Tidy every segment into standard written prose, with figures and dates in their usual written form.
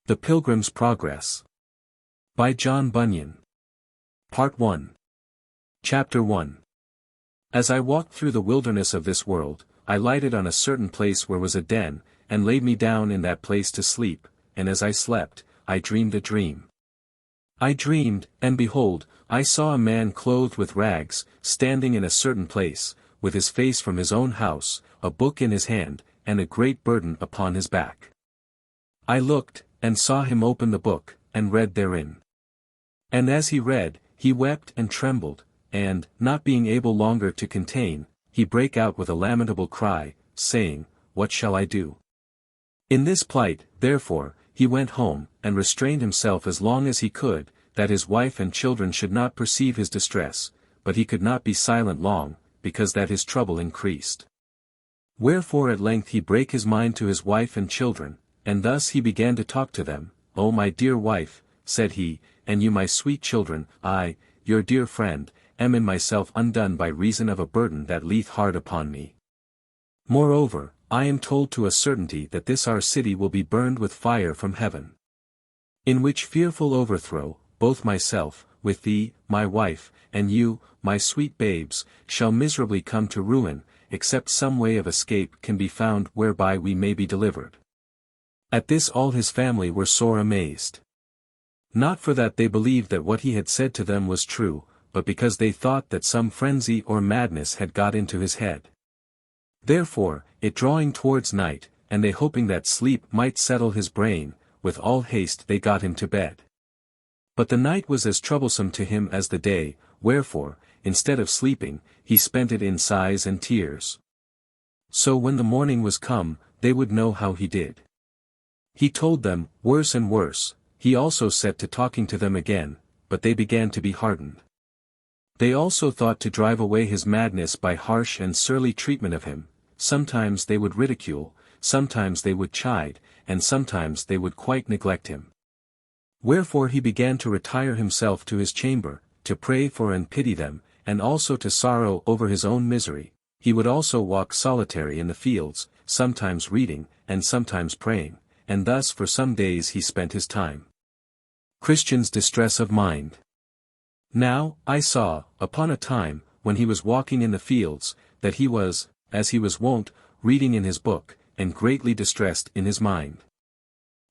The Pilgrim's Progress. By John Bunyan. Part 1. Chapter 1. As I walked through the wilderness of this world, I lighted on a certain place where was a den, and laid me down in that place to sleep, and as I slept, I dreamed a dream. I dreamed, and behold, I saw a man clothed with rags, standing in a certain place, with his face from his own house, a book in his hand, and a great burden upon his back. I looked, and saw him open the book, and read therein. And as he read, he wept and trembled, and, not being able longer to contain, he brake out with a lamentable cry, saying, What shall I do? In this plight, therefore, he went home, and restrained himself as long as he could, that his wife and children should not perceive his distress, but he could not be silent long, because that his trouble increased. Wherefore at length he brake his mind to his wife and children, and thus he began to talk to them. O my dear wife, said he, and you my sweet children, I, your dear friend, am in myself undone by reason of a burden that lieth hard upon me. Moreover, I am told to a certainty that this our city will be burned with fire from heaven. In which fearful overthrow, both myself, with thee, my wife, and you, my sweet babes, shall miserably come to ruin, except some way of escape can be found whereby we may be delivered. At this all his family were sore amazed. Not for that they believed that what he had said to them was true, but because they thought that some frenzy or madness had got into his head. Therefore, it drawing towards night, and they hoping that sleep might settle his brain, with all haste they got him to bed. But the night was as troublesome to him as the day, wherefore, instead of sleeping, he spent it in sighs and tears. So when the morning was come, they would know how he did. He told them, worse and worse. He also set to talking to them again, but they began to be hardened. They also thought to drive away his madness by harsh and surly treatment of him. Sometimes they would ridicule, sometimes they would chide, and sometimes they would quite neglect him. Wherefore he began to retire himself to his chamber, to pray for and pity them, and also to sorrow over his own misery. He would also walk solitary in the fields, sometimes reading, and sometimes praying, and thus for some days he spent his time. Christian's distress of mind. Now, I saw, upon a time, when he was walking in the fields, that he was, as he was wont, reading in his book, and greatly distressed in his mind.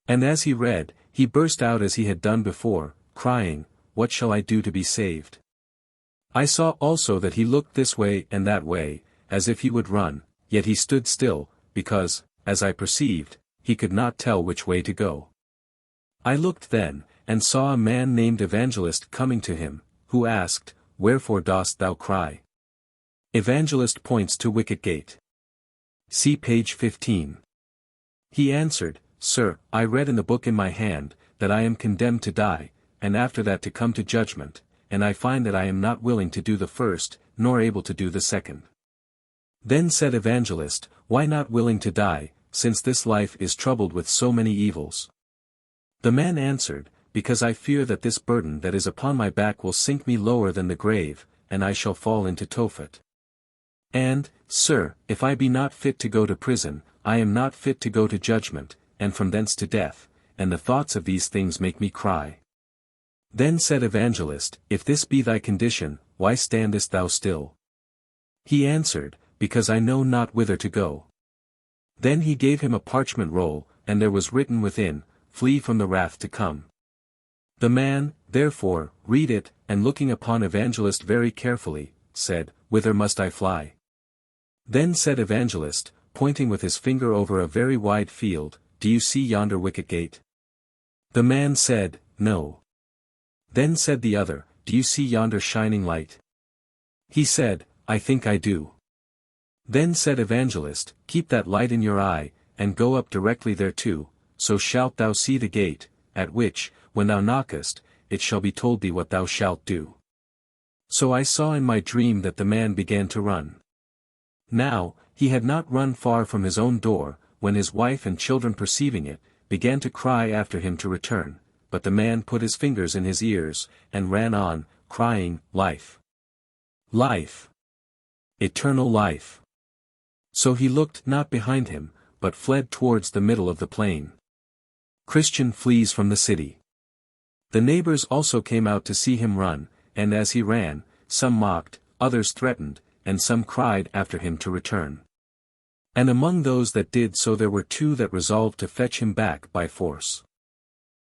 And as he read, he burst out as he had done before, crying, What shall I do to be saved? I saw also that he looked this way and that way, as if he would run, yet he stood still, because, as I perceived, he could not tell which way to go. I looked then, and saw a man named Evangelist coming to him, who asked, Wherefore dost thou cry? Evangelist points to Wicket Gate. See page 15. He answered, Sir, I read in the book in my hand, that I am condemned to die, and after that to come to judgment, and I find that I am not willing to do the first, nor able to do the second. Then said Evangelist, Why not willing to die, since this life is troubled with so many evils? The man answered, Because I fear that this burden that is upon my back will sink me lower than the grave, and I shall fall into Tophet. And, sir, if I be not fit to go to prison, I am not fit to go to judgment, and from thence to death, and the thoughts of these things make me cry. Then said Evangelist, If this be thy condition, why standest thou still? He answered, Because I know not whither to go. Then he gave him a parchment roll, and there was written within, Flee from the wrath to come. The man, therefore, read it, and looking upon Evangelist very carefully, said, Whither must I fly? Then said Evangelist, pointing with his finger over a very wide field, Do you see yonder wicket gate? The man said, No. Then said the other, Do you see yonder shining light? He said, I think I do. Then said Evangelist, Keep that light in your eye, and go up directly thereto, so shalt thou see the gate, at which, when thou knockest, it shall be told thee what thou shalt do. So I saw in my dream that the man began to run. Now, he had not run far from his own door, when his wife and children perceiving it, began to cry after him to return, but the man put his fingers in his ears, and ran on, crying, Life! Life! Eternal life! So he looked not behind him, but fled towards the middle of the plain. Christian flees from the city. The neighbors also came out to see him run, and as he ran, some mocked, others threatened, and some cried after him to return. And among those that did so there were two that resolved to fetch him back by force.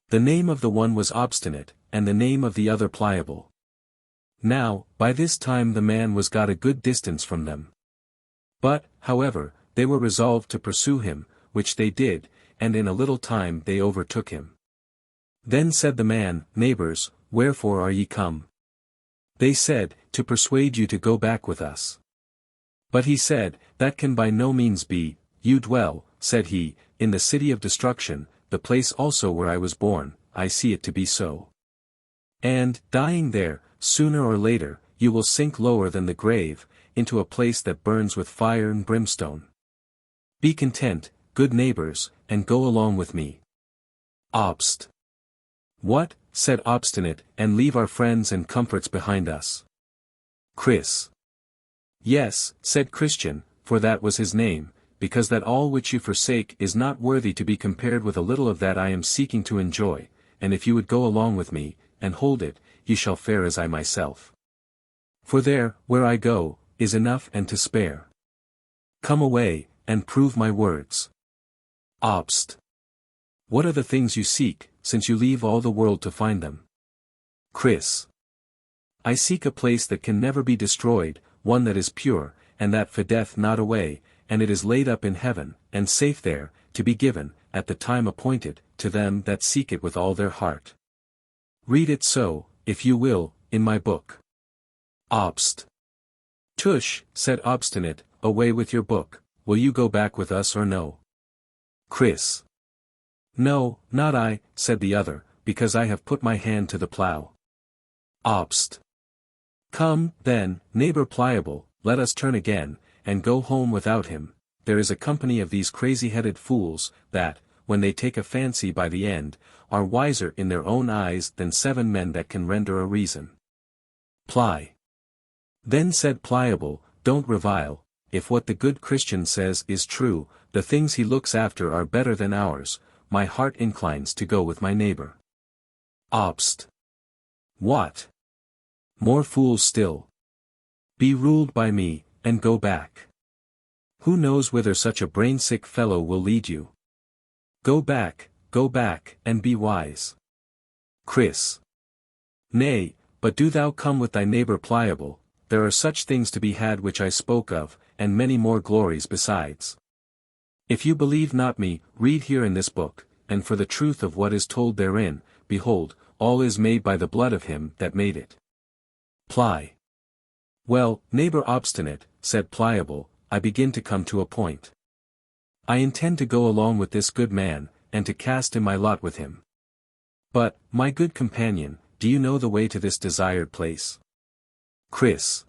The name of the one was Obstinate, and the name of the other Pliable. Now, by this time the man was got a good distance from them. But, however, they were resolved to pursue him, which they did, and in a little time they overtook him. Then said the man, Neighbors, wherefore are ye come? They said, To persuade you to go back with us. But he said, That can by no means be. You dwell, said he, in the city of destruction, the place also where I was born, I see it to be so. And, dying there, sooner or later, you will sink lower than the grave, into a place that burns with fire and brimstone. Be content, good neighbors, and go along with me. Obst. What, said Obstinate, and leave our friends and comforts behind us? Chris. Yes, said Christian, for that was his name, because that all which you forsake is not worthy to be compared with a little of that I am seeking to enjoy, and if you would go along with me, and hold it, ye shall fare as I myself. For there, where I go, is enough and to spare. Come away, and prove my words. Obst. What are the things you seek, since you leave all the world to find them? Chris. I seek a place that can never be destroyed, one that is pure, and that fadeth not away, and it is laid up in heaven, and safe there, to be given, at the time appointed, to them that seek it with all their heart. Read it so, if you will, in my book. Obst. Tush, said Obstinate, away with your book, will you go back with us or no? Chris. No, not I, said the other, because I have put my hand to the plough. Obst. Come, then, neighbor Pliable, let us turn again, and go home without him. There is a company of these crazy-headed fools, that, when they take a fancy by the end, are wiser in their own eyes than 7 men that can render a reason. Ply. Then said Pliable, Don't revile, if what the good Christian says is true, the things he looks after are better than ours, my heart inclines to go with my neighbor. Obst. What? More fools still. Be ruled by me, and go back. Who knows whither such a brain-sick fellow will lead you? Go back, and be wise. Chris. Nay, but do thou come with thy neighbor Pliable, there are such things to be had which I spoke of, and many more glories besides. If you believe not me, read here in this book, and for the truth of what is told therein, behold, all is made by the blood of him that made it. Ply. Well, neighbor Obstinate, said Pliable, I begin to come to a point. I intend to go along with this good man, and to cast in my lot with him. But, my good companion, do you know the way to this desired place? Chris.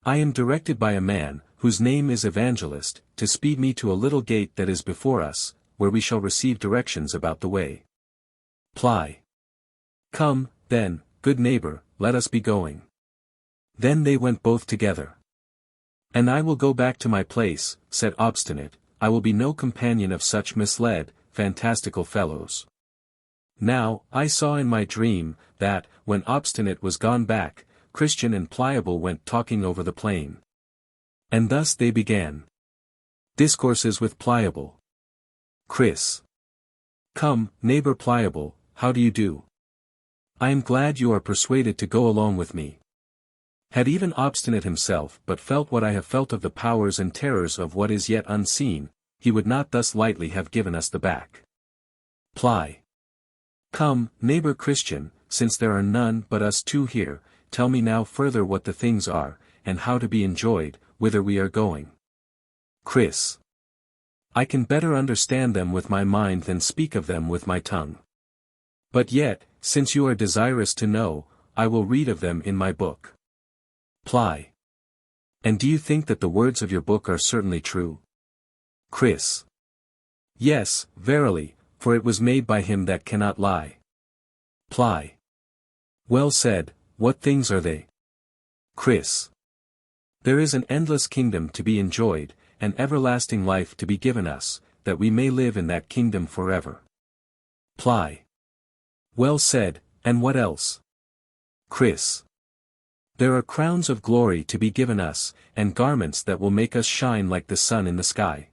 I am directed by a man, whose name is Evangelist, to speed me to a little gate that is before us, where we shall receive directions about the way. Ply. Come, then, good neighbor, let us be going. Then they went both together. And I will go back to my place, said Obstinate, I will be no companion of such misled, fantastical fellows. Now, I saw in my dream, that, when Obstinate was gone back, Christian and Pliable went talking over the plain. And thus they began. Discourses with Pliable. Chris. Come, neighbor Pliable, how do you do? I am glad you are persuaded to go along with me. Had even Obstinate himself but felt what I have felt of the powers and terrors of what is yet unseen, he would not thus lightly have given us the back. Ply. Come, neighbor Christian, since there are none but us two here, tell me now further what the things are, and how to be enjoyed, whither we are going. Chris. I can better understand them with my mind than speak of them with my tongue. But yet, since you are desirous to know, I will read of them in my book. Ply. And do you think that the words of your book are certainly true? Chris. Yes, verily, for it was made by him that cannot lie. Ply. Well said, what things are they? Chris. There is an endless kingdom to be enjoyed, an everlasting life to be given us, that we may live in that kingdom forever. Ply. Well said, and what else? Chris. There are crowns of glory to be given us, and garments that will make us shine like the sun in the sky.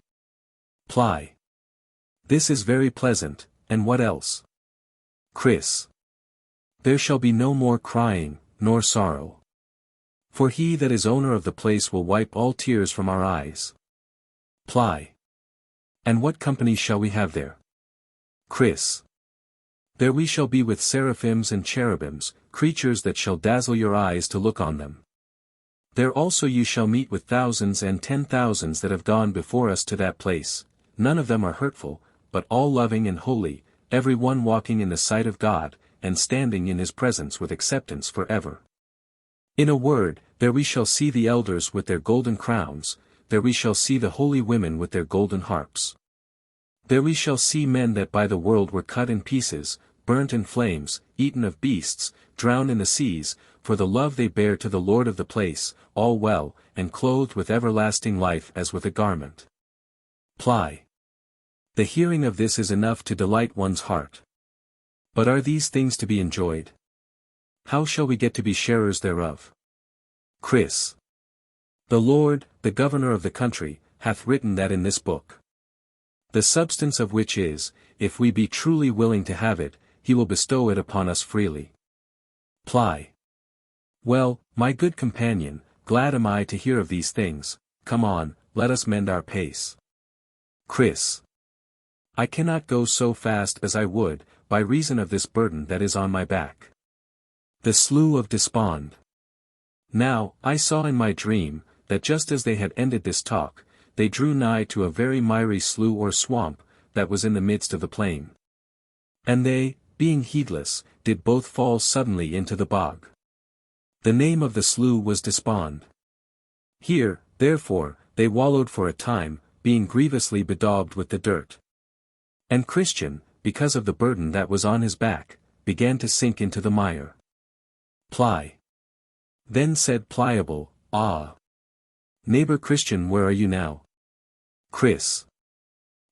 Ply. This is very pleasant, and what else? Chris. There shall be no more crying, nor sorrow. For he that is owner of the place will wipe all tears from our eyes. Ply. And what company shall we have there? Chris. There we shall be with seraphims and cherubims, creatures that shall dazzle your eyes to look on them. There also you shall meet with thousands and 10,000s that have gone before us to that place, none of them are hurtful, but all loving and holy, every one walking in the sight of God, and standing in his presence with acceptance forever. In a word, there we shall see the elders with their golden crowns, there we shall see the holy women with their golden harps. There we shall see men that by the world were cut in pieces, burnt in flames, eaten of beasts, drowned in the seas, for the love they bear to the Lord of the place, all well, and clothed with everlasting life as with a garment. Ply. The hearing of this is enough to delight one's heart. But are these things to be enjoyed? How shall we get to be sharers thereof? Chris. The Lord, the governor of the country, hath written that in this book. The substance of which is, if we be truly willing to have it, he will bestow it upon us freely. Ply. Well, my good companion, glad am I to hear of these things, come on, let us mend our pace. Chris. I cannot go so fast as I would, by reason of this burden that is on my back. The Slough of Despond. Now, I saw in my dream, that just as they had ended this talk, they drew nigh to a very miry slough or swamp, that was in the midst of the plain. And they, being heedless, did both fall suddenly into the bog. The name of the slough was Despond. Here, therefore, they wallowed for a time, being grievously bedaubed with the dirt. And Christian, because of the burden that was on his back, began to sink into the mire. Ply. Then said Pliable, Ah! Neighbor Christian, where are you now? Chris.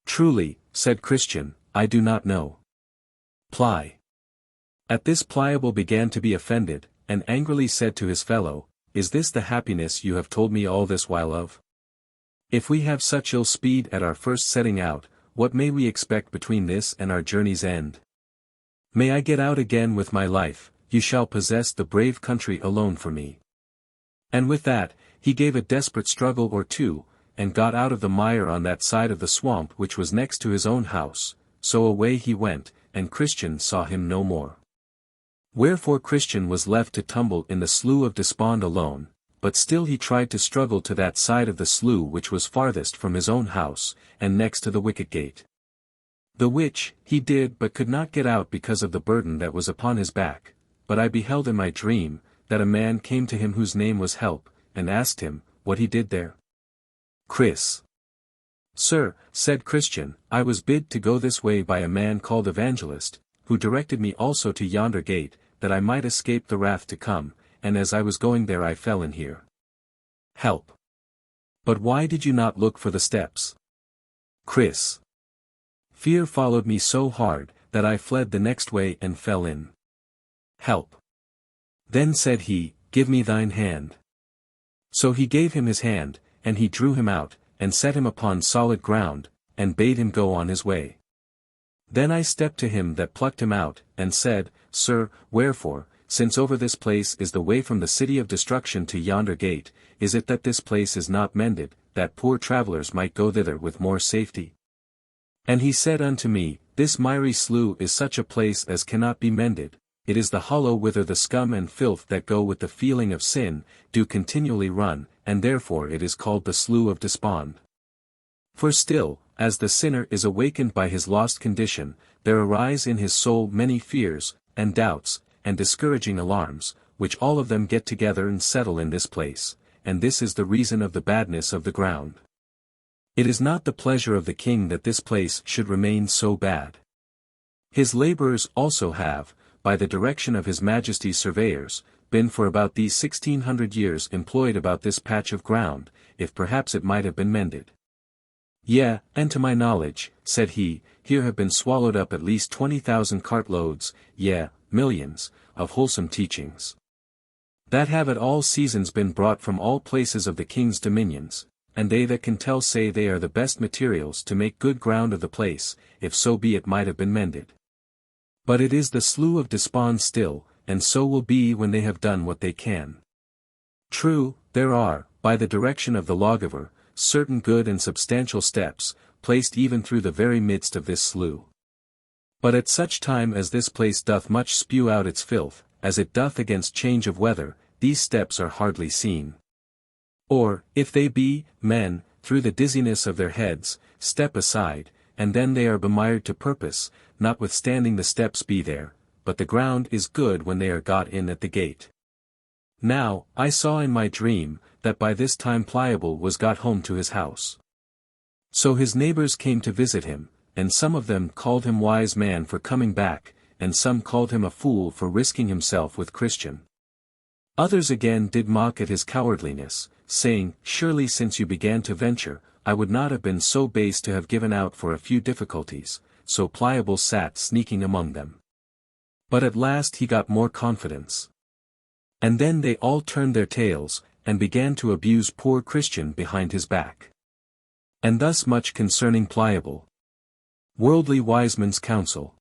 Truly, said Christian, I do not know. Ply. At this Pliable began to be offended, and angrily said to his fellow, Is this the happiness you have told me all this while of? If we have such ill speed at our first setting out, what may we expect between this and our journey's end? May I get out again with my life, you shall possess the brave country alone for me. And with that, he gave a desperate struggle or two, and got out of the mire on that side of the swamp which was next to his own house, so away he went, and Christian saw him no more. Wherefore Christian was left to tumble in the Slough of Despond alone, but still he tried to struggle to that side of the slough which was farthest from his own house, and next to the wicket gate. The which, he did but could not get out because of the burden that was upon his back, but I beheld in my dream, that a man came to him whose name was Help, and asked him, what he did there. Chris. Sir, said Christian, I was bid to go this way by a man called Evangelist, who directed me also to yonder gate, that I might escape the wrath to come, and as I was going there I fell in here. Help. But why did you not look for the steps? Chris. Fear followed me so hard, that I fled the next way and fell in. Help. Then said he, Give me thine hand. So he gave him his hand, and he drew him out, and set him upon solid ground, and bade him go on his way. Then I stepped to him that plucked him out, and said, Sir, wherefore, since over this place is the way from the city of destruction to yonder gate, is it that this place is not mended, that poor travellers might go thither with more safety? And he said unto me, This miry slough is such a place as cannot be mended, it is the hollow whither the scum and filth that go with the feeling of sin, do continually run, and therefore it is called the Slough of Despond. For still, as the sinner is awakened by his lost condition, there arise in his soul many fears, and doubts, and discouraging alarms, which all of them get together and settle in this place, and this is the reason of the badness of the ground. It is not the pleasure of the king that this place should remain so bad. His labourers also have, by the direction of his majesty's surveyors, been for about these 1600 years employed about this patch of ground, if perhaps it might have been mended. Yea, and to my knowledge, said he, here have been swallowed up at least 20,000 cartloads, yea, millions, of wholesome teachings. That have at all seasons been brought from all places of the king's dominions, and they that can tell say they are the best materials to make good ground of the place, if so be it might have been mended. But it is the slough of despond still, and so will be when they have done what they can. True, there are, by the direction of the lawgiver, certain good and substantial steps, placed even through the very midst of this slough. But at such time as this place doth much spew out its filth, as it doth against change of weather, these steps are hardly seen. Or, if they be, men, through the dizziness of their heads, step aside, and then they are bemired to purpose, notwithstanding the steps be there, but the ground is good when they are got in at the gate. Now, I saw in my dream, that by this time Pliable was got home to his house. So his neighbors came to visit him, and some of them called him wise man for coming back, and some called him a fool for risking himself with Christian. Others again did mock at his cowardliness, saying, Surely since you began to venture, I would not have been so base to have given out for a few difficulties. So Pliable sat sneaking among them. But at last he got more confidence. And then they all turned their tails, and began to abuse poor Christian behind his back. And thus much concerning Pliable. Worldly wise men's counsel.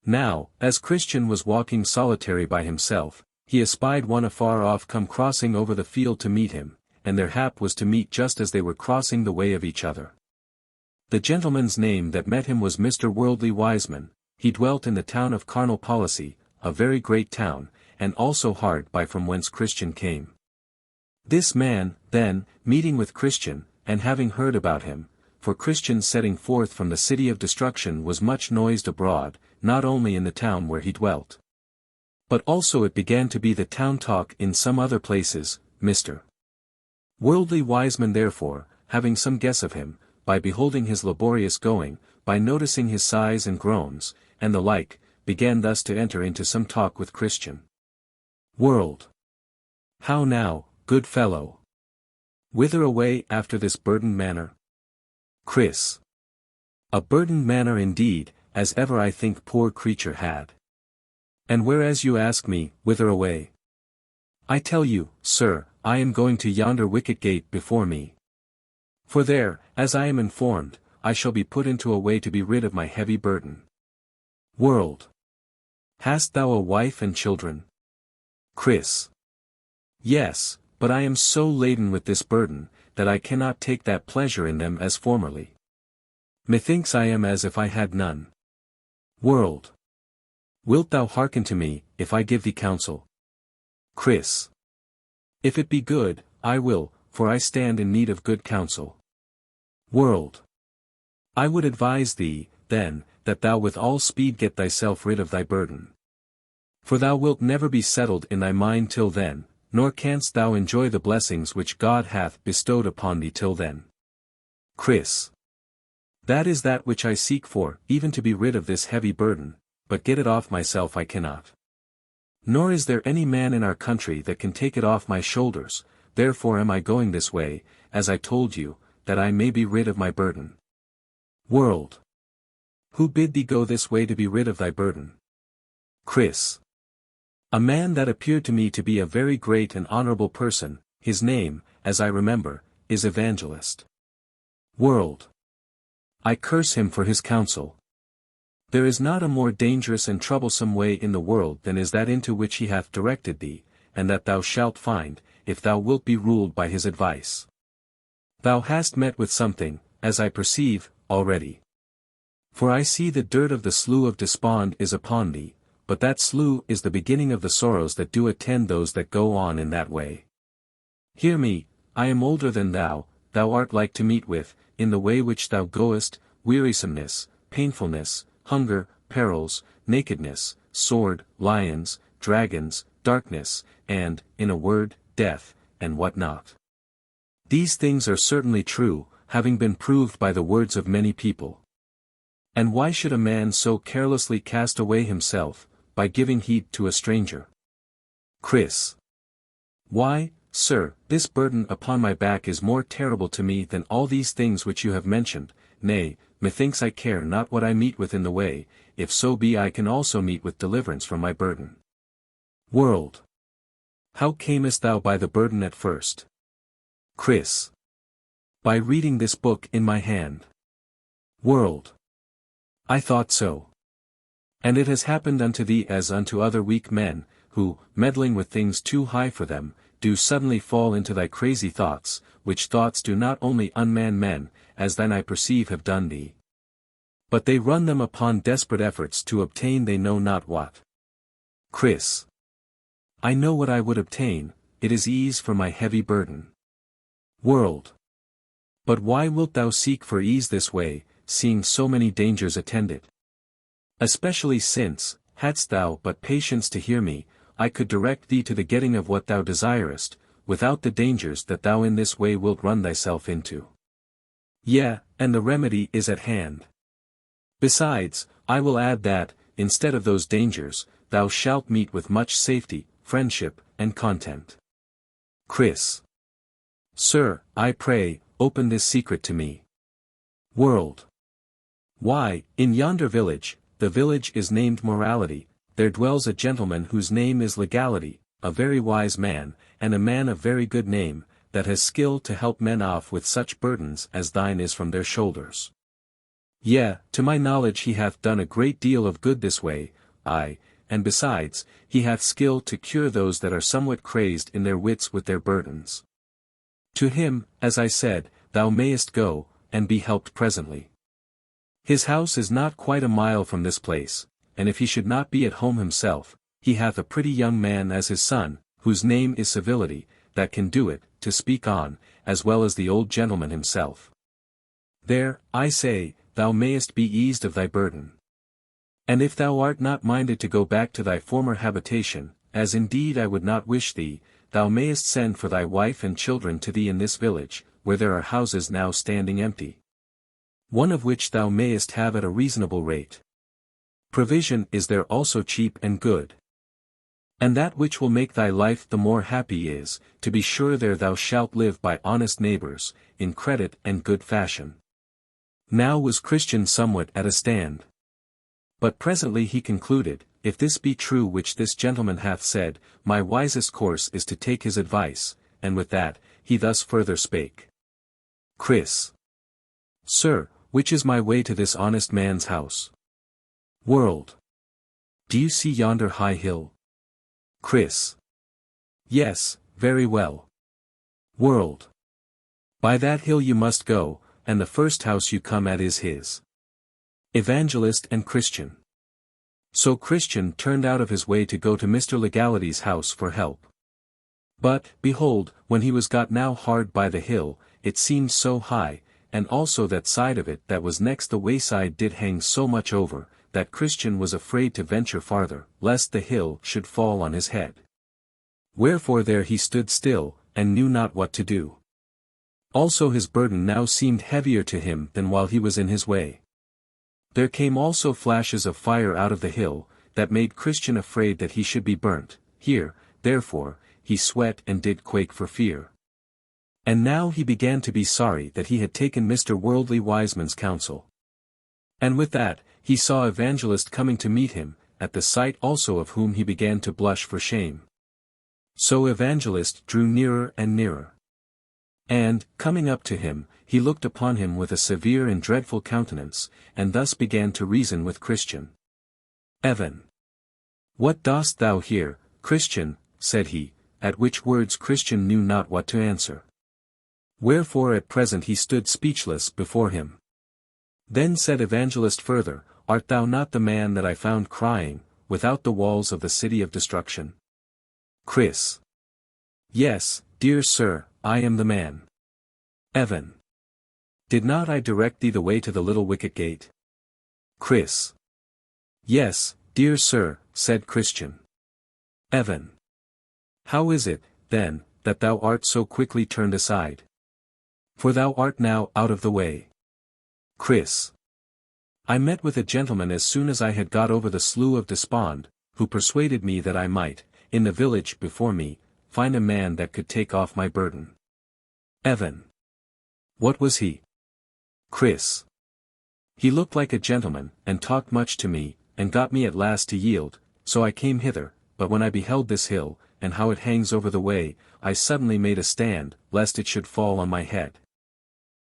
Now, as Christian was walking solitary by himself, he espied one afar off come crossing over the field to meet him, and their hap was to meet just as they were crossing the way of each other. The gentleman's name that met him was Mr. Worldly Wiseman. He dwelt in the town of Carnal Policy, a very great town, and also hard by from whence Christian came. This man, then, meeting with Christian, and having heard about him, for Christian's setting forth from the city of destruction was much noised abroad, not only in the town where he dwelt, but also it began to be the town talk in some other places. Mr. Worldly Wiseman therefore, having some guess of him, by beholding his laborious going, by noticing his sighs and groans, and the like, began thus to enter into some talk with Christian. World. How now, good fellow? Whither away after this burdened manner? Chris. A burdened manner indeed, as ever I think poor creature had. And whereas you ask me, whither away? I tell you, sir, I am going to yonder wicket gate before me. For there, as I am informed, I shall be put into a way to be rid of my heavy burden. World. Hast thou a wife and children? Chris. Yes, but I am so laden with this burden, that I cannot take that pleasure in them as formerly. Methinks I am as if I had none. World. Wilt thou hearken to me, if I give thee counsel? Chris. If it be good, I will, for I stand in need of good counsel. World. I would advise thee, then, that thou with all speed get thyself rid of thy burden. For thou wilt never be settled in thy mind till then, nor canst thou enjoy the blessings which God hath bestowed upon thee till then. Chris. That is that which I seek for, even to be rid of this heavy burden, but get it off myself I cannot. Nor is there any man in our country that can take it off my shoulders, therefore am I going this way, as I told you, that I may be rid of my burden. World. Who bid thee go this way to be rid of thy burden? Chris. A man that appeared to me to be a very great and honorable person, his name, as I remember, is Evangelist. World. I curse him for his counsel. There is not a more dangerous and troublesome way in the world than is that into which he hath directed thee, and that thou shalt find, if thou wilt be ruled by his advice. Thou hast met with something, as I perceive, already. For I see the dirt of the slough of despond is upon thee, but that slough is the beginning of the sorrows that do attend those that go on in that way. Hear me, I am older than thou art like to meet with, in the way which thou goest, wearisomeness, painfulness, hunger, perils, nakedness, sword, lions, dragons, darkness, and, in a word, death, and what not. These things are certainly true, having been proved by the words of many people. And why should a man so carelessly cast away himself, by giving heed to a stranger? Chris. Why, sir, this burden upon my back is more terrible to me than all these things which you have mentioned, nay, methinks I care not what I meet with in the way, if so be I can also meet with deliverance from my burden. World. How camest thou by the burden at first? Chris. By reading this book in my hand. World. I thought so. And it has happened unto thee as unto other weak men, who, meddling with things too high for them, do suddenly fall into thy crazy thoughts, which thoughts do not only unman men, as thine I perceive have done thee, but they run them upon desperate efforts to obtain they know not what. Chris. I know what I would obtain, it is ease for my heavy burden. World. But why wilt thou seek for ease this way, seeing so many dangers attend it? Especially since, hadst thou but patience to hear me, I could direct thee to the getting of what thou desirest, without the dangers that thou in this way wilt run thyself into. Yea, and the remedy is at hand. Besides, I will add that, instead of those dangers, thou shalt meet with much safety, friendship, and content. Chris. Sir, I pray, open this secret to me. World. Why, in yonder village, the village is named Morality, there dwells a gentleman whose name is Legality, a very wise man, and a man of very good name, that has skill to help men off with such burdens as thine is from their shoulders. Yea, to my knowledge he hath done a great deal of good this way, aye, and besides, he hath skill to cure those that are somewhat crazed in their wits with their burdens. To him, as I said, thou mayest go, and be helped presently. His house is not quite a mile from this place, and if he should not be at home himself, he hath a pretty young man as his son, whose name is Civility, that can do it, to speak on, as well as the old gentleman himself. There, I say, thou mayest be eased of thy burden. And if thou art not minded to go back to thy former habitation, as indeed I would not wish thee, thou mayest send for thy wife and children to thee in this village, where there are houses now standing empty, one of which thou mayest have at a reasonable rate. Provision is there also cheap and good. And that which will make thy life the more happy is, to be sure there thou shalt live by honest neighbors, in credit and good fashion. Now was Christian somewhat at a stand. But presently he concluded, if this be true which this gentleman hath said, my wisest course is to take his advice, and with that, he thus further spake. Chris. Sir, which is my way to this honest man's house? World. Do you see yonder high hill? Chris. Yes, very well. World. By that hill you must go, and the first house you come at is his. Evangelist and Christian. So Christian turned out of his way to go to Mr. Legality's house for help. But, behold, when he was got now hard by the hill, it seemed so high, and also that side of it that was next the wayside did hang so much over, that Christian was afraid to venture farther, lest the hill should fall on his head. Wherefore there he stood still, and knew not what to do. Also his burden now seemed heavier to him than while he was in his way. There came also flashes of fire out of the hill, that made Christian afraid that he should be burnt. Here, therefore, he sweat and did quake for fear. And now he began to be sorry that he had taken Mr. Worldly Wiseman's counsel. And with that, he saw Evangelist coming to meet him, at the sight also of whom he began to blush for shame. So Evangelist drew nearer and nearer. And, coming up to him, he looked upon him with a severe and dreadful countenance, and thus began to reason with Christian. Evan. What dost thou here, Christian? Said he, at which words Christian knew not what to answer. Wherefore at present he stood speechless before him. Then said Evangelist further, Art thou not the man that I found crying, without the walls of the city of destruction? Chris. Yes, dear sir, I am the man. Evan. Did not I direct thee the way to the little wicket gate? Chris. Yes, dear sir, said Christian. Evan. How is it, then, that thou art so quickly turned aside? For thou art now out of the way. Chris. I met with a gentleman as soon as I had got over the slough of despond, who persuaded me that I might, in the village before me, find a man that could take off my burden. Evan. What was he? Chris. He looked like a gentleman, and talked much to me, and got me at last to yield, so I came hither, but when I beheld this hill, and how it hangs over the way, I suddenly made a stand, lest it should fall on my head.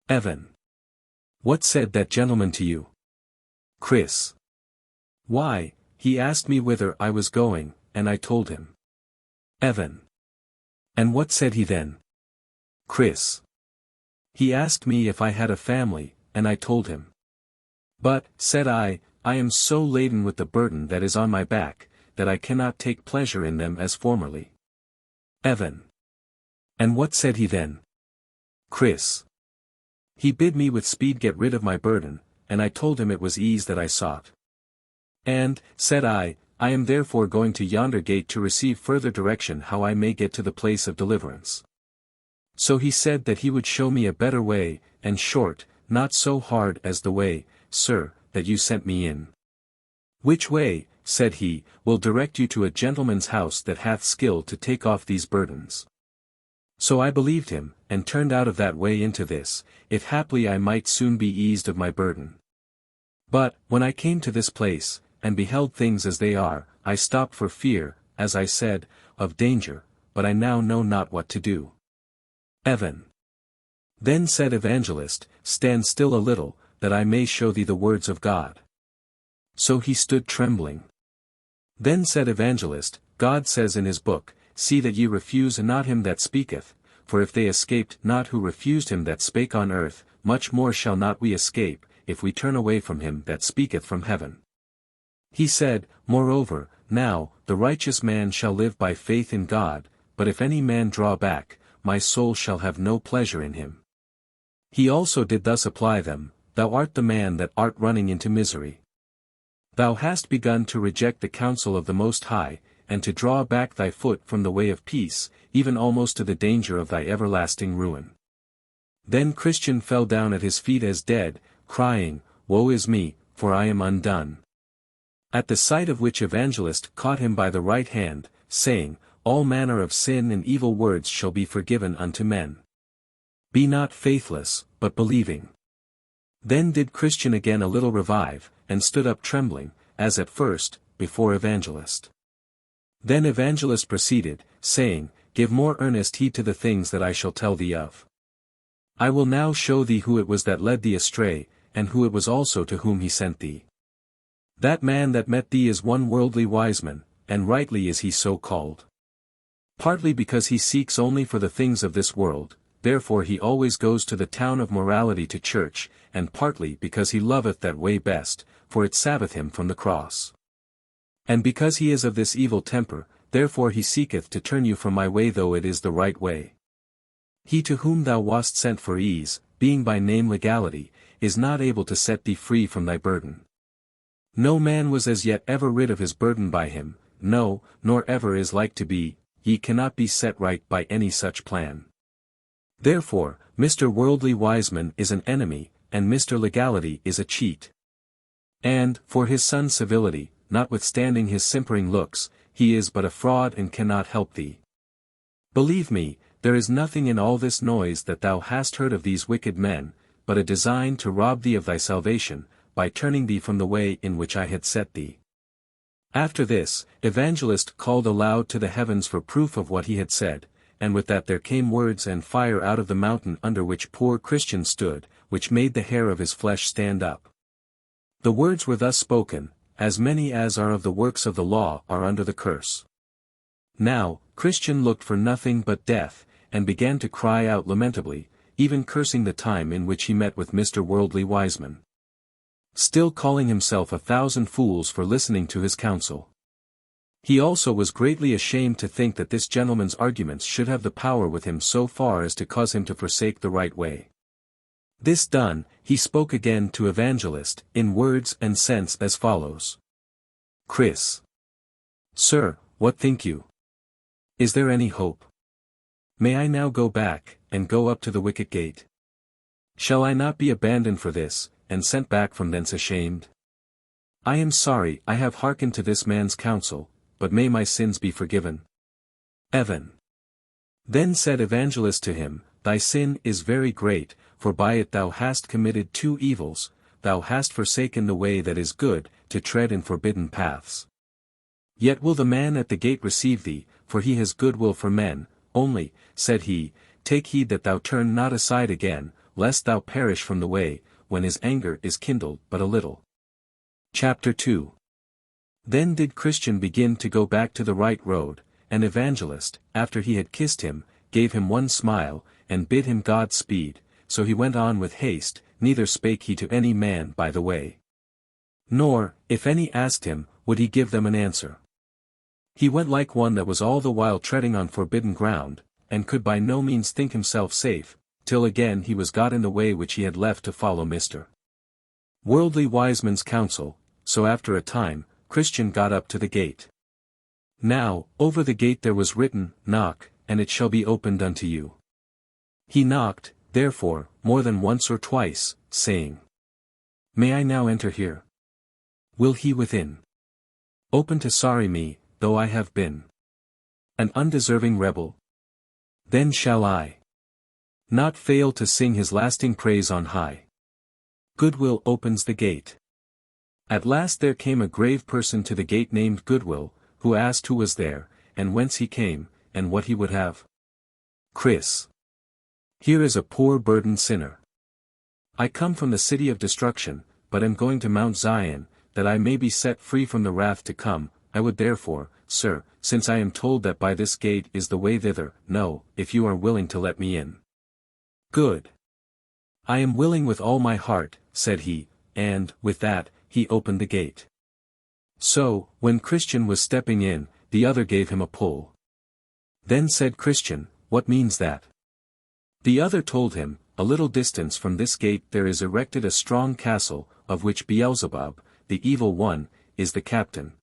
Evan. What said that gentleman to you? Chris. Why, he asked me whither I was going, and I told him. Evan. And what said he then? Chris. He asked me if I had a family, and I told him. But, said I am so laden with the burden that is on my back, that I cannot take pleasure in them as formerly. Evan. And what said he then? Chris. He bid me with speed get rid of my burden, and I told him it was ease that I sought. And, said I am therefore going to yonder gate to receive further direction how I may get to the place of deliverance. So he said that he would show me a better way, and short, not so hard as the way, sir, that you sent me in. Which way, said he, will direct you to a gentleman's house that hath skill to take off these burdens. So I believed him, and turned out of that way into this, if haply I might soon be eased of my burden. But, when I came to this place, and beheld things as they are, I stopped for fear, as I said, of danger, but I now know not what to do. Evan. Then said Evangelist, stand still a little, that I may show thee the words of God. So he stood trembling. Then said Evangelist, God says in his book, see that ye refuse not him that speaketh, for if they escaped not who refused him that spake on earth, much more shall not we escape, if we turn away from him that speaketh from heaven. He said, moreover, now, the righteous man shall live by faith in God, but if any man draw back, my soul shall have no pleasure in him. He also did thus apply them, thou art the man that art running into misery. Thou hast begun to reject the counsel of the Most High, and to draw back thy foot from the way of peace, even almost to the danger of thy everlasting ruin. Then Christian fell down at his feet as dead, crying, Woe is me, for I am undone. At the sight of which Evangelist caught him by the right hand, saying, All manner of sin and evil words shall be forgiven unto men. Be not faithless, but believing. Then did Christian again a little revive, and stood up trembling, as at first, before Evangelist. Then Evangelist proceeded, saying, Give more earnest heed to the things that I shall tell thee of. I will now show thee who it was that led thee astray, and who it was also to whom he sent thee. That man that met thee is one worldly wise man, and rightly is he so called. Partly because he seeks only for the things of this world, therefore he always goes to the town of morality to church, and partly because he loveth that way best, for it saveth him from the cross. And because he is of this evil temper, therefore he seeketh to turn you from my way though it is the right way. He to whom thou wast sent for ease, being by name legality, is not able to set thee free from thy burden. No man was as yet ever rid of his burden by him, no, nor ever is like to be, ye cannot be set right by any such plan. Therefore, Mr. Worldly Wiseman is an enemy, and Mr. Legality is a cheat. And, for his son's civility, notwithstanding his simpering looks, he is but a fraud and cannot help thee. Believe me, there is nothing in all this noise that thou hast heard of these wicked men, but a design to rob thee of thy salvation, by turning thee from the way in which I had set thee. After this, Evangelist called aloud to the heavens for proof of what he had said, and with that there came words and fire out of the mountain under which poor Christian stood, which made the hair of his flesh stand up. The words were thus spoken, As many as are of the works of the law are under the curse. Now, Christian looked for nothing but death, and began to cry out lamentably, even cursing the time in which he met with Mr. Worldly Wiseman. Still calling himself 1,000 fools for listening to his counsel. He also was greatly ashamed to think that this gentleman's arguments should have the power with him so far as to cause him to forsake the right way. This done, he spoke again to Evangelist, in words and sense as follows. Chris. Sir, what think you? Is there any hope? May I now go back, and go up to the wicket gate? Shall I not be abandoned for this, and sent back from thence ashamed? I am sorry I have hearkened to this man's counsel, but may my sins be forgiven. Evan. Then said Evangelist to him, Thy sin is very great, for by it thou hast committed two evils, thou hast forsaken the way that is good, to tread in forbidden paths. Yet will the man at the gate receive thee, for he has good will for men, only, said he, take heed that thou turn not aside again, lest thou perish from the way, when his anger is kindled but a little. Chapter 2. Then did Christian begin to go back to the right road, and Evangelist, after he had kissed him, gave him one smile, and bid him God speed, so he went on with haste, neither spake he to any man by the way. Nor, if any asked him, would he give them an answer. He went like one that was all the while treading on forbidden ground, and could by no means think himself safe, till again he was got in the way which he had left to follow Mr. Worldly Wiseman's counsel, so after a time, Christian got up to the gate. Now, over the gate there was written, Knock, and it shall be opened unto you. He knocked, therefore, more than once or twice, saying, May I now enter here? Will he within open to sorry me, though I have been an undeserving rebel? Then shall I not fail to sing his lasting praise on high. Goodwill opens the gate. At last there came a grave person to the gate named Goodwill, who asked who was there, and whence he came, and what he would have. Chris. Here is a poor burdened sinner. I come from the city of destruction, but am going to Mount Zion, that I may be set free from the wrath to come. I would therefore, sir, since I am told that by this gate is the way thither, know, if you are willing to let me in. Good. I am willing with all my heart, said he, and, with that, he opened the gate. So, when Christian was stepping in, the other gave him a pull. Then said Christian, What means that? The other told him, A little distance from this gate there is erected a strong castle, of which Beelzebub, the evil one, is the captain.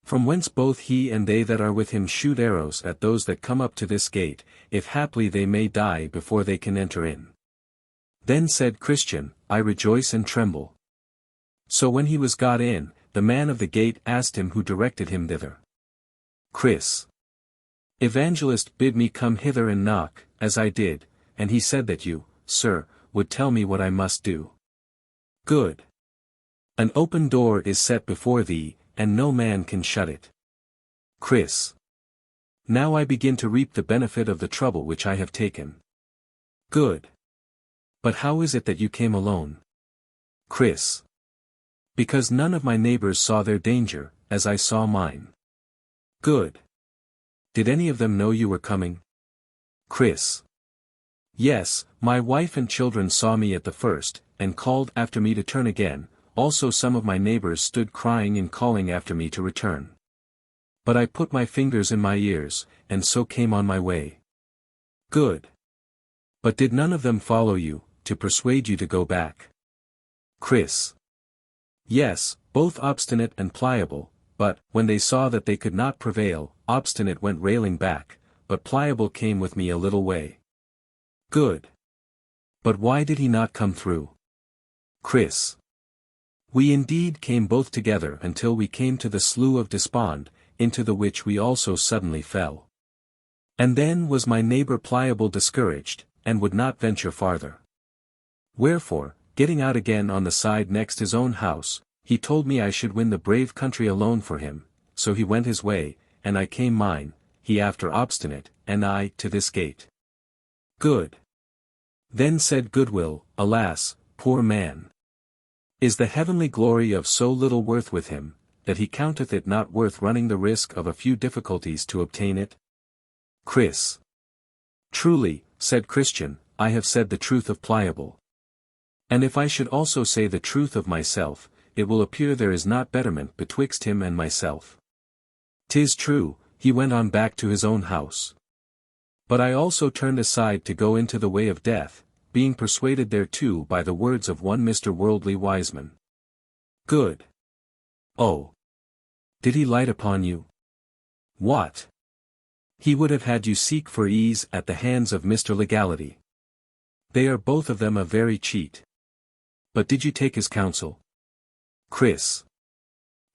From whence both he and they that are with him shoot arrows at those that come up to this gate, if haply they may die before they can enter in. Then said Christian, I rejoice and tremble. So when he was got in, the man of the gate asked him who directed him thither. Chris. Evangelist bid me come hither and knock, as I did, and he said that you, sir, would tell me what I must do. Good. An open door is set before thee, and no man can shut it. Chris. Now I begin to reap the benefit of the trouble which I have taken. Good. But how is it that you came alone? Chris. Because none of my neighbors saw their danger, as I saw mine. Good. Did any of them know you were coming? Chris. Yes, my wife and children saw me at the first, and called after me to turn again. Also some of my neighbors stood crying and calling after me to return. But I put my fingers in my ears, and so came on my way. Good. But did none of them follow you, to persuade you to go back? Chris. Yes, both obstinate and pliable, but, when they saw that they could not prevail, obstinate went railing back, but pliable came with me a little way. Good. But why did he not come through? Chris. We indeed came both together until we came to the slough of despond, into the which we also suddenly fell. And then was my neighbor Pliable discouraged, and would not venture farther. Wherefore, getting out again on the side next his own house, he told me I should win the brave country alone for him, so he went his way, and I came mine, he after obstinate, and I to this gate. Good. Then said Goodwill, Alas, poor man! Is the heavenly glory of so little worth with him, that he counteth it not worth running the risk of a few difficulties to obtain it? Chris. Truly, said Christian, I have said the truth of Pliable. And if I should also say the truth of myself, it will appear there is not betterment betwixt him and myself. 'Tis true, he went on back to his own house. But I also turned aside to go into the way of death, being persuaded thereto by the words of one Mr. Worldly Wiseman. Good. Oh. Did he light upon you? What? He would have had you seek for ease at the hands of Mr. Legality. They are both of them a very cheat. But did you take his counsel? Chris.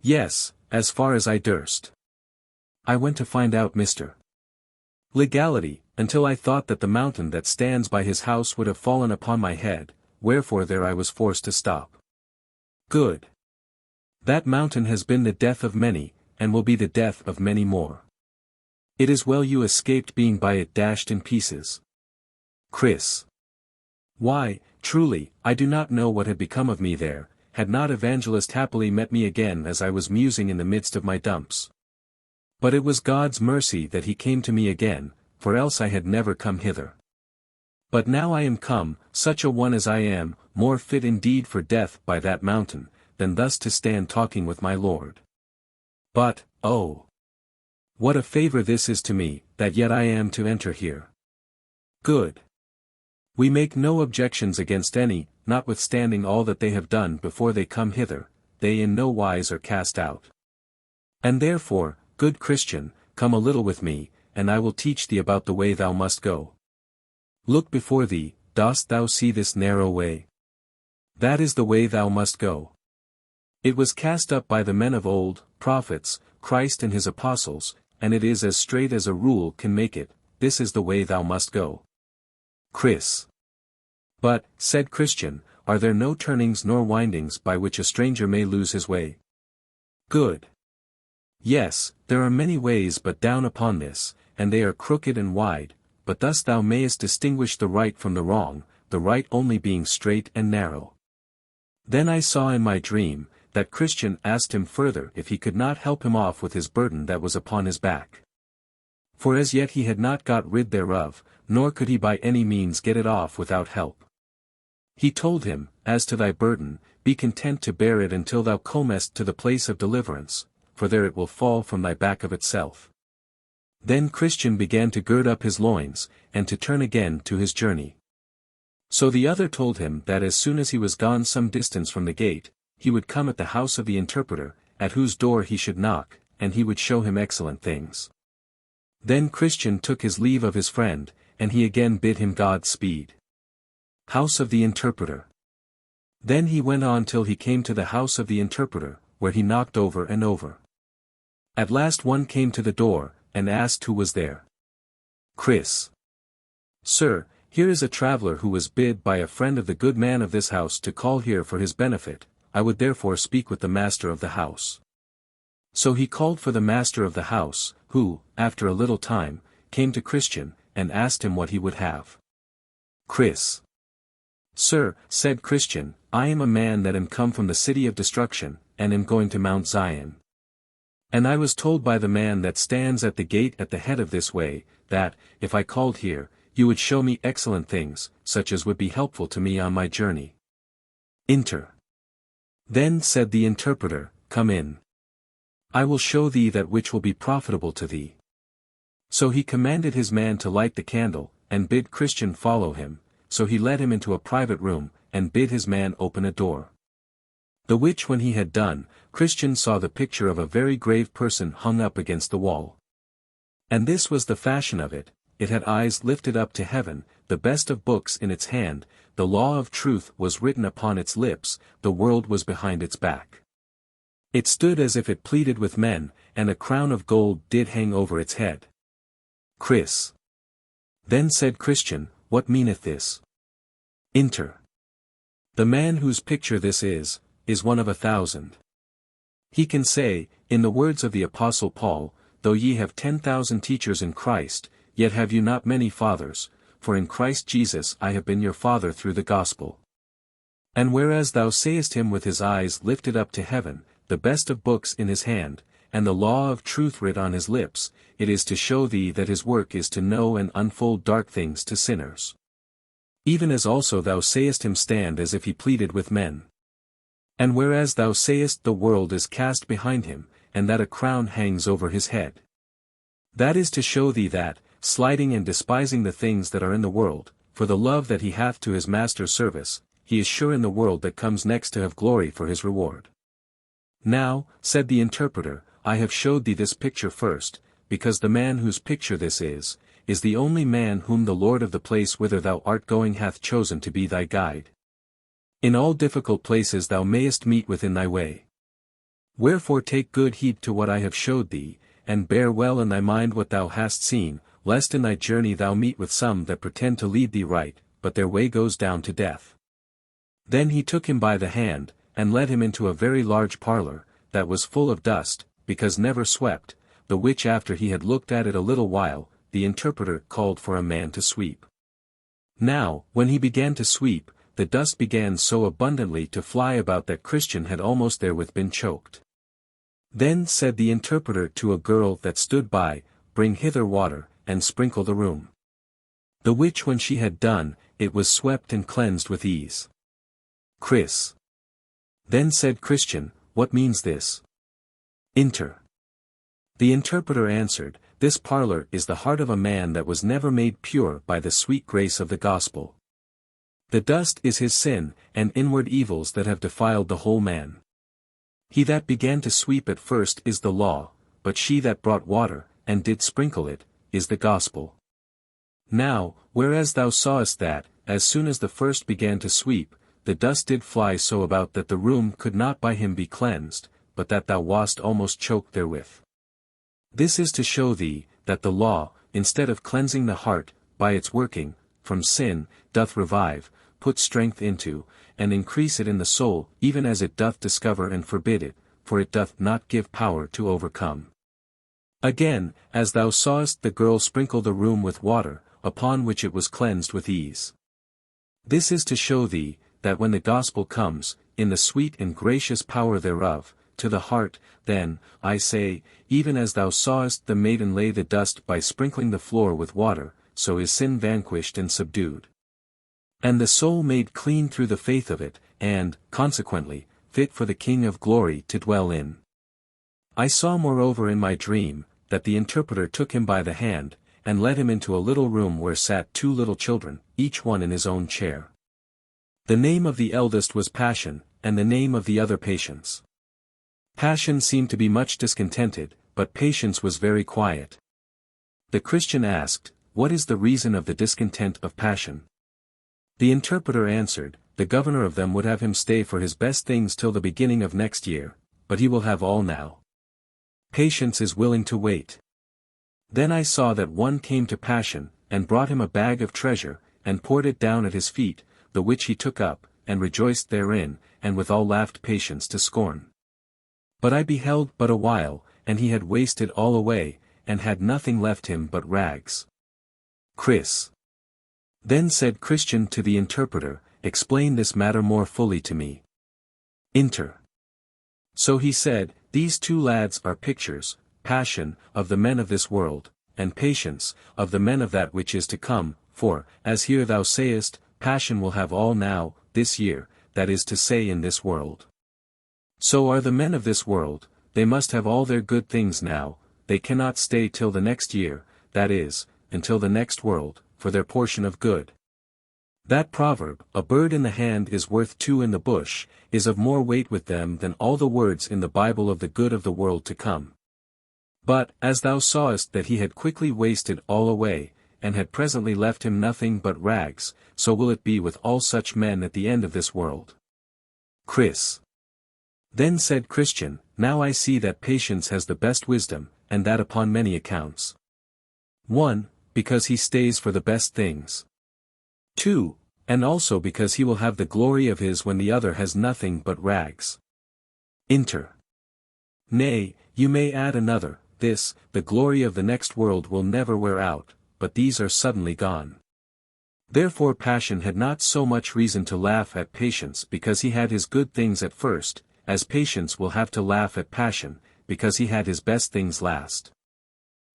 Yes, as far as I durst. I went to find out Mr. Legality, until I thought that the mountain that stands by his house would have fallen upon my head, wherefore there I was forced to stop. Good. That mountain has been the death of many, and will be the death of many more. It is well you escaped being by it dashed in pieces. Chris. Why, truly, I do not know what had become of me there, had not Evangelist happily met me again as I was musing in the midst of my dumps. But it was God's mercy that he came to me again, for else I had never come hither. But now I am come, such a one as I am, more fit indeed for death by that mountain, than thus to stand talking with my Lord. But, oh! What a favor this is to me, that yet I am to enter here. Good. We make no objections against any, notwithstanding all that they have done before they come hither, they in no wise are cast out. And therefore, good Christian, come a little with me, and I will teach thee about the way thou must go. Look before thee, dost thou see this narrow way? That is the way thou must go. It was cast up by the men of old, prophets, Christ and his apostles, and it is as straight as a rule can make it, this is the way thou must go. Chris. But, said Christian, are there no turnings nor windings by which a stranger may lose his way? Good. Yes, there are many ways but down upon this, and they are crooked and wide, but thus thou mayest distinguish the right from the wrong, the right only being straight and narrow. Then I saw in my dream, that Christian asked him further if he could not help him off with his burden that was upon his back. For as yet he had not got rid thereof, nor could he by any means get it off without help. He told him, as to thy burden, be content to bear it until thou comest to the place of deliverance, for there it will fall from thy back of itself. Then Christian began to gird up his loins, and to turn again to his journey. So the other told him that as soon as he was gone some distance from the gate, he would come at the house of the interpreter, at whose door he should knock, and he would show him excellent things. Then Christian took his leave of his friend, and he again bid him God speed. House of the interpreter. Then he went on till he came to the house of the interpreter, where he knocked over and over. At last one came to the door, and asked who was there. Chris. Sir, here is a traveller who was bid by a friend of the good man of this house to call here for his benefit, I would therefore speak with the master of the house. So he called for the master of the house, who, after a little time, came to Christian, and asked him what he would have. Chris. Sir, said Christian, I am a man that am come from the city of destruction, and am going to Mount Zion. And I was told by the man that stands at the gate at the head of this way, that, if I called here, you would show me excellent things, such as would be helpful to me on my journey. Enter. Then said the interpreter, Come in. I will show thee that which will be profitable to thee. So he commanded his man to light the candle, and bid Christian follow him, so he led him into a private room, and bid his man open a door. The which when he had done, Christian saw the picture of a very grave person hung up against the wall. And this was the fashion of it, it had eyes lifted up to heaven, the best of books in its hand, the law of truth was written upon its lips, the world was behind its back. It stood as if it pleaded with men, and a crown of gold did hang over its head. Chris. Then said Christian, What meaneth this? Enter. The man whose picture this is one of 1,000. He can say, in the words of the Apostle Paul, Though ye have 10,000 teachers in Christ, yet have you not many fathers, for in Christ Jesus I have been your father through the gospel. And whereas thou sayest him with his eyes lifted up to heaven, the best of books in his hand, and the law of truth writ on his lips, it is to show thee that his work is to know and unfold dark things to sinners. Even as also thou sayest him stand as if he pleaded with men. And whereas thou sayest the world is cast behind him, and that a crown hangs over his head. That is to show thee that, slighting and despising the things that are in the world, for the love that he hath to his master's service, he is sure in the world that comes next to have glory for his reward. Now, said the interpreter, I have showed thee this picture first, because the man whose picture this is the only man whom the Lord of the place whither thou art going hath chosen to be thy guide. In all difficult places thou mayest meet within thy way. Wherefore take good heed to what I have showed thee, and bear well in thy mind what thou hast seen, lest in thy journey thou meet with some that pretend to lead thee right, but their way goes down to death. Then he took him by the hand, and led him into a very large parlour, that was full of dust, because never swept, the which after he had looked at it a little while, the interpreter called for a man to sweep. Now, when he began to sweep, the dust began so abundantly to fly about that Christian had almost therewith been choked. Then said the interpreter to a girl that stood by, Bring hither water, and sprinkle the room. The which when she had done, it was swept and cleansed with ease. Chris. Then said Christian, What means this? Inter. The interpreter answered, This parlour is the heart of a man that was never made pure by the sweet grace of the gospel. The dust is his sin, and inward evils that have defiled the whole man. He that began to sweep at first is the law, but she that brought water, and did sprinkle it, is the gospel. Now, whereas thou sawest that, as soon as the first began to sweep, the dust did fly so about that the room could not by him be cleansed, but that thou wast almost choked therewith. This is to show thee, that the law, instead of cleansing the heart, by its working, from sin, doth revive, put strength into, and increase it in the soul, even as it doth discover and forbid it, for it doth not give power to overcome. Again, as thou sawest the girl sprinkle the room with water, upon which it was cleansed with ease. This is to show thee, that when the gospel comes, in the sweet and gracious power thereof, to the heart, then, I say, even as thou sawest the maiden lay the dust by sprinkling the floor with water, so is sin vanquished and subdued. And the soul made clean through the faith of it, and, consequently, fit for the King of glory to dwell in. I saw moreover in my dream, that the interpreter took him by the hand, and led him into a little room where sat 2 little children, each one in his own chair. The name of the eldest was Passion, and the name of the other Patience. Passion seemed to be much discontented, but Patience was very quiet. The Christian asked, What is the reason of the discontent of Passion? The interpreter answered, The governor of them would have him stay for his best things till the beginning of next year, but he will have all now. Patience is willing to wait. Then I saw that one came to Passion, and brought him a bag of treasure, and poured it down at his feet, the which he took up, and rejoiced therein, and withal laughed Patience to scorn. But I beheld but a while, and he had wasted all away, and had nothing left him but rags. Chris. Then said Christian to the interpreter, Explain this matter more fully to me. Inter. So he said, These 2 lads are pictures, Passion, of the men of this world, and Patience, of the men of that which is to come, for, as here thou sayest, Passion will have all now, this year, that is to say in this world. So are the men of this world, they must have all their good things now, they cannot stay till the next year, that is, until the next world, for their portion of good. That proverb, A bird in the hand is worth 2 in the bush, is of more weight with them than all the words in the Bible of the good of the world to come. But, as thou sawest that he had quickly wasted all away, and had presently left him nothing but rags, so will it be with all such men at the end of this world. Chris. Then said Christian, Now I see that Patience has the best wisdom, and that upon many accounts. 1. Because he stays for the best things. 2. And also because he will have the glory of his when the other has nothing but rags. Inter. Nay, you may add another, this, the glory of the next world will never wear out, but these are suddenly gone. Therefore Passion had not so much reason to laugh at Patience because he had his good things at first, as Patience will have to laugh at Passion, because he had his best things last.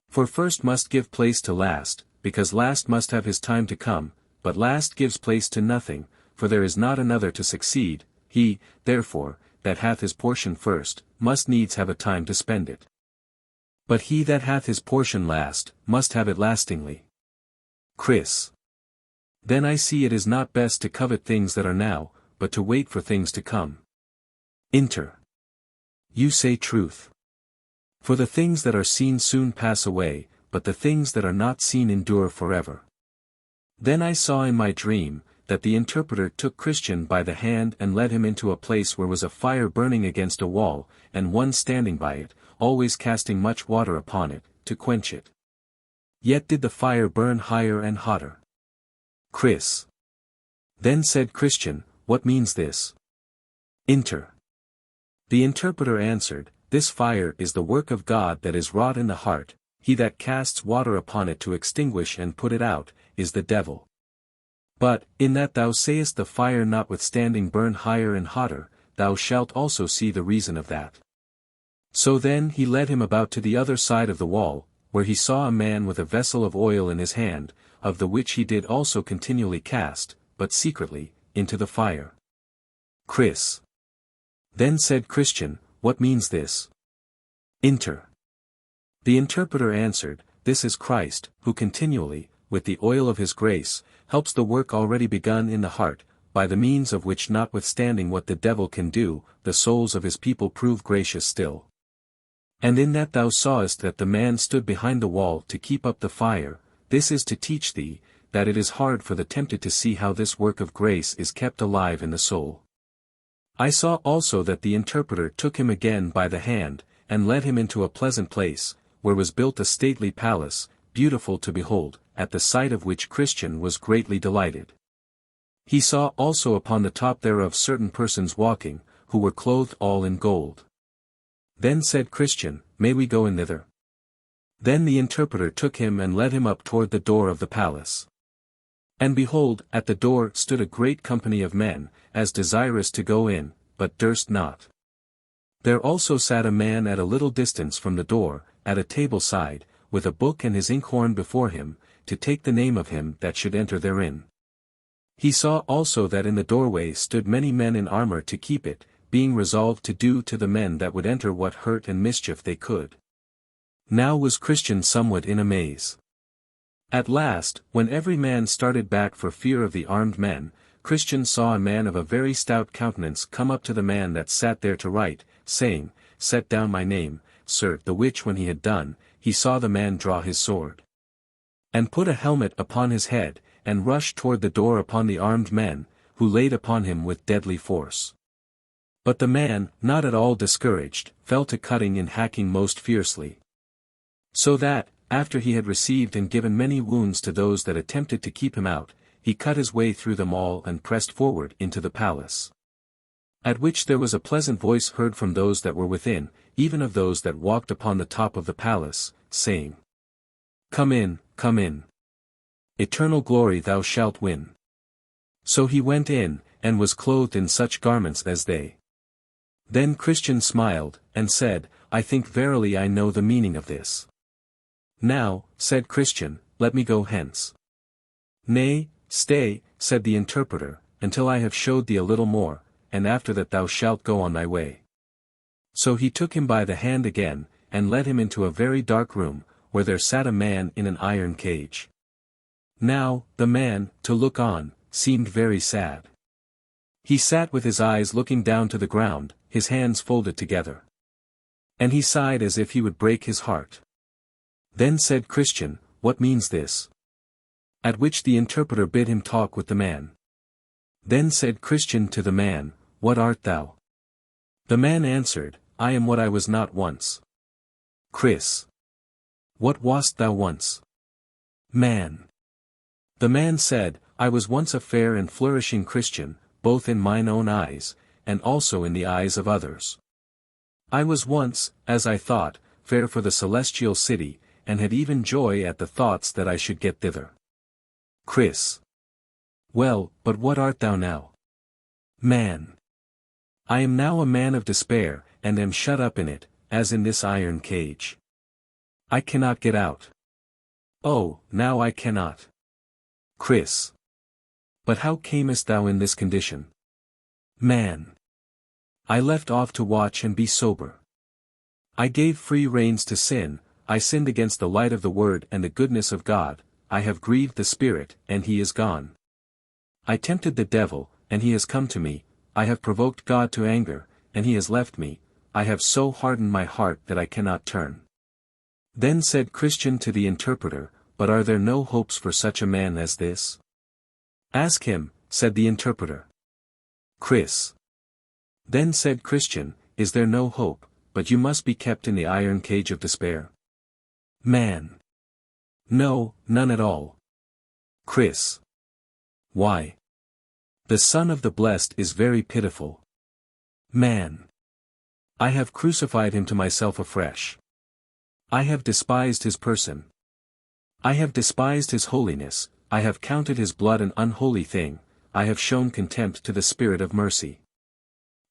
For first must give place to last, because last must have his time to come, but last gives place to nothing, for there is not another to succeed, he, therefore, that hath his portion first, must needs have a time to spend it. But he that hath his portion last, must have it lastingly. Chris. Then I see it is not best to covet things that are now, but to wait for things to come. Inter. You say truth. For the things that are seen soon pass away, but the things that are not seen endure forever. Then I saw in my dream, that the interpreter took Christian by the hand and led him into a place where was a fire burning against a wall, and one standing by it, always casting much water upon it, to quench it. Yet did the fire burn higher and hotter. Chris. Then said Christian, What means this? Inter. The interpreter answered, This fire is the work of God that is wrought in the heart, he that casts water upon it to extinguish and put it out, is the devil. But, in that thou sayest the fire notwithstanding burn higher and hotter, thou shalt also see the reason of that. So then he led him about to the other side of the wall, where he saw a man with a vessel of oil in his hand, of the which he did also continually cast, but secretly, into the fire. Chris. Then said Christian, What means this? Inter. The interpreter answered, This is Christ, who continually, with the oil of his grace, helps the work already begun in the heart, by the means of which notwithstanding what the devil can do, the souls of his people prove gracious still. And in that thou sawest that the man stood behind the wall to keep up the fire, this is to teach thee, that it is hard for the tempted to see how this work of grace is kept alive in the soul. I saw also that the interpreter took him again by the hand, and led him into a pleasant place, where was built a stately palace, beautiful to behold, at the sight of which Christian was greatly delighted. He saw also upon the top thereof certain persons walking, who were clothed all in gold. Then said Christian, May we go in thither? Then the interpreter took him and led him up toward the door of the palace. And behold, at the door stood a great company of men, as desirous to go in, but durst not. There also sat a man at a little distance from the door, at a table side, with a book and his inkhorn before him, to take the name of him that should enter therein. He saw also that in the doorway stood many men in armor to keep it, being resolved to do to the men that would enter what hurt and mischief they could. Now was Christian somewhat in amaze. At last, when every man started back for fear of the armed men, Christian saw a man of a very stout countenance come up to the man that sat there to write, saying, Set down my name, sir, the which when he had done, he saw the man draw his sword. And put a helmet upon his head, and rushed toward the door upon the armed men, who laid upon him with deadly force. But the man, not at all discouraged, fell to cutting and hacking most fiercely. So that, after he had received and given many wounds to those that attempted to keep him out, he cut his way through them all and pressed forward into the palace. At which there was a pleasant voice heard from those that were within, even of those that walked upon the top of the palace, saying, Come in, come in. Eternal glory thou shalt win. So he went in, and was clothed in such garments as they. Then Christian smiled, and said, I think verily I know the meaning of this. Now, said Christian, let me go hence. Nay, stay, said the interpreter, until I have showed thee a little more, and after that thou shalt go on thy way. So he took him by the hand again, and led him into a very dark room, where there sat a man in an iron cage. Now, the man, to look on, seemed very sad. He sat with his eyes looking down to the ground, his hands folded together. And he sighed as if he would break his heart. Then said Christian, What means this? At which the interpreter bid him talk with the man. Then said Christian to the man, What art thou? The man answered, I am what I was not once. Chris. What wast thou once? Man. The man said, I was once a fair and flourishing Christian, both in mine own eyes, and also in the eyes of others. I was once, as I thought, fair for the celestial city, and had even joy at the thoughts that I should get thither. Chris. Well, but what art thou now? Man. I am now a man of despair, and am shut up in it, as in this iron cage. I cannot get out. Oh, now I cannot. Chris. But how camest thou in this condition? Man. I left off to watch and be sober. I gave free reins to sin, I sinned against the light of the word and the goodness of God, I have grieved the Spirit, and he is gone. I tempted the devil, and he has come to me, I have provoked God to anger, and he has left me, I have so hardened my heart that I cannot turn. Then said Christian to the interpreter, But are there no hopes for such a man as this? Ask him, said the interpreter. Chris. Then said Christian, Is there no hope, but you must be kept in the iron cage of despair? Man. No, none at all. Chris. Why? The Son of the Blessed is very pitiful. Man. I have crucified him to myself afresh. I have despised his person. I have despised his holiness, I have counted his blood an unholy thing, I have shown contempt to the Spirit of mercy.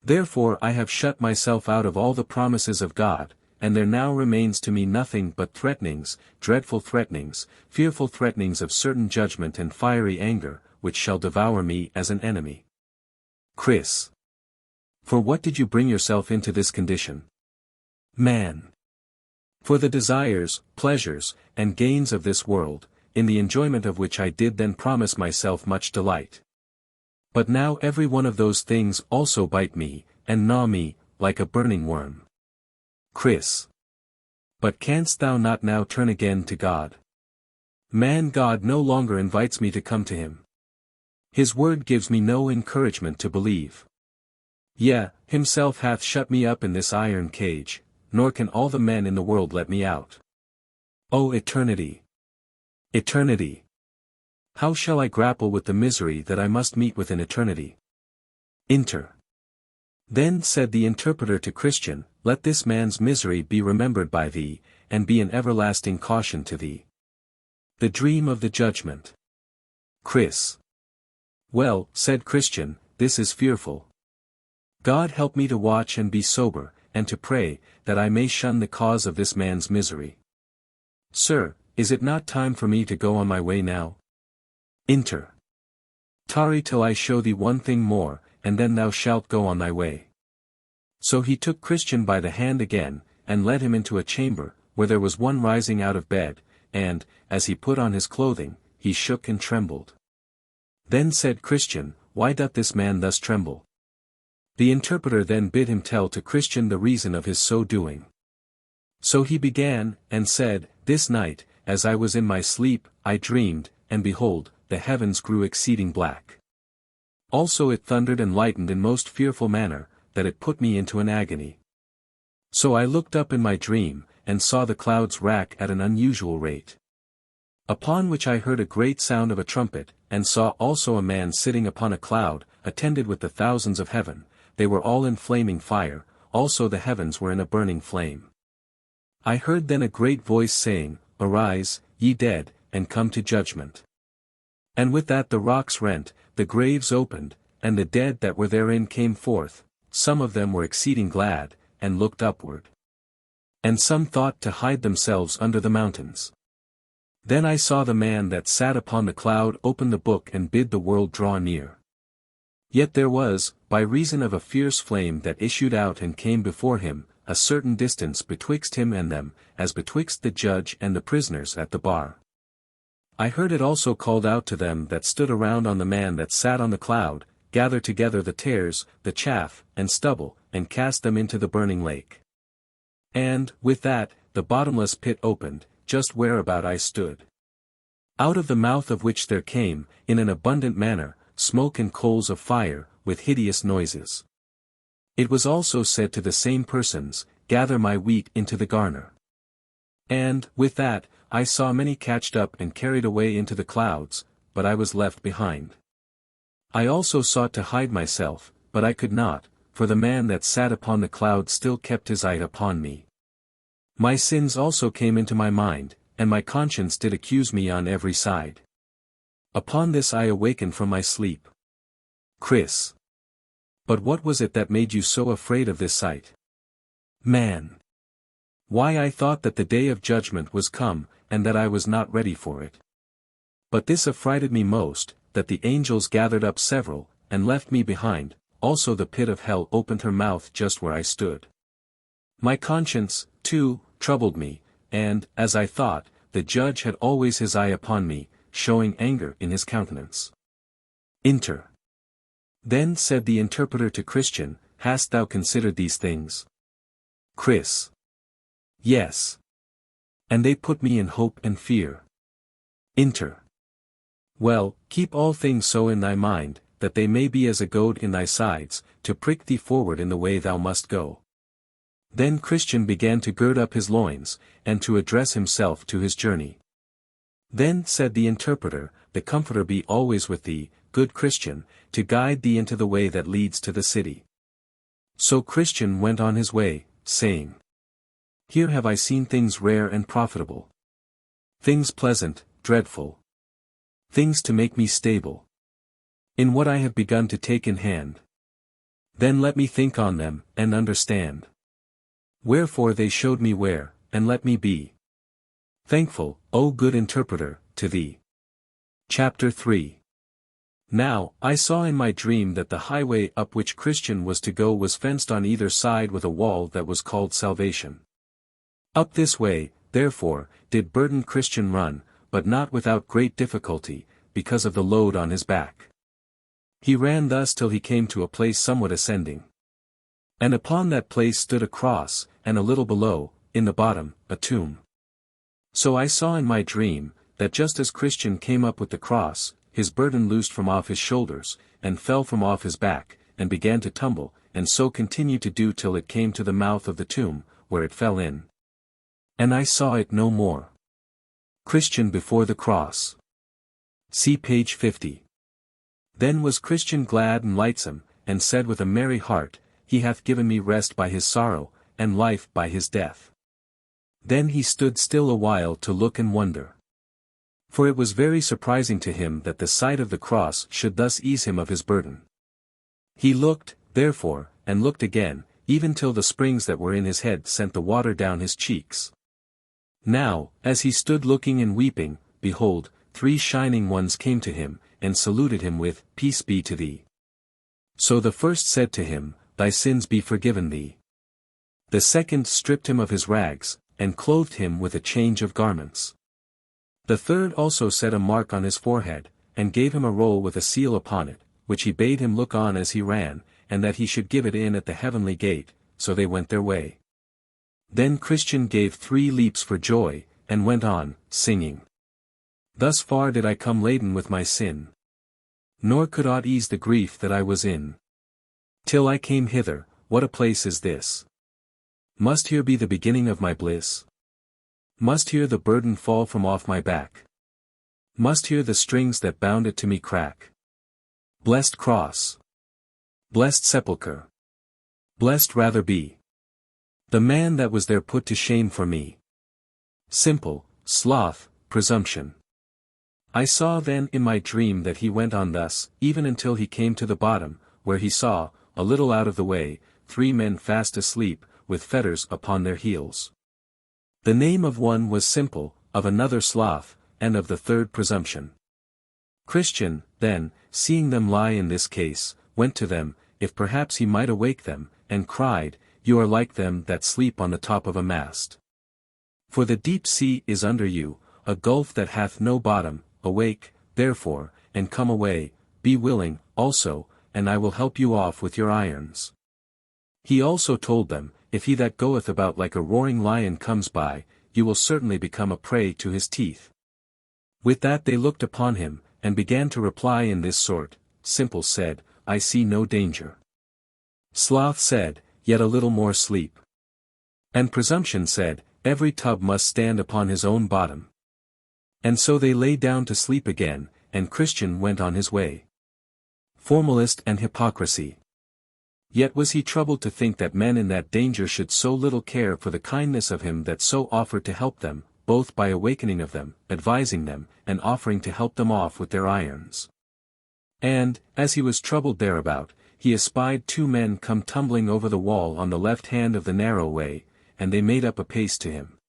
Therefore I have shut myself out of all the promises of God, and there now remains to me nothing but threatenings, dreadful threatenings, fearful threatenings of certain judgment and fiery anger, which shall devour me as an enemy. Chris. For what did you bring yourself into this condition? Man. For the desires, pleasures, and gains of this world, in the enjoyment of which I did then promise myself much delight. But now every one of those things also bite me, and gnaw me, like a burning worm. Chris. But canst thou not now turn again to God? Man, God no longer invites me to come to him. His word gives me no encouragement to believe. Yea, himself hath shut me up in this iron cage, nor can all the men in the world let me out. O eternity! Eternity! How shall I grapple with the misery that I must meet with in eternity? Inter. Then said the interpreter to Christian, let this man's misery be remembered by thee, and be an everlasting caution to thee. The dream of the judgment. Chris. Well, said Christian, this is fearful. God help me to watch and be sober, and to pray, that I may shun the cause of this man's misery. Sir, is it not time for me to go on my way now? Inter. Tarry till I show thee one thing more, and then thou shalt go on thy way. So he took Christian by the hand again, and led him into a chamber, where there was one rising out of bed, and, as he put on his clothing, he shook and trembled. Then said Christian, why doth this man thus tremble? The interpreter then bid him tell to Christian the reason of his so doing. So he began, and said, this night, as I was in my sleep, I dreamed, and behold, the heavens grew exceeding black. Also it thundered and lightened in most fearful manner, that it put me into an agony. So I looked up in my dream, and saw the clouds rack at an unusual rate. Upon which I heard a great sound of a trumpet, and saw also a man sitting upon a cloud, attended with the thousands of heaven, they were all in flaming fire, also the heavens were in a burning flame. I heard then a great voice saying, Arise, ye dead, and come to judgment. And with that the rocks rent, the graves opened, and the dead that were therein came forth, some of them were exceeding glad, and looked upward. And some thought to hide themselves under the mountains. Then I saw the man that sat upon the cloud open the book and bid the world draw near. Yet there was, by reason of a fierce flame that issued out and came before him, a certain distance betwixt him and them, as betwixt the judge and the prisoners at the bar. I heard it also called out to them that stood around on the man that sat on the cloud, gather together the tares, the chaff, and stubble, and cast them into the burning lake. And, with that, the bottomless pit opened, just whereabout I stood. Out of the mouth of which there came, in an abundant manner, smoke and coals of fire, with hideous noises. It was also said to the same persons, Gather my wheat into the garner. And, with that, I saw many catched up and carried away into the clouds, but I was left behind. I also sought to hide myself, but I could not, for the man that sat upon the cloud still kept his eye upon me. My sins also came into my mind, and my conscience did accuse me on every side. Upon this I awakened from my sleep. Chris. But what was it that made you so afraid of this sight? Man. Why, I thought that the day of judgment was come, and that I was not ready for it. But this affrighted me most, that the angels gathered up several, and left me behind, also the pit of hell opened her mouth just where I stood. My conscience, too, troubled me, and, as I thought, the judge had always his eye upon me, showing anger in his countenance. Inter. Then said the interpreter to Christian, Hast thou considered these things? Chris. Yes. And they put me in hope and fear. Inter. Well, keep all things so in thy mind, that they may be as a goad in thy sides, to prick thee forward in the way thou must go. Then Christian began to gird up his loins, and to address himself to his journey. Then said the interpreter, The Comforter be always with thee, good Christian, to guide thee into the way that leads to the city. So Christian went on his way, saying, Here have I seen things rare and profitable. Things pleasant, dreadful. Things to make me stable. In what I have begun to take in hand. Then let me think on them, and understand. Wherefore they showed me where, and let me be thankful, O good interpreter, to thee. Chapter 3. Now, I saw in my dream that the highway up which Christian was to go was fenced on either side with a wall that was called salvation. Up this way, therefore, did burdened Christian run, but not without great difficulty, because of the load on his back. He ran thus till he came to a place somewhat ascending. And upon that place stood a cross, and a little below, in the bottom, a tomb. So I saw in my dream, that just as Christian came up with the cross, his burden loosed from off his shoulders, and fell from off his back, and began to tumble, and so continued to do till it came to the mouth of the tomb, where it fell in. And I saw it no more. Christian before the cross. See page 50. Then was Christian glad and lightsome, and said with a merry heart, He hath given me rest by his sorrow, and life by his death. Then he stood still a while to look and wonder. For it was very surprising to him that the sight of the cross should thus ease him of his burden. He looked, therefore, and looked again, even till the springs that were in his head sent the water down his cheeks. Now, as he stood looking and weeping, behold, 3 shining ones came to him, and saluted him with, Peace be to thee. So the first said to him, Thy sins be forgiven thee. The second stripped him of his rags, and clothed him with a change of garments. The third also set a mark on his forehead, and gave him a roll with a seal upon it, which he bade him look on as he ran, and that he should give it in at the heavenly gate, so they went their way. Then Christian gave 3 leaps for joy, and went on, singing. Thus far did I come laden with my sin. Nor could aught ease the grief that I was in. Till I came hither, what a place is this? Must here be the beginning of my bliss? Must here the burden fall from off my back? Must here the strings that bound it to me crack? Blessed cross! Blessed sepulchre! Blessed rather be the man that was there put to shame for me. Simple, sloth, presumption. I saw then in my dream that he went on thus, even until he came to the bottom, where he saw, a little out of the way, 3 men fast asleep, with fetters upon their heels. The name of one was Simple, of another Sloth, and of the third Presumption. Christian, then, seeing them lie in this case, went to them, if perhaps he might awake them, and cried, You are like them that sleep on the top of a mast. For the deep sea is under you, a gulf that hath no bottom. Awake, therefore, and come away, be willing, also, and I will help you off with your irons. He also told them, If he that goeth about like a roaring lion comes by, you will certainly become a prey to his teeth. With that they looked upon him, and began to reply in this sort. Simple said, I see no danger. Sloth said, Yet a little more sleep. And Presumption said, Every tub must stand upon his own bottom. And so they lay down to sleep again, and Christian went on his way. Formalist and hypocrisy. Yet was he troubled to think that men in that danger should so little care for the kindness of him that so offered to help them, both by awakening of them, advising them, and offering to help them off with their irons. And, as he was troubled thereabout, he espied 2 men come tumbling over the wall on the left hand of the narrow way, and they made up a pace to him.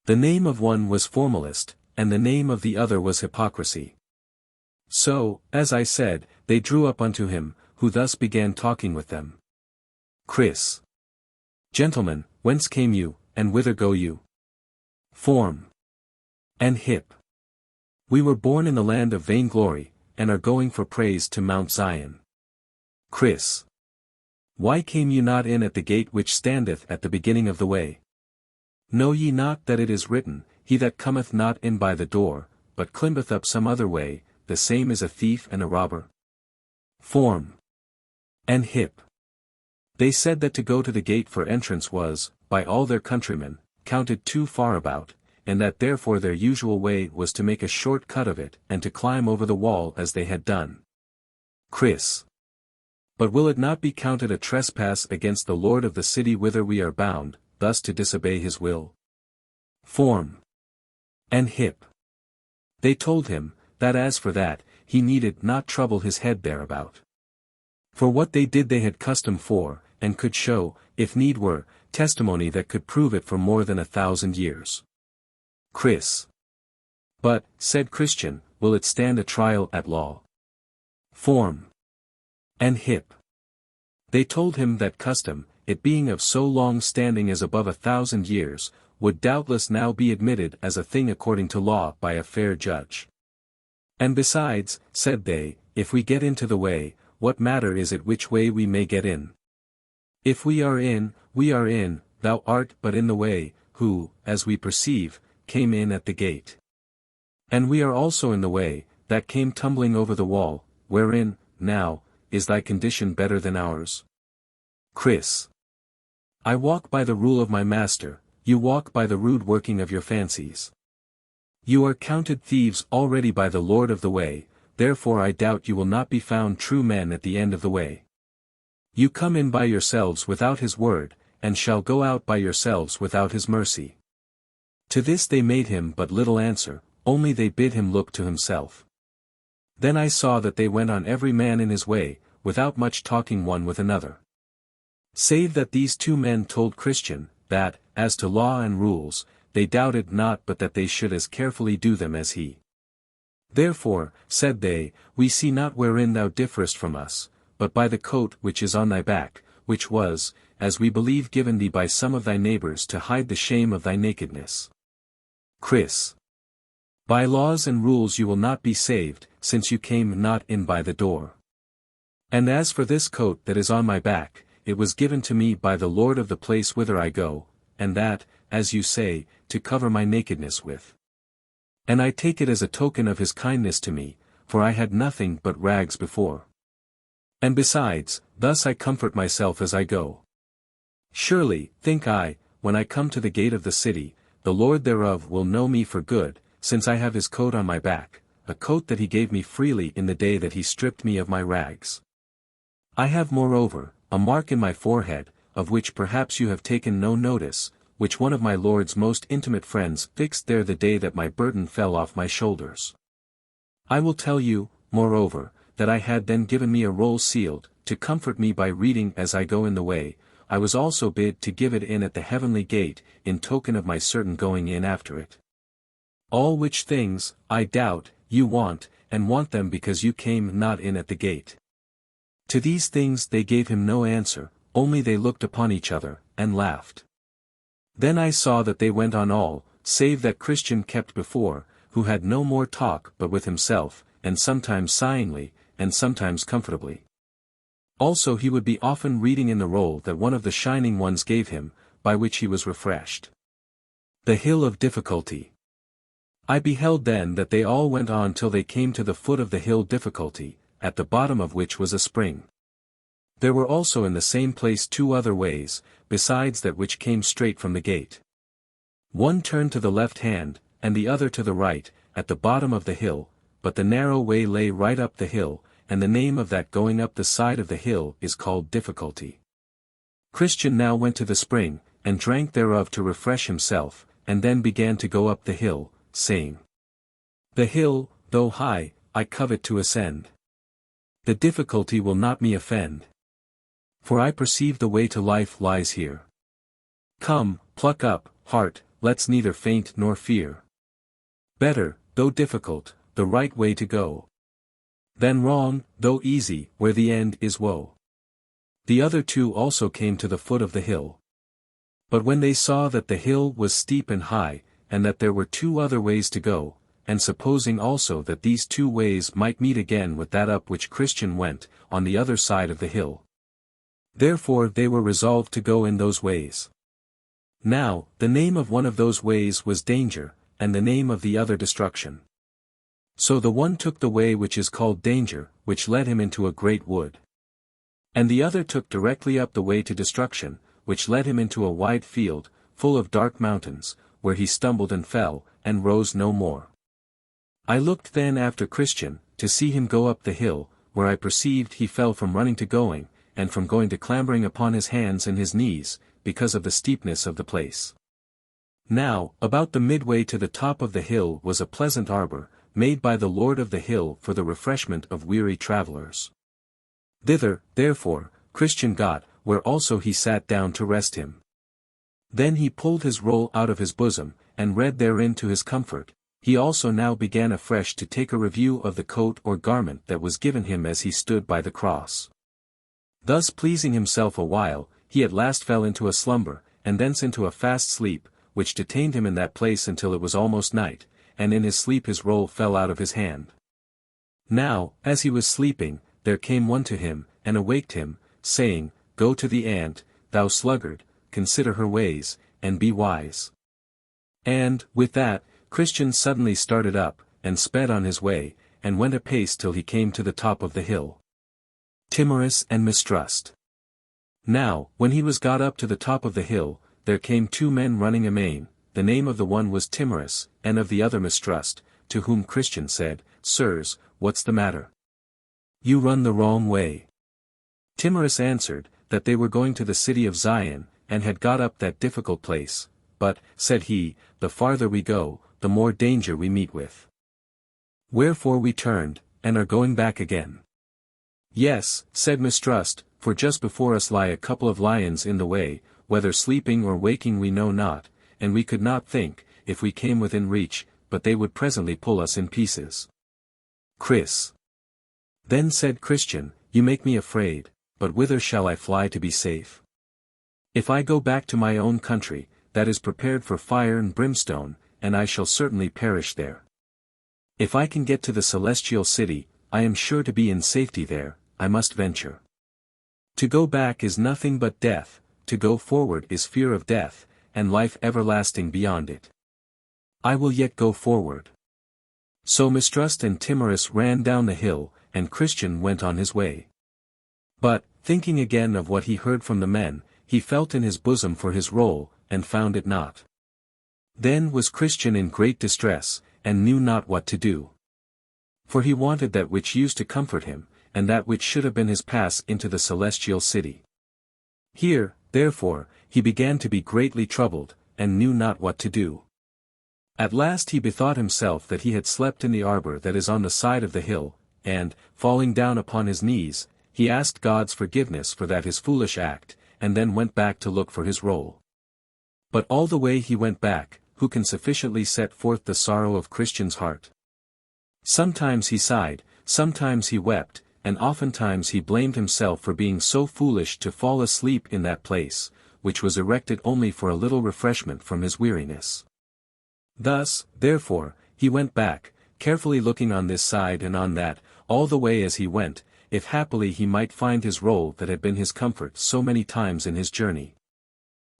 The name of one was Formalist, and the name of the other was Hypocrisy. So, as I said, they drew up unto him, who thus began talking with them. Chris. Gentlemen, whence came you, and whither go you? Form. And Hip. We were born in the land of vainglory, and are going for praise to Mount Zion. Chris. Why came you not in at the gate which standeth at the beginning of the way? Know ye not that it is written, He that cometh not in by the door, but climbeth up some other way, the same is a thief and a robber? Form. And Hip. They said that to go to the gate for entrance was, by all their countrymen, counted too far about, and that therefore their usual way was to make a short cut of it and to climb over the wall as they had done. Chris. But will it not be counted a trespass against the Lord of the city whither we are bound, thus to disobey his will? Form. And hip. They told him, that as for that, he needed not trouble his head thereabout. For what they did they had custom for, and could show, if need were, testimony that could prove it for more than 1,000 years. Chris. But, said Christian, will it stand a trial at law? Form. And hip. They told him that custom, it being of so long standing as above 1,000 years, would doubtless now be admitted as a thing according to law by a fair judge. And besides, said they, if we get into the way, what matter is it which way we may get in? If we are in, thou art but in the way, who, as we perceive, came in at the gate. And we are also in the way, that came tumbling over the wall, wherein, now, is thy condition better than ours? Chris. I walk by the rule of my master, you walk by the rude working of your fancies. You are counted thieves already by the Lord of the way, therefore I doubt you will not be found true men at the end of the way. You come in by yourselves without his word, and shall go out by yourselves without his mercy. To this they made him but little answer, only they bid him look to himself. Then I saw that they went on every man in his way, without much talking one with another. Save that these two men told Christian, that, as to law and rules, they doubted not but that they should as carefully do them as he. Therefore, said they, we see not wherein thou differest from us, but by the coat which is on thy back, which was, as we believe given thee by some of thy neighbors to hide the shame of thy nakedness. Chris. By laws and rules you will not be saved, since you came not in by the door. And as for this coat that is on my back, it was given to me by the Lord of the place whither I go, and that, as you say, to cover my nakedness with. And I take it as a token of his kindness to me, for I had nothing but rags before. And besides, thus I comfort myself as I go. Surely, think I, when I come to the gate of the city, the Lord thereof will know me for good, since I have his coat on my back, a coat that he gave me freely in the day that he stripped me of my rags. I have moreover, a mark in my forehead, of which perhaps you have taken no notice, which one of my Lord's most intimate friends fixed there the day that my burden fell off my shoulders. I will tell you, moreover, that I had then given me a roll sealed, to comfort me by reading as I go in the way. I was also bid to give it in at the heavenly gate, in token of my certain going in after it. All which things, I doubt, you want, and want them because you came not in at the gate. To these things they gave him no answer, only they looked upon each other, and laughed. Then I saw that they went on all, save that Christian kept before, who had no more talk but with himself, and sometimes sighingly, and sometimes comfortably. Also he would be often reading in the roll that one of the shining ones gave him, by which he was refreshed. The Hill of Difficulty. I beheld then that they all went on till they came to the foot of the hill Difficulty, at the bottom of which was a spring. There were also in the same place two other ways, besides that which came straight from the gate. One turned to the left hand, and the other to the right, at the bottom of the hill, but the narrow way lay right up the hill, and the name of that going up the side of the hill is called Difficulty. Christian now went to the spring, and drank thereof to refresh himself, and then began to go up the hill, saying, The hill, though high, I covet to ascend. The difficulty will not me offend. For I perceive the way to life lies here. Come, pluck up, heart, let's neither faint nor fear. Better, though difficult, the right way to go, than wrong, though easy, where the end is woe. The other two also came to the foot of the hill. But when they saw that the hill was steep and high, and that there were two other ways to go, and supposing also that these two ways might meet again with that up which Christian went, on the other side of the hill. Therefore they were resolved to go in those ways. Now, the name of one of those ways was Danger, and the name of the other Destruction. So the one took the way which is called Danger, which led him into a great wood. And the other took directly up the way to Destruction, which led him into a wide field, full of dark mountains, where he stumbled and fell, and rose no more. I looked then after Christian, to see him go up the hill, where I perceived he fell from running to going, and from going to clambering upon his hands and his knees, because of the steepness of the place. Now, about the midway to the top of the hill was a pleasant arbor, made by the Lord of the hill for the refreshment of weary travelers. Thither, therefore, Christian got, where also he sat down to rest him. Then he pulled his roll out of his bosom, and read therein to his comfort. He also now began afresh to take a review of the coat or garment that was given him as he stood by the cross. Thus pleasing himself a while, he at last fell into a slumber, and thence into a fast sleep, which detained him in that place until it was almost night, and in his sleep his roll fell out of his hand. Now, as he was sleeping, there came one to him, and awaked him, saying, Go to the ant, thou sluggard, consider her ways, and be wise. And, with that, Christian suddenly started up, and sped on his way, and went apace till he came to the top of the hill. Timorous and mistrust. Now, when he was got up to the top of the hill, there came two men running amain, the name of the one was Timorous, and of the other Mistrust, to whom Christian said, Sirs, what's the matter? You run the wrong way. Timorous answered, that they were going to the city of Zion, and had got up that difficult place, but, said he, the farther we go, the more danger we meet with. Wherefore we turned, and are going back again. Yes, said Mistrust, for just before us lie a couple of lions in the way, whether sleeping or waking we know not, and we could not think, if we came within reach, but they would presently pull us in pieces. Chris. Then said Christian, You make me afraid, but whither shall I fly to be safe? If I go back to my own country, that is prepared for fire and brimstone, and I shall certainly perish there. If I can get to the celestial city, I am sure to be in safety there, I must venture. To go back is nothing but death, to go forward is fear of death, and life everlasting beyond it. I will yet go forward. So Mistrust and Timorous ran down the hill, and Christian went on his way. But, thinking again of what he heard from the men, he felt in his bosom for his roll, and found it not. Then was Christian in great distress, and knew not what to do. For he wanted that which used to comfort him, and that which should have been his pass into the celestial city. Here, therefore, he began to be greatly troubled, and knew not what to do. At last he bethought himself that he had slept in the arbor that is on the side of the hill, and, falling down upon his knees, he asked God's forgiveness for that his foolish act, and then went back to look for his roll. But all the way he went back, who can sufficiently set forth the sorrow of Christian's heart? Sometimes he sighed, sometimes he wept, and oftentimes he blamed himself for being so foolish to fall asleep in that place, which was erected only for a little refreshment from his weariness. Thus, therefore, he went back, carefully looking on this side and on that, all the way as he went, if happily he might find his roll that had been his comfort so many times in his journey.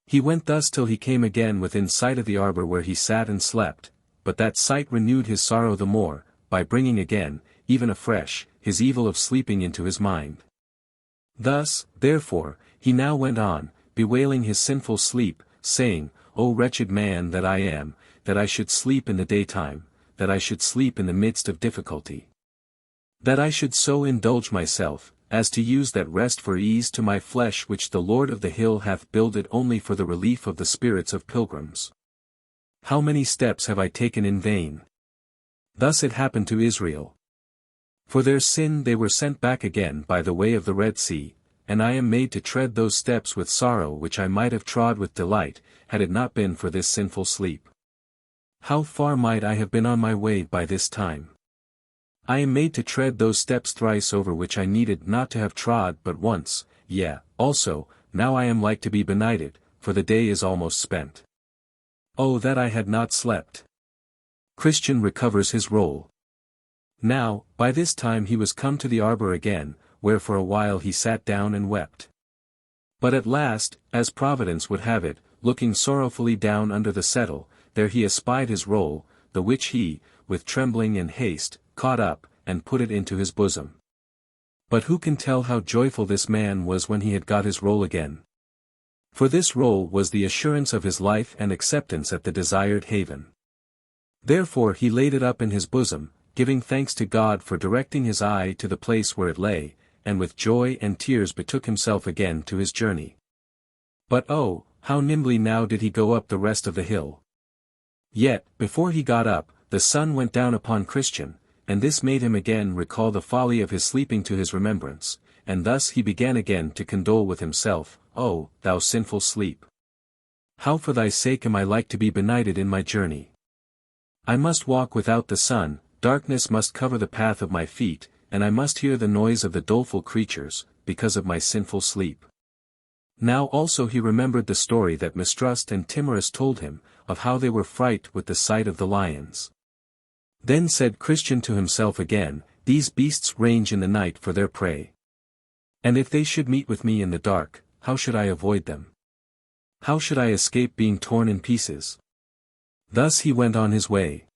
He went thus till he came again within sight of the arbor where he sat and slept, but that sight renewed his sorrow the more, by bringing again, even afresh, his evil of sleeping into his mind. Thus, therefore, he now went on, bewailing his sinful sleep, saying, O wretched man that I am, that I should sleep in the daytime, that I should sleep in the midst of difficulty. That I should so indulge myself, as to use that rest for ease to my flesh which the Lord of the hill hath builded only for the relief of the spirits of pilgrims. How many steps have I taken in vain? Thus it happened to Israel. For their sin they were sent back again by the way of the Red Sea, and I am made to tread those steps with sorrow which I might have trod with delight, had it not been for this sinful sleep. How far might I have been on my way by this time? I am made to tread those steps thrice over which I needed not to have trod but once, yea, also, now I am like to be benighted, for the day is almost spent. Oh that I had not slept! Christian recovers his roll. Now, by this time he was come to the arbor again, where for a while he sat down and wept. But at last, as Providence would have it, looking sorrowfully down under the settle, there he espied his roll, the which he, with trembling and haste, caught up, and put it into his bosom. But who can tell how joyful this man was when he had got his roll again? For this roll was the assurance of his life and acceptance at the desired haven. Therefore he laid it up in his bosom, giving thanks to God for directing his eye to the place where it lay, and with joy and tears betook himself again to his journey. But oh, how nimbly now did he go up the rest of the hill! Yet, before he got up, the sun went down upon Christian, and this made him again recall the folly of his sleeping to his remembrance, and thus he began again to condole with himself, "O, thou sinful sleep! How for thy sake am I like to be benighted in my journey? I must walk without the sun, darkness must cover the path of my feet, and I must hear the noise of the doleful creatures, because of my sinful sleep." Now also he remembered the story that Mistrust and Timorous told him, of how they were frightened with the sight of the lions. Then said Christian to himself again, "These beasts range in the night for their prey. And if they should meet with me in the dark, how should I avoid them? How should I escape being torn in pieces?" Thus he went on his way.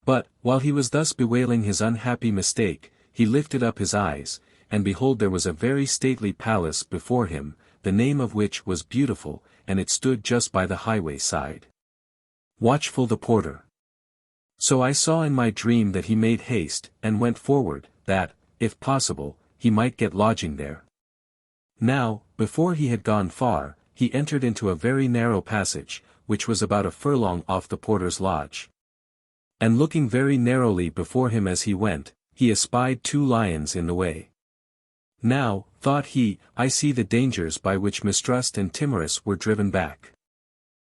But, while he was thus bewailing his unhappy mistake, he lifted up his eyes, and behold there was a very stately palace before him, the name of which was Beautiful, and it stood just by the highway side. Watchful the porter. So I saw in my dream that he made haste, and went forward, that, if possible, he might get lodging there. Now, before he had gone far, he entered into a very narrow passage, which was about a furlong off the porter's lodge. And looking very narrowly before him as he went, he espied 2 lions in the way. Now, thought he, I see the dangers by which Mistrust and Timorous were driven back.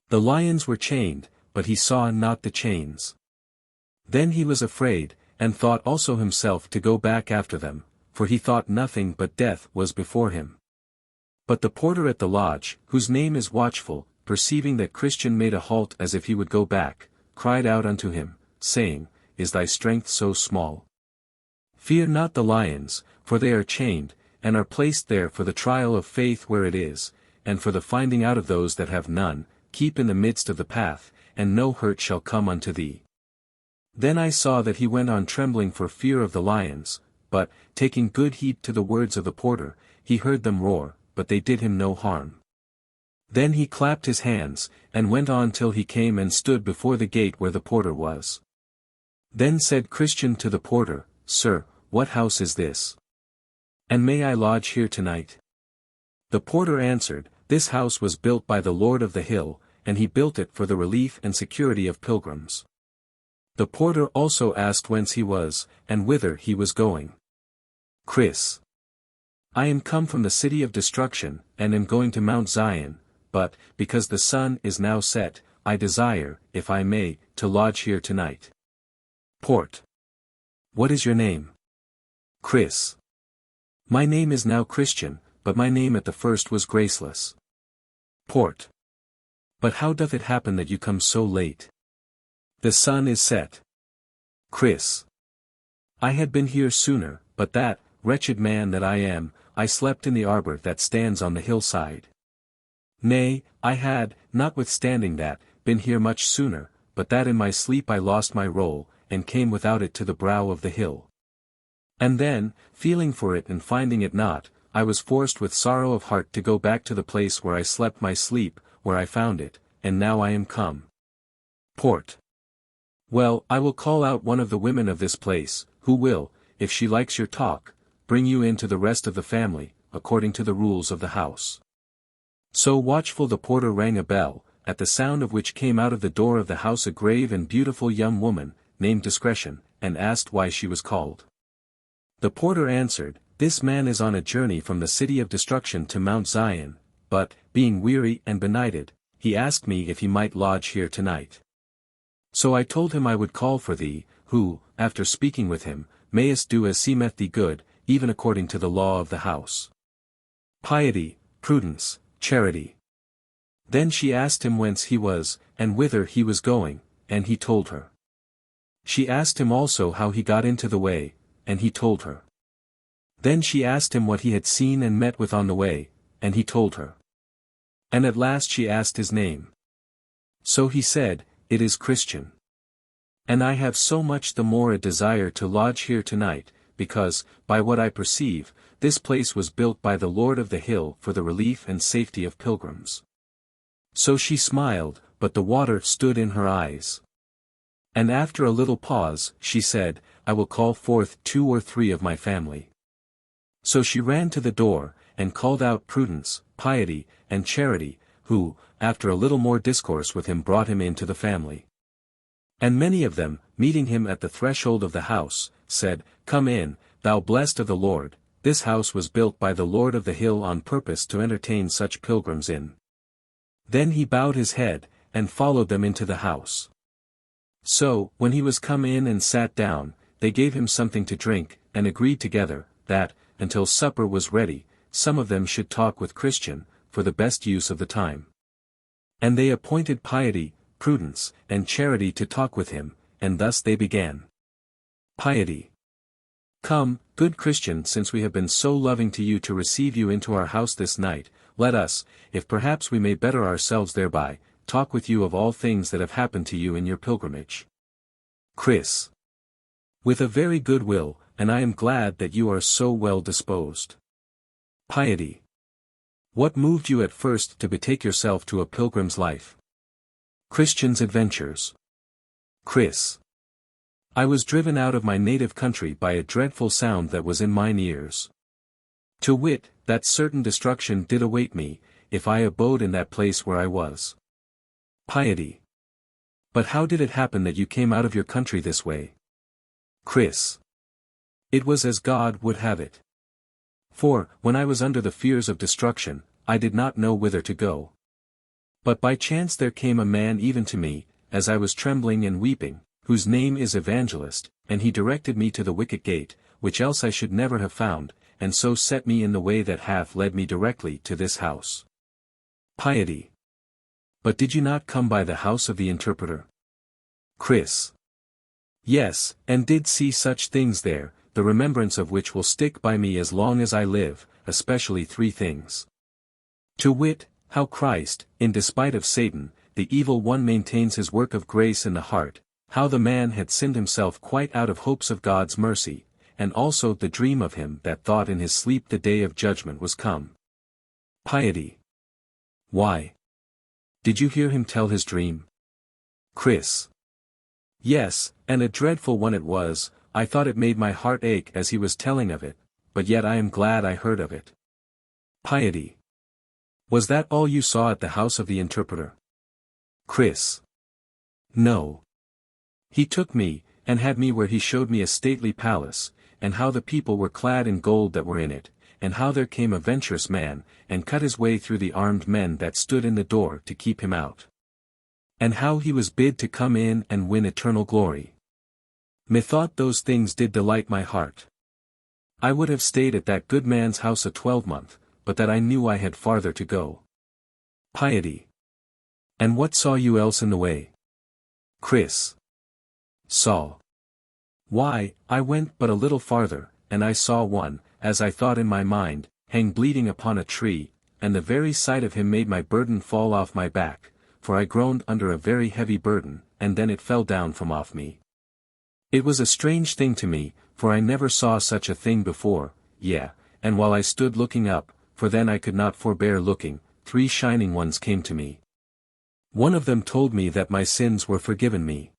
The lions were chained, but he saw not the chains. Then he was afraid, and thought also himself to go back after them, for he thought nothing but death was before him. But the porter at the lodge, whose name is Watchful, perceiving that Christian made a halt as if he would go back, cried out unto him, saying, Is thy strength so small? Fear not the lions, for they are chained, and are placed there for the trial of faith where it is, and for the finding out of those that have none. Keep in the midst of the path, and no hurt shall come unto thee. Then I saw that he went on trembling for fear of the lions, but, taking good heed to the words of the porter, he heard them roar, but they did him no harm. Then he clapped his hands, and went on till he came and stood before the gate where the porter was. Then said Christian to the porter, Sir, what house is this? And may I lodge here tonight? The porter answered, This house was built by the Lord of the Hill, and he built it for the relief and security of pilgrims. The porter also asked whence he was, and whither he was going. Chris. I am come from the city of destruction, and am going to Mount Zion, but, because the sun is now set, I desire, if I may, to lodge here tonight. Port. What is your name? Chris. My name is now Christian, but my name at the first was Graceless. Port. But how doth it happen that you come so late? The sun is set. Chris. I had been here sooner, but that, wretched man that I am, I slept in the arbor that stands on the hillside. Nay, I had, notwithstanding that, been here much sooner, but that in my sleep I lost my roll, and came without it to the brow of the hill. And then, feeling for it and finding it not, I was forced with sorrow of heart to go back to the place where I slept my sleep, where I found it, and now I am come. Port. Well, I will call out one of the women of this place, who will, if she likes your talk, bring you in to the rest of the family, according to the rules of the house. So Watchful the porter rang a bell, at the sound of which came out of the door of the house a grave and beautiful young woman, named Discretion, and asked why she was called. The porter answered, This man is on a journey from the city of destruction to Mount Zion, but, being weary and benighted, he asked me if he might lodge here tonight. So I told him I would call for thee, who, after speaking with him, mayest do as seemeth thee good, even according to the law of the house. Piety, prudence, charity. Then she asked him whence he was, and whither he was going, and he told her. She asked him also how he got into the way, and he told her. Then she asked him what he had seen and met with on the way, and he told her. And at last she asked his name. So he said, It is Christian. And I have so much the more a desire to lodge here tonight, because, by what I perceive, this place was built by the Lord of the Hill for the relief and safety of pilgrims. So she smiled, but the water stood in her eyes. And after a little pause, she said, I will call forth 2 or 3 of my family. So she ran to the door, and called out Prudence, Piety, and Charity, who, after a little more discourse with him, brought him into the family. And many of them, meeting him at the threshold of the house, said, Come in, thou blessed of the Lord. This house was built by the Lord of the hill on purpose to entertain such pilgrims in. Then he bowed his head, and followed them into the house. So, when he was come in and sat down, they gave him something to drink, and agreed together, that, until supper was ready, some of them should talk with Christian, for the best use of the time. And they appointed Piety, Prudence, and Charity to talk with him, and thus they began. Piety. Come, good Christian, since we have been so loving to you to receive you into our house this night, let us, if perhaps we may better ourselves thereby, talk with you of all things that have happened to you in your pilgrimage. Chris. With a very good will, and I am glad that you are so well disposed. Piety. What moved you at first to betake yourself to a pilgrim's life? Christian's adventures. Chris. I was driven out of my native country by a dreadful sound that was in mine ears. To wit, that certain destruction did await me, if I abode in that place where I was. Piety. But how did it happen that you came out of your country this way? Chris. It was as God would have it. For, when I was under the fears of destruction, I did not know whither to go. But by chance there came a man even to me, as I was trembling and weeping, whose name is Evangelist, and he directed me to the wicket gate, which else I should never have found, and so set me in the way that hath led me directly to this house. Piety. But did you not come by the house of the interpreter? Chris. Yes, and did see such things there, the remembrance of which will stick by me as long as I live, especially 3 things. To wit, how Christ, in despite of Satan, the evil one maintains his work of grace in the heart, how the man had sinned himself quite out of hopes of God's mercy, and also the dream of him that thought in his sleep the day of judgment was come. Piety. Why? Did you hear him tell his dream? Chris. Yes, and a dreadful one it was. I thought it made my heart ache as he was telling of it, but yet I am glad I heard of it. Piety. Was that all you saw at the house of the interpreter? Chris. No. He took me, and had me where he showed me a stately palace, and how the people were clad in gold that were in it, and how there came a venturous man, and cut his way through the armed men that stood in the door to keep him out. And how he was bid to come in and win eternal glory. Methought those things did delight my heart. I would have stayed at that good man's house a 12-month, but that I knew I had farther to go. Piety. And what saw you else in the way? Chris. Saw. Why, I went but a little farther, and I saw one, as I thought in my mind, hang bleeding upon a tree, and the very sight of him made my burden fall off my back, for I groaned under a very heavy burden, and then it fell down from off me. It was a strange thing to me, for I never saw such a thing before, and while I stood looking up, for then I could not forbear looking, 3 shining ones came to me. One of them told me that my sins were forgiven me.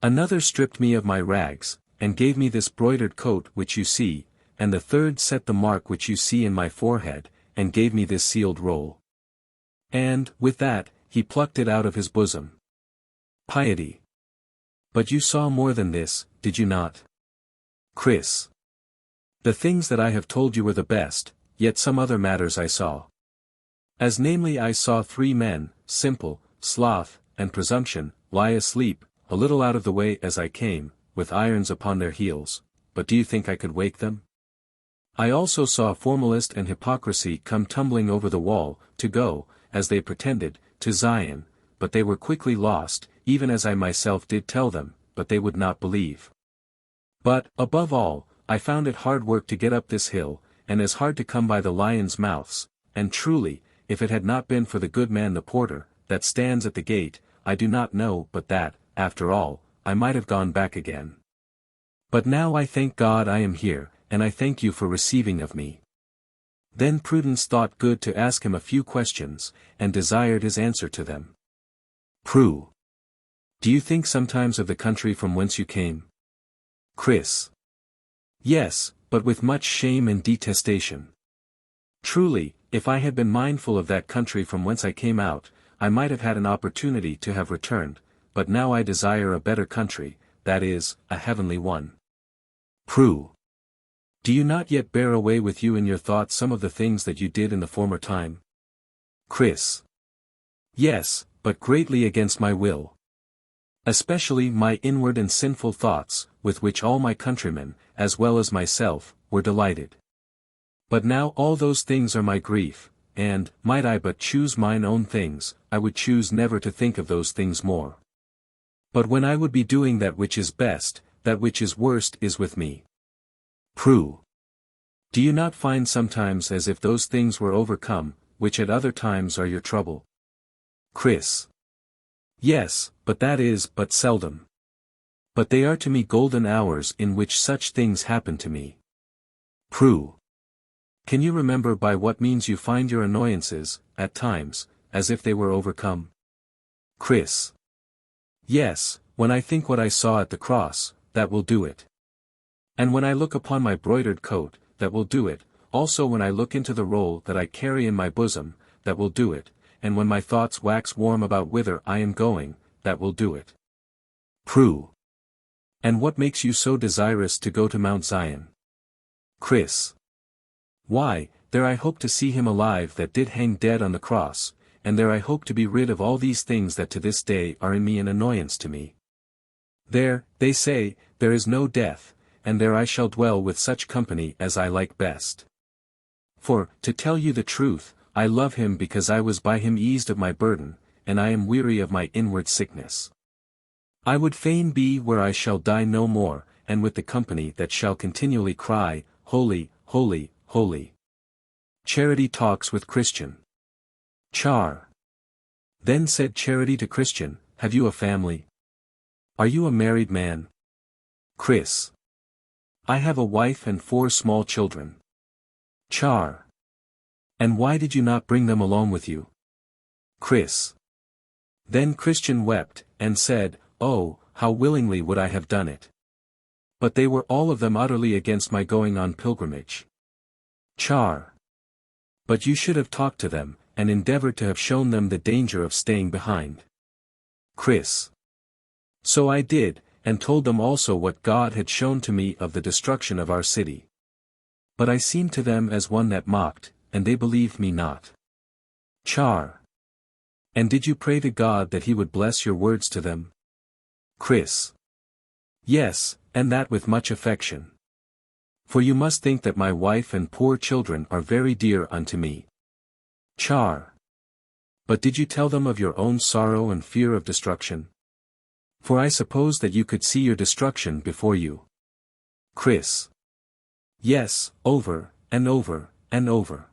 Another stripped me of my rags, and gave me this broidered coat which you see, and the third set the mark which you see in my forehead, and gave me this sealed roll. And, with that, he plucked it out of his bosom. Piety. But you saw more than this, did you not? Chris. The things that I have told you were the best, yet some other matters I saw. As namely I saw 3 men, Simple, Sloth, and Presumption, lie asleep, a little out of the way as I came, with irons upon their heels, but do you think I could wake them? I also saw Formalist and Hypocrisy come tumbling over the wall, to go, as they pretended, to Zion, but they were quickly lost, even as I myself did tell them, but they would not believe. But, above all, I found it hard work to get up this hill, and as hard to come by the lions' mouths, and truly, if it had not been for the good man the porter, that stands at the gate, I do not know but that, after all, I might have gone back again. But now I thank God I am here, and I thank you for receiving of me. Then Prudence thought good to ask him a few questions, and desired his answer to them. Prue. Do you think sometimes of the country from whence you came? Chris. Yes, but with much shame and detestation. Truly, if I had been mindful of that country from whence I came out, I might have had an opportunity to have returned, but now I desire a better country, that is, a heavenly one. Prue. Do you not yet bear away with you in your thoughts some of the things that you did in the former time? Chris. Yes, but greatly against my will. Especially my inward and sinful thoughts, with which all my countrymen, as well as myself, were delighted. But now all those things are my grief, and, might I but choose mine own things, I would choose never to think of those things more. But when I would be doing that which is best, that which is worst is with me. Prue. Do you not find sometimes as if those things were overcome, which at other times are your trouble? Chris. Yes, but that is but seldom. But they are to me golden hours in which such things happen to me. Prue. Can you remember by what means you find your annoyances, at times, as if they were overcome? Chris. Yes, when I think what I saw at the cross, that will do it. And when I look upon my broidered coat, that will do it, also when I look into the roll that I carry in my bosom, that will do it, and when my thoughts wax warm about whither I am going, that will do it. Prue. And what makes you so desirous to go to Mount Zion? Chris. Why, there I hope to see him alive that did hang dead on the cross, and there I hope to be rid of all these things that to this day are in me an annoyance to me. There, they say, there is no death, and there I shall dwell with such company as I like best. For, to tell you the truth, I love him because I was by him eased of my burden, and I am weary of my inward sickness. I would fain be where I shall die no more, and with the company that shall continually cry, Holy, holy, holy. Charity talks with Christian. Char. Then said Charity to Christian, Have you a family? Are you a married man? Chris. I have a wife and 4 small children. Char. And why did you not bring them along with you? Chris. Then Christian wept, and said, Oh, how willingly would I have done it. But they were all of them utterly against my going on pilgrimage. Char. But you should have talked to them, and endeavored to have shown them the danger of staying behind. Chris. So I did, and told them also what God had shown to me of the destruction of our city. But I seemed to them as one that mocked, and they believed me not. Char. And did you pray to God that he would bless your words to them? Chris. Yes, and that with much affection. For you must think that my wife and poor children are very dear unto me. Char. But did you tell them of your own sorrow and fear of destruction? For I suppose that you could see your destruction before you. Chris. Yes, over, and over, and over.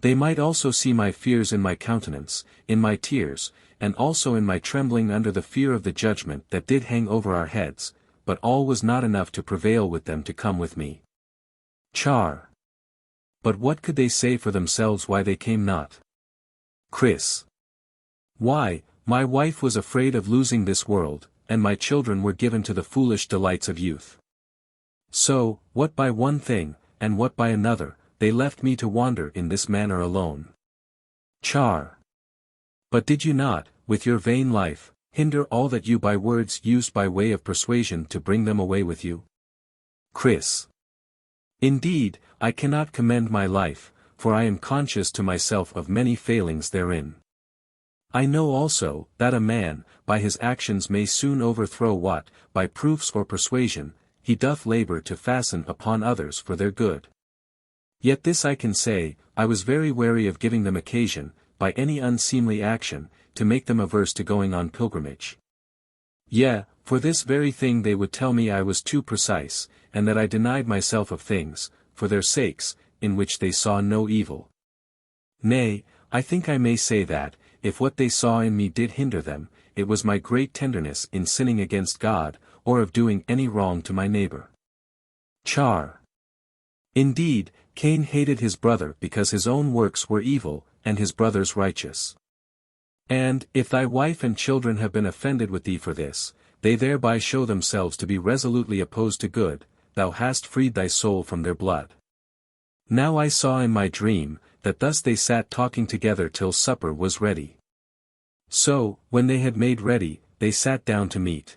They might also see my fears in my countenance, in my tears, and also in my trembling under the fear of the judgment that did hang over our heads, but all was not enough to prevail with them to come with me. Char. But what could they say for themselves why they came not? Chris. Why, my wife was afraid of losing this world, and my children were given to the foolish delights of youth. So, what by one thing, and what by another, they left me to wander in this manner alone. Char. But did you not, with your vain life, hinder all that you by words used by way of persuasion to bring them away with you? Chris. Indeed, I cannot commend my life, for I am conscious to myself of many failings therein. I know also, that a man, by his actions may soon overthrow what, by proofs or persuasion, he doth labor to fasten upon others for their good. Yet this I can say, I was very wary of giving them occasion, by any unseemly action, to make them averse to going on pilgrimage. Yea, for this very thing they would tell me I was too precise, and that I denied myself of things, for their sakes, in which they saw no evil. Nay, I think I may say that, if what they saw in me did hinder them, it was my great tenderness in sinning against God, or of doing any wrong to my neighbor. Char. Indeed, Cain hated his brother because his own works were evil, and his brother's righteous. And, if thy wife and children have been offended with thee for this, they thereby show themselves to be resolutely opposed to good, thou hast freed thy soul from their blood. Now I saw in my dream, that thus they sat talking together till supper was ready. So, when they had made ready, they sat down to meat.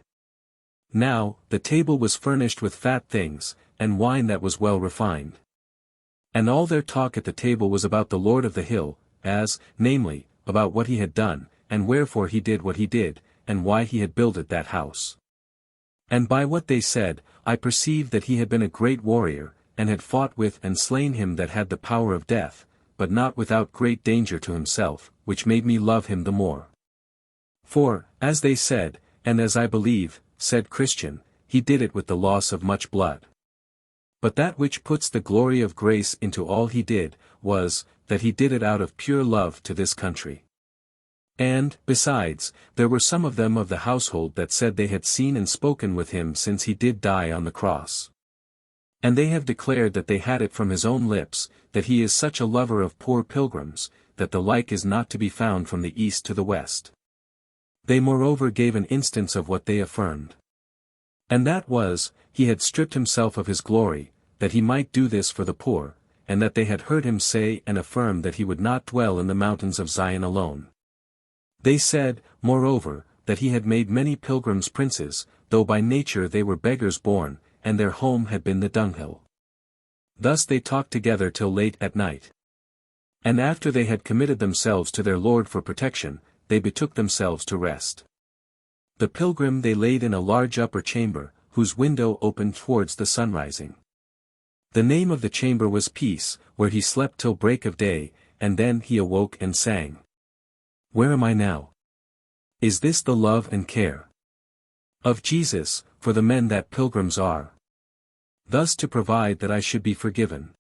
Now, the table was furnished with fat things, and wine that was well refined. And all their talk at the table was about the Lord of the hill, as, namely, about what he had done, and wherefore he did what he did, and why he had builded that house. And by what they said, I perceived that he had been a great warrior, and had fought with and slain him that had the power of death, but not without great danger to himself, which made me love him the more. For, as they said, and as I believe, said Christian, he did it with the loss of much blood. But that which puts the glory of grace into all he did, was, that he did it out of pure love to this country. And, besides, there were some of them of the household that said they had seen and spoken with him since he did die on the cross. And they have declared that they had it from his own lips, that he is such a lover of poor pilgrims, that the like is not to be found from the east to the west. They moreover gave an instance of what they affirmed. And that was, he had stripped himself of his glory, that he might do this for the poor, and that they had heard him say and affirm that he would not dwell in the mountains of Zion alone. They said, moreover, that he had made many pilgrims princes, though by nature they were beggars born, and their home had been the dunghill. Thus they talked together till late at night. And after they had committed themselves to their Lord for protection, they betook themselves to rest. The pilgrim they laid in a large upper chamber, whose window opened towards the sunrising. The name of the chamber was Peace, where he slept till break of day, and then he awoke and sang. Where am I now? Is this the love and care of Jesus, for the men that pilgrims are? Thus to provide that I should be forgiven,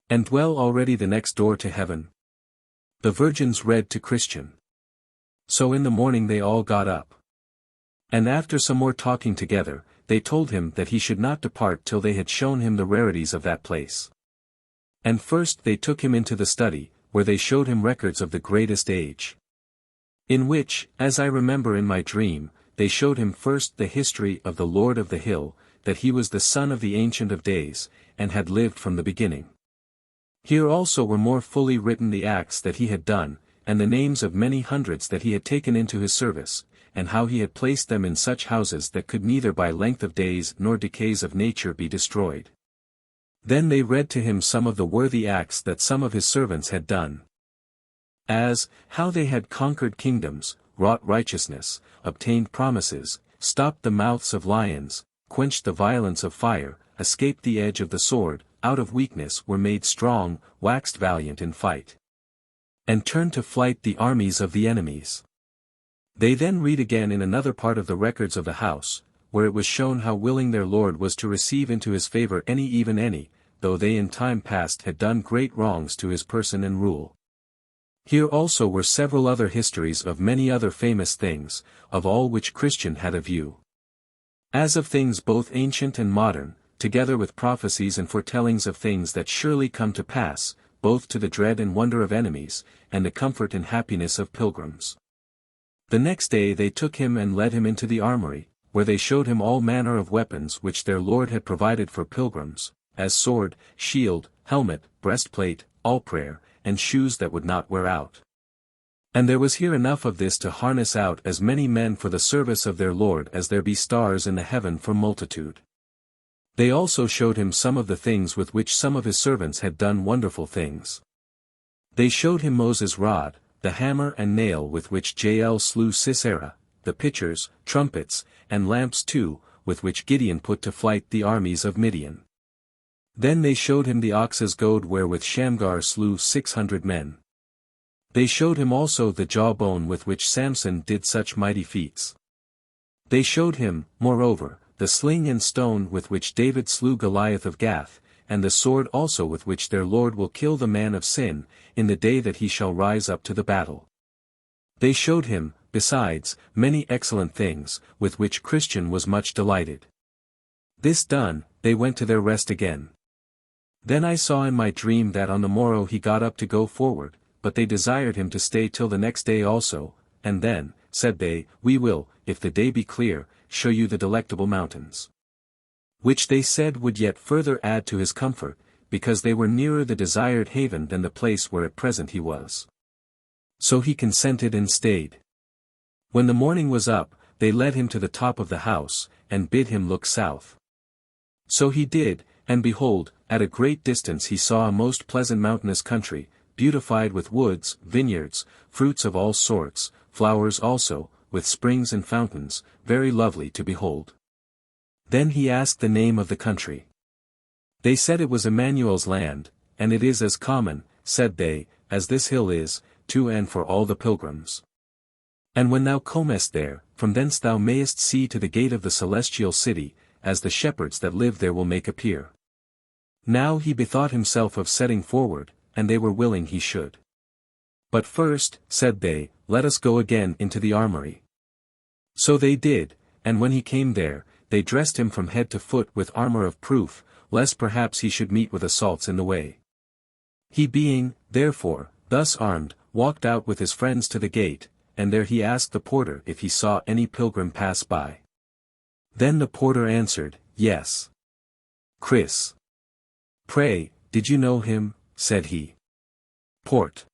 and dwell already the next door to heaven. The virgins read to Christian. So in the morning they all got up. And after some more talking together, they told him that he should not depart till they had shown him the rarities of that place. And first they took him into the study, where they showed him records of the greatest age. In which, as I remember in my dream, they showed him first the history of the Lord of the hill, that he was the Son of the Ancient of Days, and had lived from the beginning. Here also were more fully written the acts that he had done, and the names of many hundreds that he had taken into his service, and how he had placed them in such houses that could neither by length of days nor decays of nature be destroyed. Then they read to him some of the worthy acts that some of his servants had done. As, how they had conquered kingdoms, wrought righteousness, obtained promises, stopped the mouths of lions, quenched the violence of fire, escaped the edge of the sword, out of weakness were made strong, waxed valiant in fight, and turned to flight the armies of the enemies. They then read again in another part of the records of the house, where it was shown how willing their Lord was to receive into his favor any, though they in time past had done great wrongs to his person and rule. Here also were several other histories of many other famous things, of all which Christian had a view. As of things both ancient and modern, together with prophecies and foretellings of things that surely come to pass, both to the dread and wonder of enemies, and the comfort and happiness of pilgrims. The next day they took him and led him into the armory, where they showed him all manner of weapons which their Lord had provided for pilgrims, as sword, shield, helmet, breastplate, all-prayer, and shoes that would not wear out. And there was here enough of this to harness out as many men for the service of their Lord as there be stars in the heaven for multitude. They also showed him some of the things with which some of his servants had done wonderful things. They showed him Moses' rod, the hammer and nail with which Jael slew Sisera, the pitchers, trumpets, and lamps too, with which Gideon put to flight the armies of Midian. Then they showed him the ox's goad wherewith Shamgar slew 600 men. They showed him also the jawbone with which Samson did such mighty feats. They showed him, moreover, the sling and stone with which David slew Goliath of Gath, and the sword also with which their Lord will kill the man of sin, in the day that he shall rise up to the battle. They showed him, besides, many excellent things, with which Christian was much delighted. This done, they went to their rest again. Then I saw in my dream that on the morrow he got up to go forward, but they desired him to stay till the next day also, and then, said they, we will, if the day be clear, show you the delectable mountains. Which they said would yet further add to his comfort, because they were nearer the desired haven than the place where at present he was. So he consented and stayed. When the morning was up, they led him to the top of the house, and bid him look south. So he did, and behold, at a great distance he saw a most pleasant mountainous country, beautified with woods, vineyards, fruits of all sorts, flowers also, with springs and fountains, very lovely to behold. Then he asked the name of the country. They said it was Emmanuel's land, and it is as common, said they, as this hill is, to and for all the pilgrims. And when thou comest there, from thence thou mayest see to the gate of the celestial city, as the shepherds that live there will make appear. Now he bethought himself of setting forward, and they were willing he should. But first, said they, let us go again into the armory. So they did, and when he came there, they dressed him from head to foot with armor of proof, lest perhaps he should meet with assaults in the way. He being, therefore, thus armed, walked out with his friends to the gate, and there he asked the porter if he saw any pilgrim pass by. Then the porter answered, Yes. Chris. Pray, did you know him? Said he. Port.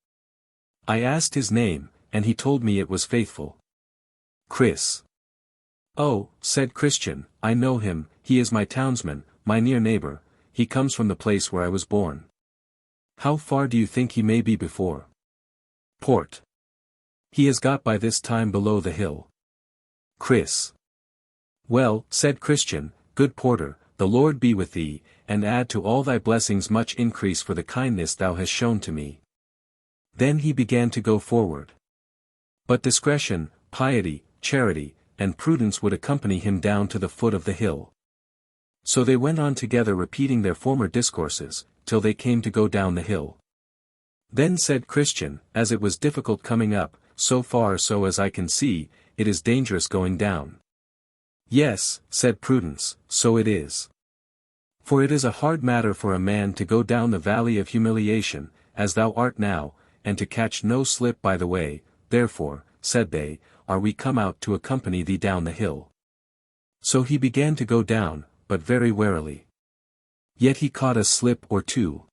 I asked his name, and he told me it was Faithful. Chris. Oh, said Christian, I know him, he is my townsman, my near neighbor, he comes from the place where I was born. How far do you think he may be before? Port. He has got by this time below the hill. Chris. Well, said Christian, good porter, the Lord be with thee, and add to all thy blessings much increase for the kindness thou hast shown to me. Then he began to go forward. But discretion, piety, charity, and prudence would accompany him down to the foot of the hill. So they went on together repeating their former discourses, till they came to go down the hill. Then said Christian, as it was difficult coming up, so far so as I can see, it is dangerous going down. Yes, said Prudence, so it is. For it is a hard matter for a man to go down the valley of humiliation, as thou art now, and to catch no slip by the way, therefore, said they, are we come out to accompany thee down the hill. So he began to go down, but very warily. Yet he caught a slip or two.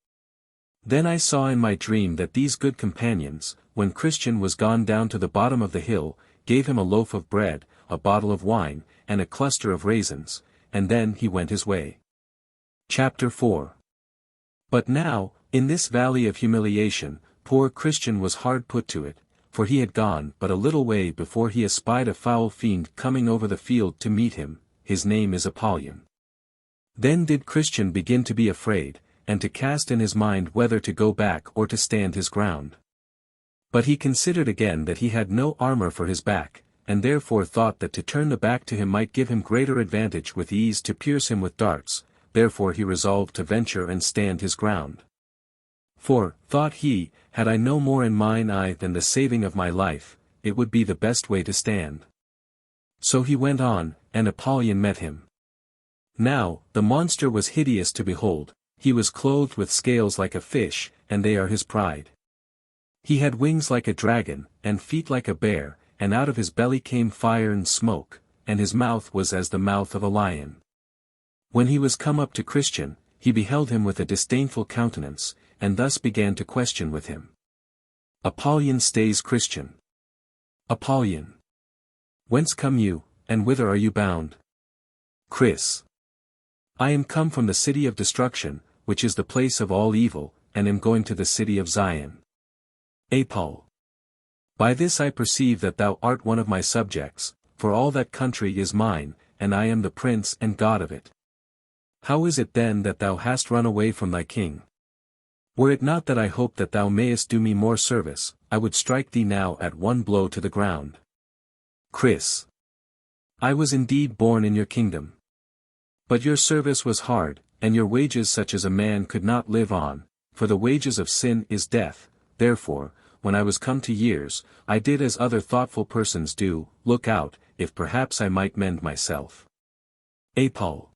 Then I saw in my dream that these good companions, when Christian was gone down to the bottom of the hill, gave him a loaf of bread, a bottle of wine, and a cluster of raisins, and then he went his way. Chapter 4. But now, in this valley of humiliation, poor Christian was hard put to it, for he had gone but a little way before he espied a foul fiend coming over the field to meet him, his name is Apollyon. Then did Christian begin to be afraid, and to cast in his mind whether to go back or to stand his ground. But he considered again that he had no armor for his back, and therefore thought that to turn the back to him might give him greater advantage with ease to pierce him with darts, therefore he resolved to venture and stand his ground. For, thought he, had I no more in mine eye than the saving of my life, it would be the best way to stand. So he went on, and Apollyon met him. Now, the monster was hideous to behold, he was clothed with scales like a fish, and they are his pride. He had wings like a dragon, and feet like a bear, and out of his belly came fire and smoke, and his mouth was as the mouth of a lion. When he was come up to Christian, he beheld him with a disdainful countenance, and thus began to question with him. Apollyon stays Christian. Apollyon. Whence come you, and whither are you bound? Chris. I am come from the city of destruction, which is the place of all evil, and am going to the city of Zion. Apol. By this I perceive that thou art one of my subjects, for all that country is mine, and I am the prince and god of it. How is it then that thou hast run away from thy king? Were it not that I hope that thou mayest do me more service, I would strike thee now at one blow to the ground. Chris. I was indeed born in your kingdom. But your service was hard, and your wages such as a man could not live on, for the wages of sin is death, therefore, when I was come to years, I did as other thoughtful persons do, look out, if perhaps I might mend myself. Apol.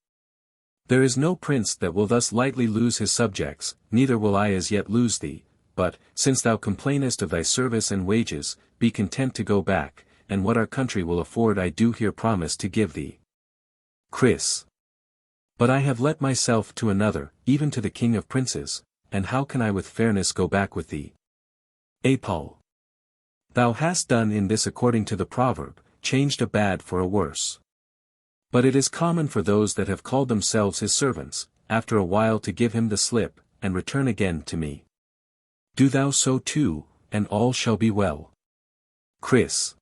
There is no prince that will thus lightly lose his subjects, neither will I as yet lose thee, but, since thou complainest of thy service and wages, be content to go back, and what our country will afford I do here promise to give thee. Chris. But I have let myself to another, even to the king of princes, and how can I with fairness go back with thee? Paul. Thou hast done in this according to the proverb, changed a bad for a worse. But it is common for those that have called themselves his servants, after a while to give him the slip, and return again to me. Do thou so too, and all shall be well. Chris.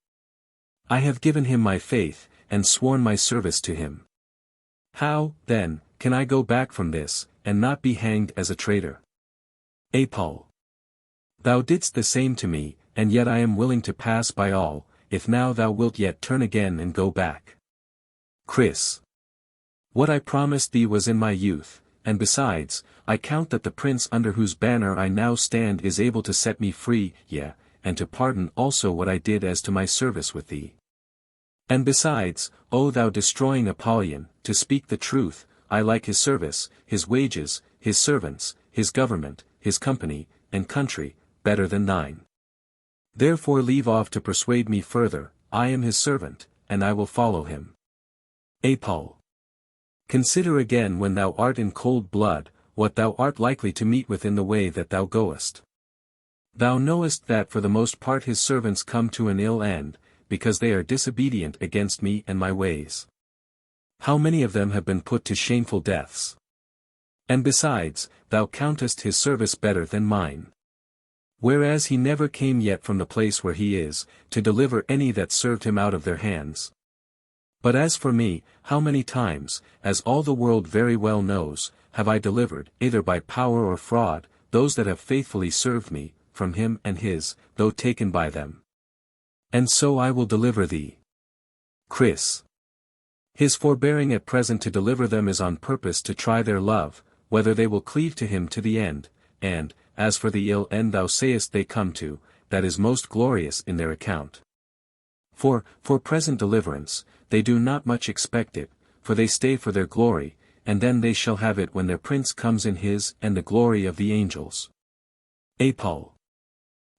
I have given him my faith, and sworn my service to him. How, then, can I go back from this, and not be hanged as a traitor? Paul. Thou didst the same to me, and yet I am willing to pass by all, if now thou wilt yet turn again and go back. Chris. What I promised thee was in my youth, and besides, I count that the prince under whose banner I now stand is able to set me free, yea, and to pardon also what I did as to my service with thee. And besides, O thou destroying Apollyon, to speak the truth, I like his service, his wages, his servants, his government, his company, and country, better than thine. Therefore leave off to persuade me further, I am his servant, and I will follow him. Paul. Consider again when thou art in cold blood, what thou art likely to meet with in the way that thou goest. Thou knowest that for the most part his servants come to an ill end, because they are disobedient against me and my ways. How many of them have been put to shameful deaths? And besides, thou countest his service better than mine. Whereas he never came yet from the place where he is, to deliver any that served him out of their hands. But as for me, how many times, as all the world very well knows, have I delivered, either by power or fraud, those that have faithfully served me, from him and his, though taken by them. And so I will deliver thee. Chris. His forbearing at present to deliver them is on purpose to try their love, whether they will cleave to him to the end, and, as for the ill end thou sayest they come to, that is most glorious in their account. For present deliverance, they do not much expect it, for they stay for their glory, and then they shall have it when their prince comes in his and the glory of the angels. Paul.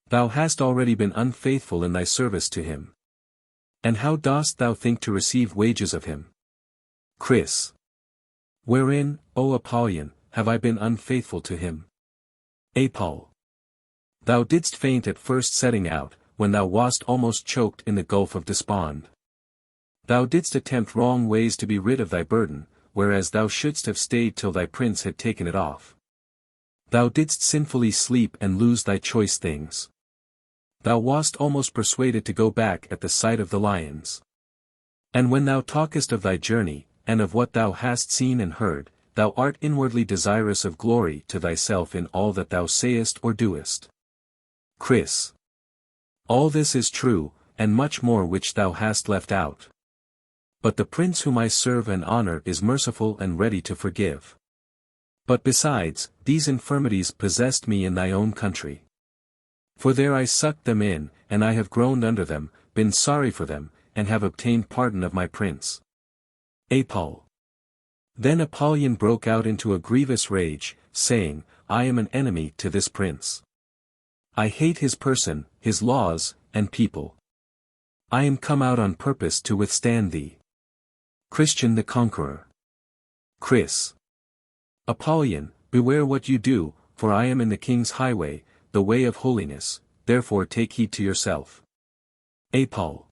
Thou hast already been unfaithful in thy service to him. And how dost thou think to receive wages of him? Chris. Wherein, O Apollyon, have I been unfaithful to him? Paul. Thou didst faint at first setting out, when thou wast almost choked in the gulf of despond. Thou didst attempt wrong ways to be rid of thy burden, whereas thou shouldst have stayed till thy prince had taken it off. Thou didst sinfully sleep and lose thy choice things. Thou wast almost persuaded to go back at the sight of the lions. And when thou talkest of thy journey, and of what thou hast seen and heard, thou art inwardly desirous of glory to thyself in all that thou sayest or doest. Chris. All this is true, and much more which thou hast left out. But the prince whom I serve and honor is merciful and ready to forgive. But besides, these infirmities possessed me in thy own country. For there I sucked them in, and I have groaned under them, been sorry for them, and have obtained pardon of my prince. Paul. Then Apollyon broke out into a grievous rage, saying, I am an enemy to this prince. I hate his person, his laws, and people. I am come out on purpose to withstand thee. Christian the Conqueror. Chris. Apollyon, beware what you do, for I am in the king's highway, the way of holiness, therefore take heed to yourself. Paul.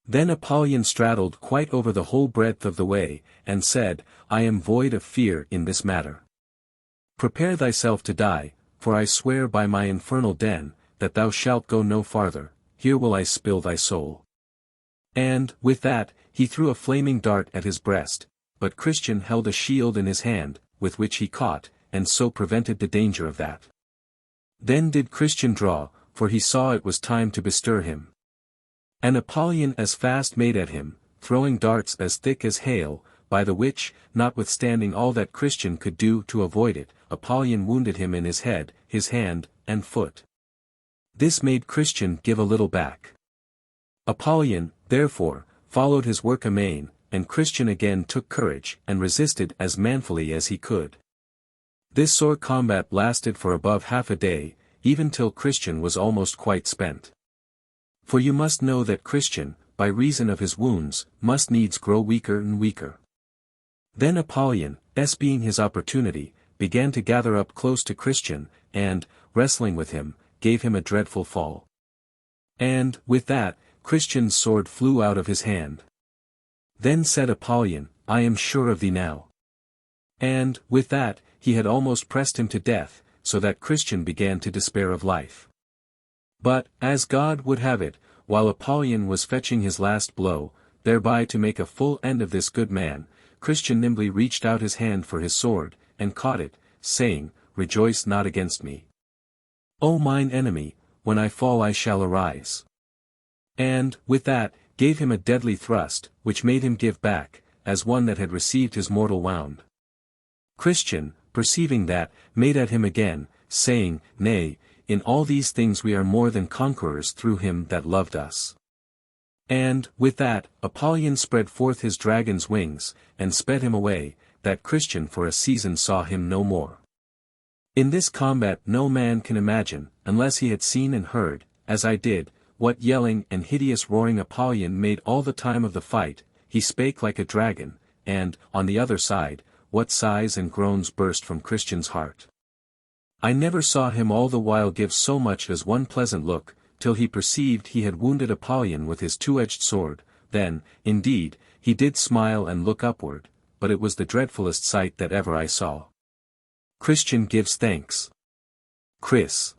Then Apollyon straddled quite over the whole breadth of the way, and said, I am void of fear in this matter. Prepare thyself to die, for I swear by my infernal den, that thou shalt go no farther, here will I spill thy soul. And, with that, he threw a flaming dart at his breast, but Christian held a shield in his hand, with which he caught, and so prevented the danger of that. Then did Christian draw, for he saw it was time to bestir him. And Apollyon as fast made at him, throwing darts as thick as hail, by the which, notwithstanding all that Christian could do to avoid it, Apollyon wounded him in his head, his hand, and foot. This made Christian give a little back. Apollyon, therefore, followed his work amain, and Christian again took courage, and resisted as manfully as he could. This sore combat lasted for above half a day, even till Christian was almost quite spent. For you must know that Christian, by reason of his wounds, must needs grow weaker and weaker. Then Apollyon, being his opportunity, began to gather up close to Christian, and, wrestling with him, gave him a dreadful fall. And, with that, Christian's sword flew out of his hand. Then said Apollyon, I am sure of thee now. And, with that, he had almost pressed him to death, so that Christian began to despair of life. But, as God would have it, while Apollyon was fetching his last blow, thereby to make a full end of this good man, Christian nimbly reached out his hand for his sword, and caught it, saying, Rejoice not against me. O mine enemy, when I fall I shall arise. And, with that, gave him a deadly thrust, which made him give back, as one that had received his mortal wound. Christian, perceiving that, made at him again, saying, Nay, in all these things we are more than conquerors through him that loved us. And, with that, Apollyon spread forth his dragon's wings, and sped him away, that Christian for a season saw him no more. In this combat no man can imagine, unless he had seen and heard, as I did, what yelling and hideous roaring Apollyon made all the time of the fight. He spake like a dragon, and, on the other side, what sighs and groans burst from Christian's heart. I never saw him all the while give so much as one pleasant look, till he perceived he had wounded Apollyon with his two-edged sword. Then, indeed, he did smile and look upward, but it was the dreadfulest sight that ever I saw. Christian gives thanks. Chris.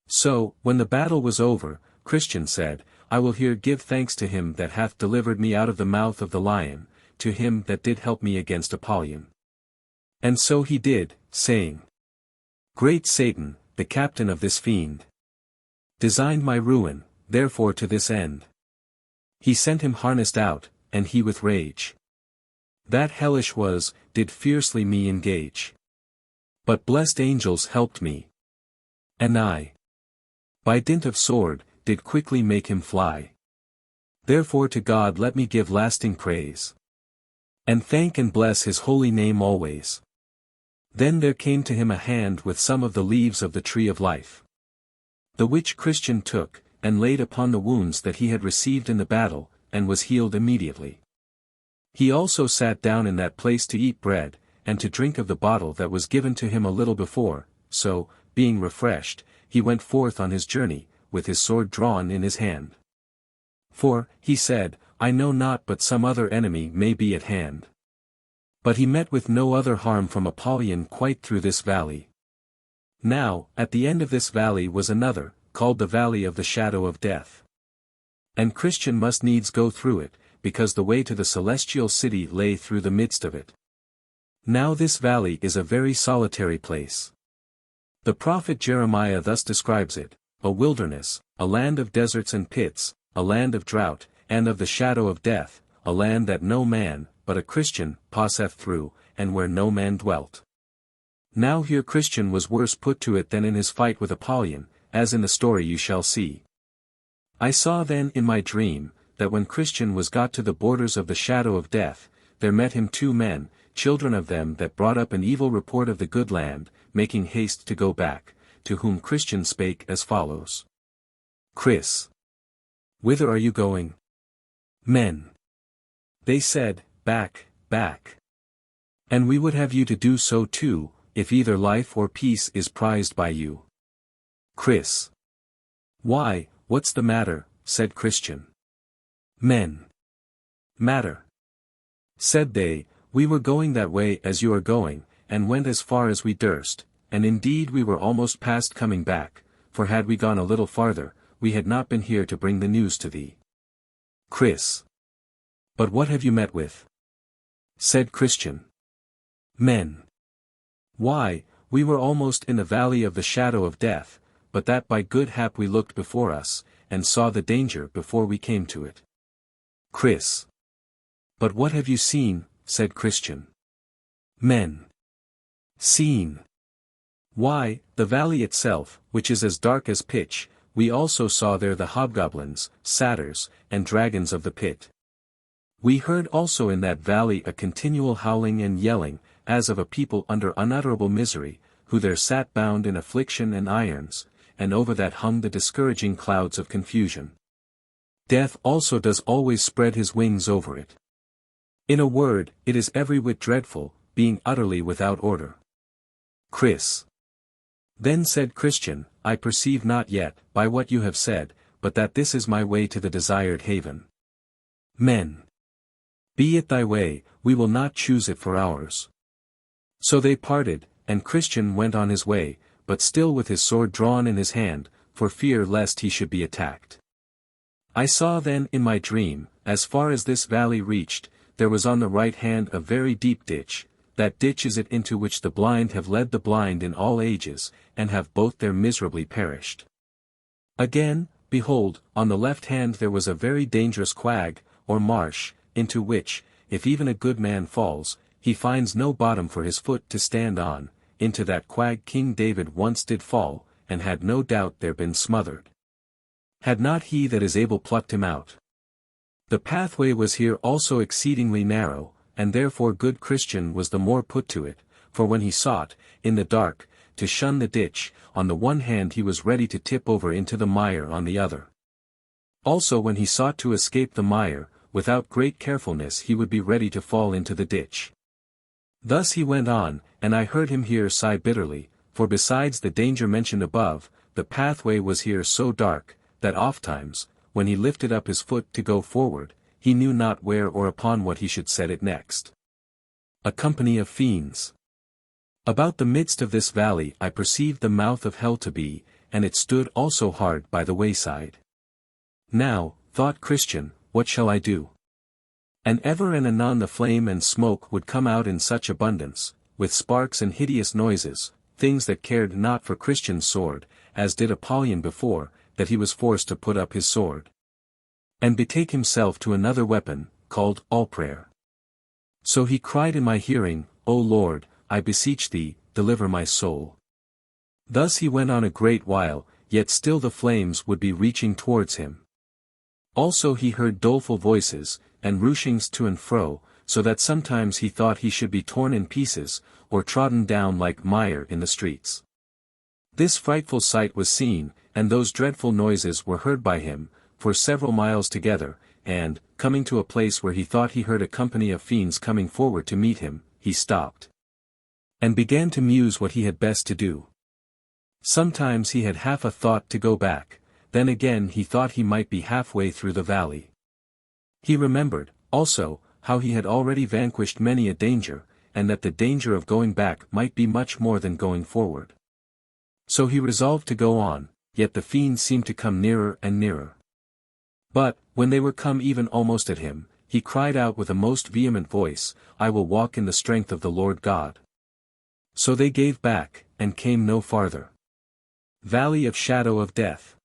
So, when the battle was over, Christian said, I will here give thanks to him that hath delivered me out of the mouth of the lion, to him that did help me against Apollyon. And so he did, saying, Great Satan, the captain of this fiend, designed my ruin, therefore to this end he sent him harnessed out, and he with rage that hellish was, did fiercely me engage. But blessed angels helped me, and I, by dint of sword, did quickly make him fly. Therefore to God let me give lasting praise, and thank and bless his holy name always. Then there came to him a hand with some of the leaves of the tree of life, the which Christian took, and laid upon the wounds that he had received in the battle, and was healed immediately. He also sat down in that place to eat bread, and to drink of the bottle that was given to him a little before, so, being refreshed, he went forth on his journey, with his sword drawn in his hand. For, he said, I know not but some other enemy may be at hand. But he met with no other harm from Apollyon quite through this valley. Now, at the end of this valley was another, called the Valley of the Shadow of Death. And Christian must needs go through it, because the way to the celestial city lay through the midst of it. Now this valley is a very solitary place. The prophet Jeremiah thus describes it, a wilderness, a land of deserts and pits, a land of drought, and of the shadow of death, a land that no man, but a Christian, passeth through, and where no man dwelt. Now here Christian was worse put to it than in his fight with Apollyon, as in the story you shall see. I saw then in my dream, that when Christian was got to the borders of the shadow of death, there met him two men, children of them that brought up an evil report of the good land, making haste to go back, to whom Christian spake as follows. Chris. Whither are you going? Men. They said, Back, back. And we would have you to do so too, if either life or peace is prized by you. Chris. Why, what's the matter, said Christian. Men. Matter. Said they, we were going that way as you are going, and went as far as we durst, and indeed we were almost past coming back, for had we gone a little farther, we had not been here to bring the news to thee. Chris. But what have you met with? Said Christian. Men. Why, we were almost in the valley of the shadow of death, but that by good hap we looked before us, and saw the danger before we came to it. Chris. But what have you seen, said Christian. Men. Seen. Why, the valley itself, which is as dark as pitch, we also saw there the hobgoblins, satyrs, and dragons of the pit. We heard also in that valley a continual howling and yelling, as of a people under unutterable misery, who there sat bound in affliction and irons, and over that hung the discouraging clouds of confusion. Death also does always spread his wings over it. In a word, it is every whit dreadful, being utterly without order. Chris. Then said Christian, I perceive not yet, by what you have said, but that this is my way to the desired haven. Men. Be it thy way, we will not choose it for ours. So they parted, and Christian went on his way, but still with his sword drawn in his hand, for fear lest he should be attacked. I saw then in my dream, as far as this valley reached, there was on the right hand a very deep ditch, that ditch is it into which the blind have led the blind in all ages, and have both there miserably perished. Again, behold, on the left hand there was a very dangerous quag, or marsh, into which, if even a good man falls, he finds no bottom for his foot to stand on, into that quag King David once did fall, and had no doubt there been smothered. Had not he that is able plucked him out. The pathway was here also exceedingly narrow, and therefore good Christian was the more put to it, for when he sought, in the dark, to shun the ditch, on the one hand he was ready to tip over into the mire on the other. Also when he sought to escape the mire, without great carefulness he would be ready to fall into the ditch. Thus he went on, and I heard him here sigh bitterly, for besides the danger mentioned above, the pathway was here so dark, that ofttimes, when he lifted up his foot to go forward, he knew not where or upon what he should set it next. A company of fiends. About the midst of this valley I perceived the mouth of hell to be, and it stood also hard by the wayside. Now, thought Christian, what shall I do? And ever and anon the flame and smoke would come out in such abundance, with sparks and hideous noises, things that cared not for Christian's sword, as did Apollyon before, that he was forced to put up his sword, and betake himself to another weapon, called all-prayer. So he cried in my hearing, O Lord, I beseech thee, deliver my soul. Thus he went on a great while, yet still the flames would be reaching towards him. Also he heard doleful voices, and rushings to and fro, so that sometimes he thought he should be torn in pieces, or trodden down like mire in the streets. This frightful sight was seen, and those dreadful noises were heard by him, for several miles together, and, coming to a place where he thought he heard a company of fiends coming forward to meet him, he stopped, and began to muse what he had best to do. Sometimes he had half a thought to go back, then again he thought he might be halfway through the valley. He remembered, also, how he had already vanquished many a danger, and that the danger of going back might be much more than going forward. So he resolved to go on, yet the fiends seemed to come nearer and nearer. But, when they were come even almost at him, he cried out with a most vehement voice, I will walk in the strength of the Lord God. So they gave back, and came no farther. Valley of Shadow of Death.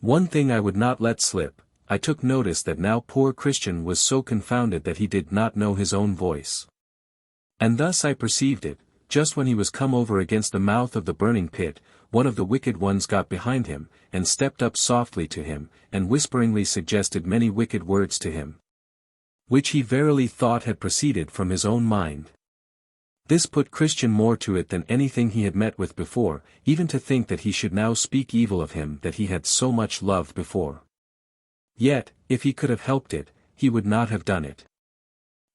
One thing I would not let slip, I took notice that now poor Christian was so confounded that he did not know his own voice. And thus I perceived it, just when he was come over against the mouth of the burning pit, one of the wicked ones got behind him, and stepped up softly to him, and whisperingly suggested many wicked words to him, which he verily thought had proceeded from his own mind. This put Christian more to it than anything he had met with before, even to think that he should now speak evil of him that he had so much loved before. Yet, if he could have helped it, he would not have done it.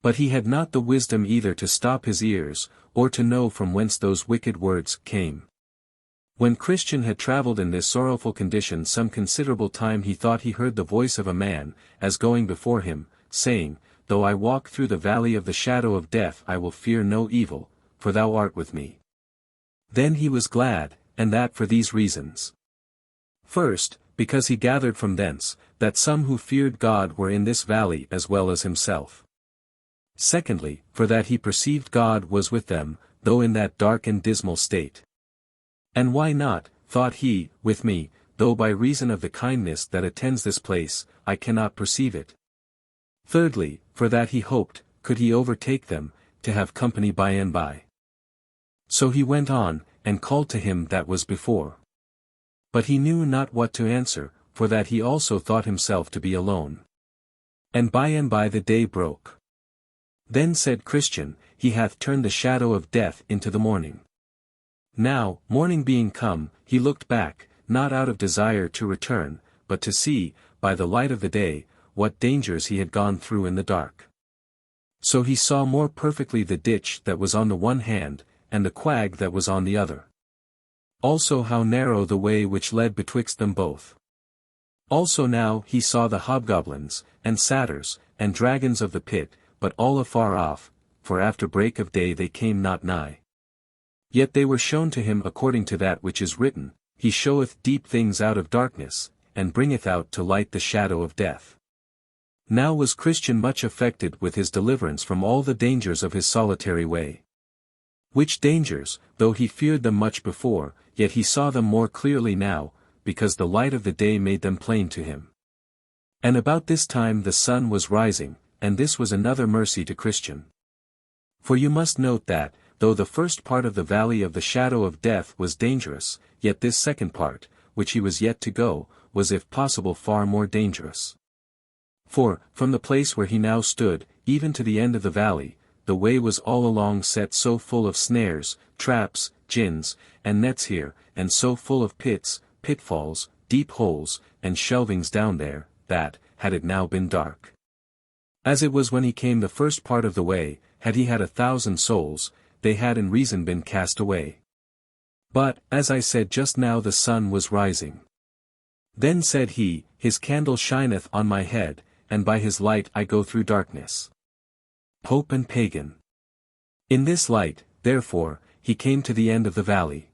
But he had not the wisdom either to stop his ears, or to know from whence those wicked words came. When Christian had travelled in this sorrowful condition some considerable time he thought he heard the voice of a man, as going before him, saying, Though I walk through the valley of the shadow of death I will fear no evil, for thou art with me. Then he was glad, and that for these reasons. First, because he gathered from thence, that some who feared God were in this valley as well as himself. Secondly, for that he perceived God was with them, though in that dark and dismal state. And why not, thought he, with me, though by reason of the kindness that attends this place, I cannot perceive it. Thirdly, for that he hoped, could he overtake them, to have company by and by. So he went on, and called to him that was before. But he knew not what to answer, for that he also thought himself to be alone. And by the day broke. Then said Christian, He hath turned the shadow of death into the morning. Now, morning being come, he looked back, not out of desire to return, but to see, by the light of the day, what dangers he had gone through in the dark. So he saw more perfectly the ditch that was on the one hand, and the quag that was on the other. Also how narrow the way which led betwixt them both. Also now he saw the hobgoblins, and satyrs, and dragons of the pit, but all afar off, for after break of day they came not nigh. Yet they were shown to him according to that which is written, He showeth deep things out of darkness, and bringeth out to light the shadow of death. Now was Christian much affected with his deliverance from all the dangers of his solitary way. Which dangers, though he feared them much before, yet he saw them more clearly now, because the light of the day made them plain to him. And about this time the sun was rising, and this was another mercy to Christian. For you must note that, though the first part of the valley of the shadow of death was dangerous, yet this second part, which he was yet to go, was if possible far more dangerous. For, from the place where he now stood, even to the end of the valley, the way was all along set so full of snares, traps, gins, and nets here, and so full of pits, pitfalls, deep holes, and shelvings down there, that, had it now been dark, as it was when he came the first part of the way, had he had 1,000 souls, they had in reason been cast away. But, as I said just now, the sun was rising. Then said he, His candle shineth on my head, and by his light I go through darkness. Pope and pagan. In this light, therefore, he came to the end of the valley.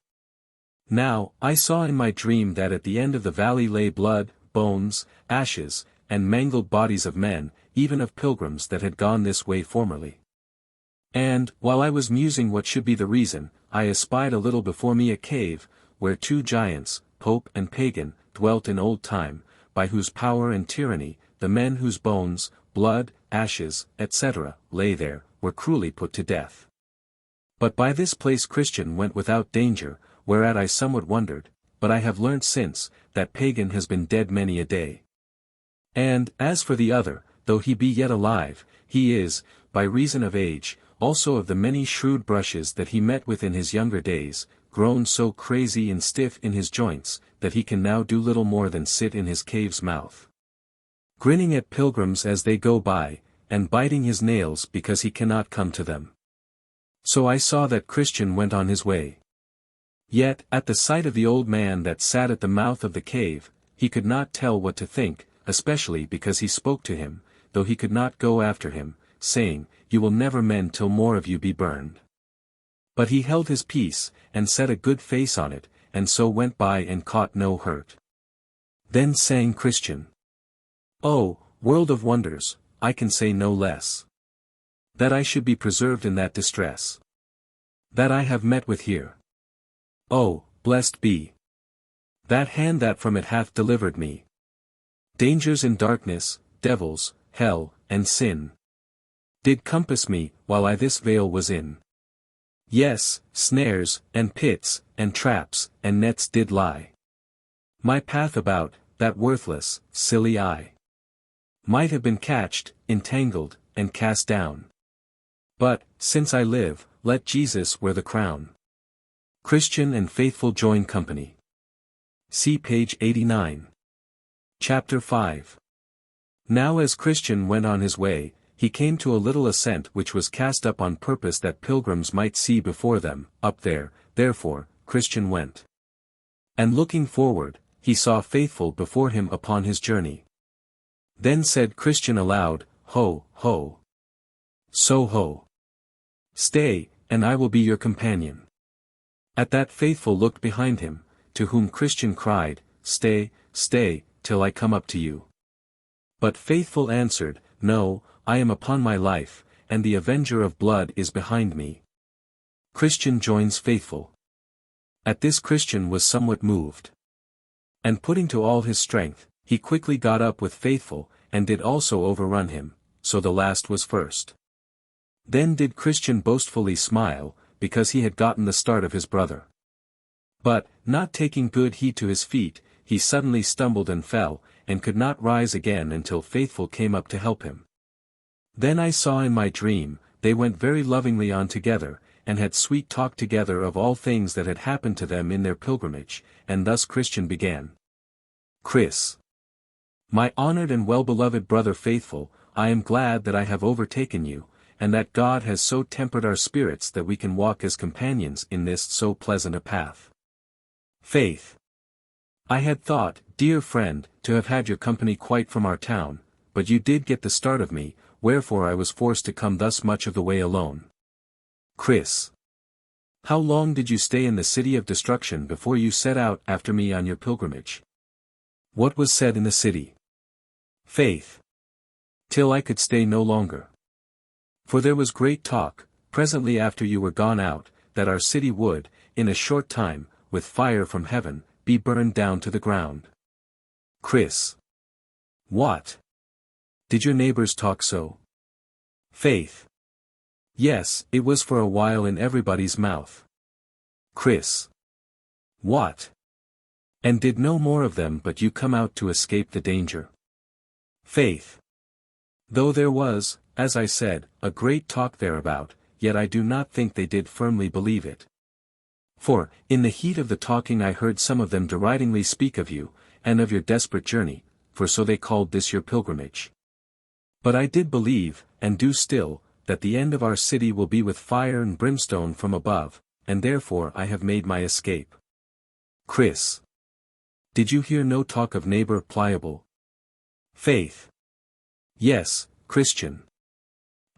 Now, I saw in my dream that at the end of the valley lay blood, bones, ashes, and mangled bodies of men, even of pilgrims that had gone this way formerly. And, while I was musing what should be the reason, I espied a little before me a cave, where 2 giants, Pope and pagan, dwelt in old time, by whose power and tyranny, the men whose bones, blood, ashes, etc., lay there, were cruelly put to death. But by this place Christian went without danger, whereat I somewhat wondered, but I have learnt since, that pagan has been dead many a day. And, as for the other, though he be yet alive, he is, by reason of age, also of the many shrewd brushes that he met with in his younger days, grown so crazy and stiff in his joints, that he can now do little more than sit in his cave's mouth, grinning at pilgrims as they go by, and biting his nails because he cannot come to them. So I saw that Christian went on his way. Yet, at the sight of the old man that sat at the mouth of the cave, he could not tell what to think, especially because he spoke to him, though he could not go after him, saying, You will never mend till more of you be burned. But he held his peace, and set a good face on it, and so went by and caught no hurt. Then sang Christian, Oh, world of wonders, I can say no less. That I should be preserved in that distress that I have met with here. Oh, blessed be that hand that from it hath delivered me. Dangers and darkness, devils, hell, and sin did compass me, while I this vale was in. Yes, snares, and pits, and traps, and nets did lie my path about, that worthless, silly I might have been catched, entangled, and cast down. But, since I live, let Jesus wear the crown. Christian and faithful join company. See page 89. Chapter 5. Now as Christian went on his way, he came to a little ascent which was cast up on purpose that pilgrims might see before them. Up there, therefore, Christian went. And looking forward, he saw faithful before him upon his journey. Then said Christian aloud, Ho, ho. So ho. Stay, and I will be your companion. At that faithful looked behind him, to whom Christian cried, Stay, stay, till I come up to you. But faithful answered, No, I am upon my life, and the avenger of blood is behind me. Christian joins faithful. At this Christian was somewhat moved. And putting to all his strength, he quickly got up with faithful, and did also overrun him, so the last was first. Then did Christian boastfully smile, because he had gotten the start of his brother. But, not taking good heed to his feet, he suddenly stumbled and fell, and could not rise again until faithful came up to help him. Then I saw in my dream, they went very lovingly on together, and had sweet talk together of all things that had happened to them in their pilgrimage, and thus Christian began. Chris. My honored and well-beloved brother faithful, I am glad that I have overtaken you, and that God has so tempered our spirits that we can walk as companions in this so pleasant a path. Faith. I had thought, dear friend, to have had your company quite from our town, but you did get the start of me, wherefore I was forced to come thus much of the way alone. Chris. How long did you stay in the city of destruction before you set out after me on your pilgrimage? What was said in the city? Faith. Till I could stay no longer. For there was great talk, presently after you were gone out, that our city would, in a short time, with fire from heaven, be burned down to the ground. Chris. What? Did your neighbors talk so? Faith. Yes, it was for a while in everybody's mouth. Chris. What? And did no more of them but you come out to escape the danger? Faith. Though there was, as I said, a great talk thereabout, yet I do not think they did firmly believe it. For, in the heat of the talking I heard some of them deridingly speak of you, and of your desperate journey, for so they called this your pilgrimage. But I did believe, and do still, that the end of our city will be with fire and brimstone from above, and therefore I have made my escape. Chris. Did you hear no talk of neighbor Pliable? Faith. Yes, Christian.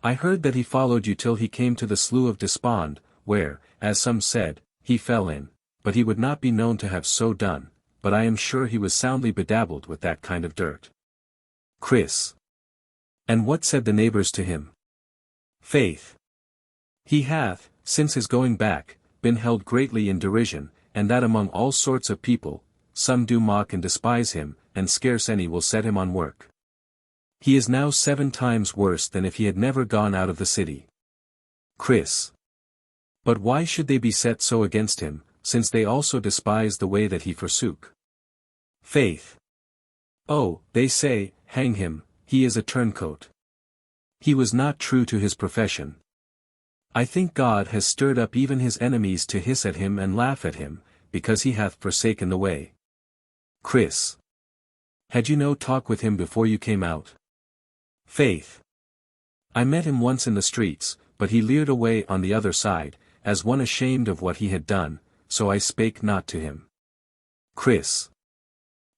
I heard that he followed you till he came to the Slough of Despond, where, as some said, he fell in, but he would not be known to have so done, but I am sure he was soundly bedabbled with that kind of dirt. Chris. And what said the neighbors to him? Faith. He hath, since his going back, been held greatly in derision, and that among all sorts of people, some do mock and despise him, and scarce any will set him on work. He is now 7 times worse than if he had never gone out of the city. Chris. But why should they be set so against him, since they also despise the way that he forsook? Faith. Oh, they say, hang him, he is a turncoat. He was not true to his profession. I think God has stirred up even his enemies to hiss at him and laugh at him, because he hath forsaken the way. Chris. Had you no talk with him before you came out? Faith. I met him once in the streets, but he leered away on the other side, as one ashamed of what he had done, so I spake not to him. Chris.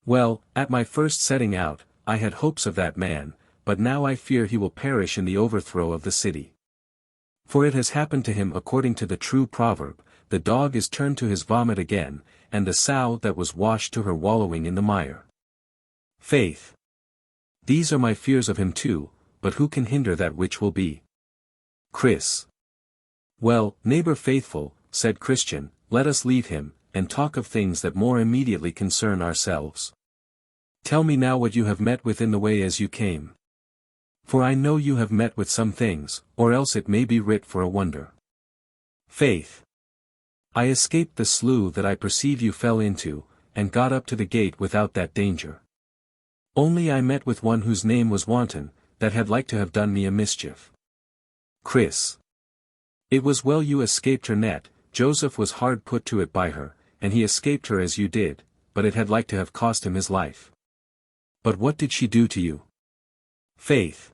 Well, at my first setting out, I had hopes of that man, but now I fear he will perish in the overthrow of the city. For it has happened to him according to the true proverb, the dog is turned to his vomit again, and the sow that was washed to her wallowing in the mire. Faith. These are my fears of him too, but who can hinder that which will be? Chris. Well, neighbor faithful, said Christian, let us leave him, and talk of things that more immediately concern ourselves. Tell me now what you have met with in the way as you came. For I know you have met with some things, or else it may be writ for a wonder. Faith. I escaped the slough that I perceive you fell into, and got up to the gate without that danger. Only I met with one whose name was Wanton, that had like to have done me a mischief. Chris. It was well you escaped her net, Joseph was hard put to it by her, and he escaped her as you did, but it had like to have cost him his life. But what did she do to you? Faith.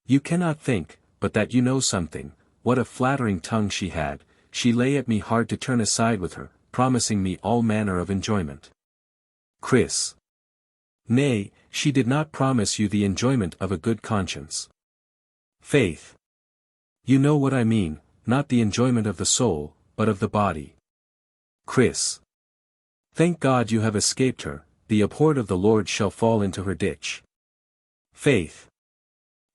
You cannot think, but that you know something, what a flattering tongue she had, she lay at me hard to turn aside with her, promising me all manner of enjoyment. Chris. Nay, she did not promise you the enjoyment of a good conscience. Faith. You know what I mean, not the enjoyment of the soul, but of the body. Chris. Thank God you have escaped her, the abhorred of the Lord shall fall into her ditch. Faith.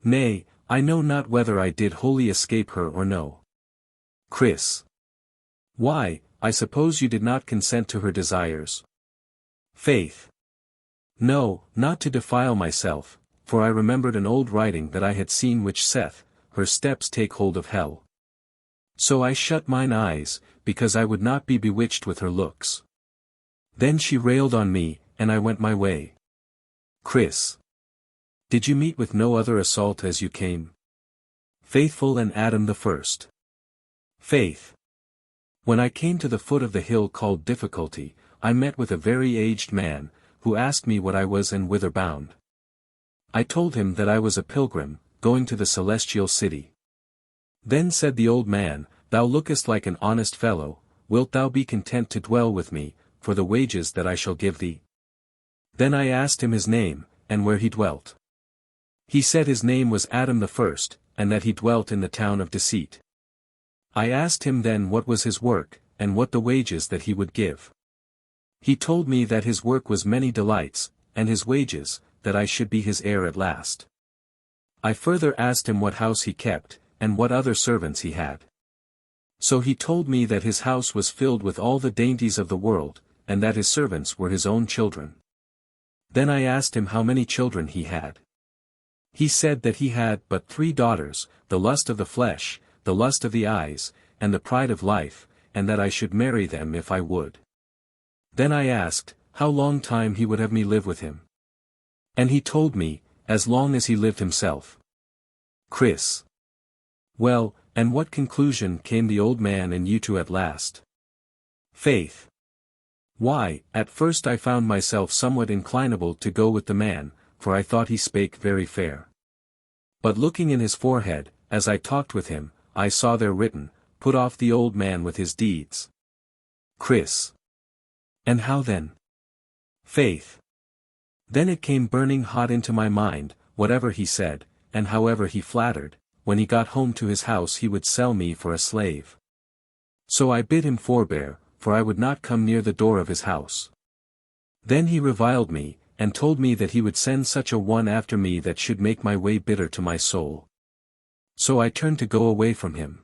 Nay, I know not whether I did wholly escape her or no. Chris. Why, I suppose you did not consent to her desires. Faith. No, not to defile myself, for I remembered an old writing that I had seen which saith, her steps take hold of hell. So I shut mine eyes, because I would not be bewitched with her looks. Then she railed on me, and I went my way. Chris. Did you meet with no other assault as you came? Faithful and Adam the first. Faith. When I came to the foot of the hill called Difficulty, I met with a very aged man, who asked me what I was and whither bound. I told him that I was a pilgrim, going to the celestial city. Then said the old man, Thou lookest like an honest fellow, wilt thou be content to dwell with me, for the wages that I shall give thee? Then I asked him his name, and where he dwelt. He said his name was Adam the first, and that he dwelt in the town of Deceit. I asked him then what was his work, and what the wages that he would give. He told me that his work was many delights, and his wages, that I should be his heir at last. I further asked him what house he kept, and what other servants he had. So he told me that his house was filled with all the dainties of the world, and that his servants were his own children. Then I asked him how many children he had. He said that he had but 3 daughters, the lust of the flesh, the lust of the eyes, and the pride of life, and that I should marry them if I would. Then I asked, how long time he would have me live with him. And he told me, as long as he lived himself. Chris. Well, and what conclusion came the old man and you to at last? Faith. Why, at first I found myself somewhat inclinable to go with the man, for I thought he spake very fair. But looking in his forehead, as I talked with him, I saw there written, Put off the old man with his deeds. Chris. And how then? Faith. Then it came burning hot into my mind, whatever he said, and however he flattered, when he got home to his house he would sell me for a slave. So I bid him forbear, for I would not come near the door of his house. Then he reviled me, and told me that he would send such a one after me that should make my way bitter to my soul. So I turned to go away from him.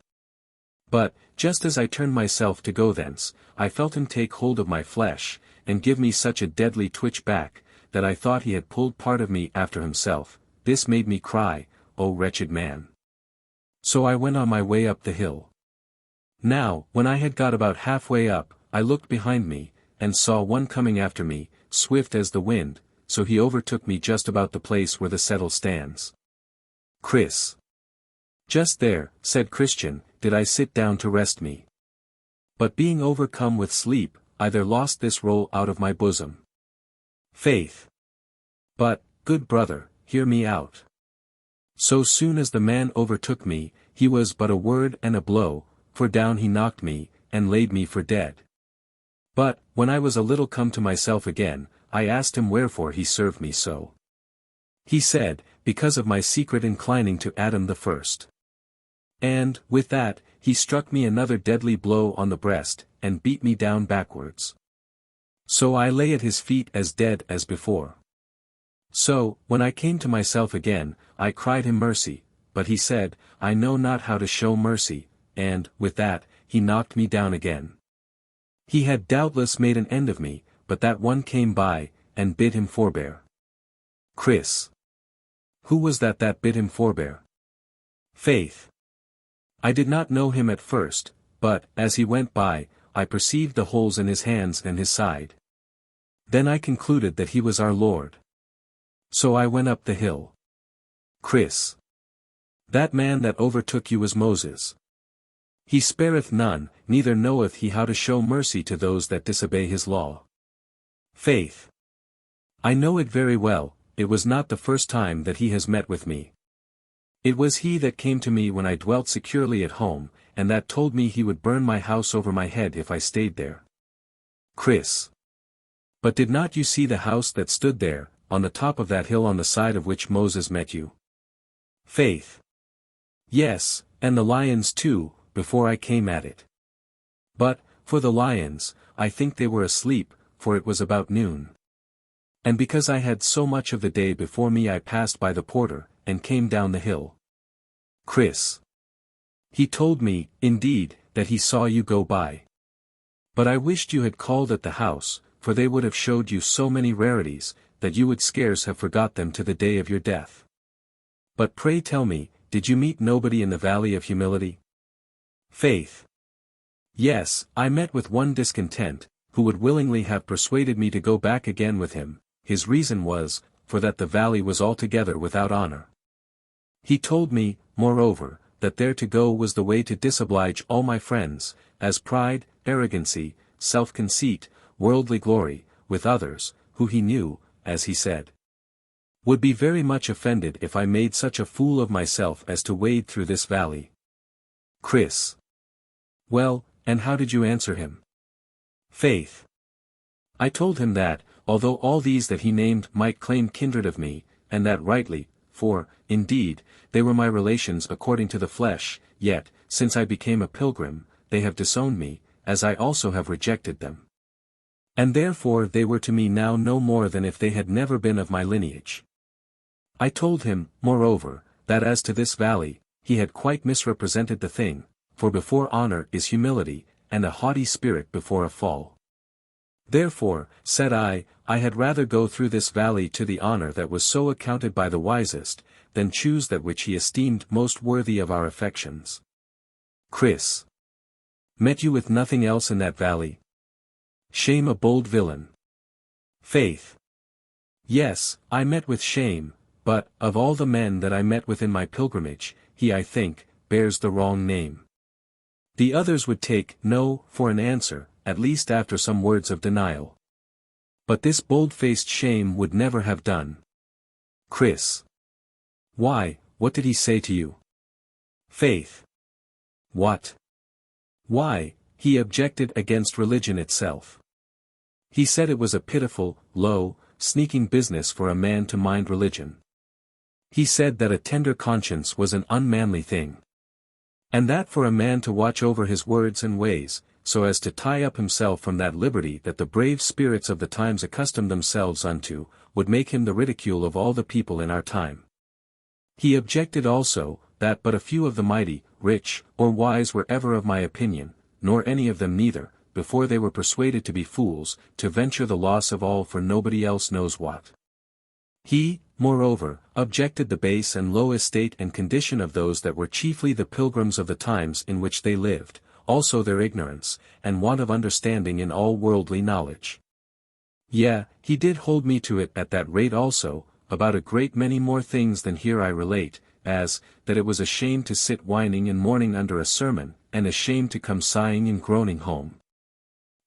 But, just as I turned myself to go thence, I felt him take hold of my flesh, and give me such a deadly twitch back, that I thought he had pulled part of me after himself. This made me cry, O wretched man. So I went on my way up the hill. Now, when I had got about halfway up, I looked behind me, and saw one coming after me, swift as the wind, so he overtook me just about the place where the settle stands. Chris. Just there, said Christian, did I sit down to rest me. But being overcome with sleep, I there lost this roll out of my bosom. Faith. But, good brother, hear me out. So soon as the man overtook me, he was but a word and a blow, for down he knocked me, and laid me for dead. But, when I was a little come to myself again, I asked him wherefore he served me so. He said, because of my secret inclining to Adam the first. And, with that, he struck me another deadly blow on the breast, and beat me down backwards. So I lay at his feet as dead as before. So, when I came to myself again, I cried him mercy, but he said, I know not how to show mercy, and, with that, he knocked me down again. He had doubtless made an end of me, but that one came by, and bid him forbear. Chris. Who was that bid him forbear? Faith. I did not know him at first, but, as he went by, I perceived the holes in his hands and his side. Then I concluded that he was our Lord. So I went up the hill. Chris. That man that overtook you was Moses. He spareth none, neither knoweth he how to show mercy to those that disobey his law. Faith. I know it very well, it was not the first time that he has met with me. It was he that came to me when I dwelt securely at home, and that told me he would burn my house over my head if I stayed there. Chris. But did not you see the house that stood there, on the top of that hill on the side of which Moses met you? Faith. Yes, and the lions too, before I came at it. But, for the lions, I think they were asleep, for it was about noon. And because I had so much of the day before me I passed by the porter, and came down the hill. Chris. He told me, indeed, that he saw you go by. But I wished you had called at the house, for they would have showed you so many rarities, that you would scarce have forgot them to the day of your death. But pray tell me, did you meet nobody in the valley of humility? Faith. Yes, I met with one discontent, who would willingly have persuaded me to go back again with him. His reason was, for that the valley was altogether without honor. He told me, moreover, that there to go was the way to disoblige all my friends, as pride, arrogancy, self-conceit, worldly glory, with others, who he knew, as he said, would be very much offended if I made such a fool of myself as to wade through this valley. Chris. Well, and how did you answer him? Faith. I told him that, although all these that he named might claim kindred of me, and that rightly, for, indeed, they were my relations according to the flesh, yet, since I became a pilgrim, they have disowned me, as I also have rejected them. And therefore they were to me now no more than if they had never been of my lineage. I told him, moreover, that as to this valley, he had quite misrepresented the thing, for before honor is humility, and a haughty spirit before a fall. Therefore, said I had rather go through this valley to the honor that was so accounted by the wisest, than choose that which he esteemed most worthy of our affections. Chris. Met you with nothing else in that valley? Shame a bold villain. Faith. Yes, I met with shame, but, of all the men that I met with in my pilgrimage, he I think, bears the wrong name. The others would take no for an answer, at least after some words of denial. But this bold-faced shame would never have done. Chris. Why, what did he say to you? Faith. What? Why, he objected against religion itself. He said it was a pitiful, low, sneaking business for a man to mind religion. He said that a tender conscience was an unmanly thing. And that for a man to watch over his words and ways, so as to tie up himself from that liberty that the brave spirits of the times accustomed themselves unto, would make him the ridicule of all the people in our time. He objected also, that but a few of the mighty, rich, or wise were ever of my opinion, nor any of them neither, before they were persuaded to be fools, to venture the loss of all for nobody else knows what. He, moreover, objected the base and low estate and condition of those that were chiefly the pilgrims of the times in which they lived, also their ignorance, and want of understanding in all worldly knowledge. Yea, he did hold me to it at that rate also, about a great many more things than here I relate, as, that it was a shame to sit whining and mourning under a sermon, and a shame to come sighing and groaning home.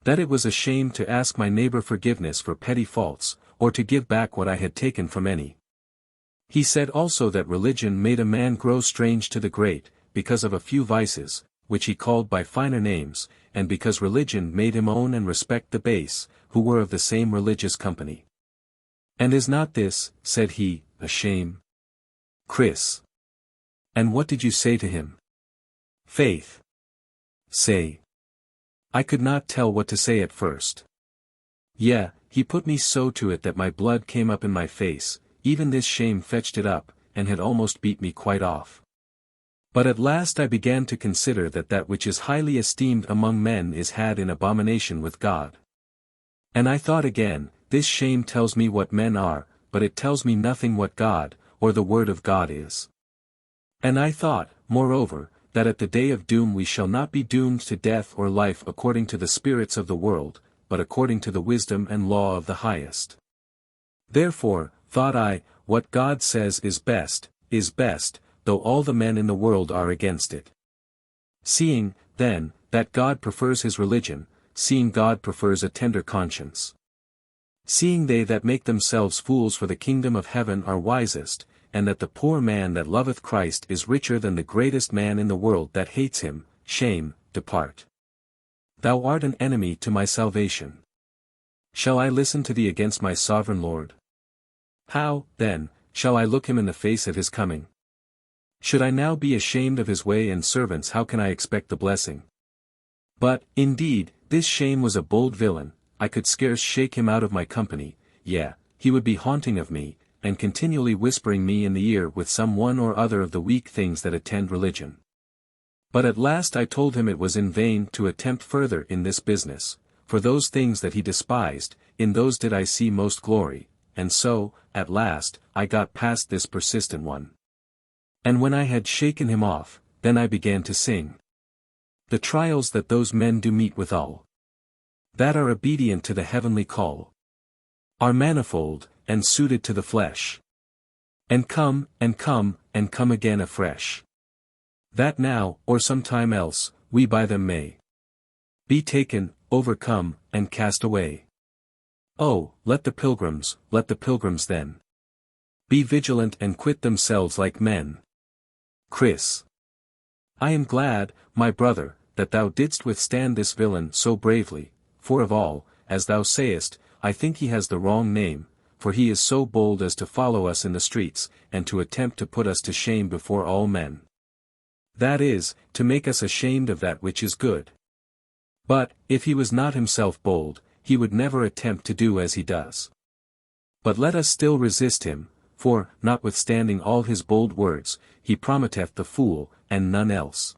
That it was a shame to ask my neighbor forgiveness for petty faults, or to give back what I had taken from any. He said also that religion made a man grow strange to the great, because of a few vices, which he called by finer names, and because religion made him own and respect the base, who were of the same religious company. And is not this, said he, a shame? Chris. And what did you say to him? Faith. Say. I could not tell what to say at first. Yea, he put me so to it that my blood came up in my face, even this shame fetched it up, and had almost beat me quite off. But at last I began to consider that that which is highly esteemed among men is had in abomination with God. And I thought again, this shame tells me what men are, but it tells me nothing what God, or the word of God is. And I thought, moreover, that at the day of doom we shall not be doomed to death or life according to the spirits of the world, but according to the wisdom and law of the highest. Therefore, thought I, what God says is best, though all the men in the world are against it. Seeing, then, that God prefers his religion, seeing God prefers a tender conscience. Seeing they that make themselves fools for the kingdom of heaven are wisest, and that the poor man that loveth Christ is richer than the greatest man in the world that hates him, shame, depart. Thou art an enemy to my salvation. Shall I listen to thee against my sovereign Lord? How, then, shall I look him in the face at his coming? Should I now be ashamed of his way and servants, how can I expect the blessing? But, indeed, this shame was a bold villain, I could scarce shake him out of my company, yea, he would be haunting of me, and continually whispering me in the ear with some one or other of the weak things that attend religion. But at last I told him it was in vain to attempt further in this business, for those things that he despised, in those did I see most glory, and so, at last, I got past this persistent one. And when I had shaken him off, then I began to sing. The trials that those men do meet withal, that are obedient to the heavenly call, are manifold, and suited to the flesh. And come again afresh. That now, or some time else, we by them may be taken, overcome, and cast away. Oh, let the pilgrims then be vigilant and quit themselves like men. Chris. I am glad, my brother, that thou didst withstand this villain so bravely, for of all, as thou sayest, I think he has the wrong name, for he is so bold as to follow us in the streets, and to attempt to put us to shame before all men. That is, to make us ashamed of that which is good. But, if he was not himself bold, he would never attempt to do as he does. But let us still resist him, for, notwithstanding all his bold words, he promiteth the fool, and none else.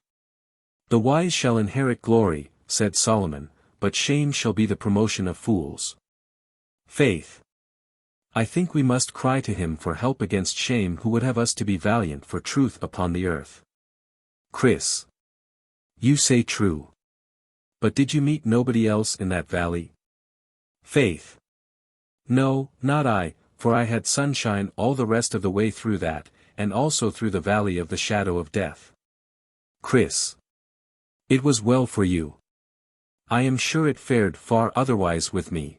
The wise shall inherit glory, said Solomon, but shame shall be the promotion of fools. Faith. I think we must cry to him for help against shame who would have us to be valiant for truth upon the earth. Chris. You say true. But did you meet nobody else in that valley? Faith. No, not I, for I had sunshine all the rest of the way through that, and also through the valley of the shadow of death. Chris. It was well for you. I am sure it fared far otherwise with me.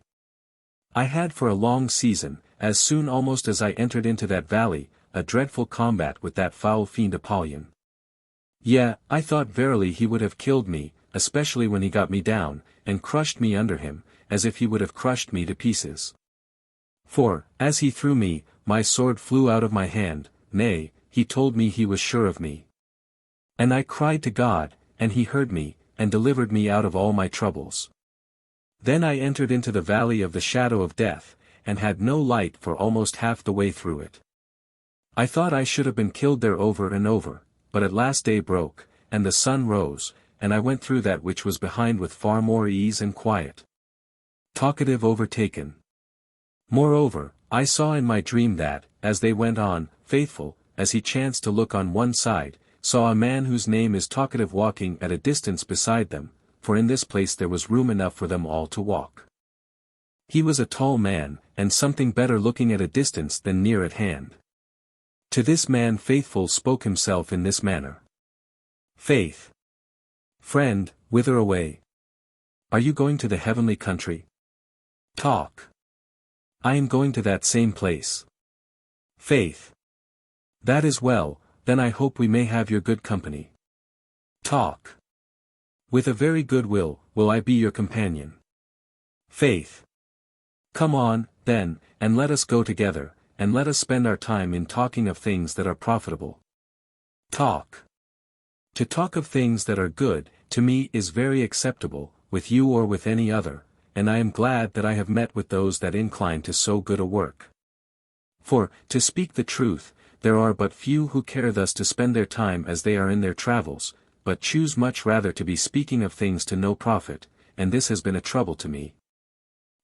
I had for a long season, as soon almost as I entered into that valley, a dreadful combat with that foul fiend Apollyon. Yea, I thought verily he would have killed me, especially when he got me down, and crushed me under him, as if he would have crushed me to pieces. For, as he threw me, my sword flew out of my hand, nay, he told me he was sure of me. And I cried to God, and he heard me, and delivered me out of all my troubles. Then I entered into the valley of the shadow of death, and had no light for almost half the way through it. I thought I should have been killed there over and over, but at last day broke, and the sun rose, and I went through that which was behind with far more ease and quiet. Talkative overtaken. Moreover, I saw in my dream that, as they went on, Faithful, as he chanced to look on one side, saw a man whose name is Talkative walking at a distance beside them, for in this place there was room enough for them all to walk. He was a tall man, and something better looking at a distance than near at hand. To this man Faithful spoke himself in this manner. Faith. Friend, whither away? Are you going to the heavenly country? Talk. I am going to that same place. Faith. That is well, then I hope we may have your good company. Talk. With a very good will I be your companion. Faith. Come on, then, and let us go together, and let us spend our time in talking of things that are profitable. Talk. To talk of things that are good, to me is very acceptable, with you or with any other, and I am glad that I have met with those that incline to so good a work. For, to speak the truth, there are but few who care thus to spend their time as they are in their travels, but choose much rather to be speaking of things to no profit, and this has been a trouble to me.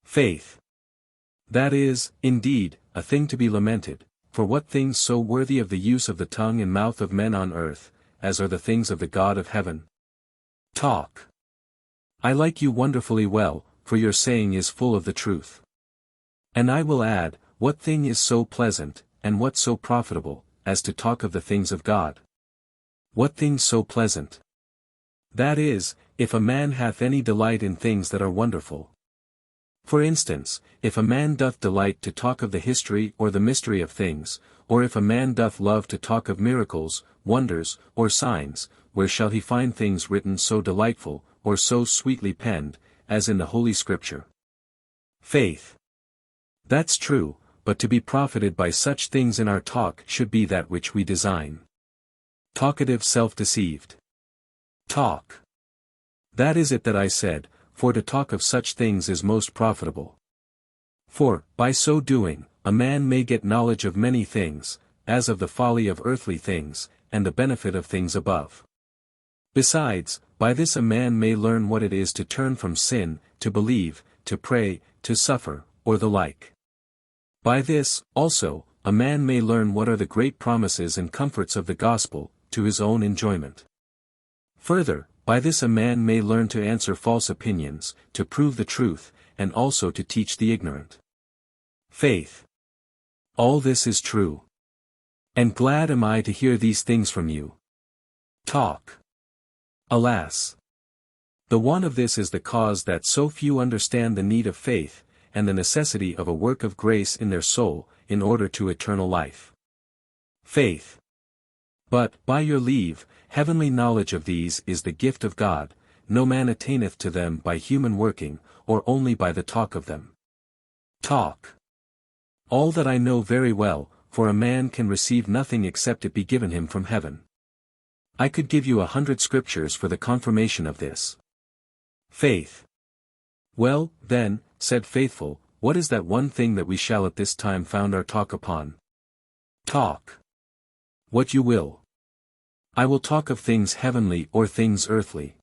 Faith. That is, indeed, a thing to be lamented, for what things so worthy of the use of the tongue and mouth of men on earth, as are the things of the God of heaven? Talk. I like you wonderfully well, for your saying is full of the truth. And I will add, what thing is so pleasant, and what so profitable, as to talk of the things of God? What thing so pleasant? That is, if a man hath any delight in things that are wonderful. For instance, if a man doth delight to talk of the history or the mystery of things, or if a man doth love to talk of miracles, wonders, or signs, where shall he find things written so delightful, or so sweetly penned, as in the Holy Scripture? Faith. That's true, but to be profited by such things in our talk should be that which we design. Talkative self-deceived. Talk. That is it that I said, for to talk of such things is most profitable. For, by so doing, a man may get knowledge of many things, as of the folly of earthly things, and the benefit of things above. Besides, by this a man may learn what it is to turn from sin, to believe, to pray, to suffer, or the like. By this, also, a man may learn what are the great promises and comforts of the gospel, to his own enjoyment. Further, by this a man may learn to answer false opinions, to prove the truth, and also to teach the ignorant. Faith. All this is true. And glad am I to hear these things from you. Talk. Alas! The want of this is the cause that so few understand the need of faith, and the necessity of a work of grace in their soul, in order to eternal life. Faith. But, by your leave, heavenly knowledge of these is the gift of God, no man attaineth to them by human working, or only by the talk of them. Talk. All that I know very well, for a man can receive nothing except it be given him from heaven. I could give you 100 scriptures for the confirmation of this. Faith. Well, then, said Faithful, what is that one thing that we shall at this time found our talk upon? Talk. What you will. I will talk of things heavenly or things earthly.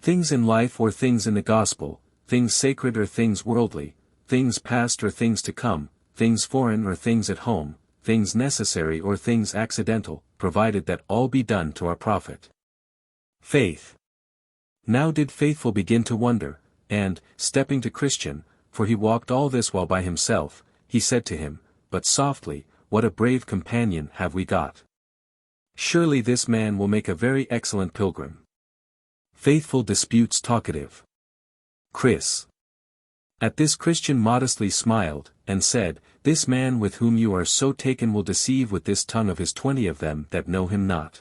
Things in life or things in the gospel, things sacred or things worldly, things past or things to come, things foreign or things at home, things necessary or things accidental, provided that all be done to our profit. Faith. Now did Faithful begin to wonder, and, stepping to Christian, for he walked all this while by himself, he said to him, but softly, what a brave companion have we got. Surely this man will make a very excellent pilgrim. Faithful disputes talkative. Chris. At this Christian modestly smiled, and said, this man with whom you are so taken will deceive with this tongue of his 20 of them that know him not.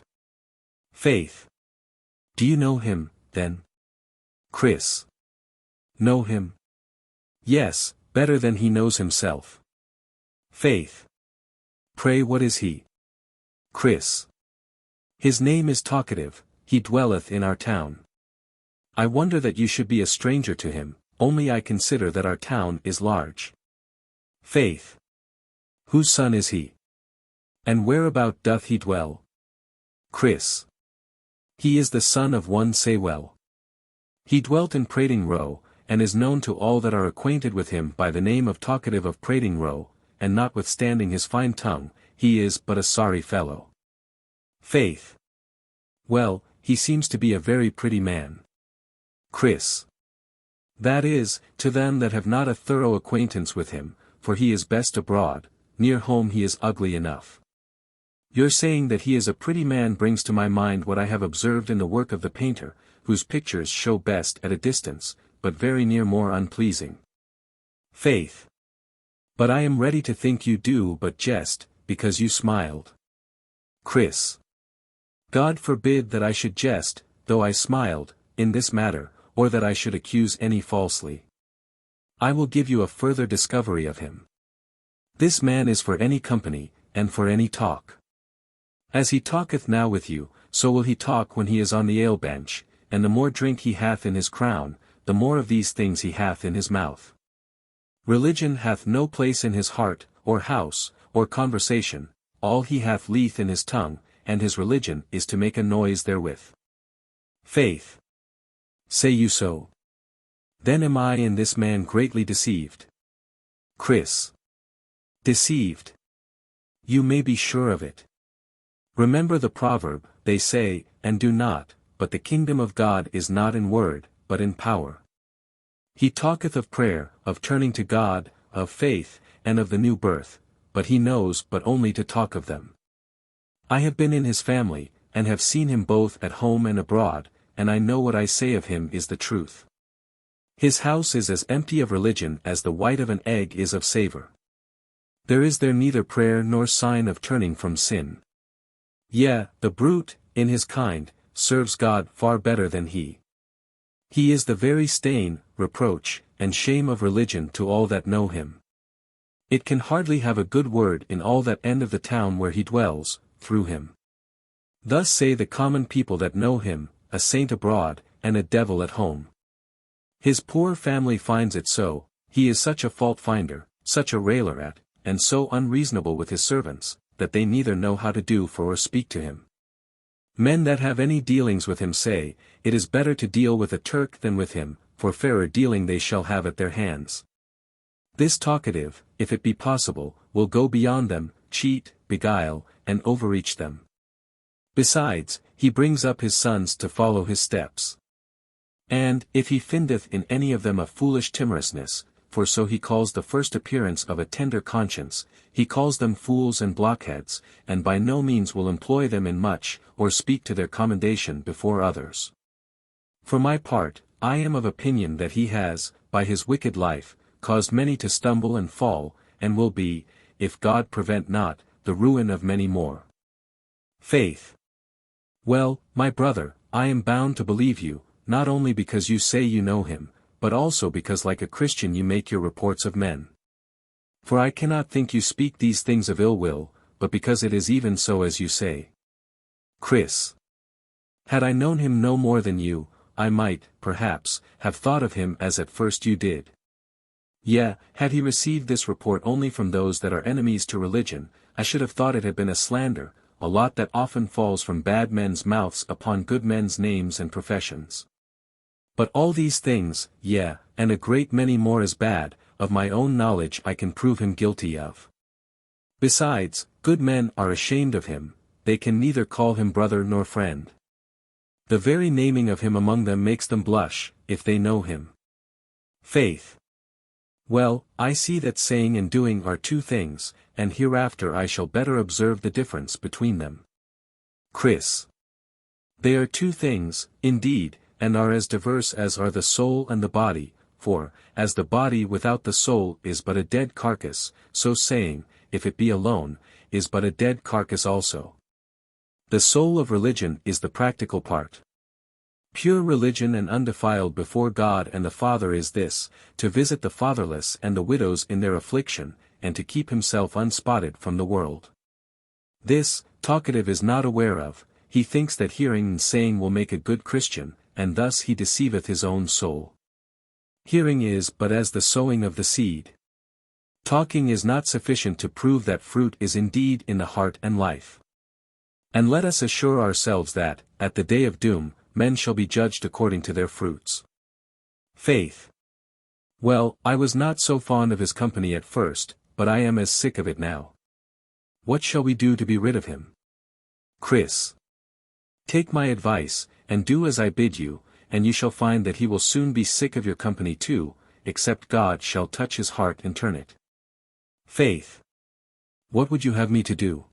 Faith. Do you know him, then? Chris. Know him? Yes, better than he knows himself. Faith. Pray what is he? Chris. His name is Talkative, he dwelleth in our town. I wonder that you should be a stranger to him, only I consider that our town is large. Faith. Whose son is he? And whereabout doth he dwell? Chris. He is the son of one Saywell. He dwelt in Prating Row, and is known to all that are acquainted with him by the name of Talkative of Prating Row, and notwithstanding his fine tongue, he is but a sorry fellow. Faith. Well, he seems to be a very pretty man. Chris. That is, to them that have not a thorough acquaintance with him, for he is best abroad, near home he is ugly enough. Your saying that he is a pretty man brings to my mind what I have observed in the work of the painter, whose pictures show best at a distance, but very near more unpleasing. Faith. But I am ready to think you do but jest, because you smiled. Chris. God forbid that I should jest, though I smiled, in this matter, or that I should accuse any falsely. I will give you a further discovery of him. This man is for any company, and for any talk. As he talketh now with you, so will he talk when he is on the ale-bench, and the more drink he hath in his crown, the more of these things he hath in his mouth. Religion hath no place in his heart, or house, or conversation, all he hath leath in his tongue, and his religion is to make a noise therewith. Faith. Say you so? Then am I in this man greatly deceived. Chris. Deceived? You may be sure of it. Remember the proverb, they say, and do not, but the kingdom of God is not in word, but in power. He talketh of prayer, of turning to God, of faith, and of the new birth, but he knows but only to talk of them. I have been in his family, and have seen him both at home and abroad, and I know what I say of him is the truth. His house is as empty of religion as the white of an egg is of savour. There is there neither prayer nor sign of turning from sin. Yea, the brute, in his kind, serves God far better than he. He is the very stain, reproach, and shame of religion to all that know him. It can hardly have a good word in all that end of the town where he dwells, through him. Thus say the common people that know him, a saint abroad, and a devil at home. His poor family finds it so, he is such a fault-finder, such a railer at, and so unreasonable with his servants, that they neither know how to do for or speak to him. Men that have any dealings with him say, it is better to deal with a Turk than with him, for fairer dealing they shall have at their hands. This talkative, if it be possible, will go beyond them, cheat, beguile, and overreach them. Besides, he brings up his sons to follow his steps. And, if he findeth in any of them a foolish timorousness, for so he calls the first appearance of a tender conscience, he calls them fools and blockheads, and by no means will employ them in much, or speak to their commendation before others. For my part, I am of opinion that he has, by his wicked life, caused many to stumble and fall, and will be, if God prevent not, the ruin of many more. Faith. Well, my brother, I am bound to believe you, not only because you say you know him, but also because like a Christian you make your reports of men. For I cannot think you speak these things of ill will, but because it is even so as you say. Chris. Had I known him no more than you, I might, perhaps, have thought of him as at first you did. Yea, had he received this report only from those that are enemies to religion, I should have thought it had been a slander, a lot that often falls from bad men's mouths upon good men's names and professions. But all these things, yea, and a great many more as bad, of my own knowledge I can prove him guilty of. Besides, good men are ashamed of him, they can neither call him brother nor friend. The very naming of him among them makes them blush, if they know him. Faith. Well, I see that saying and doing are two things, and hereafter I shall better observe the difference between them. Chris. They are two things, indeed, and are as diverse as are the soul and the body, for, as the body without the soul is but a dead carcass, so saying, if it be alone, is but a dead carcass also. The soul of religion is the practical part. Pure religion and undefiled before God and the Father is this, to visit the fatherless and the widows in their affliction, and to keep himself unspotted from the world. This, talkative is not aware of, he thinks that hearing and saying will make a good Christian, and thus he deceiveth his own soul. Hearing is but as the sowing of the seed. Talking is not sufficient to prove that fruit is indeed in the heart and life. And let us assure ourselves that, at the day of doom, men shall be judged according to their fruits. Faith. Well, I was not so fond of his company at first, but I am as sick of it now. What shall we do to be rid of him? Chris. Take my advice, and do as I bid you, and you shall find that he will soon be sick of your company too, except God shall touch his heart and turn it. Faith. What would you have me to do?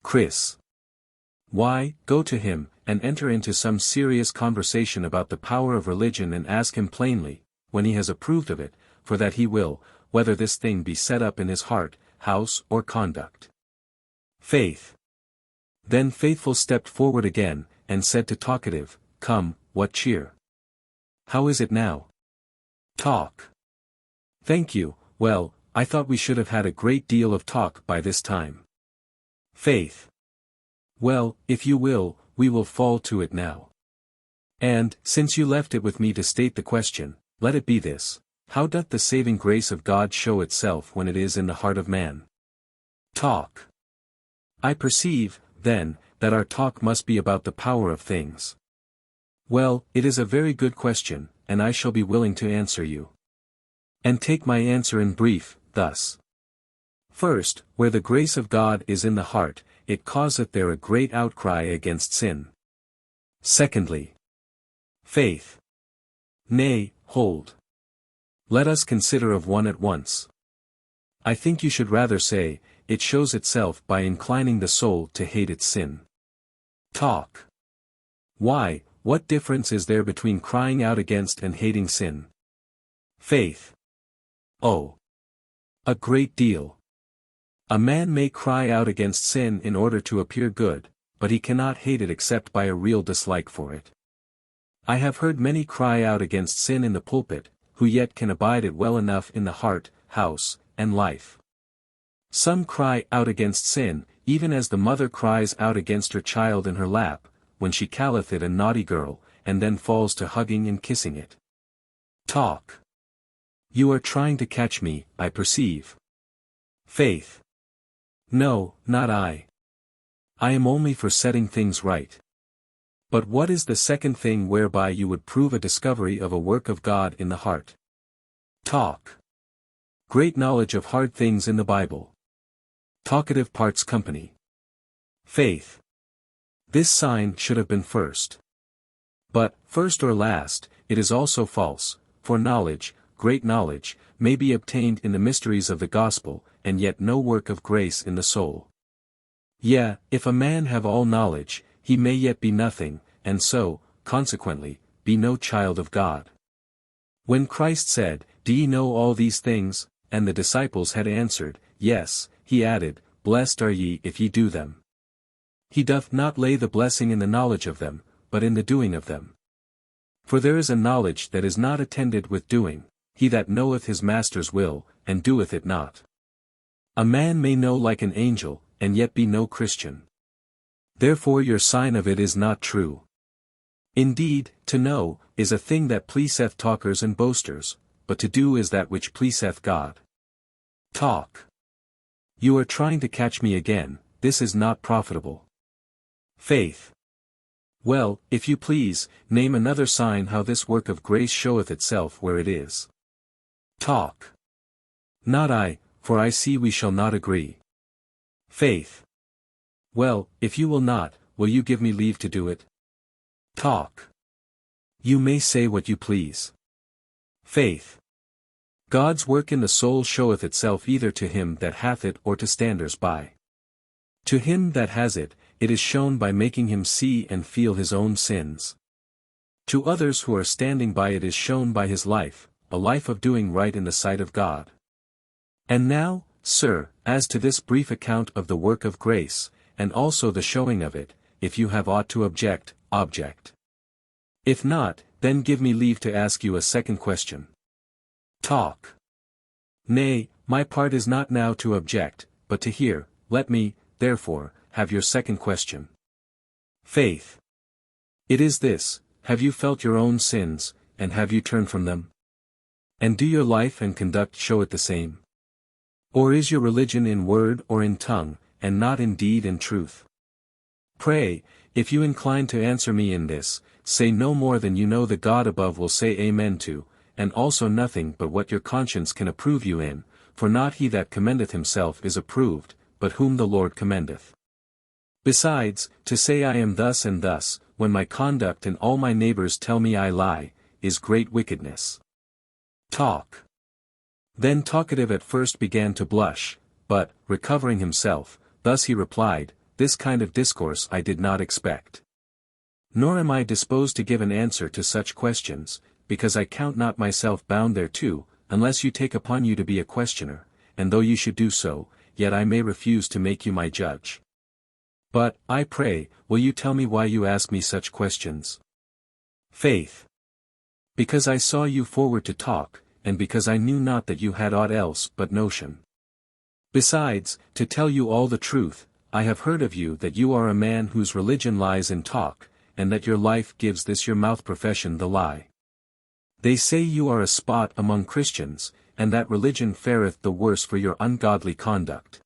Chris. Why, go to him, and enter into some serious conversation about the power of religion and ask him plainly, when he has approved of it, for that he will, whether this thing be set up in his heart, house or conduct. Faith. Then Faithful stepped forward again, and said to Talkative, Come, what cheer? How is it now? Talk. Thank you, well, I thought we should have had a great deal of talk by this time. Faith. Well, if you will, we will fall to it now. And, since you left it with me to state the question, let it be this, how doth the saving grace of God show itself when it is in the heart of man? Talk. I perceive, then, that our talk must be about the power of things. Well, it is a very good question, and I shall be willing to answer you. And take my answer in brief, thus. First, where the grace of God is in the heart, it causeth there a great outcry against sin. Secondly, faith. Nay, hold. Let us consider of one at once. I think you should rather say, it shows itself by inclining the soul to hate its sin. Talk. Why, what difference is there between crying out against and hating sin? Faith. Oh. A great deal. A man may cry out against sin in order to appear good, but he cannot hate it except by a real dislike for it. I have heard many cry out against sin in the pulpit, who yet can abide it well enough in the heart, house, and life. Some cry out against sin, even as the mother cries out against her child in her lap, when she calleth it a naughty girl, and then falls to hugging and kissing it. Talk. You are trying to catch me, I perceive. Faith. No, not I. I am only for setting things right. But what is the second thing whereby you would prove a discovery of a work of God in the heart? Talk. Great knowledge of hard things in the Bible. Talkative parts company. Faith. This sign should have been first. But, first or last, it is also false, for knowledge, great knowledge, may be obtained in the mysteries of the gospel, and yet no work of grace in the soul. Yea, if a man have all knowledge, he may yet be nothing, and so, consequently, be no child of God. When Christ said, Do ye know all these things? And the disciples had answered, Yes. He added, Blessed are ye if ye do them. He doth not lay the blessing in the knowledge of them, but in the doing of them. For there is a knowledge that is not attended with doing, he that knoweth his master's will, and doeth it not. A man may know like an angel, and yet be no Christian. Therefore your sign of it is not true. Indeed, to know, is a thing that pleaseth talkers and boasters, but to do is that which pleaseth God. Talk. You are trying to catch me again, this is not profitable. Faith. Well, if you please, name another sign how this work of grace showeth itself where it is. Talk. Not I, for I see we shall not agree. Faith. Well, if you will not, will you give me leave to do it? Talk. You may say what you please. Faith. God's work in the soul showeth itself either to him that hath it or to standers by. To him that has it, it is shown by making him see and feel his own sins. To others who are standing by it is shown by his life, a life of doing right in the sight of God. And now, sir, as to this brief account of the work of grace, and also the showing of it, if you have aught to object, object. If not, then give me leave to ask you a second question. Talk. Nay, my part is not now to object, but to hear. Let me, therefore, have your second question. Faith. It is this, have you felt your own sins, and have you turned from them? And do your life and conduct show it the same? Or is your religion in word or in tongue, and not in deed and truth? Pray, if you incline to answer me in this, say no more than you know the God above will say Amen to, and also nothing but what your conscience can approve you in, for not he that commendeth himself is approved, but whom the Lord commendeth. Besides, to say I am thus and thus, when my conduct and all my neighbors tell me I lie, is great wickedness. Talk. Then Talkative at first began to blush, but, recovering himself, thus he replied, This kind of discourse I did not expect. Nor am I disposed to give an answer to such questions, because I count not myself bound thereto, unless you take upon you to be a questioner, and though you should do so, yet I may refuse to make you my judge. But, I pray, will you tell me why you ask me such questions? Faith. Because I saw you forward to talk, and because I knew not that you had aught else but notion. Besides, to tell you all the truth, I have heard of you that you are a man whose religion lies in talk, and that your life gives this your mouth profession the lie. They say you are a spot among Christians, and that religion fareth the worse for your ungodly conduct.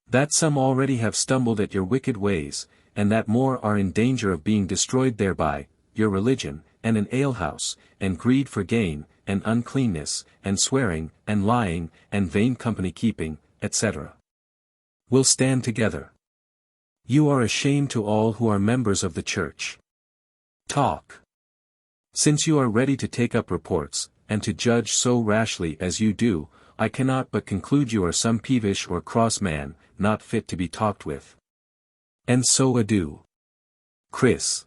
That some already have stumbled at your wicked ways, and that more are in danger of being destroyed thereby, your religion, and an alehouse, and greed for gain, and uncleanness, and swearing, and lying, and vain company keeping, etc. will stand together. You are a shame to all who are members of the church. Talk. Since you are ready to take up reports, and to judge so rashly as you do, I cannot but conclude you are some peevish or cross man, not fit to be talked with. And so adieu. Chris.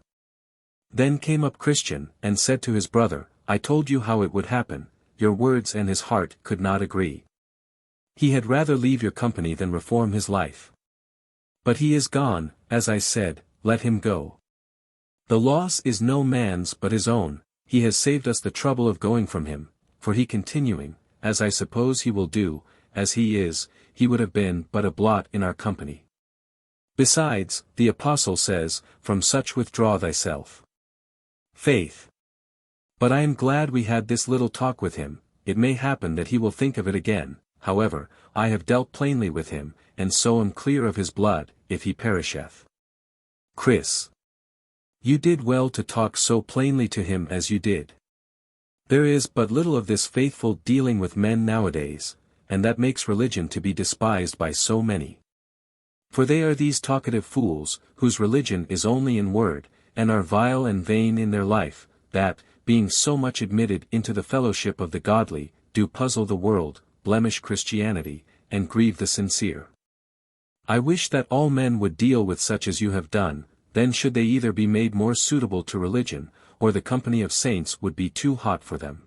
Then came up Christian, and said to his brother, I told you how it would happen, your words and his heart could not agree. He had rather leave your company than reform his life. But he is gone, as I said, let him go. The loss is no man's but his own, he has saved us the trouble of going from him, for he continuing, as I suppose he will do, as he is, he would have been but a blot in our company. Besides, the apostle says, From such withdraw thyself. Faith. But I am glad we had this little talk with him, it may happen that he will think of it again, however, I have dealt plainly with him, and so am clear of his blood, if he perisheth. Chris. You did well to talk so plainly to him as you did. There is but little of this faithful dealing with men nowadays, and that makes religion to be despised by so many. For they are these talkative fools, whose religion is only in word, and are vile and vain in their life, that, being so much admitted into the fellowship of the godly, do puzzle the world, blemish Christianity, and grieve the sincere. I wish that all men would deal with such as you have done, then should they either be made more suitable to religion, or the company of saints would be too hot for them.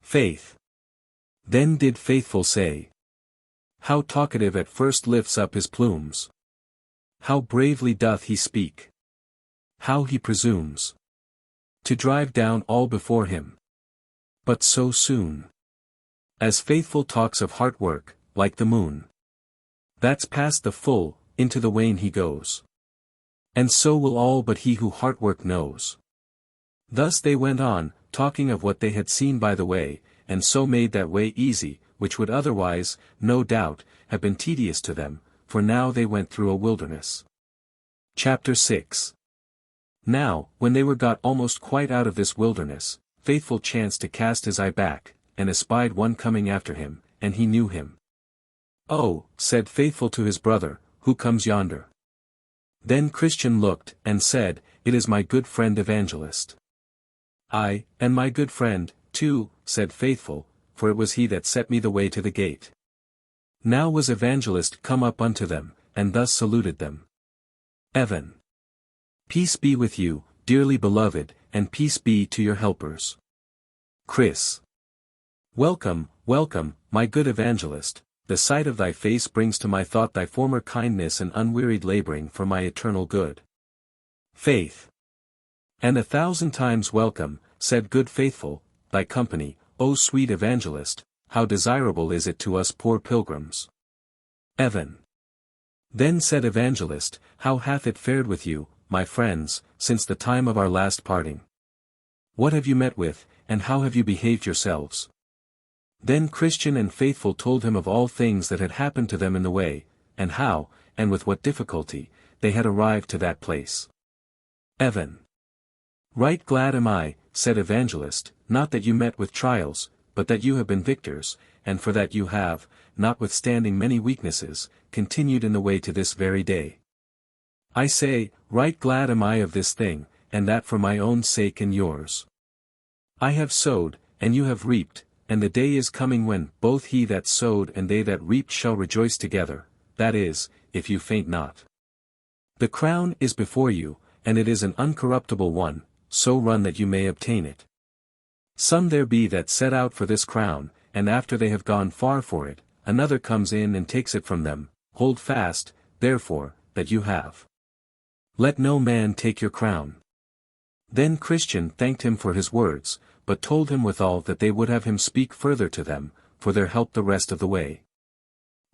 Faith. Then did Faithful say, "How talkative at first lifts up his plumes! How bravely doth he speak! How he presumes to drive down all before him! But so soon as Faithful talks of heart work, like the moon, that's past the full, into the wane he goes. And so will all but he who heart work knows." Thus they went on, talking of what they had seen by the way, and so made that way easy, which would otherwise, no doubt, have been tedious to them, for now they went through a wilderness. Chapter 6. Now, when they were got almost quite out of this wilderness, Faithful chanced to cast his eye back, and espied one coming after him, and he knew him. "Oh," said Faithful to his brother, "who comes yonder?" Then Christian looked, and said, "It is my good friend Evangelist." "Aye, and my good friend, too," said Faithful, "for it was he that set me the way to the gate." Now was Evangelist come up unto them, and thus saluted them. "Evan. Peace be with you, dearly beloved, and peace be to your helpers." Chris. "Welcome, welcome, my good Evangelist. The sight of thy face brings to my thought thy former kindness and unwearied laboring for my eternal good." Faith. "And 1,000 times welcome," said good Faithful, "thy company, O sweet Evangelist, how desirable is it to us poor pilgrims." Evan. Then said Evangelist, "How hath it fared with you, my friends, since the time of our last parting? What have you met with, and how have you behaved yourselves?" Then Christian and Faithful told him of all things that had happened to them in the way, and how, and with what difficulty, they had arrived to that place. Evan. "Right glad am I," said Evangelist, "not that you met with trials, but that you have been victors, and for that you have, notwithstanding many weaknesses, continued in the way to this very day. I say, right glad am I of this thing, and that for my own sake and yours. I have sowed, and you have reaped, and the day is coming when both he that sowed and they that reaped shall rejoice together, that is, if you faint not. The crown is before you, and it is an uncorruptible one, so run that you may obtain it. Some there be that set out for this crown, and after they have gone far for it, another comes in and takes it from them. Hold fast, therefore, that you have. Let no man take your crown." Then Christian thanked him for his words, but told him withal that they would have him speak further to them, for their help the rest of the way.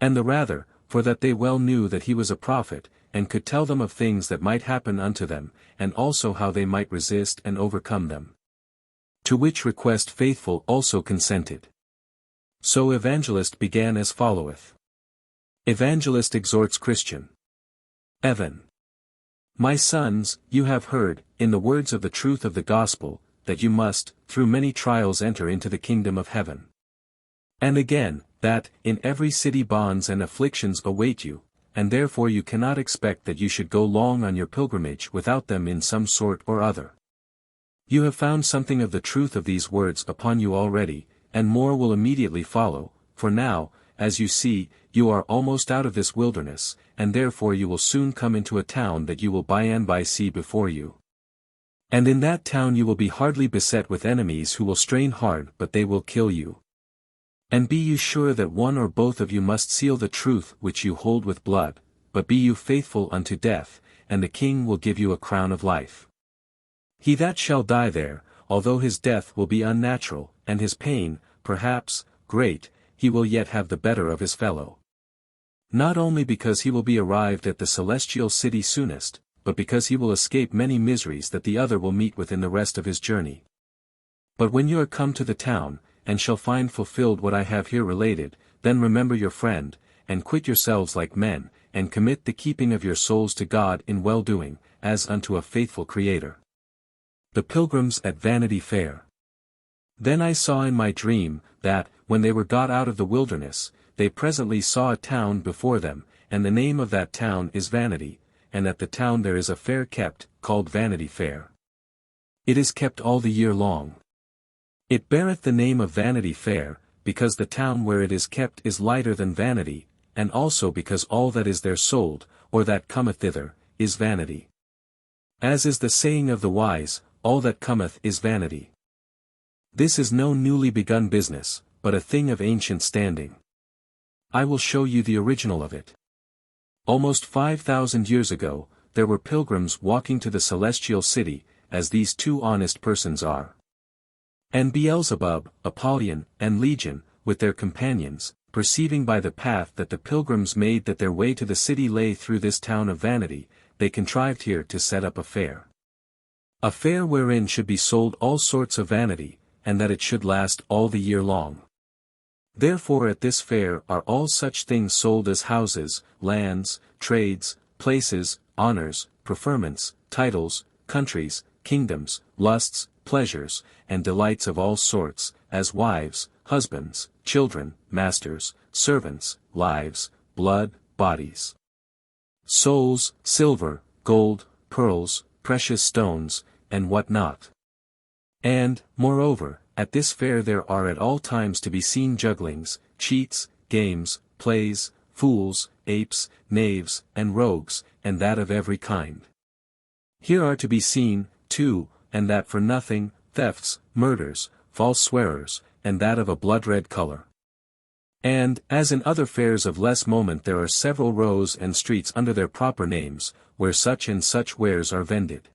And the rather, for that they well knew that he was a prophet, and could tell them of things that might happen unto them, and also how they might resist and overcome them. To which request Faithful also consented. So Evangelist began as followeth. Evangelist exhorts Christian. Evan. "My sons, you have heard, in the words of the truth of the gospel, that you must, through many trials enter into the kingdom of heaven. And again, that, in every city bonds and afflictions await you, and therefore you cannot expect that you should go long on your pilgrimage without them in some sort or other. You have found something of the truth of these words upon you already, and more will immediately follow, for now, as you see, you are almost out of this wilderness, and therefore you will soon come into a town that you will by and by see before you. And in that town you will be hardly beset with enemies who will strain hard but they will kill you. And be you sure that one or both of you must seal the truth which you hold with blood, but be you faithful unto death, and the king will give you a crown of life. He that shall die there, although his death will be unnatural, and his pain, perhaps, great, he will yet have the better of his fellow. Not only because he will be arrived at the celestial city soonest, but because he will escape many miseries that the other will meet with in the rest of his journey. But when you are come to the town, and shall find fulfilled what I have here related, then remember your friend, and quit yourselves like men, and commit the keeping of your souls to God in well-doing, as unto a faithful Creator. The Pilgrims at Vanity Fair. Then I saw in my dream, that, when they were got out of the wilderness, they presently saw a town before them, and the name of that town is Vanity, and at the town there is a fair kept, called Vanity Fair. It is kept all the year long. It beareth the name of Vanity Fair, because the town where it is kept is lighter than vanity, and also because all that is there sold, or that cometh thither, is vanity. As is the saying of the wise, all that cometh is vanity. This is no newly begun business, but a thing of ancient standing. I will show you the original of it. Almost 5,000 years ago, there were pilgrims walking to the celestial city, as these two honest persons are. And Beelzebub, Apollyon, and Legion, with their companions, perceiving by the path that the pilgrims made that their way to the city lay through this town of vanity, they contrived here to set up a fair. A fair wherein should be sold all sorts of vanity, and that it should last all the year long. Therefore at this fair are all such things sold as houses, lands, trades, places, honors, preferments, titles, countries, kingdoms, lusts, pleasures, and delights of all sorts, as wives, husbands, children, masters, servants, lives, blood, bodies, souls, silver, gold, pearls, precious stones, and what not. And, moreover, at this fair there are at all times to be seen jugglings, cheats, games, plays, fools, apes, knaves, and rogues, and that of every kind. Here are to be seen, too, and that for nothing, thefts, murders, false swearers, and that of a blood-red color. And, as in other fairs of less moment there are several rows and streets under their proper names, where such and such wares are vended.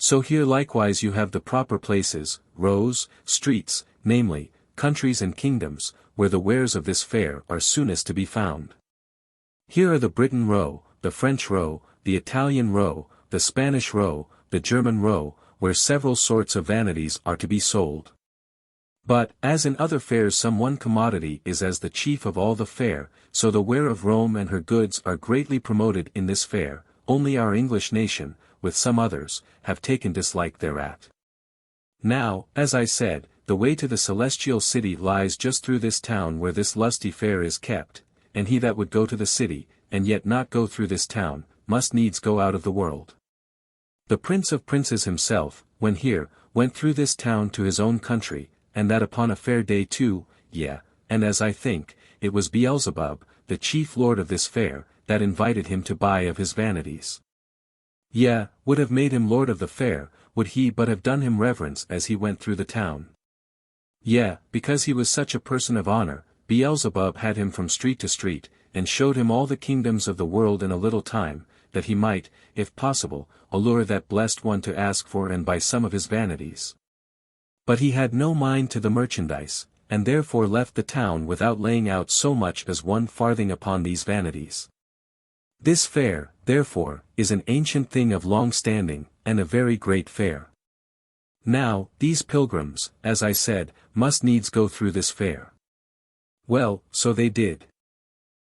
So here likewise you have the proper places, rows, streets, namely, countries and kingdoms, where the wares of this fair are soonest to be found. Here are the Briton row, the French row, the Italian row, the Spanish row, the German row, where several sorts of vanities are to be sold. But, as in other fairs some one commodity is as the chief of all the fair, so the ware of Rome and her goods are greatly promoted in this fair, only our English nation, with some others, have taken dislike thereat. Now, as I said, the way to the celestial city lies just through this town where this lusty fair is kept, and he that would go to the city, and yet not go through this town, must needs go out of the world. The Prince of Princes himself, when here, went through this town to his own country, and that upon a fair day too, and as I think, it was Beelzebub, the chief lord of this fair, that invited him to buy of his vanities. Would have made him lord of the fair, would he but have done him reverence as he went through the town. Because he was such a person of honor, Beelzebub had him from street to street, and showed him all the kingdoms of the world in a little time, that he might, if possible, allure that blessed one to ask for and buy some of his vanities. But he had no mind to the merchandise, and therefore left the town without laying out so much as 1 farthing upon these vanities. This fair, therefore, is an ancient thing of long standing, and a very great fair. Now, these pilgrims, as I said, must needs go through this fair. Well, so they did.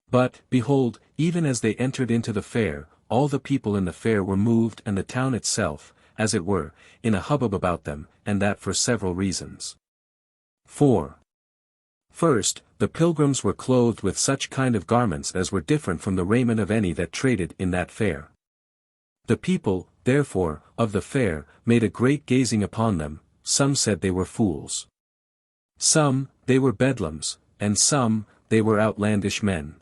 But, behold, even as they entered into the fair, all the people in the fair were moved and the town itself, as it were, in a hubbub about them, and that for several reasons. 4. First, the pilgrims were clothed with such kind of garments as were different from the raiment of any that traded in that fair. The people, therefore, of the fair, made a great gazing upon them, some said they were fools. Some, they were bedlams, and some, they were outlandish men.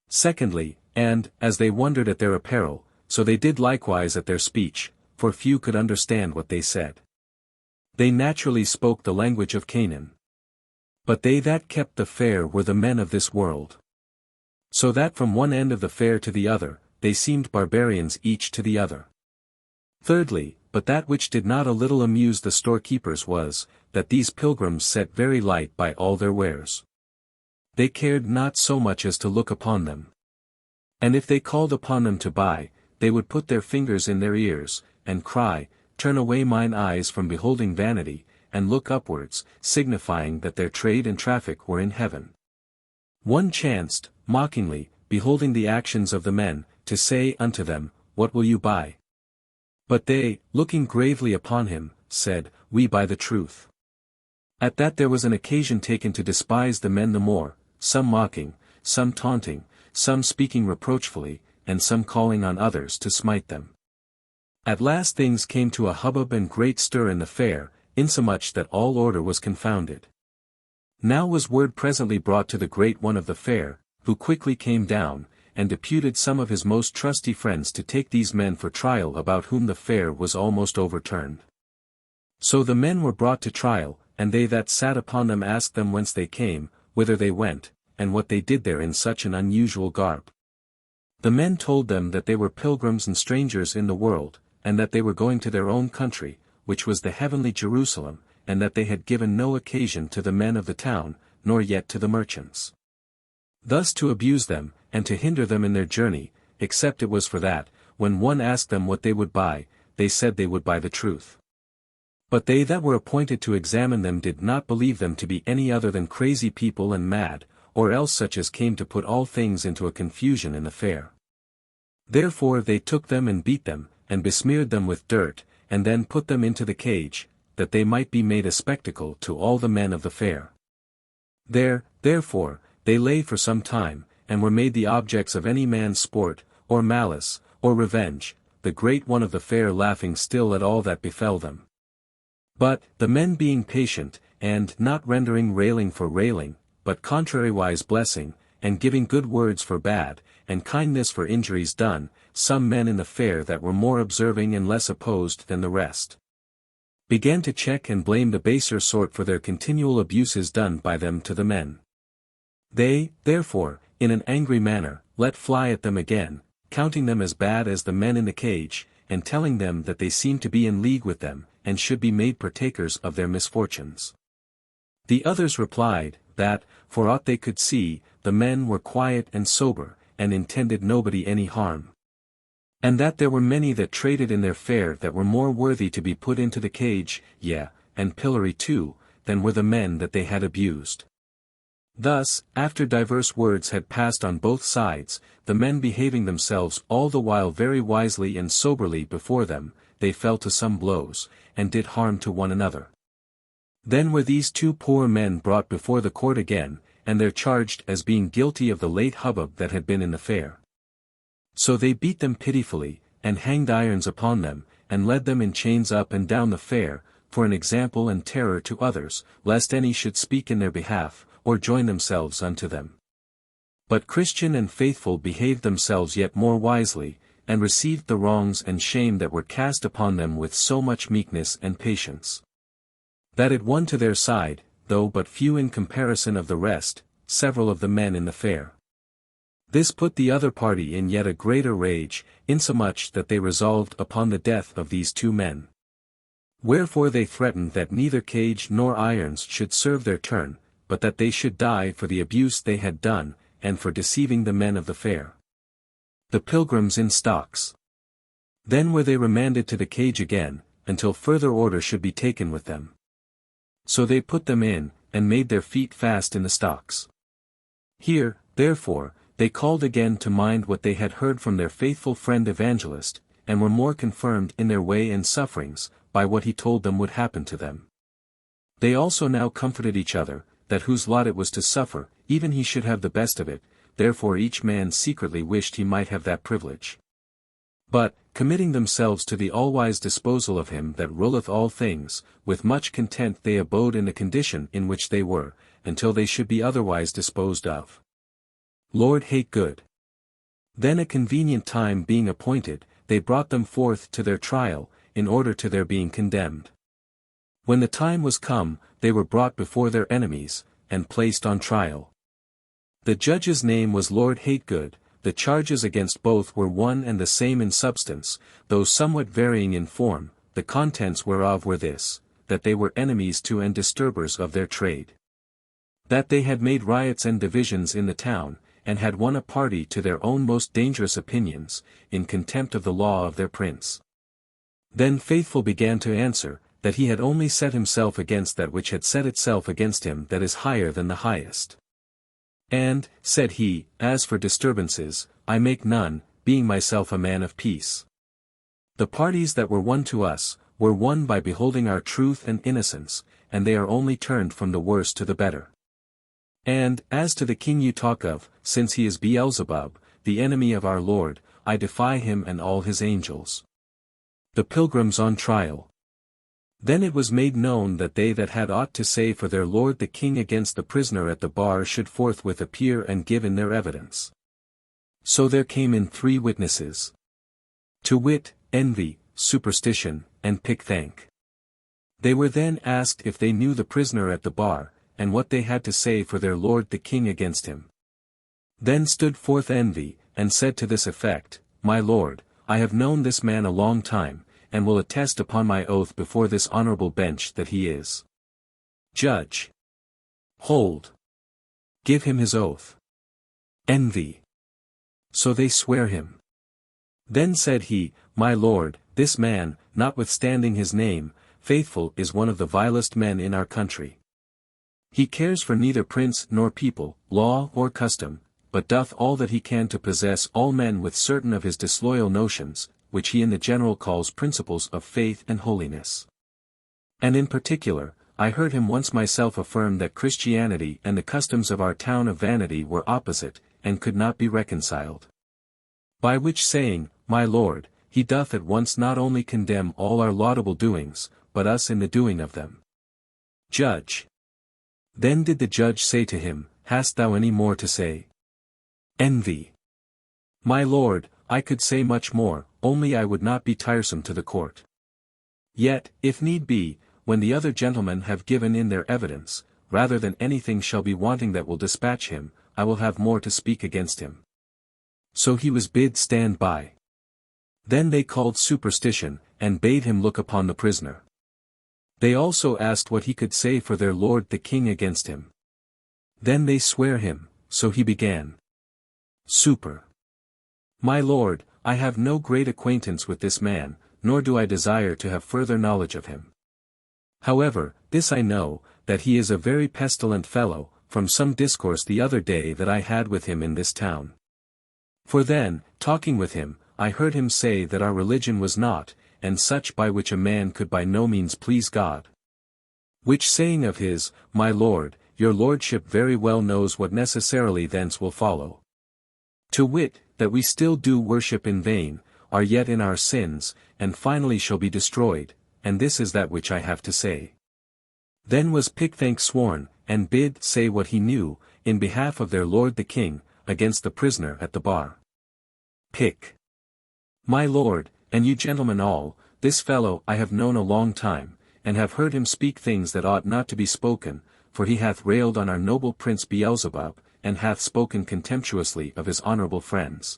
Secondly, and, as they wondered at their apparel, so they did likewise at their speech, for few could understand what they said. They naturally spoke the language of Canaan. But they that kept the fair were the men of this world. So that from one end of the fair to the other, they seemed barbarians each to the other. Thirdly, but that which did not a little amuse the storekeepers was, that these pilgrims set very light by all their wares. They cared not so much as to look upon them. And if they called upon them to buy, they would put their fingers in their ears, and cry, "Turn away mine eyes from beholding vanity, and look upwards," signifying that their trade and traffic were in heaven. One chanced, mockingly, beholding the actions of the men, to say unto them, "What will you buy?" But they, looking gravely upon him, said, "We buy the truth." At that there was an occasion taken to despise the men the more, some mocking, some taunting, some speaking reproachfully, and some calling on others to smite them. At last things came to a hubbub and great stir in the fair, insomuch that all order was confounded. Now was word presently brought to the great one of the fair, who quickly came down, and deputed some of his most trusty friends to take these men for trial about whom the fair was almost overturned. So the men were brought to trial, and they that sat upon them asked them whence they came, whither they went, and what they did there in such an unusual garb. The men told them that they were pilgrims and strangers in the world, and that they were going to their own country, which was the heavenly Jerusalem, and that they had given no occasion to the men of the town, nor yet to the merchants. Thus to abuse them, and to hinder them in their journey, except it was for that, when one asked them what they would buy, they said they would buy the truth. But they that were appointed to examine them did not believe them to be any other than crazy people and mad, or else such as came to put all things into a confusion in the fair. Therefore they took them and beat them, and besmeared them with dirt, and then put them into the cage, that they might be made a spectacle to all the men of the fair. There, therefore, they lay for some time, and were made the objects of any man's sport, or malice, or revenge, the great one of the fair laughing still at all that befell them. But, the men being patient, and not rendering railing for railing, but contrariwise blessing, and giving good words for bad, and kindness for injuries done, some men in the fair that were more observing and less opposed than the rest, began to check and blame the baser sort for their continual abuses done by them to the men. They, therefore, in an angry manner, let fly at them again, counting them as bad as the men in the cage, and telling them that they seemed to be in league with them, and should be made partakers of their misfortunes. The others replied, that, for aught they could see, the men were quiet and sober, and intended nobody any harm. And that there were many that traded in their fair that were more worthy to be put into the cage, yea, and pillory too, than were the men that they had abused. Thus, after divers words had passed on both sides, the men behaving themselves all the while very wisely and soberly before them, they fell to some blows, and did harm to one another. Then were these two poor men brought before the court again, and they're charged as being guilty of the late hubbub that had been in the fair. So they beat them pitifully, and hanged irons upon them, and led them in chains up and down the fair, for an example and terror to others, lest any should speak in their behalf, or join themselves unto them. But Christian and faithful behaved themselves yet more wisely, and received the wrongs and shame that were cast upon them with so much meekness and patience, that it won to their side, though but few in comparison of the rest, several of the men in the fair. This put the other party in yet a greater rage, insomuch that they resolved upon the death of these two men. Wherefore they threatened that neither cage nor irons should serve their turn, but that they should die for the abuse they had done, and for deceiving the men of the fair. The pilgrims in stocks. Then were they remanded to the cage again, until further order should be taken with them. So they put them in, and made their feet fast in the stocks. Here, therefore, they called again to mind what they had heard from their faithful friend Evangelist, and were more confirmed in their way and sufferings, by what he told them would happen to them. They also now comforted each other, that whose lot it was to suffer, even he should have the best of it, therefore each man secretly wished he might have that privilege. But, committing themselves to the all-wise disposal of him that ruleth all things, with much content they abode in the condition in which they were, until they should be otherwise disposed of. Lord hate good. Then a convenient time being appointed, they brought them forth to their trial, in order to their being condemned. When the time was come, they were brought before their enemies, and placed on trial. The judge's name was Lord Hategood. The charges against both were one and the same in substance, though somewhat varying in form, the contents whereof were this, that they were enemies to and disturbers of their trade. That they had made riots and divisions in the town, and had won a party to their own most dangerous opinions, in contempt of the law of their prince. Then Faithful began to answer, that he had only set himself against that which had set itself against him that is higher than the highest. And, said he, as for disturbances, I make none, being myself a man of peace. The parties that were won to us, were won by beholding our truth and innocence, and they are only turned from the worse to the better. And, as to the king you talk of, since he is Beelzebub, the enemy of our Lord, I defy him and all his angels. The pilgrims on trial. Then it was made known that they that had aught to say for their lord the king against the prisoner at the bar should forthwith appear and give in their evidence. So there came in 3 witnesses. To wit, Envy, Superstition, and Pickthank. They were then asked if they knew the prisoner at the bar, and what they had to say for their lord the king against him. Then stood forth Envy, and said to this effect, My lord, I have known this man a long time, and will attest upon my oath before this honorable bench that he is. Judge. Hold. Give him his oath. Envy. So they swear him. Then said he, My lord, this man, notwithstanding his name, Faithful is one of the vilest men in our country. He cares for neither prince nor people, law or custom, but doth all that he can to possess all men with certain of his disloyal notions, which he in the general calls principles of faith and holiness. And in particular, I heard him once myself affirm that Christianity and the customs of our town of Vanity were opposite, and could not be reconciled. By which saying, My lord, he doth at once not only condemn all our laudable doings, but us in the doing of them. Judge. Then did the judge say to him, Hast thou any more to say? Envy. My lord, I could say much more, only I would not be tiresome to the court. Yet, if need be, when the other gentlemen have given in their evidence, rather than anything shall be wanting that will dispatch him, I will have more to speak against him. So he was bid stand by. Then they called Superstition, and bade him look upon the prisoner. They also asked what he could say for their lord the king against him. Then they swear him, so he began. Super. My lord, I have no great acquaintance with this man, nor do I desire to have further knowledge of him. However, this I know, that he is a very pestilent fellow, from some discourse the other day that I had with him in this town. For then, talking with him, I heard him say that our religion was not, and such by which a man could by no means please God. Which saying of his, My lord, your lordship very well knows what necessarily thence will follow. To wit, that we still do worship in vain, are yet in our sins, and finally shall be destroyed, and this is that which I have to say. Then was Pickthank sworn, and bid say what he knew, in behalf of their lord the king, against the prisoner at the bar. Pick. My lord, and you gentlemen all, this fellow I have known a long time, and have heard him speak things that ought not to be spoken, for he hath railed on our noble prince Beelzebub, and hath spoken contemptuously of his honorable friends.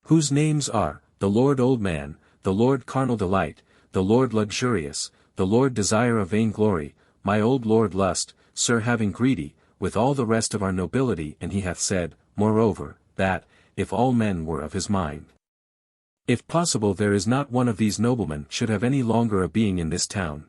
Whose names are, the Lord Old Man, the Lord Carnal Delight, the Lord Luxurious, the Lord Desire of Vainglory, my old Lord Lust, Sir Having Greedy, with all the rest of our nobility, and he hath said, moreover, that, if all men were of his mind, if possible there is not one of these noblemen should have any longer a being in this town.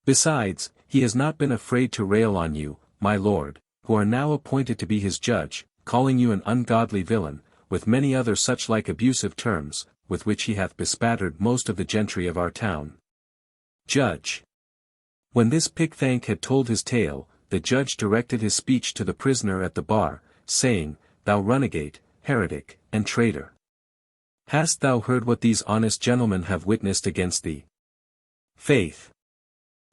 Besides, he has not been afraid to rail on you, my lord, who are now appointed to be his judge, calling you an ungodly villain, with many other such like abusive terms, with which he hath bespattered most of the gentry of our town. Judge. When this Pickthank had told his tale, the judge directed his speech to the prisoner at the bar, saying, Thou runagate, heretic, and traitor. Hast thou heard what these honest gentlemen have witnessed against thee? Faith.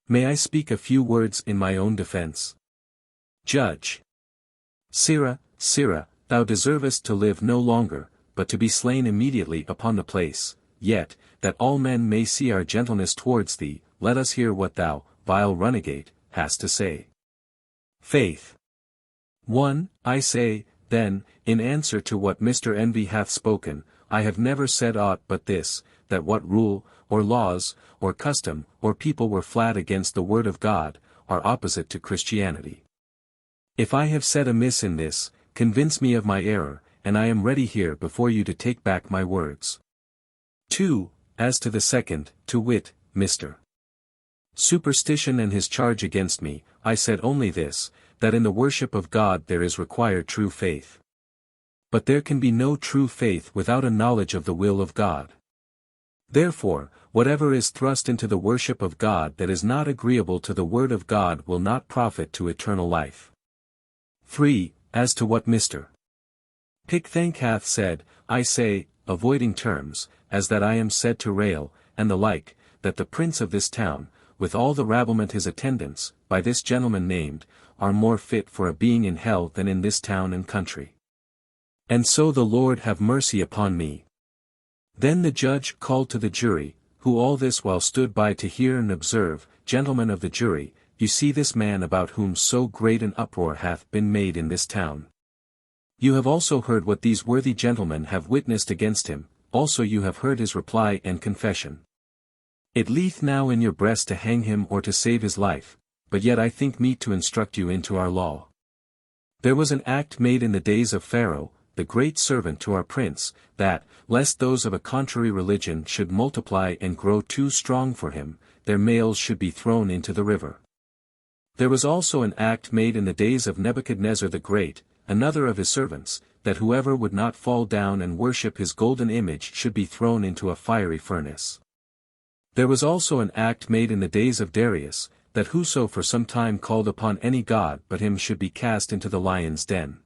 May I speak a few words in my own defense? Judge. Sirrah, sirrah, thou deservest to live no longer, but to be slain immediately upon the place, yet, that all men may see our gentleness towards thee, let us hear what thou, vile runagate, hast to say. Faith. 1. I say, then, in answer to what Mr. Envy hath spoken, I have never said aught but this, that what rule, or laws, or custom, or people were flat against the word of God, are opposite to Christianity. If I have said amiss in this, convince me of my error, and I am ready here before you to take back my words. 2. As to the second, to wit, Mr. Superstition and his charge against me, I said only this, that in the worship of God there is required true faith. But there can be no true faith without a knowledge of the will of God. Therefore, whatever is thrust into the worship of God that is not agreeable to the word of God will not profit to eternal life. 3. As to what Mr. Pickthank hath said, I say, avoiding terms, as that I am said to rail, and the like, that the prince of this town, with all the rabblement his attendants, by this gentleman named, are more fit for a being in hell than in this town and country. And so the Lord have mercy upon me. Then the judge called to the jury, who all this while stood by to hear and observe, gentlemen of the jury, you see this man about whom so great an uproar hath been made in this town. You have also heard what these worthy gentlemen have witnessed against him, also you have heard his reply and confession. It lieth now in your breast to hang him or to save his life, but yet I think meet to instruct you into our law. There was an act made in the days of Pharaoh, the great servant to our prince, that, lest those of a contrary religion should multiply and grow too strong for him, their males should be thrown into the river. There was also an act made in the days of Nebuchadnezzar the Great, another of his servants, that whoever would not fall down and worship his golden image should be thrown into a fiery furnace. There was also an act made in the days of Darius, that whoso for some time called upon any god but him should be cast into the lion's den.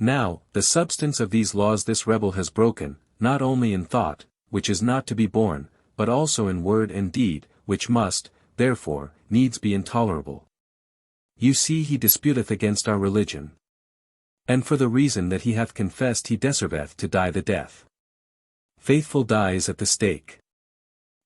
Now, the substance of these laws this rebel has broken, not only in thought, which is not to be borne, but also in word and deed, which must, therefore, needs be intolerable. You see he disputeth against our religion. And for the reason that he hath confessed he deserveth to die the death. Faithful dies at the stake.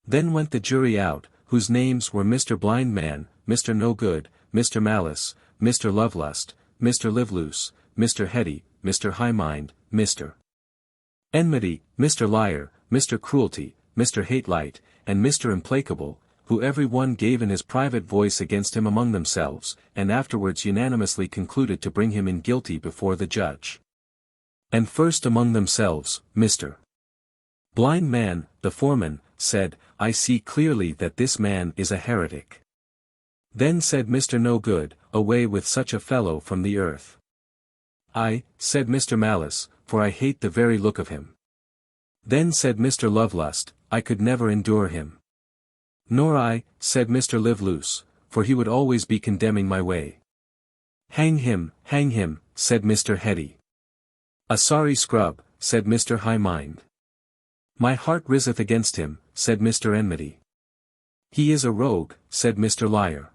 Then went the jury out, whose names were Mr. Blind Man, Mr. No Good, Mr. Malice, Mr. Lovelust, Mr. Liveloose, Mr. Heady, Mr. High Mind, Mr. Enmity, Mr. Liar, Mr. Cruelty, Mr. Hatelight, and Mr. Implacable, who every one gave in his private voice against him among themselves, and afterwards unanimously concluded to bring him in guilty before the judge. And first among themselves, Mr. Blind Man, the foreman, said, I see clearly that this man is a heretic. Then said Mr. No Good, away with such a fellow from the earth. I, said Mr. Malice, for I hate the very look of him. Then said Mr. Lovelust, I could never endure him. Nor I, said Mr. Liveloose, for he would always be condemning my way. Hang him, said Mr. Heady. A sorry scrub, said Mr. High Mind. My heart riseth against him, said Mr. Enmity. He is a rogue, said Mr. Liar.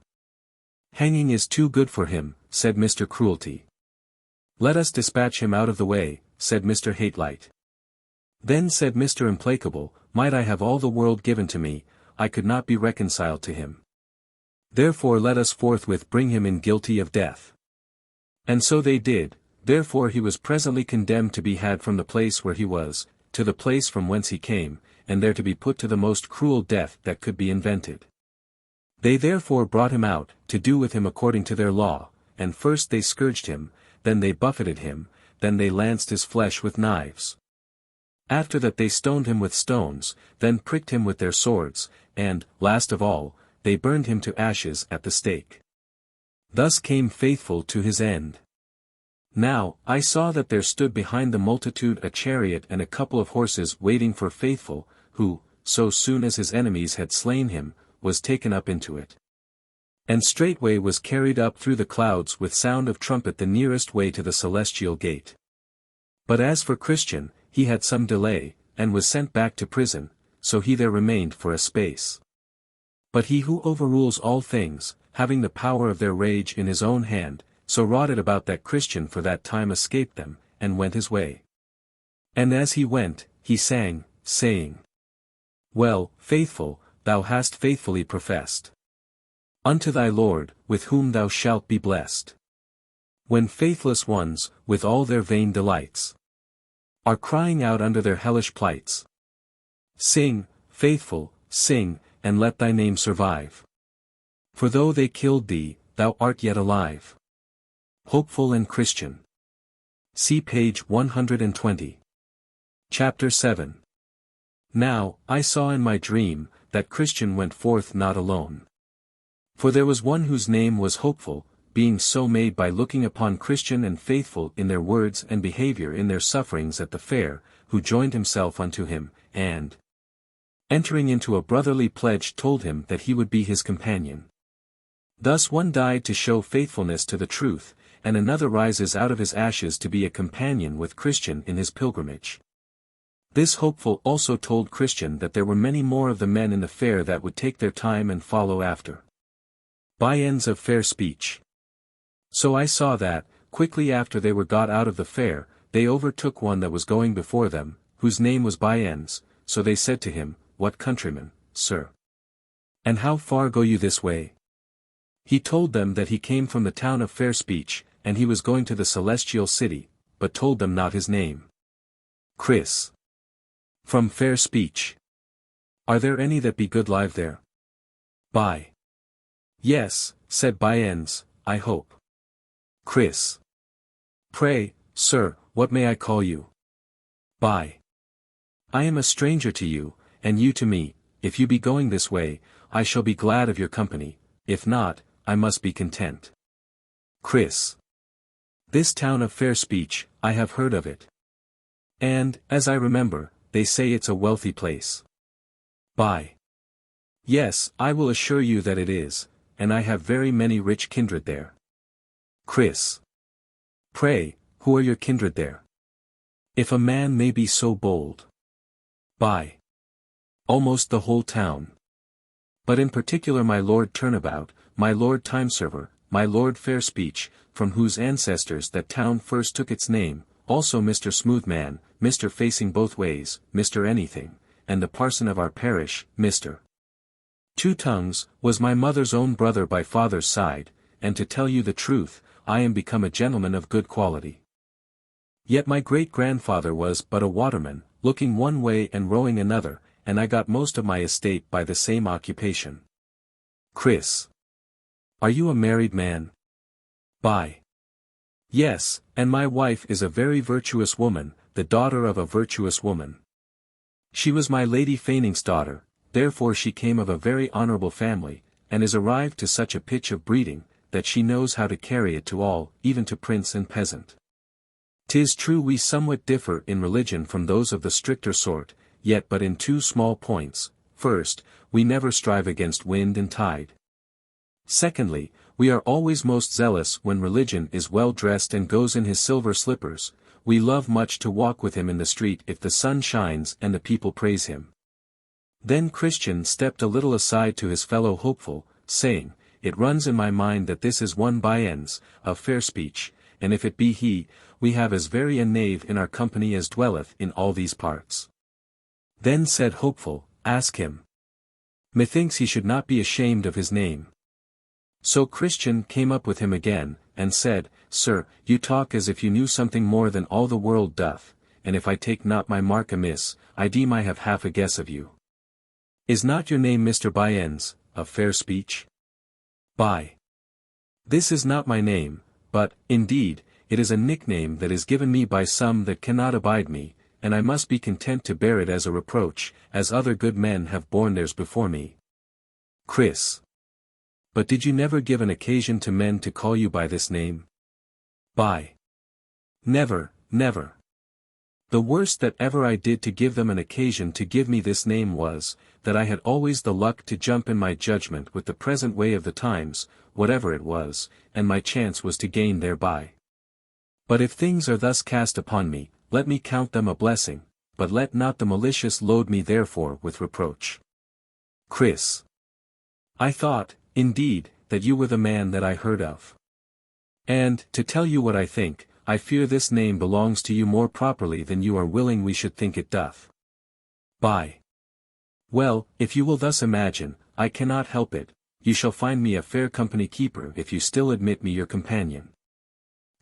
Hanging is too good for him, said Mr. Cruelty. Let us dispatch him out of the way, said Mr. Hatelight. Then said Mr. Implacable, might I have all the world given to me, I could not be reconciled to him. Therefore let us forthwith bring him in guilty of death. And so they did, therefore he was presently condemned to be had from the place where he was, to the place from whence he came, and there to be put to the most cruel death that could be invented. They therefore brought him out, to do with him according to their law, and first they scourged him, then they buffeted him, then they lanced his flesh with knives. After that they stoned him with stones, then pricked him with their swords, and, last of all, they burned him to ashes at the stake. Thus came Faithful to his end. Now, I saw that there stood behind the multitude a chariot and a couple of horses waiting for Faithful, who, so soon as his enemies had slain him, was taken up into it. And straightway was carried up through the clouds with sound of trumpet the nearest way to the celestial gate. But as for Christian, he had some delay, and was sent back to prison, so he there remained for a space. But he who overrules all things, having the power of their rage in his own hand, so wrought it about that Christian for that time escaped them, and went his way. And as he went, he sang, saying, Well, Faithful, thou hast faithfully professed unto thy Lord, with whom thou shalt be blessed. When faithless ones, with all their vain delights, are crying out under their hellish plights. Sing, Faithful, sing, and let thy name survive. For though they killed thee, thou art yet alive. Hopeful and Christian. See page 120. Chapter 7. Now, I saw in my dream, that Christian went forth not alone. For there was one whose name was Hopeful, being so made by looking upon Christian and Faithful in their words and behavior in their sufferings at the fair, who joined himself unto him, and, entering into a brotherly pledge told him that he would be his companion. Thus one died to show faithfulness to the truth, and another rises out of his ashes to be a companion with Christian in his pilgrimage. This Hopeful also told Christian that there were many more of the men in the fair that would take their time and follow after. By ends of fair speech. So I saw that, quickly after they were got out of the fair, they overtook one that was going before them, whose name was By ends, so they said to him, What countryman, sir? And how far go you this way? He told them that he came from the town of Fair Speech, and he was going to the celestial city, but told them not his name. Chris. From Fair Speech. Are there any that be good live there? By. Yes, said Byens, I hope. Chris. Pray, sir, what may I call you? By. I am a stranger to you, and you to me. If you be going this way, I shall be glad of your company, if not, I must be content. Chris. This town of Fair Speech, I have heard of it. And, as I remember, they say it's a wealthy place. By. Yes, I will assure you that it is, and I have very many rich kindred there. Chris. Pray, who are your kindred there? If a man may be so bold. By. Almost the whole town. But in particular my Lord Turnabout, my Lord Timeserver, my Lord Fair Speech, from whose ancestors that town first took its name, also Mr. Smoothman, Mr. Facing Both Ways, Mr. Anything, and the parson of our parish, Mr. Two Tongues, was my mother's own brother by father's side, and to tell you the truth, I am become a gentleman of good quality. Yet my great-grandfather was but a waterman, looking one way and rowing another, and I got most of my estate by the same occupation. Chris. Are you a married man? By. Yes, and my wife is a very virtuous woman, the daughter of a virtuous woman. She was my Lady Faining's daughter, therefore she came of a very honourable family, and is arrived to such a pitch of breeding, that she knows how to carry it to all, even to prince and peasant. 'Tis true we somewhat differ in religion from those of the stricter sort, yet but in two small points. First, we never strive against wind and tide. Secondly, we are always most zealous when religion is well dressed and goes in his silver slippers. We love much to walk with him in the street if the sun shines and the people praise him. Then Christian stepped a little aside to his fellow hopeful, saying, It runs in my mind that this is one Byens, of Fair Speech, and if it be he, we have as very a knave in our company as dwelleth in all these parts. Then said Hopeful, Ask him. Methinks he should not be ashamed of his name. So Christian came up with him again, and said, Sir, you talk as if you knew something more than all the world doth, and if I take not my mark amiss, I deem I have half a guess of you. Is not your name Mr. Byens, of Fair Speech? By. This is not my name, but, indeed, it is a nickname that is given me by some that cannot abide me, and I must be content to bear it as a reproach, as other good men have borne theirs before me. Chris. But did you never give an occasion to men to call you by this name? By. Never, never. The worst that ever I did to give them an occasion to give me this name was, that I had always the luck to jump in my judgment with the present way of the times, whatever it was, and my chance was to gain thereby. But if things are thus cast upon me, let me count them a blessing, but let not the malicious load me therefore with reproach. Chris. I thought, indeed, that you were the man that I heard of. And, to tell you what I think, I fear this name belongs to you more properly than you are willing we should think it doth. By. Well, if you will thus imagine, I cannot help it, you shall find me a fair company keeper if you still admit me your companion.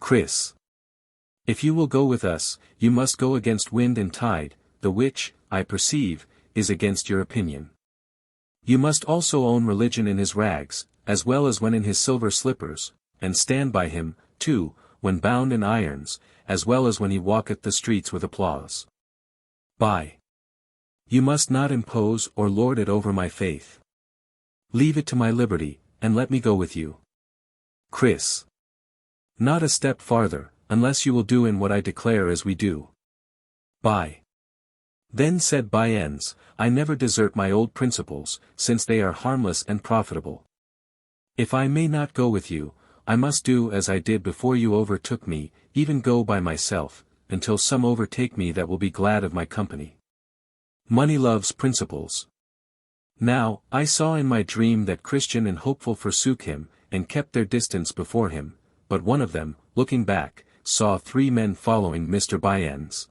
Chris. If you will go with us, you must go against wind and tide, the which, I perceive, is against your opinion. You must also own religion in his rags, as well as when in his silver slippers, and stand by him, too, when bound in irons, as well as when he walketh the streets with applause. By. You must not impose or lord it over my faith. Leave it to my liberty, and let me go with you. Chris. Not a step farther, unless you will do in what I declare as we do. By. Then said Byens, I never desert my old principles, since they are harmless and profitable. If I may not go with you, I must do as I did before you overtook me, even go by myself, until some overtake me that will be glad of my company. Money loves principles. Now, I saw in my dream that Christian and Hopeful forsook him, and kept their distance before him, but one of them, looking back, saw 3 men following Mr. Byens.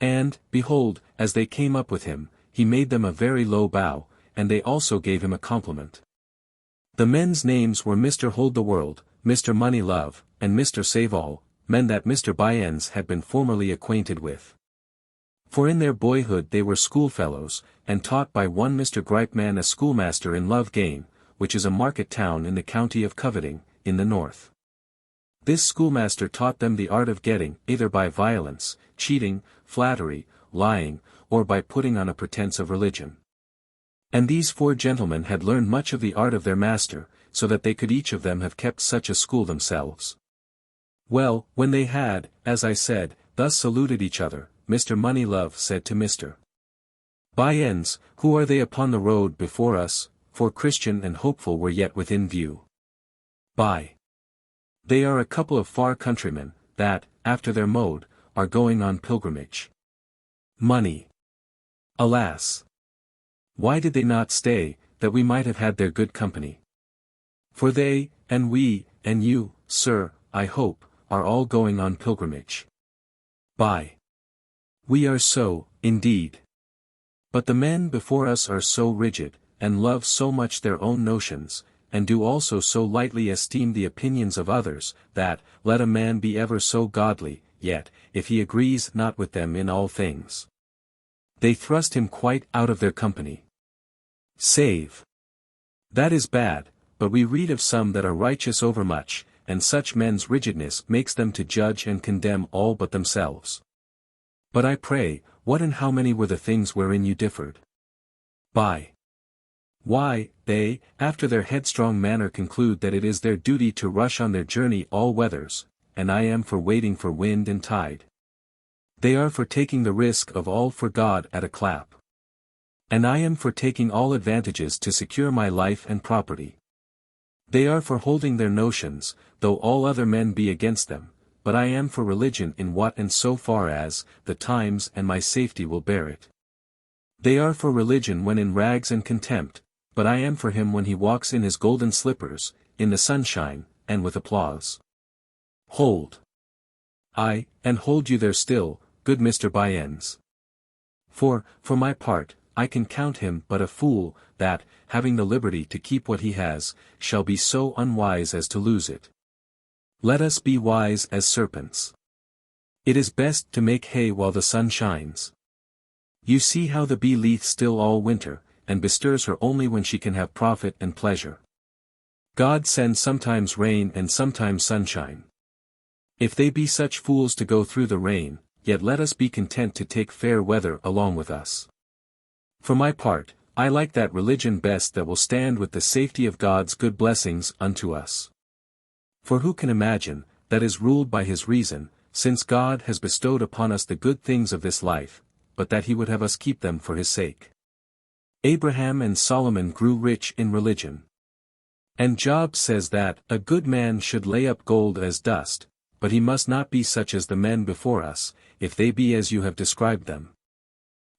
And, behold, as they came up with him, he made them a very low bow, and they also gave him a compliment. The men's names were Mr. Hold the World, Mr. Money Love, and Mr. Save All, men that Mr. Bunyan had been formerly acquainted with. For in their boyhood they were schoolfellows, and taught by one Mr. Gripeman, a schoolmaster in Love Game, which is a market town in the county of Coveting, in the north. This schoolmaster taught them the art of getting, either by violence, cheating, flattery, lying, or by putting on a pretense of religion. And these 4 gentlemen had learned much of the art of their master, so that they could each of them have kept such a school themselves. Well, when they had, as I said, thus saluted each other, Mr. Moneylove said to Mr. Bunyan, "Who are they upon the road before us?" For Christian and Hopeful were yet within view. They are a couple of far countrymen, that, after their mode, are going on pilgrimage. Money. Alas! Why did they not stay, that we might have had their good company? For they, and we, and you, sir, I hope, are all going on pilgrimage. We are so, indeed. But the men before us are so rigid, and love so much their own notions, and do also so lightly esteem the opinions of others, that, let a man be ever so godly, yet, if he agrees not with them in all things, they thrust him quite out of their company. Save. That is bad, but we read of some that are righteous overmuch, and such men's rigidness makes them to judge and condemn all but themselves. But I pray, what and how many were the things wherein you differed? Why, they, after their headstrong manner conclude that it is their duty to rush on their journey all weathers, and I am for waiting for wind and tide. They are for taking the risk of all for God at a clap. And I am for taking all advantages to secure my life and property. They are for holding their notions, though all other men be against them, but I am for religion in what and so far as, the times and my safety will bear it. They are for religion when in rags and contempt, but I am for him when he walks in his golden slippers, in the sunshine, and with applause. Hold. And hold you there still, good Mr. Bunyan. For my part, I can count him but a fool, that, having the liberty to keep what he has, shall be so unwise as to lose it. Let us be wise as serpents. It is best to make hay while the sun shines. You see how the bee leeth still all winter, and bestirs her only when she can have profit and pleasure. God sends sometimes rain and sometimes sunshine. If they be such fools to go through the rain, yet let us be content to take fair weather along with us. For my part, I like that religion best that will stand with the safety of God's good blessings unto us. For who can imagine, that is ruled by his reason, since God has bestowed upon us the good things of this life, but that he would have us keep them for his sake? Abraham and Solomon grew rich in religion. And Job says that, a good man should lay up gold as dust, but he must not be such as the men before us, if they be as you have described them.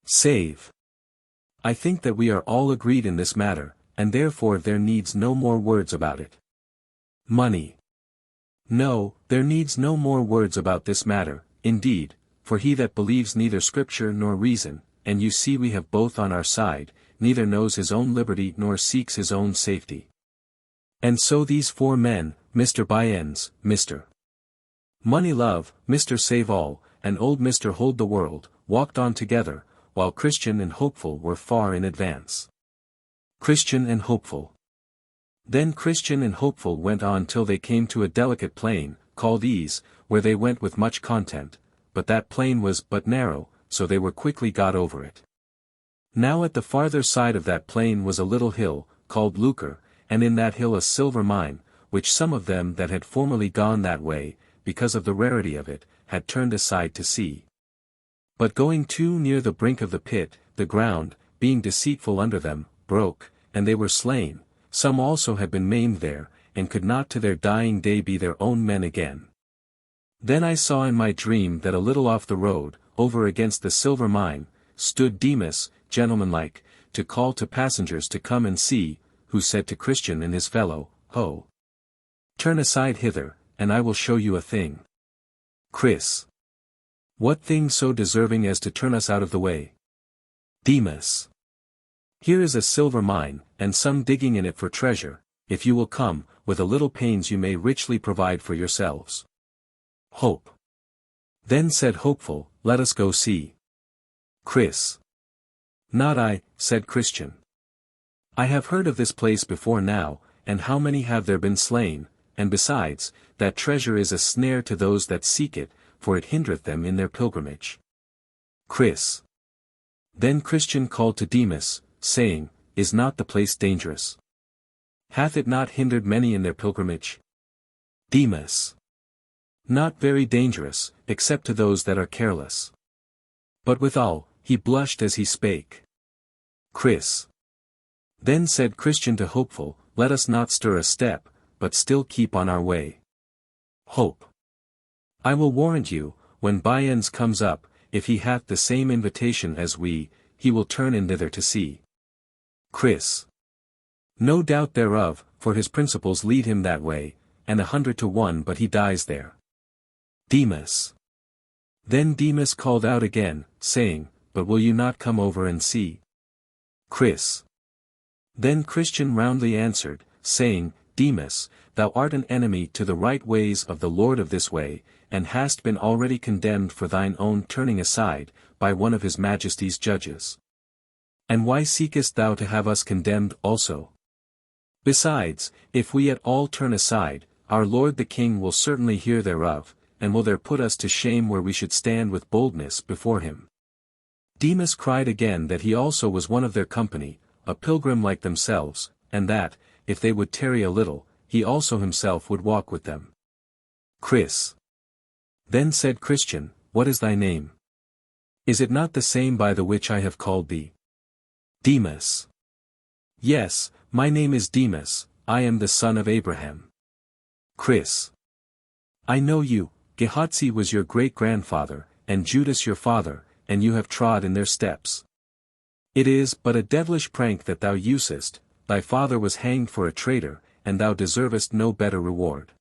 Save. I think that we are all agreed in this matter, and therefore there needs no more words about it. Money. No, there needs no more words about this matter, indeed, for he that believes neither scripture nor reason, and you see we have both on our side, neither knows his own liberty nor seeks his own safety. And so these 4 men, Mr. Bunyan, Mr. Moneylove, Mr. Save All, and old Mr. Hold the World, walked on together, while Christian and Hopeful were far in advance. Christian and Hopeful. Then Christian and Hopeful went on till they came to a delicate plain, called Ease, where they went with much content, but that plain was but narrow, so they were quickly got over it. Now at the farther side of that plain was a little hill, called Lucre, and in that hill a silver mine, which some of them that had formerly gone that way, because of the rarity of it, had turned aside to see. But going too near the brink of the pit, the ground, being deceitful under them, broke, and they were slain. Some also had been maimed there, and could not to their dying day be their own men again. Then I saw in my dream that a little off the road, over against the silver mine, stood Demas, gentlemanlike, to call to passengers to come and see, who said to Christian and his fellow, Ho! Turn aside hither, and I will show you a thing. Chris. What thing so deserving as to turn us out of the way? Demas. Here is a silver mine, and some digging in it for treasure. If you will come, with a little pains you may richly provide for yourselves. Hope. Then said Hopeful, let us go see. Chris. Not I, said Christian. I have heard of this place before now, and how many have there been slain, and besides, that treasure is a snare to those that seek it, for it hindereth them in their pilgrimage. Chris. Then Christian called to Demas, saying, Is not the place dangerous? Hath it not hindered many in their pilgrimage? Demas. Not very dangerous, except to those that are careless. But withal, he blushed as he spake. Chris. Then said Christian to Hopeful, Let us not stir a step, but still keep on our way. Hope. I will warrant you, when Byends comes up, if he hath the same invitation as we, he will turn in thither to see. Chris. No doubt thereof, for his principles lead him that way, and 100 to 1 but he dies there. Demas. Then Demas called out again, saying, But will you not come over and see? Chris. Then Christian roundly answered, saying, Demas, thou art an enemy to the right ways of the Lord of this way, and hast been already condemned for thine own turning aside, by one of his Majesty's judges. And why seekest thou to have us condemned also? Besides, if we at all turn aside, our Lord the King will certainly hear thereof, and will there put us to shame where we should stand with boldness before him. Demas cried again that he also was one of their company, a pilgrim like themselves, and that, if they would tarry a little, he also himself would walk with them. Chris. Then said Christian, What is thy name? Is it not the same by the which I have called thee? Demas. Yes, my name is Demas, I am the son of Abraham. Chris. I know you, Gehazi was your great-grandfather, and Judas your father, and you have trod in their steps. It is but a devilish prank that thou usest, thy father was hanged for a traitor, and thou deservest no better reward.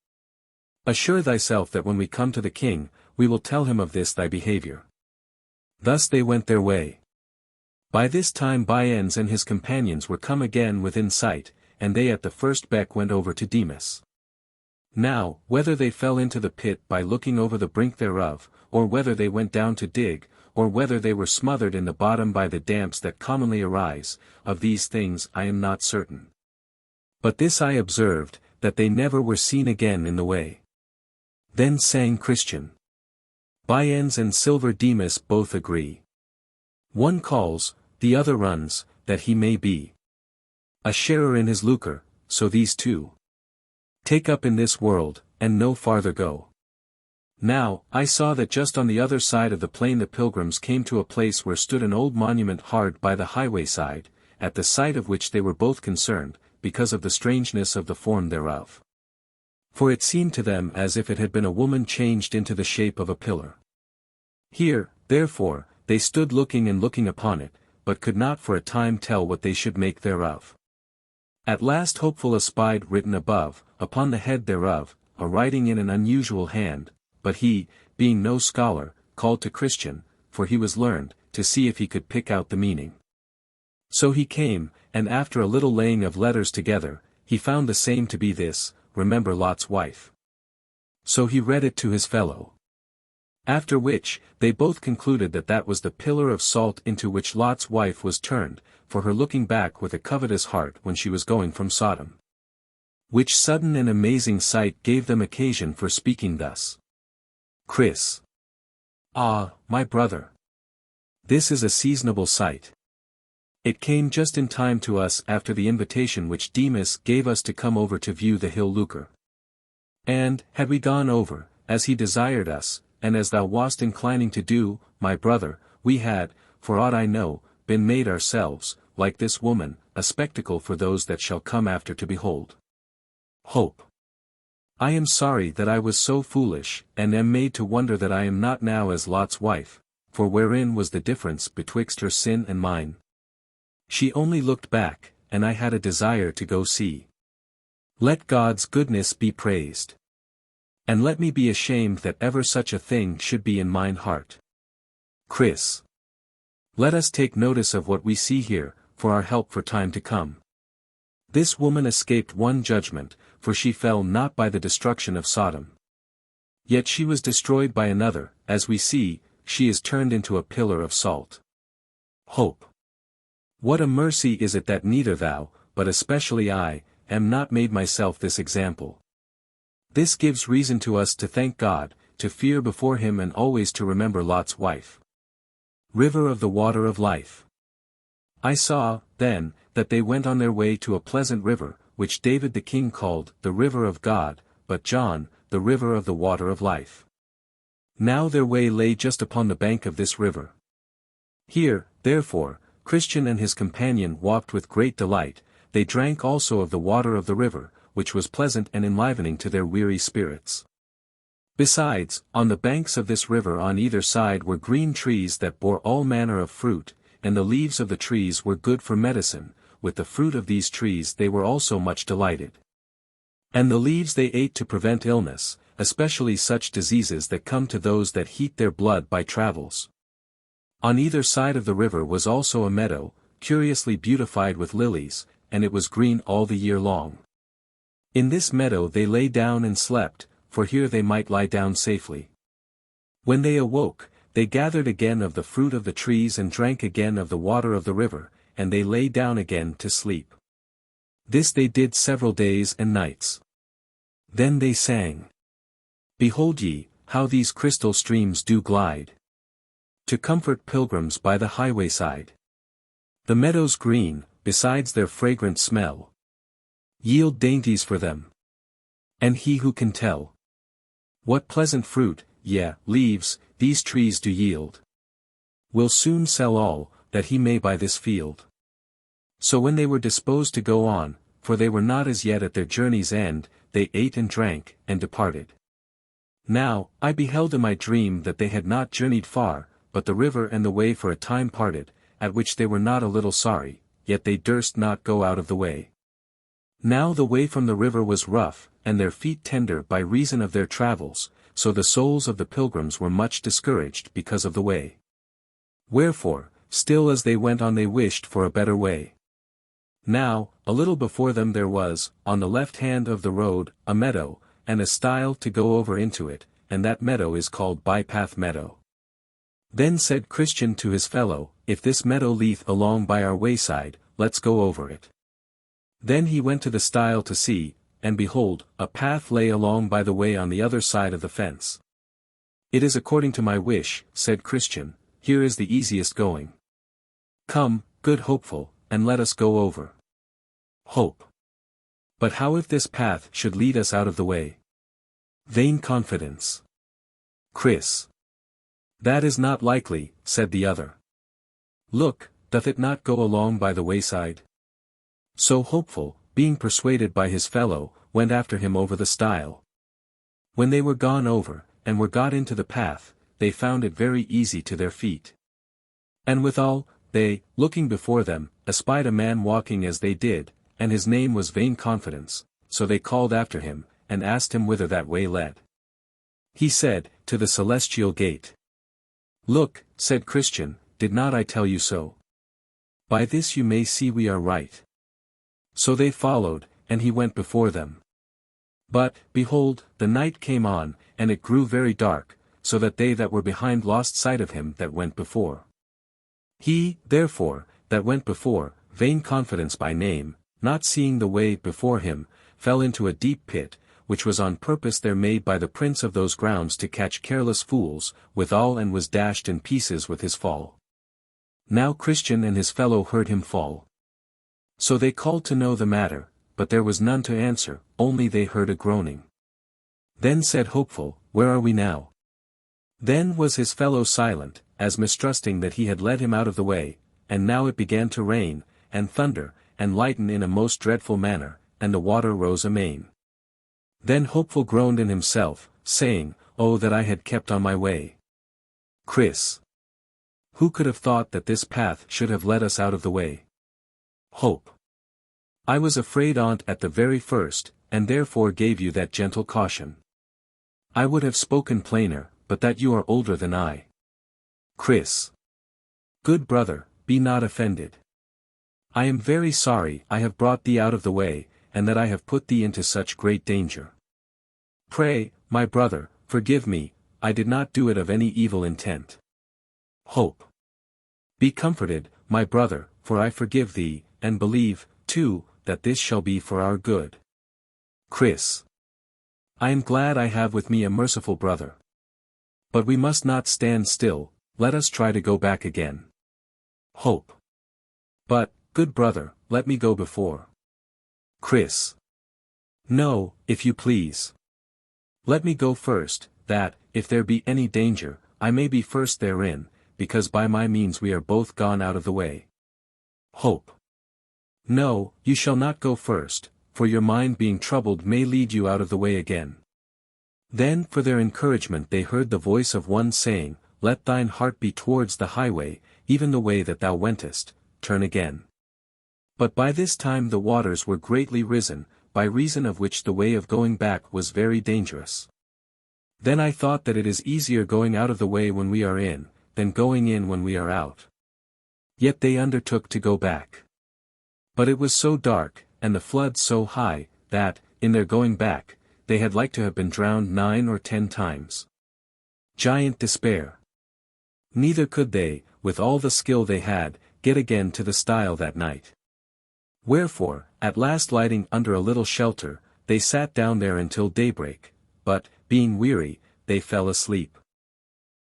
Assure thyself that when we come to the king, we will tell him of this thy behavior. Thus they went their way. By this time Byends and his companions were come again within sight, and they at the first beck went over to Demas. Now, whether they fell into the pit by looking over the brink thereof, or whether they went down to dig, or whether they were smothered in the bottom by the damps that commonly arise, of these things I am not certain. But this I observed, that they never were seen again in the way. Then sang Christian. Byends and Silver Demas both agree. One calls, the other runs, that he may be a sharer in his lucre, so these two take up in this world, and no farther go. Now, I saw that just on the other side of the plain the pilgrims came to a place where stood an old monument hard by the highway side, at the sight of which they were both concerned, because of the strangeness of the form thereof. For it seemed to them as if it had been a woman changed into the shape of a pillar. Here, therefore, they stood looking and looking upon it, but could not for a time tell what they should make thereof. At last Hopeful espied written above, upon the head thereof, a writing in an unusual hand, but he, being no scholar, called to Christian, for he was learned, to see if he could pick out the meaning. So he came, and after a little laying of letters together, he found the same to be this, Remember Lot's wife. So he read it to his fellow. After which, they both concluded that that was the pillar of salt into which Lot's wife was turned, for her looking back with a covetous heart when she was going from Sodom. Which sudden and amazing sight gave them occasion for speaking thus. Chris. Ah, my brother. This is a seasonable sight. It came just in time to us after the invitation which Demas gave us to come over to view the hill lucre. And, had we gone over, as he desired us, and as thou wast inclining to do, my brother, we had, for aught I know, been made ourselves, like this woman, a spectacle for those that shall come after to behold. Hope. I am sorry that I was so foolish, and am made to wonder that I am not now as Lot's wife, for wherein was the difference betwixt her sin and mine? She only looked back, and I had a desire to go see. Let God's goodness be praised. And let me be ashamed that ever such a thing should be in mine heart. Chris. Let us take notice of what we see here, for our help for time to come. This woman escaped one judgment, for she fell not by the destruction of Sodom. Yet she was destroyed by another, as we see, she is turned into a pillar of salt. Hope. What a mercy is it that neither thou, but especially I, am not made myself this example. This gives reason to us to thank God, to fear before him and always to remember Lot's wife. River of the water of life. I saw, then, that they went on their way to a pleasant river, which David the king called, the river of God, but John, the river of the water of life. Now their way lay just upon the bank of this river. Here, therefore, Christian and his companion walked with great delight, they drank also of the water of the river, which was pleasant and enlivening to their weary spirits. Besides, on the banks of this river on either side were green trees that bore all manner of fruit, and the leaves of the trees were good for medicine, with the fruit of these trees they were also much delighted. And the leaves they ate to prevent illness, especially such diseases that come to those that heat their blood by travels. On either side of the river was also a meadow, curiously beautified with lilies, and it was green all the year long. In this meadow they lay down and slept, for here they might lie down safely. When they awoke, they gathered again of the fruit of the trees and drank again of the water of the river, and they lay down again to sleep. This they did several days and nights. Then they sang. Behold ye, how these crystal streams do glide, to comfort pilgrims by the highway side. The meadows green, besides their fragrant smell, yield dainties for them. And he who can tell what pleasant fruit, yea, leaves, these trees do yield, will soon sell all, that he may buy this field. So when they were disposed to go on, for they were not as yet at their journey's end, they ate and drank, and departed. Now, I beheld in my dream that they had not journeyed far, but the river and the way for a time parted, at which they were not a little sorry, yet they durst not go out of the way. Now the way from the river was rough, and their feet tender by reason of their travels, so the souls of the pilgrims were much discouraged because of the way. Wherefore, still as they went on they wished for a better way. Now, a little before them there was, on the left hand of the road, a meadow, and a stile to go over into it, and that meadow is called Bypath Meadow. Then said Christian to his fellow, if this meadow leath along by our wayside, let's go over it. Then he went to the stile to see, and behold, a path lay along by the way on the other side of the fence. It is according to my wish, said Christian, here is the easiest going. Come, good hopeful, and let us go over. Hope. But how if this path should lead us out of the way? Vain confidence. Chris. That is not likely, said the other. Look, doth it not go along by the wayside? So hopeful, being persuaded by his fellow, went after him over the stile. When they were gone over, and were got into the path, they found it very easy to their feet. And withal, they, looking before them, espied a man walking as they did, and his name was Vain Confidence, so they called after him, and asked him whither that way led. He said, to the celestial gate. Look, said Christian, did not I tell you so? By this you may see we are right. So they followed, and he went before them. But, behold, the night came on, and it grew very dark, so that they that were behind lost sight of him that went before. He, therefore, that went before, Vain Confidence by name, not seeing the way before him, fell into a deep pit, which was on purpose there made by the prince of those grounds to catch careless fools, withal, and was dashed in pieces with his fall. Now Christian and his fellow heard him fall. So they called to know the matter, but there was none to answer, only they heard a groaning. Then said Hopeful, where are we now? Then was his fellow silent, as mistrusting that he had led him out of the way, and now it began to rain, and thunder, and lighten in a most dreadful manner, and the water rose amain. Then Hopeful groaned in himself, saying, Oh that I had kept on my way. Chris. Who could have thought that this path should have led us out of the way? Hope. I was afraid on't at the very first, and therefore gave you that gentle caution. I would have spoken plainer, but that you are older than I. Chris. Good brother, be not offended. I am very sorry I have brought thee out of the way, and that I have put thee into such great danger. Pray, my brother, forgive me, I did not do it of any evil intent. Hope. Be comforted, my brother, for I forgive thee, and believe, too, that this shall be for our good. Chris. I am glad I have with me a merciful brother. But we must not stand still, let us try to go back again. Hope. But, good brother, let me go before. Chris. No, if you please. Let me go first, that, if there be any danger, I may be first therein, because by my means we are both gone out of the way. Hope. No, you shall not go first, for your mind being troubled may lead you out of the way again. Then for their encouragement they heard the voice of one saying, Let thine heart be towards the highway, even the way that thou wentest, turn again. But by this time the waters were greatly risen, by reason of which the way of going back was very dangerous. Then I thought that it is easier going out of the way when we are in, than going in when we are out. Yet they undertook to go back. But it was so dark, and the flood so high, that, in their going back, they had like to have been drowned 9 or 10 times. Giant despair. Neither could they, with all the skill they had, get again to the stile that night. Wherefore, at last lighting under a little shelter, they sat down there until daybreak, but, being weary, they fell asleep.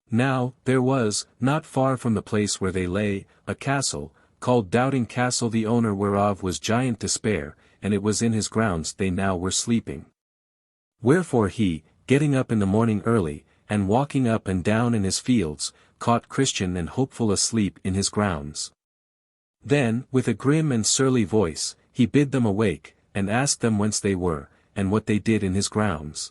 Now, there was, not far from the place where they lay, a castle, called Doubting Castle, the owner whereof was Giant Despair, and it was in his grounds they now were sleeping. Wherefore he, getting up in the morning early, and walking up and down in his fields, caught Christian and Hopeful asleep in his grounds. Then, with a grim and surly voice, he bid them awake, and asked them whence they were, and what they did in his grounds.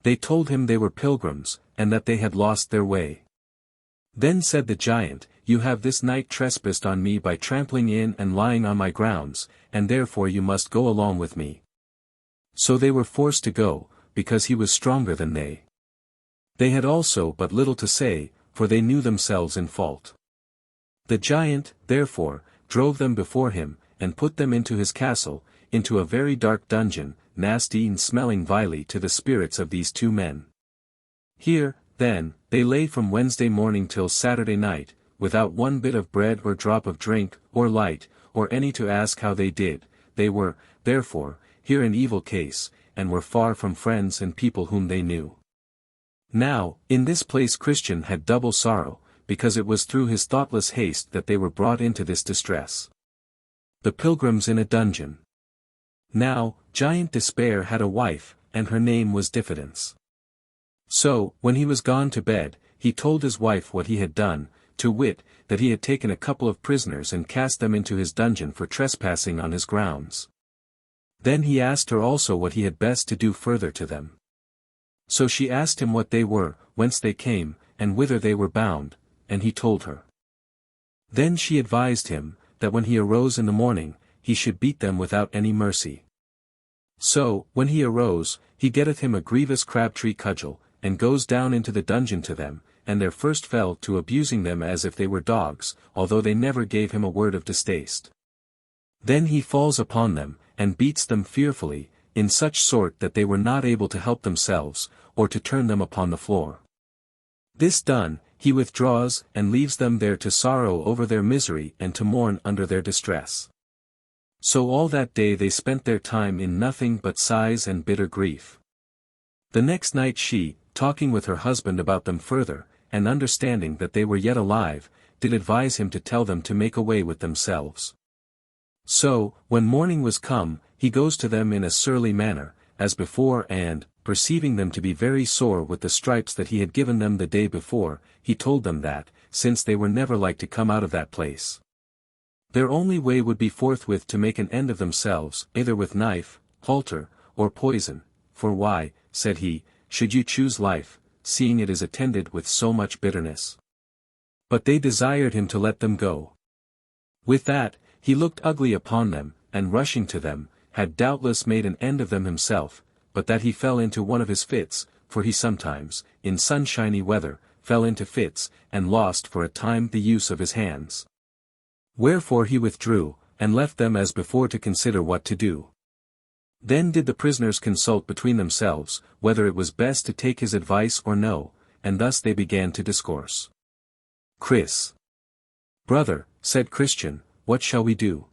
They told him they were pilgrims, and that they had lost their way. Then said the giant, You have this night trespassed on me by trampling in and lying on my grounds, and therefore you must go along with me. So they were forced to go, because he was stronger than they. They had also but little to say, for they knew themselves in fault. The giant, therefore, drove them before him, and put them into his castle, into a very dark dungeon, nasty and smelling vilely to the spirits of these 2 men. Here, then, they lay from Wednesday morning till Saturday night, without one bit of bread or drop of drink, or light, or any to ask how they did. They were, therefore, here in evil case, and were far from friends and people whom they knew. Now, in this place Christian had double sorrow, because it was through his thoughtless haste that they were brought into this distress. The pilgrims in a dungeon. Now, Giant Despair had a wife, and her name was Diffidence. So, when he was gone to bed, he told his wife what he had done, to wit, that he had taken a couple of prisoners and cast them into his dungeon for trespassing on his grounds. Then he asked her also what he had best to do further to them. So she asked him what they were, whence they came, and whither they were bound, and he told her. Then she advised him, that when he arose in the morning, he should beat them without any mercy. So, when he arose, he getteth him a grievous crabtree cudgel, and goes down into the dungeon to them, and there first fell to abusing them as if they were dogs, although they never gave him a word of distaste. Then he falls upon them, and beats them fearfully, in such sort that they were not able to help themselves, or to turn them upon the floor. This done, he withdraws, and leaves them there to sorrow over their misery and to mourn under their distress. So all that day they spent their time in nothing but sighs and bitter grief. The next night she, talking with her husband about them further, and understanding that they were yet alive, did advise him to tell them to make away with themselves. So, when morning was come, he goes to them in a surly manner, as before, and, perceiving them to be very sore with the stripes that he had given them the day before, he told them that, since they were never like to come out of that place, their only way would be forthwith to make an end of themselves, either with knife, halter, or poison. For why, said he, should you choose life, seeing it is attended with so much bitterness? But they desired him to let them go. With that, he looked ugly upon them, and rushing to them, had doubtless made an end of them himself, but that he fell into one of his fits, for he sometimes, in sunshiny weather, fell into fits, and lost for a time the use of his hands. Wherefore he withdrew, and left them as before to consider what to do. Then did the prisoners consult between themselves, whether it was best to take his advice or no, and thus they began to discourse. Chris. Brother, said Christian, what shall we do?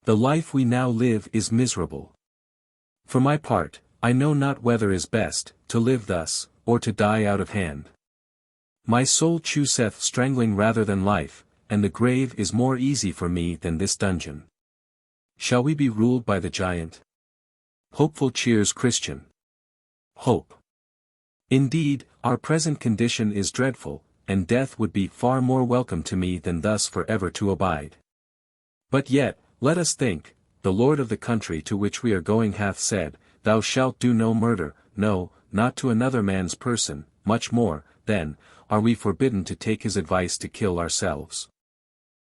The life we now live is miserable. For my part, I know not whether is best, to live thus, or to die out of hand. My soul chooseth strangling rather than life, and the grave is more easy for me than this dungeon. Shall we be ruled by the giant? Hopeful cheers Christian. Hope. Indeed, our present condition is dreadful, and death would be far more welcome to me than thus for ever to abide. But yet, let us think, the Lord of the country to which we are going hath said, Thou shalt do no murder, no, not to another man's person, much more, then, are we forbidden to take his advice to kill ourselves.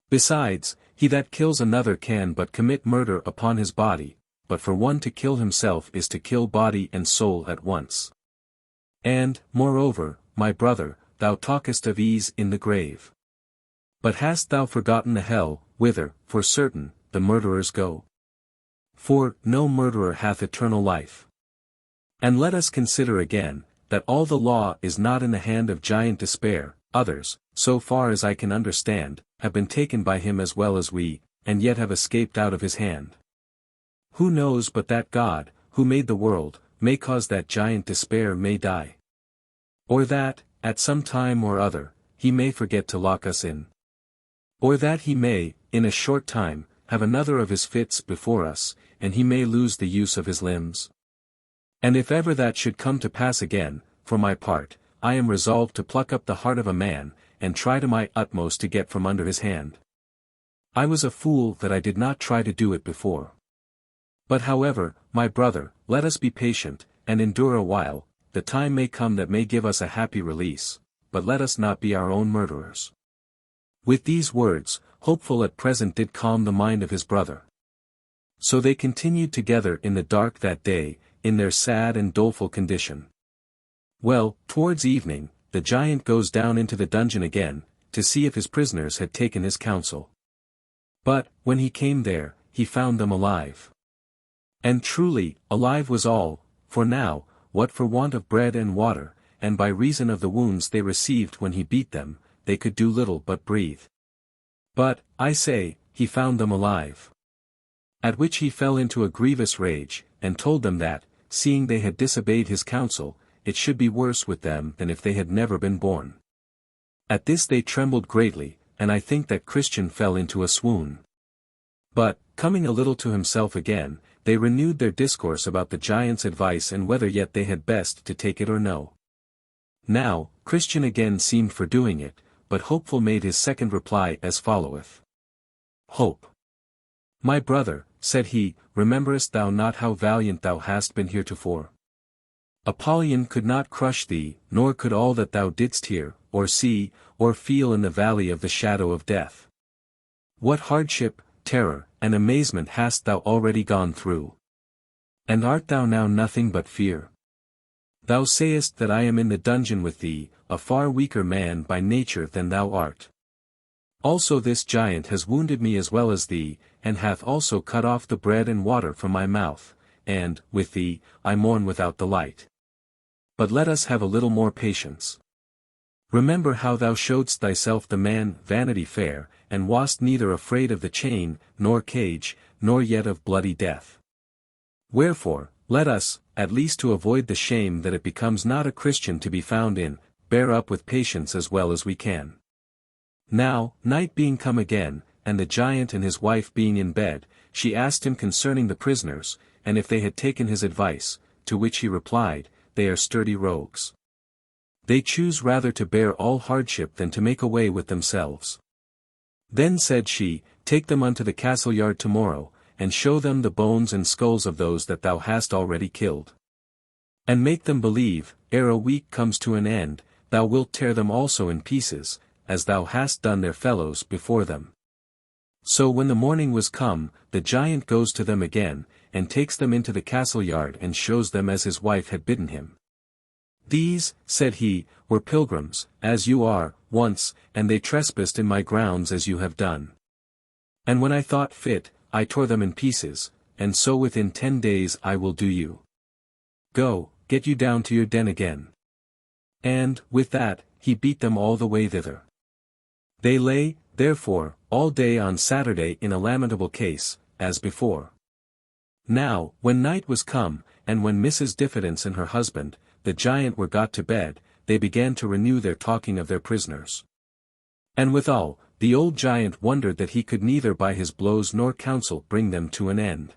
Besides, he that kills another can but commit murder upon his body, but for one to kill himself is to kill body and soul at once. And, moreover, my brother, thou talkest of ease in the grave. But hast thou forgotten the hell, whither, for certain, the murderers go? For, no murderer hath eternal life. And let us consider again, that all the law is not in the hand of giant despair, others, so far as I can understand, have been taken by him as well as we, and yet have escaped out of his hand. Who knows but that God, who made the world, may cause that giant despair may die? Or that, at some time or other, he may forget to lock us in? Or that he may, in a short time, have another of his fits before us, and he may lose the use of his limbs? And if ever that should come to pass again, for my part, I am resolved to pluck up the heart of a man, and try to my utmost to get from under his hand. I was a fool that I did not try to do it before. But however, my brother, let us be patient, and endure a while, the time may come that may give us a happy release, but let us not be our own murderers. With these words, Hopeful at present did calm the mind of his brother. So they continued together in the dark that day, in their sad and doleful condition. Well, towards evening, the giant goes down into the dungeon again, to see if his prisoners had taken his counsel. But, when he came there, he found them alive. And truly, alive was all, for now, what for want of bread and water, and by reason of the wounds they received when he beat them, they could do little but breathe. But, I say, he found them alive. At which he fell into a grievous rage, and told them that, seeing they had disobeyed his counsel, it should be worse with them than if they had never been born. At this they trembled greatly, and I think that Christian fell into a swoon. But, coming a little to himself again, they renewed their discourse about the giant's advice and whether yet they had best to take it or no. Now, Christian again seemed for doing it, but Hopeful made his second reply as followeth. Hope. My brother, said he, rememberest thou not how valiant thou hast been heretofore? Apollyon could not crush thee, nor could all that thou didst hear, or see, or feel in the valley of the shadow of death. What hardship, terror, and amazement hast thou already gone through? And art thou now nothing but fear? Thou sayest that I am in the dungeon with thee, a far weaker man by nature than thou art. Also this giant has wounded me as well as thee, and hath also cut off the bread and water from my mouth, and, with thee, I mourn without the light. But let us have a little more patience. Remember how thou showedst thyself the man Vanity Fair, and wast neither afraid of the chain, nor cage, nor yet of bloody death. Wherefore, let us, at least to avoid the shame that it becomes not a Christian to be found in, bear up with patience as well as we can. Now, night being come again, and the giant and his wife being in bed, she asked him concerning the prisoners, and if they had taken his advice, to which he replied, They are sturdy rogues. They choose rather to bear all hardship than to make away with themselves. Then said she, Take them unto the castle yard tomorrow, and show them the bones and skulls of those that thou hast already killed. And make them believe, ere a week comes to an end, thou wilt tear them also in pieces, as thou hast done their fellows before them. So when the morning was come, the giant goes to them again, and takes them into the castle yard and shows them as his wife had bidden him. These, said he, were pilgrims, as you are, once, and they trespassed in my grounds as you have done. And when I thought fit, I tore them in pieces, and so within 10 days I will do you. Go, get you down to your den again. And, with that, he beat them all the way thither. They lay, therefore, all day on Saturday in a lamentable case, as before. Now, when night was come, and when Mrs. Diffidence and her husband, the giant, were got to bed, they began to renew their talking of their prisoners. And withal, the old giant wondered that he could neither by his blows nor counsel bring them to an end.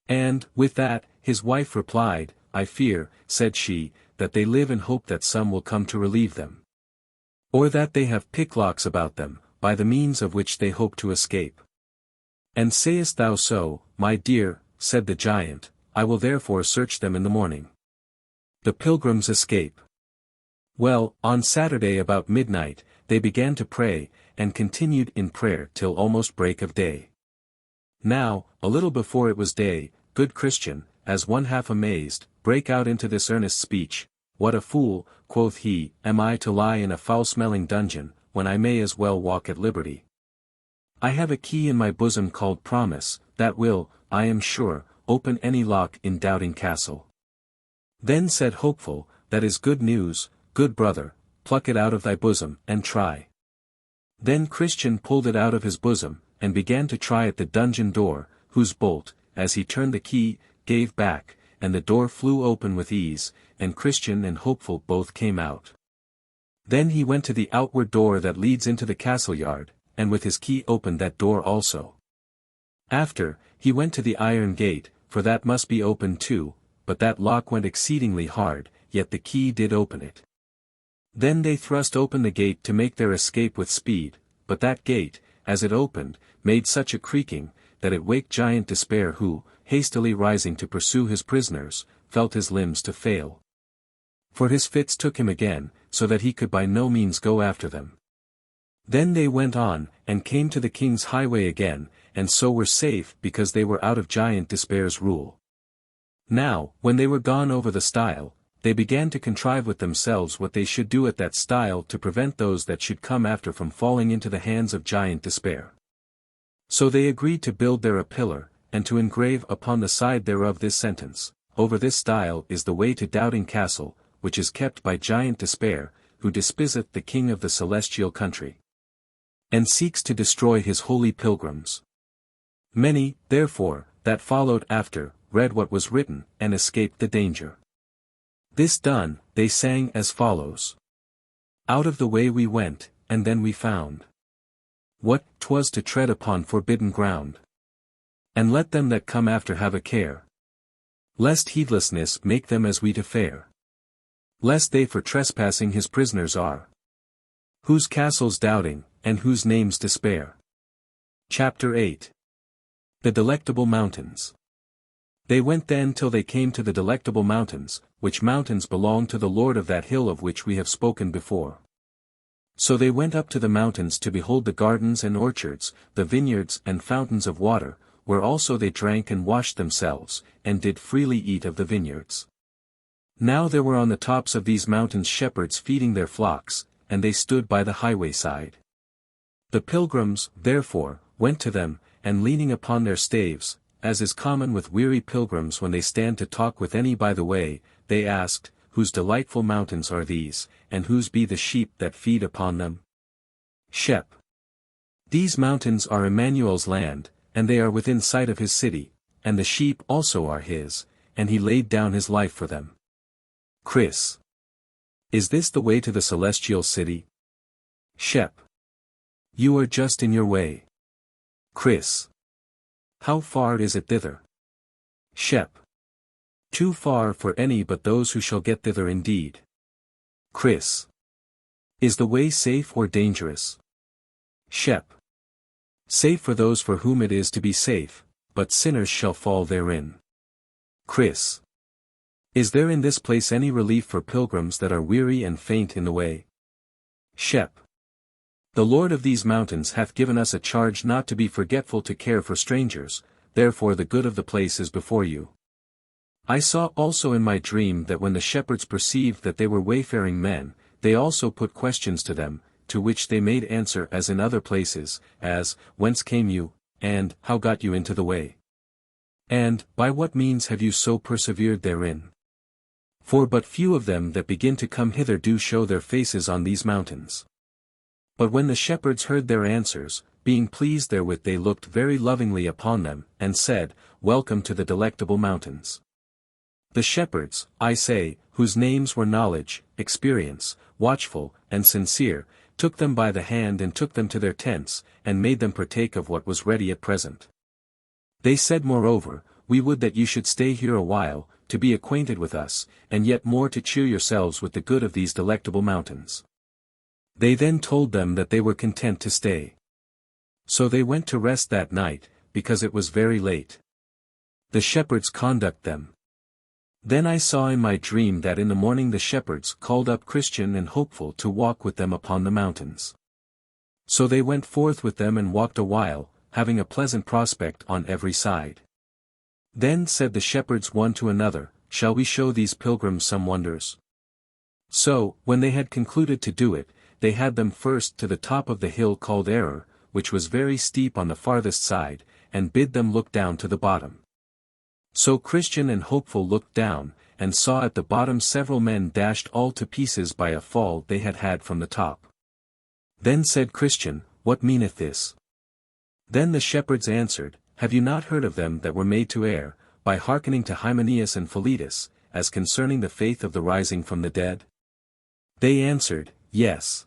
And, with that, his wife replied, I fear, said she, that they live in hope that some will come to relieve them. Or that they have picklocks about them, by the means of which they hope to escape. And sayest thou so, my dear, said the giant, I will therefore search them in the morning. The Pilgrim's escape. Well, on Saturday about midnight, they began to pray, and continued in prayer till almost break of day. Now, a little before it was day, good Christian, as one half amazed, brake out into this earnest speech, What a fool, quoth he, am I to lie in a foul-smelling dungeon, when I may as well walk at liberty. I have a key in my bosom called Promise, that will, I am sure, open any lock in Doubting Castle. Then said Hopeful, that is good news, good brother, pluck it out of thy bosom, and try. Then Christian pulled it out of his bosom, and began to try at the dungeon door, whose bolt, as he turned the key, gave back, and the door flew open with ease, and Christian and Hopeful both came out. Then he went to the outward door that leads into the castle yard, and with his key opened that door also. After, he went to the iron gate, for that must be opened too, but that lock went exceedingly hard, yet the key did open it. Then they thrust open the gate to make their escape with speed, but that gate, as it opened, made such a creaking, that it waked Giant Despair who, hastily rising to pursue his prisoners, felt his limbs to fail. For his fits took him again, so that he could by no means go after them. Then they went on, and came to the king's highway again, and so were safe because they were out of Giant Despair's rule. Now, when they were gone over the stile, they began to contrive with themselves what they should do at that stile to prevent those that should come after from falling into the hands of Giant Despair. So they agreed to build there a pillar, and to engrave upon the side thereof this sentence, Over this stile is the way to Doubting Castle, which is kept by Giant Despair, who despiseth the king of the celestial country, and seeks to destroy his holy pilgrims. Many, therefore, that followed after, read what was written, and escaped the danger. This done, they sang as follows. Out of the way we went, and then we found what 'twas to tread upon forbidden ground. And let them that come after have a care, lest heedlessness make them as we to fare. Lest they for trespassing his prisoners are, whose castles doubting, and whose names despair. Chapter 8. The Delectable Mountains. They went then till they came to the Delectable Mountains, which mountains belong to the lord of that hill of which we have spoken before. So they went up to the mountains to behold the gardens and orchards, the vineyards and fountains of water, where also they drank and washed themselves, and did freely eat of the vineyards. Now there were on the tops of these mountains shepherds feeding their flocks, and they stood by the highway side. The pilgrims, therefore, went to them, and leaning upon their staves, as is common with weary pilgrims when they stand to talk with any by the way, they asked, Whose delightful mountains are these, and whose be the sheep that feed upon them? Shep. These mountains are Emmanuel's land, and they are within sight of his city, and the sheep also are his, and he laid down his life for them. Chris. Is this the way to the celestial city? Shep. You are just in your way. Chris. How far is it thither? Shep. Too far for any but those who shall get thither indeed. Chris. Is the way safe or dangerous? Shep. Safe for those for whom it is to be safe, but sinners shall fall therein. Chris. Is there in this place any relief for pilgrims that are weary and faint in the way? Shep. The Lord of these mountains hath given us a charge not to be forgetful to care for strangers, therefore the good of the place is before you. I saw also in my dream that when the shepherds perceived that they were wayfaring men, they also put questions to them, to which they made answer as in other places, as, Whence came you, and, how got you into the way? And, by what means have you so persevered therein? For but few of them that begin to come hither do show their faces on these mountains. But when the shepherds heard their answers, being pleased therewith they looked very lovingly upon them, and said, Welcome to the delectable mountains. The shepherds, I say, whose names were Knowledge, Experience, Watchful, and Sincere, took them by the hand and took them to their tents, and made them partake of what was ready at present. They said moreover, We would that you should stay here a while, to be acquainted with us, and yet more to cheer yourselves with the good of these delectable mountains. They then told them that they were content to stay. So they went to rest that night, because it was very late. The shepherds conduct them. Then I saw in my dream that in the morning the shepherds called up Christian and Hopeful to walk with them upon the mountains. So they went forth with them and walked a while, having a pleasant prospect on every side. Then said the shepherds one to another, Shall we show these pilgrims some wonders? So, when they had concluded to do it, they had them first to the top of the hill called Error, which was very steep on the farthest side, and bid them look down to the bottom. So Christian and Hopeful looked down, and saw at the bottom several men dashed all to pieces by a fall they had had from the top. Then said Christian, What meaneth this? Then the shepherds answered, Have you not heard of them that were made to err, by hearkening to Hymenaeus and Philetus, as concerning the faith of the rising from the dead? They answered, Yes.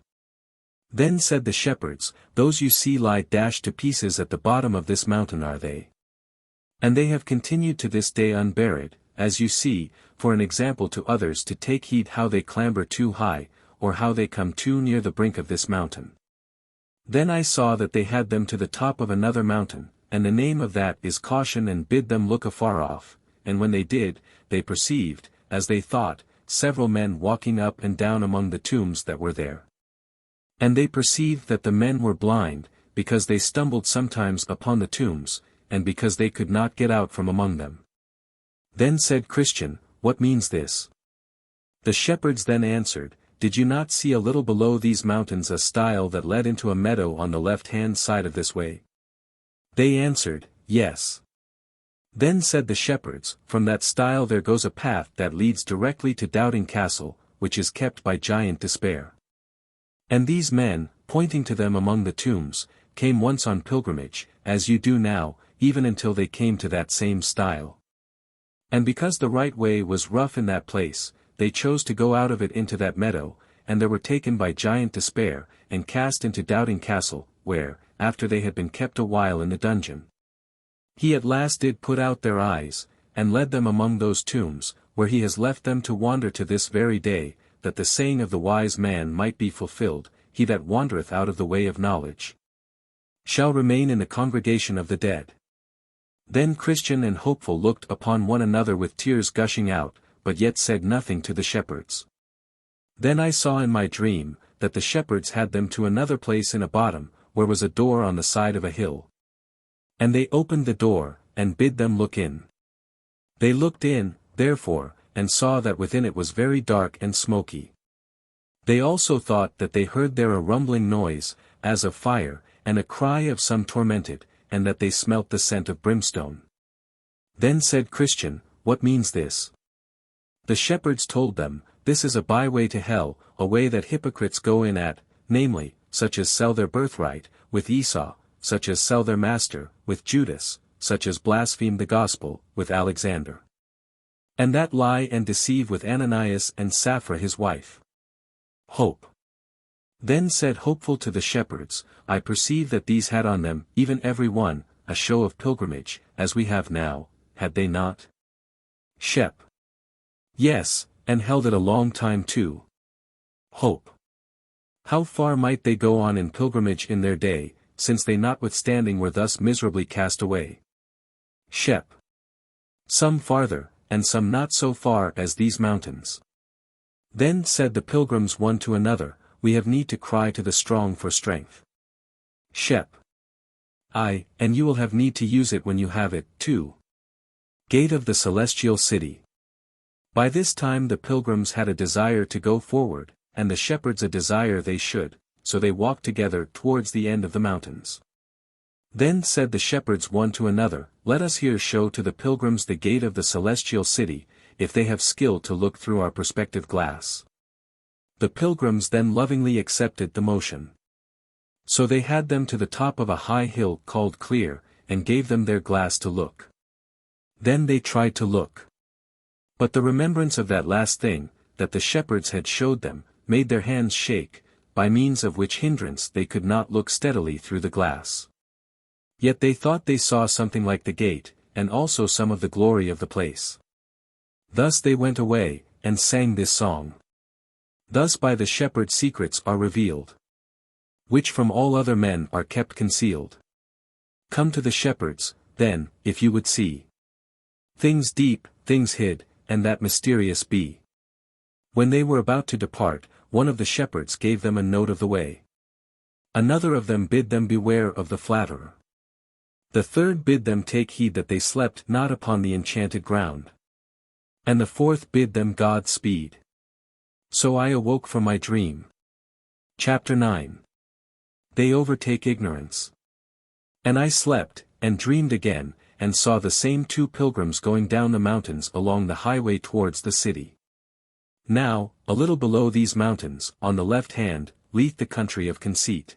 Then said the shepherds, Those you see lie dashed to pieces at the bottom of this mountain are they? And they have continued to this day unburied, as you see, for an example to others to take heed how they clamber too high, or how they come too near the brink of this mountain. Then I saw that they had them to the top of another mountain, and the name of that is Caution, and bid them look afar off, and when they did, they perceived, as they thought, several men walking up and down among the tombs that were there. And they perceived that the men were blind, because they stumbled sometimes upon the tombs, and because they could not get out from among them. Then said Christian, What means this? The shepherds then answered, Did you not see a little below these mountains a stile that led into a meadow on the left-hand side of this way? They answered, Yes. Then said the shepherds, From that stile there goes a path that leads directly to Doubting Castle, which is kept by Giant Despair. And these men, pointing to them among the tombs, came once on pilgrimage, as you do now, even until they came to that same stile. And because the right way was rough in that place, they chose to go out of it into that meadow, and they were taken by Giant Despair, and cast into Doubting Castle, where, after they had been kept a while in the dungeon, he at last did put out their eyes, and led them among those tombs, where he has left them to wander to this very day, that the saying of the wise man might be fulfilled, He that wandereth out of the way of knowledge shall remain in the congregation of the dead. Then Christian and Hopeful looked upon one another with tears gushing out, but yet said nothing to the shepherds. Then I saw in my dream, that the shepherds had them to another place in a bottom, where was a door on the side of a hill. And they opened the door, and bid them look in. They looked in, therefore, and saw that within it was very dark and smoky. They also thought that they heard there a rumbling noise, as of fire, and a cry of some tormented, and that they smelt the scent of brimstone. Then said Christian, What means this? The shepherds told them, This is a byway to hell, a way that hypocrites go in at, namely, such as sell their birthright, with Esau, such as sell their master, with Judas, such as blaspheme the gospel, with Alexander. And that lie and deceive with Ananias and Sapphira his wife. Hope. Then said Hopeful to the shepherds, I perceive that these had on them, even every one, a show of pilgrimage, as we have now, had they not? Shep. Yes, and held it a long time too. Hope. How far might they go on in pilgrimage in their day, since they notwithstanding were thus miserably cast away? Shep. Some farther, and some not so far as these mountains. Then said the pilgrims one to another, We have need to cry to the strong for strength. Shep. Aye, and you will have need to use it when you have it, too. Gate of the Celestial City. By this time the pilgrims had a desire to go forward, and the shepherds a desire they should, so they walked together towards the end of the mountains. Then said the shepherds one to another, Let us here show to the pilgrims the gate of the celestial city, if they have skill to look through our perspective glass. The pilgrims then lovingly accepted the motion. So they had them to the top of a high hill called Clear, and gave them their glass to look. Then they tried to look. But the remembrance of that last thing, that the shepherds had showed them, made their hands shake, by means of which hindrance they could not look steadily through the glass. Yet they thought they saw something like the gate, and also some of the glory of the place. Thus they went away, and sang this song. Thus by the shepherd secrets are revealed, which from all other men are kept concealed. Come to the shepherds, then, if you would see things deep, things hid, and that mysterious be. When they were about to depart, one of the shepherds gave them a note of the way. Another of them bid them beware of the flatterer. The third bid them take heed that they slept not upon the enchanted ground. And the fourth bid them God speed. So I awoke from my dream. Chapter 9. They overtake ignorance. And I slept, and dreamed again, and saw the same two pilgrims going down the mountains along the highway towards the city. Now, a little below these mountains, on the left hand, lieth the country of Conceit.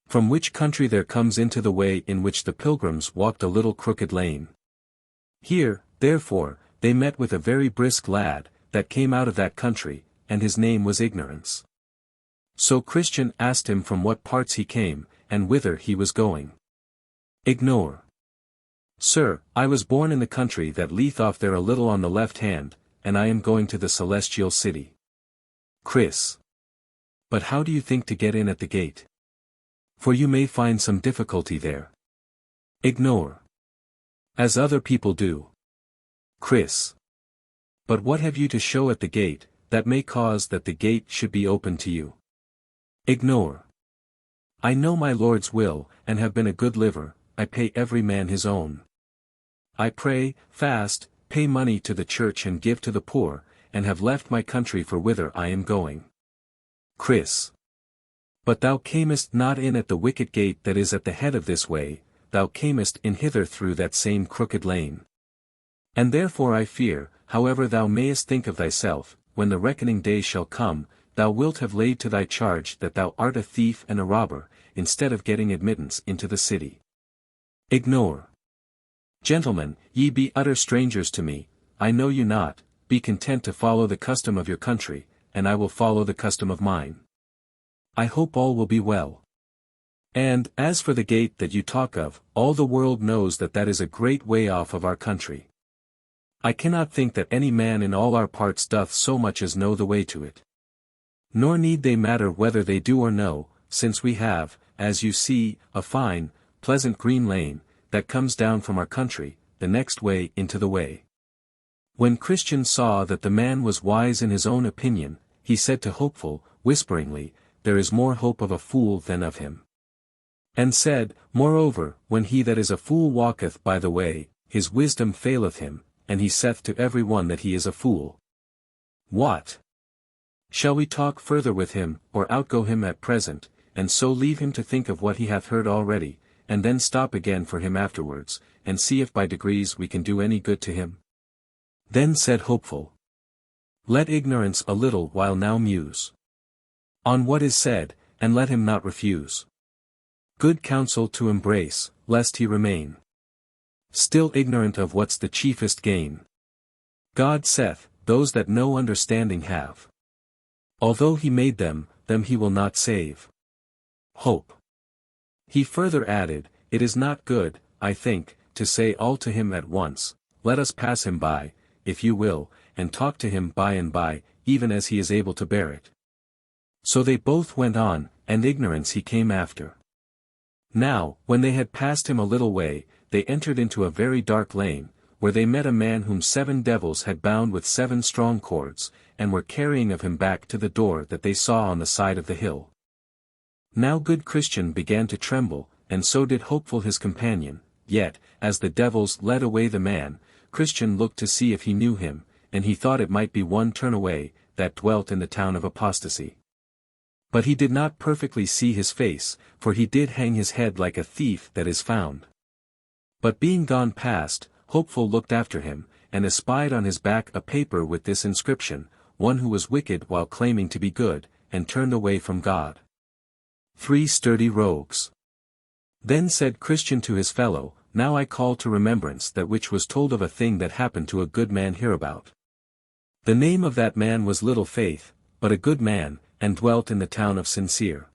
From which country there comes into the way in which the pilgrims walked a little crooked lane. Here, therefore, they met with a very brisk lad, that came out of that country, and his name was Ignorance. So Christian asked him from what parts he came, and whither he was going. Ignore. Sir, I was born in the country that lieth off there a little on the left hand, and I am going to the celestial city. Chris. But how do you think to get in at the gate? For you may find some difficulty there. Ignore. As other people do. Chris. But what have you to show at the gate, that may cause that the gate should be open to you? Ignore. I know my Lord's will, and have been a good liver, I pay every man his own. I pray, fast, pay money to the church and give to the poor, and have left my country for whither I am going. Chris. But thou camest not in at the wicket gate that is at the head of this way, thou camest in hither through that same crooked lane. And therefore I fear, however thou mayest think of thyself, when the reckoning day shall come, thou wilt have laid to thy charge that thou art a thief and a robber, instead of getting admittance into the city. Ignore. Gentlemen, ye be utter strangers to me, I know you not, be content to follow the custom of your country, and I will follow the custom of mine. I hope all will be well. And, as for the gate that you talk of, all the world knows that that is a great way off of our country. I cannot think that any man in all our parts doth so much as know the way to it. Nor need they matter whether they do or no, since we have, as you see, a fine, pleasant green lane, that comes down from our country, the next way into the way. When Christian saw that the man was wise in his own opinion, he said to Hopeful, whisperingly, There is more hope of a fool than of him. And said, Moreover, when he that is a fool walketh by the way, his wisdom faileth him, and he saith to every one that he is a fool. What? Shall we talk further with him, or outgo him at present, and so leave him to think of what he hath heard already, and then stop again for him afterwards, and see if by degrees we can do any good to him? Then said Hopeful, Let Ignorance a little while now muse on what is said, and let him not refuse good counsel to embrace, lest he remain still ignorant of what's the chiefest gain. God saith, those that no understanding have, although he made them he will not save. Hope. He further added, It is not good, I think, to say all to him at once, Let us pass him by, if you will, and talk to him by and by, even as he is able to bear it. So they both went on, and Ignorance he came after. Now, when they had passed him a little way, they entered into a very dark lane, where they met a man whom 7 devils had bound with 7 strong cords, and were carrying of him back to the door that they saw on the side of the hill. Now good Christian began to tremble, and so did Hopeful his companion, yet, as the devils led away the man, Christian looked to see if he knew him, and he thought it might be one turn away, that dwelt in the town of apostasy. But he did not perfectly see his face, for he did hang his head like a thief that is found. But being gone past, Hopeful looked after him, and espied on his back a paper with this inscription, one who was wicked while claiming to be good, and turned away from God. 3 sturdy rogues. Then said Christian to his fellow, Now I call to remembrance that which was told of a thing that happened to a good man hereabout. The name of that man was Little Faith, but a good man, and dwelt in the town of Sincere.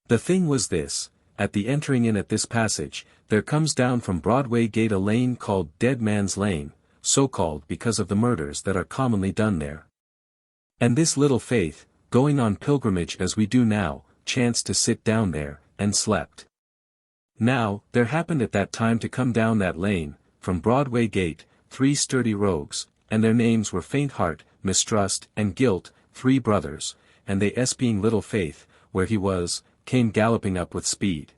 The thing was this: at the entering in at this passage, there comes down from Broadway Gate a lane called Dead Man's Lane, so called because of the murders that are commonly done there. And this Little Faith, going on pilgrimage as we do now, chanced to sit down there, and slept. Now, there happened at that time to come down that lane, from Broadway Gate, 3 sturdy rogues, and their names were Faint Heart, Mistrust, and Guilt, 3 brothers, and they espying Little Faith, where he was, came galloping up with speed.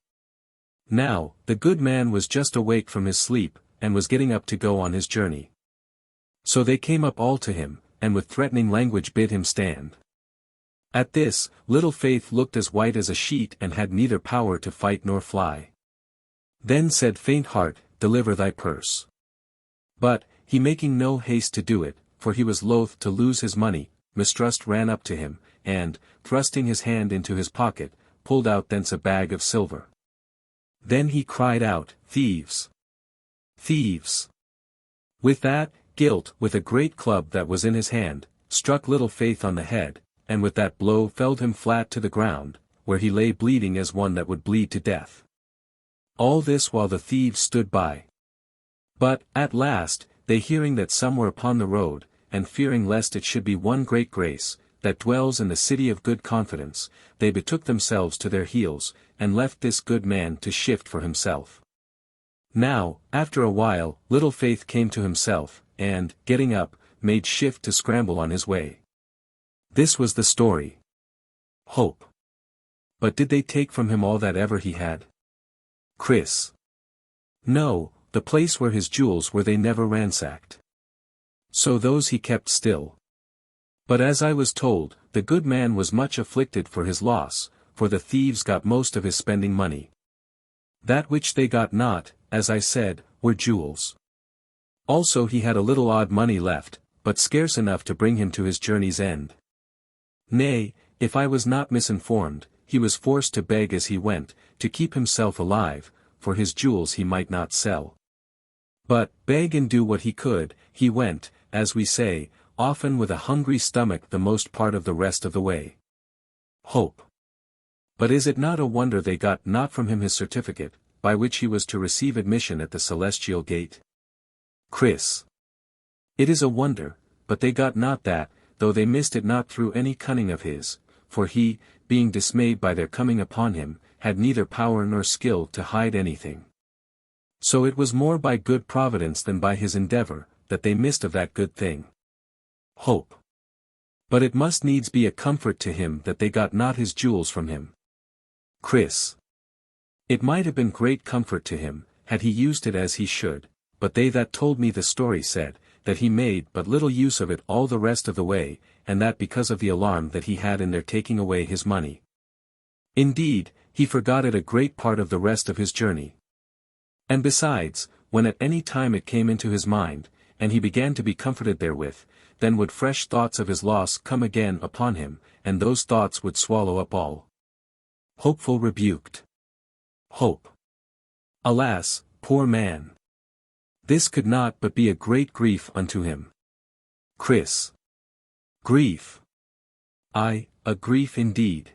Now, the good man was just awake from his sleep, and was getting up to go on his journey. So they came up all to him, and with threatening language bid him stand. At this, Little Faith looked as white as a sheet and had neither power to fight nor fly. Then said Faint Heart, Deliver thy purse. But, he making no haste to do it, for he was loath to lose his money, Mistrust ran up to him, and, thrusting his hand into his pocket, pulled out thence a bag of silver. Then he cried out, Thieves! Thieves! With that, Guilt, with a great club that was in his hand, struck Little Faith on the head, and with that blow felled him flat to the ground, where he lay bleeding as one that would bleed to death. All this while the thieves stood by. But, at last, they hearing that some were upon the road, and fearing lest it should be one great grace, that dwells in the city of good confidence, they betook themselves to their heels, and left this good man to shift for himself. Now, after a while, Little Faith came to himself, and, getting up, made shift to scramble on his way. This was the story. Hope. But did they take from him all that ever he had? Chris. No, the place where his jewels were they never ransacked. So those he kept still. But as I was told, the good man was much afflicted for his loss, for the thieves got most of his spending money. That which they got not, as I said, were jewels. Also he had a little odd money left, but scarce enough to bring him to his journey's end. Nay, if I was not misinformed, he was forced to beg as he went, to keep himself alive, for his jewels he might not sell. But, beg and do what he could, he went, as we say, often with a hungry stomach the most part of the rest of the way. Hope. But is it not a wonder they got not from him his certificate, by which he was to receive admission at the celestial gate? Chris. It is a wonder, but they got not that, though they missed it not through any cunning of his, for he, being dismayed by their coming upon him, had neither power nor skill to hide anything. So it was more by good providence than by his endeavor, that they missed of that good thing. Hope. But it must needs be a comfort to him that they got not his jewels from him. Chris. It might have been great comfort to him, had he used it as he should, but they that told me the story said, that he made but little use of it all the rest of the way, and that because of the alarm that he had in their taking away his money. Indeed, he forgot it a great part of the rest of his journey. And besides, when at any time it came into his mind, and he began to be comforted therewith, then would fresh thoughts of his loss come again upon him, and those thoughts would swallow up all. Hopeful rebuked. Hope. Alas, poor man! This could not but be a great grief unto him. Chris. Grief. Aye, a grief indeed.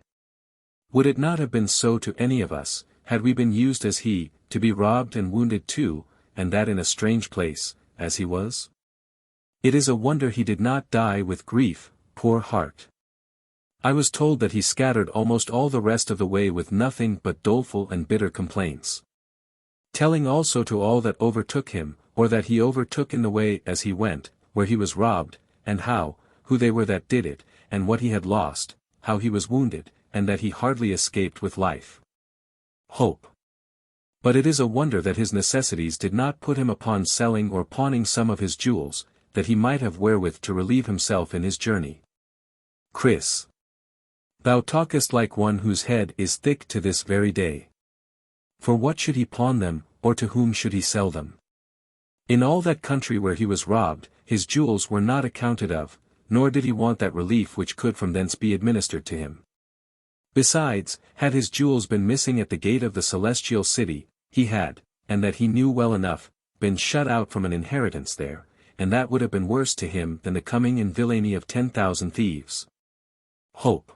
Would it not have been so to any of us, had we been used as he, to be robbed and wounded too, and that in a strange place, as he was? It is a wonder he did not die with grief, poor heart. I was told that he scattered almost all the rest of the way with nothing but doleful and bitter complaints. Telling also to all that overtook him, or that he overtook in the way as he went, where he was robbed, and how, who they were that did it, and what he had lost, how he was wounded, and that he hardly escaped with life. Hope. But it is a wonder that his necessities did not put him upon selling or pawning some of his jewels, that he might have wherewith to relieve himself in his journey. Chris. Thou talkest like one whose head is thick to this very day. For what should he pawn them, or to whom should he sell them? In all that country where he was robbed, his jewels were not accounted of, nor did he want that relief which could from thence be administered to him. Besides, had his jewels been missing at the gate of the celestial city, he had, and that he knew well enough, been shut out from an inheritance there, and that would have been worse to him than the coming in villainy of 10,000 thieves. Hope.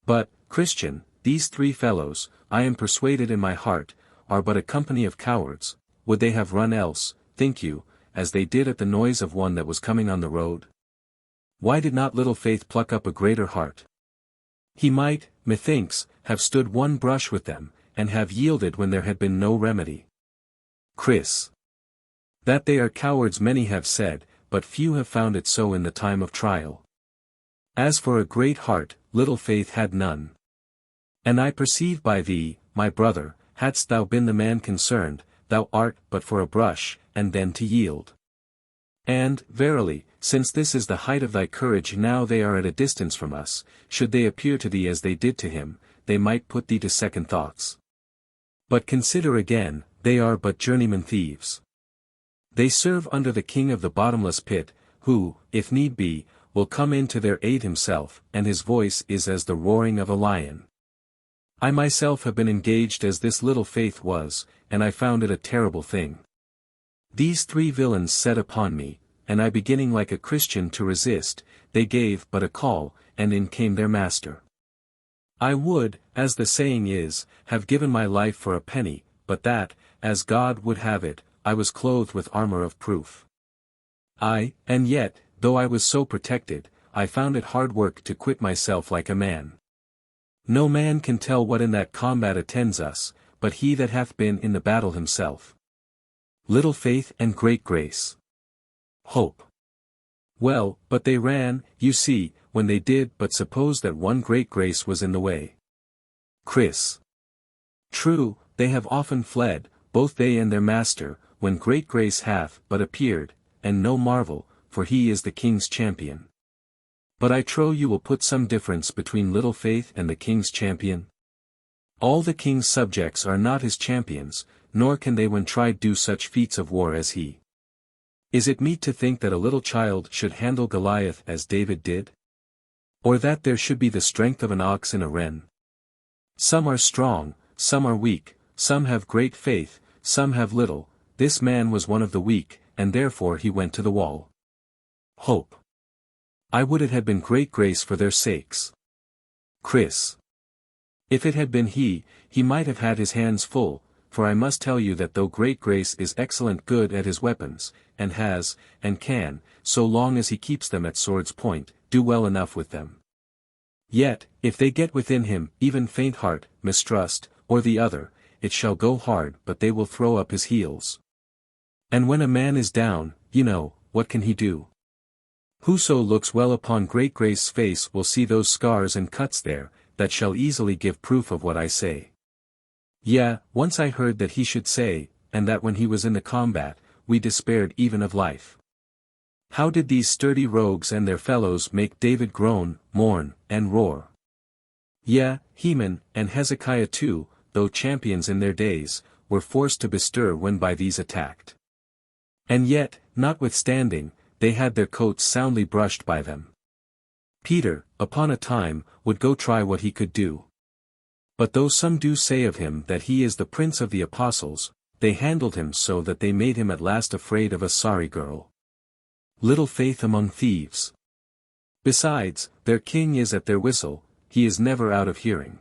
But, Christian, these three fellows, I am persuaded in my heart, are but a company of cowards. Would they have run else, think you, as they did at the noise of one that was coming on the road? Why did not little Faith pluck up a greater heart? He might, methinks, have stood one brush with them, and have yielded when there had been no remedy. Chris. That they are cowards many have said, but few have found it so in the time of trial. As for a great heart, little Faith had none. And I perceive by thee, my brother, hadst thou been the man concerned, thou art but for a brush, and then to yield. And, verily, since this is the height of thy courage now they are at a distance from us, should they appear to thee as they did to him, they might put thee to second thoughts. But consider again, they are but journeyman thieves. They serve under the king of the bottomless pit, who, if need be, will come in to their aid himself, and his voice is as the roaring of a lion. I myself have been engaged as this little Faith was, and I found it a terrible thing. These three villains set upon me, and I beginning like a Christian to resist, they gave but a call, and in came their master. I would, as the saying is, have given my life for a penny, but that, as God would have it, I was clothed with armor of proof. And yet, though I was so protected, I found it hard work to quit myself like a man. No man can tell what in that combat attends us, but he that hath been in the battle himself. Little Faith and great grace. Hope. Well, but they ran, you see, when they did but suppose that one great grace was in the way. Chris. True, they have often fled, both they and their master, when great grace hath but appeared, and no marvel, for he is the king's champion. But I trow you will put some difference between little Faith and the king's champion? All the king's subjects are not his champions, nor can they when tried do such feats of war as he. Is it meet to think that a little child should handle Goliath as David did? Or that there should be the strength of an ox in a ren? Some are strong, some are weak, some have great faith, some have little. This man was one of the weak, and therefore he went to the wall. Hope. I would it had been great grace for their sakes. Chris. If it had been he might have had his hands full, for I must tell you that though great grace is excellent good at his weapons, and has, and can, so long as he keeps them at sword's point, do well enough with them. Yet, if they get within him, even faint heart, mistrust, or the other, it shall go hard but they will throw up his heels. And when a man is down, you know, what can he do? Whoso looks well upon great grace's face will see those scars and cuts there, that shall easily give proof of what I say. Yea, once I heard that he should say, and that when he was in the combat, we despaired even of life. How did these sturdy rogues and their fellows make David groan, mourn, and roar? Yea, Heman, and Hezekiah too, though champions in their days, were forced to bestir when by these attacked. And yet, notwithstanding, they had their coats soundly brushed by them. Peter, upon a time, would go try what he could do. But though some do say of him that he is the prince of the apostles, they handled him so that they made him at last afraid of a sorry girl. Little Faith among thieves. Besides, their king is at their whistle, he is never out of hearing.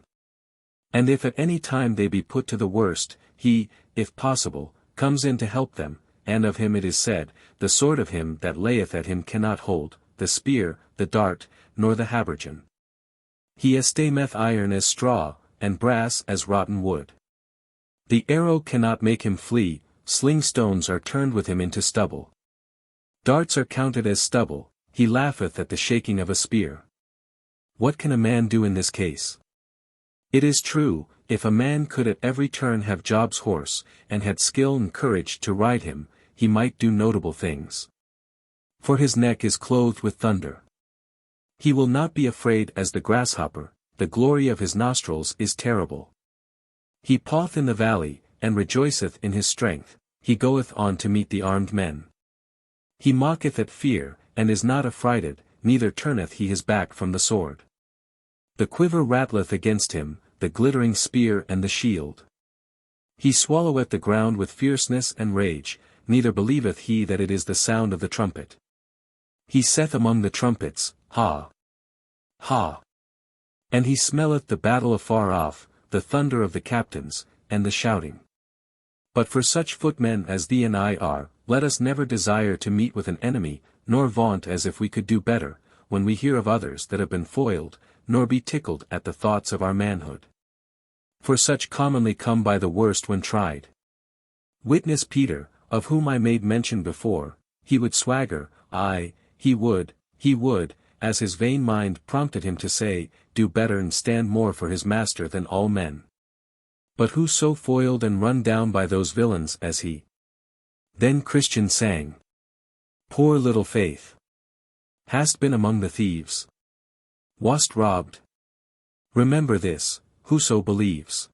And if at any time they be put to the worst, he, if possible, comes in to help them, and of him it is said, the sword of him that layeth at him cannot hold, the spear, the dart, nor the habergeon. He esteemeth iron as straw, and brass as rotten wood. The arrow cannot make him flee, sling stones are turned with him into stubble. Darts are counted as stubble, he laugheth at the shaking of a spear. What can a man do in this case? It is true, if a man could at every turn have Job's horse, and had skill and courage to ride him, he might do notable things. For his neck is clothed with thunder. He will not be afraid as the grasshopper, the glory of his nostrils is terrible. He paweth in the valley, and rejoiceth in his strength, he goeth on to meet the armed men. He mocketh at fear, and is not affrighted, neither turneth he his back from the sword. The quiver rattleth against him, the glittering spear and the shield. He swalloweth the ground with fierceness and rage, neither believeth he that it is the sound of the trumpet. He saith among the trumpets, Ha! Ha! And he smelleth the battle afar off, the thunder of the captains, and the shouting. But for such footmen as thee and I are, let us never desire to meet with an enemy, nor vaunt as if we could do better, when we hear of others that have been foiled, nor be tickled at the thoughts of our manhood. For such commonly come by the worst when tried. Witness Peter, of whom I made mention before, he would swagger, aye, he would, as his vain mind prompted him to say, do better and stand more for his master than all men. But who so foiled and run down by those villains as he? Then Christian sang. Poor little faith! Hast been among the thieves? Wast robbed? Remember this, whoso believes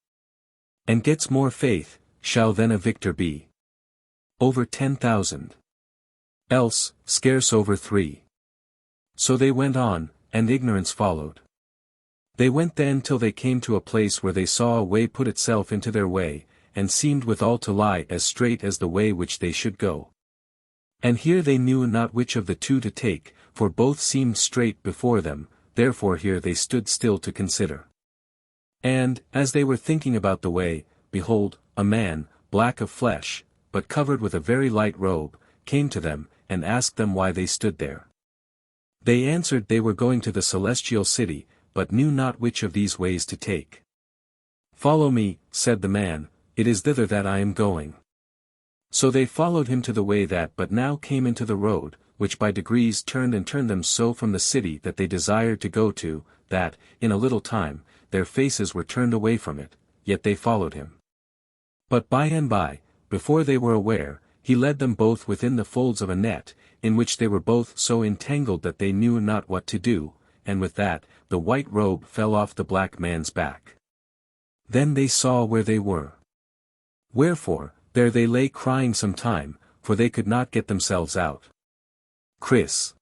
and gets more faith, shall then a victor be. Over 10,000. Else, scarce over 3. So they went on, and ignorance followed. They went then till they came to a place where they saw a way put itself into their way, and seemed withal to lie as straight as the way which they should go. And here they knew not which of the two to take, for both seemed straight before them, therefore here they stood still to consider. And, as they were thinking about the way, behold, a man, black of flesh, but covered with a very light robe, came to them, and asked them why they stood there. They answered they were going to the celestial city, but knew not which of these ways to take. Follow me, said the man, it is thither that I am going. So they followed him to the way that but now came into the road, which by degrees turned them so from the city that they desired to go to, that, in a little time, their faces were turned away from it, yet they followed him. But by and by, before they were aware, he led them both within the folds of a net, in which they were both so entangled that they knew not what to do, and with that, the white robe fell off the black man's back. Then they saw where they were. Wherefore, there they lay crying some time, for they could not get themselves out. Chris.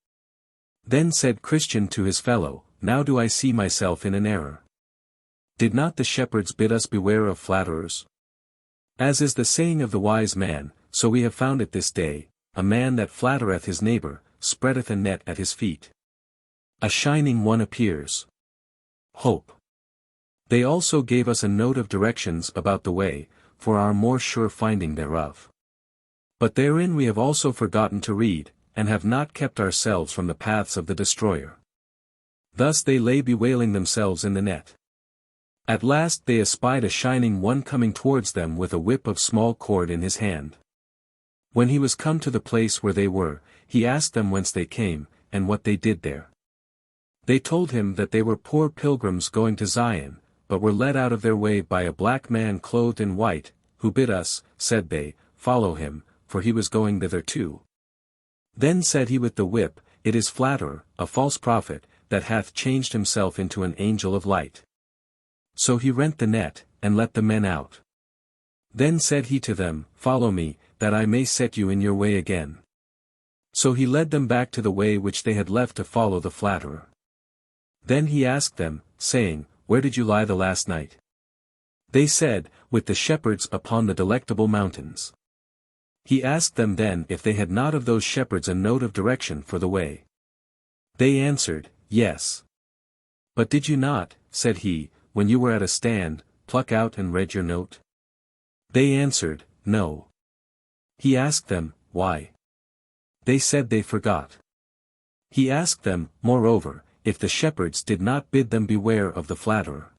Then said Christian to his fellow, now do I see myself in an error. Did not the shepherds bid us beware of flatterers? As is the saying of the wise man, so we have found it this day, a man that flattereth his neighbor, spreadeth a net at his feet. A shining one appears. Hope. They also gave us a note of directions about the way, for our more sure finding thereof. But therein we have also forgotten to read, and have not kept ourselves from the paths of the destroyer. Thus they lay bewailing themselves in the net. At last they espied a shining one coming towards them with a whip of small cord in his hand. When he was come to the place where they were, he asked them whence they came, and what they did there. They told him that they were poor pilgrims going to Zion, but were led out of their way by a black man clothed in white, who bid us, said they, follow him, for he was going thither too. Then said he with the whip, it is flatterer, a false prophet, that hath changed himself into an angel of light. So he rent the net, and let the men out. Then said he to them, follow me, that I may set you in your way again. So he led them back to the way which they had left to follow the flatterer. Then he asked them, saying, where did you lie the last night? They said, with the shepherds upon the delectable mountains. He asked them then if they had not of those shepherds a note of direction for the way. They answered, yes. But did you not, said he, when you were at a stand, pluck out and read your note? They answered, no. He asked them, why? They said they forgot. He asked them, moreover, if the shepherds did not bid them beware of the flatterer.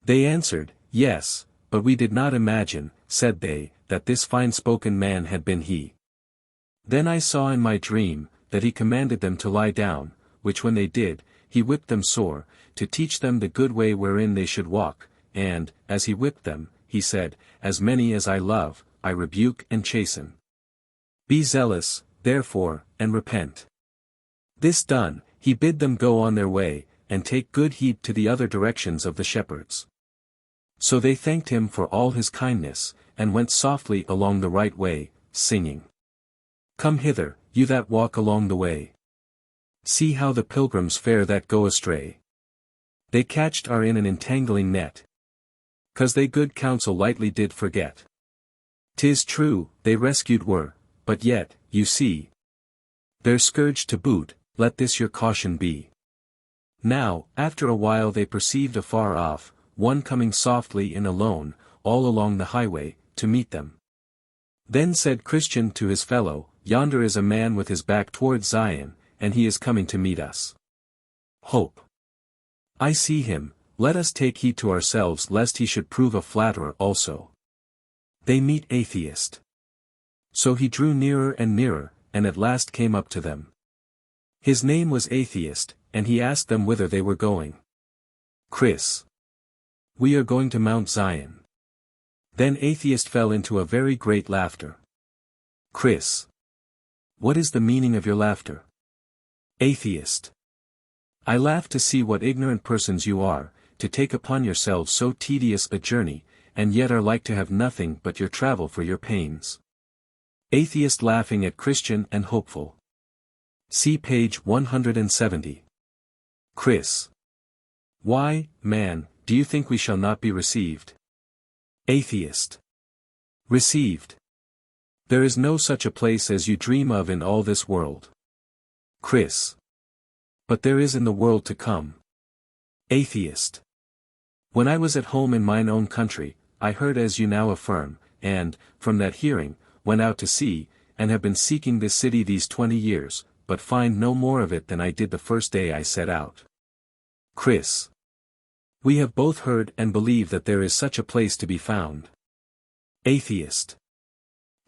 They answered, yes, but we did not imagine, said they, that this fine-spoken man had been he. Then I saw in my dream, that he commanded them to lie down, which when they did, he whipped them sore, to teach them the good way wherein they should walk, and, as he whipped them, he said, as many as I love, I rebuke and chasten. Be zealous, therefore, and repent. This done, he bid them go on their way, and take good heed to the other directions of the shepherds. So they thanked him for all his kindness, and went softly along the right way, singing. Come hither, you that walk along the way. See how the pilgrims fare that go astray. They catched are in an entangling net. 'Cause they good counsel lightly did forget. 'Tis true, they rescued were, but yet, you see, they're scourged to boot, let this your caution be. Now, after a while they perceived afar off, one coming softly in alone, all along the highway, to meet them. Then said Christian to his fellow, Yonder is a man with his back toward Zion, and he is coming to meet us. Hope. I see him, let us take heed to ourselves lest he should prove a flatterer also. They meet atheist. So he drew nearer and nearer, and at last came up to them. His name was Atheist, and he asked them whither they were going. Chris. We are going to Mount Zion. Then Atheist fell into a very great laughter. Chris. What is the meaning of your laughter? Atheist. I laugh to see what ignorant persons you are, to take upon yourselves so tedious a journey, and yet are like to have nothing but your travel for your pains. Atheist laughing at Christian and hopeful. See page 170. Chris. Why, man, do you think we shall not be received? Atheist. Received. There is no such a place as you dream of in all this world. Chris. But there is in the world to come. Atheist. When I was at home in mine own country, I heard as you now affirm, and, from that hearing, went out to see, and have been seeking this city these 20 years, but find no more of it than I did the first day I set out. Chris. We have both heard and believe that there is such a place to be found. Atheist.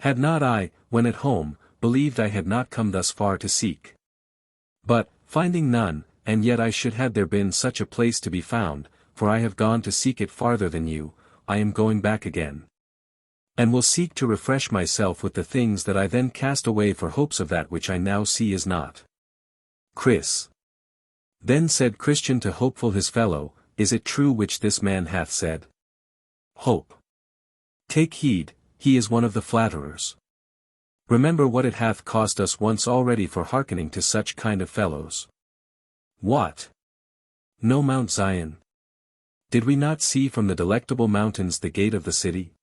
Had not I, when at home, believed I had not come thus far to seek. But, finding none, and yet I should had there been such a place to be found, for I have gone to seek it farther than you, I am going back again. And will seek to refresh myself with the things that I then cast away for hopes of that which I now see is not. Chris. Then said Christian to hopeful his fellow, Is it true which this man hath said? Hope. Take heed, he is one of the flatterers. Remember what it hath cost us once already for hearkening to such kind of fellows. What? No Mount Zion? Did we not see from the delectable mountains the gate of the city?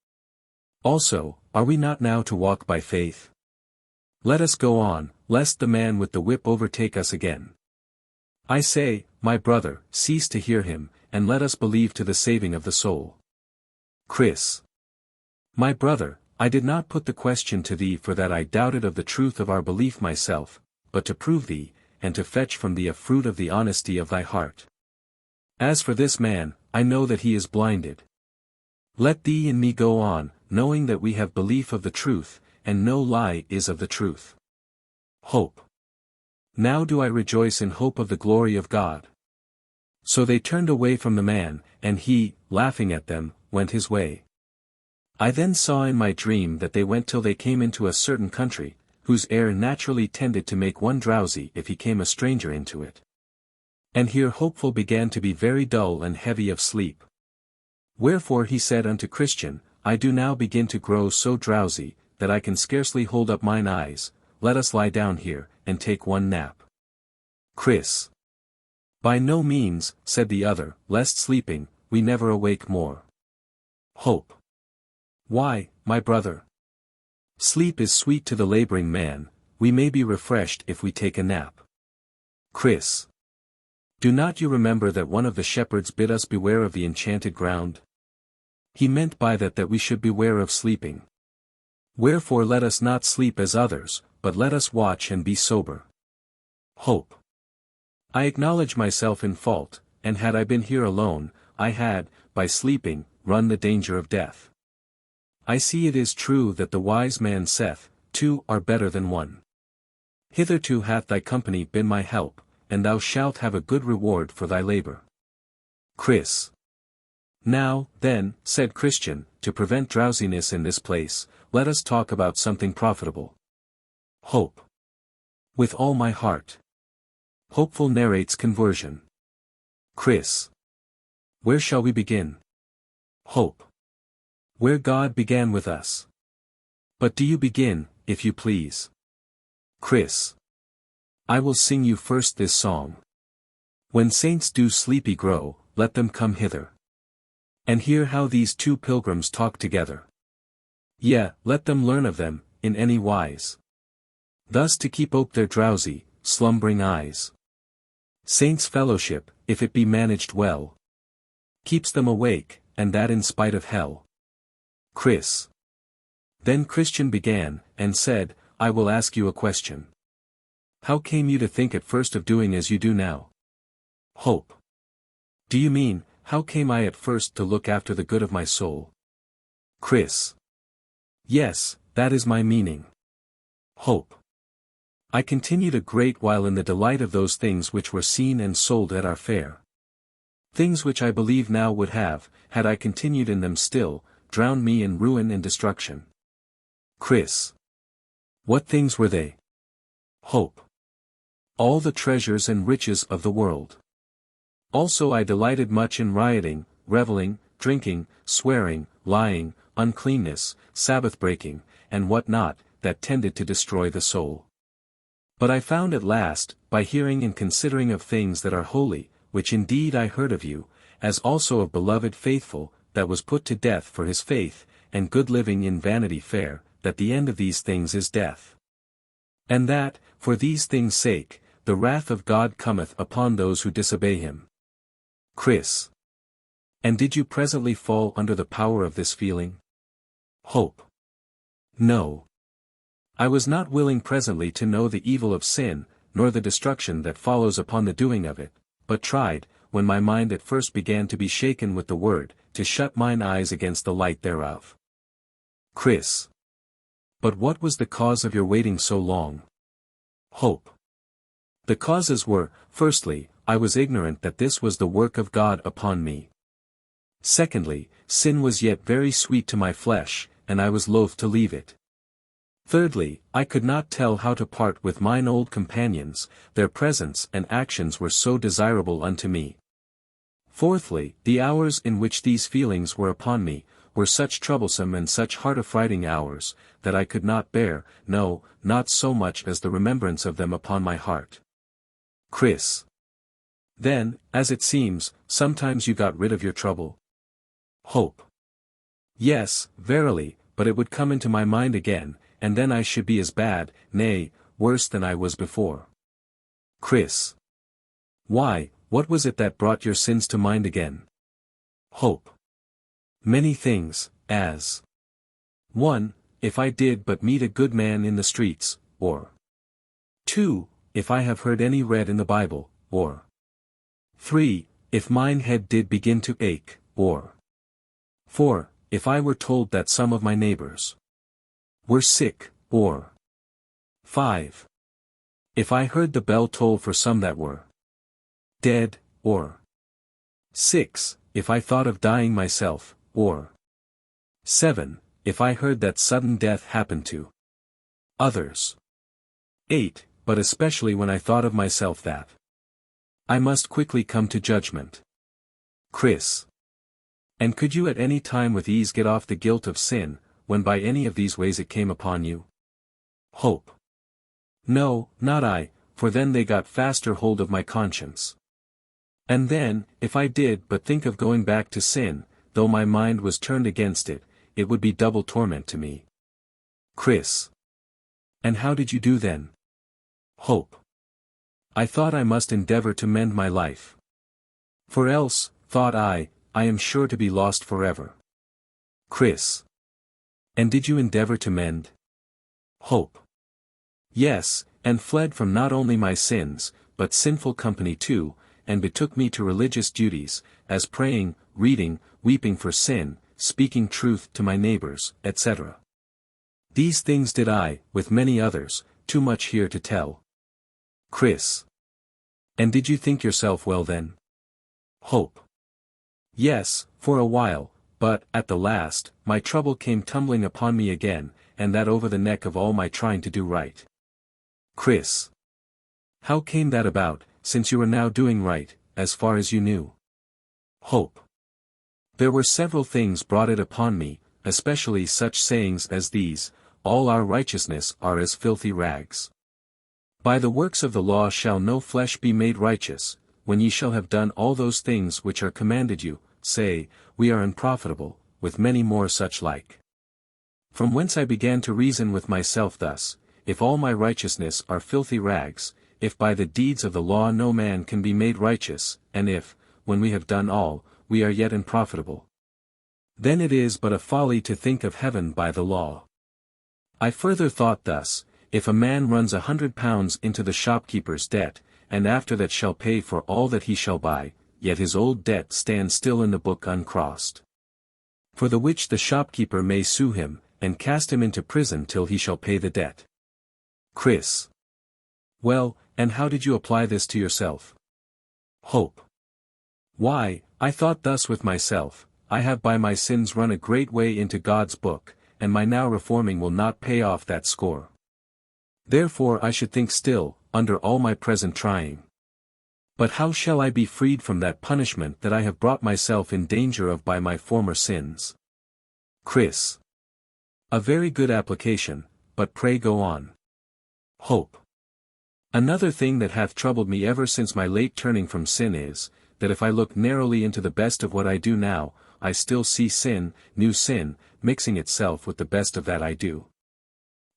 Also, are we not now to walk by faith? Let us go on, lest the man with the whip overtake us again. I say, my brother, cease to hear him, and let us believe to the saving of the soul. Chris. My brother, I did not put the question to thee for that I doubted of the truth of our belief myself, but to prove thee, and to fetch from thee a fruit of the honesty of thy heart. As for this man, I know that he is blinded. Let thee and me go on, knowing that we have belief of the truth, and no lie is of the truth. Hope. Now do I rejoice in hope of the glory of God. So they turned away from the man, and he, laughing at them, went his way. I then saw in my dream that they went till they came into a certain country, whose air naturally tended to make one drowsy if he came a stranger into it. And here Hopeful began to be very dull and heavy of sleep. Wherefore he said unto Christian, I do now begin to grow so drowsy, that I can scarcely hold up mine eyes, let us lie down here, and take one nap. Chris. By no means, said the other, lest sleeping, we never awake more. Hope. Why, my brother? Sleep is sweet to the laboring man, we may be refreshed if we take a nap. Chris. Do not you remember that one of the shepherds bid us beware of the enchanted ground? He meant by that we should beware of sleeping. Wherefore let us not sleep as others, but let us watch and be sober. Hope. I acknowledge myself in fault, and had I been here alone, I had, by sleeping, run the danger of death. I see it is true that the wise man saith, 2 are better than 1. Hitherto hath thy company been my help, and thou shalt have a good reward for thy labor. Chris. Now, then, said Christian, to prevent drowsiness in this place, let us talk about something profitable. Hope. With all my heart. Hopeful narrates conversion. Chris. Where shall we begin? Hope. Where God began with us. But do you begin, if you please? Chris. I will sing you first this song. When saints do sleepy grow, let them come hither. And hear how these two pilgrims talk together. Yea, let them learn of them, in any wise. Thus to keep ope their drowsy, slumbering eyes. Saints' fellowship, if it be managed well, keeps them awake, and that in spite of hell. Chris. Then Christian began, and said, I will ask you a question. How came you to think at first of doing as you do now? Hope. Do you mean, how came I at first to look after the good of my soul? Chris. Yes, that is my meaning. Hope. I continued a great while in the delight of those things which were seen and sold at our fair. Things which I believe now would have, had I continued in them still, drowned me in ruin and destruction. Chris. What things were they? Hope. All the treasures and riches of the world. Also I delighted much in rioting, reveling, drinking, swearing, lying, uncleanness, Sabbath breaking, and what not, that tended to destroy the soul. But I found at last, by hearing and considering of things that are holy, which indeed I heard of you, as also of beloved faithful, that was put to death for his faith, and good living in vanity fair, that the end of these things is death. And that, for these things' sake, the wrath of God cometh upon those who disobey him. Chris. And did you presently fall under the power of this feeling? Hope. No. I was not willing presently to know the evil of sin, nor the destruction that follows upon the doing of it, but tried, when my mind at first began to be shaken with the word, to shut mine eyes against the light thereof. Chris. But what was the cause of your waiting so long? Hope. The causes were, firstly, I was ignorant that this was the work of God upon me. Secondly, sin was yet very sweet to my flesh, and I was loath to leave it. Thirdly, I could not tell how to part with mine old companions, their presence and actions were so desirable unto me. Fourthly, the hours in which these feelings were upon me, were such troublesome and such heart-affrighting hours, that I could not bear, no, not so much as the remembrance of them upon my heart. Chris. Then, as it seems, sometimes you got rid of your trouble? Hope. Yes, verily, but it would come into my mind again, and then I should be as bad, nay, worse than I was before. Chris. Why, what was it that brought your sins to mind again? Hope. Many things, as 1. If I did but meet a good man in the streets, or 2. If I have heard any read in the Bible, or 3. If mine head did begin to ache, or 4. If I were told that some of my neighbors were sick, or 5. If I heard the bell toll for some that were dead, or 6. If I thought of dying myself, or 7. If I heard that sudden death happened to others. 8. But especially when I thought of myself that I must quickly come to judgment. Chris. And could you at any time with ease get off the guilt of sin, when by any of these ways it came upon you? Hope. No, not I, for then they got faster hold of my conscience. And then, if I did but think of going back to sin, though my mind was turned against it, it would be double torment to me. Chris. And how did you do then? Hope. I thought I must endeavor to mend my life. For else, thought I am sure to be lost forever. Chris. And did you endeavor to mend? Hope. Yes, and fled from not only my sins, but sinful company too, and betook me to religious duties, as praying, reading, weeping for sin, speaking truth to my neighbors, etc. These things did I, with many others, too much here to tell. Chris. And did you think yourself well then? Hope. Yes, for a while, but, at the last, my trouble came tumbling upon me again, and that over the neck of all my trying to do right. Chris. How came that about, since you are now doing right, as far as you knew? Hope. There were several things brought it upon me, especially such sayings as these, all our righteousness are as filthy rags. By the works of the law shall no flesh be made righteous, when ye shall have done all those things which are commanded you, say, we are unprofitable, with many more such like. From whence I began to reason with myself thus, if all my righteousness are filthy rags, if by the deeds of the law no man can be made righteous, and if, when we have done all, we are yet unprofitable, then it is but a folly to think of heaven by the law. I further thought thus, if a man runs £100 into the shopkeeper's debt, and after that shall pay for all that he shall buy, yet his old debt stands still in the book uncrossed. For the which the shopkeeper may sue him, and cast him into prison till he shall pay the debt. Chris. Well, and how did you apply this to yourself? Hope. Why, I thought thus with myself, I have by my sins run a great way into God's book, and my now reforming will not pay off that score. Therefore I should think still, under all my present trying. But how shall I be freed from that punishment that I have brought myself in danger of by my former sins? Chris. A very good application, but pray go on. Hope. Another thing that hath troubled me ever since my late turning from sin is, that if I look narrowly into the best of what I do now, I still see sin, new sin, mixing itself with the best of that I do.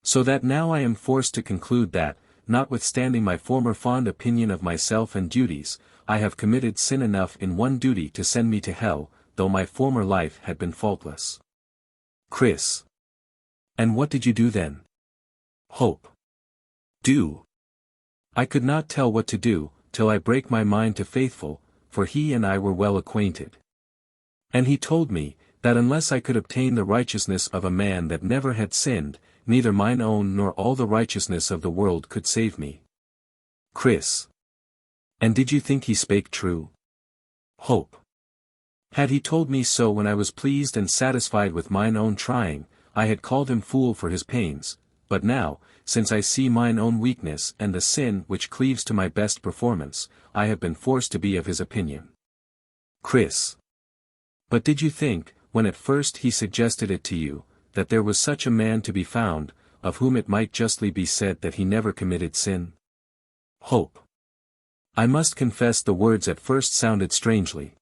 So that now I am forced to conclude that, notwithstanding my former fond opinion of myself and duties, I have committed sin enough in one duty to send me to hell, though my former life had been faultless. Chris. And what did you do then? Hope. Do. I could not tell what to do, till I brake my mind to Faithful, for he and I were well acquainted. And he told me, that unless I could obtain the righteousness of a man that never had sinned, neither mine own nor all the righteousness of the world could save me. Chris. And did you think he spake true? Hope. Had he told me so when I was pleased and satisfied with mine own trying, I had called him fool for his pains, but now, since I see mine own weakness and the sin which cleaves to my best performance, I have been forced to be of his opinion. Chris. But did you think, when at first he suggested it to you, that there was such a man to be found, of whom it might justly be said that he never committed sin? Hope. I must confess the words at first sounded strangely.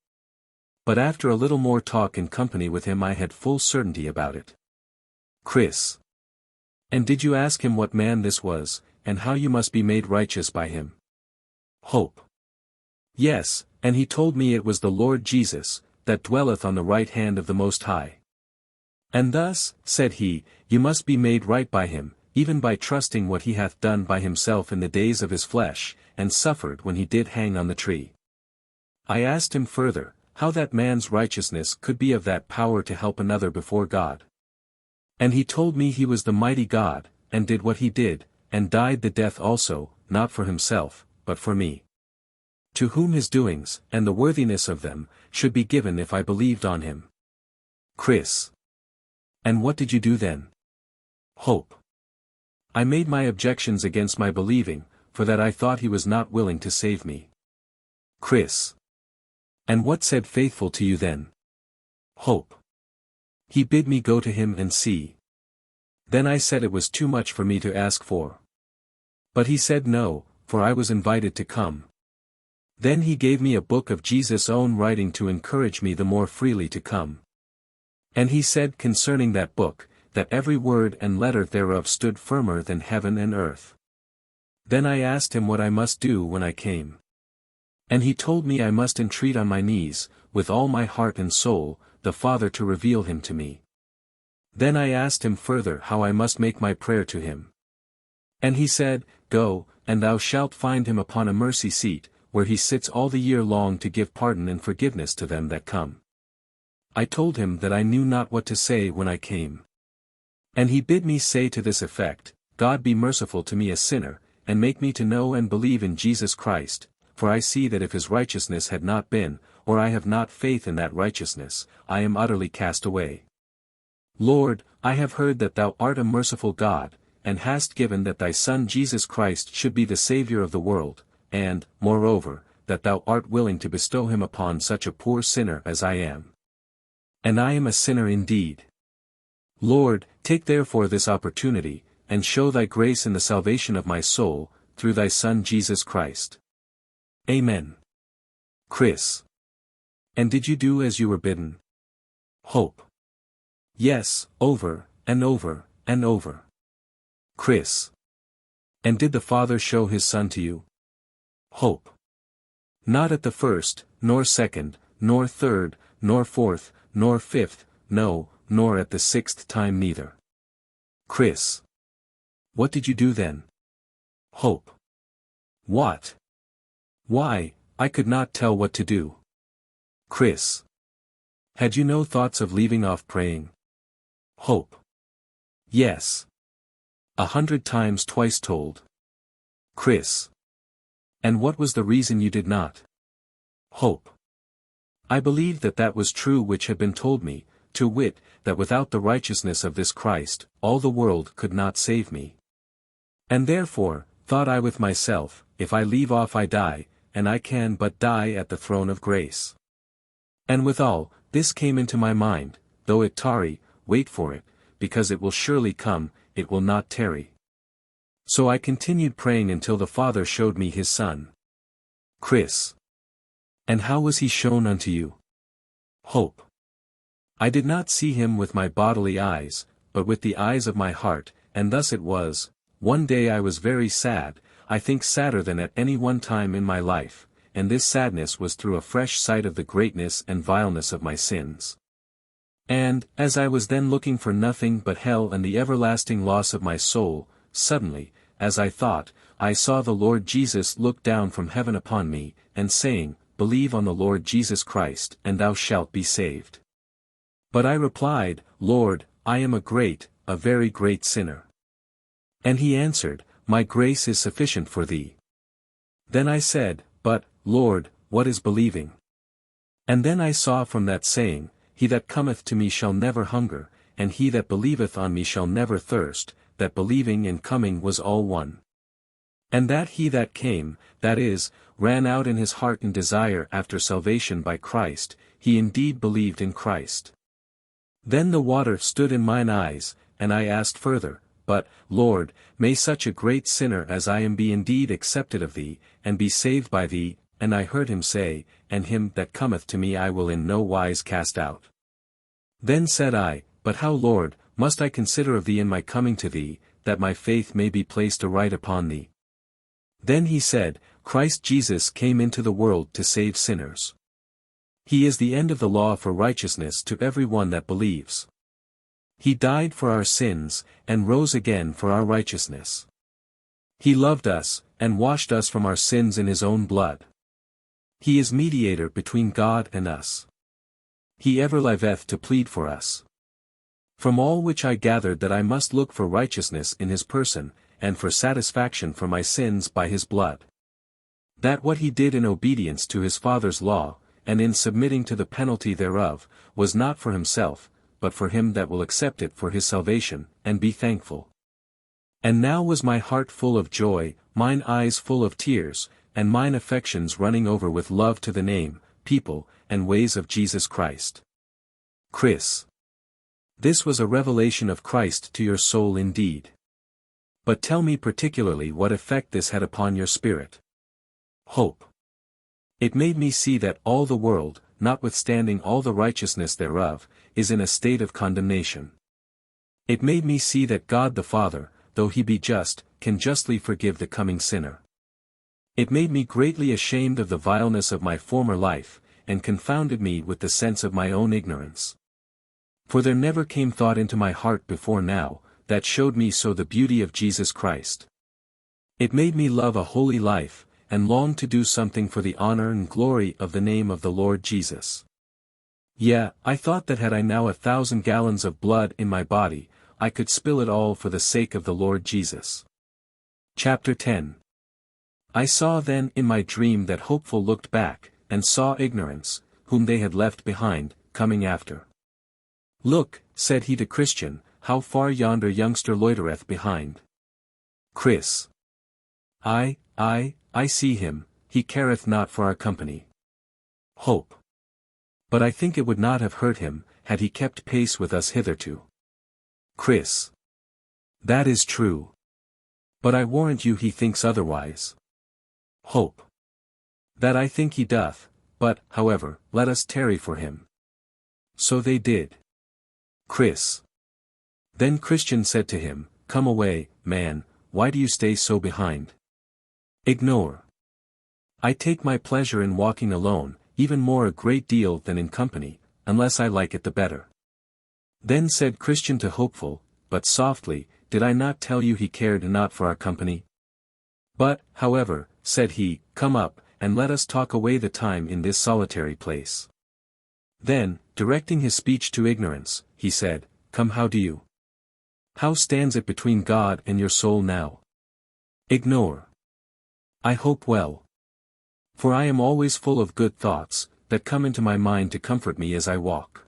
But after a little more talk in company with him I had full certainty about it. Chris. And did you ask him what man this was, and how you must be made righteous by him? Hope. Yes, and he told me it was the Lord Jesus, that dwelleth on the right hand of the Most High. And thus, said he, you must be made right by him, even by trusting what he hath done by himself in the days of his flesh, and suffered when he did hang on the tree. I asked him further, how that man's righteousness could be of that power to help another before God. And he told me he was the mighty God, and did what he did, and died the death also, not for himself, but for me. To whom his doings, and the worthiness of them, should be given if I believed on him. Chris. And what did you do then? Hope. I made my objections against my believing, for that I thought he was not willing to save me. Chris. And what said Faithful to you then? Hope. He bid me go to him and see. Then I said it was too much for me to ask for. But he said no, for I was invited to come. Then he gave me a book of Jesus' own writing to encourage me the more freely to come. And he said concerning that book, that every word and letter thereof stood firmer than heaven and earth. Then I asked him what I must do when I came. And he told me I must entreat on my knees, with all my heart and soul, the Father to reveal him to me. Then I asked him further how I must make my prayer to him. And he said, Go, and thou shalt find him upon a mercy seat, where he sits all the year long to give pardon and forgiveness to them that come. I told him that I knew not what to say when I came. And he bid me say to this effect, God be merciful to me a sinner, and make me to know and believe in Jesus Christ, for I see that if his righteousness had not been, or I have not faith in that righteousness, I am utterly cast away. Lord, I have heard that thou art a merciful God, and hast given that thy Son Jesus Christ should be the Saviour of the world, and, moreover, that thou art willing to bestow him upon such a poor sinner as I am. And I am a sinner indeed. Lord, take therefore this opportunity, and show thy grace in the salvation of my soul, through thy Son Jesus Christ. Amen. Chris. And did you do as you were bidden? Hope. Yes, over, and over, and over. Chris. And did the Father show his Son to you? Hope. Not at the first, nor second, nor third, nor fourth, nor fifth, no, nor at the sixth time neither. Chris. What did you do then? Hope. What? Why, I could not tell what to do. Chris. Had you no thoughts of leaving off praying? Hope. Yes. 100 times twice told. Chris. And what was the reason you did not? Hope. I believed that that was true which had been told me, to wit, that without the righteousness of this Christ, all the world could not save me. And therefore, thought I with myself, if I leave off I die, and I can but die at the throne of grace. And withal, this came into my mind, though it tarry, wait for it, because it will surely come, it will not tarry. So I continued praying until the Father showed me his Son. Chris. And how was he shown unto you? Hope. I did not see him with my bodily eyes, but with the eyes of my heart, and thus it was, one day I was very sad, I think sadder than at any one time in my life, and this sadness was through a fresh sight of the greatness and vileness of my sins. And, as I was then looking for nothing but hell and the everlasting loss of my soul, suddenly, as I thought, I saw the Lord Jesus look down from heaven upon me, and saying, Believe on the Lord Jesus Christ, and thou shalt be saved. But I replied, Lord, I am a very great sinner. And he answered, My grace is sufficient for thee. Then I said, But, Lord, what is believing? And then I saw from that saying, He that cometh to me shall never hunger, and he that believeth on me shall never thirst, that believing and coming was all one. And that he that came, that is, ran out in his heart in desire after salvation by Christ, he indeed believed in Christ. Then the water stood in mine eyes, and I asked further, But, Lord, may such a great sinner as I am be indeed accepted of thee, and be saved by thee, and I heard him say, And him that cometh to me I will in no wise cast out. Then said I, But how, Lord, must I consider of thee in my coming to thee, that my faith may be placed aright upon thee? Then he said, Christ Jesus came into the world to save sinners. He is the end of the law for righteousness to every one that believes. He died for our sins, and rose again for our righteousness. He loved us, and washed us from our sins in his own blood. He is mediator between God and us. He ever liveth to plead for us. From all which I gathered that I must look for righteousness in his person, and for satisfaction for my sins by his blood. That what he did in obedience to his Father's law, and in submitting to the penalty thereof, was not for himself, but for him that will accept it for his salvation, and be thankful. And now was my heart full of joy, mine eyes full of tears, and mine affections running over with love to the name, people, and ways of Jesus Christ. Chris. This was a revelation of Christ to your soul indeed. But tell me particularly what effect this had upon your spirit. Hope. It made me see that all the world, notwithstanding all the righteousness thereof, is in a state of condemnation. It made me see that God the Father, though he be just, can justly forgive the coming sinner. It made me greatly ashamed of the vileness of my former life, and confounded me with the sense of my own ignorance. For there never came thought into my heart before now, that showed me so the beauty of Jesus Christ. It made me love a holy life, and long to do something for the honor and glory of the name of the Lord Jesus. Yea, I thought that had I now 1,000 gallons of blood in my body, I could spill it all for the sake of the Lord Jesus. Chapter 10. I saw then in my dream that Hopeful looked back, and saw Ignorance, whom they had left behind, coming after. Look, said he to Christian, how far yonder youngster loitereth behind. Chris. I see him, he careth not for our company. Hope. But I think it would not have hurt him, had he kept pace with us hitherto. Chris. That is true. But I warrant you he thinks otherwise. Hope. That I think he doth, but, however, let us tarry for him. So they did. Chris. Then Christian said to him, Come away, man, why do you stay so behind? Ignore. I take my pleasure in walking alone, even more a great deal than in company, unless I like it the better. Then said Christian to Hopeful, but softly, Did I not tell you he cared not for our company? But, however, said he, Come up, and let us talk away the time in this solitary place. Then, directing his speech to Ignorance, he said, Come, how do you? How stands it between God and your soul now? Ignore. I hope well. For I am always full of good thoughts, that come into my mind to comfort me as I walk.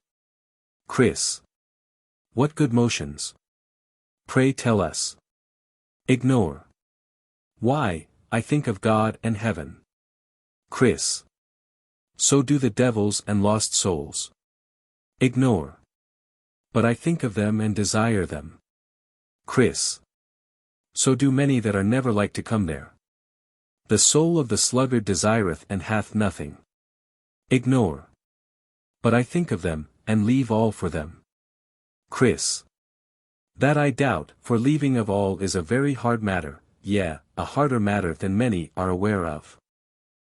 Chris. What good motions? Pray tell us. Ignore. Why, I think of God and heaven. Chris. So do the devils and lost souls. Ignore. But I think of them and desire them. Chris. So do many that are never like to come there. The soul of the sluggard desireth and hath nothing. Ignore. But I think of them, and leave all for them. Chris. That I doubt, for leaving of all is a very hard matter, yea, a harder matter than many are aware of.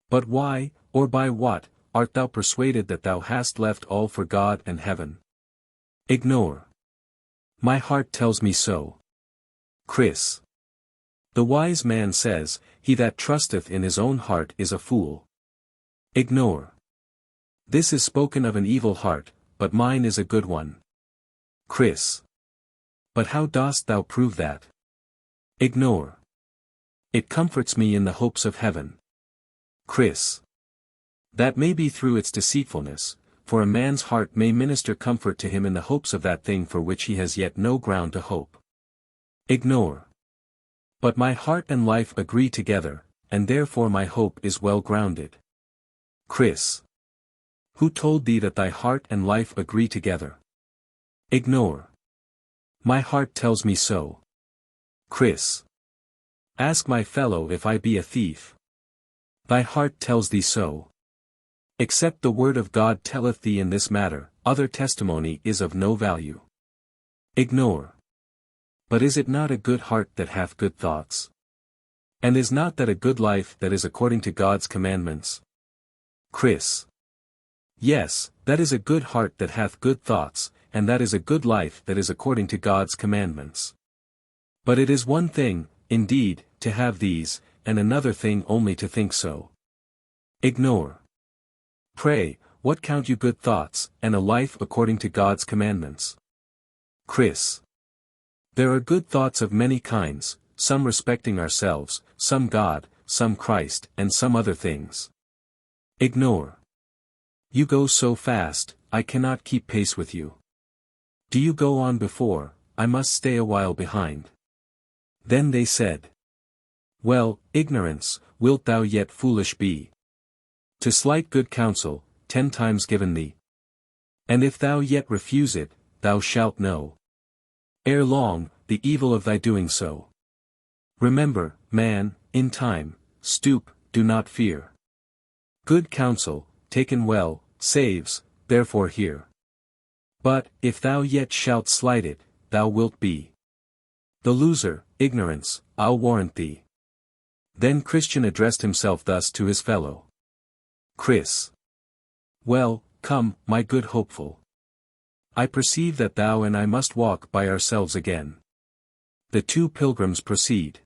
But why, or by what, art thou persuaded that thou hast left all for God and heaven? Ignore. My heart tells me so. Chris. The wise man says, He that trusteth in his own heart is a fool. Ignore. This is spoken of an evil heart, but mine is a good one. Chris. But how dost thou prove that? Ignore. It comforts me in the hopes of heaven. Chris. That may be through its deceitfulness, for a man's heart may minister comfort to him in the hopes of that thing for which he has yet no ground to hope. Ignore. But my heart and life agree together, and therefore my hope is well grounded. Chris. Who told thee that thy heart and life agree together? Ignore. My heart tells me so. Chris. Ask my fellow if I be a thief. Thy heart tells thee so. Except the word of God telleth thee in this matter, other testimony is of no value. Ignore. But is it not a good heart that hath good thoughts? And is not that a good life that is according to God's commandments? Chris. Yes, that is a good heart that hath good thoughts, and that is a good life that is according to God's commandments. But it is one thing, indeed, to have these, and another thing only to think so. Ignore. Pray, what count you good thoughts, and a life according to God's commandments? Chris. There are good thoughts of many kinds, some respecting ourselves, some God, some Christ, and some other things. Ignore. You go so fast, I cannot keep pace with you. Do you go on before, I must stay a while behind. Then they said. Well, Ignorance, wilt thou yet foolish be? To slight good counsel, 10 times given thee. And if thou yet refuse it, thou shalt know. Ere long, the evil of thy doing so. Remember, man, in time, stoop, do not fear. Good counsel, taken well, saves, therefore hear. But, if thou yet shalt slight it, thou wilt be the loser, Ignorance, I'll warrant thee. Then Christian addressed himself thus to his fellow. Chris. Well, come, my good Hopeful. I perceive that thou and I must walk by ourselves again. The 2 pilgrims proceed.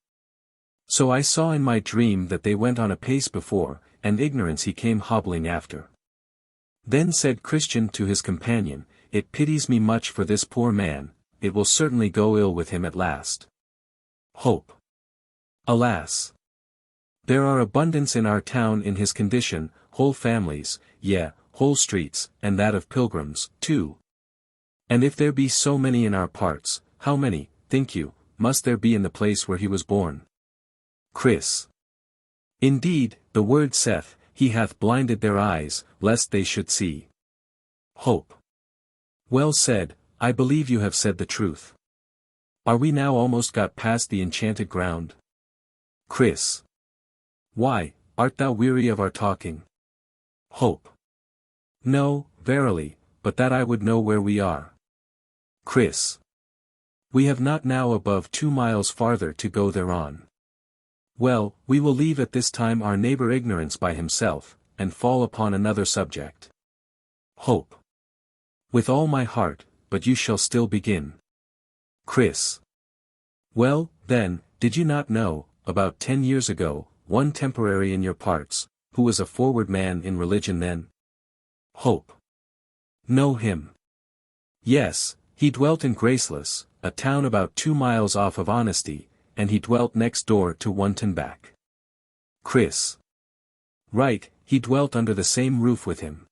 So I saw in my dream that they went on a pace before, and Ignorance he came hobbling after. Then said Christian to his companion, It pities me much for this poor man, it will certainly go ill with him at last. Hope. Alas! There are abundance in our town in his condition, whole families, yea, whole streets, and that of pilgrims, too. And if there be so many in our parts, how many, think you, must there be in the place where he was born? Chris. Indeed, the word saith, He hath blinded their eyes, lest they should see. Hope. Well said, I believe you have said the truth. Are we now almost got past the enchanted ground? Chris. Why, art thou weary of our talking? Hope. No, verily, but that I would know where we are. Chris. We have not now above 2 miles farther to go thereon. Well, we will leave at this time our neighbor ignorance by himself, and fall upon another subject. Hope. With all my heart, but you shall still begin. Chris. Well, then, did you not know, about 10 years ago, one temporary in your parts, who was a forward man in religion then? Hope. Know him. Yes, he dwelt in Graceless, a town about 2 miles off of Honesty, and he dwelt next door to Wontonback. Chris. Right, he dwelt under the same roof with him.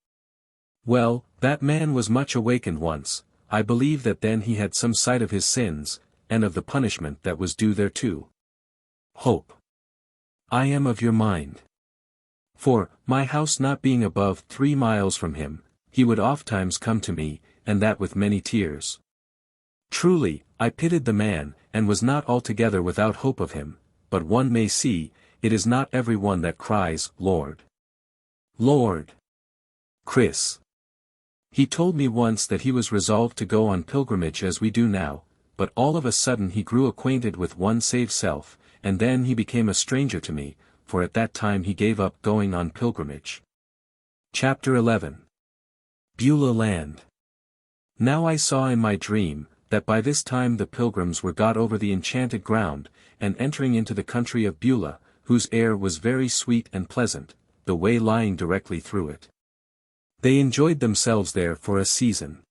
Well, that man was much awakened once. I believe that then he had some sight of his sins, and of the punishment that was due thereto. Hope. I am of your mind. For, my house not being above 3 miles from him, he would ofttimes come to me, and that with many tears. Truly, I pitied the man, and was not altogether without hope of him, but one may see, it is not every one that cries, Lord. Lord. Chris. He told me once that he was resolved to go on pilgrimage as we do now, but all of a sudden he grew acquainted with one save self, and then he became a stranger to me, for at that time he gave up going on pilgrimage. Chapter 11. Beulah Land. Now I saw in my dream, that by this time the pilgrims were got over the enchanted ground, and entering into the country of Beulah, whose air was very sweet and pleasant, the way lying directly through it. They enjoyed themselves there for a season.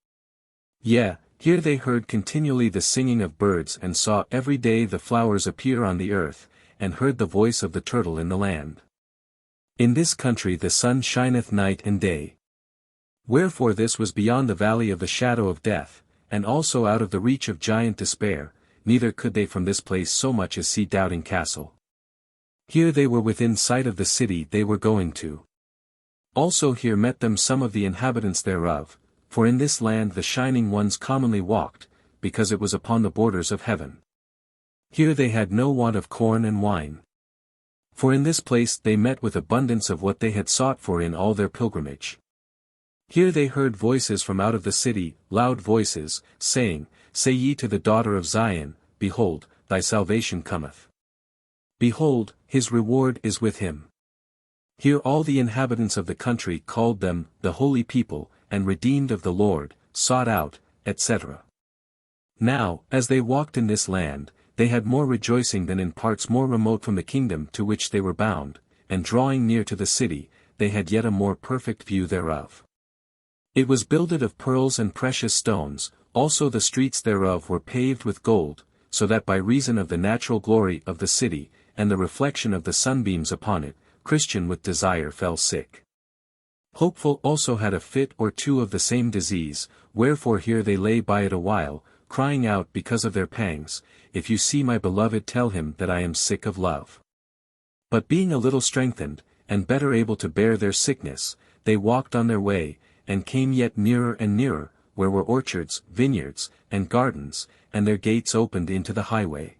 Yea, here they heard continually the singing of birds and saw every day the flowers appear on the earth, and heard the voice of the turtle in the land. In this country the sun shineth night and day. Wherefore this was beyond the valley of the shadow of death, and also out of the reach of giant despair, neither could they from this place so much as see Doubting Castle. Here they were within sight of the city they were going to. Also here met them some of the inhabitants thereof, for in this land the shining ones commonly walked, because it was upon the borders of heaven. Here they had no want of corn and wine. For in this place they met with abundance of what they had sought for in all their pilgrimage. Here they heard voices from out of the city, loud voices, saying, Say ye to the daughter of Zion, Behold, thy salvation cometh. Behold, his reward is with him. Here all the inhabitants of the country called them, the holy people, and redeemed of the Lord, sought out, etc. Now, as they walked in this land, they had more rejoicing than in parts more remote from the kingdom to which they were bound, and drawing near to the city, they had yet a more perfect view thereof. It was builded of pearls and precious stones, also the streets thereof were paved with gold, so that by reason of the natural glory of the city, and the reflection of the sunbeams upon it, Christian with desire fell sick. Hopeful also had a fit or two of the same disease, wherefore here they lay by it a while, crying out because of their pangs, If you see my beloved tell him that I am sick of love. But being a little strengthened, and better able to bear their sickness, they walked on their way, and came yet nearer and nearer, where were orchards, vineyards, and gardens, and their gates opened into the highway.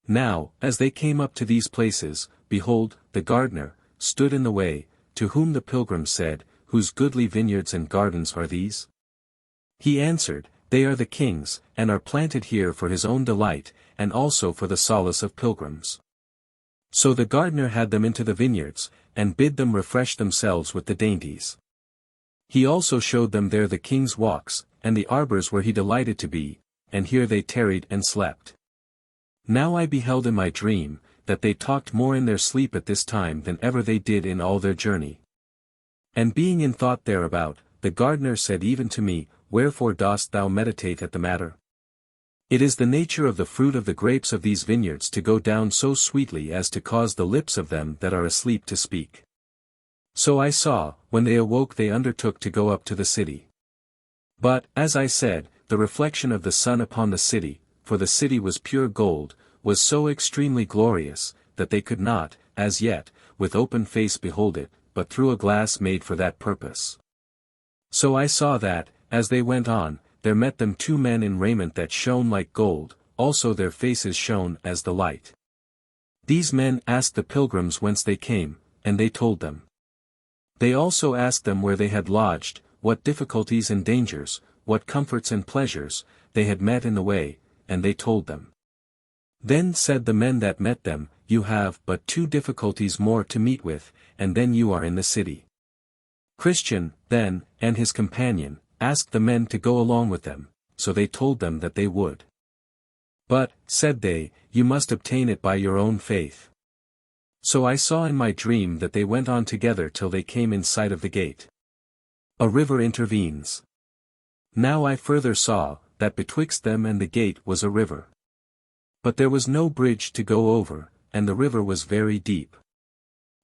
Now, as they came up to these places, behold, the gardener stood in the way, to whom the pilgrims said, Whose goodly vineyards and gardens are these? He answered, They are the king's, and are planted here for his own delight, and also for the solace of pilgrims. So the gardener had them into the vineyards, and bid them refresh themselves with the dainties. He also showed them there the king's walks, and the arbors where he delighted to be, and here they tarried and slept. Now I beheld in my dream, that they talked more in their sleep at this time than ever they did in all their journey. And being in thought thereabout, the gardener said even to me, Wherefore dost thou meditate at the matter? It is the nature of the fruit of the grapes of these vineyards to go down so sweetly as to cause the lips of them that are asleep to speak. So I saw, when they awoke they undertook to go up to the city. But, as I said, the reflection of the sun upon the city, for the city was pure gold, was so extremely glorious, that they could not, as yet, with open face behold it, but through a glass made for that purpose. So I saw that, as they went on, there met them two men in raiment that shone like gold, also their faces shone as the light. These men asked the pilgrims whence they came, and they told them. They also asked them where they had lodged, what difficulties and dangers, what comforts and pleasures, they had met in the way, and they told them. Then said the men that met them, You have but 2 difficulties more to meet with, and then you are in the city. Christian, then, and his companion, asked the men to go along with them, so they told them that they would. But, said they, you must obtain it by your own faith. So I saw in my dream that they went on together till they came in sight of the gate. A river intervenes. Now I further saw, that betwixt them and the gate was a river. But there was no bridge to go over, and the river was very deep.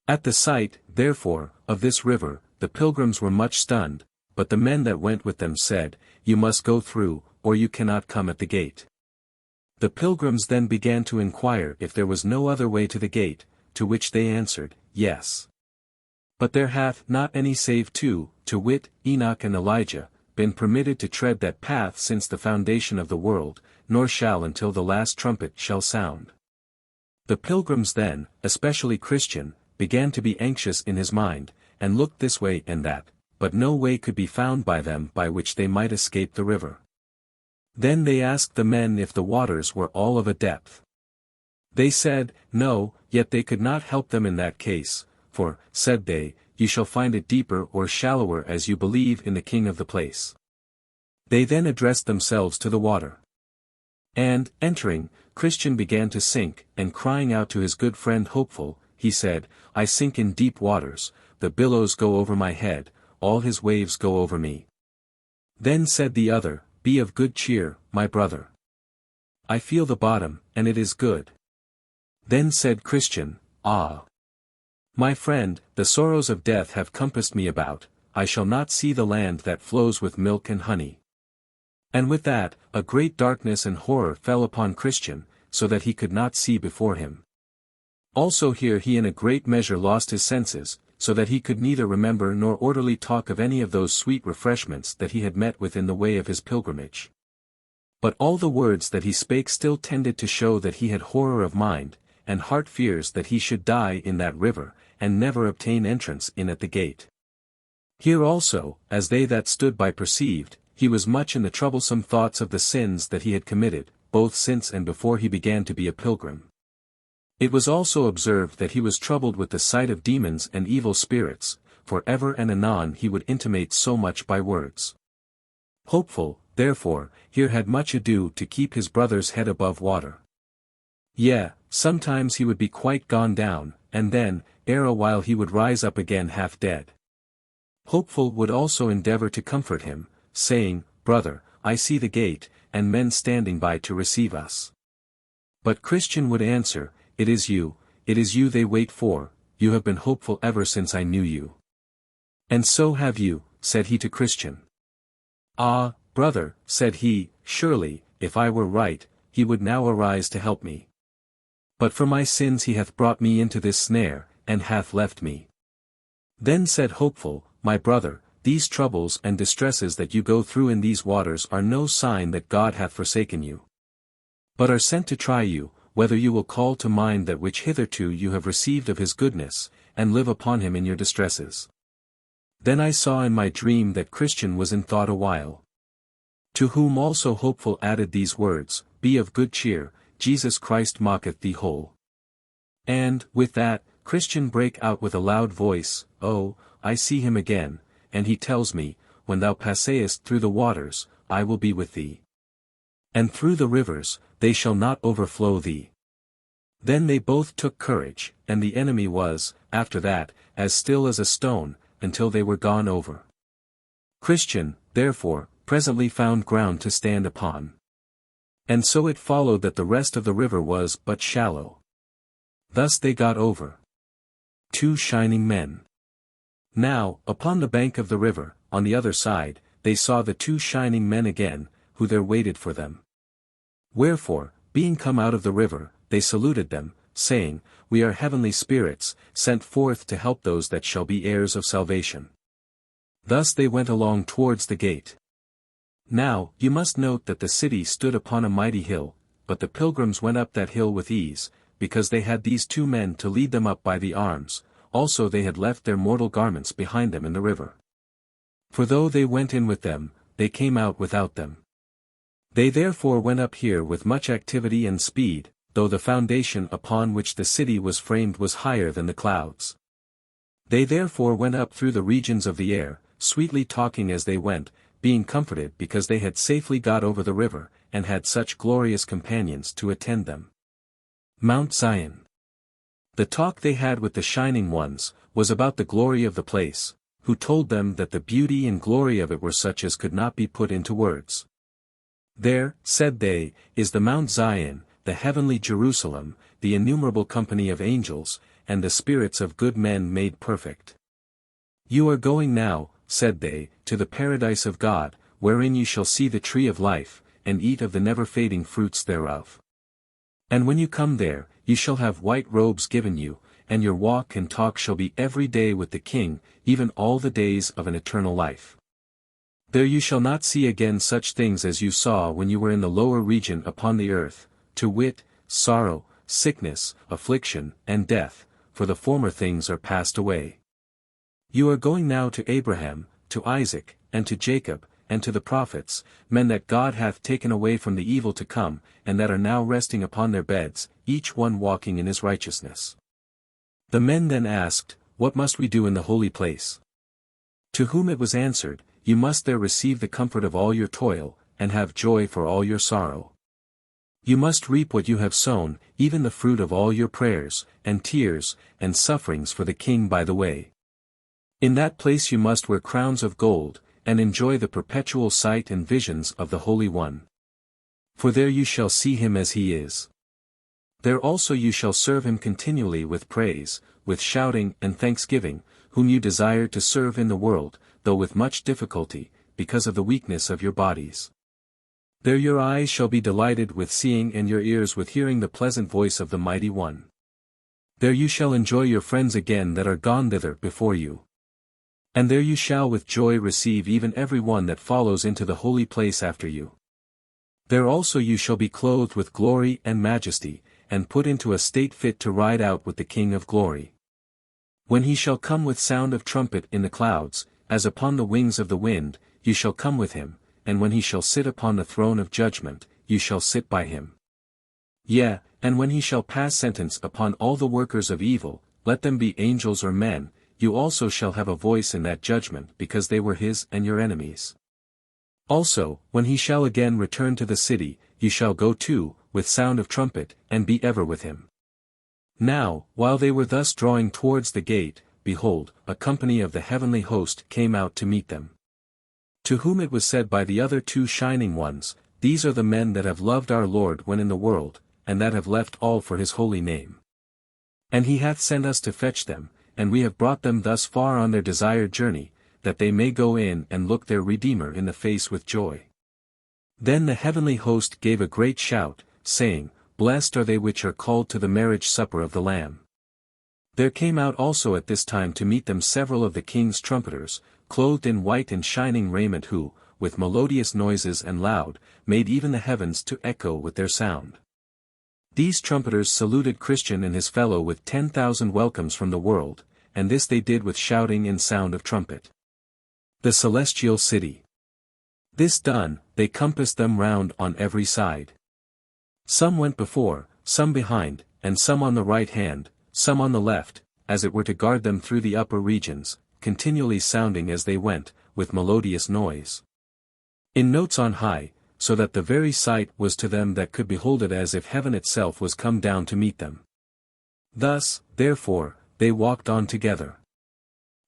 At the sight, therefore, of this river, the pilgrims were much stunned, but the men that went with them said, You must go through, or you cannot come at the gate. The pilgrims then began to inquire if there was no other way to the gate, to which they answered, Yes. But there hath not any save 2, to wit, Enoch and Elijah, been permitted to tread that path since the foundation of the world, nor shall until the last trumpet shall sound. The pilgrims then, especially Christian, began to be anxious in his mind, and looked this way and that, but no way could be found by them by which they might escape the river. Then they asked the men if the waters were all of a depth. They said, No, yet they could not help them in that case, for, said they, you shall find it deeper or shallower as you believe in the king of the place. They then addressed themselves to the water. And, entering, Christian began to sink, and crying out to his good friend Hopeful, he said, I sink in deep waters, the billows go over my head, all his waves go over me. Then said the other, Be of good cheer, my brother. I feel the bottom, and it is good. Then said Christian, Ah! My friend, the sorrows of death have compassed me about, I shall not see the land that flows with milk and honey. And with that, a great darkness and horror fell upon Christian, so that he could not see before him. Also here he in a great measure lost his senses, so that he could neither remember nor orderly talk of any of those sweet refreshments that he had met with in the way of his pilgrimage. But all the words that he spake still tended to show that he had horror of mind, and heart fears that he should die in that river, and never obtain entrance in at the gate. Here also, as they that stood by perceived, he was much in the troublesome thoughts of the sins that he had committed, both since and before he began to be a pilgrim. It was also observed that he was troubled with the sight of demons and evil spirits, for ever and anon he would intimate so much by words. Hopeful, therefore, here had much ado to keep his brother's head above water. Yea, sometimes he would be quite gone down, and then, ere a while he would rise up again half dead. Hopeful would also endeavor to comfort him, saying, Brother, I see the gate, and men standing by to receive us. But Christian would answer, It is you they wait for, you have been hopeful ever since I knew you. And so have you, said he to Christian. Ah, brother, said he, surely, if I were right, he would now arise to help me. But for my sins he hath brought me into this snare, and hath left me. Then said Hopeful, My brother, these troubles and distresses that you go through in these waters are no sign that God hath forsaken you, but are sent to try you, whether you will call to mind that which hitherto you have received of his goodness, and live upon him in your distresses. Then I saw in my dream that Christian was in thought a while. To whom also Hopeful added these words, Be of good cheer, Jesus Christ mocketh thee whole. And, with that, Christian brake out with a loud voice, Oh, I see him again, and he tells me, When thou passest through the waters, I will be with thee. And through the rivers, they shall not overflow thee. Then they both took courage, and the enemy was, after that, as still as a stone, until they were gone over. Christian, therefore, presently found ground to stand upon. And so it followed that the rest of the river was but shallow. Thus they got over. 2 shining men. Now, upon the bank of the river, on the other side, they saw the 2 shining men again, who there waited for them. Wherefore, being come out of the river, they saluted them, saying, We are heavenly spirits, sent forth to help those that shall be heirs of salvation. Thus they went along towards the gate. Now, you must note that the city stood upon a mighty hill, but the pilgrims went up that hill with ease, because they had these two men to lead them up by the arms, also they had left their mortal garments behind them in the river. For though they went in with them, they came out without them. They therefore went up here with much activity and speed, though the foundation upon which the city was framed was higher than the clouds. They therefore went up through the regions of the air, sweetly talking as they went, being comforted because they had safely got over the river, and had such glorious companions to attend them. Mount Zion. The talk they had with the shining ones, was about the glory of the place, who told them that the beauty and glory of it were such as could not be put into words. There, said they, is the Mount Zion, the heavenly Jerusalem, the innumerable company of angels, and the spirits of good men made perfect. You are going now, said they, to the paradise of God, wherein you shall see the tree of life, and eat of the never-fading fruits thereof. And when you come there, you shall have white robes given you, and your walk and talk shall be every day with the King, even all the days of an eternal life. There you shall not see again such things as you saw when you were in the lower region upon the earth, to wit, sorrow, sickness, affliction, and death, for the former things are passed away. You are going now to Abraham, to Isaac, and to Jacob, and to the prophets, men that God hath taken away from the evil to come, and that are now resting upon their beds, each one walking in his righteousness. The men then asked, What must we do in the holy place? To whom it was answered, You must there receive the comfort of all your toil, and have joy for all your sorrow. You must reap what you have sown, even the fruit of all your prayers, and tears, and sufferings for the King by the way. In that place you must wear crowns of gold, and enjoy the perpetual sight and visions of the Holy One. For there you shall see him as he is. There also you shall serve him continually with praise, with shouting and thanksgiving, whom you desire to serve in the world, though with much difficulty, because of the weakness of your bodies. There your eyes shall be delighted with seeing and your ears with hearing the pleasant voice of the Mighty One. There you shall enjoy your friends again that are gone thither before you. And there you shall with joy receive even every one that follows into the holy place after you. There also you shall be clothed with glory and majesty, and put into a state fit to ride out with the King of glory. When he shall come with sound of trumpet in the clouds, as upon the wings of the wind, you shall come with him, and when he shall sit upon the throne of judgment, you shall sit by him. Yea, and when he shall pass sentence upon all the workers of evil, let them be angels or men, you also shall have a voice in that judgment because they were his and your enemies. Also, when he shall again return to the city, you shall go too, with sound of trumpet, and be ever with him. Now, while they were thus drawing towards the gate, behold, a company of the heavenly host came out to meet them. To whom it was said by the other two shining ones, These are the men that have loved our Lord when in the world, and that have left all for his holy name. And he hath sent us to fetch them, and we have brought them thus far on their desired journey, that they may go in and look their Redeemer in the face with joy. Then the heavenly host gave a great shout, saying, Blessed are they which are called to the marriage supper of the Lamb. There came out also at this time to meet them several of the king's trumpeters, clothed in white and shining raiment who, with melodious noises and loud, made even the heavens to echo with their sound. These trumpeters saluted Christian and his fellow with 10,000 welcomes from the world, and this they did with shouting and sound of trumpet. The celestial city. This done, they compassed them round on every side. Some went before, some behind, and some on the right hand, some on the left, as it were to guard them through the upper regions, continually sounding as they went, with melodious noise. In notes on high, so that the very sight was to them that could behold it as if heaven itself was come down to meet them. Thus, therefore, they walked on together.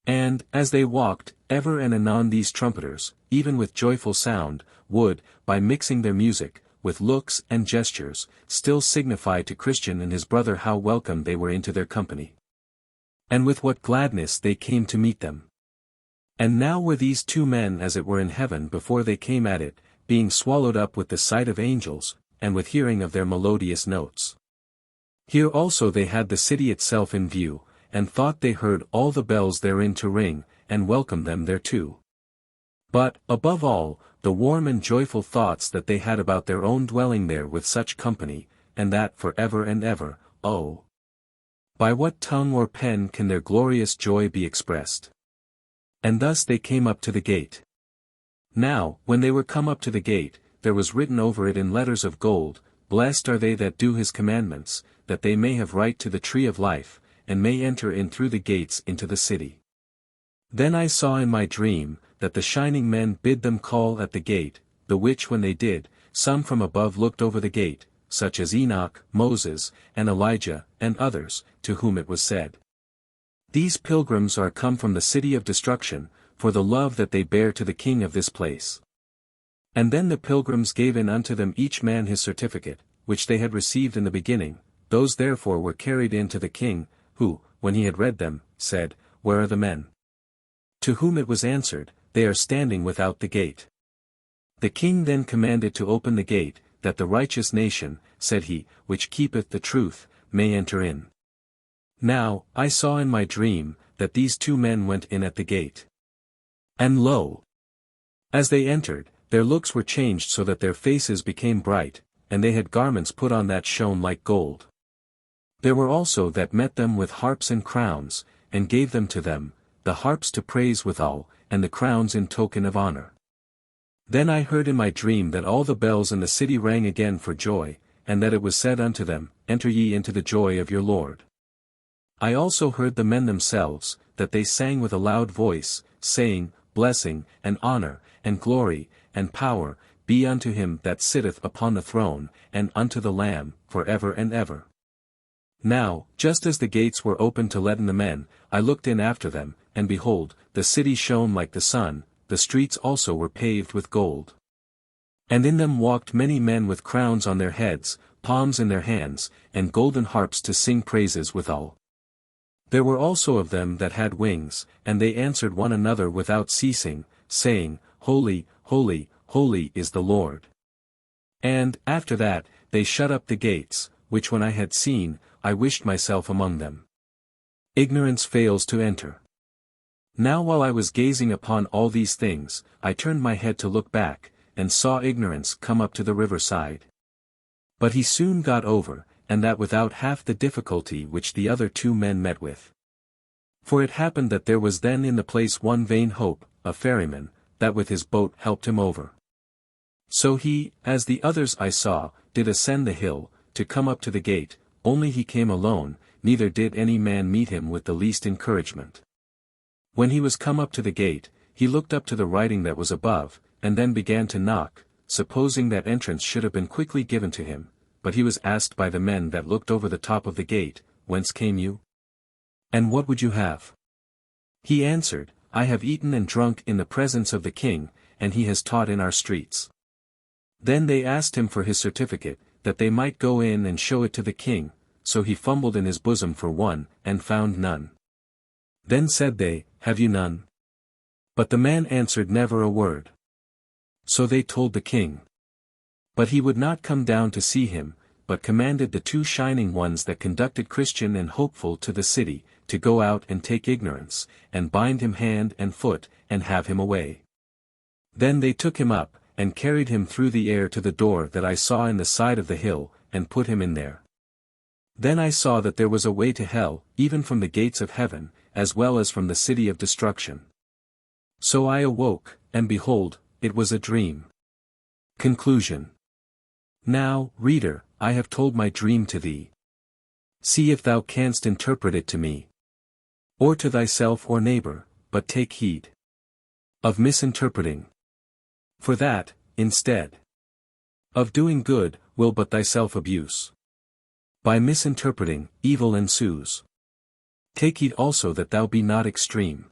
And, as they walked, ever and anon these trumpeters, even with joyful sound, would, by mixing their music, with looks and gestures, still signify to Christian and his brother how welcome they were into their company. And with what gladness they came to meet them. And now were these two men as it were in heaven before they came at it, being swallowed up with the sight of angels, and with hearing of their melodious notes. Here also they had the city itself in view, and thought they heard all the bells therein to ring, and welcomed them thereto. But, above all, the warm and joyful thoughts that they had about their own dwelling there with such company, and that for ever and ever, oh! By what tongue or pen can their glorious joy be expressed? And thus they came up to the gate. Now, when they were come up to the gate, there was written over it in letters of gold, Blessed are they that do his commandments, that they may have right to the tree of life, and may enter in through the gates into the city. Then I saw in my dream, that the shining men bid them call at the gate, the which when they did, some from above looked over the gate, such as Enoch, Moses, and Elijah, and others, to whom it was said, These pilgrims are come from the city of destruction, for the love that they bear to the king of this place. And then the pilgrims gave in unto them each man his certificate, which they had received in the beginning, those therefore were carried in to the king, who, when he had read them, said, Where are the men? To whom it was answered, They are standing without the gate. The king then commanded to open the gate, that the righteous nation, said he, which keepeth the truth, may enter in. Now, I saw in my dream, that these two men went in at the gate. And lo! As they entered, their looks were changed so that their faces became bright, and they had garments put on that shone like gold. There were also that met them with harps and crowns, and gave them to them, the harps to praise withal, and the crowns in token of honor. Then I heard in my dream that all the bells in the city rang again for joy, and that it was said unto them, Enter ye into the joy of your Lord. I also heard the men themselves, that they sang with a loud voice, saying, Blessing, and honor, and glory, and power, be unto him that sitteth upon the throne, and unto the Lamb, for ever and ever. Now, just as the gates were opened to let in the men, I looked in after them, and behold, the city shone like the sun, the streets also were paved with gold. And in them walked many men with crowns on their heads, palms in their hands, and golden harps to sing praises withal. There were also of them that had wings, and they answered one another without ceasing, saying, Holy, holy, holy is the Lord. And, after that, they shut up the gates, which when I had seen, I wished myself among them. Ignorance fails to enter. Now while I was gazing upon all these things, I turned my head to look back, and saw Ignorance come up to the riverside. But he soon got over, and that without half the difficulty which the other two men met with. For it happened that there was then in the place one vain hope, a ferryman, that with his boat helped him over. So he, as the others I saw, did ascend the hill, to come up to the gate, only he came alone, neither did any man meet him with the least encouragement. When he was come up to the gate, he looked up to the writing that was above, and then began to knock, supposing that entrance should have been quickly given to him, but he was asked by the men that looked over the top of the gate, Whence came you? And what would you have? He answered, I have eaten and drunk in the presence of the king, and he has taught in our streets. Then they asked him for his certificate, that they might go in and show it to the king, so he fumbled in his bosom for one, and found none. Then said they, Have you none? But the man answered never a word. So they told the king. But he would not come down to see him, but commanded the two shining ones that conducted Christian and Hopeful to the city, to go out and take Ignorance, and bind him hand and foot, and have him away. Then they took him up, and carried him through the air to the door that I saw in the side of the hill, and put him in there. Then I saw that there was a way to hell, even from the gates of heaven, as well as from the city of destruction. So I awoke, and behold, it was a dream. Conclusion. Now, reader, I have told my dream to thee. See if thou canst interpret it to me. Or to thyself or neighbor, but take heed of misinterpreting. For that, instead of doing good, will but thyself abuse. By misinterpreting, evil ensues. Take heed also that thou be not extreme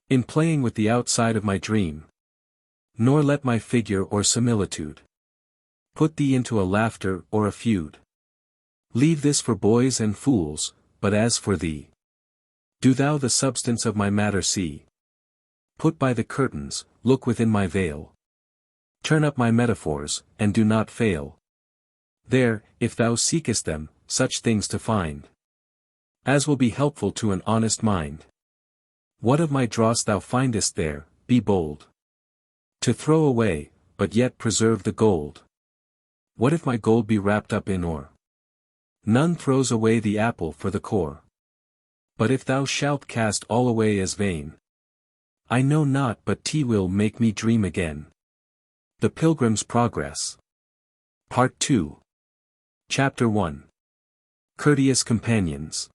in playing with the outside of my dream. Nor let my figure or similitude put thee into a laughter or a feud. Leave this for boys and fools, but as for thee, do thou the substance of my matter see. Put by the curtains, look within my veil. Turn up my metaphors, and do not fail. There, if thou seekest them, such things to find as will be helpful to an honest mind. What of my dross thou findest there, be bold to throw away, but yet preserve the gold. What if my gold be wrapped up in ore? None throws away the apple for the core. But if thou shalt cast all away as vain, I know not but 't will make me dream again. The Pilgrim's Progress. Part 2. Chapter 1. Courteous Companions.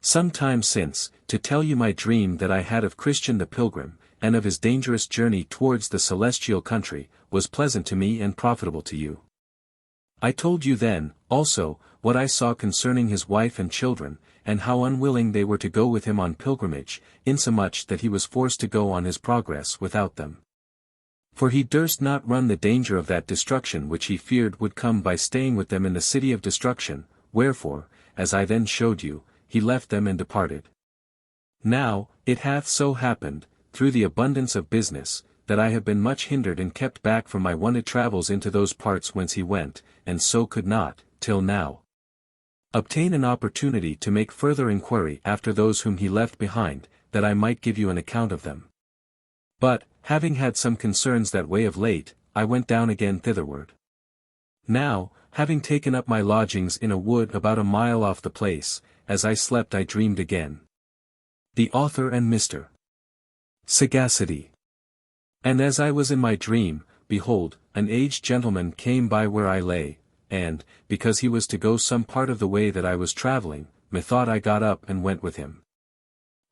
Some time since, to tell you my dream that I had of Christian the Pilgrim, and of his dangerous journey towards the celestial country, was pleasant to me and profitable to you. I told you then, also, what I saw concerning his wife and children, and how unwilling they were to go with him on pilgrimage, insomuch that he was forced to go on his progress without them. For he durst not run the danger of that destruction which he feared would come by staying with them in the city of destruction, wherefore, as I then showed you, he left them and departed. Now, it hath so happened, through the abundance of business, that I have been much hindered and kept back from my wonted travels into those parts whence he went, and so could not, till now, obtain an opportunity to make further inquiry after those whom he left behind, that I might give you an account of them. But, having had some concerns that way of late, I went down again thitherward. Now, having taken up my lodgings in a wood about a mile off the place, as I slept I dreamed again. The author and Mr. Sagacity. And as I was in my dream, behold, an aged gentleman came by where I lay, and, because he was to go some part of the way that I was travelling, methought I got up and went with him.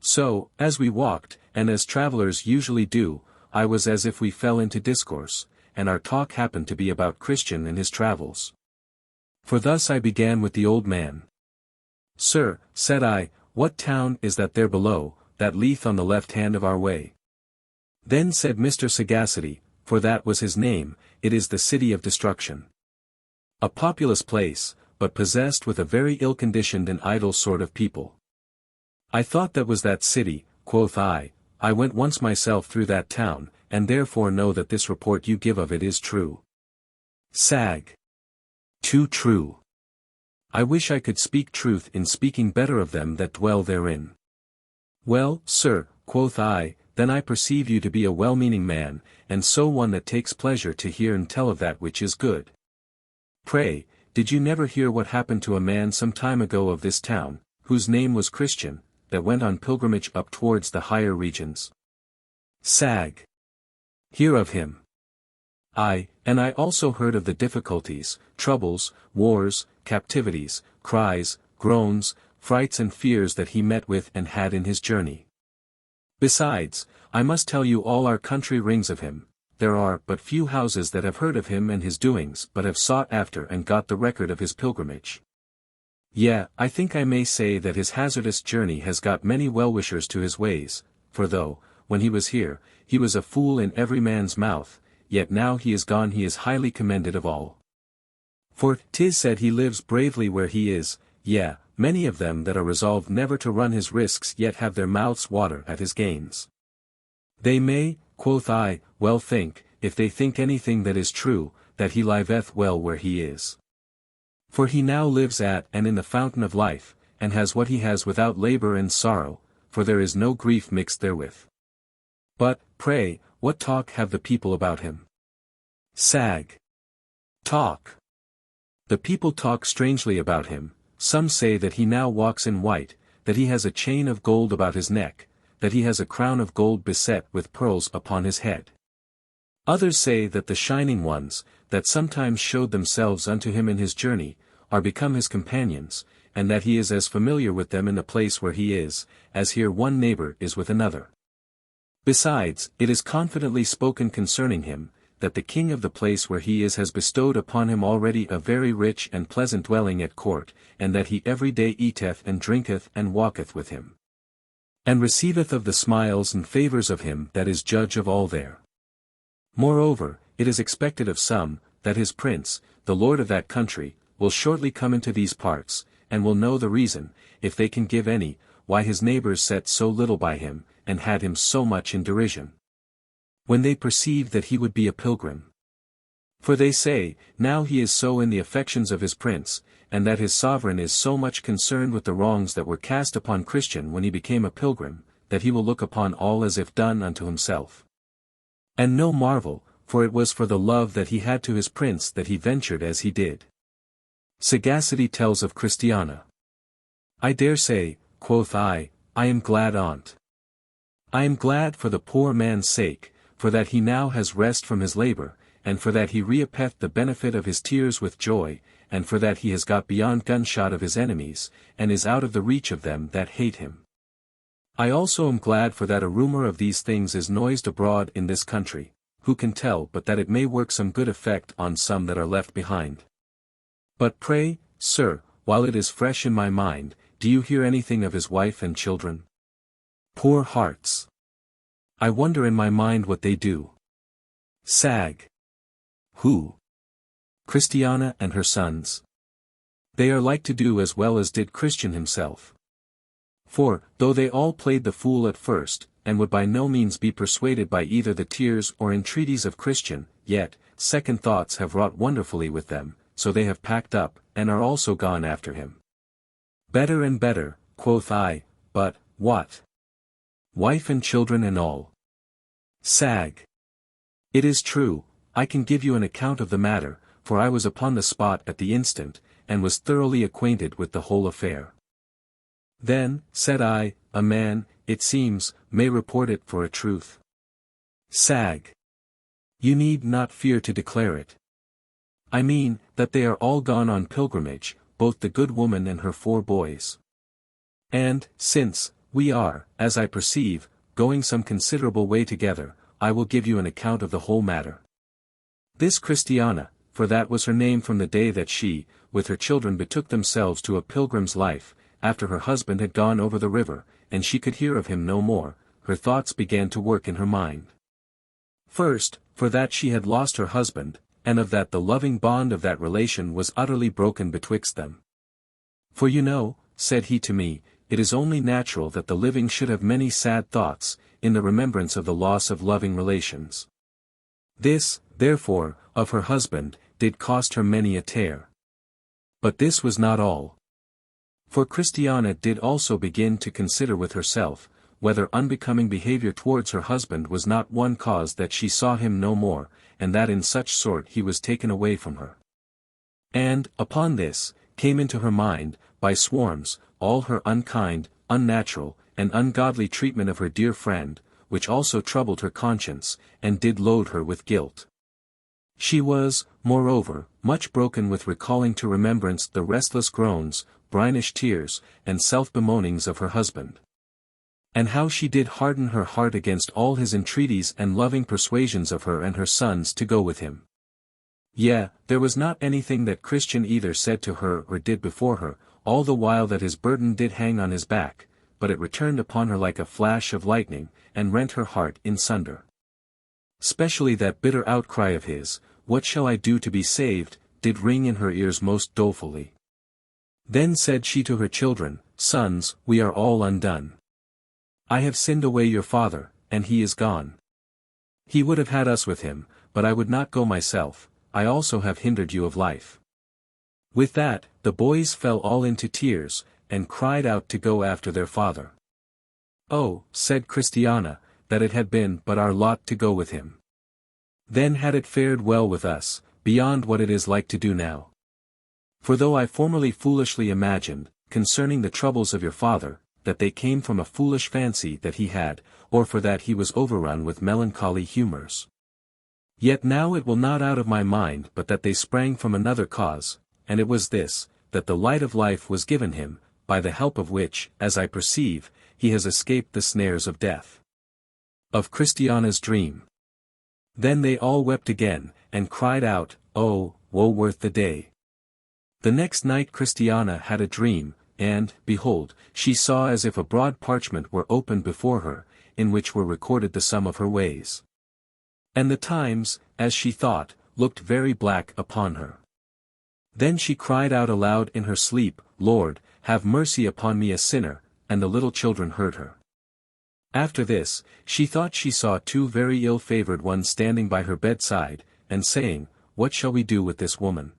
So, as we walked, and as travellers usually do, I was as if we fell into discourse, and our talk happened to be about Christian and his travels. For thus I began with the old man. Sir, said I, what town is that there below, that lieth on the left hand of our way? Then said Mr. Sagacity, for that was his name, it is the city of destruction. A populous place, but possessed with a very ill-conditioned and idle sort of people. I thought that was that city, quoth I went once myself through that town, and therefore know that this report you give of it is true. Sag. Too true. I wish I could speak truth in speaking better of them that dwell therein. Well, sir, quoth I, then I perceive you to be a well-meaning man, and so one that takes pleasure to hear and tell of that which is good. Pray, did you never hear what happened to a man some time ago of this town, whose name was Christian, that went on pilgrimage up towards the higher regions? Sag. Hear of him. And I also heard of the difficulties, troubles, wars, captivities, cries, groans, frights and fears that he met with and had in his journey. Besides, I must tell you all our country rings of him. There are but few houses that have heard of him and his doings but have sought after and got the record of his pilgrimage. Yea, I think I may say that his hazardous journey has got many well-wishers to his ways, for though, when he was here, he was a fool in every man's mouth, yet now he is gone he is highly commended of all. For 'tis said he lives bravely where he is, yea, many of them that are resolved never to run his risks yet have their mouths water at his gains. They may, quoth I, well think, if they think anything that is true, that he liveth well where he is. For he now lives at and in the fountain of life, and has what he has without labour and sorrow, for there is no grief mixed therewith. But, pray, what talk have the people about him? Sag. Talk. The people talk strangely about him. Some say that he now walks in white, that he has a chain of gold about his neck, that he has a crown of gold beset with pearls upon his head. Others say that the shining ones, that sometimes showed themselves unto him in his journey, are become his companions, and that he is as familiar with them in the place where he is, as here one neighbor is with another. Besides, it is confidently spoken concerning him, that the king of the place where he is has bestowed upon him already a very rich and pleasant dwelling at court, and that he every day eateth and drinketh and walketh with him, and receiveth of the smiles and favours of him that is judge of all there. Moreover, it is expected of some, that his prince, the lord of that country, will shortly come into these parts, and will know the reason, if they can give any, why his neighbours set so little by him, and had him so much in derision, when they perceived that he would be a pilgrim. For they say, now he is so in the affections of his prince, and that his sovereign is so much concerned with the wrongs that were cast upon Christian when he became a pilgrim, that he will look upon all as if done unto himself. And no marvel, for it was for the love that he had to his prince that he ventured as he did. Sagacity tells of Christiana. I dare say, quoth I am glad on't. I am glad for the poor man's sake, for that he now has rest from his labor, and for that he reapeth the benefit of his tears with joy, and for that he has got beyond gunshot of his enemies, and is out of the reach of them that hate him. I also am glad for that a rumor of these things is noised abroad in this country, who can tell but that it may work some good effect on some that are left behind. But pray, sir, while it is fresh in my mind, do you hear anything of his wife and children? Poor hearts! I wonder in my mind what they do. Sag. Who? Christiana and her sons. They are like to do as well as did Christian himself. For, though they all played the fool at first, and would by no means be persuaded by either the tears or entreaties of Christian, yet, second thoughts have wrought wonderfully with them, so they have packed up, and are also gone after him. Better and better, quoth I, but, what? Wife and children and all. Sag. It is true, I can give you an account of the matter, for I was upon the spot at the instant, and was thoroughly acquainted with the whole affair. Then, said I, a man, it seems, may report it for a truth. Sag. You need not fear to declare it. I mean, that they are all gone on pilgrimage, both the good woman and her 4 boys. And, since, we are, as I perceive, going some considerable way together, I will give you an account of the whole matter. This Christiana, for that was her name from the day that she, with her children betook themselves to a pilgrim's life, after her husband had gone over the river, and she could hear of him no more, her thoughts began to work in her mind. First, for that she had lost her husband, and of that the loving bond of that relation was utterly broken betwixt them. For you know, said he to me, it is only natural that the living should have many sad thoughts, in the remembrance of the loss of loving relations. This, therefore, of her husband, did cost her many a tear. But this was not all. For Christiana did also begin to consider with herself, whether unbecoming behavior towards her husband was not one cause that she saw him no more, and that in such sort he was taken away from her. And, upon this, came into her mind, by swarms, all her unkind, unnatural, and ungodly treatment of her dear friend, which also troubled her conscience, and did load her with guilt. She was, moreover, much broken with recalling to remembrance the restless groans, brinish tears, and self-bemoanings of her husband. And how she did harden her heart against all his entreaties and loving persuasions of her and her sons to go with him. Yea, there was not anything that Christian either said to her or did before her, all the while that his burden did hang on his back, but it returned upon her like a flash of lightning, and rent her heart in sunder. Specially that bitter outcry of his, "What shall I do to be saved?" did ring in her ears most dolefully. Then said she to her children, "Sons, we are all undone. I have sinned away your father, and he is gone. He would have had us with him, but I would not go myself, I also have hindered you of life." With that, the boys fell all into tears, and cried out to go after their father. "Oh," said Christiana, "that it had been but our lot to go with him. Then had it fared well with us, beyond what it is like to do now. For though I formerly foolishly imagined, concerning the troubles of your father, that they came from a foolish fancy that he had, or for that he was overrun with melancholy humours. Yet now it will not out of my mind but that they sprang from another cause, and it was this, that the light of life was given him, by the help of which, as I perceive, he has escaped the snares of death." Of Christiana's dream. Then they all wept again, and cried out, "Oh, woe worth the day." The next night Christiana had a dream, and, behold, she saw as if a broad parchment were opened before her, in which were recorded the sum of her ways. And the times, as she thought, looked very black upon her. Then she cried out aloud in her sleep, "Lord, have mercy upon me a sinner," and the little children heard her. After this, she thought she saw 2 very ill-favored ones standing by her bedside, and saying, what shall we do with this woman?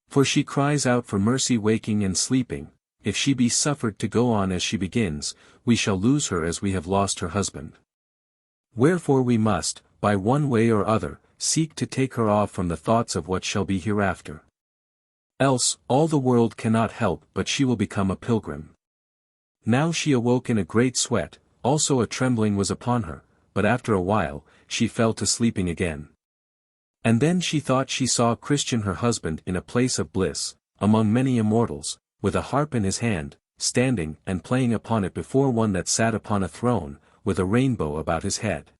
For she cries out for mercy waking and sleeping. If she be suffered to go on as she begins, we shall lose her as we have lost her husband. Wherefore we must, by one way or other, seek to take her off from the thoughts of what shall be hereafter. Else, all the world cannot help but she will become a pilgrim. Now she awoke in a great sweat, also a trembling was upon her, but after a while, she fell to sleeping again. And then she thought she saw Christian her husband in a place of bliss, among many immortals, with a harp in his hand, standing and playing upon it before one that sat upon a throne, with a rainbow about his head.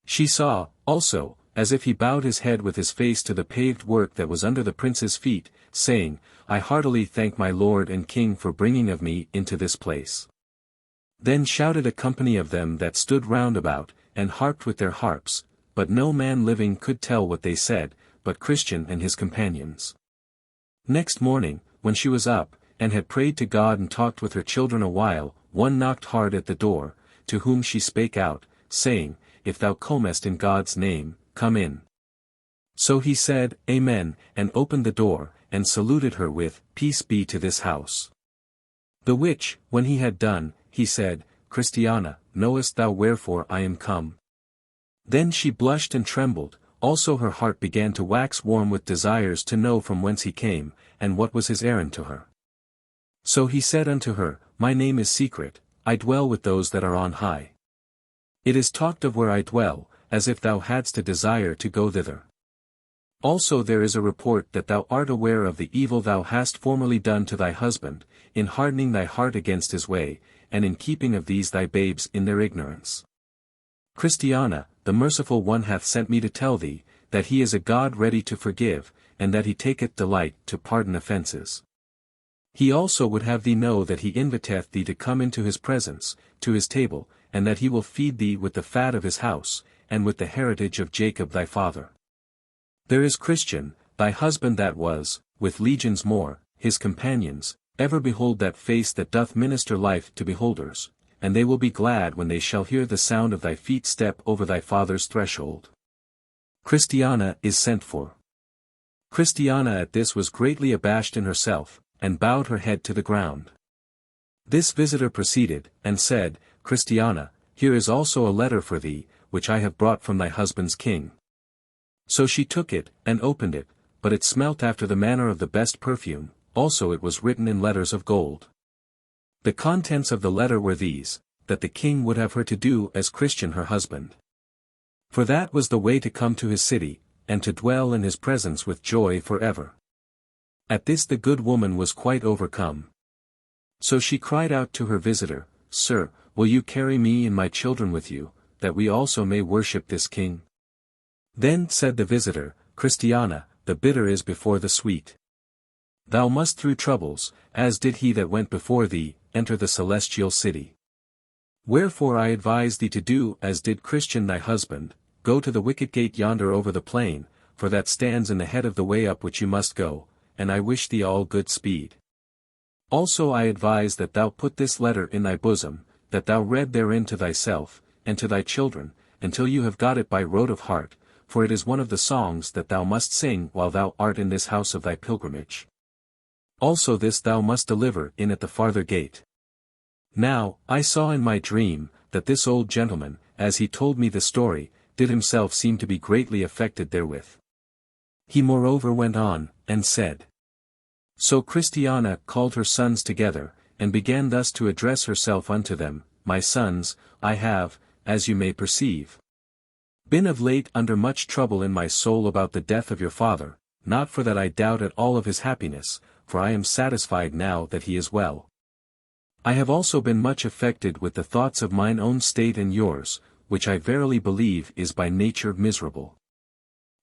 She saw, also, as if he bowed his head with his face to the paved work that was under the prince's feet, saying, I heartily thank my lord and king for bringing of me into this place. Then shouted a company of them that stood round about, and harped with their harps, but no man living could tell what they said, but Christian and his companions. Next morning, when she was up, and had prayed to God and talked with her children a while, one knocked hard at the door, to whom she spake out, saying, If thou comest in God's name, come in. So he said, Amen, and opened the door, and saluted her with, Peace be to this house. The which, when he had done, he said, Christiana, knowest thou wherefore I am come? Then she blushed and trembled, also her heart began to wax warm with desires to know from whence he came, and what was his errand to her. So he said unto her, My name is secret, I dwell with those that are on high. It is talked of where I dwell, as if thou hadst a desire to go thither. Also there is a report that thou art aware of the evil thou hast formerly done to thy husband, in hardening thy heart against his way, and in keeping of these thy babes in their ignorance. Christiana, the merciful one hath sent me to tell thee, that he is a God ready to forgive, and that he taketh delight to pardon offences. He also would have thee know that he inviteth thee to come into his presence, to his table, and that he will feed thee with the fat of his house, and with the heritage of Jacob thy father. There is Christian, thy husband that was, with legions more, his companions, ever behold that face that doth minister life to beholders, and they will be glad when they shall hear the sound of thy feet step over thy father's threshold. Christiana is sent for. Christiana at this was greatly abashed in herself, and bowed her head to the ground. This visitor proceeded, and said, Christiana, here is also a letter for thee, which I have brought from thy husband's king. So she took it, and opened it, but it smelt after the manner of the best perfume, also it was written in letters of gold. The contents of the letter were these, that the king would have her to do as Christian her husband. For that was the way to come to his city, and to dwell in his presence with joy forever. At this the good woman was quite overcome. So she cried out to her visitor, Sir, will you carry me and my children with you, that we also may worship this king? Then said the visitor, Christiana, the bitter is before the sweet. Thou must through troubles, as did he that went before thee, enter the celestial city. Wherefore I advise thee to do as did Christian thy husband, go to the wicket gate yonder over the plain, for that stands in the head of the way up which you must go, and I wish thee all good speed. Also I advise that thou put this letter in thy bosom, that thou read therein to thyself, and to thy children, until you have got it by rote of heart, for it is one of the songs that thou must sing while thou art in this house of thy pilgrimage. Also this thou must deliver in at the farther gate. Now, I saw in my dream, that this old gentleman, as he told me the story, did himself seem to be greatly affected therewith. He moreover went on, and said. So Christiana called her sons together, and began thus to address herself unto them, My sons, I have, as you may perceive, been of late under much trouble in my soul about the death of your father, not for that I doubt at all of his happiness, for I am satisfied now that he is well. I have also been much affected with the thoughts of mine own state and yours, which I verily believe is by nature miserable.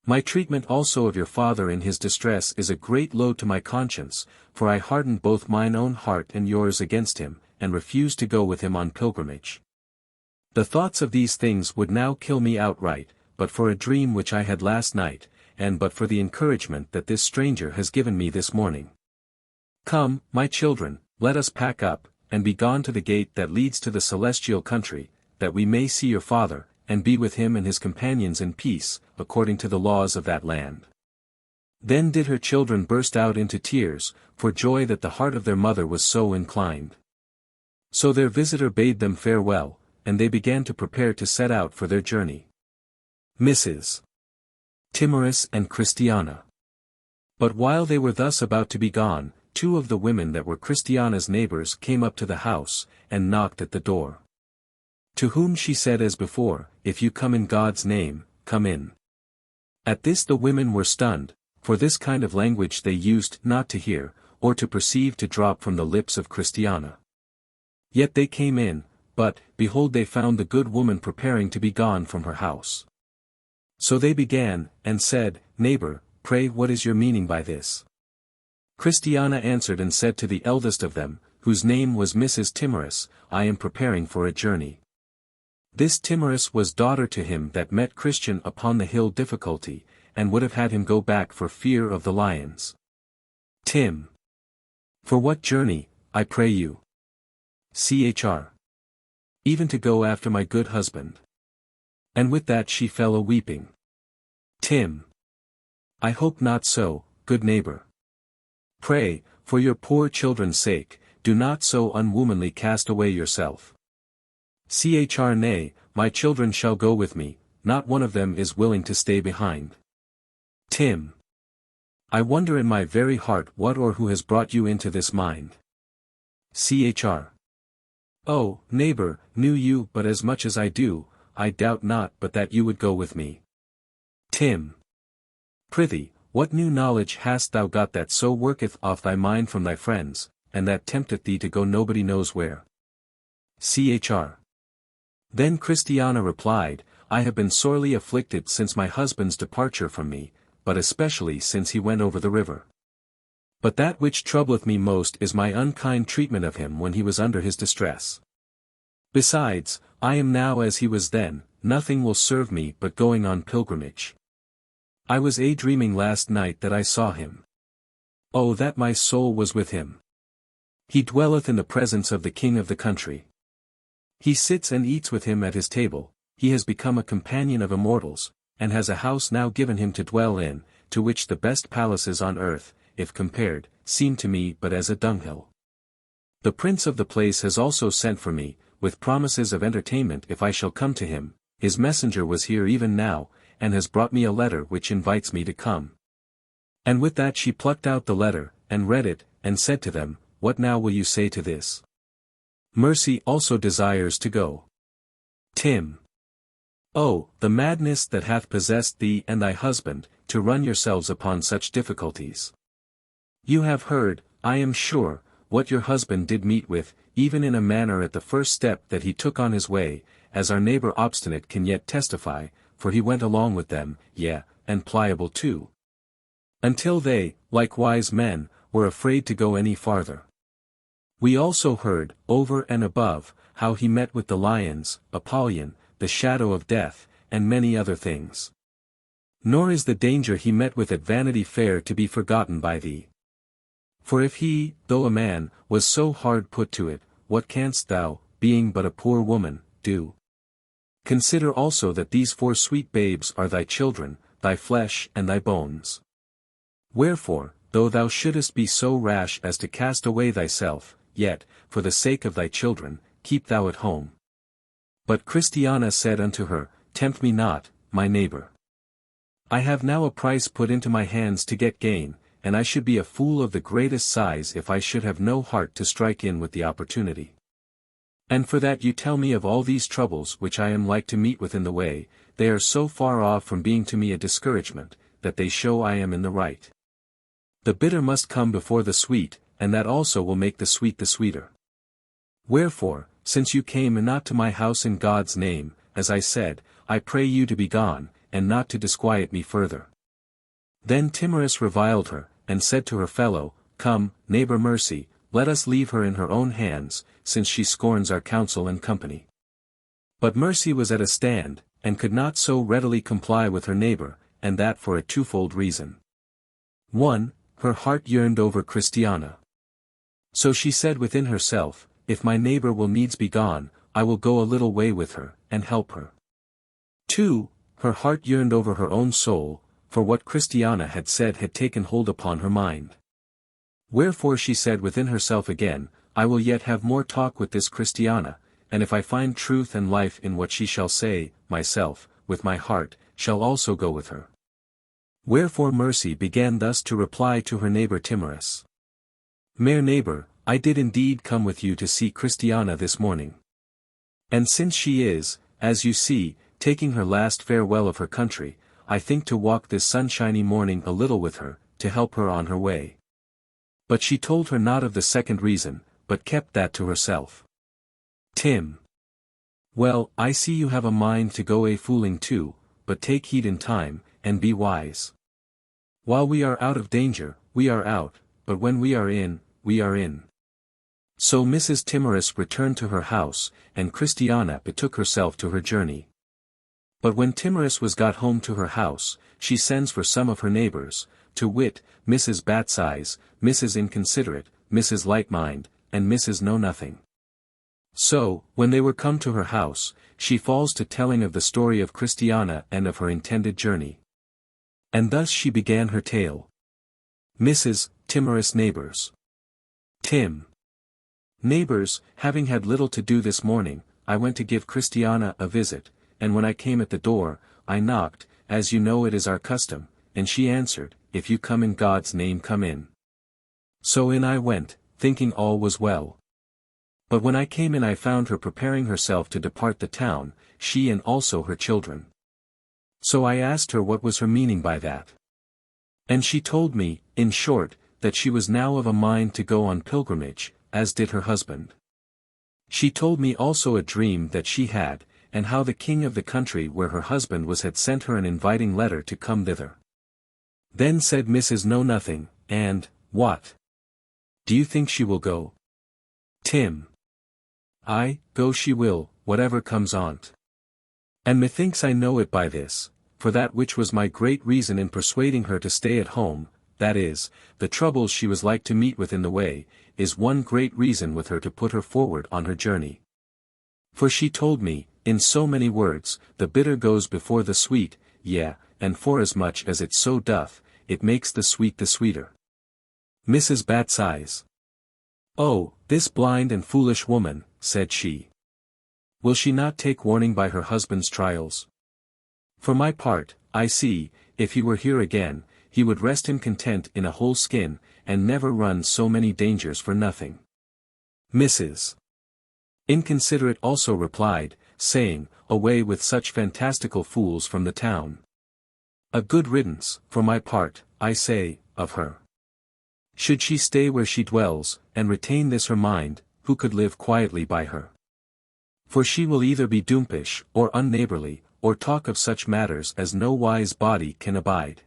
My treatment also of your father in his distress is a great load to my conscience, for I hardened both mine own heart and yours against him, and refused to go with him on pilgrimage. The thoughts of these things would now kill me outright, but for a dream which I had last night, and but for the encouragement that this stranger has given me this morning. Come, my children, let us pack up, and be gone to the gate that leads to the celestial country, that we may see your father, and be with him and his companions in peace, according to the laws of that land. Then did her children burst out into tears, for joy that the heart of their mother was so inclined. So their visitor bade them farewell, and they began to prepare to set out for their journey. Mrs. Timorous and Christiana. But while they were thus about to be gone, two of the women that were Christiana's neighbors came up to the house, and knocked at the door. To whom she said as before, "If you come in God's name, come in." At this the women were stunned, for this kind of language they used not to hear, or to perceive to drop from the lips of Christiana. Yet they came in, but, behold, they found the good woman preparing to be gone from her house. So they began, and said, "Neighbor, pray what is your meaning by this?" Christiana answered and said to the eldest of them, whose name was Mrs. Timorous, "I am preparing for a journey." This Timorous was daughter to him that met Christian upon the hill Difficulty, and would have had him go back for fear of the lions. Tim. For what journey, I pray you? Chr. Even to go after my good husband. And with that she fell a-weeping. Tim. I hope not so, good neighbor. Pray, for your poor children's sake, do not so unwomanly cast away yourself. Chr. Nay, my children shall go with me, not one of them is willing to stay behind. Tim. I wonder in my very heart what or who has brought you into this mind. Chr. Oh, neighbor, knew you but as much as I do, I doubt not but that you would go with me. Tim. Prithee, what new knowledge hast thou got that so worketh off thy mind from thy friends, and that tempteth thee to go nobody knows where? Chr. Then Christiana replied, I have been sorely afflicted since my husband's departure from me, but especially since he went over the river. But that which troubleth me most is my unkind treatment of him when he was under his distress. Besides, I am now as he was then, nothing will serve me but going on pilgrimage. I was a-dreaming last night that I saw him. Oh, that my soul was with him! He dwelleth in the presence of the king of the country. He sits and eats with him at his table, he has become a companion of immortals, and has a house now given him to dwell in, to which the best palaces on earth, if compared, seem to me but as a dunghill. The prince of the place has also sent for me, with promises of entertainment if I shall come to him, his messenger was here even now, and has brought me a letter which invites me to come. And with that she plucked out the letter, and read it, and said to them, What now will you say to this? Mercy also desires to go. Tim. Oh, the madness that hath possessed thee and thy husband, to run yourselves upon such difficulties. You have heard, I am sure, what your husband did meet with, even in a manner at the first step that he took on his way, as our neighbor Obstinate can yet testify, for he went along with them, yea, and Pliable too. Until they, like wise men, were afraid to go any farther. We also heard, over and above, how he met with the lions, Apollyon, the shadow of death, and many other things. Nor is the danger he met with at Vanity Fair to be forgotten by thee. For if he, though a man, was so hard put to it, what canst thou, being but a poor woman, do? Consider also that these 4 sweet babes are thy children, thy flesh and thy bones. Wherefore, though thou shouldest be so rash as to cast away thyself, yet, for the sake of thy children, keep thou at home. But Christiana said unto her, Tempt me not, my neighbor. I have now a price put into my hands to get gain, and I should be a fool of the greatest size if I should have no heart to strike in with the opportunity. And for that you tell me of all these troubles which I am like to meet with in the way, they are so far off from being to me a discouragement, that they show I am in the right. The bitter must come before the sweet, and that also will make the sweet the sweeter. Wherefore, since you came not to my house in God's name, as I said, I pray you to be gone, and not to disquiet me further. Then Timorous reviled her, and said to her fellow, Come, neighbor Mercy, let us leave her in her own hands, since she scorns our counsel and company. But Mercy was at a stand, and could not so readily comply with her neighbor, and that for a twofold reason. 1. Her heart yearned over Christiana. So she said within herself, If my neighbor will needs be gone, I will go a little way with her, and help her. 2. Her heart yearned over her own soul, for what Christiana had said had taken hold upon her mind. Wherefore she said within herself again, I will yet have more talk with this Christiana, and if I find truth and life in what she shall say, myself, with my heart, shall also go with her. Wherefore Mercy began thus to reply to her neighbor Timorous. Mere neighbor, I did indeed come with you to see Christiana this morning. And since she is, as you see, taking her last farewell of her country, I think to walk this sunshiny morning a little with her, to help her on her way. But she told her not of the second reason, but kept that to herself. Tim. Well, I see you have a mind to go a-fooling too, but take heed in time, and be wise. While we are out of danger, we are out, but when we are in, we are in. So Mrs. Timorous returned to her house, and Christiana betook herself to her journey. But when Timorous was got home to her house, she sends for some of her neighbors, to wit, Mrs. Bat's-eyes, Mrs. Inconsiderate, Mrs. Light-mind, and Mrs. Know-nothing. So, when they were come to her house, she falls to telling of the story of Christiana and of her intended journey. And thus she began her tale. Mrs. Timorous neighbors. Tim. Neighbors, having had little to do this morning, I went to give Christiana a visit, and when I came at the door, I knocked, as you know it is our custom, and she answered, If you come in God's name come in. So in I went, thinking all was well. But when I came in I found her preparing herself to depart the town, she and also her children. So I asked her what was her meaning by that. And she told me, in short, that she was now of a mind to go on pilgrimage, as did her husband. She told me also a dream that she had, and how the king of the country where her husband was had sent her an inviting letter to come thither. Then said Mrs. Know-nothing, and, what? Do you think she will go? Tim. Aye, go she will, whatever comes on't. And methinks I know it by this, for that which was my great reason in persuading her to stay at home, that is, the troubles she was like to meet with in the way, is one great reason with her to put her forward on her journey. For she told me, in so many words, the bitter goes before the sweet, yea, and forasmuch as it so doth, it makes the sweet the sweeter. Mrs. Bat's-eyes. Oh, this blind and foolish woman, said she. Will she not take warning by her husband's trials? For my part, I see, if he were here again, he would rest him content in a whole skin, and never run so many dangers for nothing. Mrs. Inconsiderate also replied, saying, Away with such fantastical fools from the town. A good riddance, for my part, I say, of her. Should she stay where she dwells, and retain this her mind, who could live quietly by her? For she will either be doompish, or unneighborly, or talk of such matters as no wise body can abide.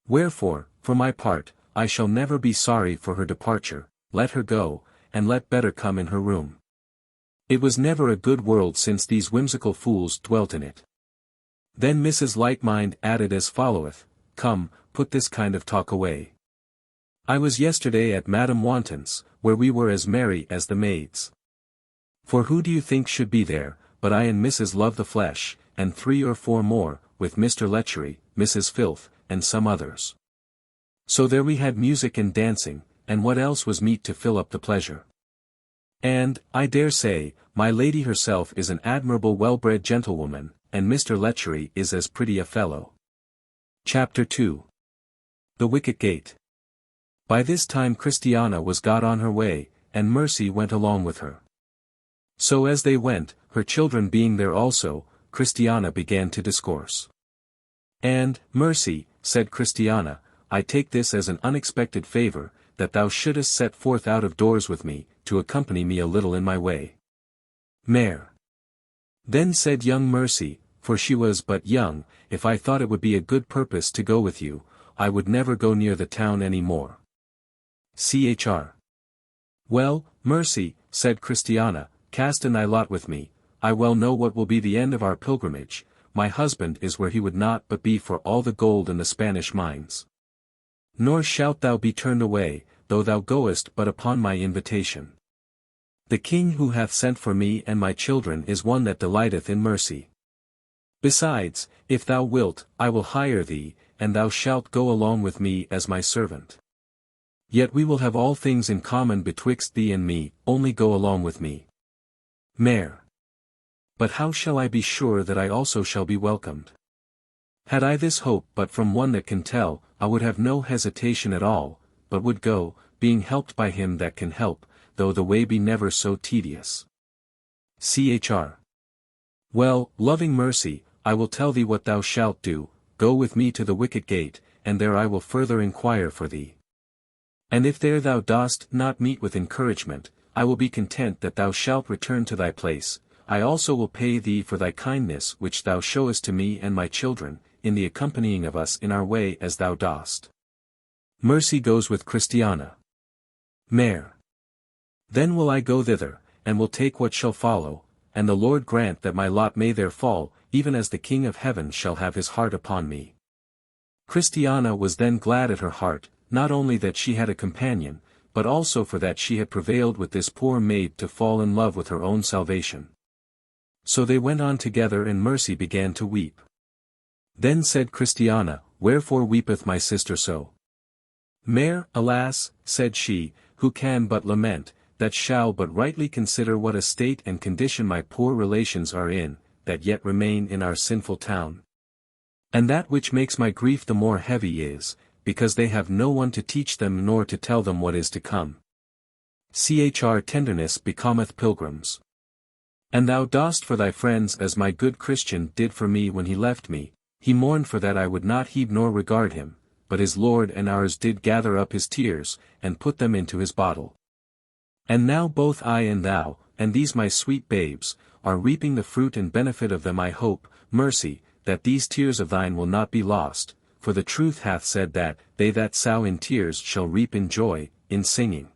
Wherefore, for my part, I shall never be sorry for her departure, let her go, and let better come in her room. It was never a good world since these whimsical fools dwelt in it. Then Mrs. Light-mind added as followeth, Come, put this kind of talk away. I was yesterday at Madame Wanton's, where we were as merry as the maids. For who do you think should be there, but I and Mrs. Love the Flesh, and 3 or 4 more, with Mr. Lechery, Mrs. Filth, and some others. So there we had music and dancing, and what else was meet to fill up the pleasure. And, I dare say, my lady herself is an admirable well-bred gentlewoman, and Mr. Lechery is as pretty a fellow. Chapter 2. The Wicket Gate. By this time Christiana was got on her way, and Mercy went along with her. So as they went, her children being there also, Christiana began to discourse. And, Mercy, said Christiana, I take this as an unexpected favor, that thou shouldest set forth out of doors with me, to accompany me a little in my way. Mare. Then said young Mercy, for she was but young, if I thought it would be a good purpose to go with you, I would never go near the town any more. Chr. Well, Mercy, said Christiana, cast in thy lot with me, I well know what will be the end of our pilgrimage, my husband is where he would not but be for all the gold in the Spanish mines. Nor shalt thou be turned away, though thou goest but upon my invitation. The king who hath sent for me and my children is one that delighteth in mercy. Besides, if thou wilt, I will hire thee, and thou shalt go along with me as my servant. Yet we will have all things in common betwixt thee and me, only go along with me. Mare. But how shall I be sure that I also shall be welcomed? Had I this hope but from one that can tell, I would have no hesitation at all, but would go, being helped by him that can help, though the way be never so tedious. Chr. Well, loving Mercy, I will tell thee what thou shalt do, go with me to the wicket gate, and there I will further inquire for thee. And if there thou dost not meet with encouragement, I will be content that thou shalt return to thy place. I also will pay thee for thy kindness which thou showest to me and my children, in the accompanying of us in our way as thou dost. Mercy goes with Christiana. Mare. Then will I go thither, and will take what shall follow, and the Lord grant that my lot may there fall, even as the King of heaven shall have his heart upon me. Christiana was then glad at her heart, not only that she had a companion, but also for that she had prevailed with this poor maid to fall in love with her own salvation. So they went on together, and Mercy began to weep. Then said Christiana, Wherefore weepeth my sister so? Mare, alas, said she, who can but lament, that shall but rightly consider what a state and condition my poor relations are in, that yet remain in our sinful town. And that which makes my grief the more heavy is, because they have no one to teach them nor to tell them what is to come. Chr. Tenderness becometh pilgrims. And thou dost for thy friends as my good Christian did for me when he left me. He mourned for that I would not heed nor regard him, but his Lord and ours did gather up his tears, and put them into his bottle. And now both I and thou, and these my sweet babes, are reaping the fruit and benefit of them. I hope, Mercy, that these tears of thine will not be lost, for the truth hath said that, they that sow in tears shall reap in joy, in singing.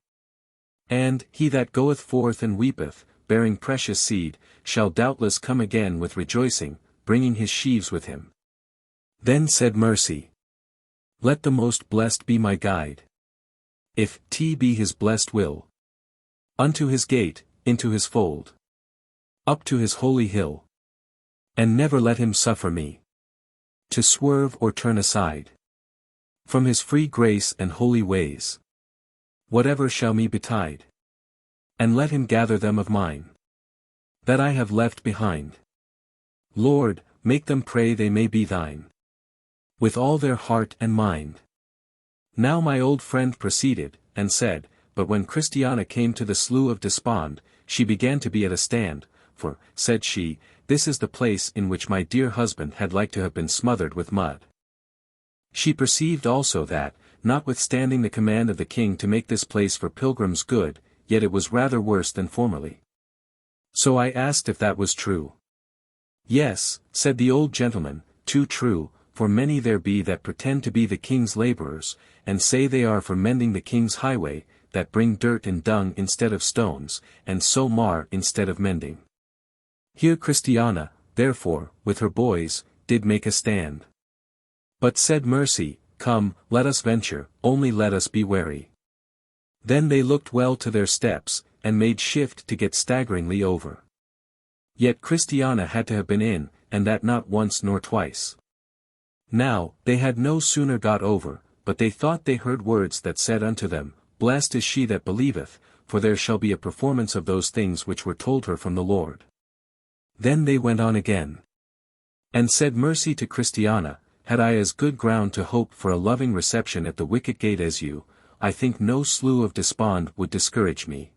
And, he that goeth forth and weepeth, bearing precious seed, shall doubtless come again with rejoicing, bringing his sheaves with him. Then said Mercy, Let the most blessed be my guide. If T be his blessed will. Unto his gate, into his fold. Up to his holy hill. And never let him suffer me to swerve or turn aside from his free grace and holy ways. Whatever shall me betide. And let him gather them of mine that I have left behind. Lord, make them pray they may be thine with all their heart and mind. Now my old friend proceeded, and said, but when Christiana came to the Slough of Despond, she began to be at a stand, for, said she, this is the place in which my dear husband had like to have been smothered with mud. She perceived also that, notwithstanding the command of the king to make this place for pilgrims good, yet it was rather worse than formerly. So I asked if that was true. Yes, said the old gentleman, too true, for many there be that pretend to be the king's labourers, and say they are for mending the king's highway, that bring dirt and dung instead of stones, and so mar instead of mending. Here Christiana, therefore, with her boys, did make a stand. But said Mercy, Come, let us venture, only let us be wary. Then they looked well to their steps, and made shift to get staggeringly over. Yet Christiana had to have been in, and that not once nor twice. Now, they had no sooner got over, but they thought they heard words that said unto them, Blessed is she that believeth, for there shall be a performance of those things which were told her from the Lord. Then they went on again. And said Mercy to Christiana, Had I as good ground to hope for a loving reception at the wicket gate as you, I think no Slough of Despond would discourage me.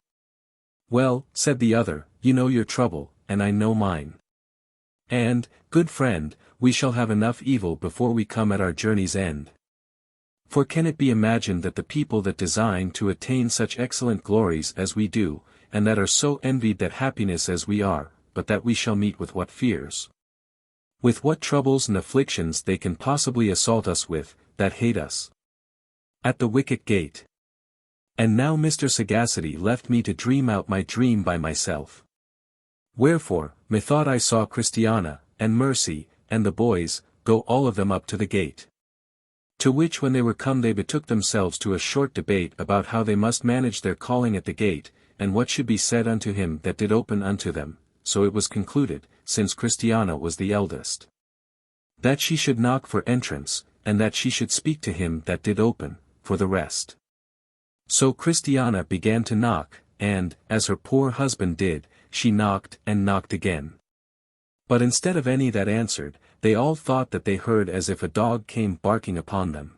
Well, said the other, you know your trouble, and I know mine. And, good friend, we shall have enough evil before we come at our journey's end. For can it be imagined that the people that design to attain such excellent glories as we do, and that are so envied that happiness as we are, but that we shall meet with what fears? With what troubles and afflictions they can possibly assault us with, that hate us? At the wicket gate. And now Mr. Sagacity left me to dream out my dream by myself. Wherefore, methought I saw Christiana, and Mercy, and the boys, go all of them up to the gate. To which when they were come they betook themselves to a short debate about how they must manage their calling at the gate, and what should be said unto him that did open unto them, so it was concluded, since Christiana was the eldest, that she should knock for entrance, and that she should speak to him that did open, for the rest. So Christiana began to knock, and, as her poor husband did, she knocked and knocked again. But instead of any that answered, they all thought that they heard as if a dog came barking upon them.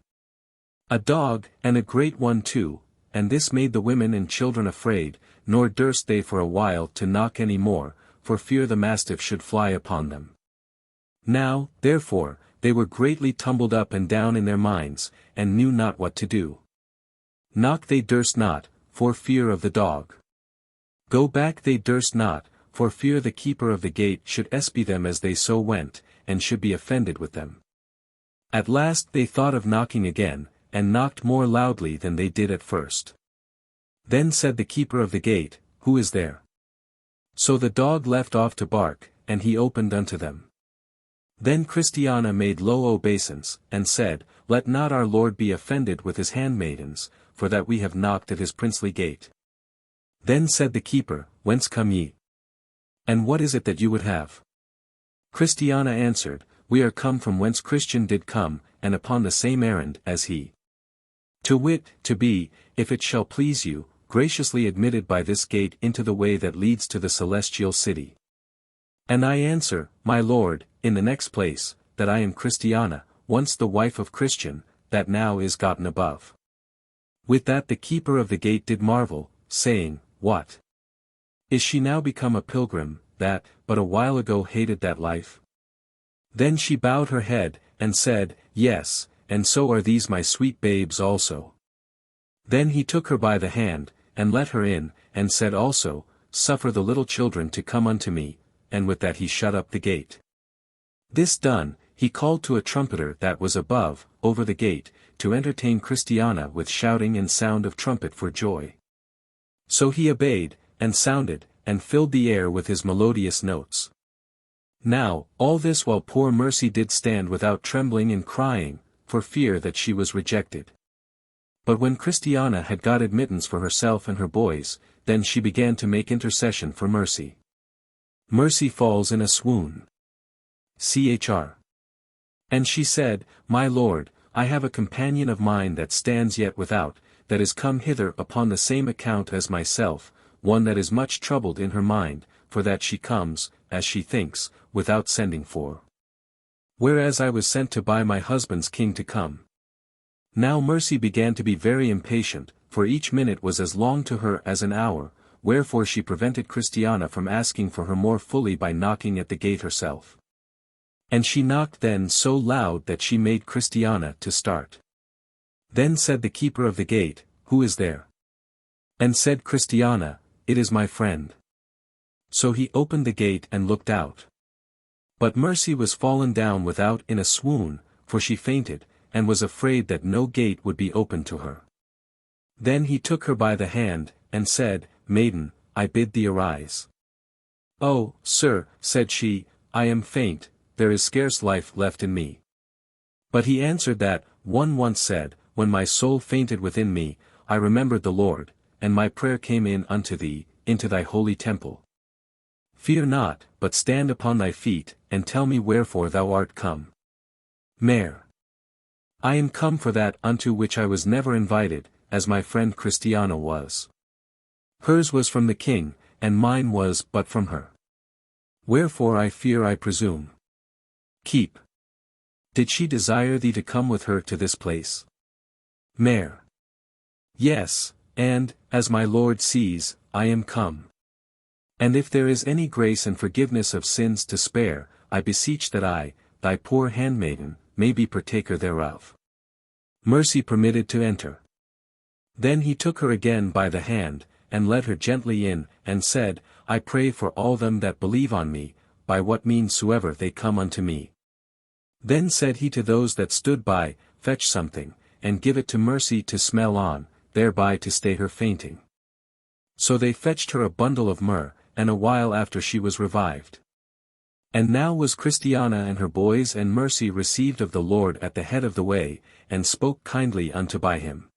A dog, and a great one too, and this made the women and children afraid, nor durst they for a while to knock any more, for fear the mastiff should fly upon them. Now, therefore, they were greatly tumbled up and down in their minds, and knew not what to do. Knock they durst not, for fear of the dog. Go back they durst not, for fear the keeper of the gate should espy them as they so went, and should be offended with them. At last they thought of knocking again, and knocked more loudly than they did at first. Then said the keeper of the gate, Who is there? So the dog left off to bark, and he opened unto them. Then Christiana made low obeisance, and said, Let not our Lord be offended with his handmaidens, for that we have knocked at his princely gate. Then said the keeper, Whence come ye? And what is it that you would have? Christiana answered, We are come from whence Christian did come, and upon the same errand as he. To wit, to be, if it shall please you, graciously admitted by this gate into the way that leads to the celestial city. And I answer, My Lord, in the next place, that I am Christiana, once the wife of Christian, that now is gotten above. With that the keeper of the gate did marvel, saying, What? Is she now become a pilgrim, that, but a while ago hated that life? Then she bowed her head, and said, Yes, and so are these my sweet babes also. Then he took her by the hand, and let her in, and said also, Suffer the little children to come unto me, and with that he shut up the gate. This done, he called to a trumpeter that was above, over the gate, to entertain Christiana with shouting and sound of trumpet for joy. So he obeyed, and sounded, and filled the air with his melodious notes. Now, all this while poor Mercy did stand without trembling and crying, for fear that she was rejected. But when Christiana had got admittance for herself and her boys, then she began to make intercession for Mercy. Mercy falls in a swoon. Chr. And she said, My Lord, I have a companion of mine that stands yet without, that is come hither upon the same account as myself, one that is much troubled in her mind, for that she comes, as she thinks, without sending for. Whereas I was sent to buy my husband's king to come. Now Mercy began to be very impatient, for each minute was as long to her as an hour, wherefore she prevented Christiana from asking for her more fully by knocking at the gate herself. And she knocked then so loud that she made Christiana to start. Then said the keeper of the gate, Who is there? And said Christiana, It is my friend. So he opened the gate and looked out. But Mercy was fallen down without in a swoon, for she fainted, and was afraid that no gate would be opened to her. Then he took her by the hand, and said, Maiden, I bid thee arise. Oh, sir, said she, I am faint, there is scarce life left in me. But he answered that, one once said, When my soul fainted within me, I remembered the Lord, and my prayer came in unto thee, into thy holy temple. Fear not, but stand upon thy feet, and tell me wherefore thou art come. Mare. I am come for that unto which I was never invited, as my friend Christiana was. Hers was from the king, and mine was but from her. Wherefore I fear I presume. Keep. Did she desire thee to come with her to this place? Mare. Yes, and, as my Lord sees, I am come. And if there is any grace and forgiveness of sins to spare, I beseech that I, thy poor handmaiden, may be partaker thereof. Mercy permitted to enter. Then he took her again by the hand, and led her gently in, and said, I pray for all them that believe on me, by what means soever they come unto me. Then said he to those that stood by, Fetch something, and give it to Mercy to smell on, thereby to stay her fainting. So they fetched her a bundle of myrrh, and a while after she was revived. And now was Christiana and her boys and Mercy received of the Lord at the head of the way, and spoke kindly unto by him.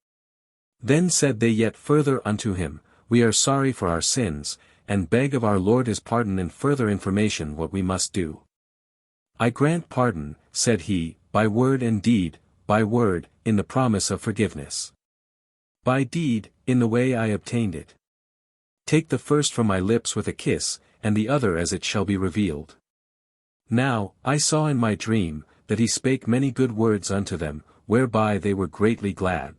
Then said they yet further unto him, We are sorry for our sins, and beg of our Lord his pardon and further information what we must do. I grant pardon, said he, by word and deed, by word, in the promise of forgiveness. By deed, in the way I obtained it. Take the first from my lips with a kiss, and the other as it shall be revealed. Now, I saw in my dream, that he spake many good words unto them, whereby they were greatly glad.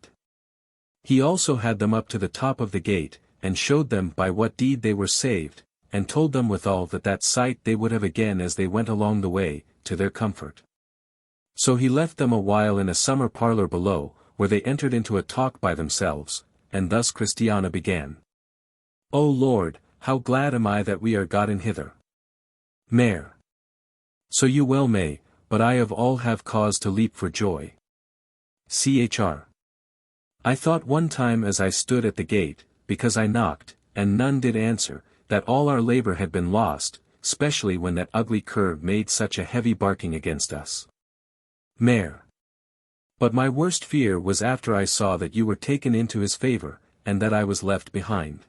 He also had them up to the top of the gate, and showed them by what deed they were saved, and told them withal that sight they would have again as they went along the way, to their comfort. So he left them a while in a summer parlour below, where they entered into a talk by themselves, and thus Christiana began. O Lord, how glad am I that we are gotten hither. Mare. So you well may, but I of all have cause to leap for joy. Chr. I thought one time as I stood at the gate, because I knocked, and none did answer, that all our labour had been lost, specially when that ugly cur made such a heavy barking against us. Mare. But my worst fear was after I saw that you were taken into his favour, and that I was left behind.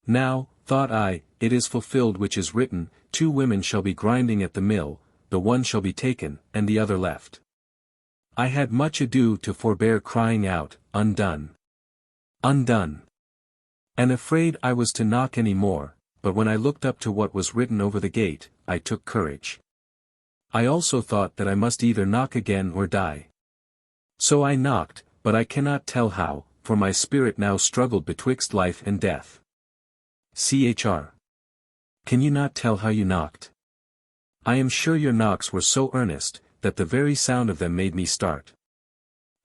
Now, thought I, it is fulfilled which is written, 2 women shall be grinding at the mill, the one shall be taken, and the other left. I had much ado to forbear crying out, Undone! Undone! And afraid I was to knock any more, but when I looked up to what was written over the gate, I took courage. I also thought that I must either knock again or die. So I knocked, but I cannot tell how, for my spirit now struggled betwixt life and death. Chr. Can you not tell how you knocked? I am sure your knocks were so earnest, that the very sound of them made me start.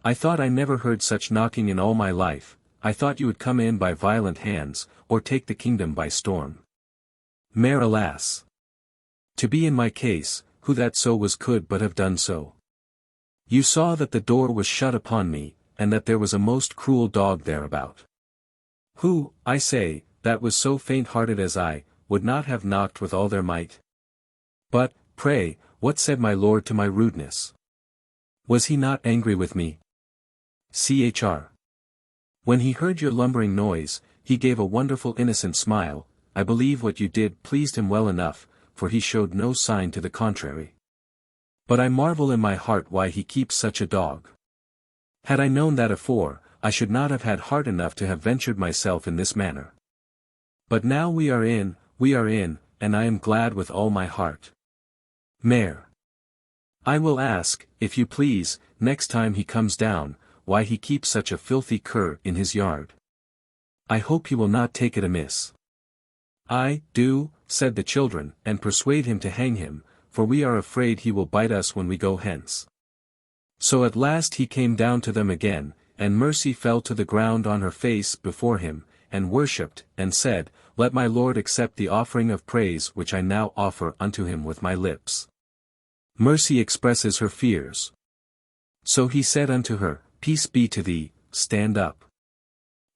I thought I never heard such knocking in all my life. I thought you would come in by violent hands, or take the kingdom by storm. Mare, alas! To be in my case, who that so was could but have done so. You saw that the door was shut upon me, and that there was a most cruel dog thereabout. Who, I say, that was so faint-hearted as I, would not have knocked with all their might? But, pray, what said my lord to my rudeness? Was he not angry with me? Chr. When he heard your lumbering noise, he gave a wonderful innocent smile. I believe what you did pleased him well enough, for he showed no sign to the contrary. But I marvel in my heart why he keeps such a dog. Had I known that afore, I should not have had heart enough to have ventured myself in this manner. But now we are in, and I am glad with all my heart. Mare. I will ask, if you please, next time he comes down, why he keeps such a filthy cur in his yard. I hope he will not take it amiss. I do, said the children, and persuade him to hang him, for we are afraid he will bite us when we go hence. So at last he came down to them again, and Mercy fell to the ground on her face before him, and worshipped, and said, Let my Lord accept the offering of praise which I now offer unto him with my lips. Mercy expresses her fears. So he said unto her, Peace be to thee, stand up.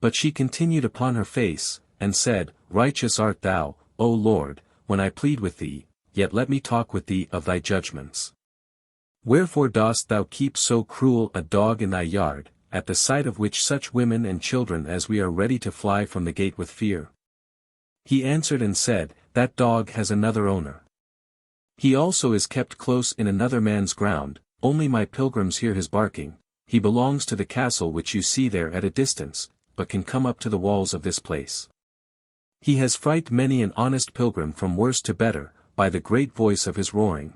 But she continued upon her face, and said, Righteous art thou, O Lord, when I plead with thee, yet let me talk with thee of thy judgments. Wherefore dost thou keep so cruel a dog in thy yard, at the sight of which such women and children as we are ready to fly from the gate with fear? He answered and said, That dog has another owner. He also is kept close in another man's ground, only my pilgrims hear his barking. He belongs to the castle which you see there at a distance, but can come up to the walls of this place. He has frightened many an honest pilgrim from worse to better, by the great voice of his roaring.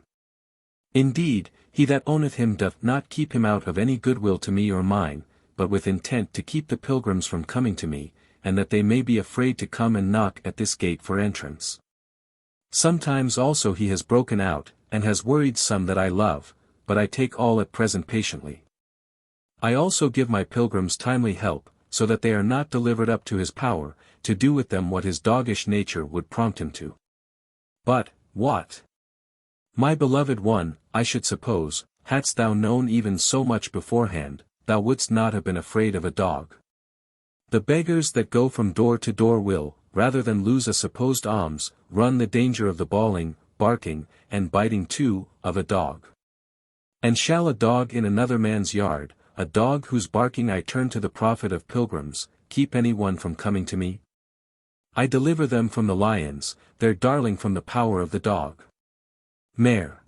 Indeed, he that owneth him doth not keep him out of any goodwill to me or mine, but with intent to keep the pilgrims from coming to me, and that they may be afraid to come and knock at this gate for entrance. Sometimes also he has broken out, and has worried some that I love, but I take all at present patiently. I also give my pilgrims timely help, so that they are not delivered up to his power, to do with them what his doggish nature would prompt him to. But, what? My beloved one, I should suppose, hadst thou known even so much beforehand, thou wouldst not have been afraid of a dog. The beggars that go from door to door will, rather than lose a supposed alms, run the danger of the bawling, barking, and biting too, of a dog. And shall a dog in another man's yard, a dog whose barking I turn to the profit of pilgrims, keep any one from coming to me? I deliver them from the lions, their darling from the power of the dog. Mare.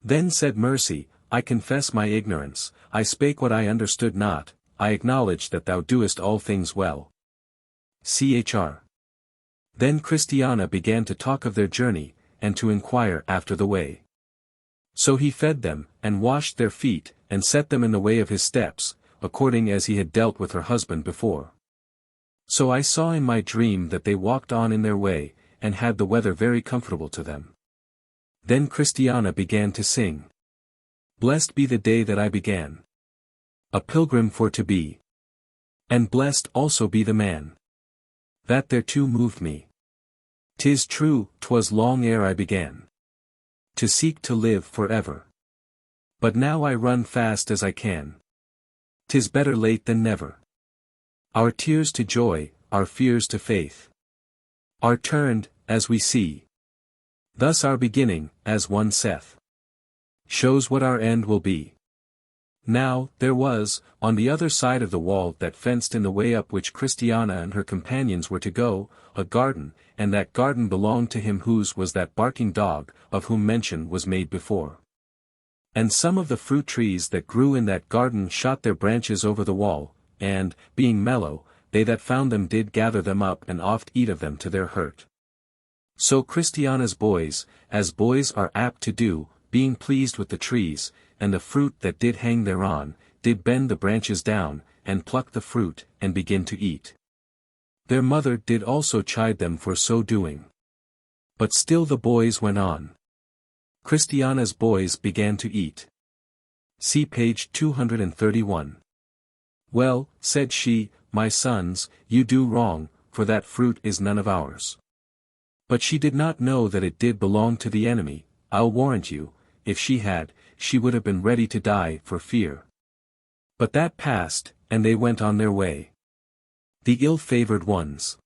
Then said Mercy, I confess my ignorance, I spake what I understood not, I acknowledge that thou doest all things well. Chr. Then Christiana began to talk of their journey, and to inquire after the way. So he fed them, and washed their feet, and set them in the way of his steps, according as he had dealt with her husband before. So I saw in my dream that they walked on in their way, and had the weather very comfortable to them. Then Christiana began to sing. Blessed be the day that I began. A pilgrim for to be. And blessed also be the man. That thereto moved me. 'Tis true, 'twas long ere I began. To seek to live forever. But now I run fast as I can. 'Tis better late than never. Our tears to joy, our fears to faith, are turned, as we see. Thus our beginning, as one saith, shows what our end will be. Now, there was, on the other side of the wall that fenced in the way up which Christiana and her companions were to go, a garden, and that garden belonged to him whose was that barking dog, of whom mention was made before. And some of the fruit trees that grew in that garden shot their branches over the wall, and, being mellow, they that found them did gather them up and oft eat of them to their hurt. So Christiana's boys, as boys are apt to do, being pleased with the trees, and the fruit that did hang thereon, did bend the branches down, and pluck the fruit, and begin to eat. Their mother did also chide them for so doing. But still the boys went on. Christiana's boys began to eat. See page 231. Well, said she, my sons, you do wrong, for that fruit is none of ours. But she did not know that it did belong to the enemy. I'll warrant you, if she had, she would have been ready to die for fear. But that passed, and they went on their way. The ill-favored ones.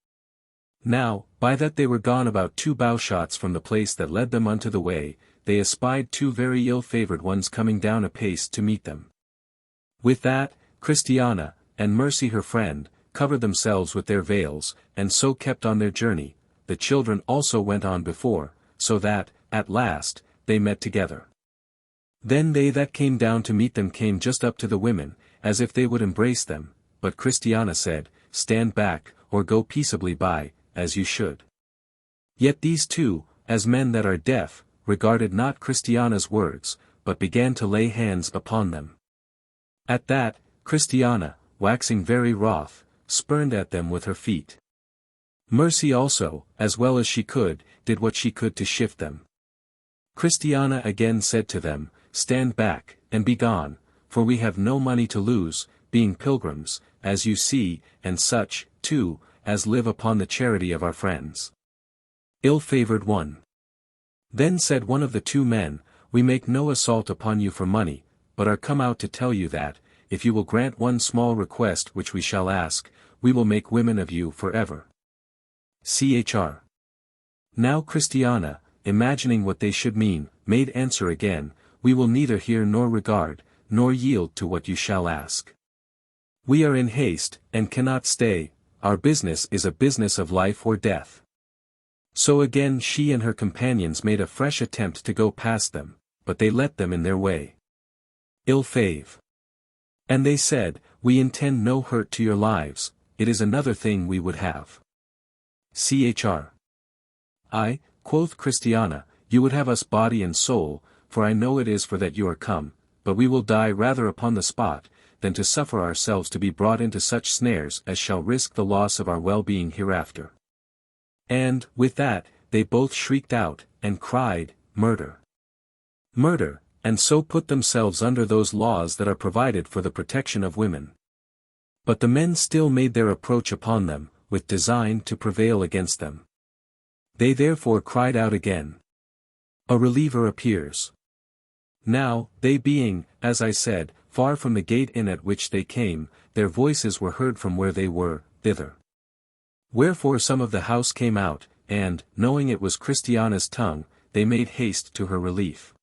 Now, by that they were gone about 2 bowshots from the place that led them unto the way, they espied 2 very ill-favored ones coming down apace to meet them. With that, Christiana, and Mercy her friend, covered themselves with their veils, and so kept on their journey. The children also went on before, so that, at last, they met together. Then they that came down to meet them came just up to the women, as if they would embrace them, but Christiana said, Stand back, or go peaceably by, as you should. Yet these 2, as men that are deaf, regarded not Christiana's words, but began to lay hands upon them. At that, Christiana, waxing very wroth, spurned at them with her feet. Mercy also, as well as she could, did what she could to shift them. Christiana again said to them, Stand back, and be gone, for we have no money to lose, being pilgrims, as you see, and such, too, as live upon the charity of our friends. Ill-favored one. Then said one of the 2 men, We make no assault upon you for money, but are come out to tell you that, if you will grant one small request which we shall ask, we will make women of you forever. Chr. Now Christiana, imagining what they should mean, made answer again, We will neither hear nor regard, nor yield to what you shall ask. We are in haste, and cannot stay, our business is a business of life or death. So again she and her companions made a fresh attempt to go past them, but they let them in their way. Ill-fave. And they said, We intend no hurt to your lives, it is another thing we would have. Chr. I, quoth Christiana, you would have us body and soul, for I know it is for that you are come, but we will die rather upon the spot, than to suffer ourselves to be brought into such snares as shall risk the loss of our well-being hereafter. And, with that, they both shrieked out, and cried, Murder! Murder, and so put themselves under those laws that are provided for the protection of women. But the men still made their approach upon them, with design to prevail against them. They therefore cried out again. A reliever appears. Now, they being, as I said, far from the gate in at which they came, their voices were heard from where they were, thither. Wherefore some of the house came out, and, knowing it was Christiana's tongue, they made haste to her relief.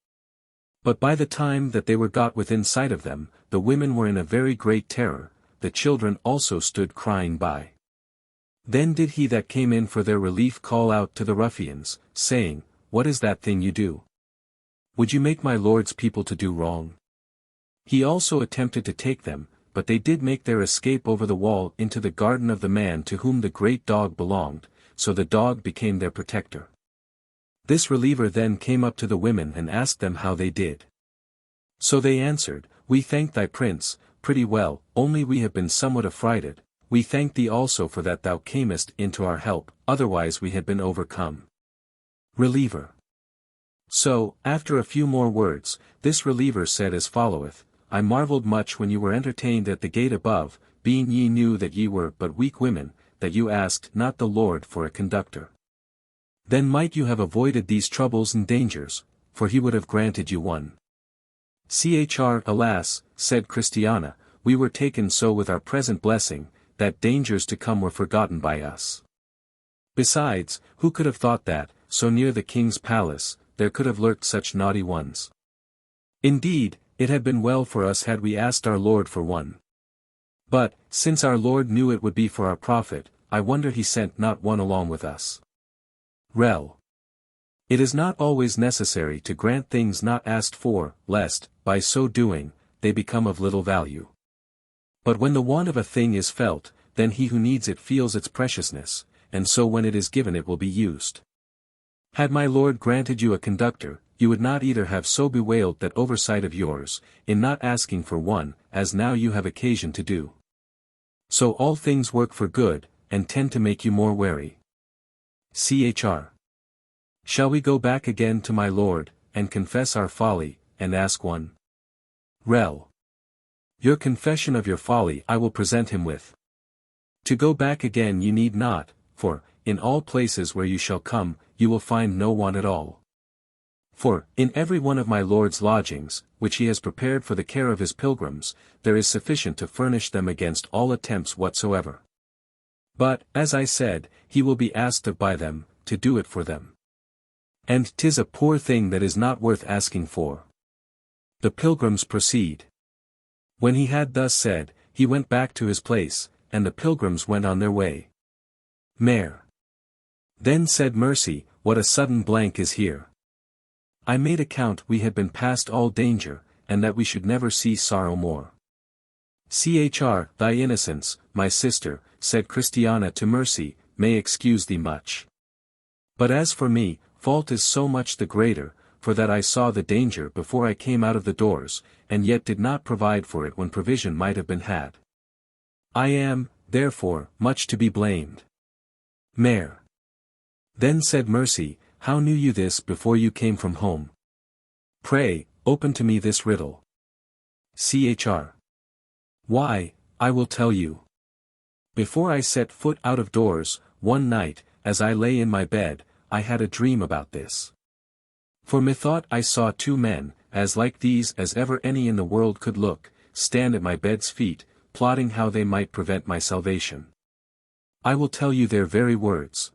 But by the time that they were got within sight of them, the women were in a very great terror, the children also stood crying by. Then did he that came in for their relief call out to the ruffians, saying, What is that thing you do? Would you make my lord's people to do wrong? He also attempted to take them, but they did make their escape over the wall into the garden of the man to whom the great dog belonged, so the dog became their protector. This reliever then came up to the women and asked them how they did. So they answered, "We thank thy prince, pretty well, only we have been somewhat affrighted. We thank thee also for that thou camest into our help, otherwise we had been overcome." Reliever. So, after a few more words, this reliever said as followeth, "I marvelled much when you were entertained at the gate above, being ye knew that ye were but weak women, that you asked not the Lord for a conductor. Then might you have avoided these troubles and dangers, for he would have granted you one. Alas, said Christiana, we were taken so with our present blessing, that dangers to come were forgotten by us. Besides, who could have thought that, so near the king's palace, there could have lurked such naughty ones? Indeed, it had been well for us had we asked our Lord for one. But, since our Lord knew it would be for our profit, I wonder he sent not one along with us. Rel. It is not always necessary to grant things not asked for, lest, by so doing, they become of little value. But when the want of a thing is felt, then he who needs it feels its preciousness, and so when it is given it will be used. Had my Lord granted you a conductor, you would not either have so bewailed that oversight of yours, in not asking for one, as now you have occasion to do. So all things work for good, and tend to make you more wary. Chr. Shall we go back again to my Lord, and confess our folly, and ask one? Rel. Your confession of your folly I will present him with. To go back again you need not, for, in all places where you shall come, you will find no one at all. For, in every one of my Lord's lodgings, which he has prepared for the care of his pilgrims, there is sufficient to furnish them against all attempts whatsoever. But, as I said, he will be asked of by them, to do it for them. And 'tis a poor thing that is not worth asking for. The pilgrims proceed. When he had thus said, he went back to his place, and the pilgrims went on their way. Mayor. Then said Mercy, what a sudden blank is here. I made account we had been past all danger, and that we should never see sorrow more. Chr. Thy innocence, my sister, said Christiana to Mercy, may excuse thee much. But as for me, fault is so much the greater, for that I saw the danger before I came out of the doors, and yet did not provide for it when provision might have been had. I am, therefore, much to be blamed. Mayor. Then said Mercy, how knew you this before you came from home? Pray, open to me this riddle. Chr. Why, I will tell you. Before I set foot out of doors, one night, as I lay in my bed, I had a dream about this. For methought I saw two men, as like these as ever any in the world could look, stand at my bed's feet, plotting how they might prevent my salvation. I will tell you their very words.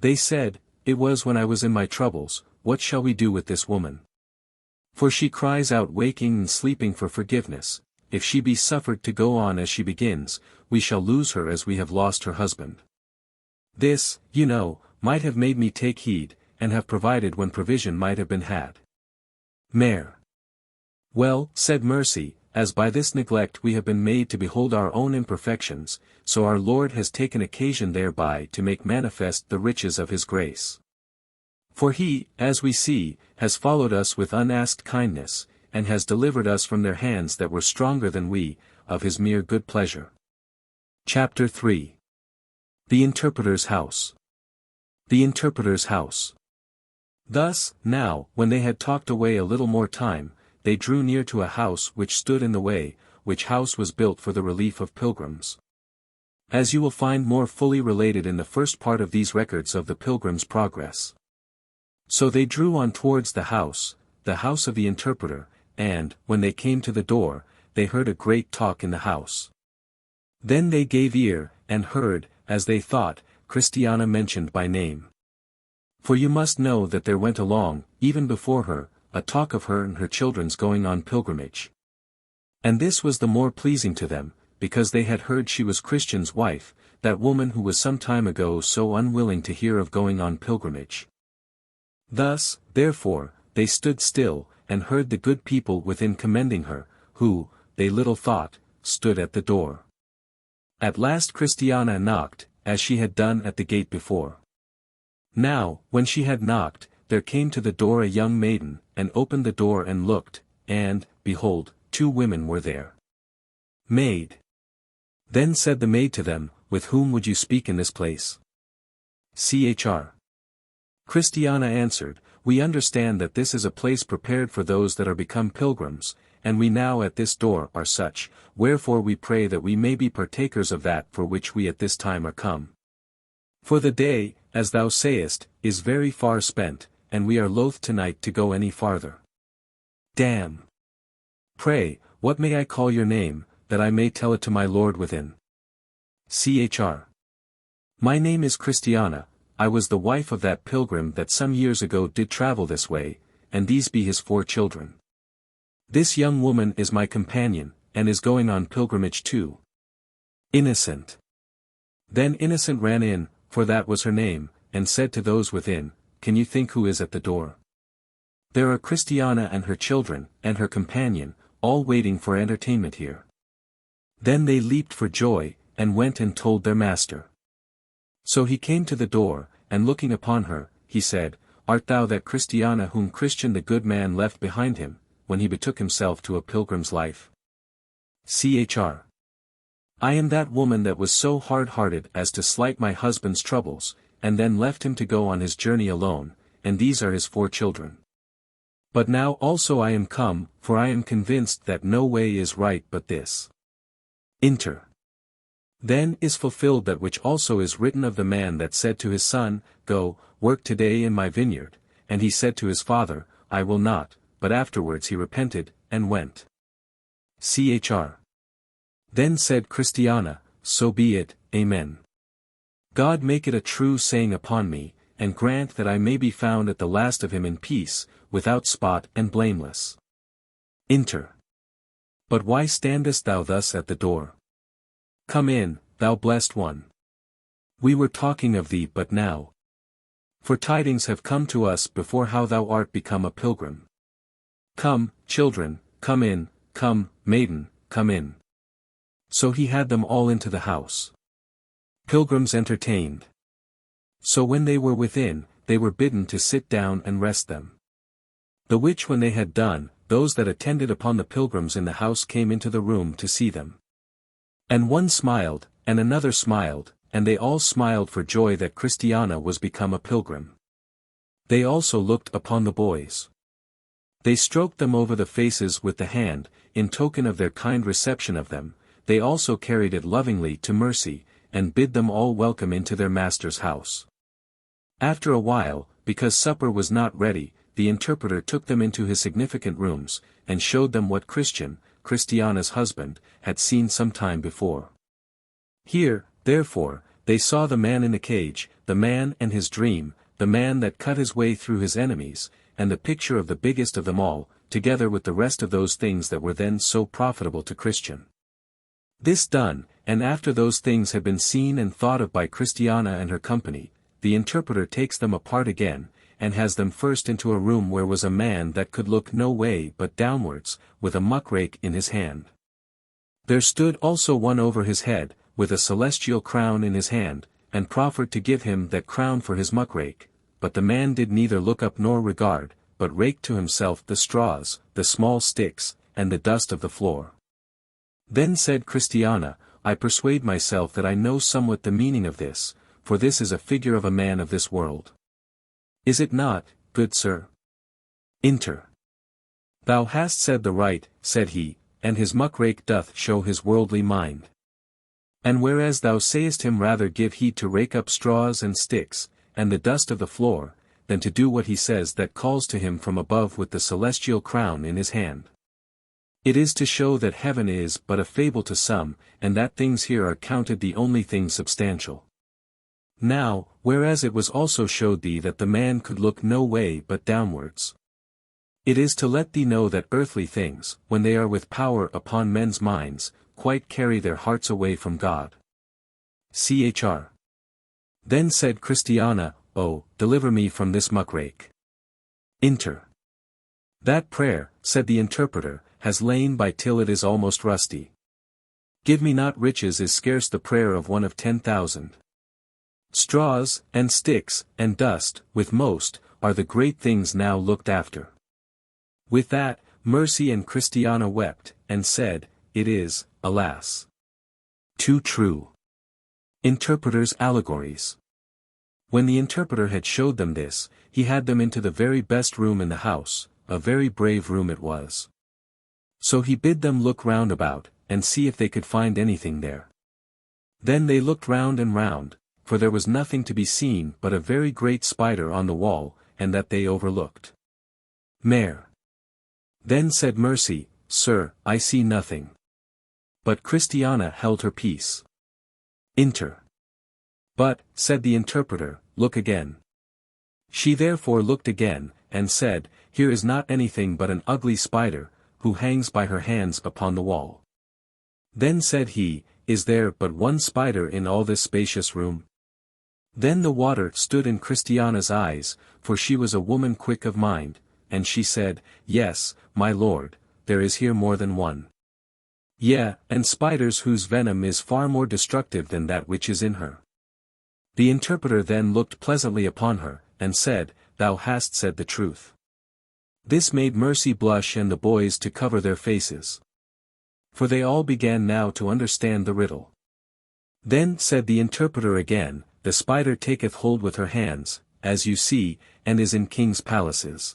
They said, it was when I was in my troubles, what shall we do with this woman? For she cries out waking and sleeping for forgiveness, if she be suffered to go on as she begins, we shall lose her as we have lost her husband. This, you know, might have made me take heed, and have provided when provision might have been had. Mayor. Well, said Mercy, as by this neglect we have been made to behold our own imperfections, so our Lord has taken occasion thereby to make manifest the riches of his grace. For he, as we see, has followed us with unasked kindness, and has delivered us from their hands that were stronger than we, of his mere good pleasure. Chapter 3. The Interpreter's House. The Interpreter's House. Thus, now, when they had talked away a little more time, they drew near to a house which stood in the way, which house was built for the relief of pilgrims. As you will find more fully related in the first part of these records of the Pilgrim's Progress. So they drew on towards the house of the interpreter, and, when they came to the door, they heard a great talk in the house. Then they gave ear, and heard, as they thought, Christiana mentioned by name. For you must know that there went along, even before her, a talk of her and her children's going on pilgrimage. And this was the more pleasing to them, because they had heard she was Christian's wife, that woman who was some time ago so unwilling to hear of going on pilgrimage. Thus, therefore, they stood still, and heard the good people within commending her, who, they little thought, stood at the door. At last Christiana knocked, as she had done at the gate before. Now, when she had knocked, there came to the door a young maiden, and opened the door and looked, and, behold, 2 women were there. Maid. Then said the maid to them, With whom would you speak in this place? Chr. Christiana answered, We understand that this is a place prepared for those that are become pilgrims, and we now at this door are such, wherefore we pray that we may be partakers of that for which we at this time are come. For the day, as thou sayest, is very far spent, and we are loath tonight to go any farther. Damn. Pray, what may I call your name, that I may tell it to my lord within? Chr. My name is Christiana, I was the wife of that pilgrim that some years ago did travel this way, and these be his 4 children. This young woman is my companion, and is going on pilgrimage too. Innocent. Then Innocent ran in, for that was her name, and said to those within, Can you think who is at the door? There are Christiana and her children, and her companion, all waiting for entertainment here. Then they leaped for joy, and went and told their master. So he came to the door, and looking upon her, he said, Art thou that Christiana whom Christian the good man left behind him, when he betook himself to a pilgrim's life? Chr. I am that woman that was so hard-hearted as to slight my husband's troubles, and then left him to go on his journey alone, and these are his 4 children. But now also I am come, for I am convinced that no way is right but this. Inter. Then is fulfilled that which also is written of the man that said to his son, Go, work today in my vineyard, and he said to his father, I will not, but afterwards he repented, and went. Chr. Then said Christiana, So be it, Amen. God make it a true saying upon me, and grant that I may be found at the last of him in peace, without spot and blameless. Inter. But why standest thou thus at the door? Come in, thou blessed one. We were talking of thee but now. For tidings have come to us before how thou art become a pilgrim. Come, children, come in, come, maiden, come in. So he had them all into the house. Pilgrims entertained. So when they were within, they were bidden to sit down and rest them. The which when they had done, those that attended upon the pilgrims in the house came into the room to see them. And one smiled, and another smiled, and they all smiled for joy that Christiana was become a pilgrim. They also looked upon the boys. They stroked them over the faces with the hand, in token of their kind reception of them. They also carried it lovingly to mercy, and bid them all welcome into their master's house. After a while, because supper was not ready, the interpreter took them into his significant rooms, and showed them what Christiana's husband, had seen some time before. Here, therefore, they saw the man in the cage, the man and his dream, the man that cut his way through his enemies, and the picture of the biggest of them all, together with the rest of those things that were then so profitable to Christian. This done, and after those things had been seen and thought of by Christiana and her company, the interpreter takes them apart again, and has them first into a room where was a man that could look no way but downwards, with a muckrake in his hand. There stood also one over his head, with a celestial crown in his hand, and proffered to give him that crown for his muckrake, but the man did neither look up nor regard, but raked to himself the straws, the small sticks, and the dust of the floor. Then said Christiana, I persuade myself that I know somewhat the meaning of this, for this is a figure of a man of this world. Is it not, good sir? Inter. Thou hast said the right, said he, and his muckrake doth show his worldly mind. And whereas thou sayest him rather give heed to rake up straws and sticks, and the dust of the floor, than to do what he says that calls to him from above with the celestial crown in his hand. It is to show that heaven is but a fable to some, and that things here are counted the only things substantial. Now, whereas it was also showed thee that the man could look no way but downwards. It is to let thee know that earthly things, when they are with power upon men's minds, quite carry their hearts away from God. Chr. Then said Christiana, Oh, deliver me from this muckrake. Inter. That prayer, said the interpreter, has lain by till it is almost rusty. Give me not riches is scarce the prayer of one of 10,000. Straws, and sticks, and dust, with most, are the great things now looked after. With that, Mercy and Christiana wept, and said, It is, alas, too true. Interpreter's allegories. When the interpreter had showed them this, he had them into the very best room in the house, a very brave room it was. So he bid them look round about, and see if they could find anything there. Then they looked round and round, for there was nothing to be seen but a very great spider on the wall, and that they overlooked. Mare. Then said Mercy, Sir, I see nothing. But Christiana held her peace. Inter. But, said the interpreter, look again. She therefore looked again, and said, Here is not anything but an ugly spider, who hangs by her hands upon the wall. Then said he, Is there but one spider in all this spacious room? Then the water stood in Christiana's eyes, for she was a woman quick of mind, and she said, Yes, my lord, there is here more than one. Yea, and spiders whose venom is far more destructive than that which is in her. The interpreter then looked pleasantly upon her, and said, Thou hast said the truth. This made Mercy blush and the boys to cover their faces. For they all began now to understand the riddle. Then said the interpreter again, The spider taketh hold with her hands, as you see, and is in kings' palaces.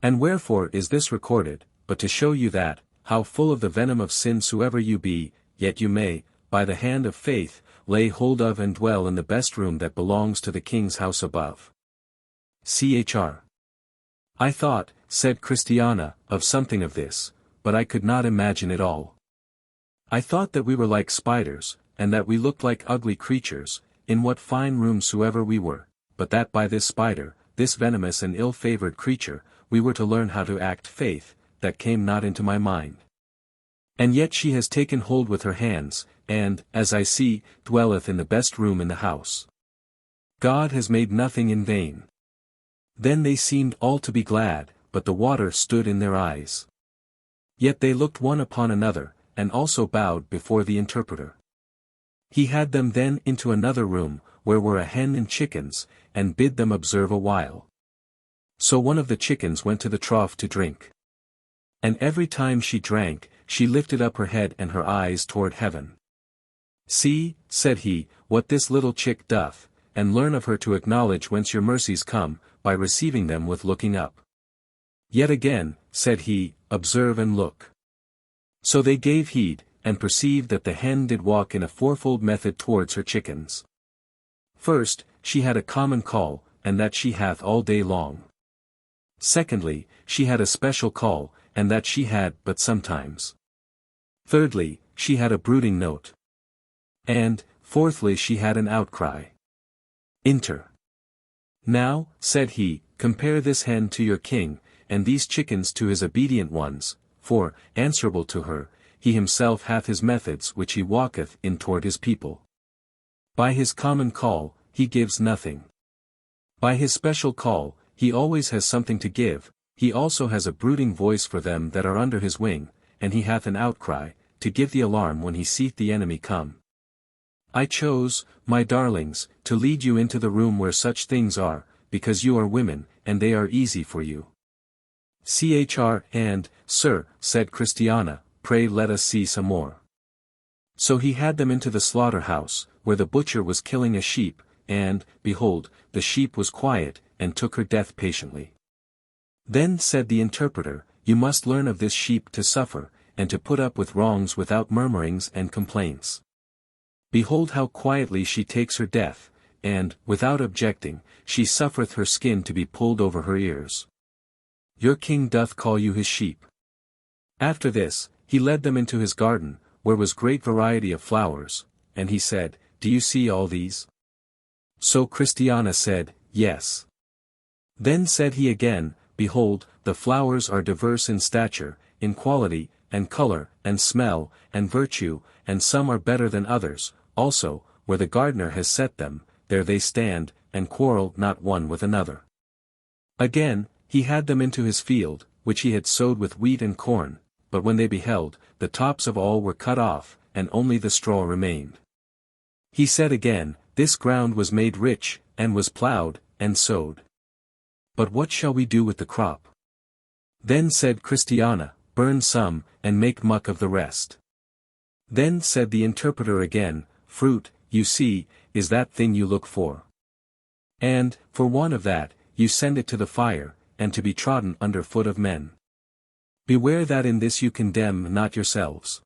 And wherefore is this recorded, but to show you that, how full of the venom of sin soever you be, yet you may, by the hand of faith, lay hold of and dwell in the best room that belongs to the king's house above. Chr. I thought, said Christiana, of something of this, but I could not imagine it all. I thought that we were like spiders, and that we looked like ugly creatures, in what fine room soever we were, but that by this spider, this venomous and ill-favored creature, we were to learn how to act faith, that came not into my mind. And yet she has taken hold with her hands, and, as I see, dwelleth in the best room in the house. God has made nothing in vain. Then they seemed all to be glad, but the water stood in their eyes. Yet they looked one upon another, and also bowed before the interpreter. He had them then into another room, where were a hen and chickens, and bid them observe a while. So one of the chickens went to the trough to drink. And every time she drank, she lifted up her head and her eyes toward heaven. See, said he, what this little chick doth, and learn of her to acknowledge whence your mercies come, by receiving them with looking up. Yet again, said he, observe and look. So they gave heed, and perceived that the hen did walk in a fourfold method towards her chickens. First, she had a common call, and that she hath all day long. Secondly, she had a special call, and that she had but sometimes. Thirdly, she had a brooding note. And, fourthly, she had an outcry. Inter. Now, said he, compare this hen to your king, and these chickens to his obedient ones, for, answerable to her, he himself hath his methods which he walketh in toward his people. By his common call, he gives nothing. By his special call, he always has something to give, he also has a brooding voice for them that are under his wing, and he hath an outcry, to give the alarm when he seeth the enemy come. I chose, my darlings, to lead you into the room where such things are, because you are women, and they are easy for you. Chr. And, sir, said Christiana, pray let us see some more. So he had them into the slaughter-house, where the butcher was killing a sheep, and, behold, the sheep was quiet, and took her death patiently. Then said the interpreter, You must learn of this sheep to suffer, and to put up with wrongs without murmurings and complaints. Behold how quietly she takes her death, and, without objecting, she suffereth her skin to be pulled over her ears. Your king doth call you his sheep. After this, he led them into his garden, where was great variety of flowers, and he said, Do you see all these? So Christiana said, Yes. Then said he again, Behold, the flowers are diverse in stature, in quality, and color, and smell, and virtue, and some are better than others, also, where the gardener has set them, there they stand, and quarrel not one with another. Again, he had them into his field, which he had sowed with wheat and corn, but when they beheld, the tops of all were cut off, and only the straw remained. He said again, This ground was made rich, and was plowed, and sowed. But what shall we do with the crop? Then said Christiana, Burn some, and make muck of the rest. Then said the interpreter again, Fruit, you see, is that thing you look for. And, for want of that, you send it to the fire, and to be trodden under foot of men. Beware that in this you condemn not yourselves.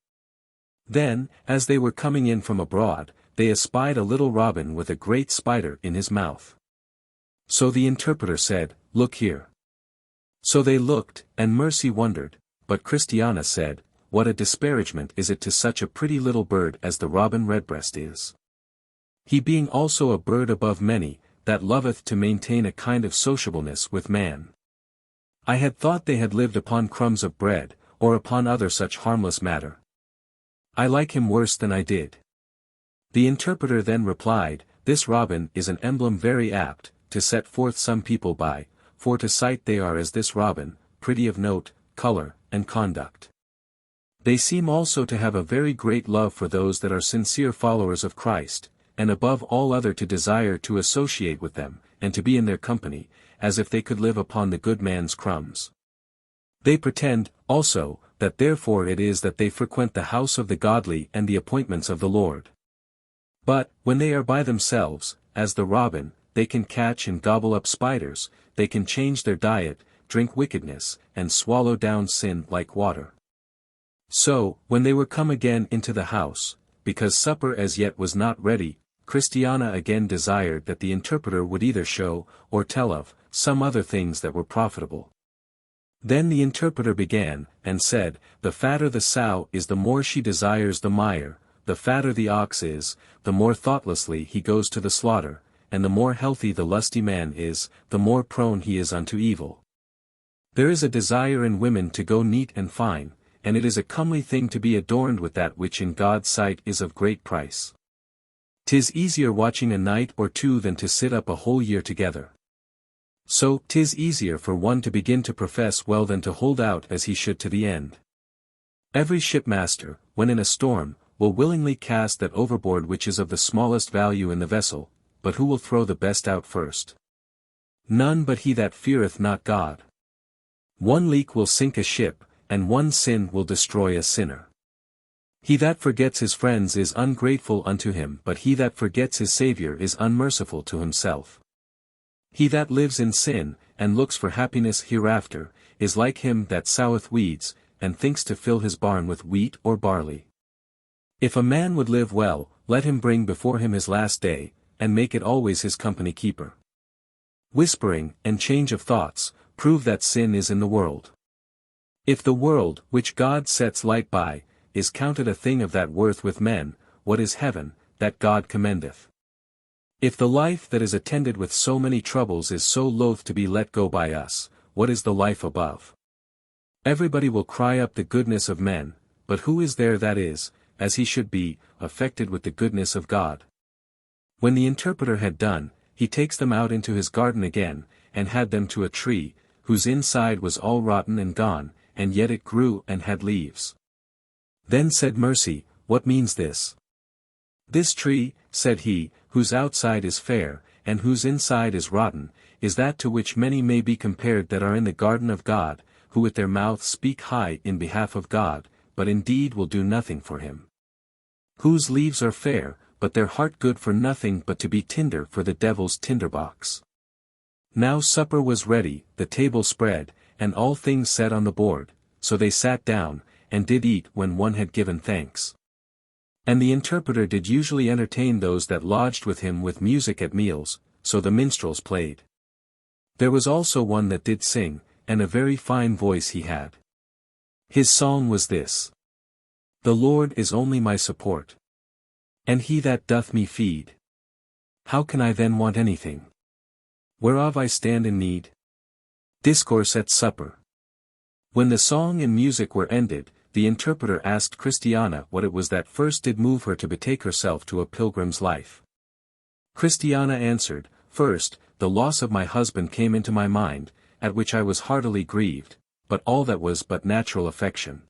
Then, as they were coming in from abroad, they espied a little robin with a great spider in his mouth. So the interpreter said, Look here. So they looked, and Mercy wondered, but Christiana said, What a disparagement is it to such a pretty little bird as the robin redbreast is. He being also a bird above many, that loveth to maintain a kind of sociableness with man. I had thought they had lived upon crumbs of bread, or upon other such harmless matter. I like him worse than I did. The interpreter then replied, This robin is an emblem very apt, to set forth some people by, for to sight they are as this robin, pretty of note, color, and conduct. They seem also to have a very great love for those that are sincere followers of Christ, and above all other to desire to associate with them, and to be in their company, as if they could live upon the good man's crumbs. They pretend, also, that therefore it is that they frequent the house of the godly and the appointments of the Lord. But, when they are by themselves, as the robin, they can catch and gobble up spiders, they can change their diet, drink wickedness, and swallow down sin like water. So, when they were come again into the house, because supper as yet was not ready, Christiana again desired that the interpreter would either show, or tell of, some other things that were profitable. Then the interpreter began, and said, The fatter the sow is the more she desires the mire, the fatter the ox is, the more thoughtlessly he goes to the slaughter, and the more healthy the lusty man is, the more prone he is unto evil. There is a desire in women to go neat and fine, and it is a comely thing to be adorned with that which in God's sight is of great price. 'Tis easier watching a night or two than to sit up a whole year together. So, 'tis easier for one to begin to profess well than to hold out as he should to the end. Every shipmaster, when in a storm, will willingly cast that overboard which is of the smallest value in the vessel, but who will throw the best out first? None but he that feareth not God. One leak will sink a ship, and one sin will destroy a sinner. He that forgets his friends is ungrateful unto him, but he that forgets his Saviour is unmerciful to himself. He that lives in sin, and looks for happiness hereafter, is like him that soweth weeds, and thinks to fill his barn with wheat or barley. If a man would live well, let him bring before him his last day, and make it always his company keeper. Whispering, and change of thoughts, prove that sin is in the world. If the world, which God sets light by, is counted a thing of that worth with men, what is heaven, that God commendeth? If the life that is attended with so many troubles is so loath to be let go by us, what is the life above? Everybody will cry up the goodness of men, but who is there that is, as he should be, affected with the goodness of God? When the interpreter had done, he takes them out into his garden again, and had them to a tree, whose inside was all rotten and gone, and yet it grew and had leaves. Then said Mercy, What means this? This tree, said he, whose outside is fair, and whose inside is rotten, is that to which many may be compared that are in the garden of God, who with their mouth speak high in behalf of God, but indeed will do nothing for him. Whose leaves are fair, but their heart good for nothing but to be tinder for the devil's tinderbox. Now supper was ready, the table spread, and all things set on the board, so they sat down, and did eat when one had given thanks. And the interpreter did usually entertain those that lodged with him with music at meals, so the minstrels played. There was also one that did sing, and a very fine voice he had. His song was this: The Lord is only my support, and he that doth me feed. How can I then want anything? Whereof I stand in need? Discourse at supper. When the song and music were ended, the interpreter asked Christiana what it was that first did move her to betake herself to a pilgrim's life. Christiana answered, First, the loss of my husband came into my mind, at which I was heartily grieved, but all that was but natural affection.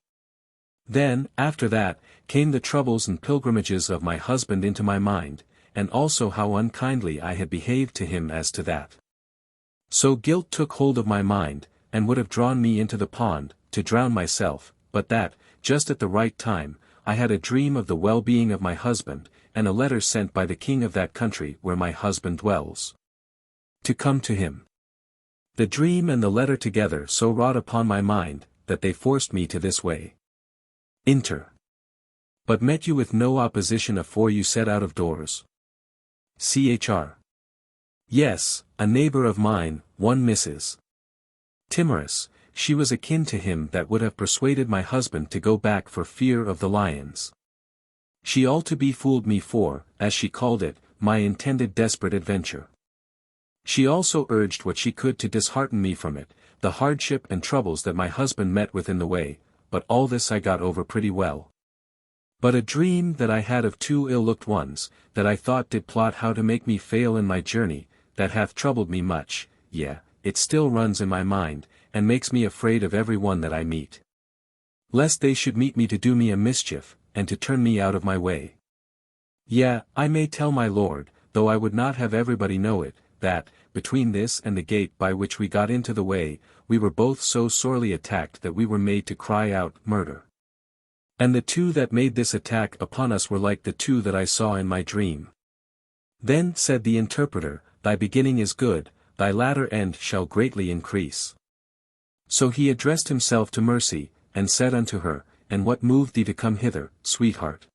Then, after that, came the troubles and pilgrimages of my husband into my mind, and also how unkindly I had behaved to him as to that. So guilt took hold of my mind, and would have drawn me into the pond, to drown myself, but that, just at the right time, I had a dream of the well-being of my husband, and a letter sent by the king of that country where my husband dwells, to come to him. The dream and the letter together so wrought upon my mind, that they forced me to this way. Inter. But met you with no opposition afore you set out of doors. Chr. Yes, a neighbor of mine, one Mrs. Timorous, she was akin to him that would have persuaded my husband to go back for fear of the lions. She all to befooled me for, as she called it, my intended desperate adventure. She also urged what she could to dishearten me from it, the hardship and troubles that my husband met with in the way, but all this I got over pretty well. But a dream that I had of two ill-looked ones, that I thought did plot how to make me fail in my journey, that hath troubled me much, yea, it still runs in my mind, and makes me afraid of every one that I meet. Lest they should meet me to do me a mischief, and to turn me out of my way. Yea, I may tell my lord, though I would not have everybody know it, that, between this and the gate by which we got into the way, we were both so sorely attacked that we were made to cry out, murder. And the two that made this attack upon us were like the two that I saw in my dream. Then said the interpreter, Thy beginning is good, thy latter end shall greatly increase. So he addressed himself to Mercy, and said unto her, And what moved thee to come hither, sweetheart?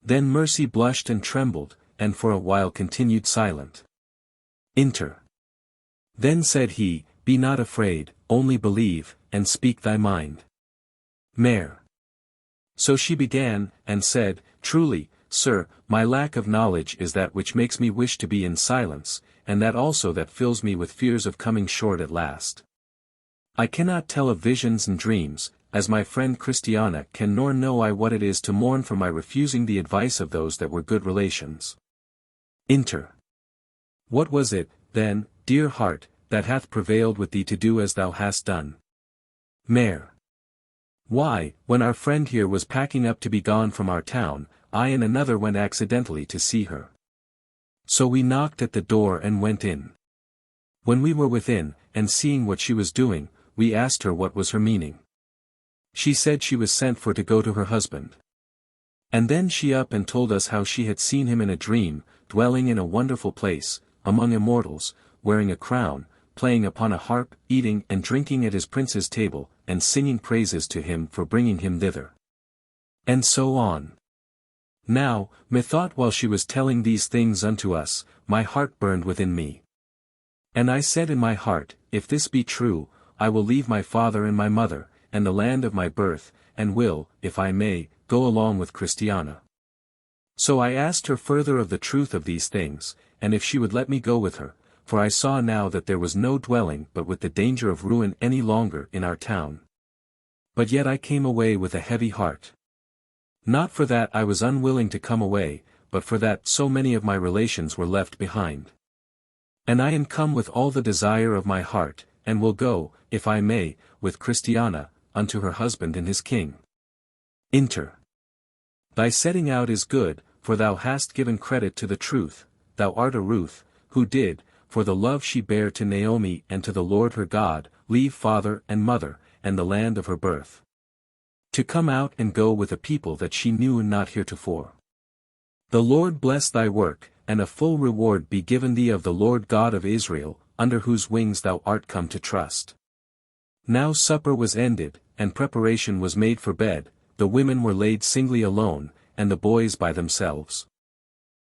Then Mercy blushed and trembled, and for a while continued silent. Inter. Then said he, Be not afraid, only believe, and speak thy mind. Mare. So she began, and said, Truly, sir, my lack of knowledge is that which makes me wish to be in silence, and that also that fills me with fears of coming short at last. I cannot tell of visions and dreams, as my friend Christiana can, nor know I what it is to mourn for my refusing the advice of those that were good relations. Inter. What was it, then, dear heart, that hath prevailed with thee to do as thou hast done? Mare. Why, when our friend here was packing up to be gone from our town, I and another went accidentally to see her. So we knocked at the door and went in. When we were within, and seeing what she was doing, we asked her what was her meaning. She said she was sent for to go to her husband. And then she up and told us how she had seen him in a dream, dwelling in a wonderful place, among immortals, wearing a crown, playing upon a harp, eating and drinking at his prince's table, and singing praises to him for bringing him thither. And so on. Now, methought while she was telling these things unto us, my heart burned within me. And I said in my heart, If this be true, I will leave my father and my mother, and the land of my birth, and will, if I may, go along with Christiana. So I asked her further of the truth of these things, and if she would let me go with her, for I saw now that there was no dwelling but with the danger of ruin any longer in our town. But yet I came away with a heavy heart. Not for that I was unwilling to come away, but for that so many of my relations were left behind. And I am come with all the desire of my heart, and will go, if I may, with Christiana, unto her husband and his king. Inter. Thy setting out is good, for thou hast given credit to the truth, thou art a Ruth, who did, for the love she bare to Naomi and to the Lord her God, leave father and mother, and the land of her birth, to come out and go with a people that she knew not heretofore. The Lord bless thy work, and a full reward be given thee of the Lord God of Israel, under whose wings thou art come to trust. Now supper was ended, and preparation was made for bed, the women were laid singly alone, and the boys by themselves.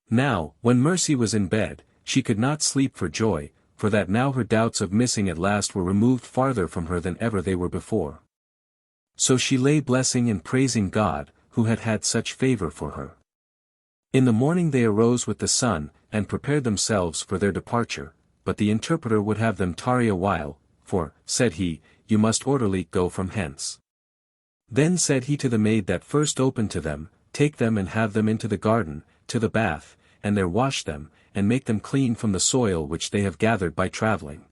Now, when Mercy was in bed, she could not sleep for joy, for that now her doubts of missing at last were removed farther from her than ever they were before. So she lay blessing and praising God, who had had such favor for her. In the morning they arose with the sun, and prepared themselves for their departure, but the interpreter would have them tarry a while, for, said he, you must orderly go from hence. Then said he to the maid that first opened to them, Take them and have them into the garden, to the bath, and there wash them, and make them clean from the soil which they have gathered by traveling.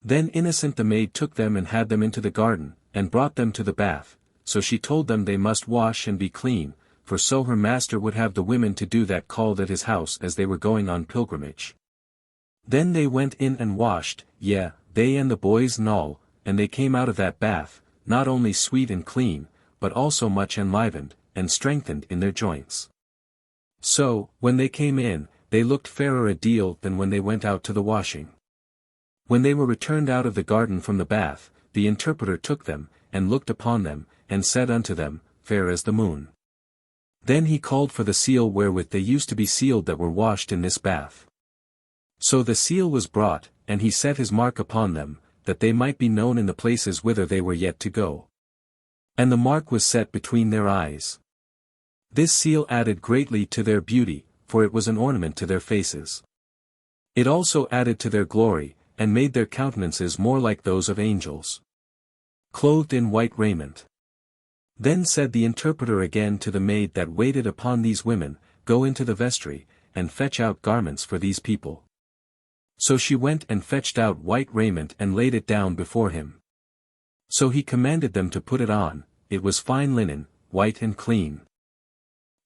Then Innocent the maid took them and had them into the garden, and brought them to the bath, so she told them they must wash and be clean, for so her master would have the women to do that called at his house as they were going on pilgrimage. Then they went in and washed, yea, they and the boys and all, and they came out of that bath, not only sweet and clean, but also much enlivened, and strengthened in their joints. So, when they came in, they looked fairer a deal than when they went out to the washing. When they were returned out of the garden from the bath, the interpreter took them, and looked upon them, and said unto them, Fair as the moon. Then he called for the seal wherewith they used to be sealed that were washed in this bath. So the seal was brought, and he set his mark upon them, that they might be known in the places whither they were yet to go. And the mark was set between their eyes. This seal added greatly to their beauty, for it was an ornament to their faces. It also added to their glory, and made their countenances more like those of angels, clothed in white raiment. Then said the interpreter again to the maid that waited upon these women, Go into the vestry, and fetch out garments for these people. So she went and fetched out white raiment and laid it down before him. So he commanded them to put it on, it was fine linen, white and clean.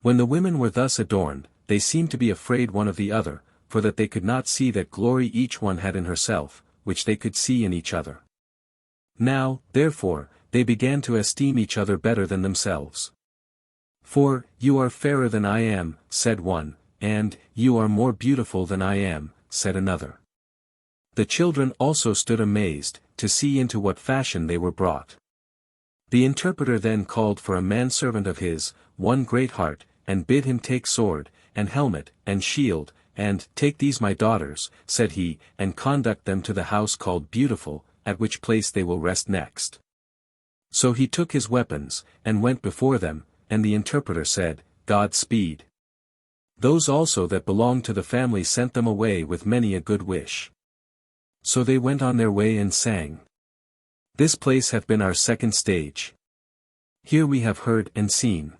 When the women were thus adorned, they seemed to be afraid one of the other, for that they could not see that glory each one had in herself, which they could see in each other. Now, therefore, they began to esteem each other better than themselves. For, You are fairer than I am, said one, and, You are more beautiful than I am, said another. The children also stood amazed, to see into what fashion they were brought. The interpreter then called for a manservant of his, one Greatheart, and bid him take sword, and helmet, and shield, and, Take these my daughters, said he, and conduct them to the house called Beautiful, at which place they will rest next. So he took his weapons, and went before them, and the interpreter said, God speed. Those also that belonged to the family sent them away with many a good wish. So they went on their way and sang. This place hath been our second stage. Here we have heard and seen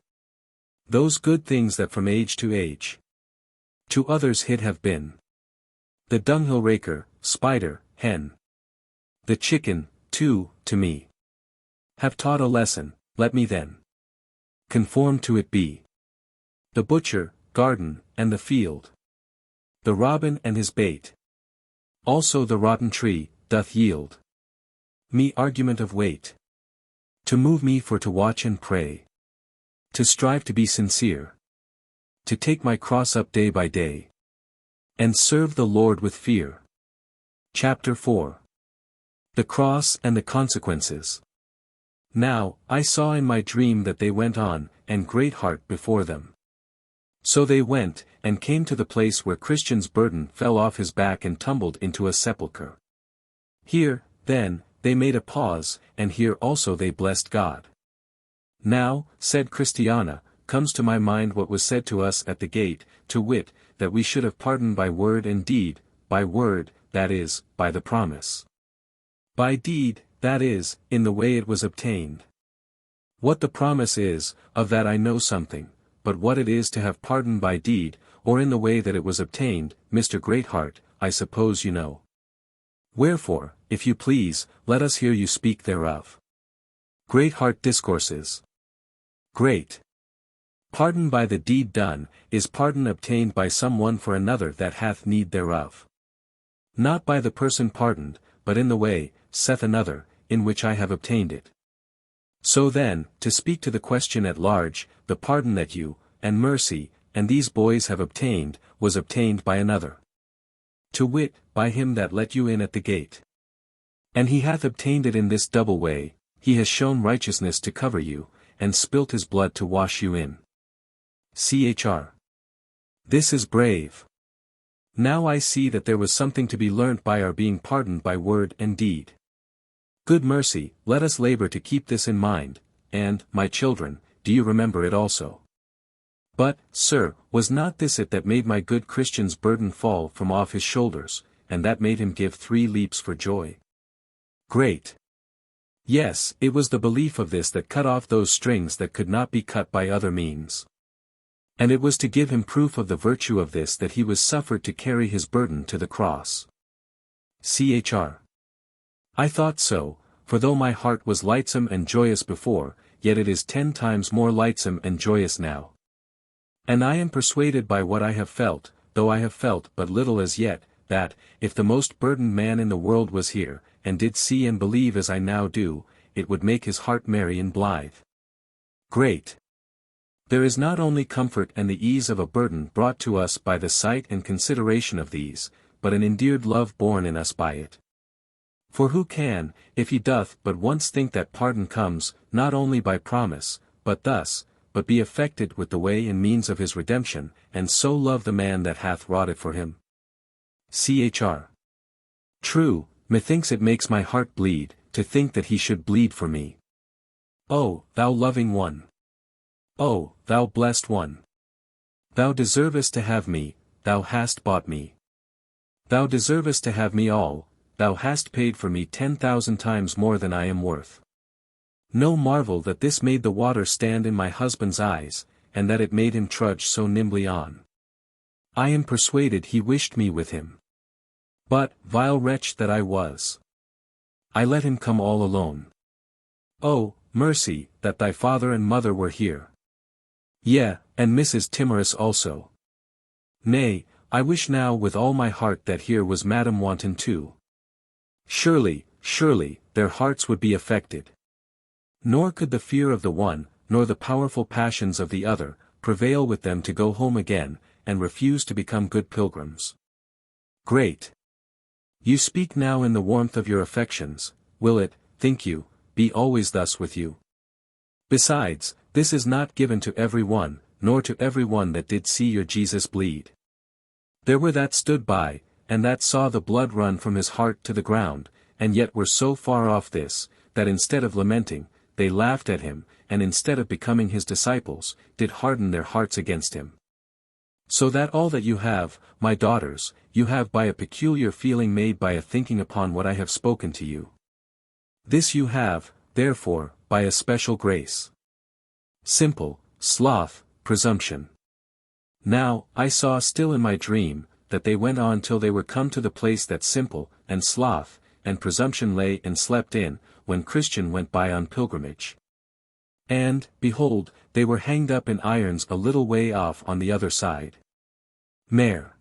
those good things that from age to age to others hid have been. The dunghill raker, spider, hen, the chicken, too, to me have taught a lesson, let me then conform to it be. The butcher, garden, and the field, the robin and his bait, also the rotten tree, doth yield me argument of weight, to move me for to watch and pray, to strive to be sincere, to take my cross up day by day, and serve the Lord with fear. Chapter 4. The Cross and the Consequences. Now, I saw in my dream that they went on, and Greatheart before them. So they went, and came to the place where Christian's burden fell off his back and tumbled into a sepulchre. Here, then, they made a pause, and here also they blessed God. Now, said Christiana, comes to my mind what was said to us at the gate, to wit, that we should have pardoned by word and deed, by word, that is, by the promise. By deed, that is, in the way it was obtained. What the promise is, of that I know something, but what it is to have pardoned by deed, or in the way that it was obtained, Mr. Greatheart, I suppose you know. Wherefore, if you please, let us hear you speak thereof. Greatheart discourses. Great. Pardon by the deed done, is pardon obtained by some one for another that hath need thereof. Not by the person pardoned, but in the way, saith another, in which I have obtained it. So then, to speak to the question at large, the pardon that you, and mercy, and these boys have obtained, was obtained by another. To wit, by him that let you in at the gate. And he hath obtained it in this double way, he has shown righteousness to cover you, and spilt his blood to wash you in. Chr. This is brave. Now I see that there was something to be learnt by our being pardoned by word and deed. Good mercy, let us labor to keep this in mind, and, my children, do you remember it also? But, sir, was not this it that made my good Christian's burden fall from off his shoulders, and that made him give 3 leaps for joy? Great. Yes, it was the belief of this that cut off those strings that could not be cut by other means. And it was to give him proof of the virtue of this that he was suffered to carry his burden to the cross. Chr. I thought so, for though my heart was lightsome and joyous before, yet it is 10 times more lightsome and joyous now. And I am persuaded by what I have felt, though I have felt but little as yet, that, if the most burdened man in the world was here, and did see and believe as I now do, it would make his heart merry and blithe. Great. There is not only comfort and the ease of a burden brought to us by the sight and consideration of these, but an endeared love born in us by it. For who can, if he doth but once think that pardon comes, not only by promise, but thus, but be affected with the way and means of his redemption, and so love the man that hath wrought it for him? Chr. True, methinks it makes my heart bleed, to think that he should bleed for me. O, thou loving one! O, thou blessed one! Thou deservest to have me, thou hast bought me. Thou deservest to have me all, thou hast paid for me 10,000 times more than I am worth. No marvel that this made the water stand in my husband's eyes, and that it made him trudge so nimbly on. I am persuaded he wished me with him. But, vile wretch that I was, I let him come all alone. Oh, mercy, that thy father and mother were here. Yea, and Mrs. Timorous also. Nay, I wish now with all my heart that here was Madam Wanton too. Surely, surely, their hearts would be affected. Nor could the fear of the one, nor the powerful passions of the other, prevail with them to go home again, and refuse to become good pilgrims. Great. You speak now in the warmth of your affections, will it, think you, be always thus with you? Besides, this is not given to every one, nor to every one that did see your Jesus bleed. There were that stood by, and that saw the blood run from his heart to the ground, and yet were so far off this, that instead of lamenting, they laughed at him, and instead of becoming his disciples, did harden their hearts against him. So that all that you have, my daughters, you have by a peculiar feeling made by a thinking upon what I have spoken to you. This you have, therefore, by a special grace. Simple, sloth, presumption. Now, I saw still in my dream, that they went on till they were come to the place that simple, and sloth, and presumption lay and slept in, when Christian went by on pilgrimage. And, behold, they were hanged up in irons a little way off on the other side. Mayor.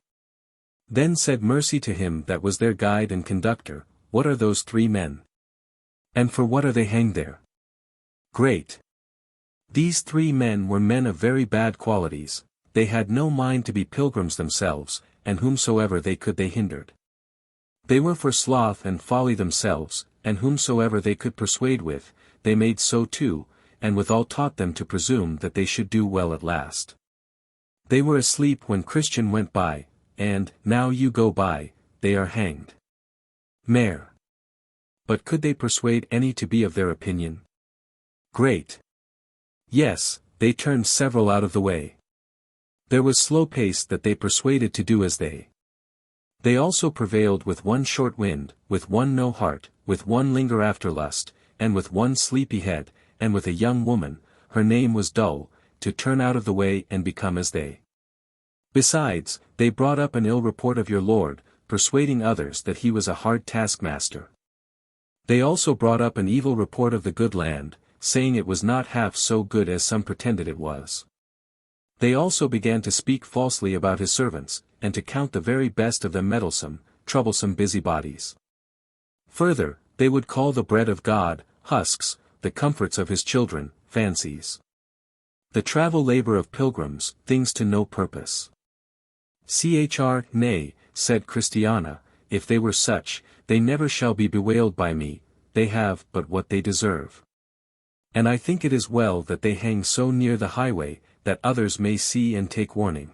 Then said Mercy to him that was their guide and conductor, What are those 3 men? And for what are they hanged there? Great. These 3 men were men of very bad qualities, they had no mind to be pilgrims themselves, and whomsoever they could they hindered. They were for sloth and folly themselves, and whomsoever they could persuade with, they made so too, and withal taught them to presume that they should do well at last. They were asleep when Christian went by, and, now you go by, they are hanged. Mayor. But could they persuade any to be of their opinion? Great. Yes, they turned several out of the way. There was slow pace that they persuaded to do as they. They also prevailed with one short wind, with one no heart, with one linger after lust, and with one sleepy head, and with a young woman, her name was Dull, to turn out of the way and become as they. Besides, they brought up an ill report of your Lord, persuading others that he was a hard taskmaster. They also brought up an evil report of the good land, saying it was not half so good as some pretended it was. They also began to speak falsely about his servants, and to count the very best of them meddlesome, troublesome busybodies. Further, they would call the bread of God, husks, the comforts of his children, fancies. The travel labor of pilgrims, things to no purpose. Chr. Nay, said Christiana, if they were such, they never shall be bewailed by me, they have but what they deserve. And I think it is well that they hang so near the highway, that others may see and take warning.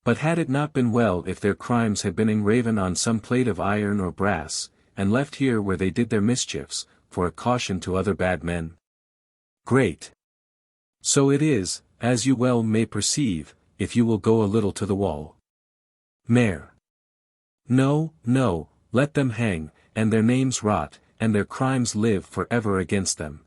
But had it not been well if their crimes had been engraven on some plate of iron or brass, and left here where they did their mischiefs, for a caution to other bad men? Great. So it is, as you well may perceive, if you will go a little to the wall. Mayor. No, no, let them hang, and their names rot, and their crimes live for ever against them.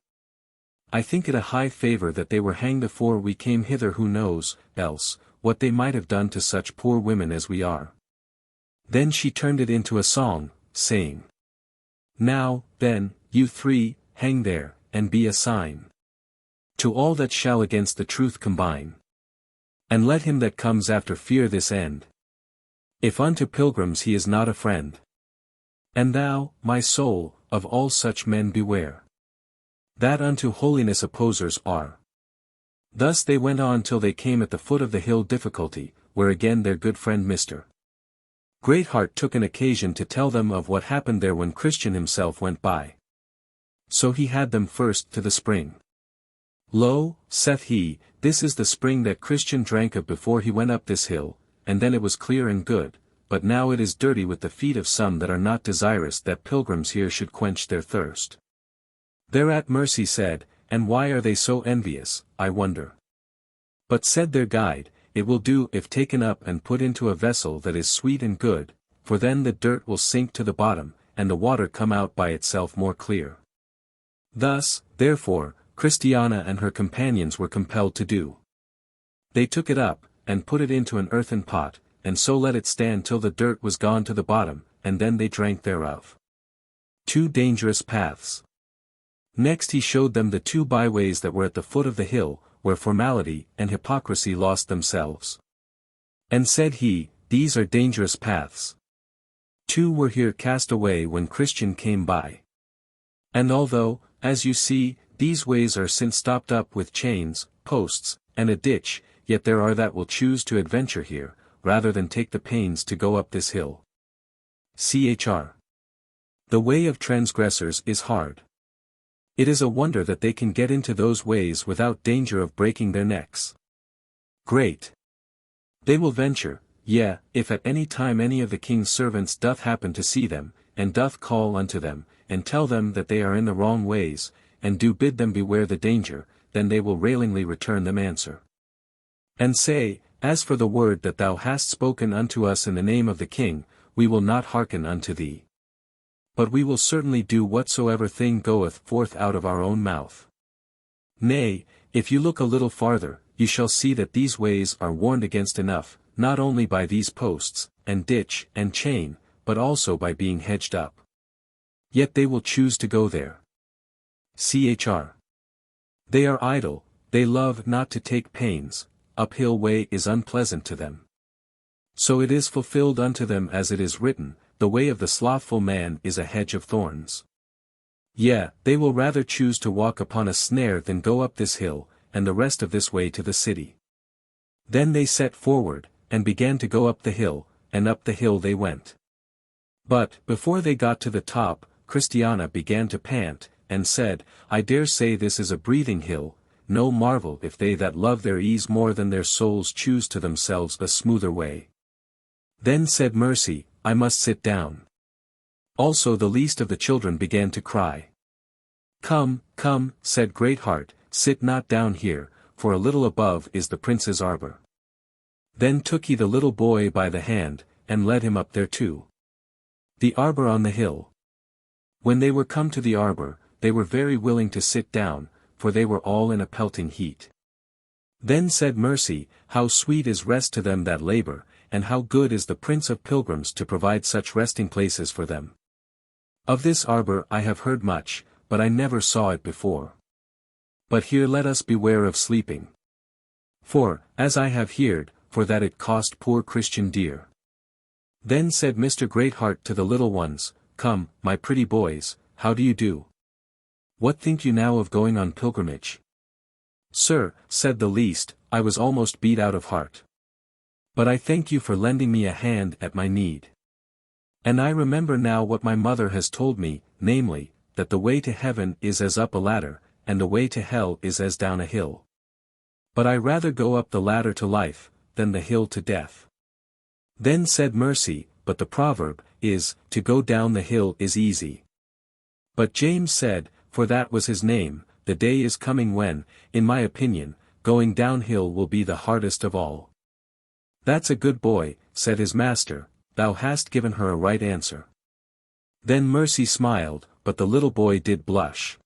I think it a high favor that they were hanged before we came hither. Who knows, else, what they might have done to such poor women as we are. Then she turned it into a song, saying, Now, then, you 3, hang there, and be a sign. To all that shall against the truth combine. And let him that comes after fear this end. If unto pilgrims he is not a friend. And thou, my soul, of all such men beware. That unto holiness opposers are. Thus they went on till they came at the foot of the hill Difficulty, where again their good friend Mr. Greatheart took an occasion to tell them of what happened there when Christian himself went by. So he had them first to the spring. Lo, saith he, this is the spring that Christian drank of before he went up this hill, and then it was clear and good, but now it is dirty with the feet of some that are not desirous that pilgrims here should quench their thirst. Thereat Mercy said, and why are they so envious, I wonder? But said their guide, it will do if taken up and put into a vessel that is sweet and good, for then the dirt will sink to the bottom, and the water come out by itself more clear. Thus, therefore, Christiana and her companions were compelled to do. They took it up, and put it into an earthen pot, and so let it stand till the dirt was gone to the bottom, and then they drank thereof. 2 dangerous paths. Next he showed them the 2 byways that were at the foot of the hill, where formality and hypocrisy lost themselves. And said he, these are dangerous paths. 2 were here cast away when Christian came by. And although, as you see, these ways are since stopped up with chains, posts, and a ditch, yet there are that will choose to adventure here, rather than take the pains to go up this hill. Chr. The way of transgressors is hard. It is a wonder that they can get into those ways without danger of breaking their necks. Great. They will venture, yea, if at any time any of the king's servants doth happen to see them, and doth call unto them, and tell them that they are in the wrong ways, and do bid them beware the danger, then they will railingly return them answer. And say, as for the word that thou hast spoken unto us in the name of the king, we will not hearken unto thee. But we will certainly do whatsoever thing goeth forth out of our own mouth. Nay, if you look a little farther, you shall see that these ways are warned against enough, not only by these posts, and ditch, and chain, but also by being hedged up. Yet they will choose to go there. Chr. They are idle, they love not to take pains, uphill way is unpleasant to them. So it is fulfilled unto them as it is written, the way of the slothful man is a hedge of thorns. Yea, they will rather choose to walk upon a snare than go up this hill, and the rest of this way to the city. Then they set forward, and began to go up the hill, and up the hill they went. But, before they got to the top, Christiana began to pant, and said, I dare say this is a breathing hill, no marvel if they that love their ease more than their souls choose to themselves a smoother way. Then said Mercy, I must sit down. Also the least of the children began to cry. Come, come, said Greatheart, sit not down here, for a little above is the prince's arbour. Then took he the little boy by the hand, and led him up thereto. The arbour on the hill. When they were come to the arbour, they were very willing to sit down, for they were all in a pelting heat. Then said Mercy, how sweet is rest to them that labour, and how good is the Prince of Pilgrims to provide such resting places for them. Of this arbour I have heard much, but I never saw it before. But here let us beware of sleeping. For, as I have heard, for that it cost poor Christian dear. Then said Mr. Greatheart to the little ones, Come, my pretty boys, how do you do? What think you now of going on pilgrimage? Sir, said the least, I was almost beat out of heart. But I thank you for lending me a hand at my need. And I remember now what my mother has told me, namely, that the way to heaven is as up a ladder, and the way to hell is as down a hill. But I rather go up the ladder to life, than the hill to death. Then said Mercy, but the proverb is, to go down the hill is easy. But James said, for that was his name, the day is coming when, in my opinion, going downhill will be the hardest of all. That's a good boy, said his master, thou hast given her a right answer. Then Mercy smiled, but the little boy did blush.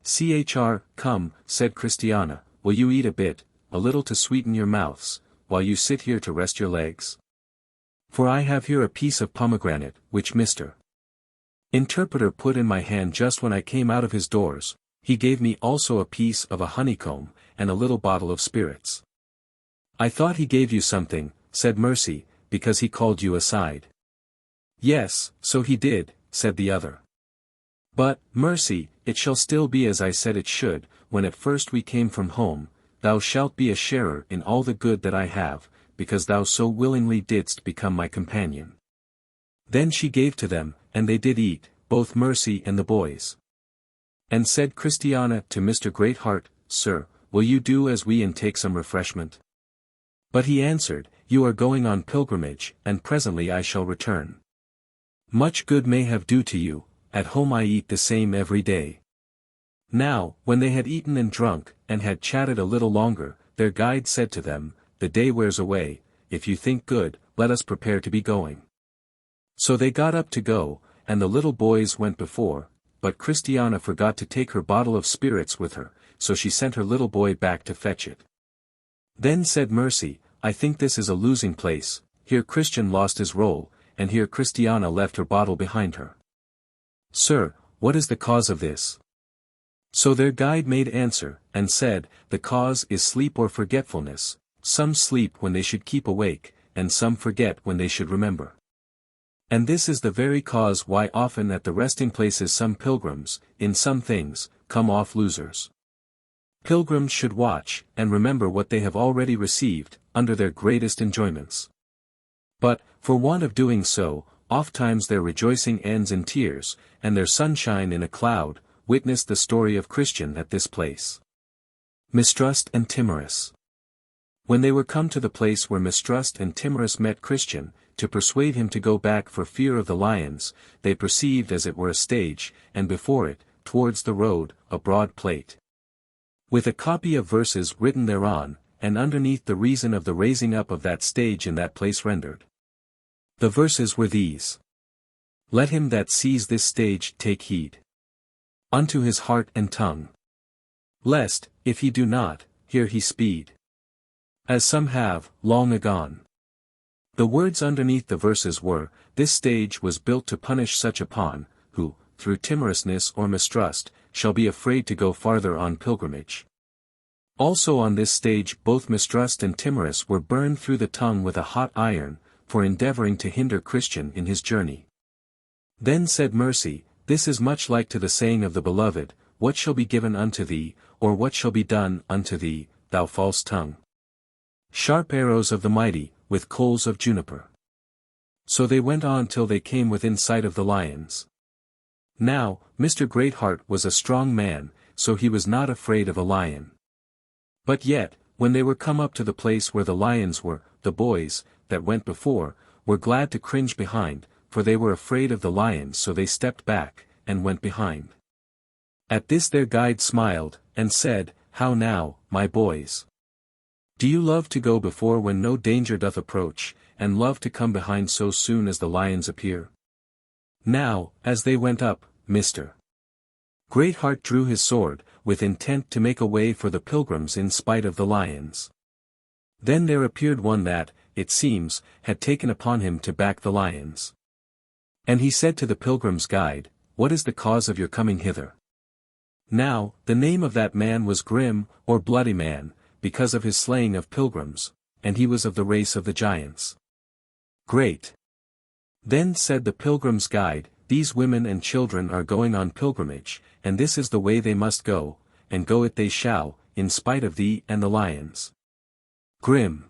Chr, come, said Christiana, will you eat a bit, a little to sweeten your mouths, while you sit here to rest your legs? For I have here a piece of pomegranate, which Mr. Interpreter put in my hand just when I came out of his doors, He gave me also a piece of a honeycomb, and a little bottle of spirits. I thought he gave you something, said Mercy, because he called you aside. Yes, so he did, said the other. But, Mercy, it shall still be as I said it should, when at first we came from home, thou shalt be a sharer in all the good that I have, because thou so willingly didst become my companion. Then she gave to them, and they did eat, both Mercy and the boys. And said Christiana to Mr. Greatheart, Sir, will you do as we and take some refreshment? But he answered, You are going on pilgrimage, and presently I shall return. Much good may have due to you, at home I eat the same every day. Now, when they had eaten and drunk, and had chatted a little longer, their guide said to them, The day wears away, if you think good, let us prepare to be going. So they got up to go, and the little boys went before, but Christiana forgot to take her bottle of spirits with her, so she sent her little boy back to fetch it. Then said Mercy, I think this is a losing place, here Christian lost his roll, and here Christiana left her bottle behind her. Sir, what is the cause of this? So their guide made answer, and said, The cause is sleep or forgetfulness, some sleep when they should keep awake, and some forget when they should remember. And this is the very cause why often at the resting places some pilgrims, in some things, come off losers. Pilgrims should watch, and remember what they have already received, under their greatest enjoyments. But, for want of doing so, ofttimes their rejoicing ends in tears, and their sunshine in a cloud. Witness the story of Christian at this place. Mistrust and Timorous. When they were come to the place where Mistrust and Timorous met Christian, to persuade him to go back for fear of the lions, they perceived as it were a stage, and before it, towards the road, a broad plate, with a copy of verses written thereon, and underneath the reason of the raising up of that stage in that place rendered. The verses were these. Let him that sees this stage take heed unto his heart and tongue, lest, if he do not, here he speed, as some have, long agone. The words underneath the verses were, This stage was built to punish such upon, who, through timorousness or mistrust, shall be afraid to go farther on pilgrimage. Also on this stage both Mistrust and Timorous were burned through the tongue with a hot iron, for endeavoring to hinder Christian in his journey. Then said Mercy, This is much like to the saying of the Beloved, What shall be given unto thee, or what shall be done unto thee, thou false tongue? Sharp arrows of the mighty, with coals of juniper. So they went on till they came within sight of the lions. Now, Mr. Greatheart was a strong man, so he was not afraid of a lion. But yet, when they were come up to the place where the lions were, the boys, that went before, were glad to cringe behind, for they were afraid of the lions, so they stepped back, and went behind. At this their guide smiled, and said, How now, my boys? Do you love to go before when no danger doth approach, and love to come behind so soon as the lions appear? Now, as they went up, Mr. Greatheart drew his sword, with intent to make a way for the pilgrims in spite of the lions. Then there appeared one that, it seems, had taken upon him to back the lions. And he said to the pilgrim's guide, What is the cause of your coming hither? Now, the name of that man was Grim, or Bloody Man, because of his slaying of pilgrims, and he was of the race of the giants. Great. Then said the pilgrim's guide, These women and children are going on pilgrimage, and this is the way they must go, and go it they shall, in spite of thee and the lions. Grim.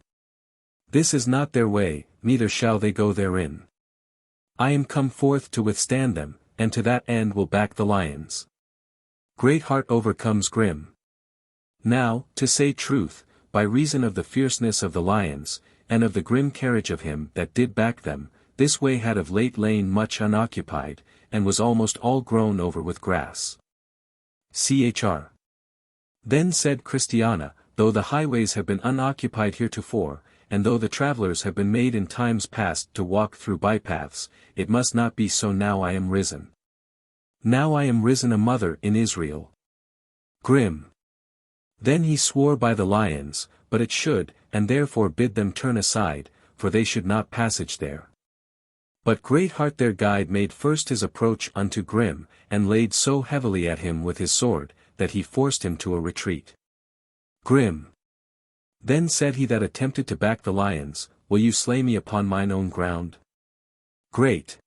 This is not their way, neither shall they go therein. I am come forth to withstand them, and to that end will back the lions. Greatheart overcomes Grim. Now, to say truth, by reason of the fierceness of the lions, and of the grim carriage of him that did back them, this way had of late lain much unoccupied, and was almost all grown over with grass. Chr. Then said Christiana, Though the highways have been unoccupied heretofore, and though the travelers have been made in times past to walk through bypaths, it must not be so now I am risen. Now I am risen a mother in Israel. Grim. Then he swore by the lions, but it should, and therefore bid them turn aside, for they should not passage there. But Greatheart their guide made first his approach unto Grim, and laid so heavily at him with his sword, that he forced him to a retreat. Grim. Then said he that attempted to back the lions, will you slay me upon mine own ground? Great.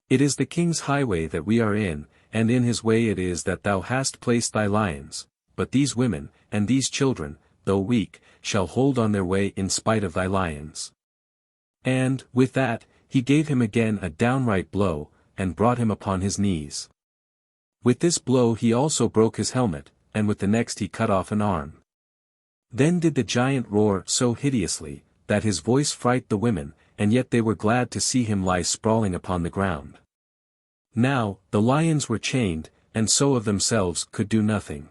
It is the king's highway that we are in, and in his way it is that thou hast placed thy lions, but these women, and these children, though weak, shall hold on their way in spite of thy lions. And, with that, he gave him again a downright blow, and brought him upon his knees. With this blow he also broke his helmet, and with the next he cut off an arm. Then did the giant roar so hideously, that his voice frightened the women, and yet they were glad to see him lie sprawling upon the ground. Now, the lions were chained, and so of themselves could do nothing.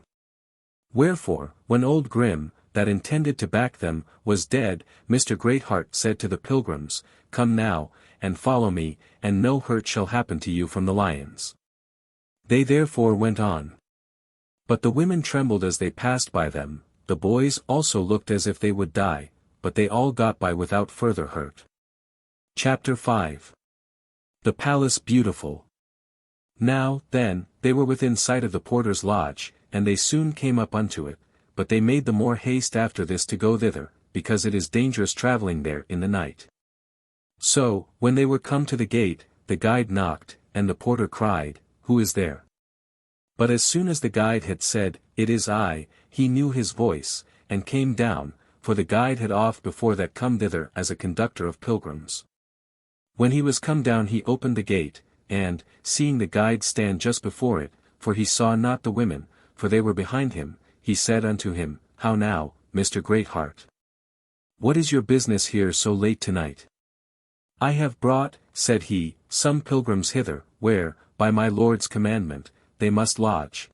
Wherefore, when old Grim, that intended to back them, was dead, Mr. Greatheart said to the pilgrims, Come now, and follow me, and no hurt shall happen to you from the lions. They therefore went on. But the women trembled as they passed by them, the boys also looked as if they would die, but they all got by without further hurt. Chapter 5. The Palace Beautiful. Now, then, they were within sight of the porter's lodge, and they soon came up unto it, but they made the more haste after this to go thither, because it is dangerous travelling there in the night. So, when they were come to the gate, the guide knocked, and the porter cried, Who is there? But as soon as the guide had said, It is I, he knew his voice, and came down, for the guide had oft before that come thither as a conductor of pilgrims. When he was come down he opened the gate, and, seeing the guide stand just before it, for he saw not the women, for they were behind him, he said unto him, How now, Mr. Greatheart? What is your business here so late tonight? I have brought, said he, some pilgrims hither, where, by my lord's commandment, they must lodge.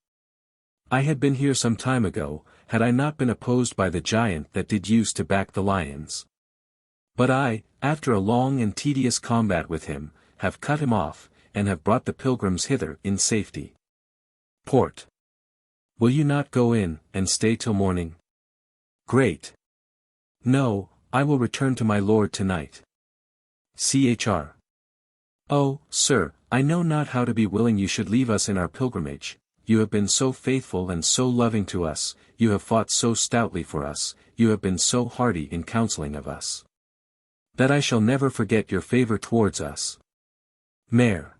I had been here some time ago, had I not been opposed by the giant that did use to back the lions. But I, after a long and tedious combat with him, have cut him off, and have brought the pilgrims hither in safety. Port. Will you not go in, and stay till morning? Great. No, I will return to my lord tonight. Chr. Oh, sir, I know not how to be willing you should leave us in our pilgrimage. You have been so faithful and so loving to us, you have fought so stoutly for us, you have been so hearty in counseling of us, that I shall never forget your favor towards us. Mayor.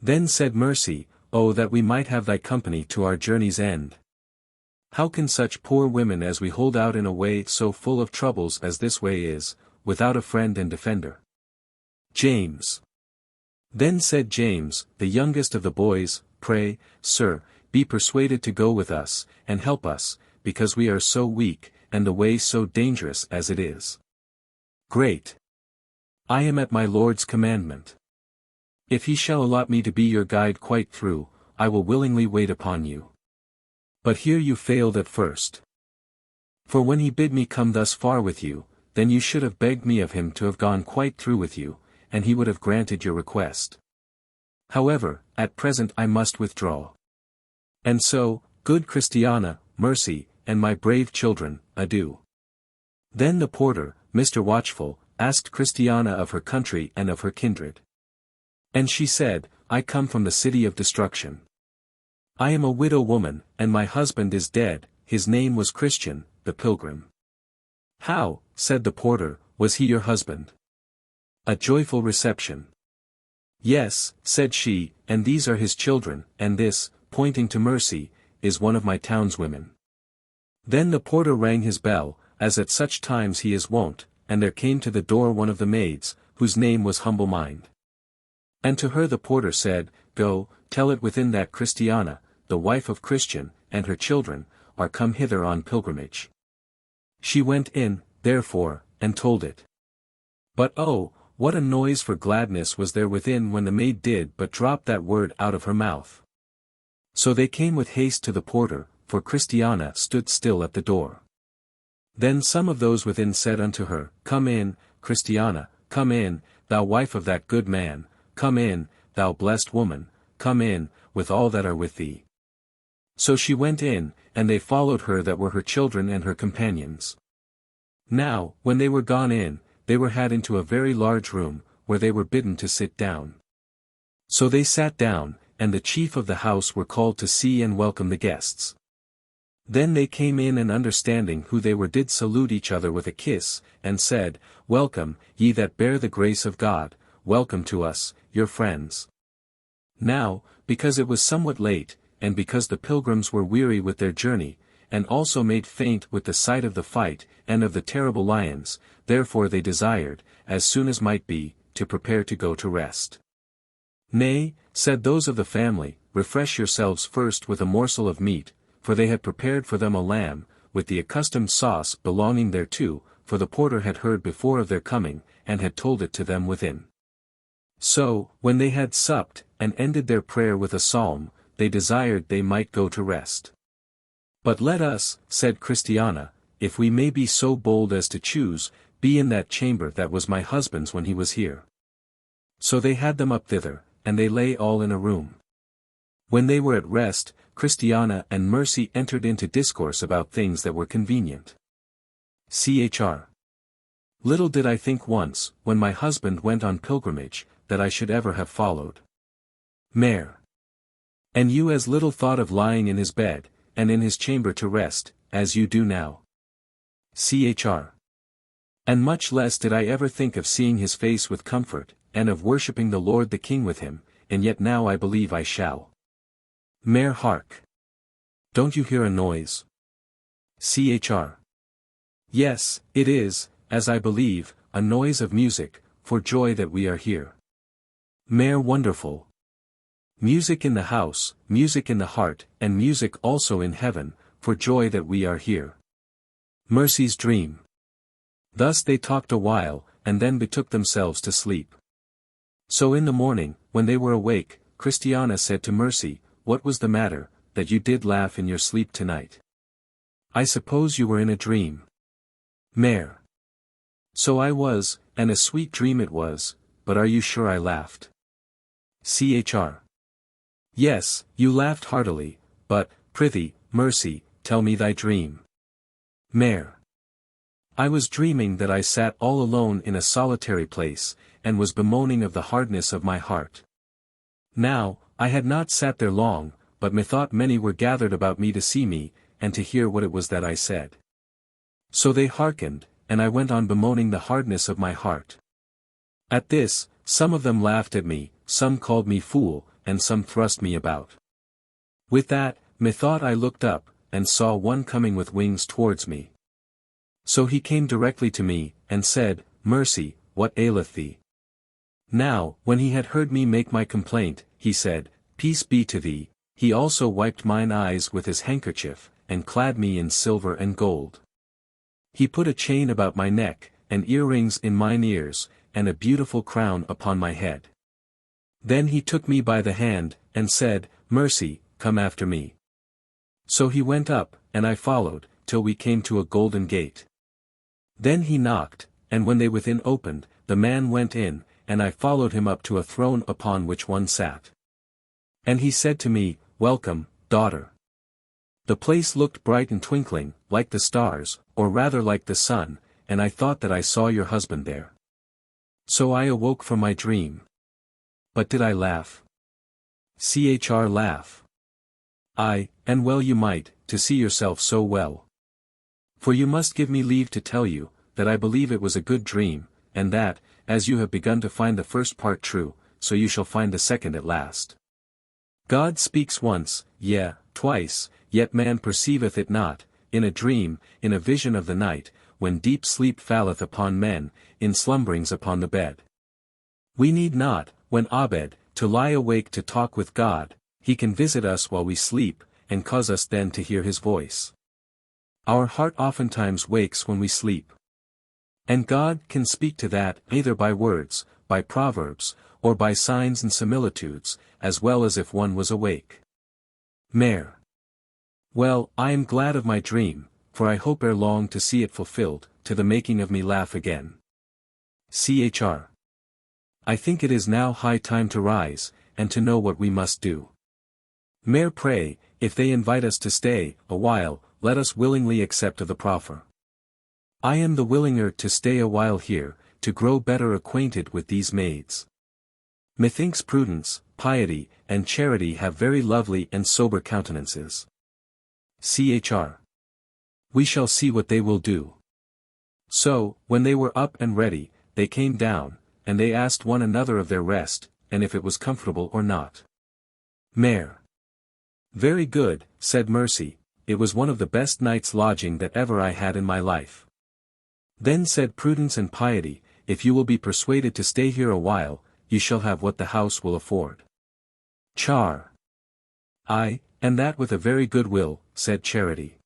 Then said Mercy, Oh that we might have thy company to our journey's end. How can such poor women as we hold out in a way so full of troubles as this way is, without a friend and defender? James. Then said James, the youngest of the boys, Pray, sir, be persuaded to go with us, and help us, because we are so weak, and the way so dangerous as it is. Great. I am at my lord's commandment. If he shall allot me to be your guide quite through, I will willingly wait upon you. But here you failed at first. For when he bid me come thus far with you, then you should have begged me of him to have gone quite through with you, and he would have granted your request. However, at present I must withdraw. And so, good Christiana, Mercy, and my brave children, adieu. Then the porter, Mr. Watchful, asked Christiana of her country and of her kindred. And she said, I come from the city of destruction. I am a widow woman, and my husband is dead, his name was Christian, the pilgrim. How, said the porter, was he your husband? A joyful reception. Yes, said she, and these are his children, and this, pointing to Mercy, is one of my townswomen. Then the porter rang his bell, as at such times he is wont, and there came to the door one of the maids, whose name was Humble Mind. And to her the porter said, Go, tell it within that Christiana, the wife of Christian, and her children, are come hither on pilgrimage. She went in, therefore, and told it. But oh, what a noise for gladness was there within when the maid did but drop that word out of her mouth. So they came with haste to the porter, for Christiana stood still at the door. Then some of those within said unto her, Come in, Christiana, come in, thou wife of that good man, come in, thou blessed woman, come in, with all that are with thee. So she went in, and they followed her that were her children and her companions. Now, when they were gone in, they were had into a very large room, where they were bidden to sit down. So they sat down, and the chief of the house were called to see and welcome the guests. Then they came in, and understanding who they were did salute each other with a kiss, and said, Welcome, ye that bear the grace of God, welcome to us, your friends. Now, because it was somewhat late, and because the pilgrims were weary with their journey, and also made faint with the sight of the fight, and of the terrible lions, therefore they desired, as soon as might be, to prepare to go to rest. Nay, said those of the family, refresh yourselves first with a morsel of meat, for they had prepared for them a lamb, with the accustomed sauce belonging thereto, for the porter had heard before of their coming, and had told it to them within. So, when they had supped, and ended their prayer with a psalm, they desired they might go to rest. But let us, said Christiana, if we may be so bold as to choose, be in that chamber that was my husband's when he was here. So they had them up thither, and they lay all in a room. When they were at rest, Christiana and Mercy entered into discourse about things that were convenient. Chr. Little did I think once, when my husband went on pilgrimage, that I should ever have followed. Mare. And you as little thought of lying in his bed, and in his chamber to rest, as you do now. Chr. And much less did I ever think of seeing his face with comfort, and of worshipping the Lord the King with him, and yet now I believe I shall. Mare, hark. Don't you hear a noise? Chr. Yes, it is, as I believe, a noise of music, for joy that we are here. Mare, wonderful. Music in the house, music in the heart, and music also in heaven, for joy that we are here. Mercy's dream. Thus they talked a while, and then betook themselves to sleep. So in the morning, when they were awake, Christiana said to Mercy, What was the matter, that you did laugh in your sleep tonight? I suppose you were in a dream. Mare. So I was, and a sweet dream it was, but are you sure I laughed? Chr. Yes, you laughed heartily, but, prithee, Mercy, tell me thy dream. Mare. I was dreaming that I sat all alone in a solitary place, and was bemoaning of the hardness of my heart. Now, I had not sat there long, but methought many were gathered about me to see me, and to hear what it was that I said. So they hearkened, and I went on bemoaning the hardness of my heart. At this, some of them laughed at me, some called me fool, and some thrust me about. With that, methought I looked up, and saw one coming with wings towards me. So he came directly to me, and said, Mercy, what aileth thee? Now, when he had heard me make my complaint, he said, Peace be to thee. He also wiped mine eyes with his handkerchief, and clad me in silver and gold. He put a chain about my neck, and earrings in mine ears, and a beautiful crown upon my head. Then he took me by the hand, and said, Mercy, come after me. So he went up, and I followed, till we came to a golden gate. Then he knocked, and when they within opened, the man went in, and I followed him up to a throne upon which one sat. And he said to me, Welcome, daughter. The place looked bright and twinkling, like the stars, or rather like the sun, and I thought that I saw your husband there. So I awoke from my dream. But did I laugh? Chr. Laugh. Ay, and well you might, to see yourself so well. For you must give me leave to tell you, that I believe it was a good dream, and that, as you have begun to find the first part true, so you shall find the second at last. God speaks once, yea, twice, yet man perceiveth it not, in a dream, in a vision of the night, when deep sleep falleth upon men, in slumberings upon the bed. We need not, when abed, to lie awake to talk with God, he can visit us while we sleep, and cause us then to hear his voice. Our heart oftentimes wakes when we sleep. And God can speak to that, either by words, by proverbs, or by signs and similitudes, as well as if one was awake. Mare. Well, I am glad of my dream, for I hope ere long to see it fulfilled, to the making of me laugh again. Chr. I think it is now high time to rise, and to know what we must do. Mare, pray, if they invite us to stay a while, let us willingly accept of the proffer. I am the willinger to stay a while here, to grow better acquainted with these maids. Methinks prudence, piety, and charity have very lovely and sober countenances. Chr. We shall see what they will do. So, when they were up and ready, they came down, and they asked one another of their rest, and if it was comfortable or not. Mayor. Very good, said Mercy, it was one of the best night's lodging that ever I had in my life. Then said Prudence and Piety, if you will be persuaded to stay here a while, you shall have what the house will afford. Char. Aye, and that with a very good will, said Charity.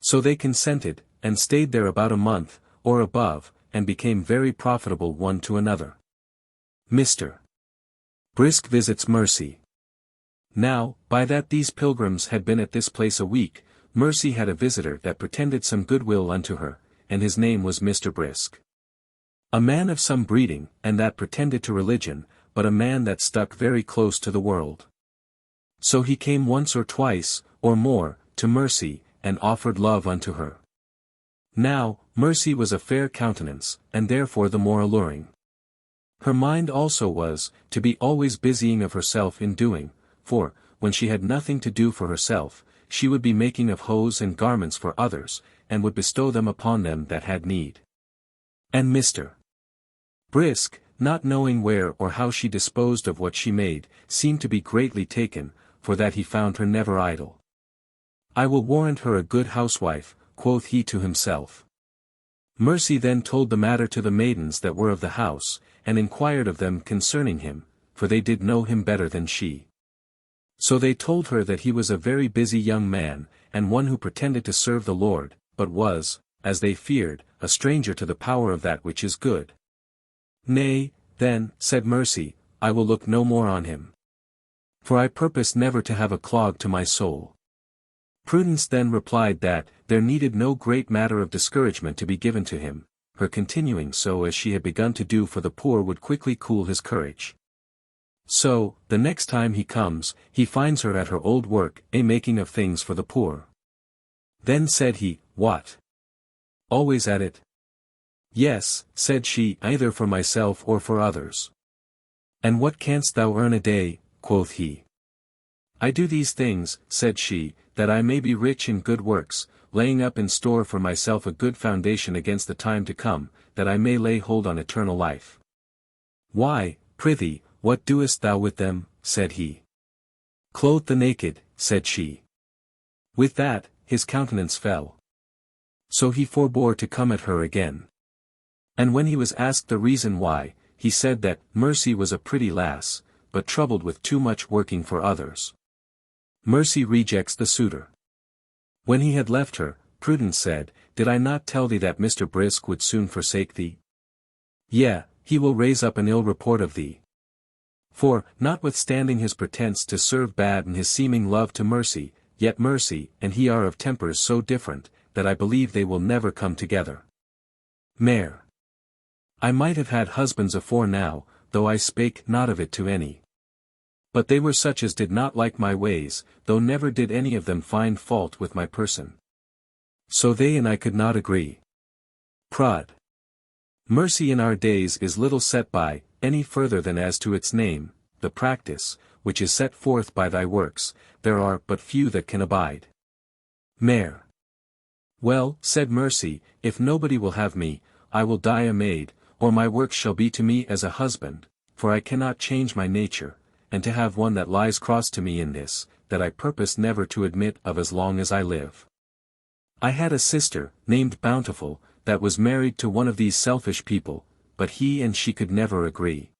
So they consented, and stayed there about a month, or above, and became very profitable one to another. Mr. Brisk visits Mercy. Now, by that these pilgrims had been at this place a week, Mercy had a visitor that pretended some good will unto her, and his name was Mr. Brisk. A man of some breeding, and that pretended to religion, but a man that stuck very close to the world. So he came once or twice, or more, to Mercy, and offered love unto her. Now, Mercy was a fair countenance, and therefore the more alluring. Her mind also was, to be always busying of herself in doing, for, when she had nothing to do for herself, she would be making of hose and garments for others, and would bestow them upon them that had need. And Mr. Brisk, not knowing where or how she disposed of what she made, seemed to be greatly taken, for that he found her never idle. I will warrant her a good housewife, quoth he to himself. Mercy then told the matter to the maidens that were of the house, and inquired of them concerning him, for they did know him better than she. So they told her that he was a very busy young man, and one who pretended to serve the Lord, but was, as they feared, a stranger to the power of that which is good. Nay, then, said Mercy, I will look no more on him. For I purpose never to have a clog to my soul. Prudence then replied that, there needed no great matter of discouragement to be given to him, her continuing so as she had begun to do for the poor would quickly cool his courage. So, the next time he comes, he finds her at her old work, making of things for the poor. Then said he, What? Always at it? Yes, said she, either for myself or for others. And what canst thou earn a day, quoth he. I do these things, said she, that I may be rich in good works, laying up in store for myself a good foundation against the time to come, that I may lay hold on eternal life. Why, prithee, what doest thou with them, said he. Clothe the naked, said she. With that, his countenance fell. So he forbore to come at her again. And when he was asked the reason why, he said that Mercy was a pretty lass, but troubled with too much working for others. Mercy rejects the suitor. When he had left her, Prudence said, Did I not tell thee that Mr. Brisk would soon forsake thee? Yea, he will raise up an ill report of thee. For, notwithstanding his pretence to serve bad and his seeming love to Mercy, yet Mercy and he are of tempers so different, that I believe they will never come together. Mayor. I might have had husbands afore now, though I spake not of it to any. But they were such as did not like my ways, though never did any of them find fault with my person. So they and I could not agree. Prod. Mercy in our days is little set by, any further than as to its name, the practice, which is set forth by thy works, there are but few that can abide. Mayor. Well, said Mercy, if nobody will have me, I will die a maid, or my works shall be to me as a husband, for I cannot change my nature, and to have one that lies cross to me in this, that I purpose never to admit of as long as I live. I had a sister, named Bountiful, that was married to one of these selfish people, but he and she could never agree.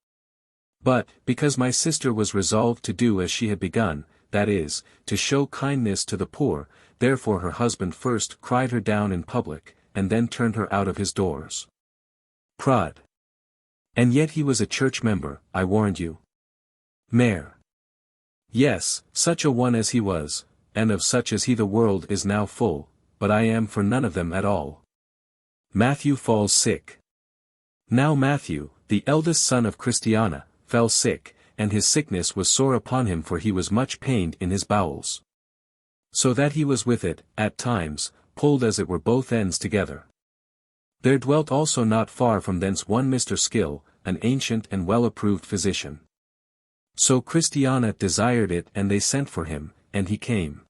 But, because my sister was resolved to do as she had begun, that is, to show kindness to the poor, therefore her husband first cried her down in public, and then turned her out of his doors. Prod. And yet he was a church member, I warrant you. Mayor. Yes, such a one as he was, and of such as he the world is now full, but I am for none of them at all. Matthew falls sick. Now Matthew, the eldest son of Christiana, fell sick, and his sickness was sore upon him for he was much pained in his bowels. So that he was with it, at times, pulled as it were both ends together. There dwelt also not far from thence one Mr. Skill, an ancient and well-approved physician. So Christiana desired it, and they sent for him, and he came.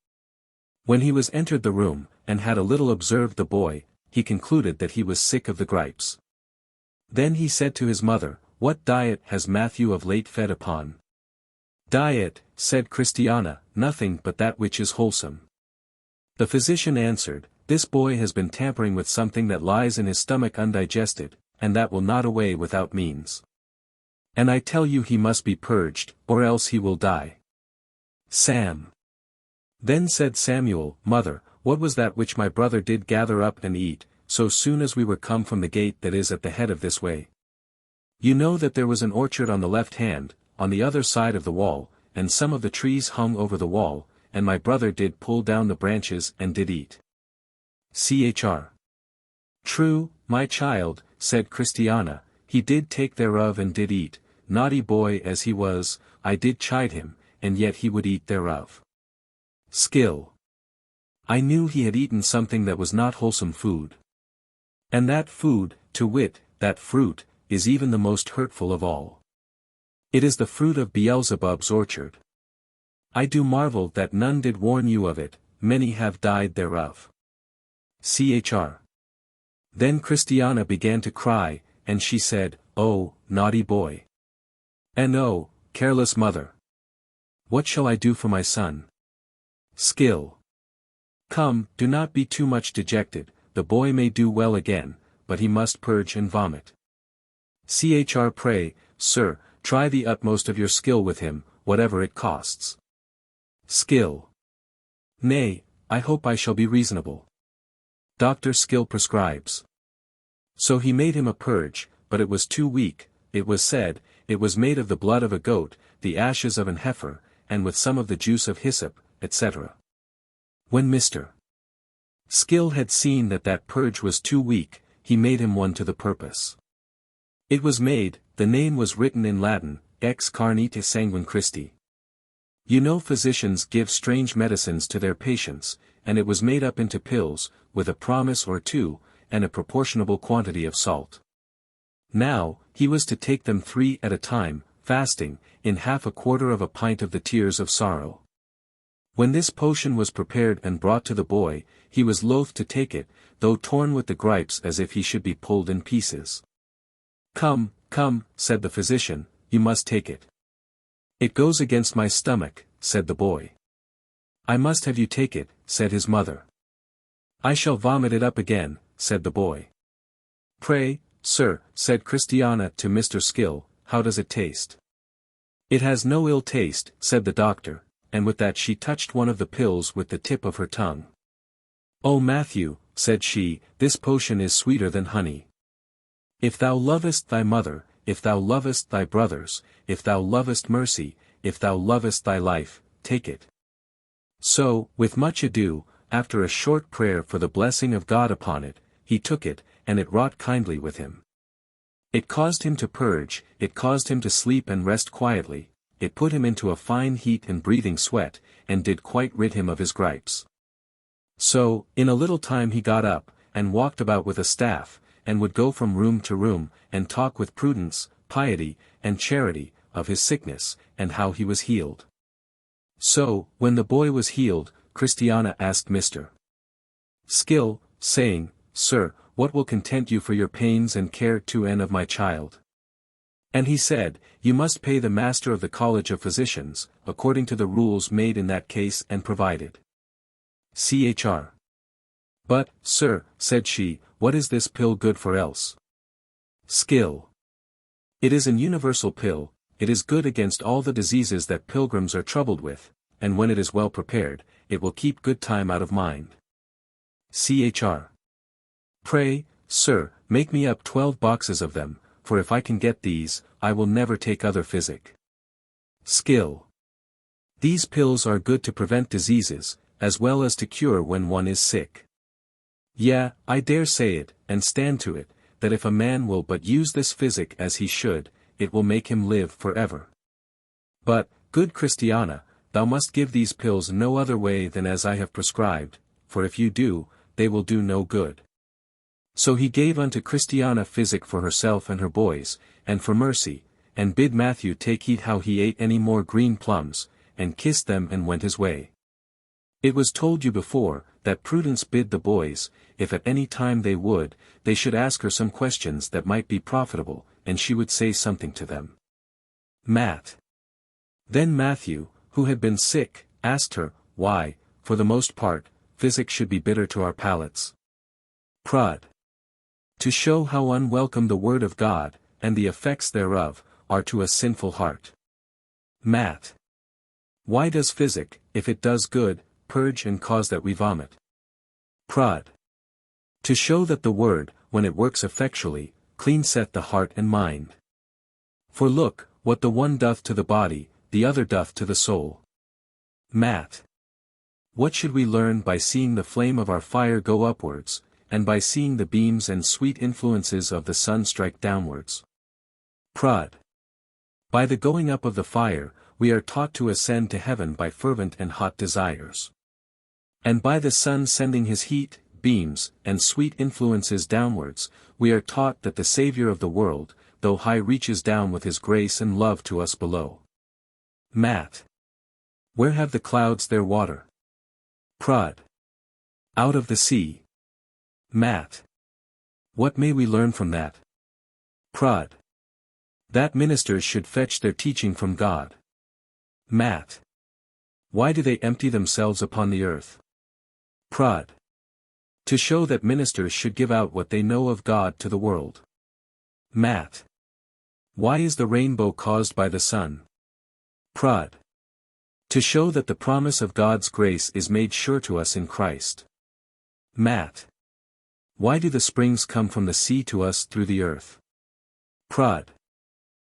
When he was entered the room, and had a little observed the boy, he concluded that he was sick of the gripes. Then he said to his mother, "What diet has Matthew of late fed upon?" "Diet," said Christiana, "nothing but that which is wholesome." The physician answered, "This boy has been tampering with something that lies in his stomach undigested, and that will not away without means. And I tell you he must be purged, or else he will die." Sam. Then said Samuel, "Mother, what was that which my brother did gather up and eat, so soon as we were come from the gate that is at the head of this way? You know that there was an orchard on the left hand, on the other side of the wall, and some of the trees hung over the wall, and my brother did pull down the branches and did eat." Chr. "True, my child," said Christiana, "he did take thereof and did eat, naughty boy as he was, I did chide him, and yet he would eat thereof." Skill. "I knew he had eaten something that was not wholesome food. And that food, to wit, that fruit, is even the most hurtful of all. It is the fruit of Beelzebub's orchard. I do marvel that none did warn you of it, many have died thereof." Chr. Then Christiana began to cry, and she said, "Oh, naughty boy! And oh, careless mother! What shall I do for my son?" Skill. "Come, do not be too much dejected, the boy may do well again, but he must purge and vomit. Chr. Pray, sir, try the utmost of your skill with him, whatever it costs." Skill. "Nay, I hope I shall be reasonable. Dr. Skill prescribes." So he made him a purge, but it was too weak, it was said, it was made of the blood of a goat, the ashes of an heifer, and with some of the juice of hyssop, etc. When Mr. Skill had seen that that purge was too weak, he made him one to the purpose. It was made, the name was written in Latin, Ex carnite sanguine Christi. You know physicians give strange medicines to their patients, and it was made up into pills, with a promise or two, and a proportionable quantity of salt. Now, he was to take them 3 at a time, fasting, in half a quarter of a pint of the tears of sorrow. When this potion was prepared and brought to the boy, he was loath to take it, though torn with the gripes as if he should be pulled in pieces. "Come, come," said the physician, "you must take it." "It goes against my stomach," said the boy. "I must have you take it," said his mother. "I shall vomit it up again," said the boy. "Pray, sir," said Christiana to Mr. Skill, "how does it taste?" "It has no ill taste," said the doctor, and with that she touched one of the pills with the tip of her tongue. "Oh Matthew," said she, "this potion is sweeter than honey. If thou lovest thy mother, if thou lovest thy brothers, if thou lovest mercy, if thou lovest thy life, take it." So, with much ado, after a short prayer for the blessing of God upon it, he took it, and it wrought kindly with him. It caused him to purge, it caused him to sleep and rest quietly, it put him into a fine heat and breathing sweat, and did quite rid him of his gripes. So, in a little time he got up, and walked about with a staff, and would go from room to room, and talk with prudence, piety, and charity, of his sickness, and how he was healed. So, when the boy was healed, Christiana asked Mr. Skill, saying, "Sir, what will content you for your pains and care to and of my child?" And he said, "You must pay the master of the College of Physicians, according to the rules made in that case and provided." Chr. "But, sir," said she, "what is this pill good for else?" Skill. "It is an universal pill, it is good against all the diseases that pilgrims are troubled with, and when it is well prepared, it will keep good time out of mind." Chr. "Pray, sir, make me up 12 boxes of them, for if I can get these, I will never take other physic." Skill. "These pills are good to prevent diseases, as well as to cure when one is sick. Yea, I dare say it, and stand to it, that if a man will but use this physic as he should, it will make him live forever. But, good Christiana, thou must give these pills no other way than as I have prescribed, for if you do, they will do no good." So he gave unto Christiana physic for herself and her boys, and for mercy, and bid Matthew take heed how he ate any more green plums, and kissed them and went his way. It was told you before, that Prudence bid the boys, if at any time they would, they should ask her some questions that might be profitable, and she would say something to them. Matt. Then Matthew, who had been sick, asked her, why, for the most part, physic should be bitter to our palates. Prud. To show how unwelcome the word of God, and the effects thereof, are to a sinful heart. Matt. Why does physic, if it does good, purge and cause that we vomit? Prud. To show that the word, when it works effectually, cleanseth the heart and mind. For look, what the one doth to the body, the other doth to the soul. Matt. What should we learn by seeing the flame of our fire go upwards, and by seeing the beams and sweet influences of the sun strike downwards? Prud. By the going up of the fire, we are taught to ascend to heaven by fervent and hot desires. And by the sun sending his heat, beams, and sweet influences downwards, we are taught that the Saviour of the world, though high, reaches down with his grace and love to us below. Matt. Where have the clouds their water? Prud. Out of the sea. Matt. What may we learn from that? Prud. That ministers should fetch their teaching from God. Matt. Why do they empty themselves upon the earth? Prud. To show that ministers should give out what they know of God to the world. Matt. Why is the rainbow caused by the sun? Prud. To show that the promise of God's grace is made sure to us in Christ. Matt. Why do the springs come from the sea to us through the earth? Prud.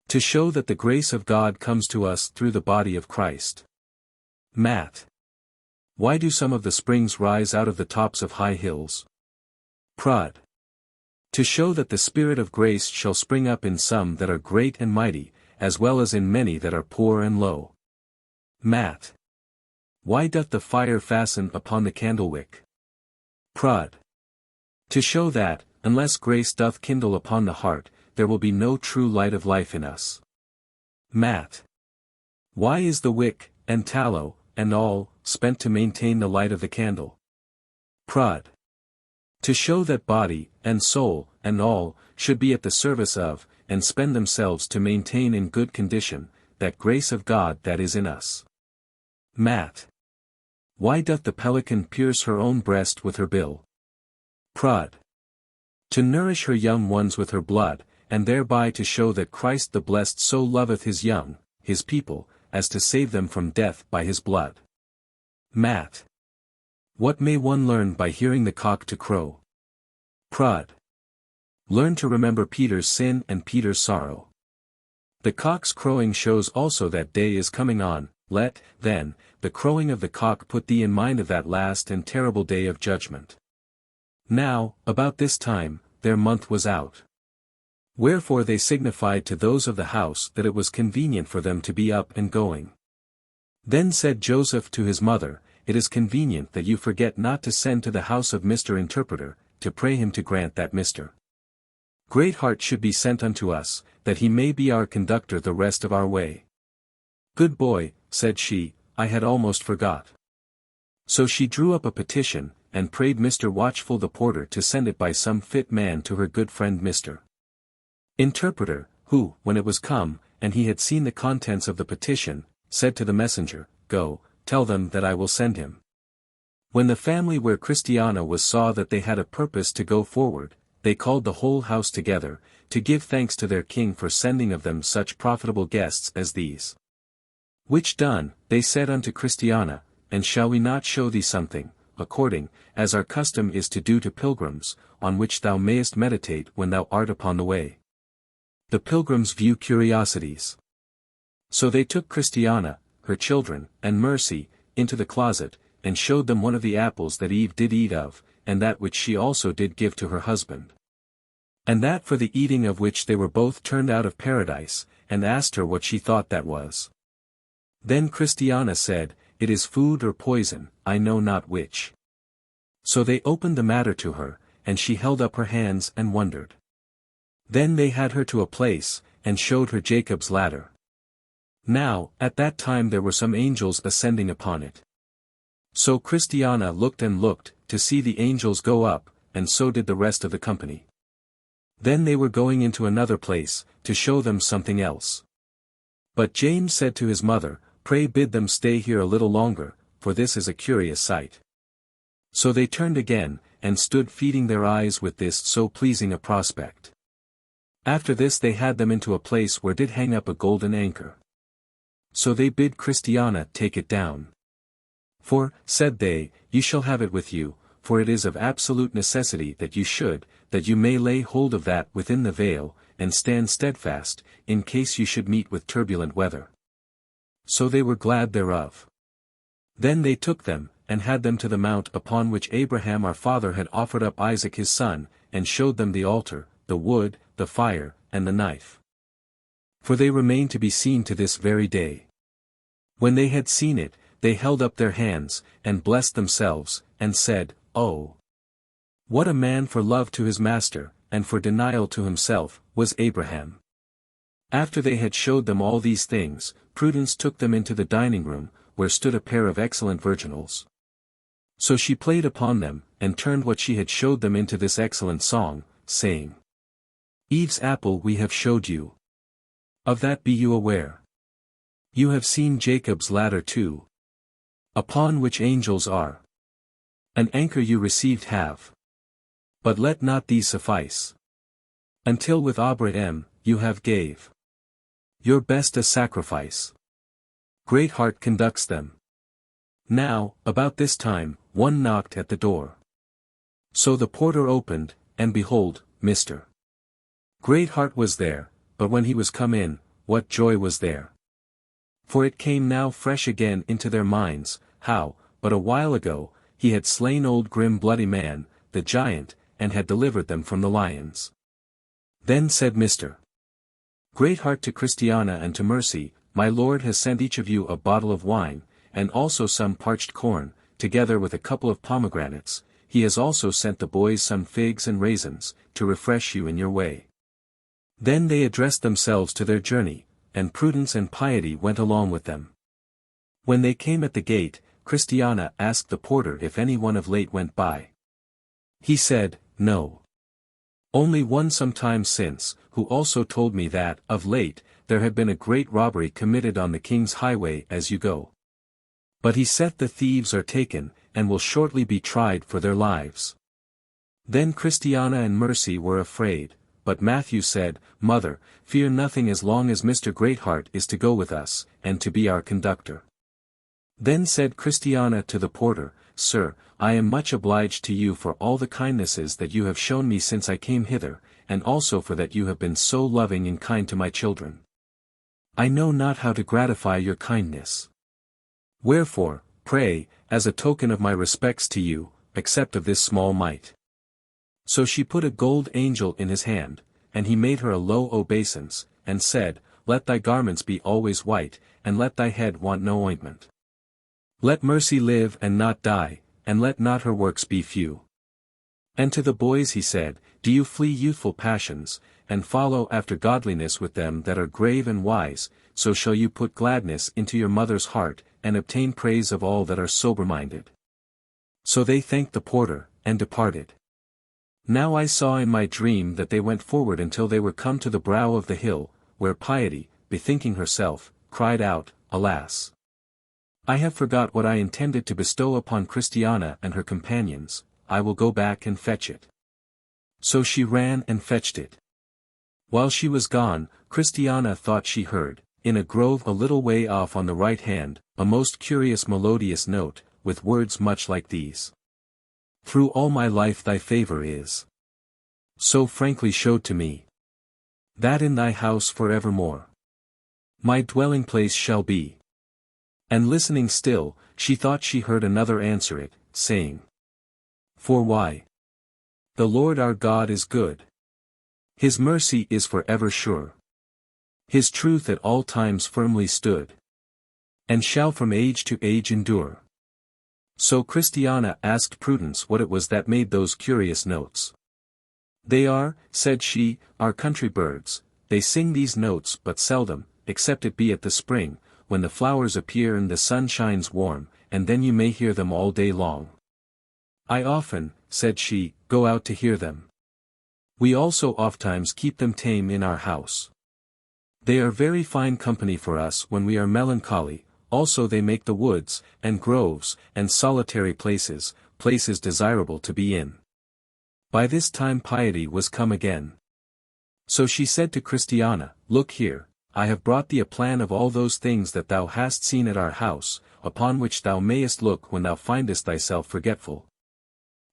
To show that the grace of God comes to us through the body of Christ. Matt. Why do some of the springs rise out of the tops of high hills? Prud. To show that the Spirit of grace shall spring up in some that are great and mighty, as well as in many that are poor and low. Matt. Why doth the fire fasten upon the candlewick? Prud. To show that, unless grace doth kindle upon the heart, there will be no true light of life in us. Matt. Why is the wick, and tallow, and all, spent to maintain the light of the candle? Prud. To show that body, and soul, and all, should be at the service of, and spend themselves to maintain in good condition, that grace of God that is in us. Matt. Why doth the pelican pierce her own breast with her bill? Prud. To nourish her young ones with her blood, and thereby to show that Christ the blessed so loveth his young, his people, as to save them from death by his blood. Matt. What may one learn by hearing the cock to crow? Prud. Learn to remember Peter's sin and Peter's sorrow. The cock's crowing shows also that day is coming on. Let, then, the crowing of the cock put thee in mind of that last and terrible day of judgment. Now, about this time, their month was out. Wherefore they signified to those of the house that it was convenient for them to be up and going. Then said Joseph to his mother, It is convenient that you forget not to send to the house of Mr. Interpreter, to pray him to grant that Mr. Greatheart should be sent unto us, that he may be our conductor the rest of our way. Good boy, said she, I had almost forgot. So she drew up a petition, and prayed Mr. Watchful the porter to send it by some fit man to her good friend Mr. Interpreter, who, when it was come, and he had seen the contents of the petition, said to the messenger, Go, tell them that I will send him. When the family where Christiana was saw that they had a purpose to go forward, they called the whole house together, to give thanks to their king for sending of them such profitable guests as these. Which done, they said unto Christiana, And shall we not show thee something, according, as our custom is to do to pilgrims, on which thou mayest meditate when thou art upon the way? The pilgrims view curiosities. So they took Christiana, her children, and Mercy, into the closet, and showed them one of the apples that Eve did eat of, and that which she also did give to her husband. And that for the eating of which they were both turned out of paradise, and asked her what she thought that was. Then Christiana said, It is food or poison, I know not which. So they opened the matter to her, and she held up her hands and wondered. Then they had her to a place, and showed her Jacob's ladder. Now, at that time there were some angels ascending upon it. So Christiana looked and looked, to see the angels go up, and so did the rest of the company. Then they were going into another place, to show them something else. But James said to his mother, Pray bid them stay here a little longer, for this is a curious sight. So they turned again, and stood feeding their eyes with this so pleasing a prospect. After this they had them into a place where did hang up a golden anchor. So they bid Christiana take it down. For, said they, you shall have it with you, for it is of absolute necessity that you should, that you may lay hold of that within the veil, and stand steadfast, in case you should meet with turbulent weather. So they were glad thereof. Then they took them, and had them to the mount upon which Abraham our father had offered up Isaac his son, and showed them the altar, the wood, the fire, and the knife. For they remain to be seen to this very day. When they had seen it, they held up their hands, and blessed themselves, and said, Oh! What a man for love to his master, and for denial to himself, was Abraham. After they had showed them all these things, Prudence took them into the dining room, where stood a pair of excellent virginals. So she played upon them, and turned what she had showed them into this excellent song, saying, Eve's apple we have showed you. Of that be you aware. You have seen Jacob's ladder too, upon which angels are. An anchor you received have. But let not these suffice. Until with Abraham, you have gave your best a sacrifice. Great heart conducts them. Now, about this time, one knocked at the door. So the porter opened, and behold, Mr. Greatheart was there, but when he was come in, what joy was there! For it came now fresh again into their minds, how, but a while ago, he had slain old grim bloody man, the giant, and had delivered them from the lions. Then said Mr. Greatheart to Christiana and to Mercy, My lord has sent each of you a bottle of wine, and also some parched corn, together with a couple of pomegranates. He has also sent the boys some figs and raisins, to refresh you in your way. Then they addressed themselves to their journey, and Prudence and Piety went along with them. When they came at the gate, Christiana asked the porter if any one of late went by. He said, No. Only one some time since, who also told me that, of late, there had been a great robbery committed on the king's highway as you go. But he saith the thieves are taken, and will shortly be tried for their lives. Then Christiana and Mercy were afraid, but Matthew said, Mother, fear nothing as long as Mr. Greatheart is to go with us, and to be our conductor. Then said Christiana to the porter, Sir, I am much obliged to you for all the kindnesses that you have shown me since I came hither, and also for that you have been so loving and kind to my children. I know not how to gratify your kindness. Wherefore, pray, as a token of my respects to you, accept of this small mite. So she put a gold angel in his hand, and he made her a low obeisance, and said, Let thy garments be always white, and let thy head want no ointment. Let Mercy live and not die, and let not her works be few. And to the boys he said, Do you flee youthful passions, and follow after godliness with them that are grave and wise, so shall you put gladness into your mother's heart, and obtain praise of all that are sober-minded. So they thanked the porter, and departed. Now I saw in my dream that they went forward until they were come to the brow of the hill, where Piety, bethinking herself, cried out, Alas! I have forgot what I intended to bestow upon Christiana and her companions, I will go back and fetch it. So she ran and fetched it. While she was gone, Christiana thought she heard, in a grove a little way off on the right hand, a most curious melodious note, with words much like these. Through all my life thy favor is so frankly showed to me, that in thy house for evermore my dwelling place shall be. And listening still, she thought she heard another answer it, saying, For why? The Lord our God is good. His mercy is for ever sure. His truth at all times firmly stood, and shall from age to age endure. So Christiana asked Prudence what it was that made those curious notes. They are, said she, our country birds, they sing these notes but seldom, except it be at the spring, when the flowers appear and the sun shines warm, and then you may hear them all day long. I often, said she, go out to hear them. We also ofttimes keep them tame in our house. They are very fine company for us when we are melancholy, also they make the woods, and groves, and solitary places, places desirable to be in. By this time piety was come again. So she said to Christiana, Look here, I have brought thee a plan of all those things that thou hast seen at our house, upon which thou mayest look when thou findest thyself forgetful.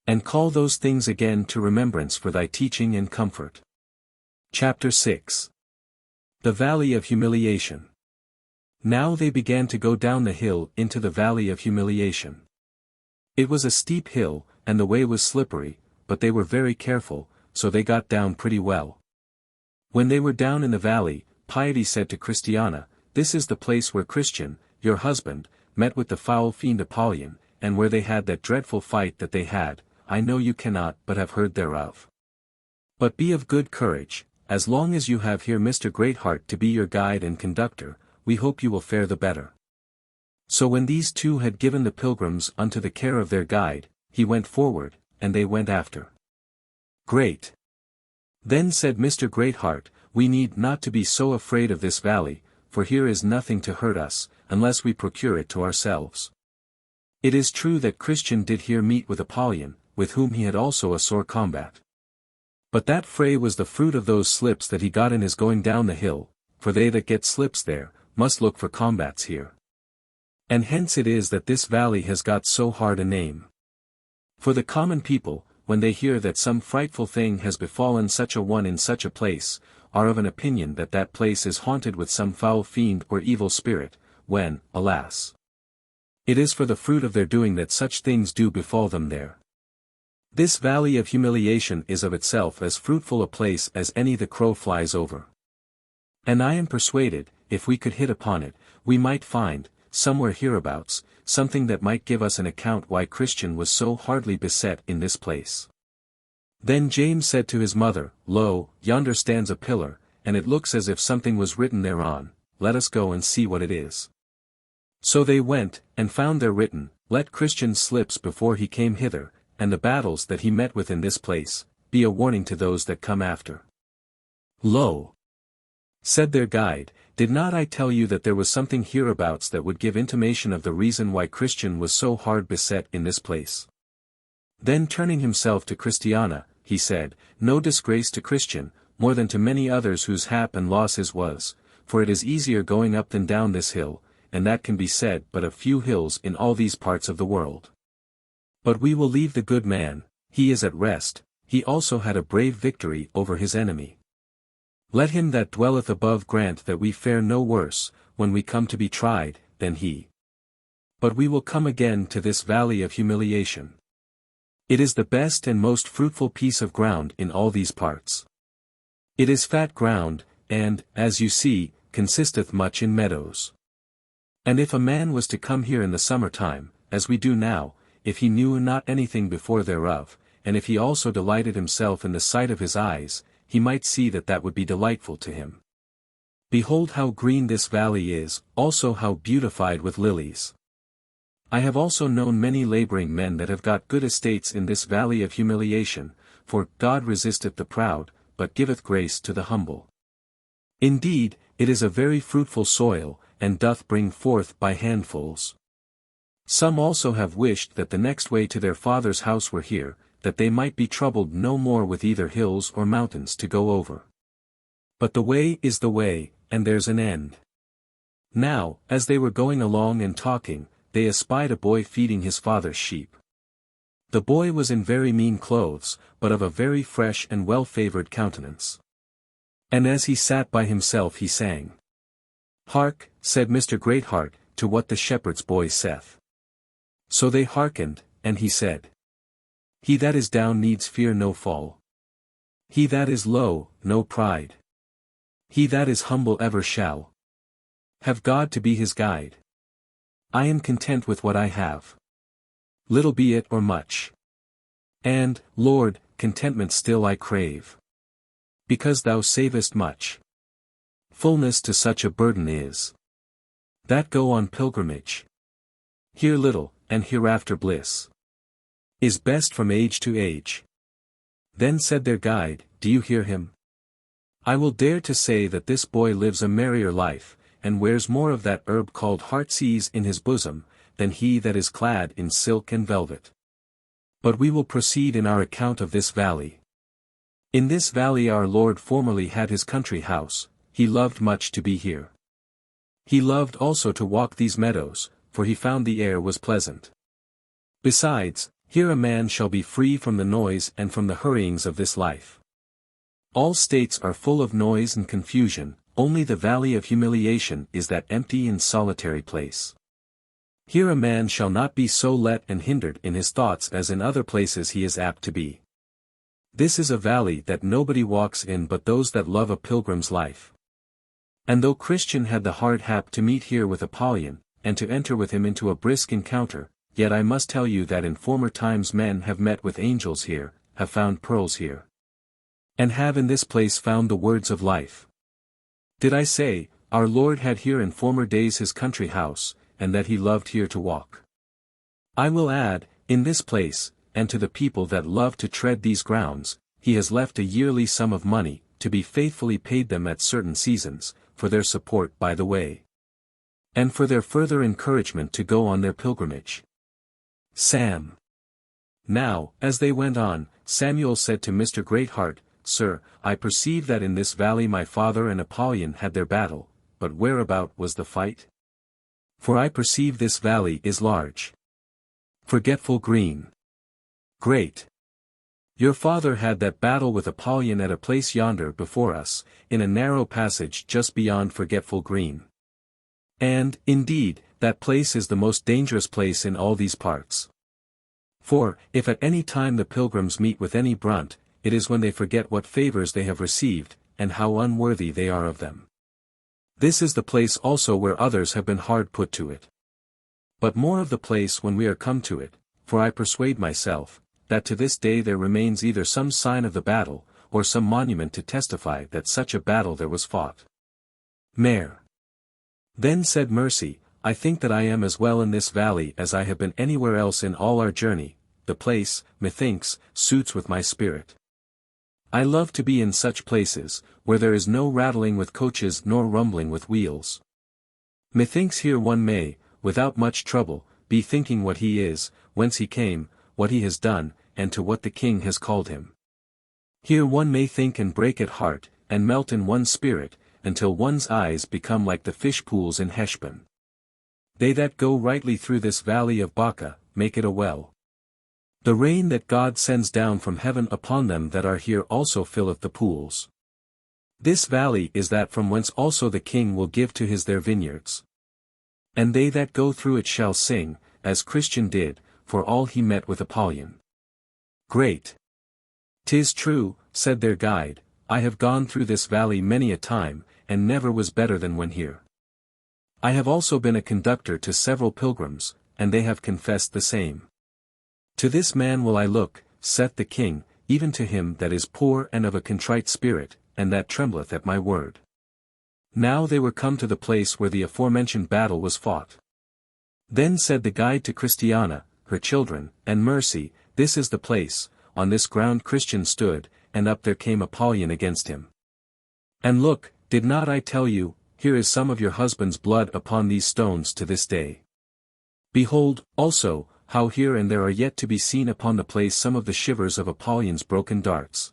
And call those things again to remembrance for thy teaching and comfort. Chapter 6. The Valley of Humiliation. Now they began to go down the hill into the Valley of Humiliation. It was a steep hill, and the way was slippery, but they were very careful, so they got down pretty well. When they were down in the valley, Piety said to Christiana, This is the place where Christian, your husband, met with the foul fiend Apollyon, and where they had that dreadful fight that they had. I know you cannot but have heard thereof. But be of good courage, as long as you have here Mr. Greatheart to be your guide and conductor, we hope you will fare the better. So when these two had given the pilgrims unto the care of their guide, he went forward, and they went after. Great. Then said Mr. Greatheart, We need not to be so afraid of this valley, for here is nothing to hurt us, unless we procure it to ourselves. It is true that Christian did here meet with Apollyon, with whom he had also a sore combat. But that fray was the fruit of those slips that he got in his going down the hill, for they that get slips there, must look for combats here. And hence it is that this valley has got so hard a name. For the common people, when they hear that some frightful thing has befallen such a one in such a place, are of an opinion that that place is haunted with some foul fiend or evil spirit, when, alas! It is for the fruit of their doing that such things do befall them there. This Valley of Humiliation is of itself as fruitful a place as any the crow flies over. And I am persuaded, if we could hit upon it, we might find, somewhere hereabouts, something that might give us an account why Christian was so hardly beset in this place. Then James said to his mother, Lo, yonder stands a pillar, and it looks as if something was written thereon, let us go and see what it is. So they went, and found there written, Let Christian's slips before he came hither, and the battles that he met with in this place, be a warning to those that come after. Lo! Said their guide, Did not I tell you that there was something hereabouts that would give intimation of the reason why Christian was so hard beset in this place? Then turning himself to Christiana, he said, No disgrace to Christian, more than to many others whose hap and loss his was, for it is easier going up than down this hill, and that can be said but of few hills in all these parts of the world. But we will leave the good man, he is at rest, he also had a brave victory over his enemy. Let him that dwelleth above grant that we fare no worse, when we come to be tried, than he. But we will come again to this Valley of Humiliation. It is the best and most fruitful piece of ground in all these parts. It is fat ground, and, as you see, consisteth much in meadows. And if a man was to come here in the summer time, as we do now, if he knew not anything before thereof, and if he also delighted himself in the sight of his eyes, he might see that that would be delightful to him. Behold how green this valley is, also how beautified with lilies. I have also known many laboring men that have got good estates in this Valley of Humiliation, for God resisteth the proud, but giveth grace to the humble. Indeed, it is a very fruitful soil, and doth bring forth by handfuls. Some also have wished that the next way to their father's house were here, that they might be troubled no more with either hills or mountains to go over. But the way is the way, and there's an end. Now, as they were going along and talking, they espied a boy feeding his father's sheep. The boy was in very mean clothes, but of a very fresh and well-favored countenance. And as he sat by himself he sang. Hark, said Mr. Greatheart, to what the shepherd's boy saith. So they hearkened, and he said. He that is down needs fear no fall. He that is low, no pride. He that is humble ever shall have God to be his guide. I am content with what I have. Little be it or much. And, Lord, contentment still I crave. Because thou savest much. Fullness to such a burden is. That go on pilgrimage. Here little, and hereafter bliss. Is best from age to age. Then said their guide, do you hear him? I will dare to say that this boy lives a merrier life, and wears more of that herb called heartsease in his bosom, than he that is clad in silk and velvet. But we will proceed in our account of this valley. In this valley our Lord formerly had his country house, he loved much to be here. He loved also to walk these meadows, for he found the air was pleasant. Besides, here a man shall be free from the noise and from the hurryings of this life. All states are full of noise and confusion, only the valley of humiliation is that empty and solitary place. Here a man shall not be so let and hindered in his thoughts as in other places he is apt to be. This is a valley that nobody walks in but those that love a pilgrim's life. And though Christian had the hard hap to meet here with Apollyon, and to enter with him into a brisk encounter, yet I must tell you that in former times men have met with angels here, have found pearls here, and have in this place found the words of life. Did I say, our Lord had here in former days his country house, and that he loved here to walk? I will add, in this place, and to the people that love to tread these grounds, he has left a yearly sum of money, to be faithfully paid them at certain seasons, for their support by the way, and for their further encouragement to go on their pilgrimage. Sam. Now, as they went on, Samuel said to Mr. Greatheart, Sir, I perceive that in this valley my father and Apollyon had their battle, but whereabout was the fight? For I perceive this valley is large. Forgetful Green. Great. Your father had that battle with Apollyon at a place yonder before us, in a narrow passage just beyond Forgetful Green. And, indeed, that place is the most dangerous place in all these parts. For, if at any time the pilgrims meet with any brunt, it is when they forget what favors they have received, and how unworthy they are of them. This is the place also where others have been hard put to it. But more of the place when we are come to it, for I persuade myself, that to this day there remains either some sign of the battle, or some monument to testify that such a battle there was fought. Mayor. Then said Mercy, I think that I am as well in this valley as I have been anywhere else in all our journey, the place, methinks, suits with my spirit. I love to be in such places, where there is no rattling with coaches nor rumbling with wheels. Methinks here one may, without much trouble, be thinking what he is, whence he came, what he has done, and to what the king has called him. Here one may think and break at heart, and melt in one's spirit, until one's eyes become like the fish pools in Heshbon. They that go rightly through this valley of Baca, make it a well. The rain that God sends down from heaven upon them that are here also filleth the pools. This valley is that from whence also the king will give to his their vineyards. And they that go through it shall sing, as Christian did, for all he met with Apollyon. Great. 'Tis true, said their guide, I have gone through this valley many a time, and never was better than when here. I have also been a conductor to several pilgrims, and they have confessed the same. To this man will I look, saith the king, even to him that is poor and of a contrite spirit, and that trembleth at my word. Now they were come to the place where the aforementioned battle was fought. Then said the guide to Christiana, her children, and Mercy, this is the place, on this ground Christian stood, and up there came Apollyon against him. And look, did not I tell you, here is some of your husband's blood upon these stones to this day. Behold, also, how here and there are yet to be seen upon the place some of the shivers of Apollyon's broken darts.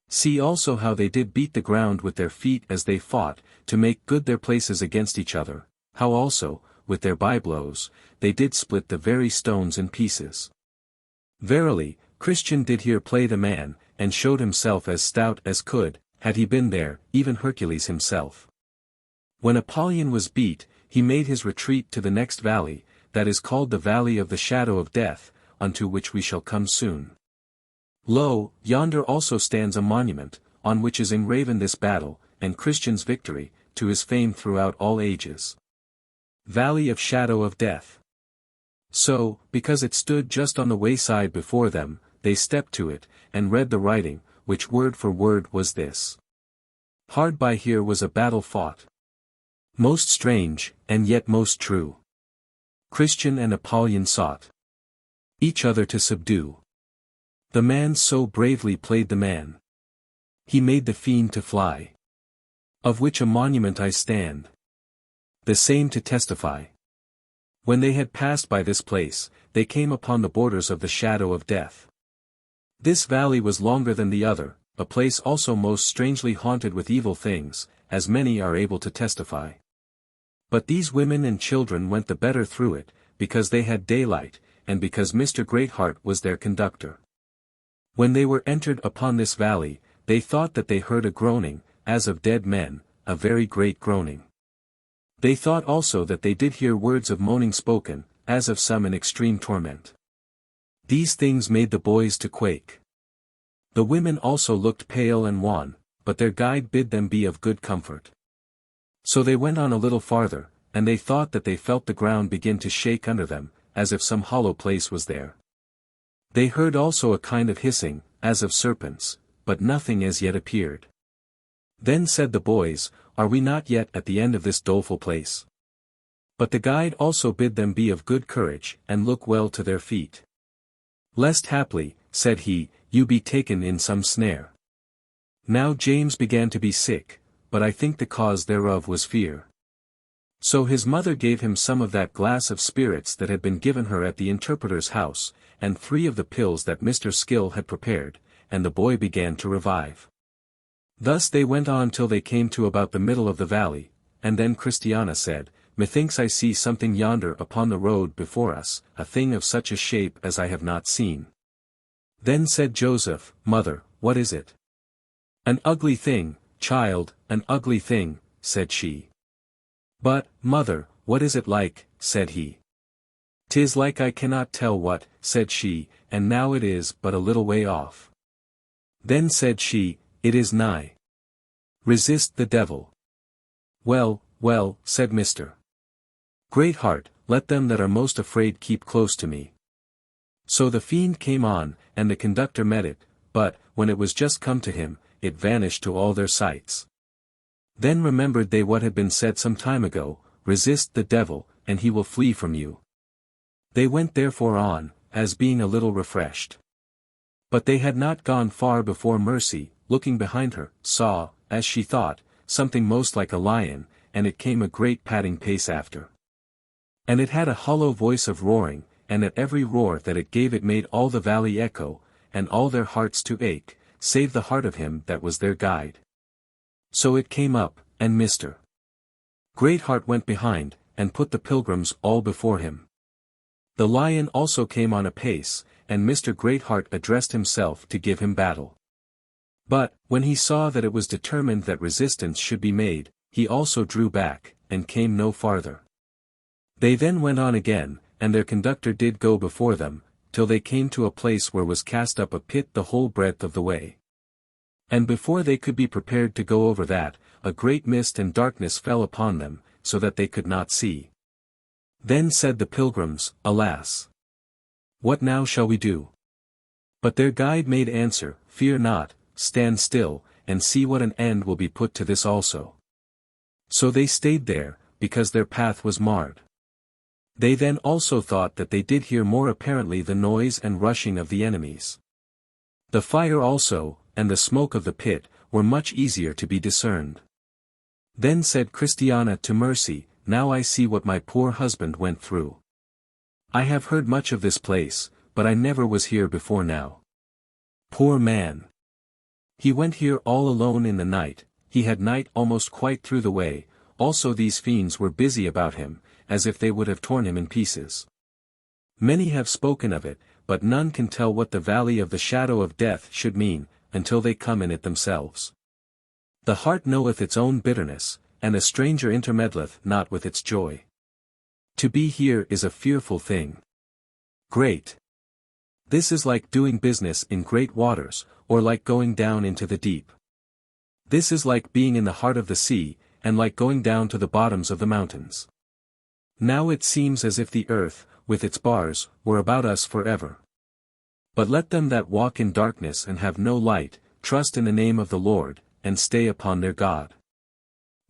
See also how they did beat the ground with their feet as they fought, to make good their places against each other, how also, with their byblows, they did split the very stones in pieces. Verily, Christian did here play the man, and showed himself as stout as could, had he been there, even Hercules himself. When Apollyon was beat, he made his retreat to the next valley, that is called the Valley of the Shadow of Death, unto which we shall come soon. Lo, yonder also stands a monument, on which is engraven this battle, and Christian's victory, to his fame throughout all ages. Valley of Shadow of Death. So, because it stood just on the wayside before them, they stepped to it, and read the writing, which word for word was this. Hard by here was a battle fought. Most strange, and yet most true. Christian and Apollyon sought each other to subdue. The man so bravely played the man. He made the fiend to fly. Of which a monument I stand, the same to testify. When they had passed by this place, they came upon the borders of the shadow of death. This valley was longer than the other, a place also most strangely haunted with evil things, as many are able to testify. But these women and children went the better through it, because they had daylight, and because Mr. Greatheart was their conductor. When they were entered upon this valley, they thought that they heard a groaning, as of dead men, a very great groaning. They thought also that they did hear words of moaning spoken, as of some in extreme torment. These things made the boys to quake. The women also looked pale and wan, but their guide bid them be of good comfort. So they went on a little farther, and they thought that they felt the ground begin to shake under them, as if some hollow place was there. They heard also a kind of hissing, as of serpents, but nothing as yet appeared. Then said the boys, Are we not yet at the end of this doleful place? But the guide also bid them be of good courage, and look well to their feet. Lest haply, said he, you be taken in some snare. Now James began to be sick, but I think the cause thereof was fear. So his mother gave him some of that glass of spirits that had been given her at the interpreter's house, and 3 of the pills that Mr. Skill had prepared, and the boy began to revive. Thus they went on till they came to about the middle of the valley, and then Christiana said, Methinks I see something yonder upon the road before us, a thing of such a shape as I have not seen. Then said Joseph, Mother, what is it? An ugly thing, child, an ugly thing, said she. But, mother, what is it like, said he. 'Tis like I cannot tell what, said she, and now it is but a little way off. Then said she, It is nigh. Resist the devil. Well, well, said Mr. Greatheart, let them that are most afraid keep close to me. So the fiend came on, and the conductor met it, but, when it was just come to him, it vanished to all their sights. Then remembered they what had been said some time ago, Resist the devil, and he will flee from you. They went therefore on, as being a little refreshed. But they had not gone far before Mercy, looking behind her, saw, as she thought, something most like a lion, and it came a great padding pace after. And it had a hollow voice of roaring, and at every roar that it gave it made all the valley echo, and all their hearts to ache, save the heart of him that was their guide. So it came up, and Mr. Greatheart went behind, and put the pilgrims all before him. The lion also came on apace, and Mr. Greatheart addressed himself to give him battle. But, when he saw that it was determined that resistance should be made, he also drew back, and came no farther. They then went on again, and their conductor did go before them, till they came to a place where was cast up a pit the whole breadth of the way. And before they could be prepared to go over that, a great mist and darkness fell upon them, so that they could not see. Then said the pilgrims, Alas! What now shall we do? But their guide made answer, Fear not, stand still, and see what an end will be put to this also. So they stayed there, because their path was marred. They then also thought that they did hear more apparently the noise and rushing of the enemies. The fire also, and the smoke of the pit, were much easier to be discerned. Then said Christiana to Mercy, Now I see what my poor husband went through. I have heard much of this place, but I never was here before now. Poor man! He went here all alone in the night, he had night almost quite through the way, also these fiends were busy about him, as if they would have torn him in pieces. Many have spoken of it, but none can tell what the valley of the shadow of death should mean, until they come in it themselves. The heart knoweth its own bitterness, and a stranger intermeddleth not with its joy. To be here is a fearful thing. Great. This is like doing business in great waters, or like going down into the deep. This is like being in the heart of the sea, and like going down to the bottoms of the mountains. Now it seems as if the earth, with its bars, were about us forever. But let them that walk in darkness and have no light, trust in the name of the Lord, and stay upon their God.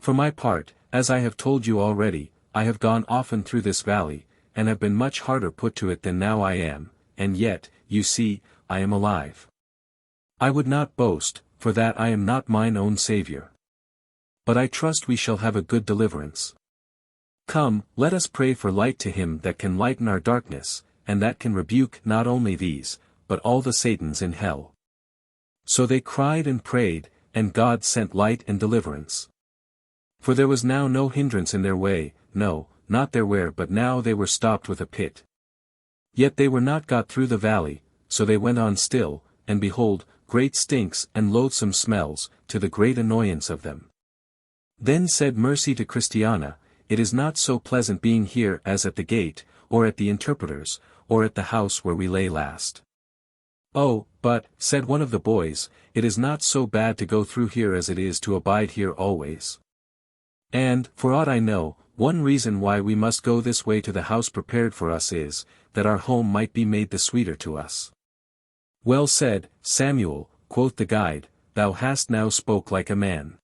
For my part, as I have told you already, I have gone often through this valley, and have been much harder put to it than now I am, and yet, you see, I am alive. I would not boast, for that I am not mine own Saviour. But I trust we shall have a good deliverance. Come, let us pray for light to him that can lighten our darkness, and that can rebuke not only these, but all the Satans in hell. So they cried and prayed, and God sent light and deliverance. For there was now no hindrance in their way, no, not their where, but now they were stopped with a pit. Yet they were not got through the valley, so they went on still, and behold, great stinks and loathsome smells, to the great annoyance of them. Then said Mercy to Christiana, It is not so pleasant being here as at the gate, or at the interpreter's, or at the house where we lay last. Oh, but, said one of the boys, it is not so bad to go through here as it is to abide here always. And, for aught I know, one reason why we must go this way to the house prepared for us is, that our home might be made the sweeter to us. Well said, Samuel, quoth the guide, thou hast now spoke like a man.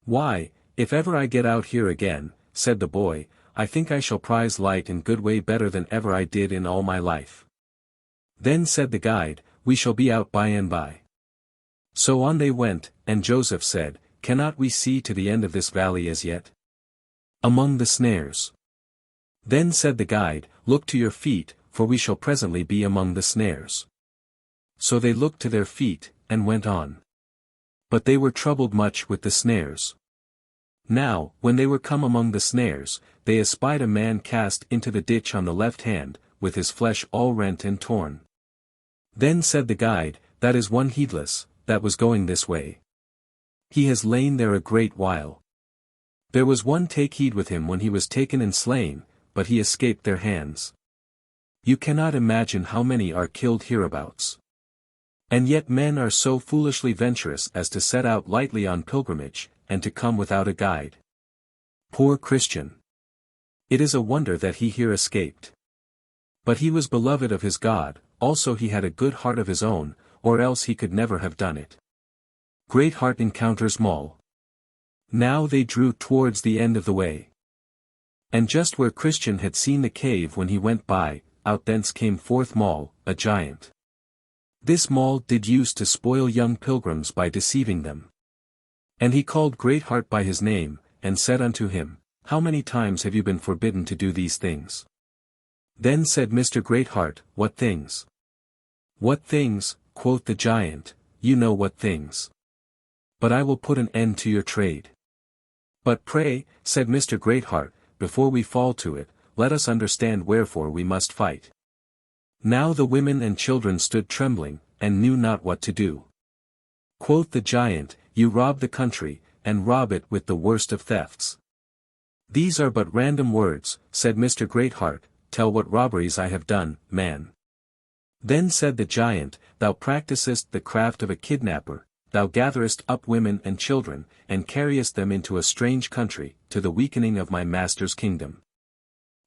Why, if ever I get out here again, said the boy, I think I shall prize light and good way better than ever I did in all my life. Then said the guide, we shall be out by and by. So on they went, and Joseph said, Cannot we see to the end of this valley as yet? Among the snares. Then said the guide, Look to your feet, for we shall presently be among the snares. So they looked to their feet, and went on. But they were troubled much with the snares. Now, when they were come among the snares, they espied a man cast into the ditch on the left hand, with his flesh all rent and torn. Then said the guide, That is one heedless, that was going this way. He has lain there a great while. There was one take heed with him when he was taken and slain, but he escaped their hands. You cannot imagine how many are killed hereabouts. And yet men are so foolishly venturous as to set out lightly on pilgrimage, and to come without a guide. Poor Christian! It is a wonder that he here escaped. But he was beloved of his God, also he had a good heart of his own, or else he could never have done it. Great Heart encounters Moll. Now they drew towards the end of the way. And just where Christian had seen the cave when he went by, out thence came forth Moll, a giant. This Moll did use to spoil young pilgrims by deceiving them. And he called Great Heart by his name, and said unto him, How many times have you been forbidden to do these things? Then said Mr. Great Heart, What things? What things, quoth the giant, you know what things. But I will put an end to your trade. But pray, said Mr. Great Heart, before we fall to it, let us understand wherefore we must fight. Now the women and children stood trembling, and knew not what to do. Quoth the giant, You rob the country, and rob it with the worst of thefts. These are but random words, said Mr. Great Heart, tell what robberies I have done, man. Then said the giant, Thou practisest the craft of a kidnapper, thou gatherest up women and children, and carriest them into a strange country, to the weakening of my master's kingdom.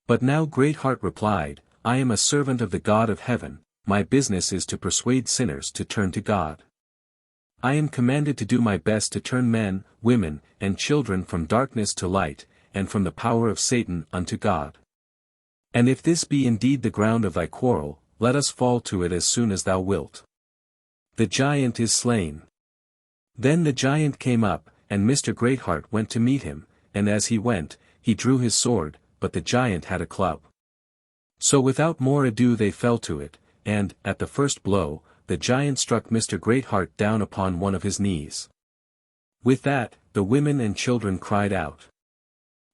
But now Great Heart replied, I am a servant of the God of heaven, my business is to persuade sinners to turn to God. I am commanded to do my best to turn men, women, and children from darkness to light, and from the power of Satan unto God. And if this be indeed the ground of thy quarrel, let us fall to it as soon as thou wilt. The giant is slain. Then the giant came up, and Mr. Great Heart went to meet him, and as he went, he drew his sword, but the giant had a club. So without more ado they fell to it, and, at the first blow, the giant struck Mr. Great Heart down upon one of his knees. With that, the women and children cried out.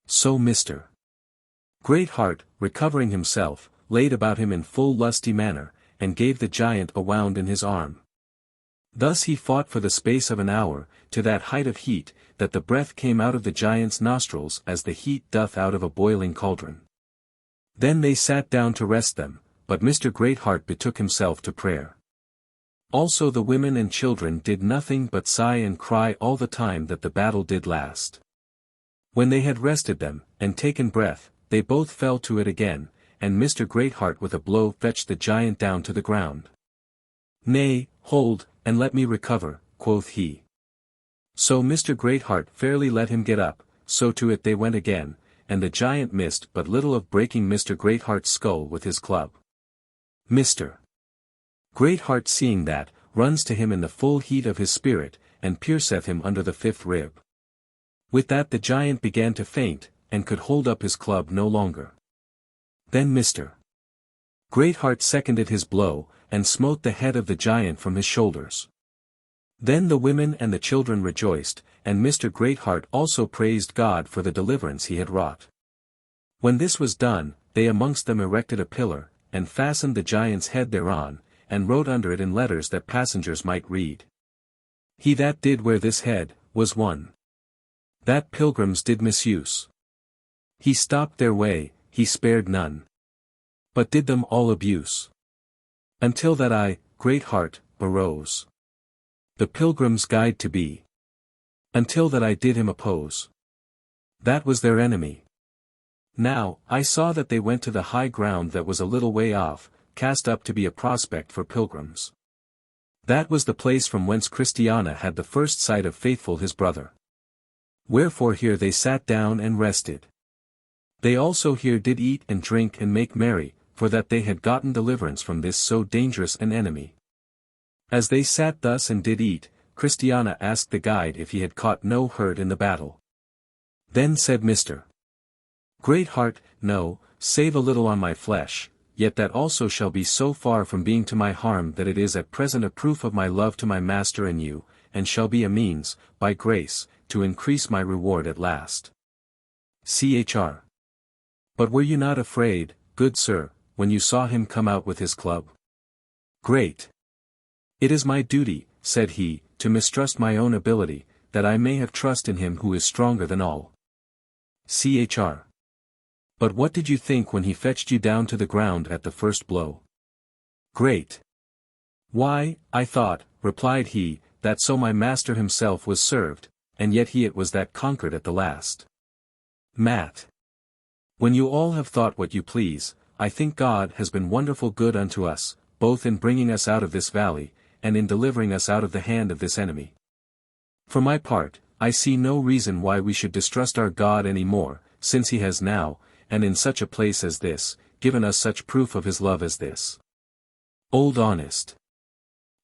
So Mr. Great Heart, recovering himself, laid about him in full lusty manner, and gave the giant a wound in his arm. Thus he fought for the space of an hour, to that height of heat, that the breath came out of the giant's nostrils as the heat doth out of a boiling cauldron. Then they sat down to rest them, but Mr. Great Heart betook himself to prayer. Also the women and children did nothing but sigh and cry all the time that the battle did last. When they had rested them, and taken breath, they both fell to it again, and Mr. Great Heart with a blow fetched the giant down to the ground. Nay, hold, and let me recover, quoth he. So Mr. Greatheart fairly let him get up, so to it they went again, and the giant missed but little of breaking Mr. Greatheart's skull with his club. Mr. Greatheart seeing that, runs to him in the full heat of his spirit, and pierceth him under the fifth rib. With that the giant began to faint, and could hold up his club no longer. Then Mr. Greatheart seconded his blow, and smote the head of the giant from his shoulders. Then the women and the children rejoiced, and Mr. Greatheart also praised God for the deliverance he had wrought. When this was done, they amongst them erected a pillar, and fastened the giant's head thereon, and wrote under it in letters that passengers might read. He that did wear this head, was one that pilgrims did misuse. He stopped their way, he spared none, but did them all abuse. Until that I, Greatheart, arose, the pilgrim's guide to be. Until that I did him oppose. That was their enemy. Now, I saw that they went to the high ground that was a little way off, cast up to be a prospect for pilgrims. That was the place from whence Christiana had the first sight of Faithful his brother. Wherefore here they sat down and rested. They also here did eat and drink and make merry, for that they had gotten deliverance from this so dangerous an enemy. As they sat thus and did eat, Christiana asked the guide if he had caught no hurt in the battle. Then said Mr. Greatheart, No, save a little on my flesh, yet that also shall be so far from being to my harm that it is at present a proof of my love to my master and you, and shall be a means, by grace, to increase my reward at last. Chr. But were you not afraid, good sir, when you saw him come out with his club? Great. It is my duty, said he, to mistrust my own ability, that I may have trust in him who is stronger than all. Chr. But what did you think when he fetched you down to the ground at the first blow? Great. Why, I thought, replied he, that so my master himself was served, and yet he it was that conquered at the last. Mat. When you all have thought what you please, I think God has been wonderful good unto us, both in bringing us out of this valley, and in delivering us out of the hand of this enemy. For my part, I see no reason why we should distrust our God any more, since he has now, and in such a place as this, given us such proof of his love as this. Old Honest.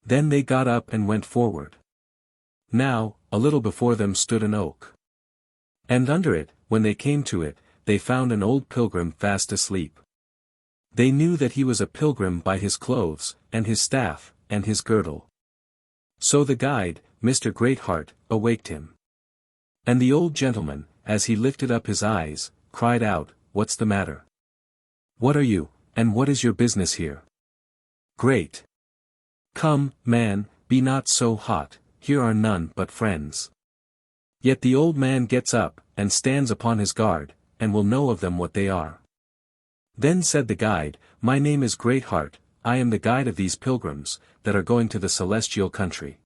Then they got up and went forward. Now, a little before them stood an oak. And under it, when they came to it, they found an old pilgrim fast asleep. They knew that he was a pilgrim by his clothes, and his staff, and his girdle. So the guide, Mr. Greatheart, awaked him. And the old gentleman, as he lifted up his eyes, cried out, What's the matter? What are you, and what is your business here? Great. Come, man, be not so hot, here are none but friends. Yet the old man gets up, and stands upon his guard, and will know of them what they are. Then said the guide, My name is Greatheart, I am the guide of these pilgrims, that are going to the celestial country.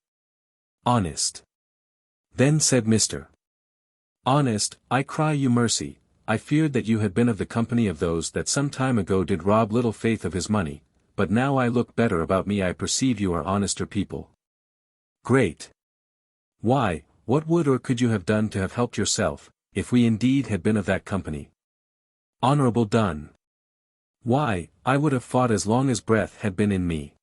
Honest. Then said Mr. Honest, I cry you mercy, I feared that you had been of the company of those that some time ago did rob little faith of his money, but now I look better about me I perceive you are honester people. Great. Why, what would or could you have done to have helped yourself, if we indeed had been of that company? Honorable done. Why, I would have fought as long as breath had been in me.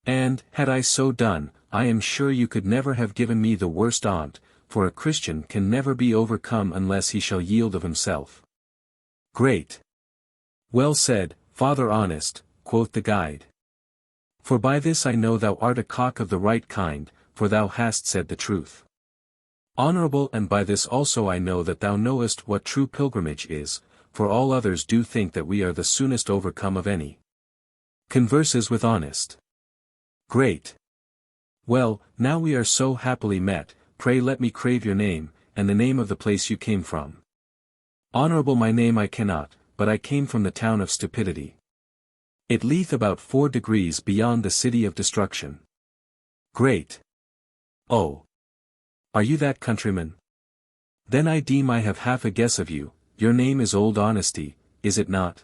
And, had I so done, I am sure you could never have given me the worst on't, for a Christian can never be overcome unless he shall yield of himself. Great. Well said, Father Honest, quoth the guide. For by this I know thou art a cock of the right kind, for thou hast said the truth. Honorable, and by this also I know that thou knowest what true pilgrimage is, for all others do think that we are the soonest overcome of any. Converses with Honest. Great. Well, now we are so happily met, pray let me crave your name, and the name of the place you came from. Honorable, my name I cannot, but I came from the town of Stupidity. It lieth about 4 degrees beyond the city of destruction. Great. Oh. Are you that countryman? Then I deem I have half a guess of you, your name is Old Honesty, is it not?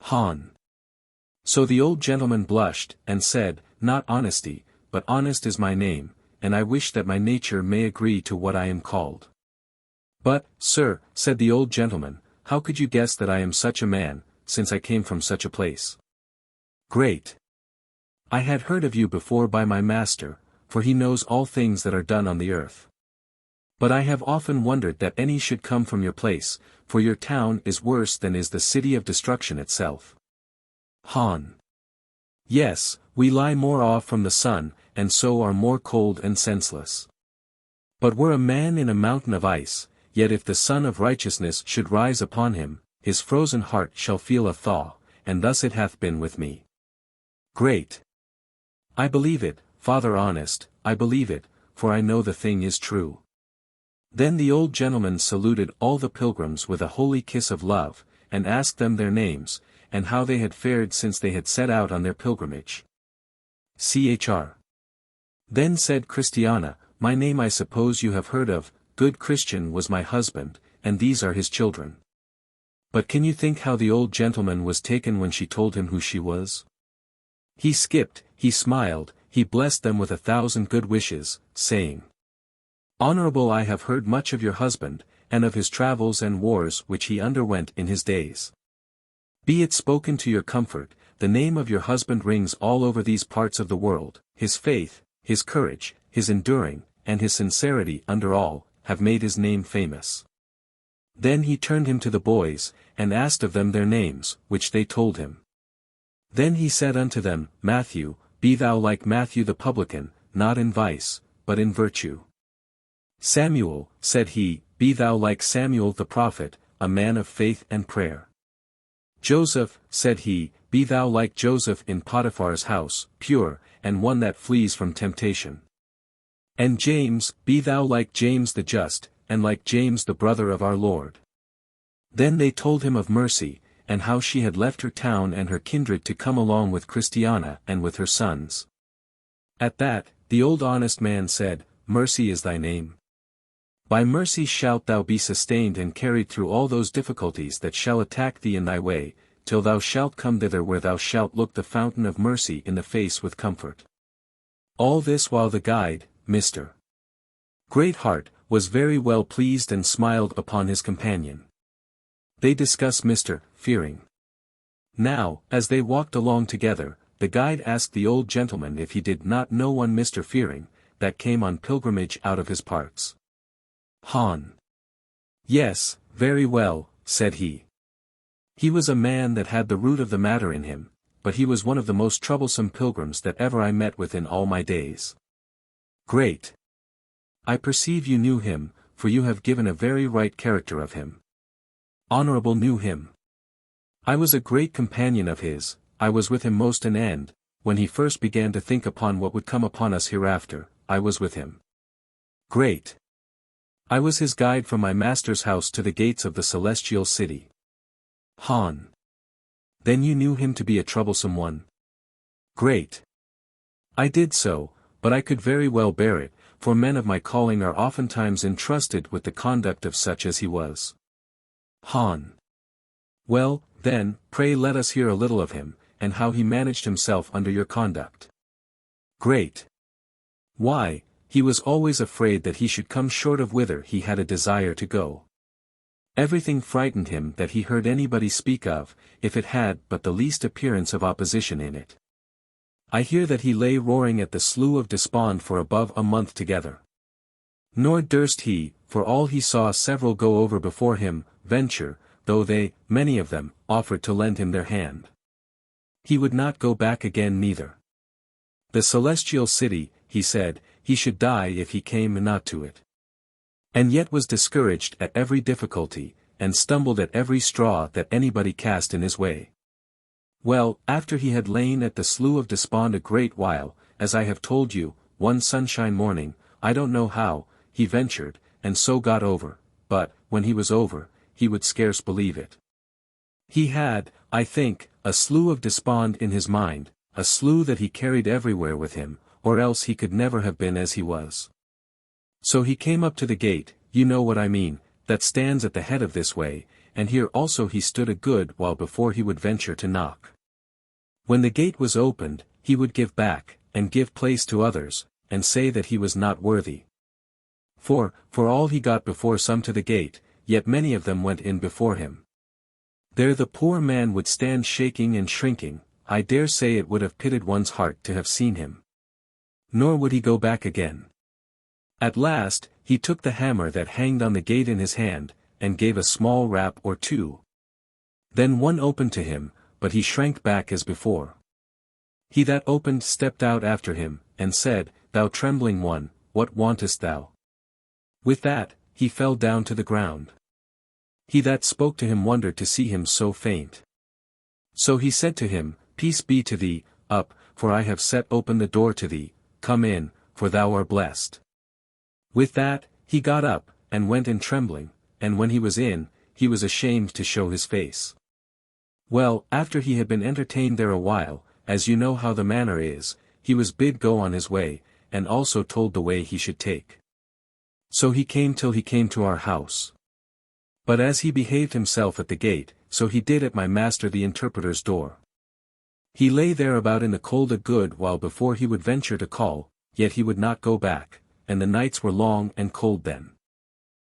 Hon. So the old gentleman blushed, and said, Not Honesty, but Honest is my name, and I wish that my nature may agree to what I am called. But, sir, said the old gentleman, how could you guess that I am such a man, since I came from such a place? Great. I had heard of you before by my master, for he knows all things that are done on the earth. But I have often wondered that any should come from your place, for your town is worse than is the city of destruction itself. Han. Yes, we lie more off from the sun, and so are more cold and senseless. But were a man in a mountain of ice, yet if the sun of righteousness should rise upon him, his frozen heart shall feel a thaw, and thus it hath been with me. Great. I believe it, Father Honest, I believe it, for I know the thing is true. Then the old gentleman saluted all the pilgrims with a holy kiss of love, and asked them their names, and how they had fared since they had set out on their pilgrimage. Chr. Then said Christiana, my name I suppose you have heard of, good Christian was my husband, and these are his children. But can you think how the old gentleman was taken when she told him who she was? He skipped, he smiled, he blessed them with 1,000 good wishes, saying, Honorable, I have heard much of your husband, and of his travels and wars which he underwent in his days. Be it spoken to your comfort, the name of your husband rings all over these parts of the world, his faith, his courage, his enduring, and his sincerity under all, have made his name famous. Then he turned him to the boys, and asked of them their names, which they told him. Then he said unto them, Matthew, be thou like Matthew the publican, not in vice, but in virtue. Samuel, said he, be thou like Samuel the prophet, a man of faith and prayer. Joseph, said he, be thou like Joseph in Potiphar's house, pure, and one that flees from temptation. And James, be thou like James the just, and like James the brother of our Lord. Then they told him of Mercy, and how she had left her town and her kindred to come along with Christiana and with her sons. At that, the old honest man said, Mercy is thy name. By mercy shalt thou be sustained and carried through all those difficulties that shall attack thee in thy way, till thou shalt come thither where thou shalt look the fountain of mercy in the face with comfort. All this while the guide, Mr. Greatheart, was very well pleased and smiled upon his companion. They discuss Mr. Fearing. Now, as they walked along together, the guide asked the old gentleman if he did not know one Mr. Fearing, that came on pilgrimage out of his parts. Han. Yes, very well, said he. He was a man that had the root of the matter in him, but he was one of the most troublesome pilgrims that ever I met with in all my days. Great. I perceive you knew him, for you have given a very right character of him. Honorable knew him. I was a great companion of his, I was with him most an end, when he first began to think upon what would come upon us hereafter, I was with him. Great. I was his guide from my master's house to the gates of the celestial city. Han. Then you knew him to be a troublesome one. Great. I did so, but I could very well bear it, for men of my calling are oftentimes entrusted with the conduct of such as he was. Han. Well, then, pray let us hear a little of him, and how he managed himself under your conduct. Great. Why, he was always afraid that he should come short of whither he had a desire to go. Everything frightened him that he heard anybody speak of, if it had but the least appearance of opposition in it. I hear that he lay roaring at the Slough of Despond for above a month together. Nor durst he, for all he saw several go over before him, venture, though they, many of them, offered to lend him their hand. He would not go back again neither. The celestial city, he said, he should die if he came not to it. And yet was discouraged at every difficulty, and stumbled at every straw that anybody cast in his way. Well, after he had lain at the Slough of Despond a great while, as I have told you, one sunshine morning, I don't know how, he ventured, and so got over, but, when he was over, he would scarce believe it. He had, I think, a Slough of Despond in his mind, a slough that he carried everywhere with him, or else he could never have been as he was. So he came up to the gate, you know what I mean, that stands at the head of this way, and here also he stood a good while before he would venture to knock. When the gate was opened, he would give back, and give place to others, and say that he was not worthy. For all he got before some to the gate, yet many of them went in before him. There the poor man would stand shaking and shrinking. I dare say it would have pitted one's heart to have seen him. Nor would he go back again. At last, he took the hammer that hanged on the gate in his hand, and gave a small rap or two. Then one opened to him, but he shrank back as before. He that opened stepped out after him, and said, Thou trembling one, what wantest thou? With that, he fell down to the ground. He that spoke to him wondered to see him so faint. So he said to him, Peace be to thee, up, for I have set open the door to thee, come in, for thou art blessed. With that, he got up, and went in trembling, and when he was in, he was ashamed to show his face. Well, after he had been entertained there a while, as you know how the manner is, he was bid go on his way, and also told the way he should take. So he came till he came to our house. But as he behaved himself at the gate, so he did at my master the interpreter's door. He lay there about in the cold a good while before he would venture to call, yet he would not go back, and the nights were long and cold then.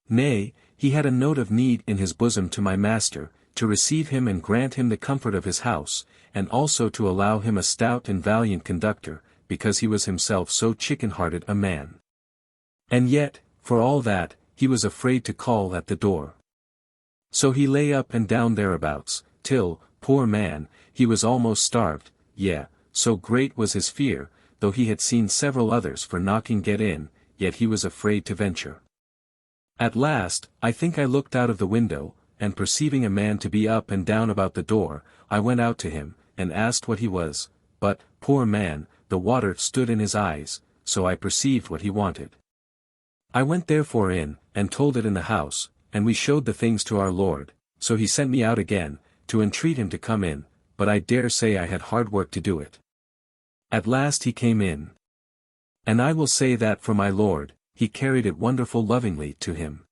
Nay, he had a note of need in his bosom to my master, to receive him and grant him the comfort of his house, and also to allow him a stout and valiant conductor, because he was himself so chicken-hearted a man. And yet, for all that, he was afraid to call at the door. So he lay up and down thereabouts, till, poor man, he was almost starved, yea, so great was his fear, though he had seen several others for knocking get in, yet he was afraid to venture. At last, I think I looked out of the window, and perceiving a man to be up and down about the door, I went out to him, and asked what he was, but, poor man, the water stood in his eyes, so I perceived what he wanted. I went therefore in, and told it in the house, and we showed the things to our Lord, so he sent me out again, to entreat him to come in, but I dare say I had hard work to do it. At last he came in. And I will say that for my Lord, he carried it wonderful lovingly to him.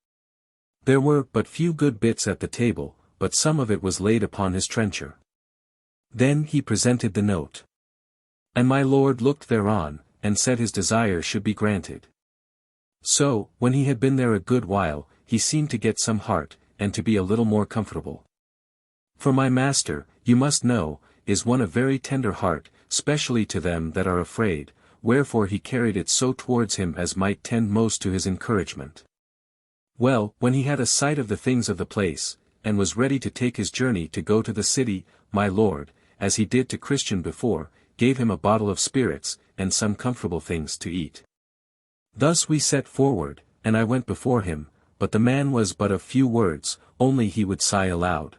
There were but few good bits at the table, but some of it was laid upon his trencher. Then he presented the note. And my Lord looked thereon, and said his desire should be granted. So, when he had been there a good while, he seemed to get some heart, and to be a little more comfortable. For my master, you must know, is one of very tender heart, specially to them that are afraid, wherefore he carried it so towards him as might tend most to his encouragement. Well, when he had a sight of the things of the place, and was ready to take his journey to go to the city, my Lord, as he did to Christian before, gave him a bottle of spirits, and some comfortable things to eat. Thus we set forward, and I went before him, but the man was but of few words, only he would sigh aloud.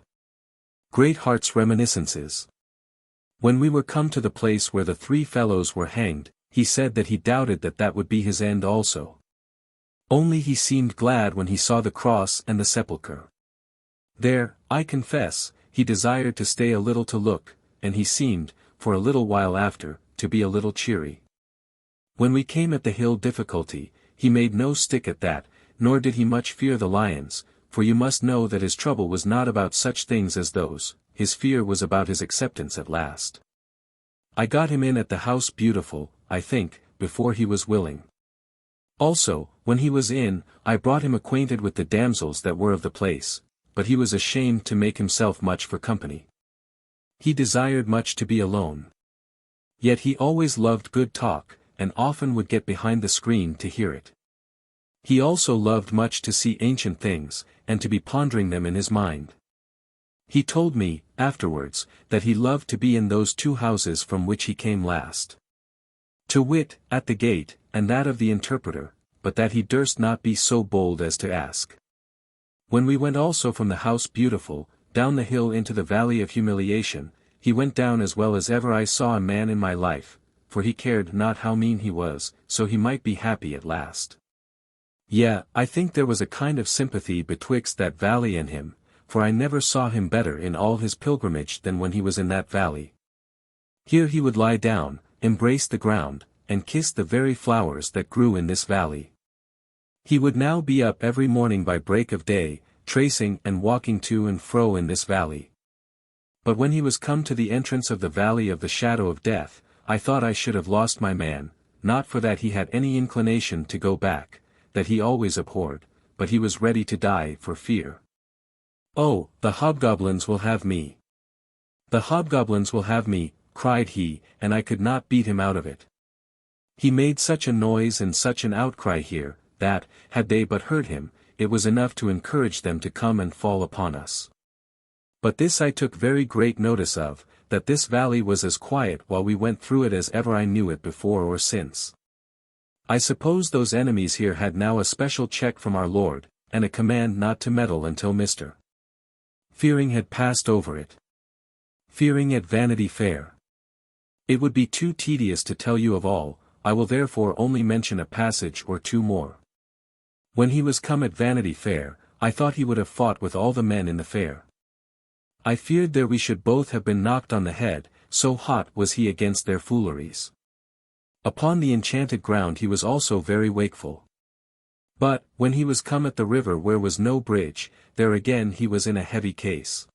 Greatheart's Reminiscences. When we were come to the place where the 3 fellows were hanged, he said that he doubted that that would be his end also. Only he seemed glad when he saw the cross and the sepulchre. There, I confess, he desired to stay a little to look, and he seemed, for a little while after, to be a little cheery. When we came at the hill Difficulty, he made no stick at that, nor did he much fear the lions, for you must know that his trouble was not about such things as those, his fear was about his acceptance at last. I got him in at the house Beautiful, I think, before he was willing. Also, when he was in, I brought him acquainted with the damsels that were of the place, but he was ashamed to make himself much for company. He desired much to be alone. Yet he always loved good talk, and often would get behind the screen to hear it. He also loved much to see ancient things, and to be pondering them in his mind. He told me, afterwards, that he loved to be in those 2 houses from which he came last. To wit, at the gate, and that of the interpreter, but that he durst not be so bold as to ask. When we went also from the house Beautiful, down the hill into the valley of humiliation, he went down as well as ever I saw a man in my life, for he cared not how mean he was, so he might be happy at last. Yea, I think there was a kind of sympathy betwixt that valley and him, for I never saw him better in all his pilgrimage than when he was in that valley. Here he would lie down, embrace the ground, and kiss the very flowers that grew in this valley. He would now be up every morning by break of day, tracing and walking to and fro in this valley. But when he was come to the entrance of the valley of the shadow of death, I thought I should have lost my man, not for that he had any inclination to go back, that he always abhorred, but he was ready to die for fear. "Oh, the hobgoblins will have me! The hobgoblins will have me," cried he, and I could not beat him out of it. He made such a noise and such an outcry here, that, had they but heard him, it was enough to encourage them to come and fall upon us. But this I took very great notice of, that this valley was as quiet while we went through it as ever I knew it before or since. I suppose those enemies here had now a special check from our Lord, and a command not to meddle until Mr. Fearing had passed over it. Fearing at Vanity Fair. It would be too tedious to tell you of all, I will therefore only mention a passage or two more. When he was come at Vanity Fair, I thought he would have fought with all the men in the fair. I feared there we should both have been knocked on the head, so hot was he against their fooleries. Upon the enchanted ground he was also very wakeful. But, when he was come at the river where was no bridge, there again he was in a heavy case.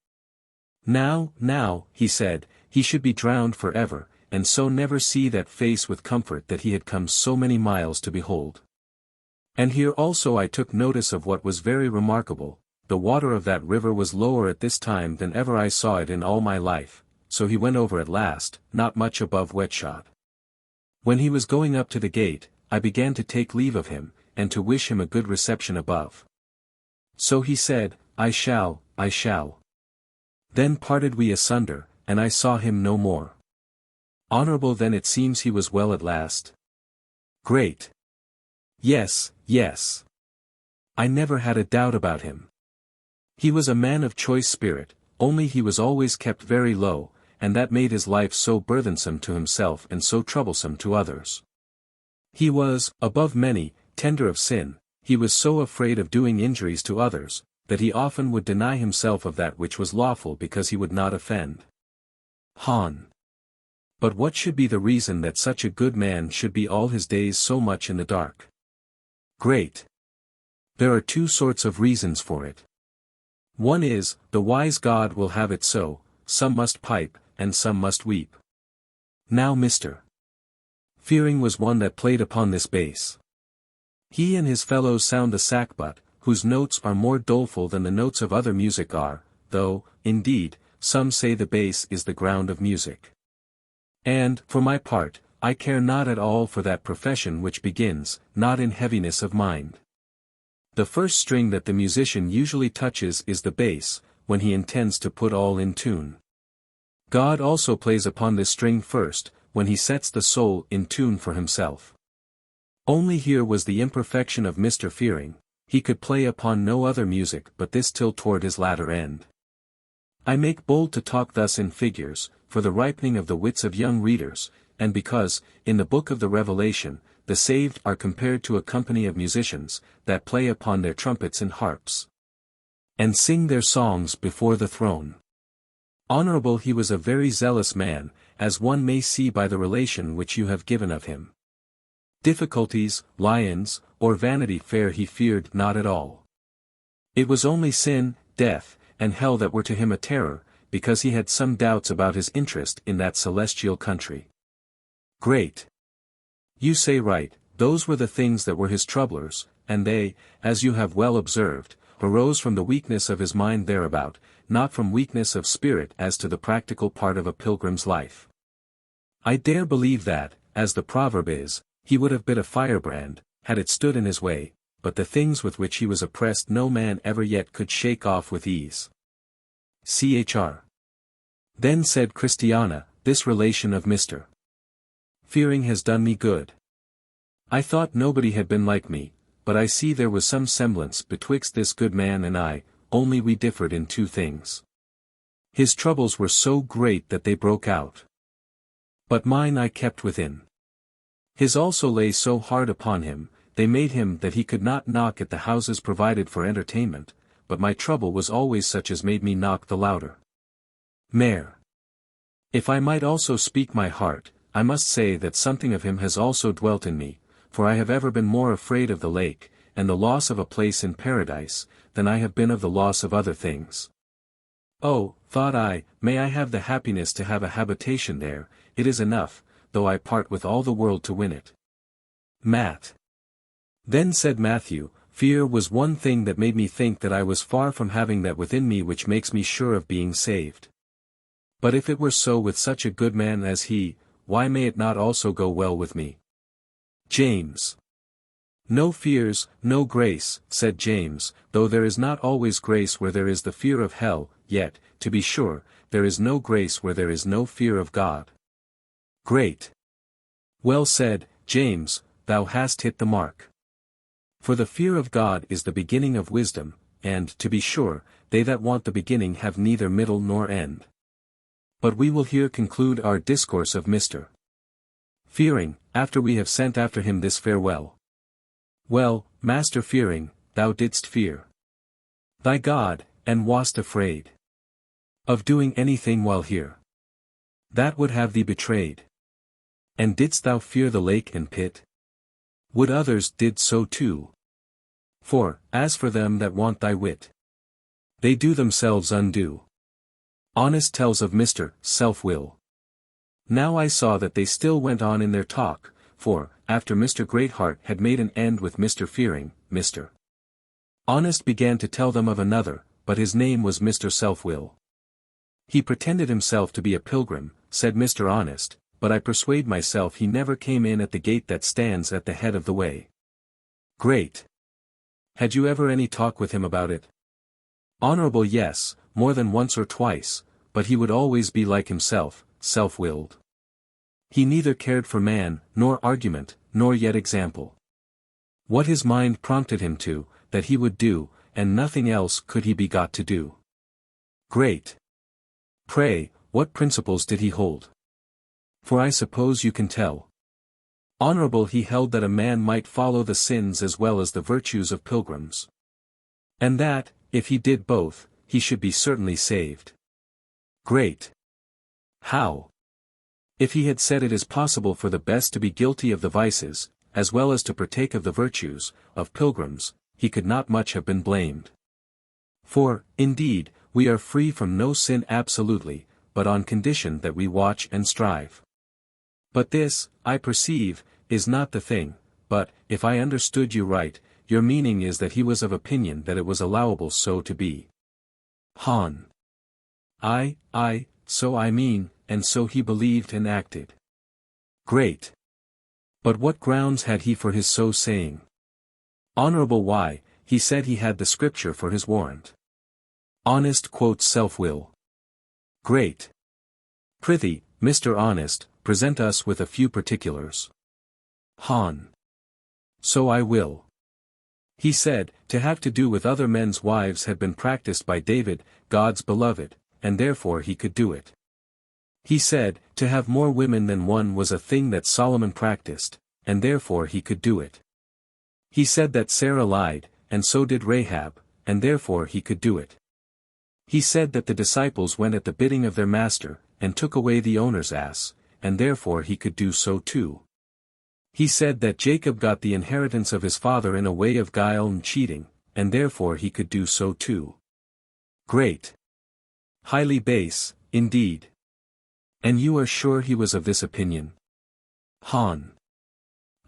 Now, he said, he should be drowned for ever, and so never see that face with comfort that he had come so many miles to behold. And here also I took notice of what was very remarkable, the water of that river was lower at this time than ever I saw it in all my life, so he went over at last, not much above wetshot. When he was going up to the gate, I began to take leave of him, and to wish him a good reception above. So he said, I shall. Then parted we asunder, and I saw him no more. Honorable then it seems he was well at last. Great. Yes. I never had a doubt about him. He was a man of choice spirit, only he was always kept very low, and that made his life so burthensome to himself and so troublesome to others. He was, above many, tender of sin, he was so afraid of doing injuries to others, that he often would deny himself of that which was lawful because he would not offend. Hon. But what should be the reason that such a good man should be all his days so much in the dark? Great. There are two sorts of reasons for it. One is, the wise God will have it so, some must pipe, and some must weep. Now Mr. Fearing was one that played upon this bass. He and his fellows sound the sackbut, whose notes are more doleful than the notes of other music are, though, indeed, some say the bass is the ground of music. And, for my part, I care not at all for that profession which begins, not in heaviness of mind. The first string that the musician usually touches is the bass, when he intends to put all in tune. God also plays upon this string first, when he sets the soul in tune for himself. Only here was the imperfection of Mr. Fearing, he could play upon no other music but this till toward his latter end. I make bold to talk thus in figures, for the ripening of the wits of young readers, and because, in the book of the Revelation, the saved are compared to a company of musicians, that play upon their trumpets and harps, and sing their songs before the throne. Honorable he was a very zealous man, as one may see by the relation which you have given of him. Difficulties, lions, or Vanity Fair he feared not at all. It was only sin, death, and hell that were to him a terror, because he had some doubts about his interest in that celestial country. Great. You say right, those were the things that were his troublers, and they, as you have well observed, arose from the weakness of his mind thereabout, not from weakness of spirit as to the practical part of a pilgrim's life. I dare believe that, as the proverb is, he would have bit a firebrand, had it stood in his way, but the things with which he was oppressed no man ever yet could shake off with ease. Chr. Then said Christiana, this relation of Mr. Fearing has done me good. I thought nobody had been like me, but I see there was some semblance betwixt this good man and I, only we differed in two things. His troubles were so great that they broke out. But mine I kept within. His also lay so hard upon him, they made him that he could not knock at the houses provided for entertainment, but my trouble was always such as made me knock the louder. Mayor. If I might also speak my heart, I must say that something of him has also dwelt in me, for I have ever been more afraid of the lake, and the loss of a place in paradise, than I have been of the loss of other things. Oh, thought I, may I have the happiness to have a habitation there, it is enough, though I part with all the world to win it. Matt. Then said Matthew, fear was one thing that made me think that I was far from having that within me which makes me sure of being saved. But if it were so with such a good man as he, why may it not also go well with me? James. No fears, no grace, said James, though there is not always grace where there is the fear of hell, yet, to be sure, there is no grace where there is no fear of God. Great. Well said, James, thou hast hit the mark. For the fear of God is the beginning of wisdom, and, to be sure, they that want the beginning have neither middle nor end. But we will here conclude our discourse of Mr. Fearing, after we have sent after him this farewell. Well, Master Fearing, thou didst fear thy God, and wast afraid of doing anything while here that would have thee betrayed. And didst thou fear the lake and pit? Would others did so too? For, as for them that want thy wit, they do themselves undo. Honest tells of Mr. Self-will. Now I saw that they still went on in their talk, for, after Mr. Greatheart had made an end with Mr. Fearing, Mr. Honest began to tell them of another, but his name was Mr. Self-will. He pretended himself to be a pilgrim, said Mr. Honest, but I persuade myself he never came in at the gate that stands at the head of the way. Great. Had you ever any talk with him about it? Honorable, yes, more than once or twice, but he would always be like himself, self-willed. He neither cared for man, nor argument, nor yet example. What his mind prompted him to, that he would do, and nothing else could he be got to do. Great. Pray, what principles did he hold? For I suppose you can tell. Honorable, he held that a man might follow the sins as well as the virtues of pilgrims. And that, if he did both, he should be certainly saved. Great. How? If he had said it is possible for the best to be guilty of the vices, as well as to partake of the virtues, of pilgrims, he could not much have been blamed. For, indeed, we are free from no sin absolutely, but on condition that we watch and strive. But this, I perceive, is not the thing, but, if I understood you right, your meaning is that he was of opinion that it was allowable so to be. Hon. Aye, so I mean, and so he believed and acted. Great. But what grounds had he for his so saying? Honorable, why, he said he had the scripture for his warrant. Honest quotes self-will. Great. Prithee, Mr. Honest, present us with a few particulars. Hon. So I will. He said, to have to do with other men's wives had been practiced by David, God's beloved, and therefore he could do it. He said, to have more women than one was a thing that Solomon practiced, and therefore he could do it. He said that Sarah lied, and so did Rahab, and therefore he could do it. He said that the disciples went at the bidding of their master, and took away the owner's ass, and therefore he could do so too. He said that Jacob got the inheritance of his father in a way of guile and cheating, and therefore he could do so too. Great. Highly base, indeed. And you are sure he was of this opinion? Hon.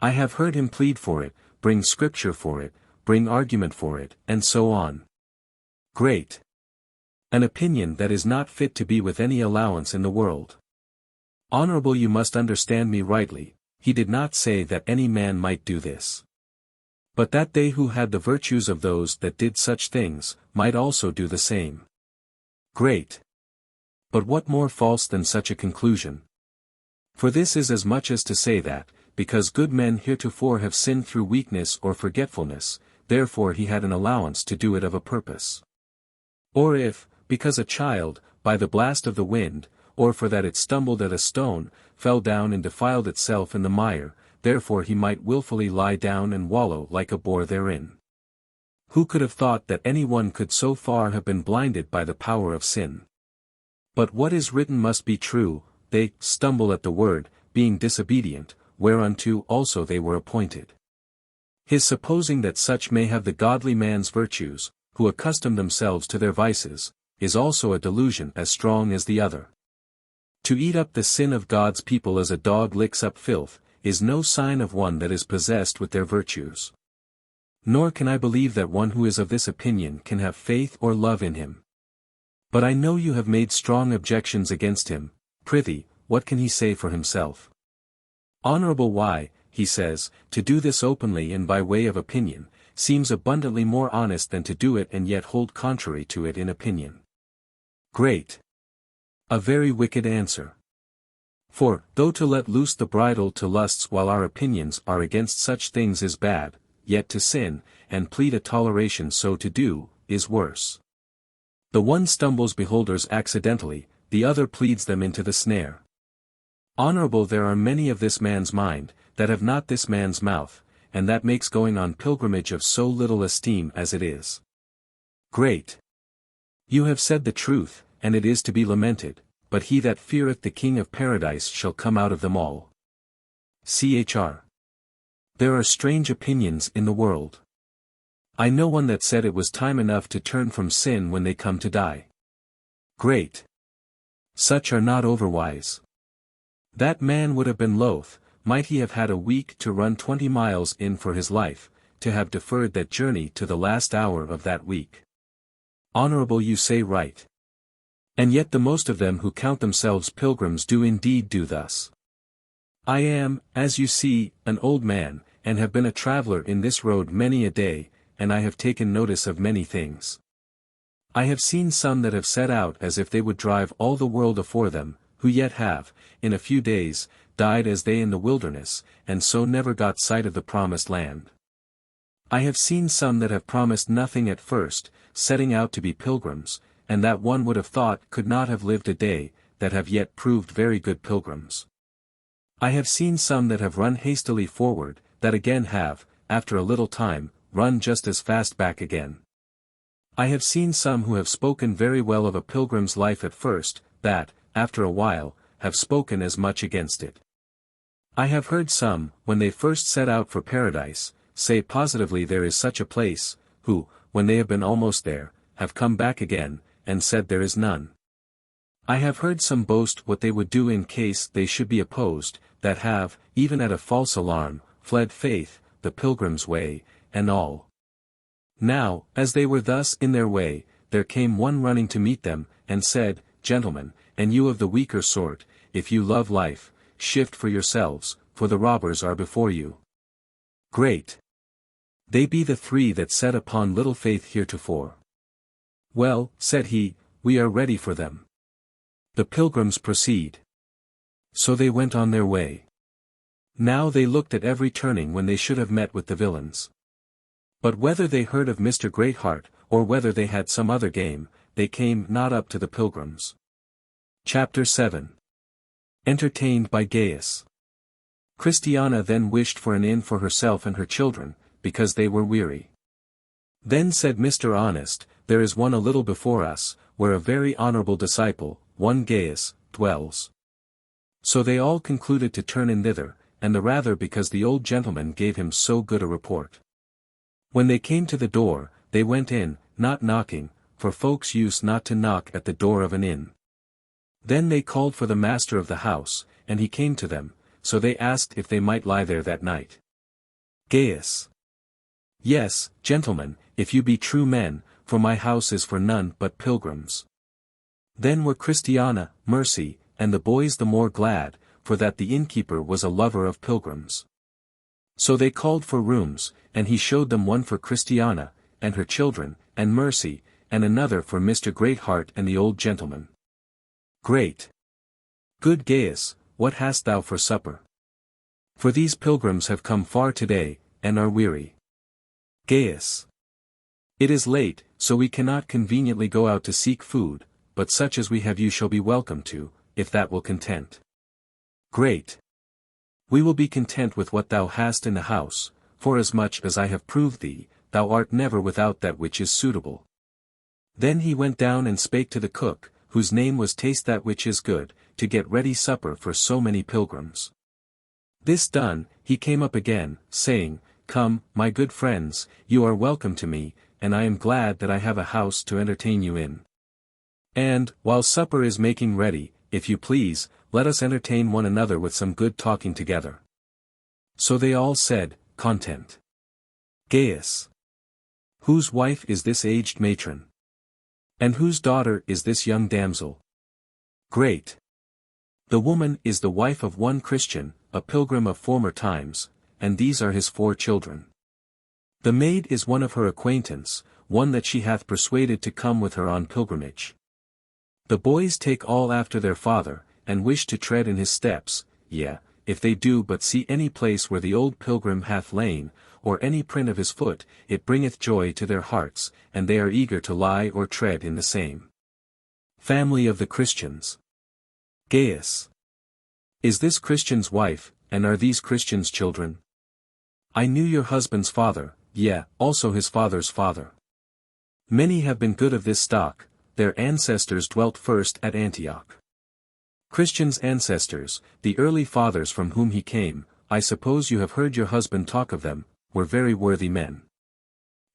I have heard him plead for it, bring scripture for it, bring argument for it, and so on. Great. An opinion that is not fit to be with any allowance in the world. Honorable, you must understand me rightly, he did not say that any man might do this. But that they who had the virtues of those that did such things, might also do the same. Great. But what more false than such a conclusion? For this is as much as to say that, because good men heretofore have sinned through weakness or forgetfulness, therefore he had an allowance to do it of a purpose. Or if, because a child, by the blast of the wind, or for that it stumbled at a stone, fell down and defiled itself in the mire, therefore he might wilfully lie down and wallow like a boar therein. Who could have thought that any one could so far have been blinded by the power of sin? But what is written must be true, they stumble at the word, being disobedient, whereunto also they were appointed. His supposing that such may have the godly man's virtues, who accustom themselves to their vices, is also a delusion as strong as the other. To eat up the sin of God's people as a dog licks up filth, is no sign of one that is possessed with their virtues. Nor can I believe that one who is of this opinion can have faith or love in him. But I know you have made strong objections against him. Prithee, what can he say for himself? Honorable why, he says, to do this openly and by way of opinion, seems abundantly more honest than to do it and yet hold contrary to it in opinion. Great. A very wicked answer. For, though to let loose the bridle to lusts while our opinions are against such things is bad, yet to sin, and plead a toleration so to do, is worse. The one stumbles beholders accidentally, the other pleads them into the snare. Honorable there are many of this man's mind, that have not this man's mouth, and that makes going on pilgrimage of so little esteem as it is. Great. You have said the truth, and it is to be lamented, but he that feareth the King of Paradise shall come out of them all. Chr. There are strange opinions in the world. I know one that said it was time enough to turn from sin when they come to die. Great. Such are not overwise. That man would have been loath, might he have had a week to run 20 miles in for his life, to have deferred that journey to the last hour of that week. Honorable, you say right. And yet the most of them who count themselves pilgrims do indeed do thus. I am, as you see, an old man, and have been a traveller in this road many a day, and I have taken notice of many things. I have seen some that have set out as if they would drive all the world afore them, who yet have, in a few days, died as they in the wilderness, and so never got sight of the promised land. I have seen some that have promised nothing at first, setting out to be pilgrims, and that one would have thought could not have lived a day, that have yet proved very good pilgrims. I have seen some that have run hastily forward, that again have, after a little time, run just as fast back again. I have seen some who have spoken very well of a pilgrim's life at first, that, after a while, have spoken as much against it. I have heard some, when they first set out for paradise, say positively there is such a place, who, when they have been almost there, have come back again, and said there is none. I have heard some boast what they would do in case they should be opposed, that have, even at a false alarm, fled faith, the pilgrim's way, and all. Now, as they were thus in their way, there came one running to meet them, and said, Gentlemen, and you of the weaker sort, if you love life, shift for yourselves, for the robbers are before you. Great. They be the three that set upon little faith heretofore. Well, said he, we are ready for them. The pilgrims proceed. So they went on their way. Now they looked at every turning when they should have met with the villains. But whether they heard of Mr. Greatheart, or whether they had some other game, they came not up to the pilgrims. Chapter 7. Entertained by Gaius. Christiana then wished for an inn for herself and her children, because they were weary. Then said Mr. Honest, there is one a little before us, where a very honourable disciple, one Gaius, dwells. So they all concluded to turn in thither, and the rather because the old gentleman gave him so good a report. When they came to the door, they went in, not knocking, for folks used not to knock at the door of an inn. Then they called for the master of the house, and he came to them, so they asked if they might lie there that night. Gaius. Yes, gentlemen, if you be true men, for my house is for none but pilgrims. Then were Christiana, Mercy, and the boys the more glad, for that the innkeeper was a lover of pilgrims. So they called for rooms, and he showed them one for Christiana, and her children, and Mercy, and another for Mr. Greatheart and the old gentleman. Great. Good Gaius, what hast thou for supper? For these pilgrims have come far today, and are weary. Gaius. It is late, so we cannot conveniently go out to seek food, but such as we have you shall be welcome to, if that will content. Great. We will be content with what thou hast in the house, forasmuch as I have proved thee, thou art never without that which is suitable. Then he went down and spake to the cook, whose name was Taste that which is good, to get ready supper for so many pilgrims. This done, he came up again, saying, Come, my good friends, you are welcome to me, and I am glad that I have a house to entertain you in. And, while supper is making ready, if you please, let us entertain one another with some good talking together. So they all said, Content. Gaius. Whose wife is this aged matron? And whose daughter is this young damsel? Great. The woman is the wife of one Christian, a pilgrim of former times, and these are his 4 children. The maid is one of her acquaintance, one that she hath persuaded to come with her on pilgrimage. The boys take all after their father, and wish to tread in his steps, yea, if they do but see any place where the old pilgrim hath lain, or any print of his foot, it bringeth joy to their hearts, and they are eager to lie or tread in the same. Family of the Christians. Gaius. Is this Christian's wife, and are these Christians' children? I knew your husband's father, yea, also his father's father. Many have been good of this stock, their ancestors dwelt first at Antioch. Christian's ancestors, the early fathers from whom he came, I suppose you have heard your husband talk of them, were very worthy men.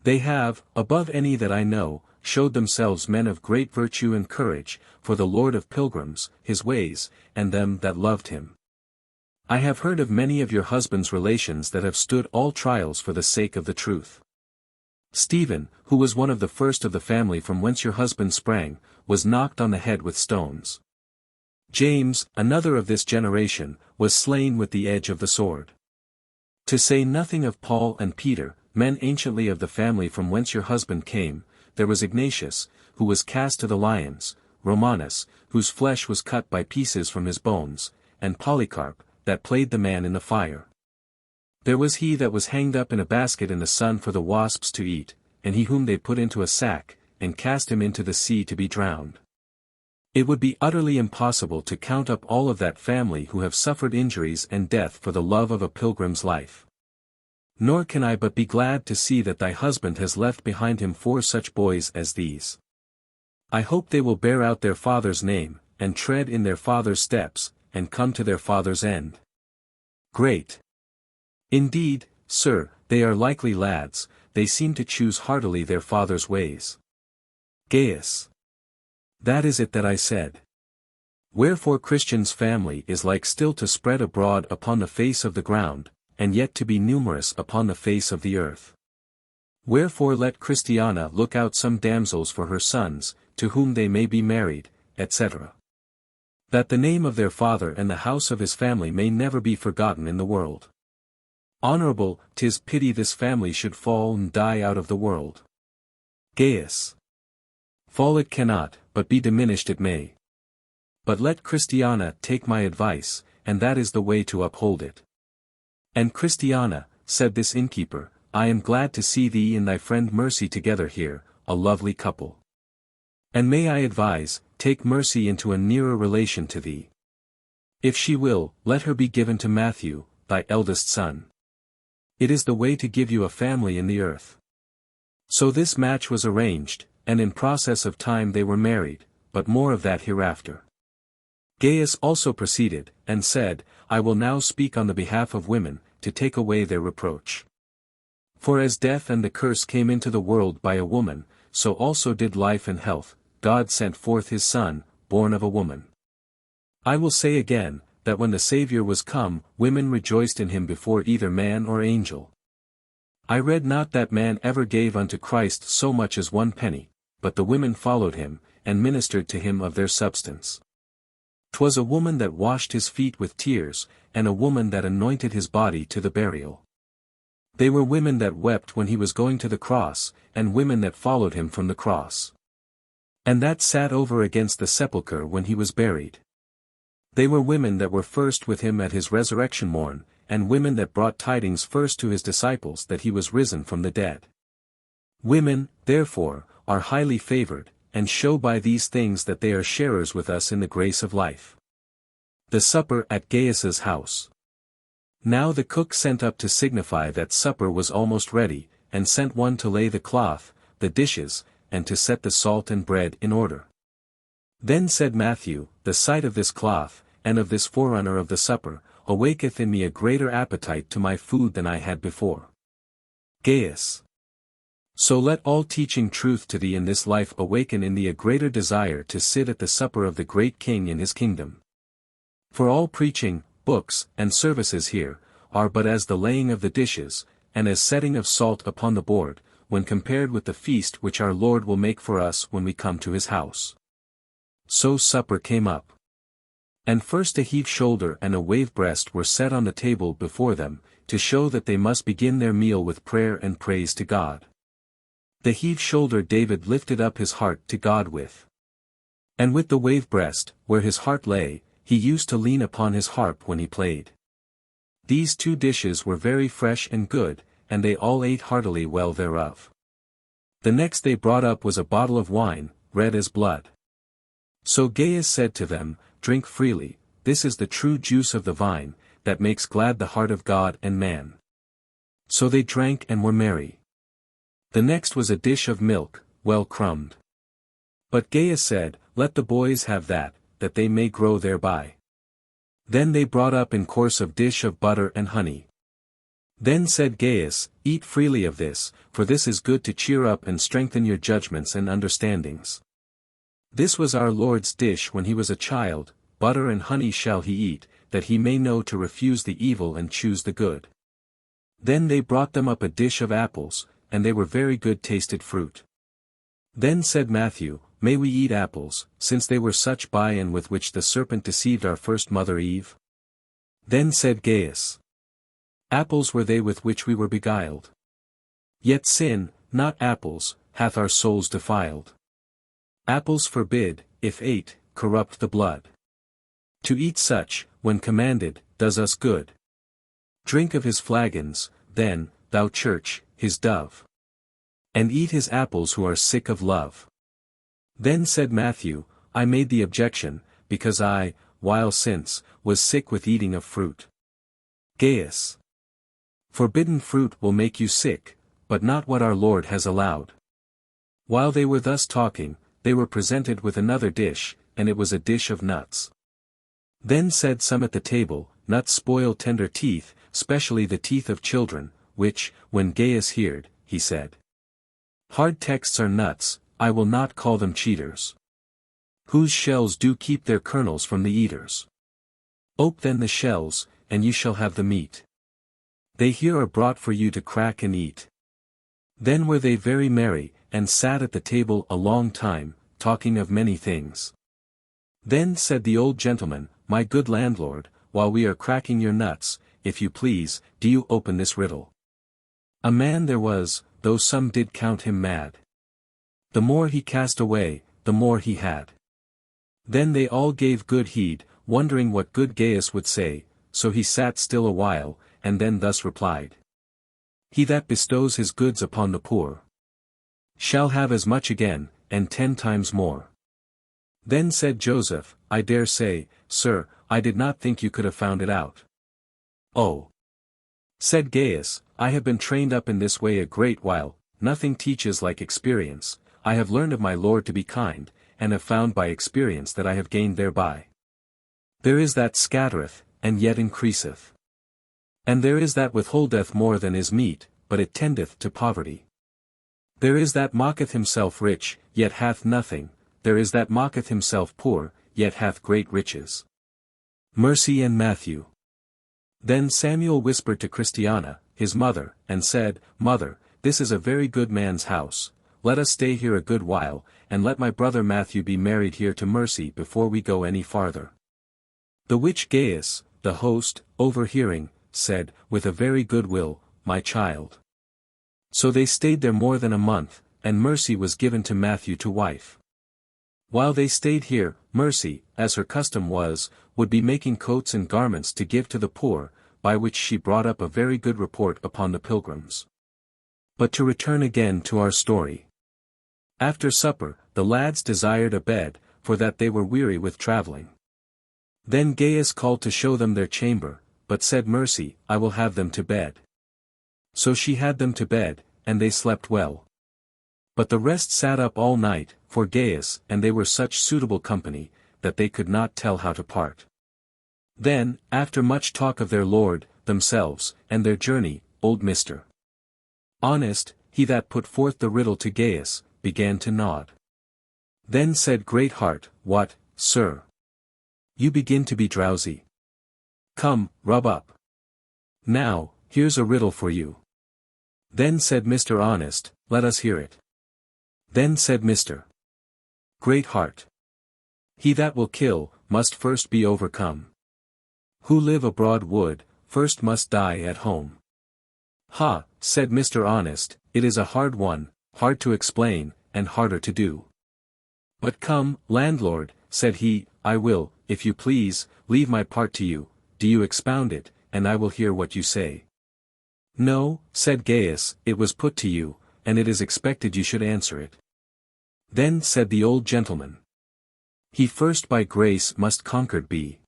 They have, above any that I know, showed themselves men of great virtue and courage, for the Lord of pilgrims, his ways, and them that loved him. I have heard of many of your husband's relations that have stood all trials for the sake of the truth. Stephen, who was one of the first of the family from whence your husband sprang, was knocked on the head with stones. James, another of this generation, was slain with the edge of the sword. To say nothing of Paul and Peter, men anciently of the family from whence your husband came, there was Ignatius, who was cast to the lions, Romanus, whose flesh was cut by pieces from his bones, and Polycarp, that played the man in the fire. There was he that was hanged up in a basket in the sun for the wasps to eat, and he whom they put into a sack, and cast him into the sea to be drowned. It would be utterly impossible to count up all of that family who have suffered injuries and death for the love of a pilgrim's life. Nor can I but be glad to see that thy husband has left behind him 4 such boys as these. I hope they will bear out their father's name, and tread in their father's steps, and come to their father's end. Great. Indeed, sir, they are likely lads, they seem to choose heartily their father's ways. Gaius. That is it that I said. Wherefore Christian's family is like still to spread abroad upon the face of the ground, and yet to be numerous upon the face of the earth. Wherefore let Christiana look out some damsels for her sons, to whom they may be married, etc. That the name of their father and the house of his family may never be forgotten in the world. Honorable, 'tis pity this family should fall and die out of the world. Gaius. Fall it cannot, but be diminished it may. But let Christiana take my advice, and that is the way to uphold it. And Christiana, said this innkeeper, I am glad to see thee and thy friend Mercy together here, a lovely couple. And may I advise, take Mercy into a nearer relation to thee. If she will, let her be given to Matthew, thy eldest son. It is the way to give you a family in the earth. So this match was arranged, and in process of time they were married, but more of that hereafter. Gaius also proceeded, and said, I will now speak on the behalf of women, to take away their reproach. For as death and the curse came into the world by a woman, so also did life and health, God sent forth his Son, born of a woman. I will say again, that when the Saviour was come, women rejoiced in him before either man or angel. I read not that man ever gave unto Christ so much as 1 penny, but the women followed him, and ministered to him of their substance. 'Twas a woman that washed his feet with tears, and a woman that anointed his body to the burial. They were women that wept when he was going to the cross, and women that followed him from the cross. And that sat over against the sepulchre when he was buried. They were women that were first with him at his resurrection morn, and women that brought tidings first to his disciples that he was risen from the dead. Women, therefore, are highly favored, and show by these things that they are sharers with us in the grace of life. The supper at Gaius's house. Now the cook sent up to signify that supper was almost ready, and sent one to lay the cloth, the dishes, and to set the salt and bread in order. Then said Matthew, the sight of this cloth, and of this forerunner of the supper, awaketh in me a greater appetite to my food than I had before. Gaius. So let all teaching truth to thee in this life awaken in thee a greater desire to sit at the supper of the great King in his kingdom. For all preaching, books, and services here, are but as the laying of the dishes, and as setting of salt upon the board, when compared with the feast which our Lord will make for us when we come to his house. So supper came up. And first a heave shoulder and a wave breast were set on the table before them, to show that they must begin their meal with prayer and praise to God. The heave shoulder David lifted up his heart to God with. And with the wave breast, where his heart lay, he used to lean upon his harp when he played. These two dishes were very fresh and good, and they all ate heartily well thereof. The next they brought up was a bottle of wine, red as blood. So Gaius said to them, Drink freely, this is the true juice of the vine, that makes glad the heart of God and man. So they drank and were merry. The next was a dish of milk, well crumbed. But Gaius said, Let the boys have that they may grow thereby. Then they brought up in course of dish of butter and honey. Then said Gaius, Eat freely of this, for this is good to cheer up and strengthen your judgments and understandings. This was our Lord's dish when he was a child, butter and honey shall he eat, that he may know to refuse the evil and choose the good. Then they brought them up a dish of apples, and they were very good tasted fruit. Then said Matthew, May we eat apples, since they were such by and with which the serpent deceived our first mother Eve? Then said Gaius, Apples were they with which we were beguiled. Yet sin, not apples, hath our souls defiled. Apples forbid, if ate, corrupt the blood. To eat such, when commanded, does us good. Drink of his flagons, then, thou church, his dove. And eat his apples who are sick of love. Then said Matthew, I made the objection, because I, while since, was sick with eating of fruit. Gaius. Forbidden fruit will make you sick, but not what our Lord has allowed. While they were thus talking, they were presented with another dish, and it was a dish of nuts. Then said some at the table, Nuts spoil tender teeth, specially the teeth of children, which, when Gaius heard, he said, Hard texts are nuts, I will not call them cheaters. Whose shells do keep their kernels from the eaters. Ope then the shells, and you shall have the meat. They here are brought for you to crack and eat. Then were they very merry, and sat at the table a long time, talking of many things. Then said the old gentleman, My good landlord, while we are cracking your nuts, if you please, do you open this riddle. A man there was, though some did count him mad. The more he cast away, the more he had. Then they all gave good heed, wondering what good Gaius would say, so he sat still a while, and then thus replied. He that bestows his goods upon the poor shall have as much again, and 10 times more. Then said Joseph, I dare say, Sir, I did not think you could have found it out. Oh! Said Gaius, I have been trained up in this way a great while, nothing teaches like experience, I have learned of my Lord to be kind, and have found by experience that I have gained thereby. There is that scattereth, and yet increaseth. And there is that withholdeth more than is meet, but it tendeth to poverty. There is that mocketh himself rich, yet hath nothing, there is that mocketh himself poor, yet hath great riches. Mercy and Matthew. Then Samuel whispered to Christiana, his mother, and said, Mother, this is a very good man's house, let us stay here a good while, and let my brother Matthew be married here to Mercy before we go any farther. The which Gaius, the host, overhearing, said, With a very good will, my child. So they stayed there more than a month, and Mercy was given to Matthew to wife. While they stayed here, Mercy, as her custom was, would be making coats and garments to give to the poor, by which she brought up a very good report upon the pilgrims. But to return again to our story. After supper, the lads desired a bed, for that they were weary with travelling. Then Gaius called to show them their chamber, but said Mercy, I will have them to bed. So she had them to bed, and they slept well. But the rest sat up all night, for Gaius and they were such suitable company, that they could not tell how to part. Then, after much talk of their Lord, themselves, and their journey, old Mr. Honest, he that put forth the riddle to Gaius, began to nod. Then said Greatheart, What, sir? You begin to be drowsy. Come, rub up. Now, here's a riddle for you. Then said Mr. Honest, let us hear it. Then said Mr. Greatheart. He that will kill, must first be overcome. Who live abroad would, first must die at home. Ha, said Mr. Honest, it is a hard one, hard to explain, and harder to do. But come, landlord, said he, I will, if you please, leave my part to you, do you expound it, and I will hear what you say. No, said Gaius, it was put to you, and it is expected you should answer it. Then said the old gentleman. He first by grace must conquered be.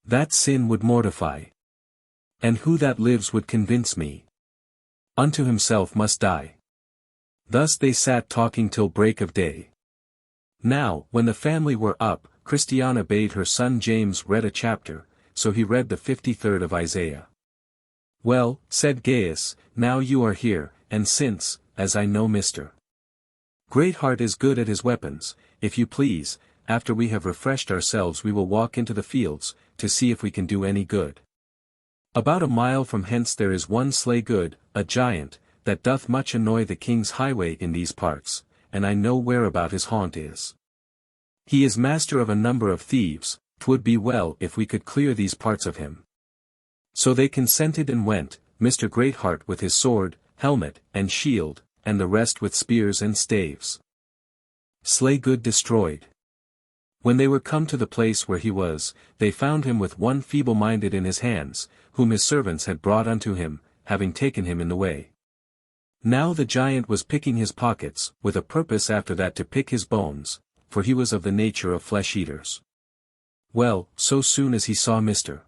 That sin would mortify. And who that lives would convince me. Unto himself must die. Thus they sat talking till break of day. Now, when the family were up, Christiana bade her son James read a chapter, so he read the 53rd of Isaiah. Well, said Gaius, now you are here, and since, as I know Mr. Greatheart is good at his weapons, if you please, after we have refreshed ourselves we will walk into the fields, to see if we can do any good. About a mile from hence there is one Slaygood, a giant, that doth much annoy the king's highway in these parts, and I know whereabout his haunt is. He is master of a number of thieves, 'twould be well if we could clear these parts of him. So they consented and went, Mr. Greatheart with his sword, helmet, and shield, and the rest with spears and staves. Slaygood destroyed. When they were come to the place where he was, they found him with one feeble-minded in his hands, whom his servants had brought unto him, having taken him in the way. Now the giant was picking his pockets, with a purpose after that to pick his bones, for he was of the nature of flesh-eaters. Well, so soon as he saw Mr.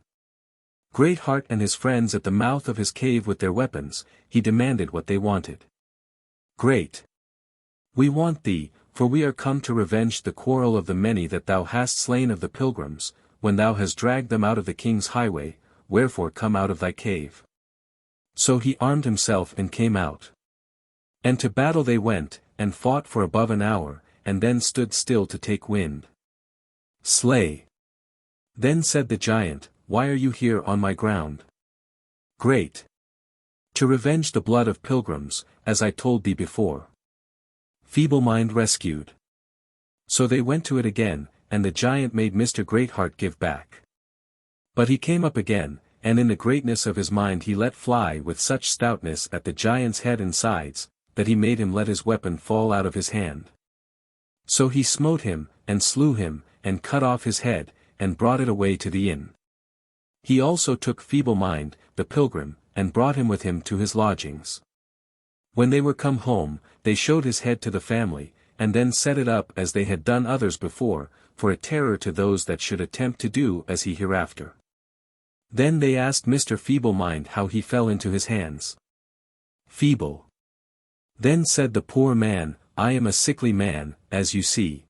Greatheart and his friends at the mouth of his cave with their weapons, he demanded what they wanted. Great. We want thee, for we are come to revenge the quarrel of the many that thou hast slain of the pilgrims, when thou hast dragged them out of the king's highway, wherefore come out of thy cave. So he armed himself and came out. And to battle they went, and fought for above an hour, and then stood still to take wind. Slay. Then said the giant, why are you here on my ground? Great. To revenge the blood of pilgrims, as I told thee before. Feeble-mind rescued. So they went to it again, and the giant made Mr. Greatheart give back. But he came up again, and in the greatness of his mind he let fly with such stoutness at the giant's head and sides, that he made him let his weapon fall out of his hand. So he smote him, and slew him, and cut off his head, and brought it away to the inn. He also took Feeble-mind, the pilgrim, and brought him with him to his lodgings. When they were come home, they showed his head to the family, and then set it up as they had done others before, for a terror to those that should attempt to do as he hereafter. Then they asked Mr. Feeble-mind how he fell into his hands. Feeble. Then said the poor man, I am a sickly man, as you see.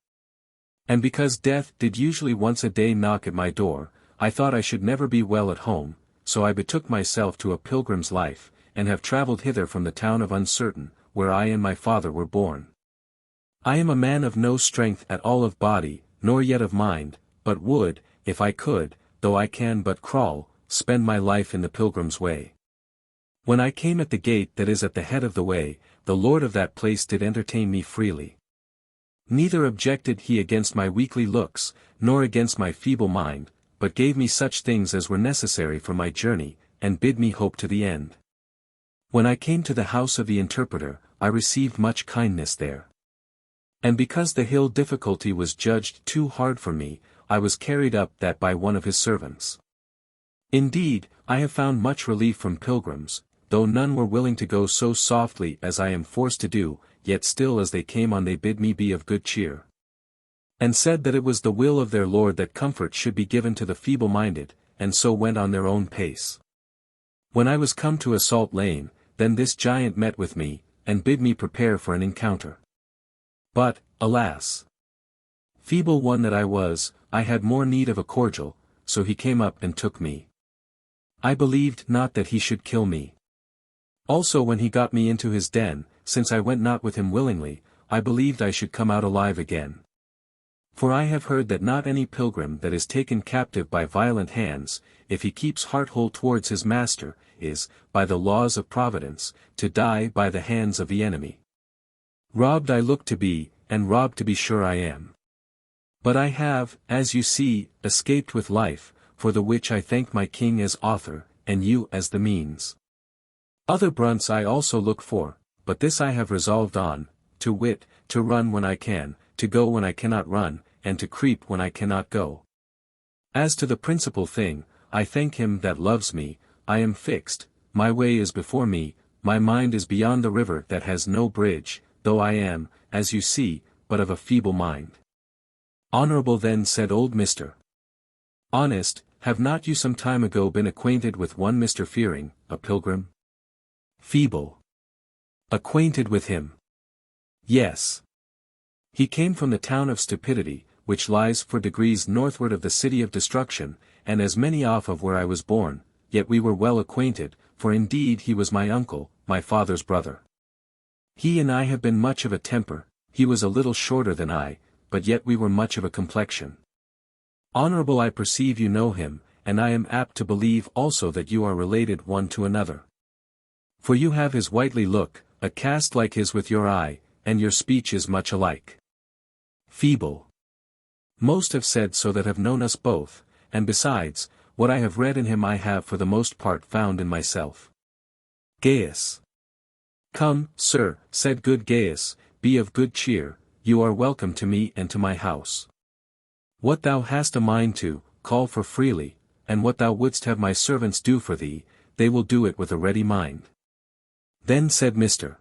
And because death did usually once a day knock at my door, I thought I should never be well at home, so I betook myself to a pilgrim's life, and have travelled hither from the town of Uncertain, where I and my father were born. I am a man of no strength at all of body, nor yet of mind, but would, if I could, though I can but crawl, spend my life in the pilgrim's way. When I came at the gate that is at the head of the way, the lord of that place did entertain me freely. Neither objected he against my weakly looks, nor against my feeble mind, but gave me such things as were necessary for my journey, and bid me hope to the end. When I came to the house of the interpreter, I received much kindness there. And because the hill difficulty was judged too hard for me, I was carried up that by one of his servants. Indeed, I have found much relief from pilgrims, though none were willing to go so softly as I am forced to do, yet still as they came on they bid me be of good cheer. And said that it was the will of their Lord that comfort should be given to the feeble-minded, and so went on their own pace. When I was come to a salt lane, then this giant met with me, and bid me prepare for an encounter. But, alas! Feeble one that I was, I had more need of a cordial, so he came up and took me. I believed not that he should kill me. Also when he got me into his den, since I went not with him willingly, I believed I should come out alive again. For I have heard that not any pilgrim that is taken captive by violent hands, if he keeps heart whole towards his master, is, by the laws of Providence, to die by the hands of the enemy. Robbed I look to be, and robbed to be sure I am. But I have, as you see, escaped with life, for the which I thank my King as author, and you as the means. Other brunts I also look for, but this I have resolved on, to wit, to run when I can, to go when I cannot run, and to creep when I cannot go. As to the principal thing, I thank him that loves me, I am fixed, my way is before me, my mind is beyond the river that has no bridge, though I am, as you see, but of a feeble mind. Honorable then said old Mr. Honest, have not you some time ago been acquainted with one Mr. Fearing, a pilgrim? Feeble. Acquainted with him? Yes. He came from the town of Stupidity, which lies for degrees northward of the city of Destruction, and as many off of where I was born, yet we were well acquainted, for indeed he was my uncle, my father's brother. He and I have been much of a temper, he was a little shorter than I, but yet we were much of a complexion. Honorable, I perceive you know him, and I am apt to believe also that you are related one to another. For you have his whitely look, a cast like his with your eye, and your speech is much alike. Feeble. Most have said so that have known us both, and besides, what I have read in him I have for the most part found in myself. Gaius. Come, sir, said good Gaius, be of good cheer, you are welcome to me and to my house. What thou hast a mind to, call for freely, and what thou wouldst have my servants do for thee, they will do it with a ready mind. Then said Mr.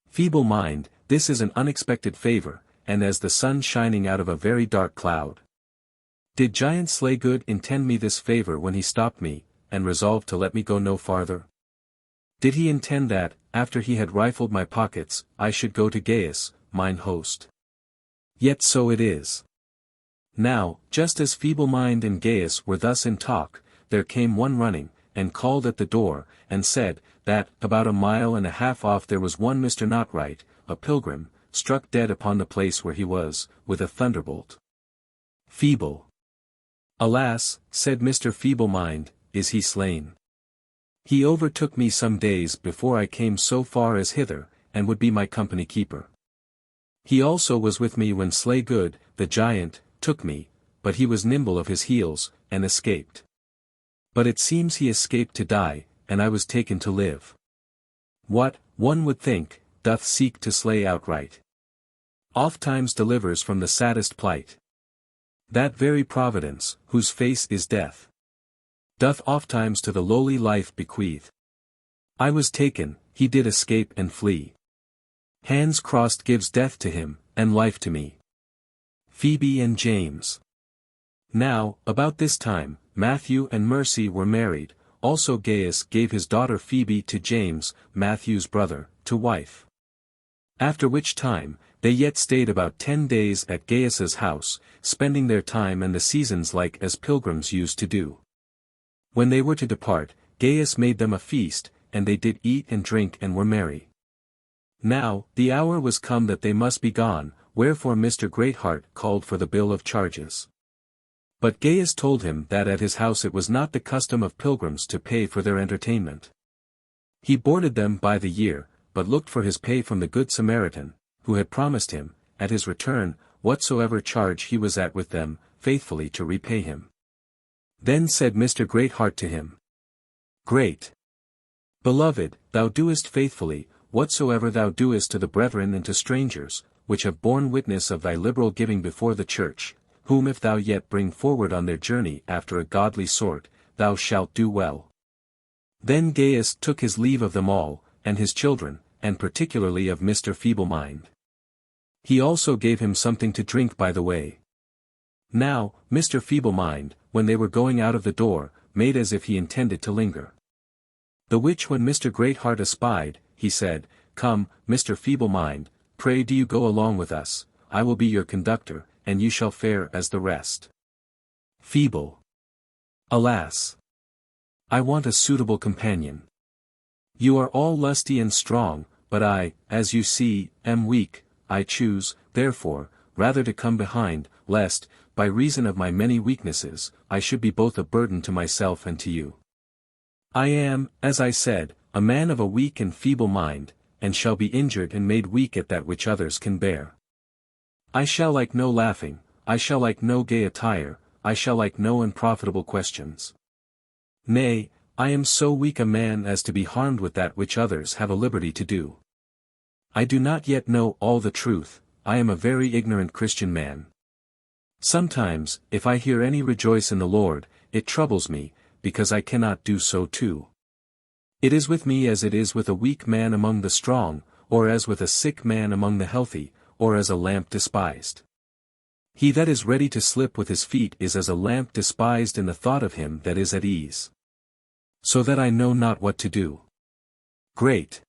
Feeble Mind, this is an unexpected favor, and as the sun shining out of a very dark cloud. Did Giant Slaygood intend me this favor when he stopped me, and resolved to let me go no farther? Did he intend that, after he had rifled my pockets, I should go to Gaius, mine host? Yet so it is. Now, just as Feeble Mind and Gaius were thus in talk, there came one running, and called at the door, and said, that, about 1.5 miles off there was one Mr. Notright, a pilgrim, struck dead upon the place where he was, with a thunderbolt. Feeble. Alas, said Mr. Feeble Mind, is he slain? He overtook me some days before I came so far as hither, and would be my company keeper. He also was with me when Slaygood, the giant, took me, but he was nimble of his heels, and escaped. But it seems he escaped to die, and I was taken to live. What, one would think, doth seek to slay outright. Ofttimes delivers from the saddest plight. That very Providence, whose face is death, doth ofttimes to the lowly life bequeath. I was taken, he did escape and flee. Hands crossed gives death to him, and life to me. Phoebe and James. Now, about this time, Matthew and Mercy were married, also Gaius gave his daughter Phoebe to James, Matthew's brother, to wife. After which time, they yet stayed about 10 days at Gaius's house, spending their time and the seasons like as pilgrims used to do. When they were to depart, Gaius made them a feast, and they did eat and drink and were merry. Now, the hour was come that they must be gone, wherefore Mr. Greatheart called for the bill of charges. But Gaius told him that at his house it was not the custom of pilgrims to pay for their entertainment. He boarded them by the year, but looked for his pay from the Good Samaritan, who had promised him, at his return, whatsoever charge he was at with them, faithfully to repay him. Then said Mr. Greatheart to him, Great Beloved, thou doest faithfully, whatsoever thou doest to the brethren and to strangers, which have borne witness of thy liberal giving before the church, whom if thou yet bring forward on their journey after a godly sort, thou shalt do well. Then Gaius took his leave of them all, and his children, and particularly of Mr. Feeble Mind. He also gave him something to drink by the way. Now, Mr. Feeble Mind, when they were going out of the door, made as if he intended to linger. The which when Mr. Greatheart espied, he said, Come, Mr. Feeble Mind, pray do you go along with us, I will be your conductor, and you shall fare as the rest. Feeble. Alas! I want a suitable companion. You are all lusty and strong, but I, as you see, am weak. I choose, therefore, rather to come behind, lest, by reason of my many weaknesses, I should be both a burden to myself and to you. I am, as I said, a man of a weak and feeble mind, and shall be injured and made weak at that which others can bear. I shall like no laughing, I shall like no gay attire, I shall like no unprofitable questions. Nay, I am so weak a man as to be harmed with that which others have a liberty to do. I do not yet know all the truth, I am a very ignorant Christian man. Sometimes, if I hear any rejoice in the Lord, it troubles me, because I cannot do so too. It is with me as it is with a weak man among the strong, or as with a sick man among the healthy, or as a lamp despised. He that is ready to slip with his feet is as a lamp despised in the thought of him that is at ease. So that I know not what to do. Great.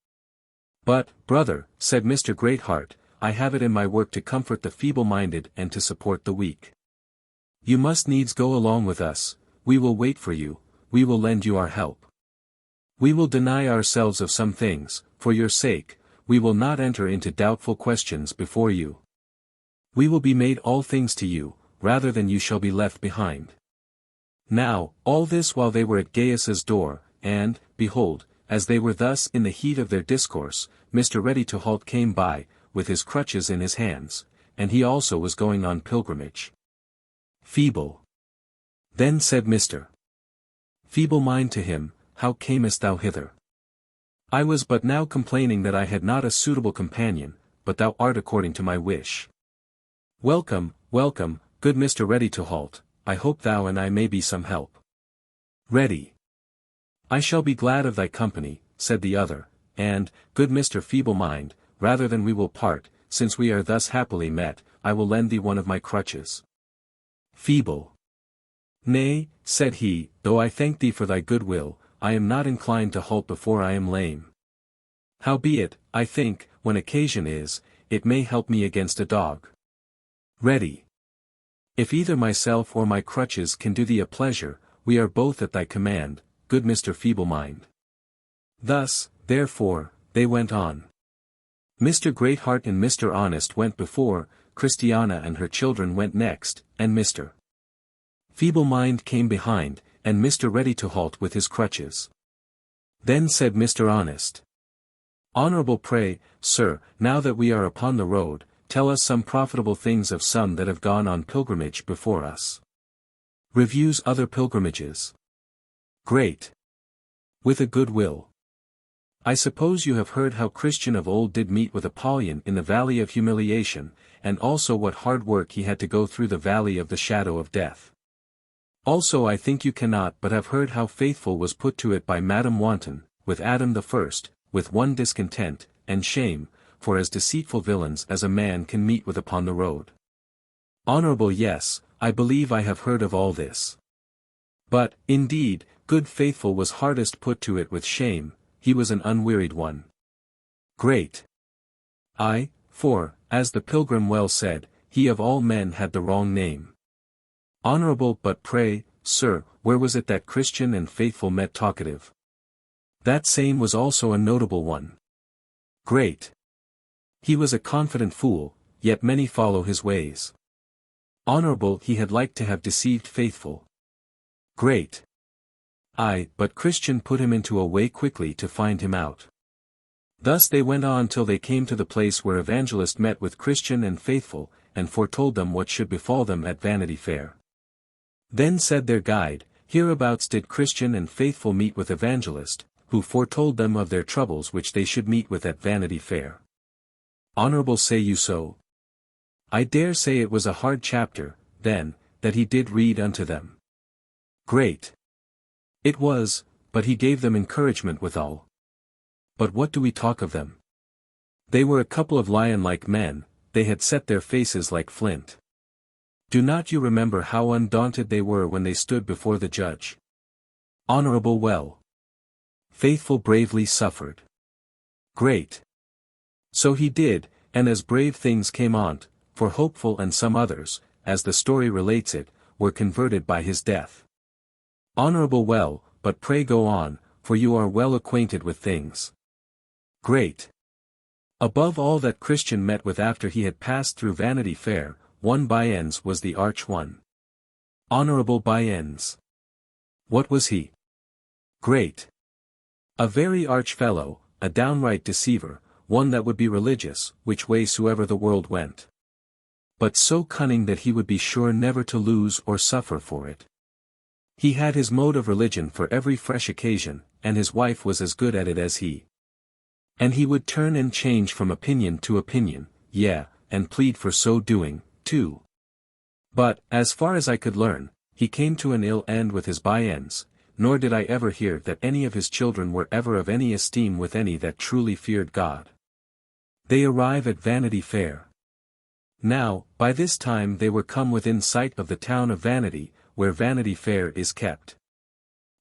But, brother, said Mr. Greatheart, I have it in my work to comfort the feeble-minded and to support the weak. You must needs go along with us, we will wait for you, we will lend you our help. We will deny ourselves of some things, for your sake, we will not enter into doubtful questions before you. We will be made all things to you, rather than you shall be left behind. Now, all this while they were at Gaius's door, and, behold, as they were thus in the heat of their discourse, Mr. Ready-to-halt came by, with his crutches in his hands, and he also was going on pilgrimage. Feeble. Then said Mr. Feeble-mind to him, How camest thou hither? I was but now complaining that I had not a suitable companion, but thou art according to my wish. Welcome, welcome, good Mr. Ready-to-halt, I hope thou and I may be some help. Ready. I shall be glad of thy company, said the other, and, good Mr. Feeble-mind, rather than we will part, since we are thus happily met, I will lend thee one of my crutches. Feeble. Nay, said he, though I thank thee for thy good will, I am not inclined to halt before I am lame. Howbeit, I think, when occasion is, it may help me against a dog. Ready. If either myself or my crutches can do thee a pleasure, we are both at thy command, good Mr. Feeble-mind. Thus, therefore, they went on. Mr. Greatheart and Mr. Honest went before, Christiana and her children went next, and Mr. Feeble-mind came behind, and Mr. Ready-to-halt with his crutches. Then said Mr. Honest. Honorable pray, sir, now that we are upon the road, tell us some profitable things of some that have gone on pilgrimage before us. Reviews other pilgrimages. Great. With a good will. I suppose you have heard how Christian of old did meet with Apollyon in the valley of humiliation, and also what hard work he had to go through the valley of the shadow of death. Also I think you cannot but have heard how faithful was put to it by Madame Wanton, with Adam the first, with one discontent, and shame, for as deceitful villains as a man can meet with upon the road. Honorable, yes, I believe I have heard of all this. But, indeed, good Faithful was hardest put to it with shame, he was an unwearied one. Great. For, as the Pilgrim well said, he of all men had the wrong name. Honorable, but pray, sir, where was it that Christian and Faithful met talkative? That same was also a notable one. Great. He was a confident fool, yet many follow his ways. Honorable, he had liked to have deceived Faithful. Great. But Christian put him into a way quickly to find him out. Thus they went on till they came to the place where Evangelist met with Christian and Faithful, and foretold them what should befall them at Vanity Fair. Then said their guide, hereabouts did Christian and Faithful meet with Evangelist, who foretold them of their troubles which they should meet with at Vanity Fair. Honorable, say you so? I dare say it was a hard chapter, then, that he did read unto them. Great. It was, but he gave them encouragement withal. But what do we talk of them? They were a couple of lion-like men, they had set their faces like flint. Do not you remember how undaunted they were when they stood before the judge? Honorable, well. Faithful bravely suffered. Great. So he did, and as brave things came on't, for Hopeful and some others, as the story relates it, were converted by his death. Honorable, well, but pray go on, for you are well acquainted with things. Great. Above all that Christian met with after he had passed through Vanity Fair, one Byens was the arch one. Honorable Byens. What was he? Great. A very arch fellow, a downright deceiver, one that would be religious, which way soever the world went. But so cunning that he would be sure never to lose or suffer for it. He had his mode of religion for every fresh occasion, and his wife was as good at it as he. And he would turn and change from opinion to opinion, yea, and plead for so doing, too. But, as far as I could learn, he came to an ill end with his Byens, nor did I ever hear that any of his children were ever of any esteem with any that truly feared God. They arrive at Vanity Fair. Now, by this time they were come within sight of the town of Vanity, where Vanity Fair is kept.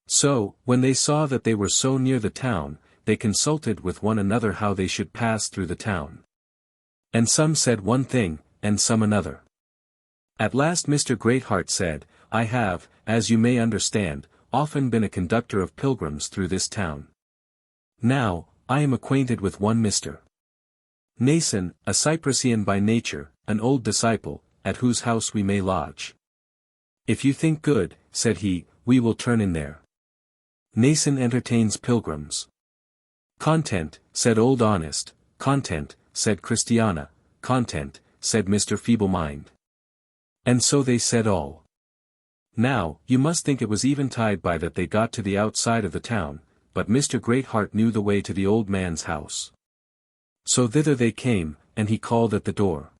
So, when they saw that they were so near the town, they consulted with one another how they should pass through the town. And some said one thing, and some another. At last Mr. Greatheart said, I have, as you may understand, often been a conductor of pilgrims through this town. Now, I am acquainted with one Mr. Nason, a Cypressian by nature, an old disciple, at whose house we may lodge. If you think good, said he, we will turn in there. Nason entertains pilgrims. Content, said Old Honest. Content, said Christiana. Content, said Mr. Feeblemind. And so they said all. Now, you must think it was eventide by that they got to the outside of the town, but Mr. Greatheart knew the way to the old man's house. So thither they came, and he called at the door.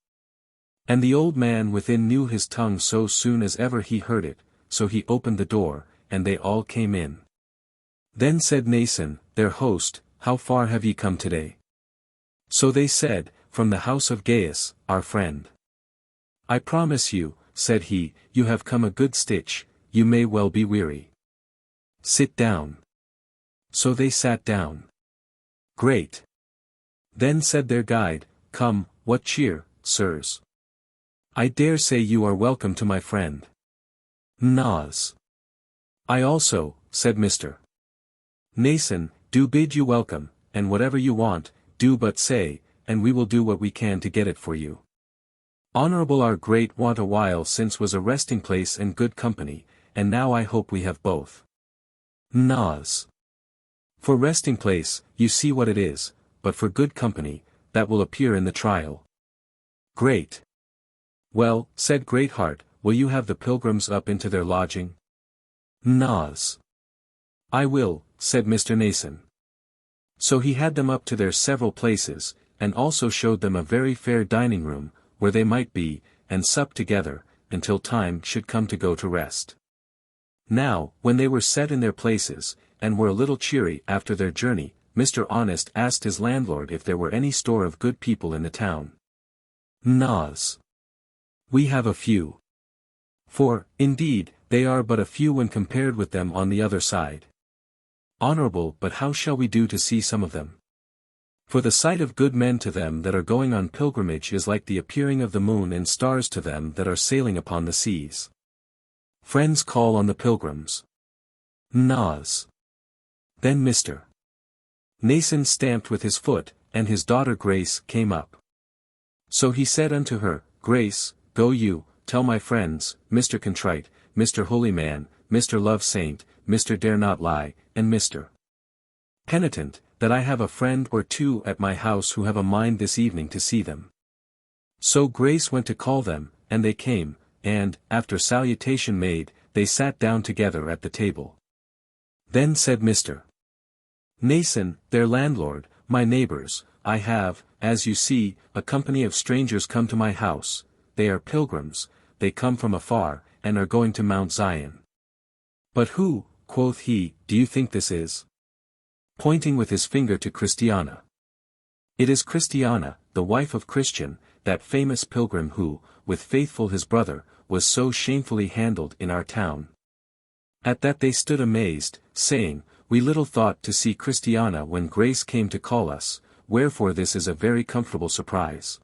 And the old man within knew his tongue so soon as ever he heard it, so he opened the door, and they all came in. Then said Nason, their host, how far have ye come today? So they said, from the house of Gaius, our friend. I promise you, said he, you have come a good stitch, you may well be weary. Sit down. So they sat down. Great. Then said their guide, come, what cheer, sirs? I dare say you are welcome to my friend. Nas. I also, said Mr. Nason, do bid you welcome, and whatever you want, do but say, and we will do what we can to get it for you. Honorable our great want a while since was a resting place and good company, and now I hope we have both. Nas. For resting place, you see what it is, but for good company, that will appear in the trial. Great. Well, said Greatheart, will you have the pilgrims up into their lodging? Nas. I will, said Mr. Nason. So he had them up to their several places, and also showed them a very fair dining room, where they might be, and sup together, until time should come to go to rest. Now, when they were set in their places, and were a little cheery after their journey, Mr. Honest asked his landlord if there were any store of good people in the town. Nas. We have a few. For, indeed, they are but a few when compared with them on the other side. Honorable, but how shall we do to see some of them? For the sight of good men to them that are going on pilgrimage is like the appearing of the moon and stars to them that are sailing upon the seas. Friends call on the pilgrims. Nas. Then Mr. Nason stamped with his foot, and his daughter Grace came up. So he said unto her, Grace, go you, tell my friends, Mr. Contrite, Mr. Holy Man, Mr. Love Saint, Mr. Dare Not Lie, and Mr. Penitent, that I have a friend or two at my house who have a mind this evening to see them. So Grace went to call them, and they came, and, after salutation made, they sat down together at the table. Then said Mr. Nason, their landlord, my neighbors, I have, as you see, a company of strangers come to my house. They are pilgrims, they come from afar, and are going to Mount Zion. But who, quoth he, do you think this is? Pointing with his finger to Christiana. It is Christiana, the wife of Christian, that famous pilgrim who, with Faithful his brother, was so shamefully handled in our town. At that they stood amazed, saying, We little thought to see Christiana when Grace came to call us, wherefore this is a very comfortable surprise.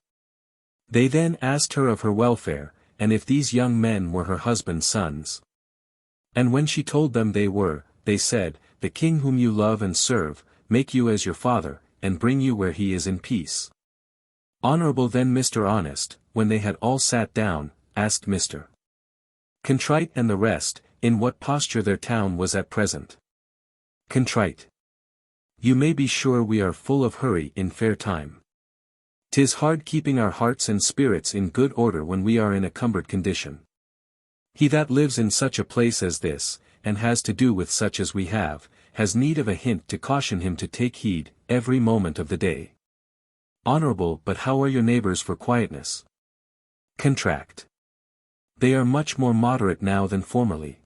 They then asked her of her welfare, and if these young men were her husband's sons. And when she told them they were, they said, The King whom you love and serve, make you as your father, and bring you where he is in peace. Honorable. Then Mr. Honest, when they had all sat down, asked Mr. Contrite and the rest, in what posture their town was at present. Contrite. You may be sure we are full of hurry in fair time. 'Tis hard keeping our hearts and spirits in good order when we are in a cumbered condition. He that lives in such a place as this, and has to do with such as we have, has need of a hint to caution him to take heed, every moment of the day. Honorable. But how are your neighbors for quietness? Contract. They are much more moderate now than formerly.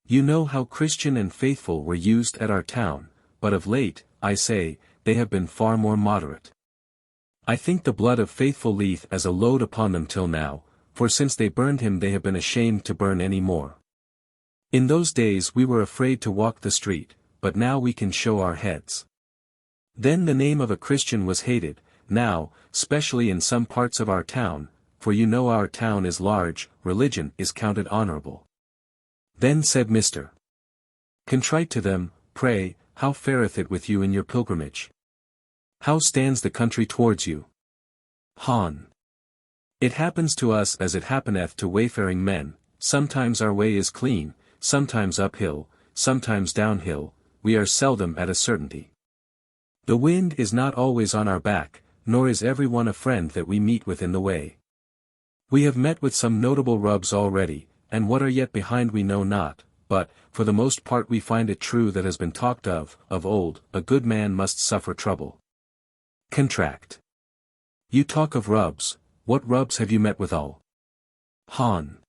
You know how Christian and faithful were used at our town, but of late, I say, they have been far more moderate. I think the blood of faithful lieth as a load upon them till now, for since they burned him they have been ashamed to burn any more. In those days we were afraid to walk the street, but now we can show our heads. Then the name of a Christian was hated, now, specially in some parts of our town, for you know our town is large, religion is counted honorable. Then said Mr. Contrite to them, Pray, how fareth it with you in your pilgrimage? How stands the country towards you? Hon. It happens to us as it happeneth to wayfaring men, sometimes our way is clean, sometimes uphill, sometimes downhill, we are seldom at a certainty. The wind is not always on our back, nor is every one a friend that we meet with in the way. We have met with some notable rubs already, and what are yet behind we know not, but, for the most part we find it true that has been talked of old, a good man must suffer trouble. Contract. You talk of rubs, what rubs have you met withal? Hon.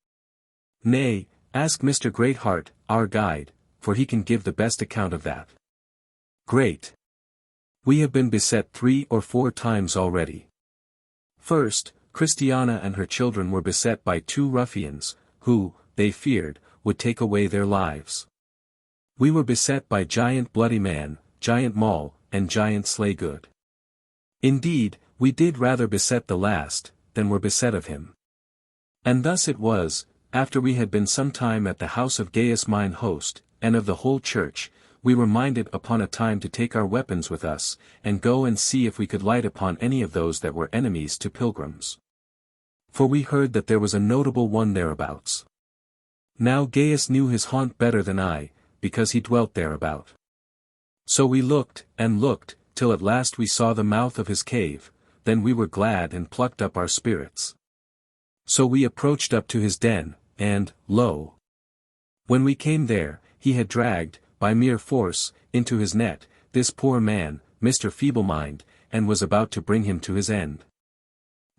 Nay, ask Mr. Greatheart, our guide, for he can give the best account of that. Great. We have been beset 3 or 4 times already. First, Christiana and her children were beset by 2 ruffians, who, they feared, would take away their lives. We were beset by Giant Bloody Man, Giant Maul, and Giant Slaygood. Indeed, we did rather beset the last, than were beset of him. And thus it was, after we had been some time at the house of Gaius mine host, and of the whole church, we were minded upon a time to take our weapons with us, and go and see if we could light upon any of those that were enemies to pilgrims. For we heard that there was a notable one thereabouts. Now Gaius knew his haunt better than I, because he dwelt thereabout. So we looked, and looked, till at last we saw the mouth of his cave, then we were glad and plucked up our spirits. So we approached up to his den, and, lo! When we came there, he had dragged, by mere force, into his net, this poor man, Mr. Feeblemind, and was about to bring him to his end.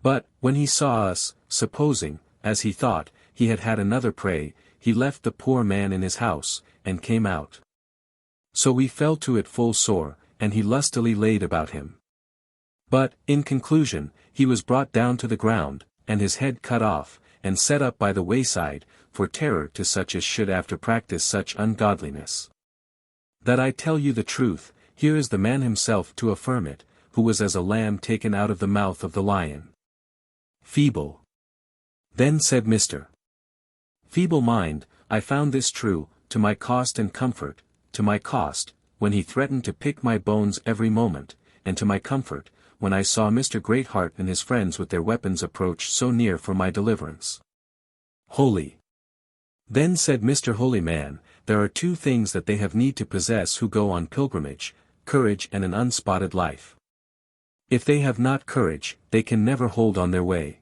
But, when he saw us, supposing, as he thought, he had had another prey, he left the poor man in his house, and came out. So we fell to it full sore, and he lustily laid about him. But, in conclusion, he was brought down to the ground, and his head cut off, and set up by the wayside, for terror to such as should after practice such ungodliness. That I tell you the truth, here is the man himself to affirm it, who was as a lamb taken out of the mouth of the lion. Feeble. Then said Mr. Feeblemind, I found this true, to my cost and comfort, to my cost, when he threatened to pick my bones every moment, and to my comfort, when I saw Mr. Greatheart and his friends with their weapons approach so near for my deliverance. Holy. Then said Mr. Holy Man, there are 2 things that they have need to possess who go on pilgrimage, courage and an unspotted life. If they have not courage, they can never hold on their way.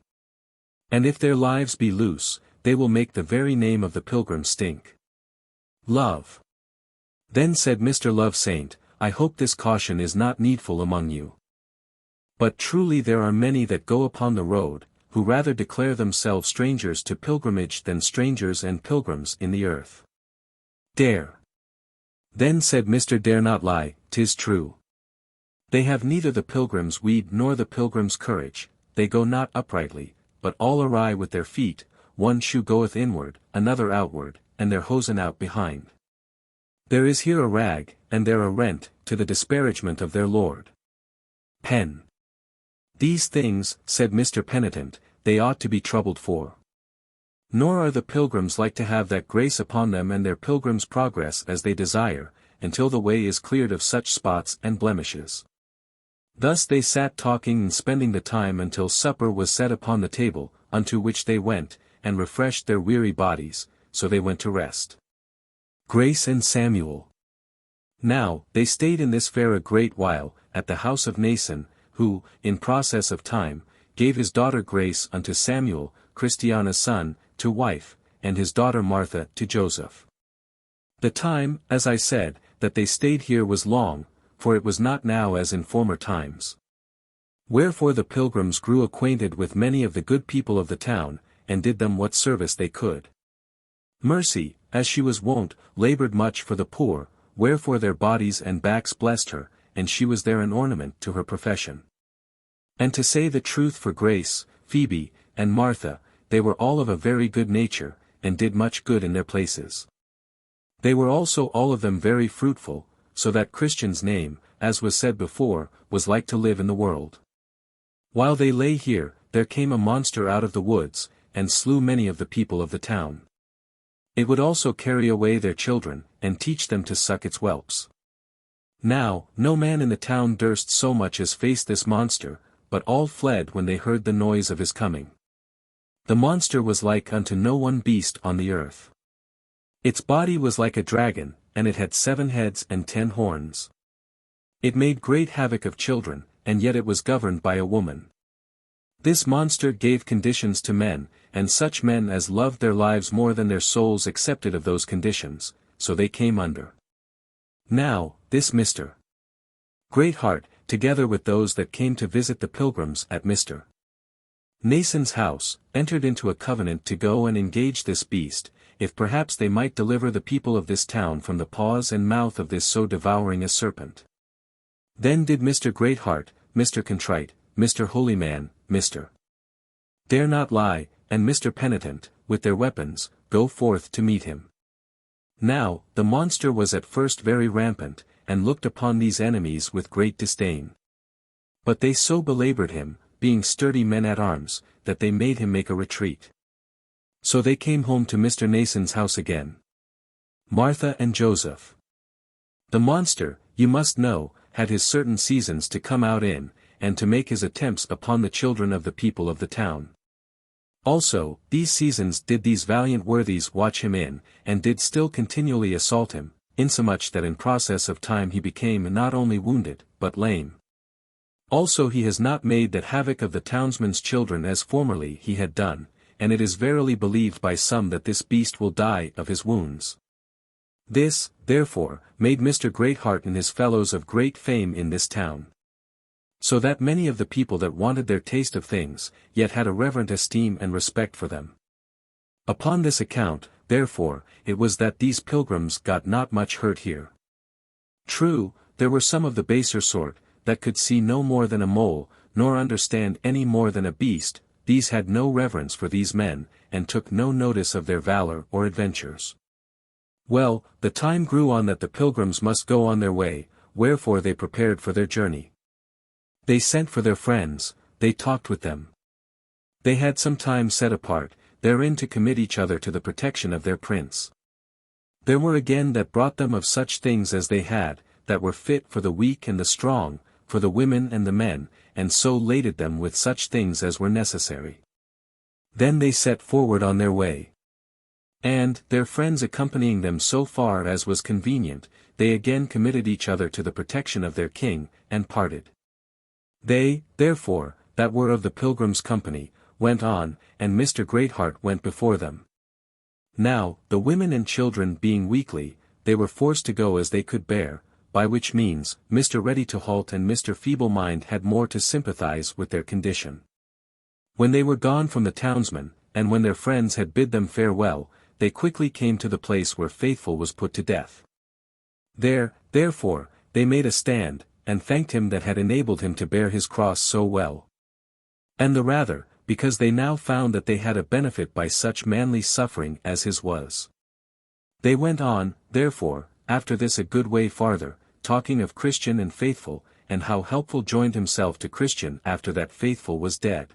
And if their lives be loose, they will make the very name of the pilgrim stink. Love. Then said Mr. Love Saint, I hope this caution is not needful among you. But truly there are many that go upon the road, who rather declare themselves strangers to pilgrimage than strangers and pilgrims in the earth. Dare. Then said Mr. Dare not lie, 'tis true. They have neither the pilgrim's weed nor the pilgrim's courage, they go not uprightly, but all awry with their feet, one shoe goeth inward, another outward, and their hosen out behind. There is here a rag, and there a rent, to the disparagement of their Lord. Pen. These things, said Mr. Penitent, they ought to be troubled for. Nor are the pilgrims like to have that grace upon them and their pilgrim's progress as they desire, until the way is cleared of such spots and blemishes. Thus they sat talking and spending the time until supper was set upon the table, unto which they went, and refreshed their weary bodies, so they went to rest. Grace and Samuel. Now, they stayed in this fair a great while, at the house of Nathan, who, in process of time, gave his daughter Grace unto Samuel, Christiana's son, to wife, and his daughter Martha to Joseph. The time, as I said, that they stayed here was long, for it was not now as in former times. Wherefore the pilgrims grew acquainted with many of the good people of the town, and did them what service they could. Mercy, as she was wont, labored much for the poor, wherefore their bodies and backs blessed her, and she was there an ornament to her profession. And to say the truth, for Grace, Phoebe, and Martha, they were all of a very good nature, and did much good in their places. They were also all of them very fruitful, so that Christian's name, as was said before, was like to live in the world. While they lay here, there came a monster out of the woods, and slew many of the people of the town. It would also carry away their children, and teach them to suck its whelps. Now, no man in the town durst so much as face this monster, but all fled when they heard the noise of his coming. The monster was like unto no one beast on the earth. Its body was like a dragon, and it had 7 heads and 10 horns. It made great havoc of children, and yet it was governed by a woman. This monster gave conditions to men, and such men as loved their lives more than their souls accepted of those conditions, so they came under. Now, this Mr. Greatheart, together with those that came to visit the pilgrims at Mr. Nathan's house, entered into a covenant to go and engage this beast, if perhaps they might deliver the people of this town from the paws and mouth of this so devouring a serpent. Then did Mr. Greatheart, Mr. Contrite, Mr. Holy Man, Mr. Dare Not Lie, and Mr. Penitent, with their weapons, go forth to meet him. Now, the monster was at first very rampant, and looked upon these enemies with great disdain. But they so belabored him, being sturdy men at arms, that they made him make a retreat. So they came home to Mr. Nathan's house again. Martha and Joseph. The monster, you must know, had his certain seasons to come out in, and to make his attempts upon the children of the people of the town. Also, these seasons did these valiant worthies watch him in, and did still continually assault him, insomuch that in process of time he became not only wounded, but lame. Also he has not made that havoc of the townsmen's children as formerly he had done, and it is verily believed by some that this beast will die of his wounds. This, therefore, made Mr. Greatheart and his fellows of great fame in this town. So that many of the people that wanted their taste of things, yet had a reverent esteem and respect for them. Upon this account, therefore, it was that these pilgrims got not much hurt here. True, there were some of the baser sort, that could see no more than a mole, nor understand any more than a beast. These had no reverence for these men, and took no notice of their valor or adventures. Well, the time grew on that the pilgrims must go on their way, wherefore they prepared for their journey. They sent for their friends, they talked with them. They had some time set apart, therein to commit each other to the protection of their prince. There were again that brought them of such things as they had, that were fit for the weak and the strong, for the women and the men, and so laded them with such things as were necessary. Then they set forward on their way. And, their friends accompanying them so far as was convenient, they again committed each other to the protection of their king, and parted. They, therefore, that were of the pilgrims' company, went on, and Mr. Greatheart went before them. Now, the women and children being weakly, they were forced to go as they could bear, by which means, Mr. Ready to Halt and Mr. Feeble-Mind had more to sympathize with their condition. When they were gone from the townsmen, and when their friends had bid them farewell, they quickly came to the place where Faithful was put to death. There, therefore, they made a stand, and thanked him that had enabled him to bear his cross so well. And the rather, because they now found that they had a benefit by such manly suffering as his was. They went on, therefore, after this a good way farther, talking of Christian and Faithful, and how Helpful joined himself to Christian after that Faithful was dead.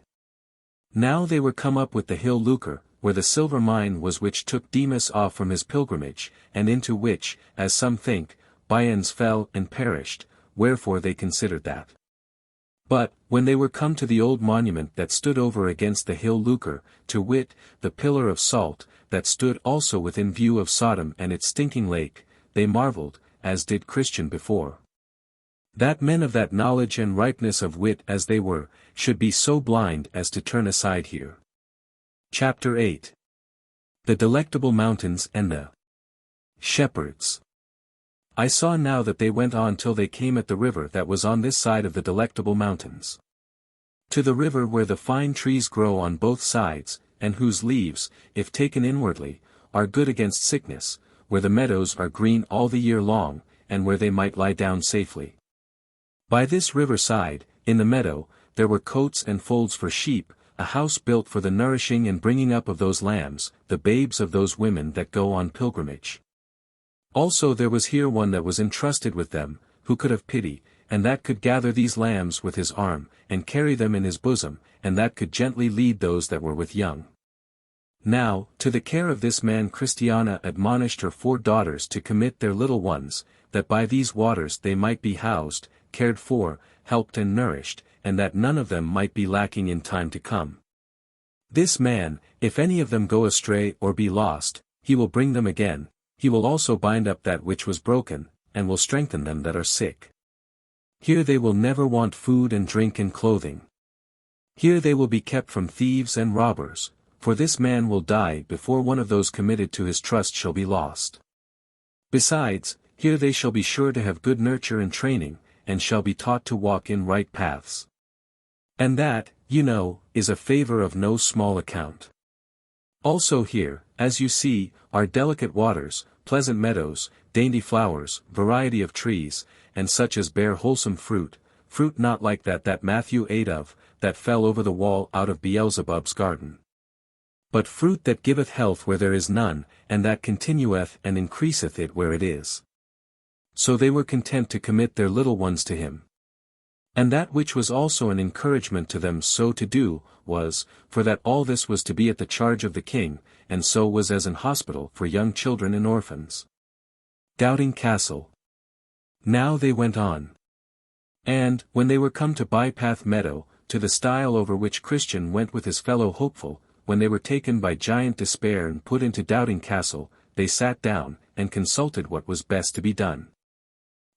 Now they were come up with the hill Lucre, where the silver mine was which took Demas off from his pilgrimage, and into which, as some think, Byans fell and perished, wherefore they considered that But, when they were come to the old monument that stood over against the hill Lucre, to wit, the pillar of salt, that stood also within view of Sodom and its stinking lake, they marveled, as did Christian before. That men of that knowledge and ripeness of wit as they were, should be so blind as to turn aside here. Chapter 8. The Delectable Mountains and the Shepherds. I saw now that they went on till they came at the river that was on this side of the Delectable Mountains. To the river where the fine trees grow on both sides, and whose leaves, if taken inwardly, are good against sickness, where the meadows are green all the year long, and where they might lie down safely. By this river side, in the meadow, there were cotes and folds for sheep, a house built for the nourishing and bringing up of those lambs, the babes of those women that go on pilgrimage. Also there was here one that was entrusted with them, who could have pity, and that could gather these lambs with his arm, and carry them in his bosom, and that could gently lead those that were with young. Now, to the care of this man Christiana admonished her 4 daughters to commit their little ones, that by these waters they might be housed, cared for, helped and nourished, and that none of them might be lacking in time to come. This man, if any of them go astray or be lost, he will bring them again, he will also bind up that which was broken, and will strengthen them that are sick. Here they will never want food and drink and clothing. Here they will be kept from thieves and robbers, for this man will die before one of those committed to his trust shall be lost. Besides, here they shall be sure to have good nurture and training, and shall be taught to walk in right paths. And that, you know, is a favor of no small account. Also here, as you see, are delicate waters, pleasant meadows, dainty flowers, variety of trees, and such as bear wholesome fruit, fruit not like that Matthew ate of, that fell over the wall out of Beelzebub's garden. But fruit that giveth health where there is none, and that continueth and increaseth it where it is. So they were content to commit their little ones to him. And that which was also an encouragement to them so to do, was, for that all this was to be at the charge of the king, and so was as an hospital for young children and orphans. Doubting Castle. Now they went on. And, when they were come to Bypath Meadow, to the stile over which Christian went with his fellow hopeful, when they were taken by Giant Despair and put into Doubting Castle, they sat down, and consulted what was best to be done.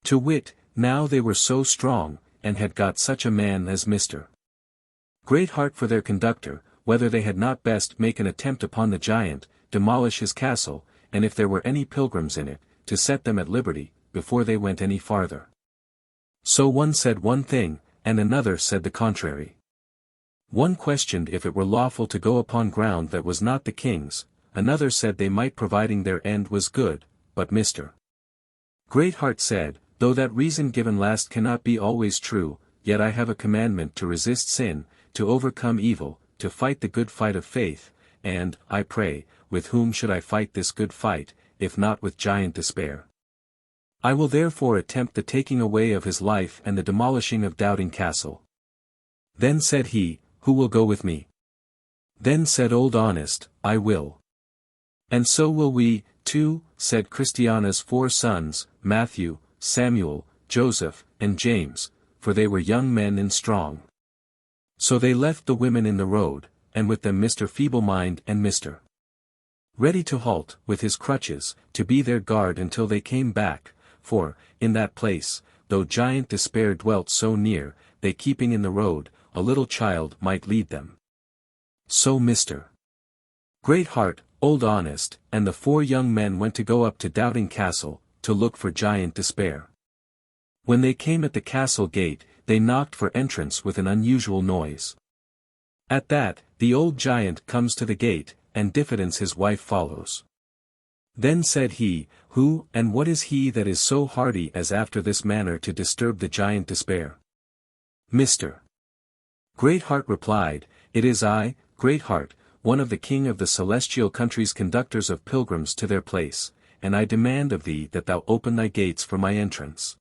To wit, now they were so strong, and had got such a man as Mr. Greatheart for their conductor, whether they had not best make an attempt upon the giant, demolish his castle, and if there were any pilgrims in it, to set them at liberty, before they went any farther. So one said one thing, and another said the contrary. One questioned if it were lawful to go upon ground that was not the king's, another said they might providing their end was good, but Mr. Greatheart said, though that reason given last cannot be always true, yet I have a commandment to resist sin, to overcome evil, to fight the good fight of faith, and, I pray, with whom should I fight this good fight, if not with Giant Despair? I will therefore attempt the taking away of his life and the demolishing of Doubting Castle. Then said he, who will go with me? Then said Old Honest, I will. And so will we, too, said Christiana's 4 sons, Matthew, Samuel, Joseph, and James, for they were young men and strong. So they left the women in the road, and with them Mr. Feeblemind and Mr. Ready to halt, with his crutches, to be their guard until they came back, for, in that place, though Giant Despair dwelt so near, they keeping in the road, a little child might lead them. So Mr. Greatheart, Old Honest, and the 4 young men went to go up to Doubting Castle, to look for Giant Despair. When they came at the castle gate, they knocked for entrance with an unusual noise. At that, the old giant comes to the gate, and Diffidence his wife follows. Then said he, Who and what is he that is so hardy as after this manner to disturb the Giant Despair? Mr. Greatheart replied, It is I, Greatheart, one of the king of the celestial country's conductors of pilgrims to their place, and I demand of thee that thou open thy gates for my entrance.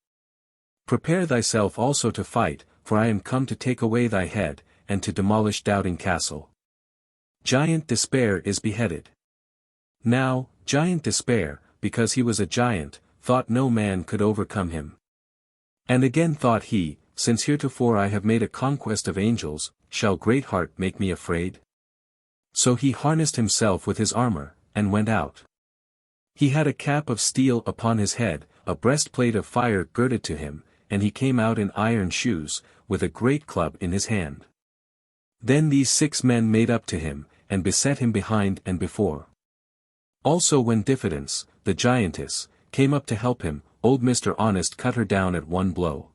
Prepare thyself also to fight, for I am come to take away thy head, and to demolish Doubting Castle. Giant Despair is beheaded. Now, Giant Despair, because he was a giant, thought no man could overcome him. And again thought he, since heretofore I have made a conquest of angels, shall Greatheart make me afraid? So he harnessed himself with his armor, and went out. He had a cap of steel upon his head, a breastplate of fire girded to him, and he came out in iron shoes, with a great club in his hand. Then these 6 men made up to him, and beset him behind and before. Also when Diffidence, the giantess, came up to help him, old Mr. Honest cut her down at one blow.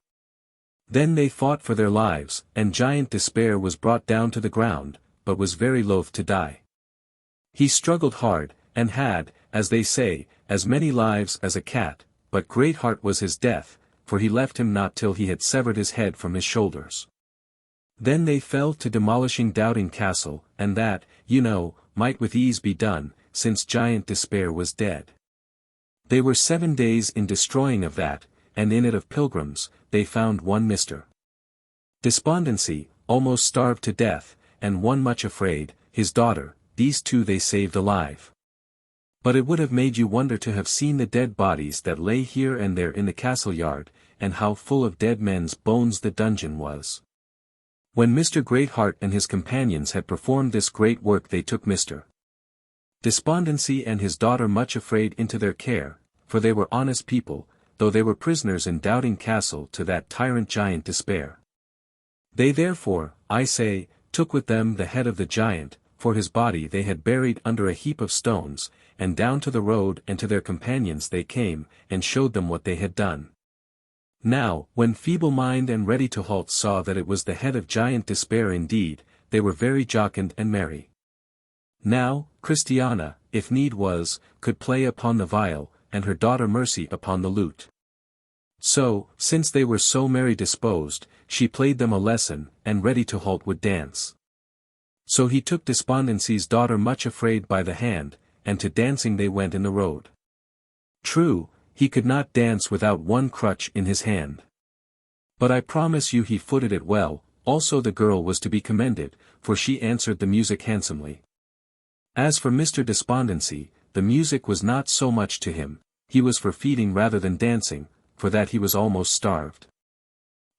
Then they fought for their lives, and Giant Despair was brought down to the ground, but was very loath to die. He struggled hard, and had, as they say, as many lives as a cat, but Greatheart was his death, for he left him not till he had severed his head from his shoulders. Then they fell to demolishing Doubting Castle, and that, you know, might with ease be done, since Giant Despair was dead. They were 7 days in destroying of that, and in it of pilgrims, they found one Mr. Despondency, almost starved to death, and one much afraid, his daughter, these 2 they saved alive. But it would have made you wonder to have seen the dead bodies that lay here and there in the castle yard, and how full of dead men's bones the dungeon was. When Mr. Greatheart and his companions had performed this great work, they took Mr. Despondency and his daughter much afraid into their care, for they were honest people, though they were prisoners in Doubting Castle to that tyrant Giant Despair. They therefore, I say, took with them the head of the giant, for his body they had buried under a heap of stones, and down to the road and to their companions they came, and showed them what they had done. Now, when Feeble-Mind and Ready-to-Halt saw that it was the head of Giant Despair indeed, they were very jocund and merry. Now, Christiana, if need was, could play upon the viol, and her daughter Mercy upon the lute. So, since they were so merry disposed, she played them a lesson, and Ready-to-Halt would dance. So he took Despondency's daughter much afraid by the hand, and to dancing they went in the road. True, he could not dance without one crutch in his hand. But I promise you he footed it well, also the girl was to be commended, for she answered the music handsomely. As for Mr. Despondency, the music was not so much to him, he was for feeding rather than dancing, for that he was almost starved.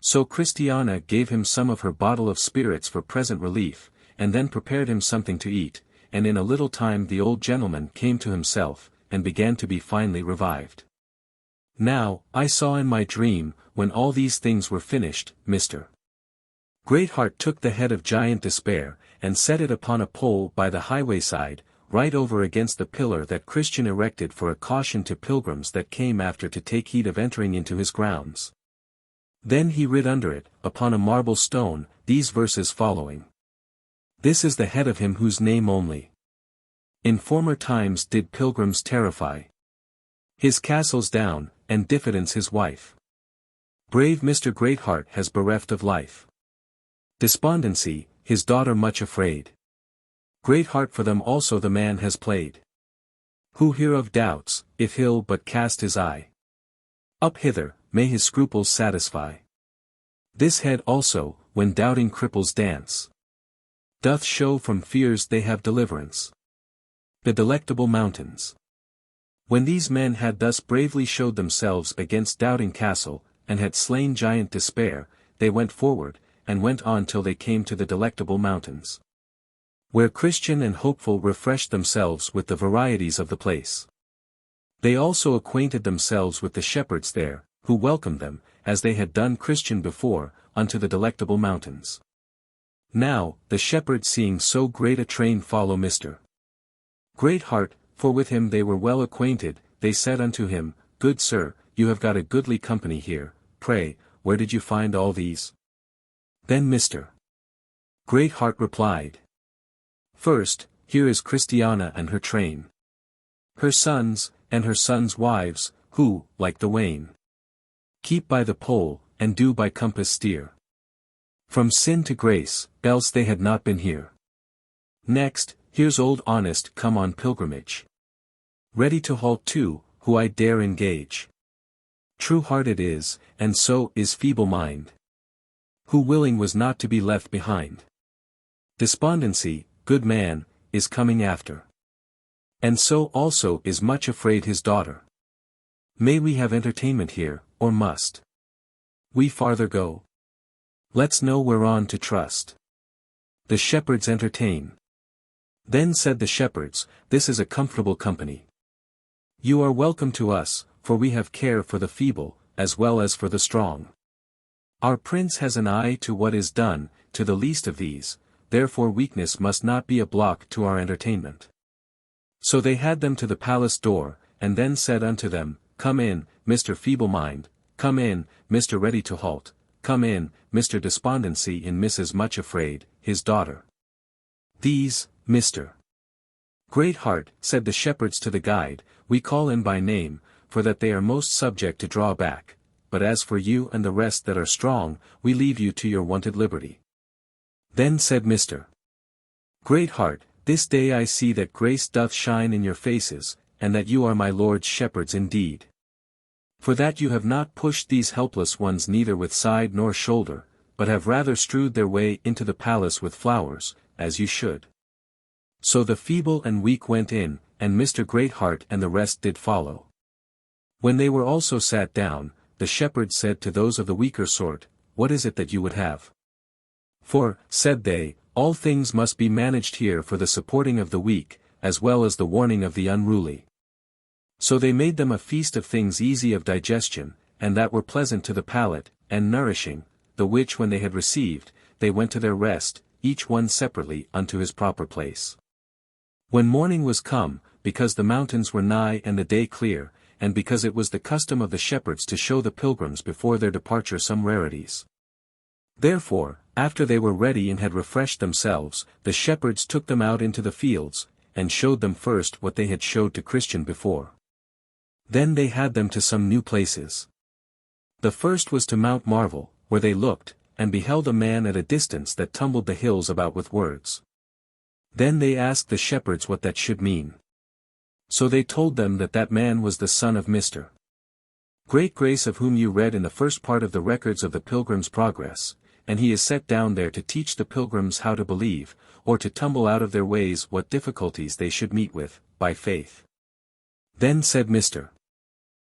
So Christiana gave him some of her bottle of spirits for present relief, and then prepared him something to eat, and in a little time the old gentleman came to himself, and began to be finely revived. Now, I saw in my dream, when all these things were finished, Mr. Greatheart took the head of Giant Despair, and set it upon a pole by the highway side, right over against the pillar that Christian erected for a caution to pilgrims that came after to take heed of entering into his grounds. Then he writ under it, upon a marble stone, these verses following. This is the head of him whose name only in former times did pilgrims terrify. His castle's down, and Diffidence his wife. Brave Mr. Greatheart has bereft of life. Despondency, his daughter much afraid. Greatheart for them also the man has played. Who hereof doubts, if he'll but cast his eye up hither, may his scruples satisfy. This head also, when doubting cripples dance, doth show from fears they have deliverance. The Delectable Mountains. When these men had thus bravely showed themselves against Doubting Castle, and had slain Giant Despair, they went forward, and went on till they came to the Delectable Mountains, where Christian and Hopeful refreshed themselves with the varieties of the place. They also acquainted themselves with the shepherds there, who welcomed them, as they had done Christian before, unto the Delectable Mountains. Now, the shepherds seeing so great a train follow Mr. Greatheart, for with him they were well acquainted, they said unto him, Good sir, you have got a goodly company here, pray, where did you find all these? Then Mr. Greatheart replied. First, here is Christiana and her train. Her sons, and her sons' wives, who, like the wain, keep by the pole, and do by compass steer from sin to grace, else they had not been here. Next, here's old Honest come on pilgrimage. Ready-to-Halt too, who I dare engage. True-hearted is, and so is Feeble-Mind, who willing was not to be left behind. Despondency, good man, is coming after. And so also is much afraid his daughter. May we have entertainment here, or must we farther go? Let's know whereon to trust. The shepherds entertain. Then said the shepherds, This is a comfortable company. You are welcome to us, for we have care for the feeble, as well as for the strong. Our prince has an eye to what is done, to the least of these, therefore weakness must not be a block to our entertainment. So they had them to the palace door, and then said unto them, Come in, Mr. Feeble-mind, come in, Mr. Ready to halt, come in, Mr. Despondency in Mrs. Much Afraid, his daughter. These, Mr. Great-heart, said the shepherds to the guide, we call in by name, for that they are most subject to draw back, but as for you and the rest that are strong, we leave you to your wonted liberty. Then said Mr. Great-heart, This day I see that grace doth shine in your faces, and that you are my Lord's shepherds indeed. For that you have not pushed these helpless ones neither with side nor shoulder, but have rather strewed their way into the palace with flowers, as you should. So the feeble and weak went in, and Mr. Great-heart and the rest did follow. When they were also sat down, the shepherds said to those of the weaker sort, What is it that you would have? For, said they, all things must be managed here for the supporting of the weak, as well as the warning of the unruly. So they made them a feast of things easy of digestion, and that were pleasant to the palate, and nourishing, the which when they had received, they went to their rest, each one separately unto his proper place. When morning was come, because the mountains were nigh and the day clear, and because it was the custom of the shepherds to show the pilgrims before their departure some rarities. Therefore, after they were ready and had refreshed themselves, the shepherds took them out into the fields, and showed them first what they had showed to Christian before. Then they had them to some new places. The first was to Mount Marvel, where they looked, and beheld a man at a distance that tumbled the hills about with words. Then they asked the shepherds what that should mean. So they told them that that man was the son of Mr. Great Grace, of whom you read in the first part of the records of the Pilgrim's Progress, and he is set down there to teach the pilgrims how to believe, or to tumble out of their ways what difficulties they should meet with, by faith. Then said Mr.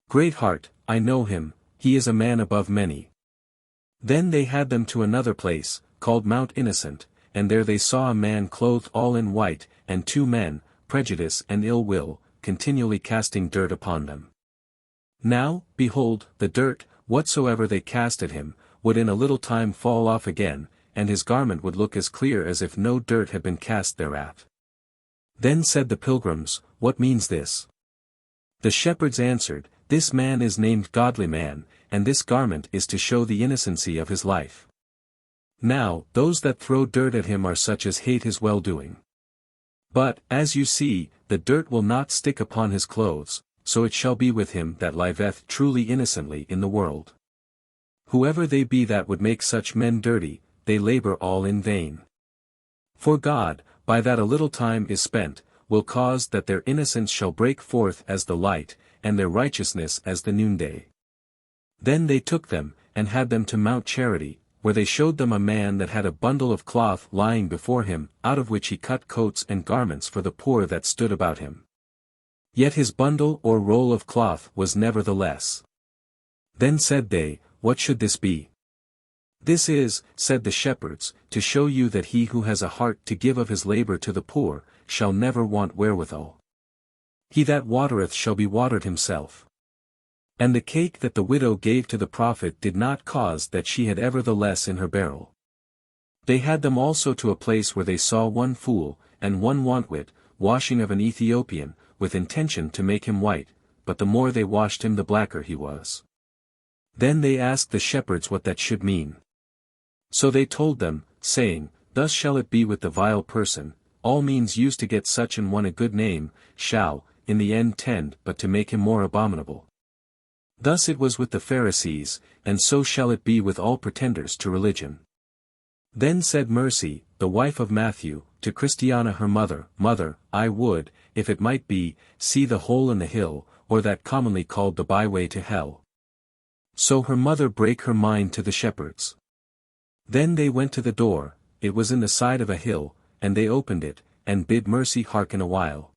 Great-heart, I know him, he is a man above many. Then they had them to another place, called Mount Innocent, and there they saw a man clothed all in white, and two men, Prejudice and Ill Will, continually casting dirt upon them. Now, behold, the dirt, whatsoever they cast at him, would in a little time fall off again, and his garment would look as clear as if no dirt had been cast thereat. Then said the pilgrims, What means this? The shepherds answered, This man is named Godly Man, and this garment is to show the innocency of his life. Now, those that throw dirt at him are such as hate his well-doing. But, as you see, the dirt will not stick upon his clothes, so it shall be with him that liveth truly innocently in the world. Whoever they be that would make such men dirty, they labor all in vain. For God, by that a little time is spent, will cause that their innocence shall break forth as the light, and their righteousness as the noonday. Then they took them, and had them to Mount Charity, where they showed them a man that had a bundle of cloth lying before him, out of which he cut coats and garments for the poor that stood about him. Yet his bundle or roll of cloth was nevertheless. Then said they, What should this be? This is, said the shepherds, to show you that he who has a heart to give of his labor to the poor, shall never want wherewithal. He that watereth shall be watered himself. And the cake that the widow gave to the prophet did not cause that she had ever the less in her barrel. They had them also to a place where they saw one fool, and one wantwit, washing of an Ethiopian, with intention to make him white, but the more they washed him the blacker he was. Then they asked the shepherds what that should mean. So they told them, saying, Thus shall it be with the vile person, all means used to get such an one a good name, shall, in the end tend but to make him more abominable. Thus it was with the Pharisees, and so shall it be with all pretenders to religion. Then said Mercy, the wife of Matthew, to Christiana her mother, Mother, I would, if it might be, see the hole in the hill, or that commonly called the byway to hell. So her mother brake her mind to the shepherds. Then they went to the door, it was in the side of a hill, and they opened it, and bid Mercy hearken a while.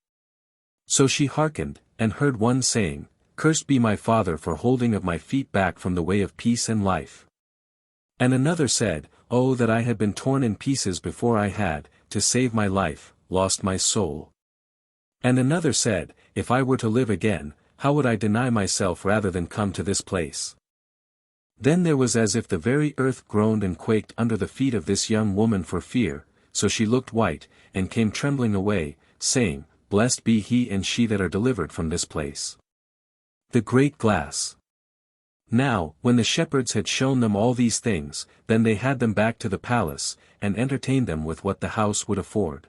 So she hearkened, and heard one saying, Cursed be my father for holding of my feet back from the way of peace and life. And another said, Oh that I had been torn in pieces before I had, to save my life, lost my soul. And another said, If I were to live again, how would I deny myself rather than come to this place? Then there was as if the very earth groaned and quaked under the feet of this young woman for fear, so she looked white, and came trembling away, saying, Blessed be he and she that are delivered from this place. The great glass. Now, when the shepherds had shown them all these things, then they had them back to the palace, and entertained them with what the house would afford.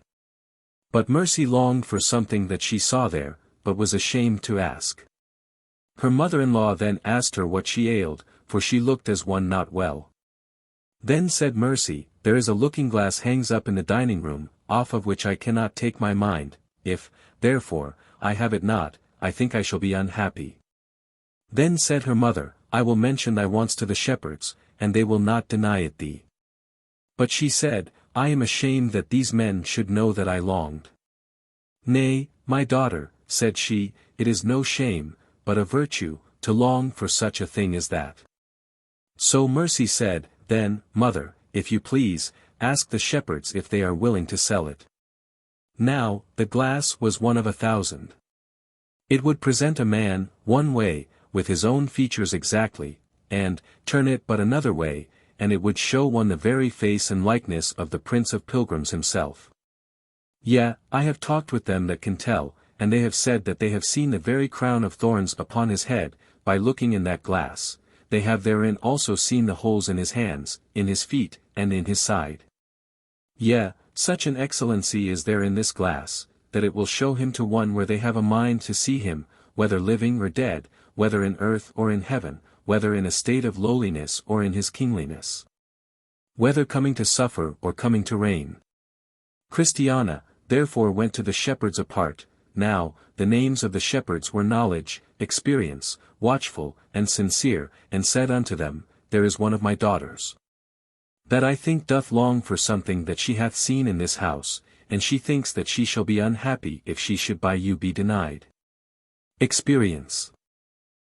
But Mercy longed for something that she saw there, but was ashamed to ask. Her mother-in-law then asked her what she ailed, for she looked as one not well. Then said Mercy, There is a looking-glass hangs up in the dining-room, off of which I cannot take my mind. If, therefore, I have it not, I think I shall be unhappy. Then said her mother, I will mention thy wants to the shepherds, and they will not deny it thee. But she said, I am ashamed that these men should know that I longed. Nay, my daughter, said she, it is no shame, but a virtue, to long for such a thing as that. So Mercy said, Then, mother, if you please, ask the shepherds if they are willing to sell it. Now, the glass was one of 1,000. It would present a man, one way, with his own features exactly, and, turn it but another way, and it would show one the very face and likeness of the Prince of Pilgrims himself. Yea, I have talked with them that can tell, and they have said that they have seen the very crown of thorns upon his head, by looking in that glass. They have therein also seen the holes in his hands, in his feet, and in his side. Yea, such an excellency is there in this glass, that it will show him to one where they have a mind to see him, whether living or dead, whether in earth or in heaven, whether in a state of lowliness or in his kingliness. Whether coming to suffer or coming to reign. Christiana, therefore went to the shepherds apart. Now, the names of the shepherds were Knowledge, Experience, Watchful, and Sincere, and said unto them, There is one of my daughters, that I think doth long for something that she hath seen in this house, and she thinks that she shall be unhappy if she should by you be denied. Experience.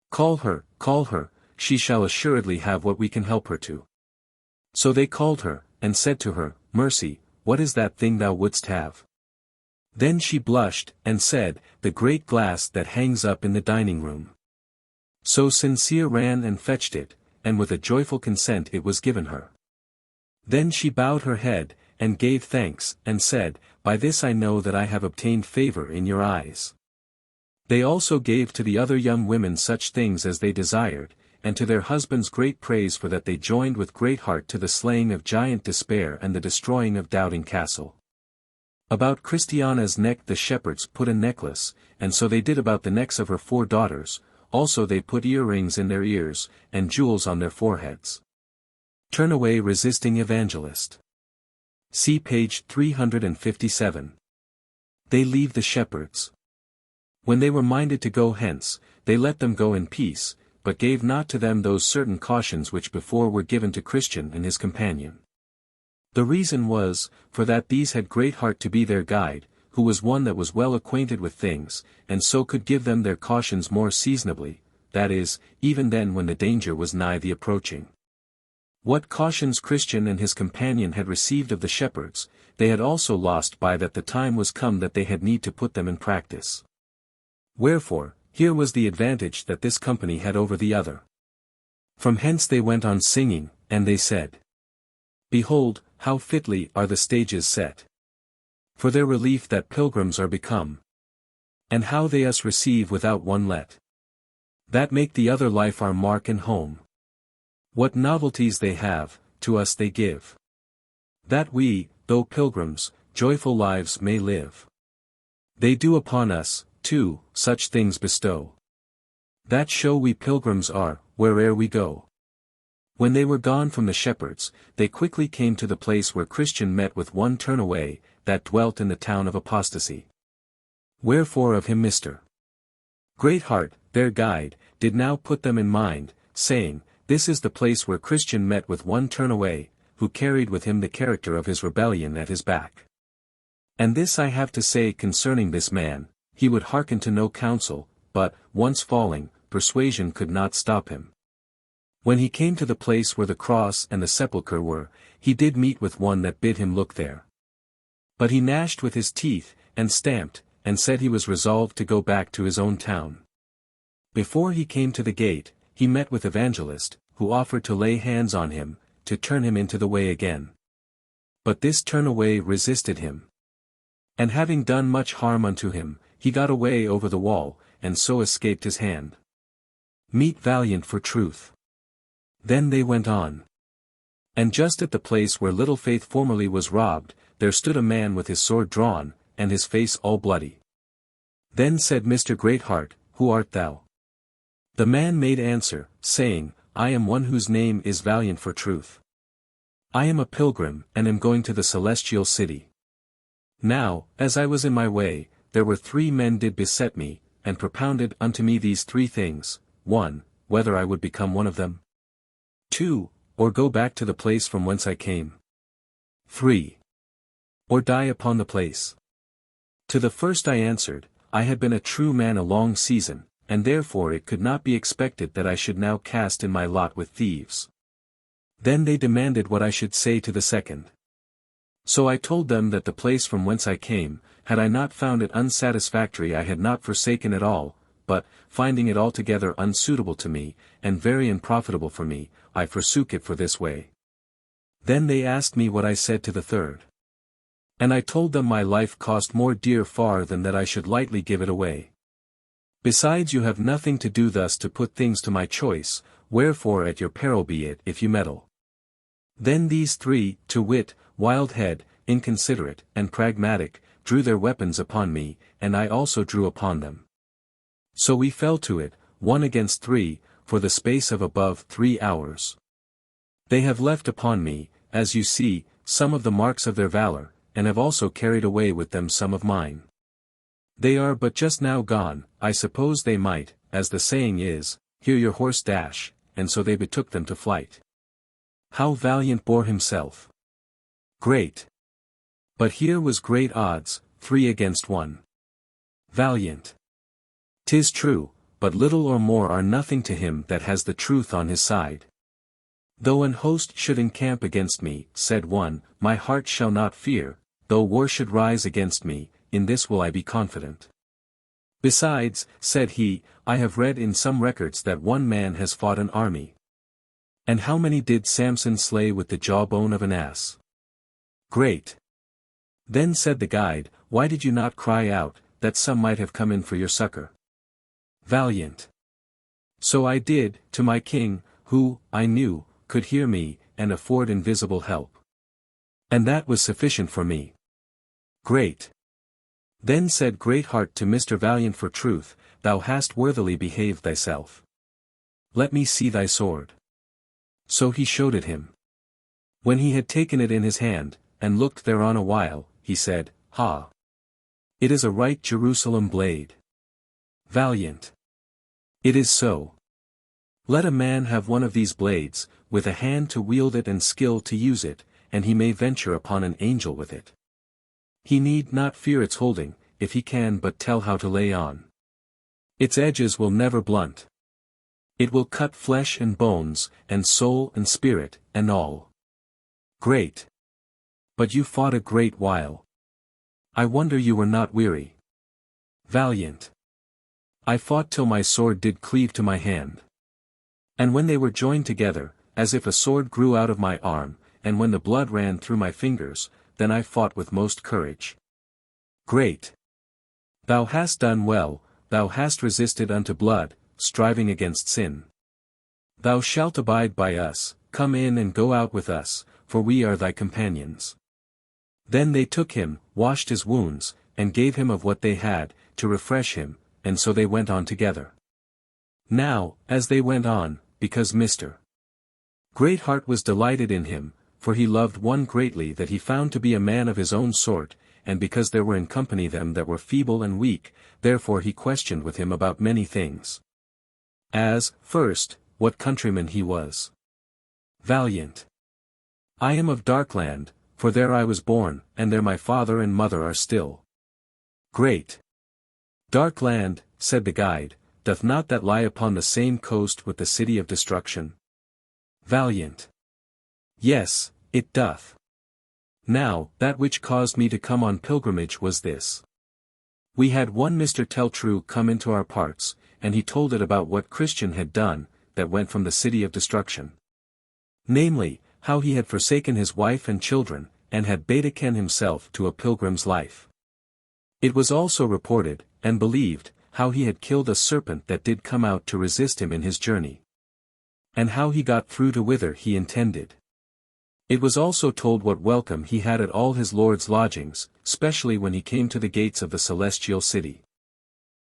Call her, she shall assuredly have what we can help her to. So they called her, and said to her, Mercy, what is that thing thou wouldst have? Then she blushed, and said, The great glass that hangs up in the dining-room. So Sincere ran and fetched it, and with a joyful consent it was given her. Then she bowed her head, and gave thanks, and said, By this I know that I have obtained favor in your eyes. They also gave to the other young women such things as they desired, and to their husbands great praise for that they joined with great heart to the slaying of giant Despair and the destroying of Doubting Castle. About Christiana's neck the shepherds put a necklace, and so they did about the necks of her 4 daughters, also they put earrings in their ears, and jewels on their foreheads. Turn away resisting evangelist. See page 357. They leave the shepherds. When they were minded to go hence, they let them go in peace, but gave not to them those certain cautions which before were given to Christian and his companion. The reason was, for that these had great heart to be their guide, who was one that was well acquainted with things, and so could give them their cautions more seasonably, that is, even then when the danger was nigh the approaching. What cautions Christian and his companion had received of the shepherds, they had also lost by that the time was come that they had need to put them in practice. Wherefore, here was the advantage that this company had over the other. From hence they went on singing, and they said, Behold, how fitly are the stages set for their relief that pilgrims are become, and how they us receive without one let, that make the other life our mark and home. What novelties they have, to us they give, that we, though pilgrims, joyful lives may live. They do upon us, too, such things bestow, that show we pilgrims are, where'er we go. When they were gone from the shepherds, they quickly came to the place where Christian met with one Turnaway, that dwelt in the town of apostasy. Wherefore of him Mr. Greatheart, their guide, did now put them in mind, saying, This is the place where Christian met with one Turnaway, who carried with him the character of his rebellion at his back. And this I have to say concerning this man, he would hearken to no counsel, but, once falling, persuasion could not stop him. When he came to the place where the cross and the sepulchre were, he did meet with one that bid him look there. But he gnashed with his teeth, and stamped, and said he was resolved to go back to his own town. Before he came to the gate, he met with Evangelist, who offered to lay hands on him, to turn him into the way again. But this turn away resisted him. And having done much harm unto him, he got away over the wall, and so escaped his hand. Meet valiant for truth. Then they went on. And just at the place where Little Faith formerly was robbed, there stood a man with his sword drawn, and his face all bloody. Then said Mr. Greatheart, Who art thou? The man made answer, saying, I am one whose name is Valiant for Truth. I am a pilgrim, and am going to the celestial city. Now, as I was in my way, there were 3 men did beset me, and propounded unto me these 3 things, 1, whether I would become one of them. 2, or go back to the place from whence I came. 3, or die upon the place. To the first I answered, I had been a true man a long season, and therefore it could not be expected that I should now cast in my lot with thieves. Then they demanded what I should say to the second. So I told them that the place from whence I came, had I not found it unsatisfactory I had not forsaken it all, but, finding it altogether unsuitable to me, and very unprofitable for me, I forsook it for this way. Then they asked me what I said to the third. And I told them my life cost more dear far than that I should lightly give it away. Besides you have nothing to do thus to put things to my choice, wherefore at your peril be it if you meddle. Then these 3, to wit, Wildhead, Inconsiderate, and Pragmatic, drew their weapons upon me, and I also drew upon them. So we fell to it, 1 against 3, for the space of above 3 hours. They have left upon me, as you see, some of the marks of their valor, and have also carried away with them some of mine. They are but just now gone, I suppose they might, as the saying is, hear your horse dash, and so they betook them to flight. How Valiant bore himself! Great! But here was great odds, 3 against 1. Valiant! 'Tis true, but little or more are nothing to him that has the truth on his side. Though an host should encamp against me, said one, my heart shall not fear, though war should rise against me, in this will I be confident. Besides, said he, I have read in some records that one man has fought an army. And how many did Samson slay with the jawbone of an ass? Great! Then said the guide, why did you not cry out, that some might have come in for your succor? Valiant! So I did, to my king, who, I knew, could hear me, and afford invisible help. And that was sufficient for me. Great! Then said Greatheart to Mr. Valiant for Truth, thou hast worthily behaved thyself. Let me see thy sword. So he showed it him. When he had taken it in his hand, and looked thereon a while, he said, Ha! It is a right Jerusalem blade. Valiant! It is so. Let a man have one of these blades, with a hand to wield it and skill to use it, and he may venture upon an angel with it. He need not fear its holding, if he can but tell how to lay on. Its edges will never blunt. It will cut flesh and bones, and soul and spirit, and all. Great! But you fought a great while. I wonder you were not weary. Valiant! I fought till my sword did cleave to my hand. And when they were joined together, as if a sword grew out of my arm, and when the blood ran through my fingers, then I fought with most courage. Great! Thou hast done well, thou hast resisted unto blood, striving against sin. Thou shalt abide by us, come in and go out with us, for we are thy companions. Then they took him, washed his wounds, and gave him of what they had, to refresh him, and so they went on together. Now, as they went on, because Mr. Greatheart was delighted in him, for he loved one greatly that he found to be a man of his own sort, and because there were in company them that were feeble and weak, therefore he questioned with him about many things. As, first, what countryman he was. Valiant! I am of Darkland, for there I was born, and there my father and mother are still. Great! Darkland, said the guide, doth not that lie upon the same coast with the city of destruction? Valiant. Yes, it doth. Now, that which caused me to come on pilgrimage was this. We had one Mr. Teltrue come into our parts, and he told it about what Christian had done, that went from the city of destruction. Namely, how he had forsaken his wife and children, and had betaken himself to a pilgrim's life. It was also reported, and believed, how he had killed a serpent that did come out to resist him in his journey. And how he got through to whither he intended. It was also told what welcome he had at all his lord's lodgings, specially when he came to the gates of the celestial city.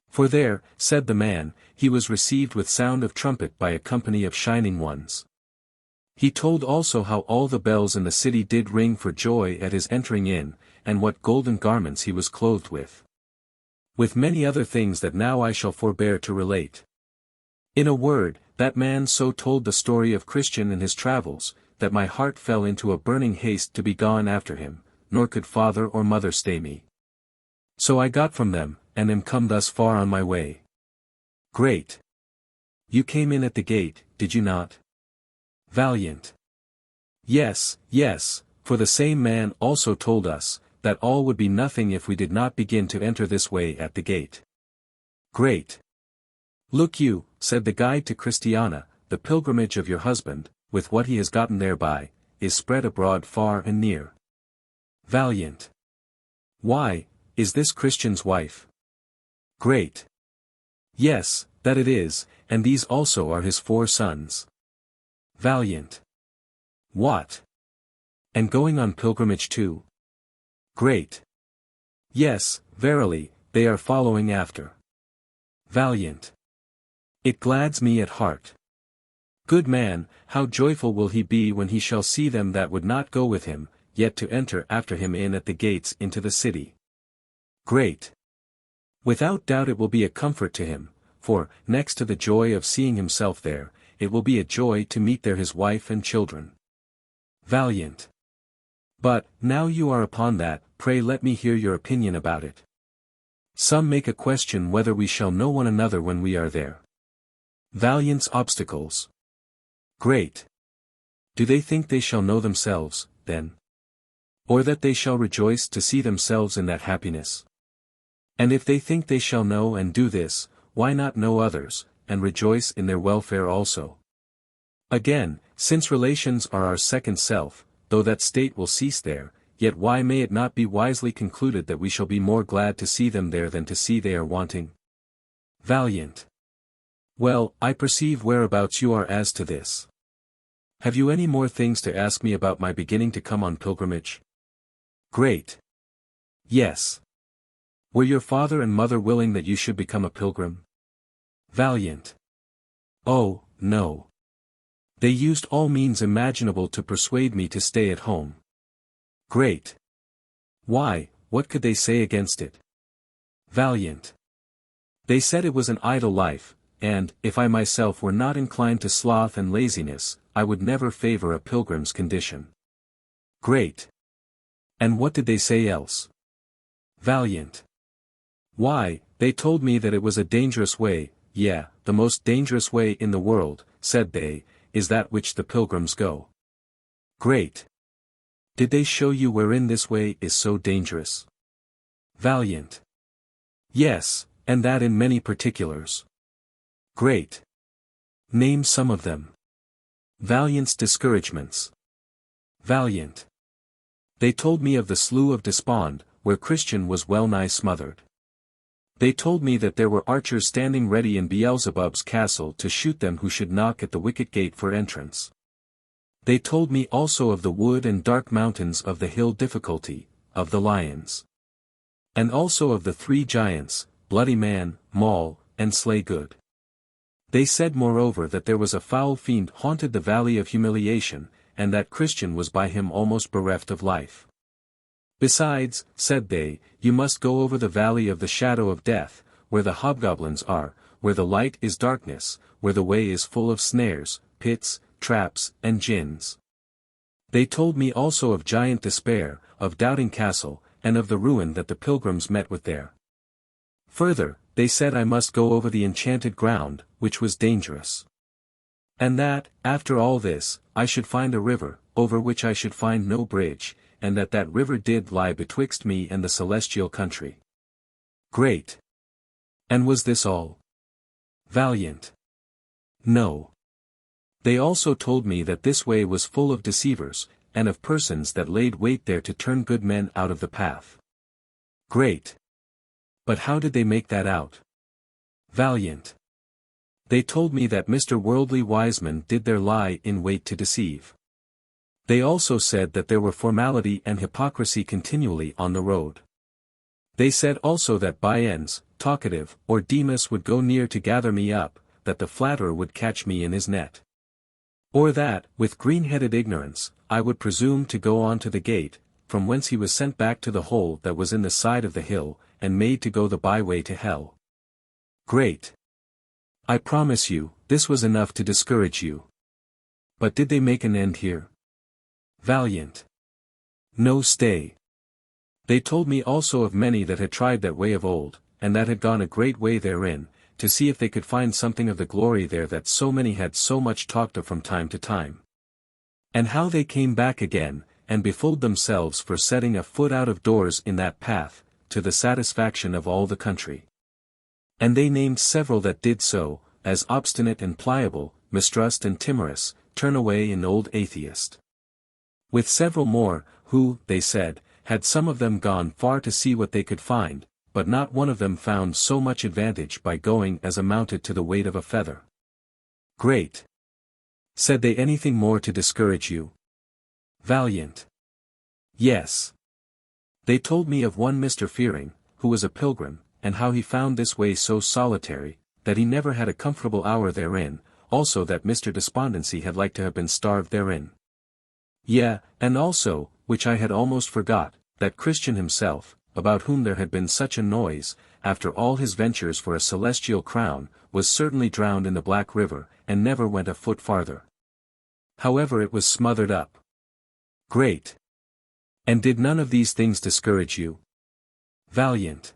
For there, said the man, he was received with sound of trumpet by a company of shining ones. He told also how all the bells in the city did ring for joy at his entering in, and what golden garments he was clothed with. With many other things that now I shall forbear to relate. In a word, that man so told the story of Christian and his travels, that my heart fell into a burning haste to be gone after him, nor could father or mother stay me. So I got from them, and am come thus far on my way. Great. You came in at the gate, did you not? Valiant. Yes, yes, for the same man also told us, that all would be nothing if we did not begin to enter this way at the gate. Great. Look you, said the guide to Christiana, the pilgrimage of your husband, with what he has gotten thereby, is spread abroad far and near. Valiant. Why, is this Christian's wife? Great. Yes, that it is, and these also are his 4 sons. Valiant. What? And going on pilgrimage too? Great. Yes, verily, they are following after. Valiant. It glads me at heart. Good man, how joyful will he be when he shall see them that would not go with him, yet to enter after him in at the gates into the city. Great. Without doubt it will be a comfort to him, for, next to the joy of seeing himself there, it will be a joy to meet there his wife and children. Valiant. But, now you are upon that, pray let me hear your opinion about it. Some make a question whether we shall know one another when we are there. Valiant's obstacles. Great. Do they think they shall know themselves, then? Or that they shall rejoice to see themselves in that happiness? And if they think they shall know and do this, why not know others, and rejoice in their welfare also? Again, since relations are our second self, though that state will cease there, yet why may it not be wisely concluded that we shall be more glad to see them there than to see they are wanting? Valiant. Well, I perceive whereabouts you are as to this. Have you any more things to ask me about my beginning to come on pilgrimage? Great. Yes. Were your father and mother willing that you should become a pilgrim? Valiant. Oh, no. They used all means imaginable to persuade me to stay at home. Great. Why, what could they say against it? Valiant. They said it was an idle life, and, if I myself were not inclined to sloth and laziness, I would never favor a pilgrim's condition. Great. And what did they say else? Valiant. Why, they told me that it was a dangerous way, the most dangerous way in the world, said they, is that which the pilgrims go. Great. Did they show you wherein this way is so dangerous? Valiant. Yes, and that in many particulars. Great. Name some of them. Valiant's discouragements. Valiant. They told me of the Slough of Despond, where Christian was well nigh smothered. They told me that there were archers standing ready in Beelzebub's castle to shoot them who should knock at the wicket gate for entrance. They told me also of the wood and dark mountains of the hill Difficulty, of the lions. And also of the 3 giants, Bloody Man, Maul, and Slay Good. They said moreover that there was a foul fiend haunted the valley of humiliation, and that Christian was by him almost bereft of life. Besides, said they, you must go over the valley of the shadow of death, where the hobgoblins are, where the light is darkness, where the way is full of snares, pits, traps, and gins. They told me also of Giant Despair, of Doubting Castle, and of the ruin that the pilgrims met with there. Further, they said I must go over the enchanted ground, which was dangerous. And that, after all this, I should find a river, over which I should find no bridge, and that river did lie betwixt me and the celestial country. Great. And was this all? Valiant. No. They also told me that this way was full of deceivers, and of persons that laid wait there to turn good men out of the path. Great. But how did they make that out? Valiant. They told me that Mr. Worldly Wiseman did there lie in wait to deceive. They also said that there were formality and hypocrisy continually on the road. They said also that Byens, talkative, or Demas would go near to gather me up, that the flatterer would catch me in his net. Or that, with green-headed ignorance, I would presume to go on to the gate, from whence he was sent back to the hole that was in the side of the hill, and made to go the byway to hell. Great. I promise you, this was enough to discourage you. But did they make an end here? Valiant. No, stay. They told me also of many that had tried that way of old, and that had gone a great way therein, to see if they could find something of the glory there that so many had so much talked of from time to time. And how they came back again, and befooled themselves for setting a foot out of doors in that path, to the satisfaction of all the country. And they named several that did so, as obstinate and pliable, mistrust and timorous, turn away and old atheist. With several more, who, they said, had some of them gone far to see what they could find, but not one of them found so much advantage by going as amounted to the weight of a feather. Great. Said they anything more to discourage you? Valiant. Yes. They told me of one Mr. Fearing, who was a pilgrim, and how he found this way so solitary, that he never had a comfortable hour therein, also that Mr. Despondency had like to have been starved therein. Yea, and also, which I had almost forgot, that Christian himself, about whom there had been such a noise, after all his ventures for a celestial crown, was certainly drowned in the Black River, and never went a foot farther. However, it was smothered up. Great. And did none of these things discourage you? Valiant.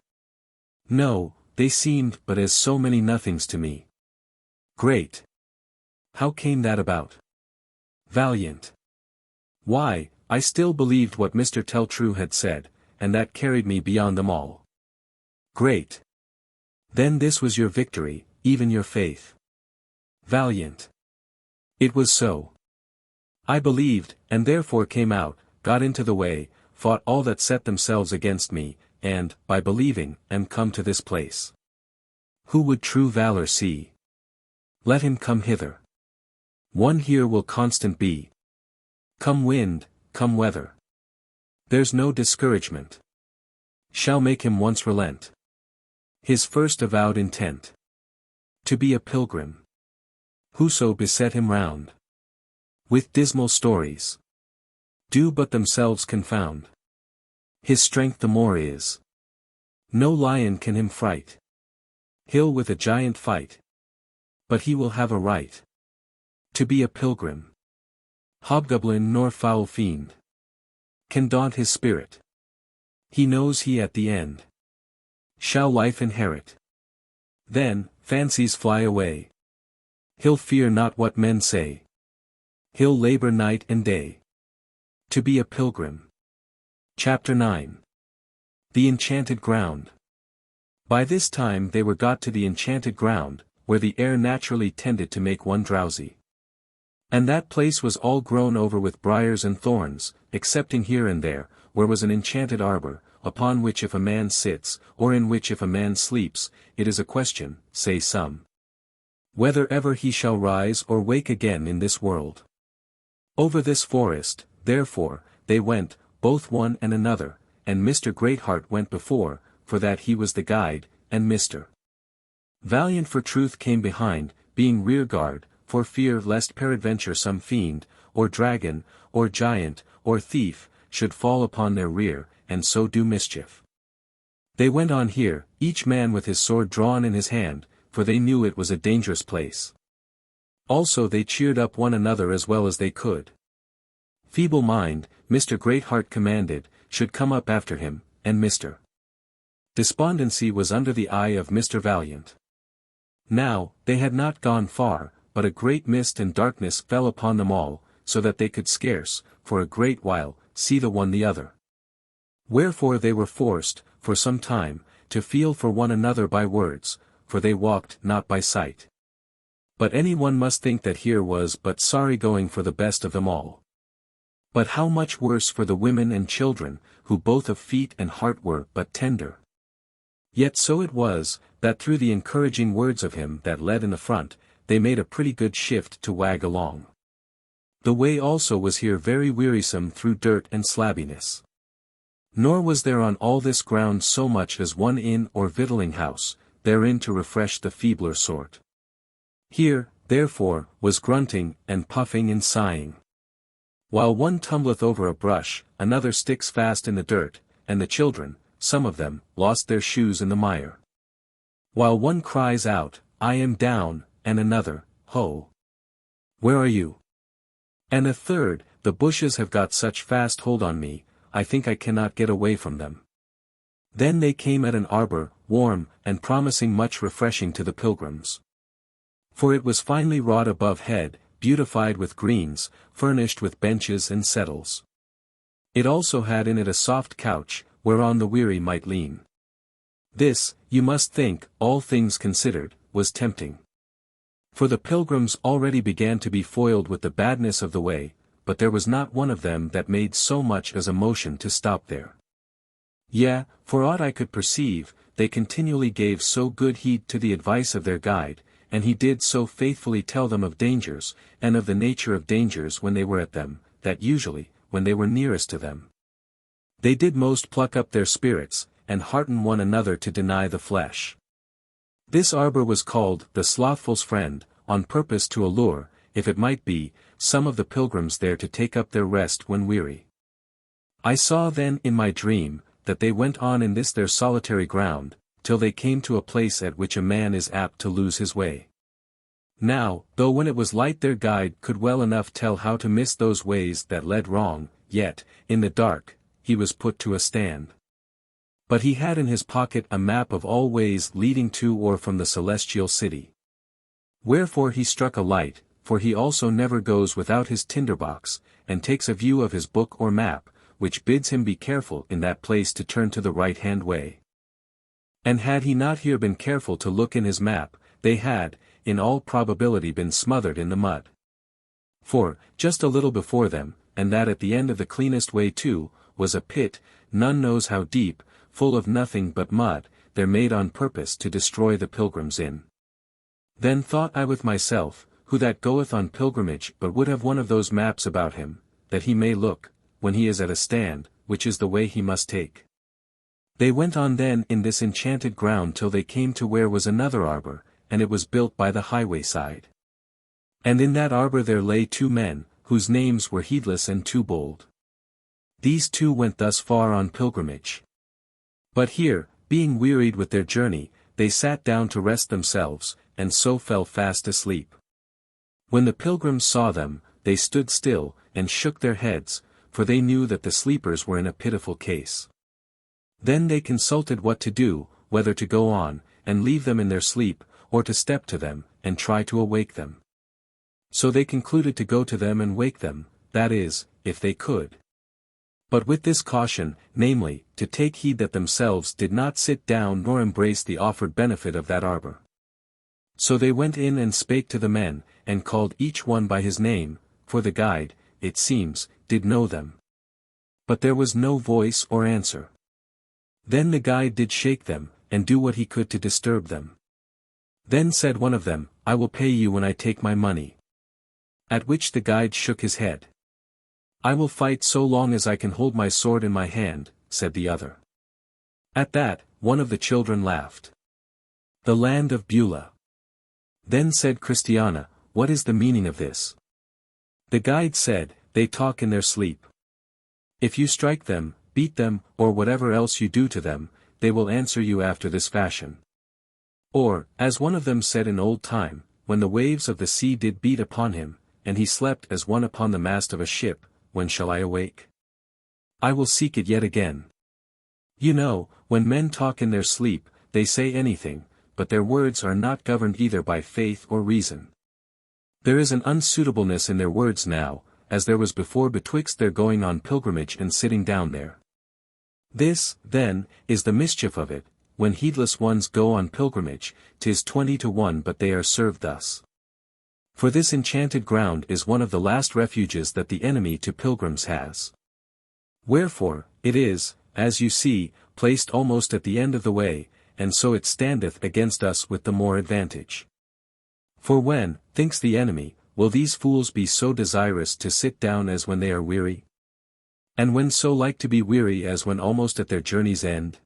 No, they seemed but as so many nothings to me. Great. How came that about? Valiant. Why, I still believed what Mr. Teltrue had said, and that carried me beyond them all. Great. Then this was your victory, even your faith. Valiant. It was so. I believed, and therefore came out, got into the way, fought all that set themselves against me, and, by believing, am come to this place. Who would true valor see? Let him come hither. One here will constant be. Come wind, come weather. There's no discouragement. Shall make him once relent. His first avowed intent. To be a pilgrim. Whoso beset him round. With dismal stories. Do but themselves confound. His strength the more is. No lion can him fright. He'll with a giant fight. But he will have a right. To be a pilgrim. Hobgoblin nor foul fiend. Can daunt his spirit. He knows he at the end. Shall life inherit. Then, fancies fly away. He'll fear not what men say. He'll labor night and day. To be a pilgrim. Chapter 9. The Enchanted Ground. By this time they were got to the enchanted ground, where the air naturally tended to make one drowsy. And that place was all grown over with briars and thorns, excepting here and there, where was an enchanted arbor, upon which if a man sits, or in which if a man sleeps, it is a question, say some, whether ever he shall rise or wake again in this world. Over this forest, therefore, they went, both one and another, and Mr. Greatheart went before, for that he was the guide, and Mr. Valiant for truth came behind, being rear guard, for fear lest peradventure some fiend, or dragon, or giant, or thief, should fall upon their rear, and so do mischief. They went on here, each man with his sword drawn in his hand, for they knew it was a dangerous place. Also they cheered up one another as well as they could. Feeble Mind, Mr. Greatheart commanded, should come up after him, and Mr. Despondency was under the eye of Mr. Valiant. Now, they had not gone far, but a great mist and darkness fell upon them all, so that they could scarce, for a great while, see the one the other. Wherefore they were forced, for some time, to feel for one another by words, for they walked not by sight. But any one must think that here was but sorry going for the best of them all. But how much worse for the women and children, who both of feet and heart were but tender. Yet so it was, that through the encouraging words of him that led in the front, they made a pretty good shift to wag along. The way also was here very wearisome through dirt and slabbiness. Nor was there on all this ground so much as one inn or victualling house, therein to refresh the feebler sort. Here, therefore, was grunting, and puffing and sighing. While one tumbleth over a brush, another sticks fast in the dirt, and the children, some of them, lost their shoes in the mire. While one cries out, I am down, and another, Ho! Where are you? And a third, the bushes have got such fast hold on me, I think I cannot get away from them. Then they came at an arbor, warm, and promising much refreshing to the pilgrims. For it was finely wrought above head, beautified with greens, furnished with benches and settles. It also had in it a soft couch, whereon the weary might lean. This, you must think, all things considered, was tempting. For the pilgrims already began to be foiled with the badness of the way, but there was not one of them that made so much as a motion to stop there. Yea, for aught I could perceive, they continually gave so good heed to the advice of their guide, and he did so faithfully tell them of dangers, and of the nature of dangers when they were at them, that usually, when they were nearest to them, they did most pluck up their spirits, and hearten one another to deny the flesh. This arbor was called the Slothful's Friend, on purpose to allure, if it might be, some of the pilgrims there to take up their rest when weary. I saw then in my dream, that they went on in this their solitary ground, till they came to a place at which a man is apt to lose his way. Now, though when it was light their guide could well enough tell how to miss those ways that led wrong, yet, in the dark, he was put to a stand. But he had in his pocket a map of all ways leading to or from the celestial city. Wherefore he struck a light, for he also never goes without his tinderbox, and takes a view of his book or map, which bids him be careful in that place to turn to the right-hand way. And had he not here been careful to look in his map, they had, in all probability been smothered in the mud. For, just a little before them, and that at the end of the cleanest way too, was a pit, none knows how deep, full of nothing but mud, there made on purpose to destroy the pilgrims in. Then thought I with myself, who that goeth on pilgrimage but would have one of those maps about him, that he may look, when he is at a stand, which is the way he must take. They went on then in this enchanted ground till they came to where was another arbor, and it was built by the highway side. And in that arbor there lay two men, whose names were Heedless and Too Bold. These two went thus far on pilgrimage. But here, being wearied with their journey, they sat down to rest themselves, and so fell fast asleep. When the pilgrims saw them, they stood still, and shook their heads, for they knew that the sleepers were in a pitiful case. Then they consulted what to do, whether to go on, and leave them in their sleep, or to step to them, and try to awake them. So they concluded to go to them and wake them, that is, if they could. But with this caution, namely, to take heed that themselves did not sit down nor embrace the offered benefit of that arbor. So they went in and spake to the men, and called each one by his name, for the guide, it seems, did know them. But there was no voice or answer. Then the guide did shake them, and do what he could to disturb them. Then said one of them, I will pay you when I take my money. At which the guide shook his head. I will fight so long as I can hold my sword in my hand, said the other. At that, one of the children laughed. The land of Beulah. Then said Christiana, what is the meaning of this? The guide said, they talk in their sleep. If you strike them, beat them, or whatever else you do to them, they will answer you after this fashion. Or, as one of them said in old time, when the waves of the sea did beat upon him, and he slept as one upon the mast of a ship, when shall I awake? I will seek it yet again. You know, when men talk in their sleep, they say anything, but their words are not governed either by faith or reason. There is an unsuitableness in their words now, as there was before betwixt their going on pilgrimage and sitting down there. This, then, is the mischief of it, when heedless ones go on pilgrimage, 'tis 20 to 1 but they are served thus. For this enchanted ground is one of the last refuges that the enemy to pilgrims has. Wherefore, it is, as you see, placed almost at the end of the way, and so it standeth against us with the more advantage. For when, thinks the enemy, will these fools be so desirous to sit down as when they are weary? And when so like to be weary as when almost at their journey's end?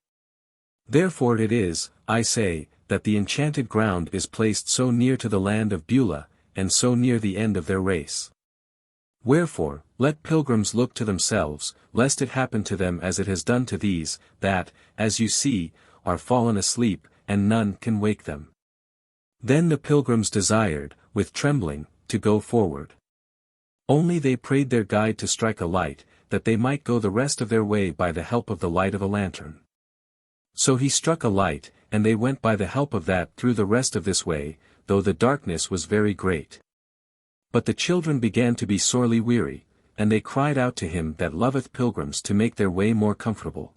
Therefore it is, I say, that the enchanted ground is placed so near to the land of Beulah, and so near the end of their race. Wherefore, let pilgrims look to themselves, lest it happen to them as it has done to these, that, as you see, are fallen asleep, and none can wake them. Then the pilgrims desired, with trembling, to go forward. Only they prayed their guide to strike a light, that they might go the rest of their way by the help of the light of a lantern. So he struck a light, and they went by the help of that through the rest of this way, though the darkness was very great. But the children began to be sorely weary, and they cried out to him that loveth pilgrims to make their way more comfortable.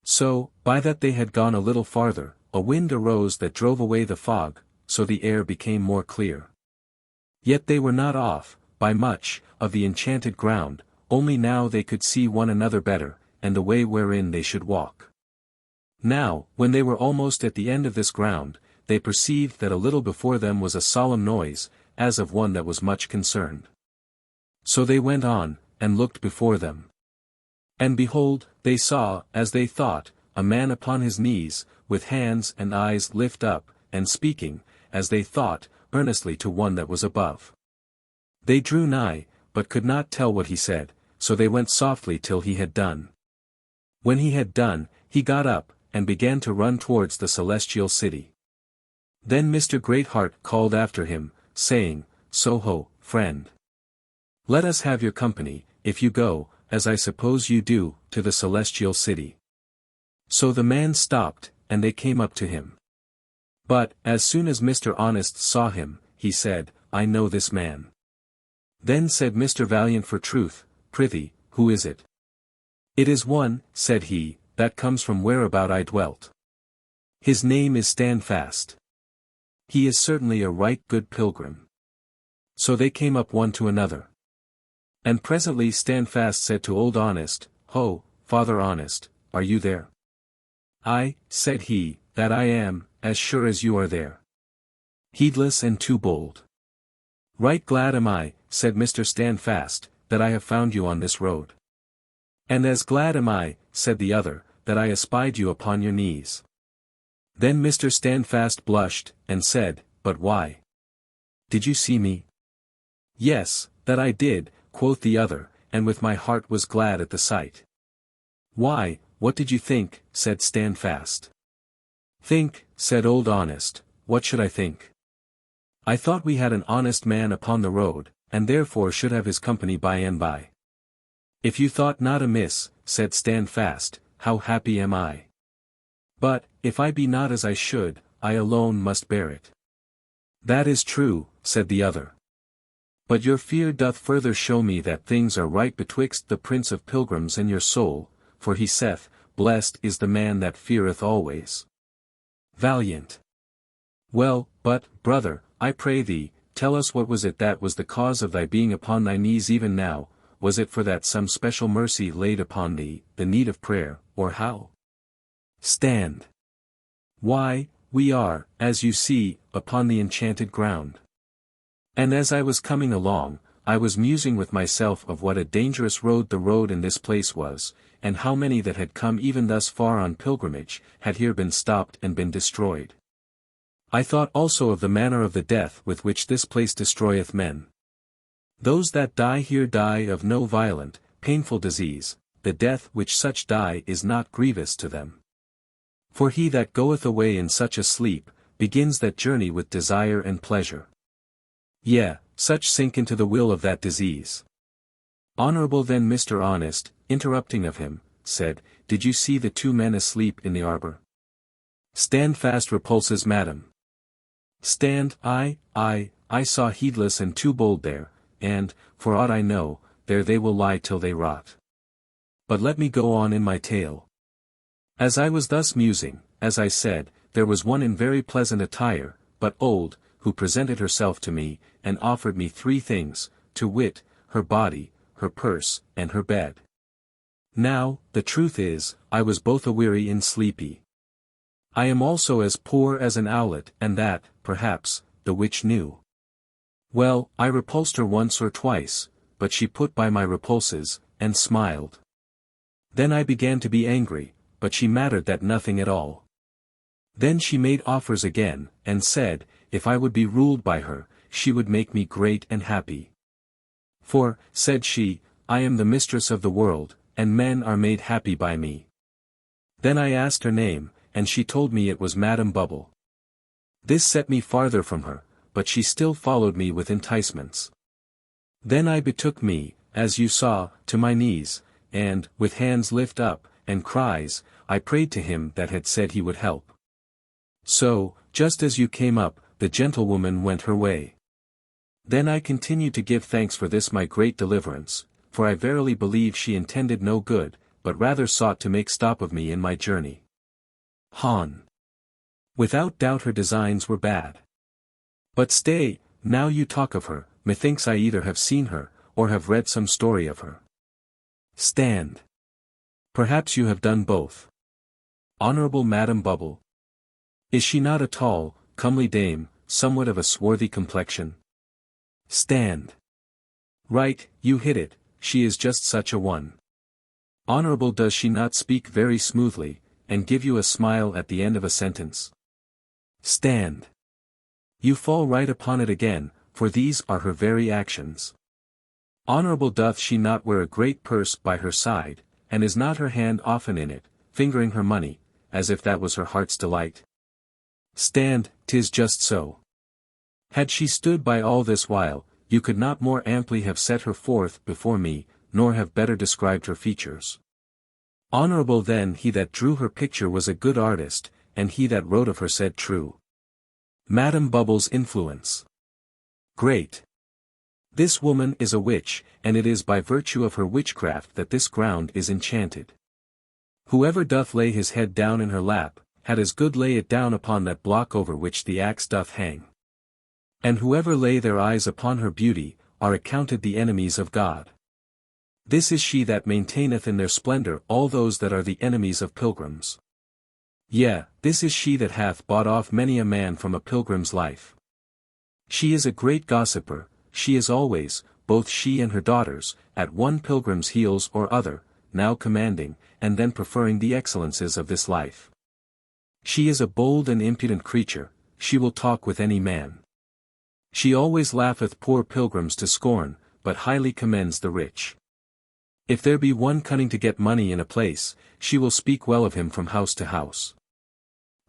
So, by that they had gone a little farther, a wind arose that drove away the fog, so the air became more clear. Yet they were not off, by much, of the enchanted ground, only now they could see one another better, and the way wherein they should walk. Now, when they were almost at the end of this ground, they perceived that a little before them was a solemn noise, as of one that was much concerned. So they went on, and looked before them. And behold, they saw, as they thought, a man upon his knees, with hands and eyes lift up, and speaking, as they thought, earnestly to one that was above. They drew nigh, but could not tell what he said, so they went softly till he had done. When he had done, he got up, and began to run towards the celestial city. Then Mr. Greatheart called after him, saying, So ho, friend. Let us have your company, if you go, as I suppose you do, to the celestial city. So the man stopped, and they came up to him. But, as soon as Mr. Honest saw him, he said, I know this man. Then said Mr. Valiant for truth, Prithee, who is it? It is one, said he, that comes from whereabout I dwelt. His name is Standfast. He is certainly a right good pilgrim. So they came up one to another. And presently Standfast said to Old Honest, Ho, Father Honest, are you there? Aye, said he, that I am, as sure as you are there. Heedless and too bold. Right glad am I, said Mr. Standfast, that I have found you on this road. And as glad am I, said the other, that I espied you upon your knees. Then Mr. Standfast blushed, and said, But why? Did you see me? Yes, that I did, quoth the other, and with my heart was glad at the sight. Why, what did you think? Said Standfast. Think, said Old Honest, what should I think? I thought we had an honest man upon the road, and therefore should have his company by and by. If you thought not amiss, said Standfast, how happy am I. But, if I be not as I should, I alone must bear it. That is true, said the other. But your fear doth further show me that things are right betwixt the Prince of Pilgrims and your soul, for he saith, Blessed is the man that feareth always. Valiant. Well, but, brother, I pray thee, tell us what was it that was the cause of thy being upon thy knees even now, was it for that some special mercy laid upon thee, the need of prayer, or how? Stand. Why, we are, as you see, upon the enchanted ground. And as I was coming along, I was musing with myself of what a dangerous road the road in this place was, and how many that had come even thus far on pilgrimage, had here been stopped and been destroyed. I thought also of the manner of the death with which this place destroyeth men. Those that die here die of no violent, painful disease, the death which such die is not grievous to them. For he that goeth away in such a sleep, begins that journey with desire and pleasure. Yea, such sink into the will of that disease. Honorable then Mr. Honest, interrupting of him, said, Did you see the two men asleep in the arbor? Standfast repulses Madam. Stand, I, I saw heedless and too bold there, and, for aught I know, there they will lie till they rot. But let me go on in my tale. As I was thus musing, as I said, there was one in very pleasant attire, but old, who presented herself to me, and offered me 3 things, to wit, her body, her purse, and her bed. Now, the truth is, I was both aweary and sleepy. I am also as poor as an owlet, and that, perhaps, the witch knew. Well, I repulsed her once or twice, but she put by my repulses, and smiled. Then I began to be angry, but she mattered that nothing at all. Then she made offers again, and said, if I would be ruled by her, she would make me great and happy. For, said she, I am the mistress of the world, and men are made happy by me. Then I asked her name, and she told me it was Madam Bubble. This set me farther from her, but she still followed me with enticements. Then I betook me, as you saw, to my knees, and, with hands lift up, and cries, I prayed to him that had said he would help. So, just as you came up, the gentlewoman went her way. Then I continued to give thanks for this my great deliverance, for I verily believe she intended no good, but rather sought to make stop of me in my journey. Hon. Without doubt her designs were bad. But stay, now you talk of her, methinks I either have seen her, or have read some story of her. Stand. Perhaps you have done both. Honorable Madam Bubble. Is she not a tall, comely dame, somewhat of a swarthy complexion? Stand. Right, you hit it, she is just such a one. Honorable, does she not speak very smoothly, and give you a smile at the end of a sentence? Stand. You fall right upon it again, for these are her very actions. Honorable, doth she not wear a great purse by her side, and is not her hand often in it, fingering her money, as if that was her heart's delight? Stand, 'tis just so. Had she stood by all this while, you could not more amply have set her forth before me, nor have better described her features. Honorable, then he that drew her picture was a good artist, and he that wrote of her said true. Madam Bubble's influence. Great. This woman is a witch, and it is by virtue of her witchcraft that this ground is enchanted. Whoever doth lay his head down in her lap, had as good lay it down upon that block over which the axe doth hang. And whoever lay their eyes upon her beauty, are accounted the enemies of God. This is she that maintaineth in their splendor all those that are the enemies of pilgrims. Yea, this is she that hath bought off many a man from a pilgrim's life. She is a great gossiper, she is always, both she and her daughters, at one pilgrim's heels or other, now commanding, and then preferring the excellences of this life. She is a bold and impudent creature, she will talk with any man. She always laugheth poor pilgrims to scorn, but highly commends the rich. If there be one cunning to get money in a place, she will speak well of him from house to house.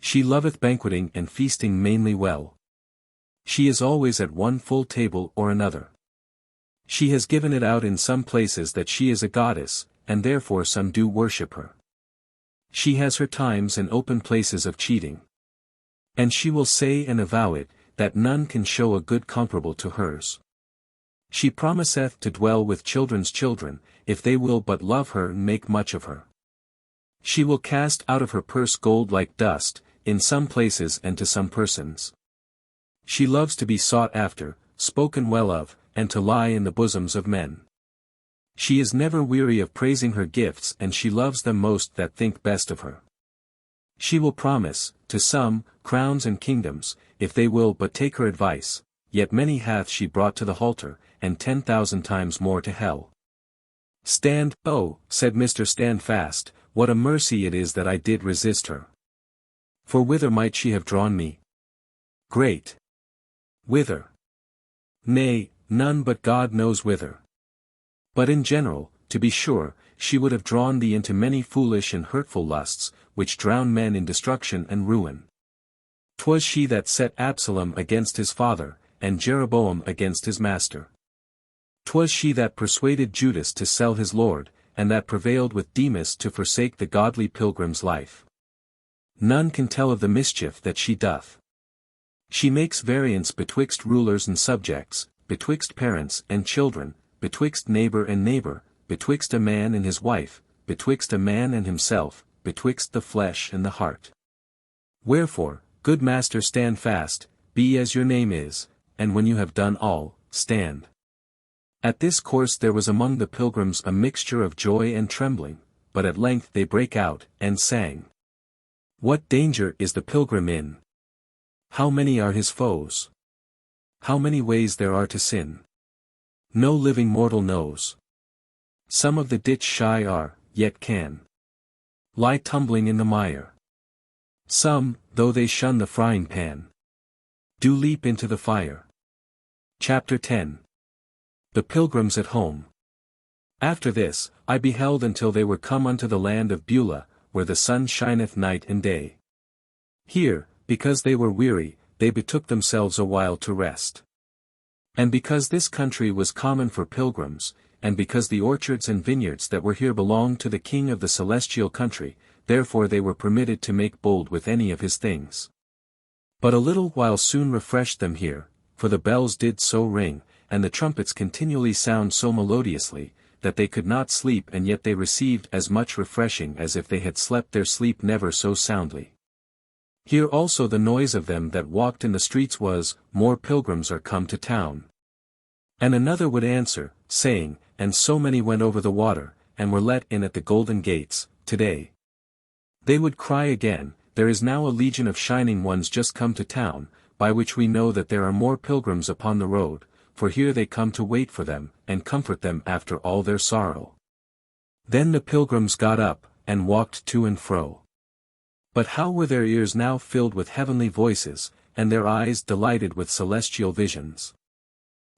She loveth banqueting and feasting mainly well. She is always at one full table or another. She has given it out in some places that she is a goddess, and therefore some do worship her. She has her times and open places of cheating. And she will say and avow it, that none can show a good comparable to hers. She promiseth to dwell with children's children, if they will but love her and make much of her. She will cast out of her purse gold like dust, in some places and to some persons. She loves to be sought after, spoken well of, and to lie in the bosoms of men. She is never weary of praising her gifts, and she loves them most that think best of her. She will promise, to some, crowns and kingdoms, if they will but take her advice, yet many hath she brought to the halter, and 10,000 times more to hell. Stand, oh, said Mr. Standfast, what a mercy it is that I did resist her. For whither might she have drawn me? Great. Whither? Nay, none but God knows whither. But in general, to be sure, she would have drawn thee into many foolish and hurtful lusts, which drown men in destruction and ruin. 'Twas she that set Absalom against his father, and Jeroboam against his master. 'Twas she that persuaded Judas to sell his Lord, and that prevailed with Demas to forsake the godly pilgrim's life. None can tell of the mischief that she doth. She makes variance betwixt rulers and subjects, betwixt parents and children, betwixt neighbor and neighbor, betwixt a man and his wife, betwixt a man and himself, betwixt the flesh and the heart. Wherefore, good master, stand fast, be as your name is, and when you have done all, stand. At this course there was among the pilgrims a mixture of joy and trembling, but at length they brake out, and sang. What danger is the pilgrim in? How many are his foes? How many ways there are to sin? No living mortal knows. Some of the ditch shy are, yet can lie tumbling in the mire. Some, though they shun the frying pan, do leap into the fire. Chapter 10. The Pilgrims at Home. After this, I beheld until they were come unto the land of Beulah, where the sun shineth night and day. Here, because they were weary, they betook themselves a while to rest. And because this country was common for pilgrims, and because the orchards and vineyards that were here belonged to the king of the celestial country, therefore they were permitted to make bold with any of his things. But a little while soon refreshed them here, for the bells did so ring, and the trumpets continually sound so melodiously, that they could not sleep, and yet they received as much refreshing as if they had slept their sleep never so soundly. Here also the noise of them that walked in the streets was, More pilgrims are come to town. And another would answer, saying, And so many went over the water, and were let in at the golden gates, today. They would cry again, There is now a legion of shining ones just come to town, by which we know that there are more pilgrims upon the road, for here they come to wait for them, and comfort them after all their sorrow. Then the pilgrims got up, and walked to and fro. But how were their ears now filled with heavenly voices, and their eyes delighted with celestial visions.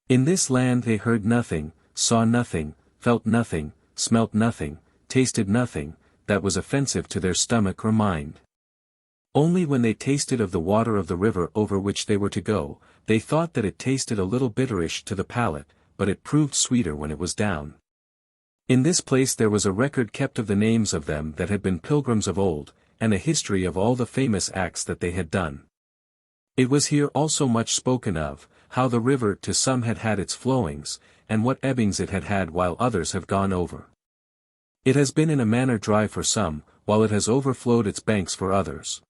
In this land they heard nothing, saw nothing, felt nothing, smelt nothing, tasted nothing, that was offensive to their stomach or mind. Only when they tasted of the water of the river over which they were to go, they thought that it tasted a little bitterish to the palate, but it proved sweeter when it was down. In this place there was a record kept of the names of them that had been pilgrims of old, and a history of all the famous acts that they had done. It was here also much spoken of, how the river to some had had its flowings, and what ebbings it had had while others have gone over. It has been in a manner dry for some, while it has overflowed its banks for others.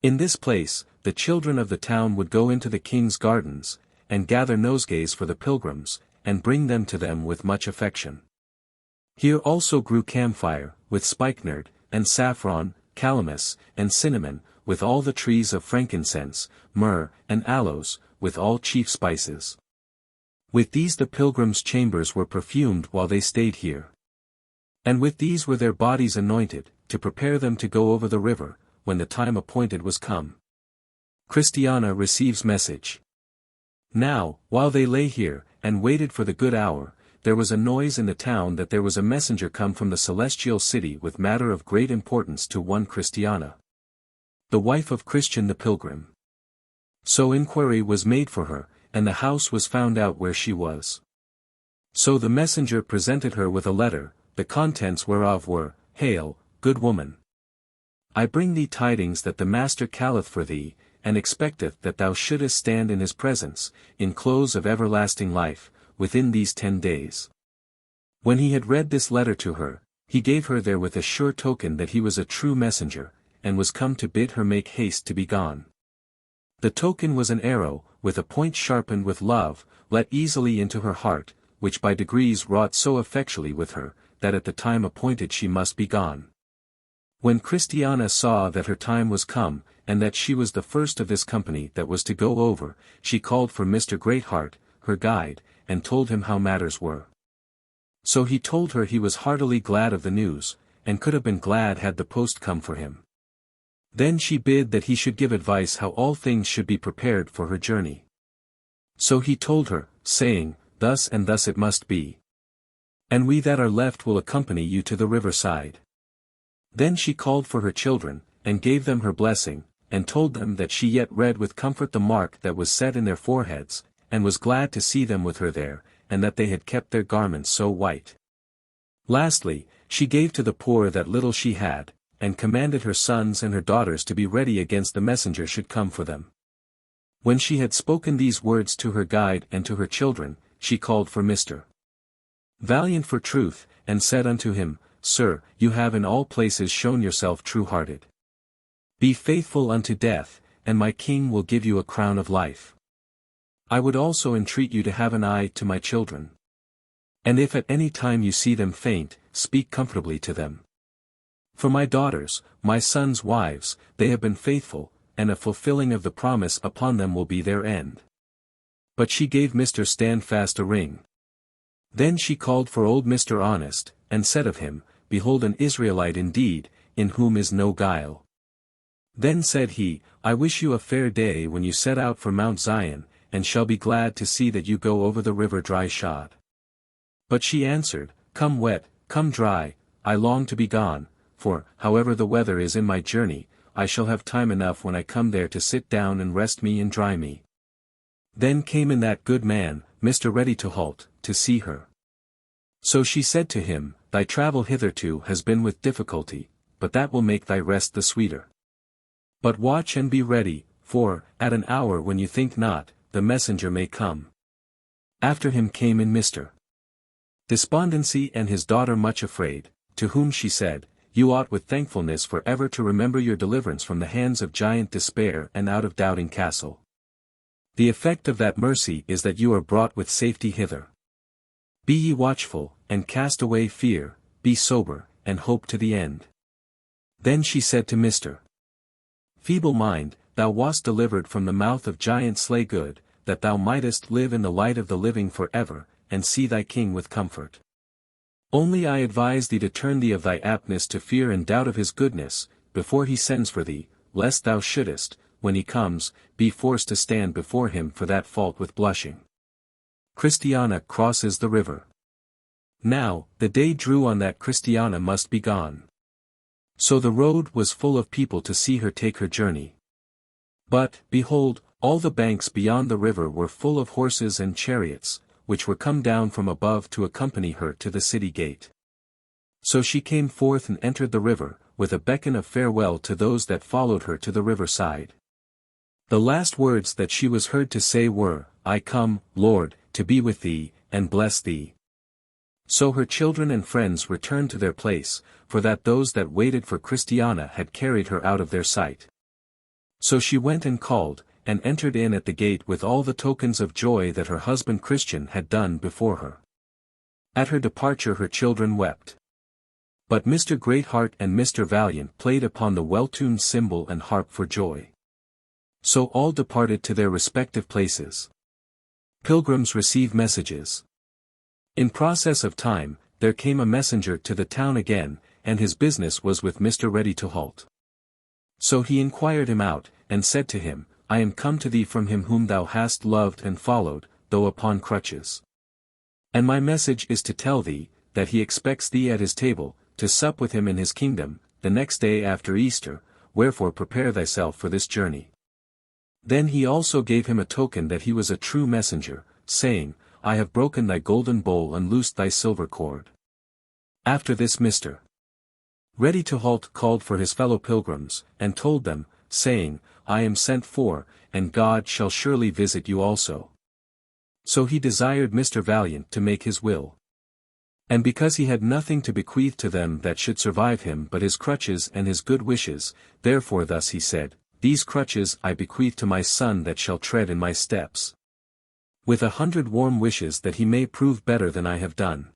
In this place, the children of the town would go into the king's gardens, and gather nosegays for the pilgrims, and bring them to them with much affection. Here also grew camphire, with spikenard, and saffron, calamus, and cinnamon, with all the trees of frankincense, myrrh, and aloes, with all chief spices. With these the pilgrims' chambers were perfumed while they stayed here. And with these were their bodies anointed, to prepare them to go over the river, when the time appointed was come. Christiana receives message. Now, while they lay here, and waited for the good hour, there was a noise in the town that there was a messenger come from the celestial city with matter of great importance to one Christiana, the wife of Christian the pilgrim. So inquiry was made for her, and the house was found out where she was. So the messenger presented her with a letter, the contents whereof were, Hail, good woman! I bring thee tidings that the Master calleth for thee, and expecteth that thou shouldest stand in his presence, in close of everlasting life, within these 10 days. When he had read this letter to her, he gave her therewith a sure token that he was a true messenger, and was come to bid her make haste to be gone. The token was an arrow, with a point sharpened with love, let easily into her heart, which by degrees wrought so effectually with her, that at the time appointed she must be gone. When Christiana saw that her time was come, and that she was the first of this company that was to go over, she called for Mr. Greatheart, her guide, and told him how matters were. So he told her he was heartily glad of the news, and could have been glad had the post come for him. Then she bid that he should give advice how all things should be prepared for her journey. So he told her, saying, Thus and thus it must be. And we that are left will accompany you to the riverside. Then she called for her children, and gave them her blessing, and told them that she yet read with comfort the mark that was set in their foreheads, and was glad to see them with her there, and that they had kept their garments so white. Lastly, she gave to the poor that little she had, and commanded her sons and her daughters to be ready against the messenger should come for them. When she had spoken these words to her guide and to her children, she called for Mr. Valiant for truth, and said unto him, Sir, you have in all places shown yourself true-hearted. Be faithful unto death, and my king will give you a crown of life. I would also entreat you to have an eye to my children. And if at any time you see them faint, speak comfortably to them. For my daughters, my sons' wives, they have been faithful, and a fulfilling of the promise upon them will be their end. But she gave Mr. Standfast a ring. Then she called for old Mr. Honest, and said of him, Behold an Israelite indeed, in whom is no guile. Then said he, I wish you a fair day when you set out for Mount Zion, and shall be glad to see that you go over the river dry-shod. But she answered, Come wet, come dry, I long to be gone, for, however the weather is in my journey, I shall have time enough when I come there to sit down and rest me and dry me. Then came in that good man, Mr. Ready to Halt, to see her. So she said to him, Thy travel hitherto has been with difficulty, but that will make thy rest the sweeter. But watch and be ready, for, at an hour when you think not, the messenger may come. After him came in Mr. Despondency and his daughter much afraid, to whom she said, You ought with thankfulness for ever to remember your deliverance from the hands of giant Despair and out of Doubting Castle. The effect of that mercy is that you are brought with safety hither. Be ye watchful, and cast away fear, be sober, and hope to the end. Then she said to Mr. Feeble Mind, Thou wast delivered from the mouth of giant Slaygood, that thou mightest live in the light of the living for ever, and see thy king with comfort. Only I advise thee to turn thee of thy aptness to fear and doubt of his goodness, before he sends for thee, lest thou shouldest, when he comes, be forced to stand before him for that fault with blushing. Christiana crosses the river. Now, the day drew on that Christiana must be gone. So the road was full of people to see her take her journey. But, behold, all the banks beyond the river were full of horses and chariots, which were come down from above to accompany her to the city gate. So she came forth and entered the river, with a beckon of farewell to those that followed her to the river side. The last words that she was heard to say were, I come, Lord, to be with thee, and bless thee. So her children and friends returned to their place, for that those that waited for Christiana had carried her out of their sight. So she went and called, and entered in at the gate with all the tokens of joy that her husband Christian had done before her. At her departure her children wept. But Mr. Greatheart and Mr. Valiant played upon the well-tuned cymbal and harp for joy. So all departed to their respective places. Pilgrims receive messages. In process of time, there came a messenger to the town again, and his business was with Mr. Ready to Halt. So he inquired him out, and said to him, I am come to thee from him whom thou hast loved and followed, though upon crutches. And my message is to tell thee, that he expects thee at his table, to sup with him in his kingdom, the next day after Easter, wherefore prepare thyself for this journey. Then he also gave him a token that he was a true messenger, saying, I have broken thy golden bowl and loosed thy silver cord. After this Mr. Ready to Halt called for his fellow pilgrims, and told them, saying, I am sent for, and God shall surely visit you also. So he desired Mr. Valiant to make his will. And because he had nothing to bequeath to them that should survive him but his crutches and his good wishes, therefore thus he said, These crutches I bequeath to my son that shall tread in my steps. With 100 warm wishes that he may prove better than I have done.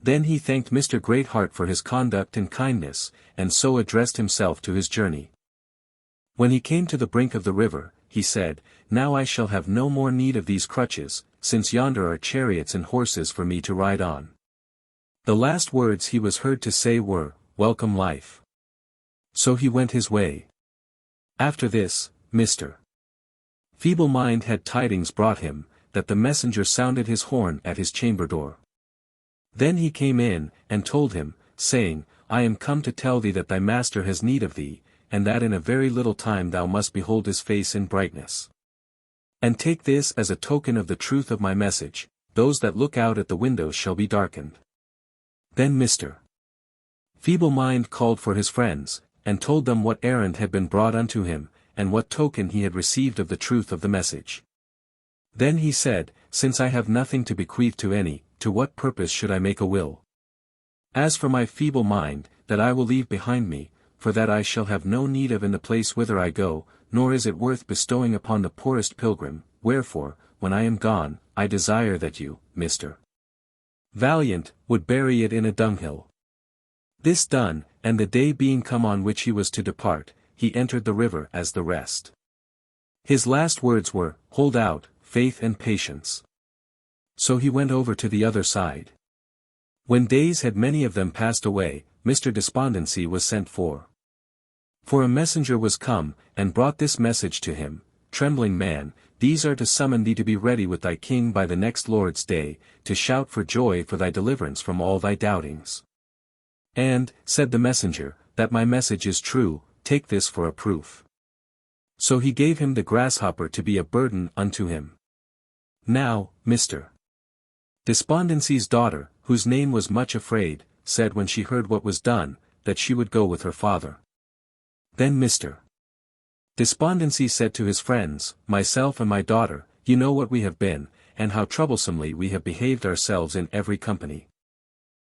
Then he thanked Mr. Greatheart for his conduct and kindness, and so addressed himself to his journey. When he came to the brink of the river, he said, Now I shall have no more need of these crutches, since yonder are chariots and horses for me to ride on. The last words he was heard to say were, Welcome life. So he went his way. After this, Mr. Feeble Mind had tidings brought him, that the messenger sounded his horn at his chamber door. Then he came in, and told him, saying, I am come to tell thee that thy master has need of thee, and that in a very little time thou must behold his face in brightness. And take this as a token of the truth of my message, those that look out at the windows shall be darkened. Then Mr. Feeble Mind called for his friends, and told them what errand had been brought unto him, and what token he had received of the truth of the message. Then he said, Since I have nothing to bequeath to any, to what purpose should I make a will? As for my feeble mind, that I will leave behind me, for that I shall have no need of in the place whither I go, nor is it worth bestowing upon the poorest pilgrim, wherefore, when I am gone, I desire that you, Mr. Valiant, would bury it in a dunghill. This done, and the day being come on which he was to depart, he entered the river as the rest. His last words were, Hold out, faith and patience. So he went over to the other side. When days had many of them passed away, Mr. Despondency was sent for. For a messenger was come, and brought this message to him, Trembling man, these are to summon thee to be ready with thy king by the next Lord's day, to shout for joy for thy deliverance from all thy doubtings. And, said the messenger, that my message is true, take this for a proof. So he gave him the grasshopper to be a burden unto him. Now, Mr. Despondency's daughter, whose name was Much Afraid, said when she heard what was done, that she would go with her father. Then Mr. Despondency said to his friends, Myself and my daughter, you know what we have been, and how troublesomely we have behaved ourselves in every company.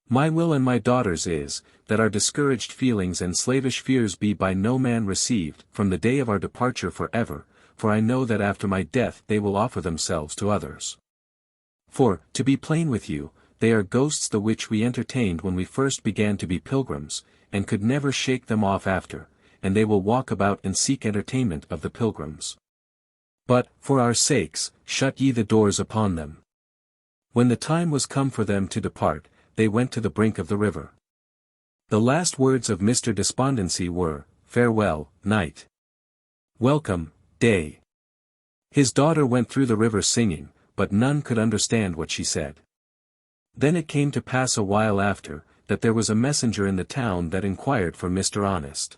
My will and my daughter's is, that our discouraged feelings and slavish fears be by no man received from the day of our departure for ever, for I know that after my death they will offer themselves to others. For, to be plain with you, they are ghosts the which we entertained when we first began to be pilgrims, and could never shake them off after, and they will walk about and seek entertainment of the pilgrims. But, for our sakes, shut ye the doors upon them. When the time was come for them to depart, they went to the brink of the river. The last words of Mr. Despondency were, Farewell, night. Welcome, day. His daughter went through the river singing, but none could understand what she said. Then it came to pass a while after, that there was a messenger in the town that inquired for Mr. Honest.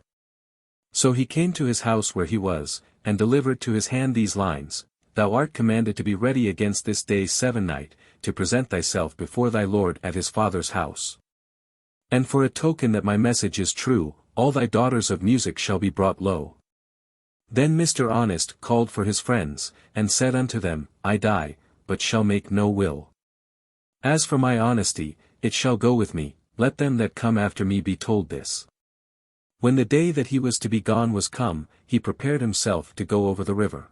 So he came to his house where he was, and delivered to his hand these lines, Thou art commanded to be ready against this day 7 night, to present thyself before thy Lord at his father's house. And for a token that my message is true, all thy daughters of music shall be brought low. Then Mr. Honest called for his friends, and said unto them, I die, but shall make no will. As for my honesty, it shall go with me, let them that come after me be told this. When the day that he was to be gone was come, he prepared himself to go over the river.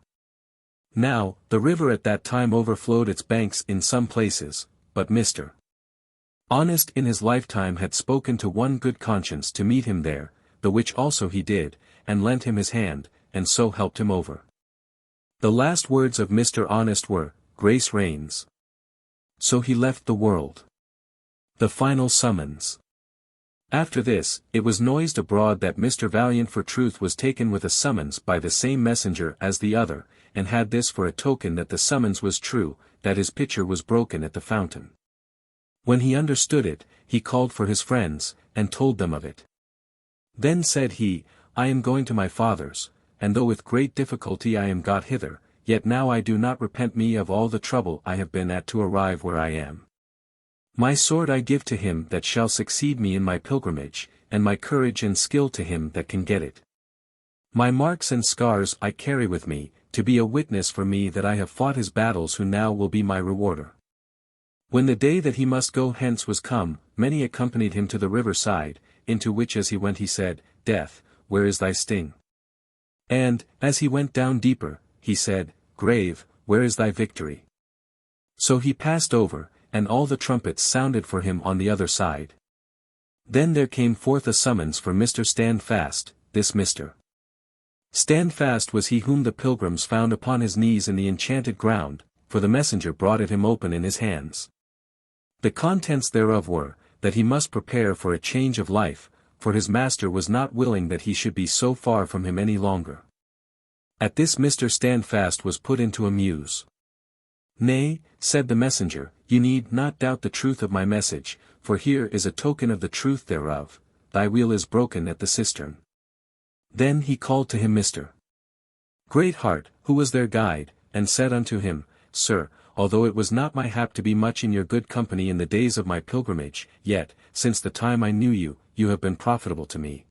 Now, the river at that time overflowed its banks in some places, but Mr. Honest in his lifetime had spoken to one good conscience to meet him there, the which also he did, and lent him his hand, and so helped him over. The last words of Mr. Honest were, Grace reigns. So he left the world. The final summons. After this, it was noised abroad that Mr. Valiant for truth was taken with a summons by the same messenger as the other, and had this for a token that the summons was true, that his pitcher was broken at the fountain. When he understood it, he called for his friends, and told them of it. Then said he, I am going to my father's, and though with great difficulty I am got hither, yet now I do not repent me of all the trouble I have been at to arrive where I am. My sword I give to him that shall succeed me in my pilgrimage, and my courage and skill to him that can get it. My marks and scars I carry with me, to be a witness for me that I have fought his battles who now will be my rewarder. When the day that he must go hence was come, many accompanied him to the river side, into which as he went he said, Death, where is thy sting? And, as he went down deeper, he said, Grave, where is thy victory? So he passed over, and all the trumpets sounded for him on the other side. Then there came forth a summons for Mr. Standfast, this Mr. Standfast was he whom the pilgrims found upon his knees in the enchanted ground, for the messenger brought it him open in his hands. The contents thereof were, that he must prepare for a change of life, for his master was not willing that he should be so far from him any longer. At this Mr. Standfast was put into a muse. Nay, said the messenger, you need not doubt the truth of my message, for here is a token of the truth thereof, thy wheel is broken at the cistern. Then he called to him Mr. Greatheart, who was their guide, and said unto him, Sir, although it was not my hap to be much in your good company in the days of my pilgrimage, yet, since the time I knew you, you have been profitable to me.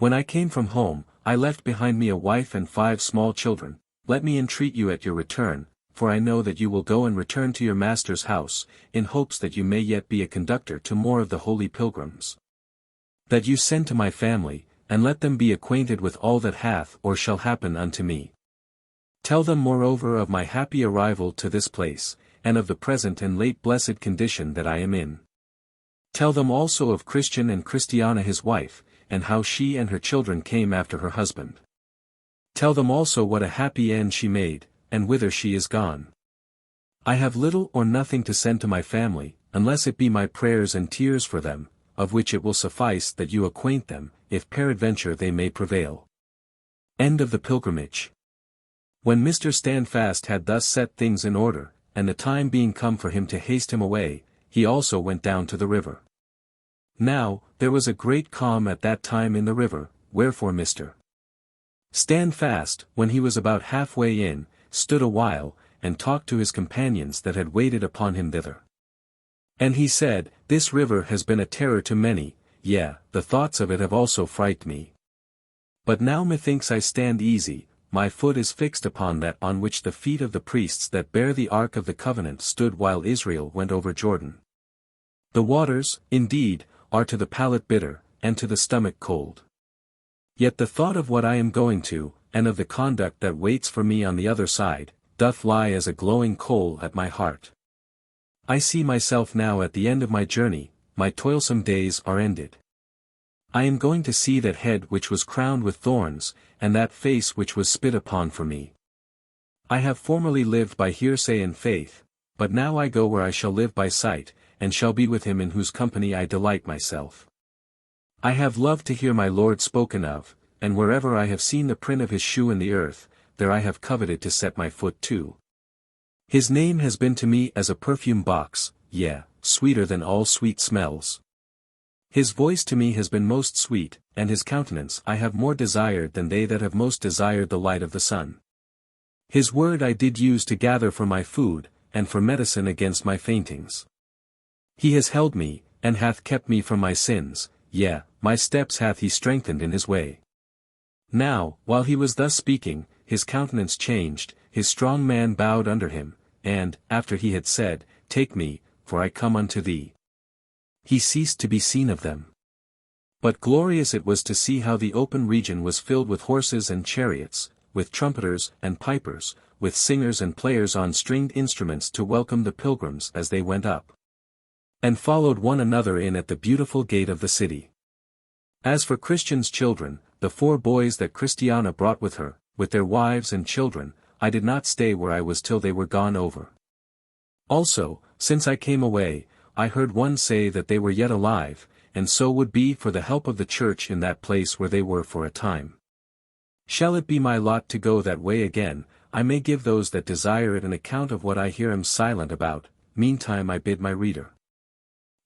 When I came from home, I left behind me a wife and 5 small children. Let me entreat you at your return, for I know that you will go and return to your master's house, in hopes that you may yet be a conductor to more of the holy pilgrims. That you send to my family, and let them be acquainted with all that hath or shall happen unto me. Tell them moreover of my happy arrival to this place, and of the present and late blessed condition that I am in. Tell them also of Christian and Christiana his wife, and how she and her children came after her husband. Tell them also what a happy end she made, and whither she is gone. I have little or nothing to send to my family, unless it be my prayers and tears for them, of which it will suffice that you acquaint them, if peradventure they may prevail. End of the pilgrimage. When Mr. Standfast had thus set things in order, and the time being come for him to haste him away, he also went down to the river. Now, there was a great calm at that time in the river, wherefore Mr. Standfast, when he was about halfway in, stood a while, and talked to his companions that had waited upon him thither. And he said, This river has been a terror to many, yea, the thoughts of it have also frightened me. But now methinks I stand easy, my foot is fixed upon that on which the feet of the priests that bear the ark of the covenant stood while Israel went over Jordan. The waters, indeed, are to the palate bitter, and to the stomach cold. Yet the thought of what I am going to, and of the conduct that waits for me on the other side, doth lie as a glowing coal at my heart. I see myself now at the end of my journey, my toilsome days are ended. I am going to see that head which was crowned with thorns, and that face which was spit upon for me. I have formerly lived by hearsay and faith, but now I go where I shall live by sight, and shall be with him in whose company I delight myself. I have loved to hear my Lord spoken of, and wherever I have seen the print of his shoe in the earth, there I have coveted to set my foot too. His name has been to me as a perfume box, yea, sweeter than all sweet smells. His voice to me has been most sweet, and his countenance I have more desired than they that have most desired the light of the sun. His word I did use to gather for my food, and for medicine against my faintings. He has held me, and hath kept me from my sins, yea, my steps hath he strengthened in his way. Now, while he was thus speaking, his countenance changed, his strong man bowed under him, and, after he had said, Take me, for I come unto thee, he ceased to be seen of them. But glorious it was to see how the open region was filled with horses and chariots, with trumpeters and pipers, with singers and players on stringed instruments to welcome the pilgrims as they went up, and followed one another in at the beautiful gate of the city. As for Christian's children, the 4 boys that Christiana brought with her, with their wives and children, I did not stay where I was till they were gone over. Also, since I came away, I heard one say that they were yet alive, and so would be for the help of the church in that place where they were for a time. Shall it be my lot to go that way again, I may give those that desire it an account of what I here am silent about. Meantime I bid my reader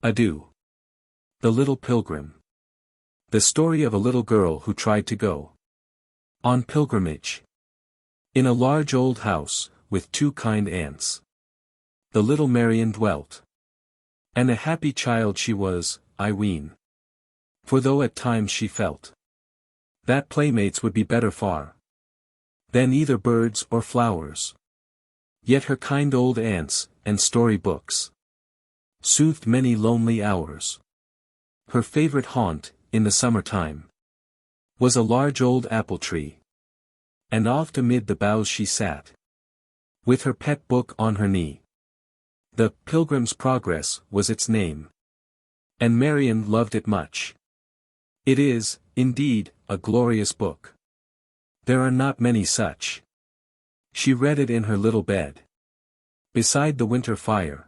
adieu. The Little Pilgrim. The story of a little girl who tried to go on pilgrimage. In a large old house, with 2 kind aunts, the little Marian dwelt. And a happy child she was, I ween. For though at times she felt that playmates would be better far than either birds or flowers, yet her kind old aunts, and story books, soothed many lonely hours. Her favorite haunt, in the summer time, was a large old apple tree. And oft amid the boughs she sat, with her pet book on her knee. The Pilgrim's Progress was its name. And Marian loved it much. It is, indeed, a glorious book. There are not many such. She read it in her little bed, beside the winter fire,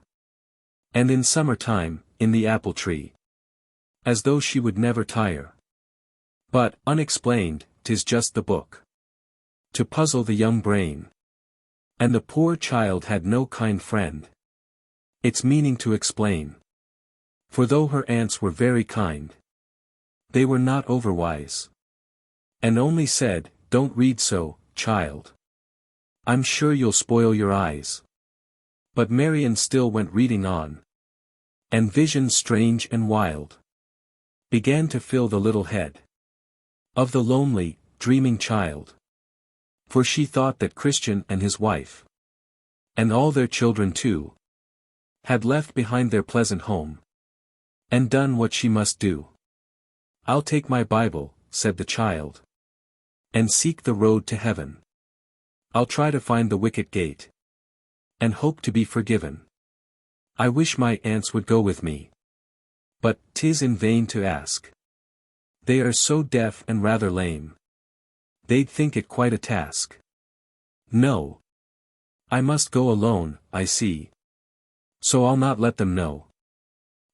and in summer time, in the apple tree, as though she would never tire. But, unexplained, 'tis just the book to puzzle the young brain. And the poor child had no kind friend its meaning to explain. For though her aunts were very kind, they were not overwise, and only said, Don't read so, child. I'm sure you'll spoil your eyes. But Marian still went reading on. And visions strange and wild began to fill the little head. of the lonely, dreaming child. For she thought that Christian and his wife, and all their children too, had left behind their pleasant home, and done what she must do. "I'll take my Bible," said the child, "and seek the road to heaven. I'll try to find the wicket gate, and hope to be forgiven. I wish my aunts would go with me. But 'tis in vain to ask. They are so deaf and rather lame. They'd think it quite a task. No. I must go alone, I see. So I'll not let them know.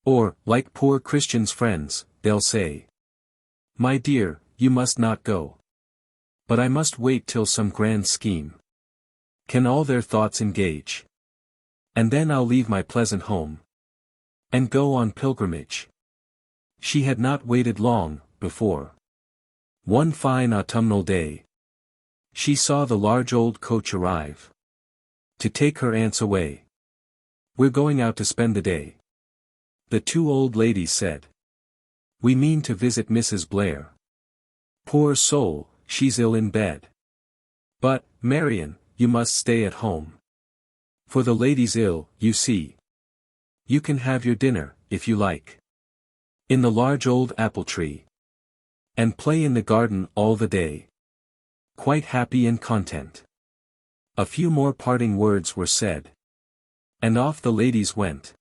Or, like poor Christian's friends, they'll say, 'My dear, you must not go.' But I must wait till some grand scheme can all their thoughts engage. And then I'll leave my pleasant home, and go on pilgrimage." She had not waited long, before, one fine autumnal day, she saw the large old coach arrive, to take her aunts away. "We're going out to spend the day," the two old ladies said. "We mean to visit Mrs. Blair. Poor soul, she's ill in bed. But, Marion, you must stay at home. For the lady's ill, you see. You can have your dinner, if you like, in the large old apple tree, and play in the garden all the day, quite happy and content." A few more parting words were said, and off the ladies went.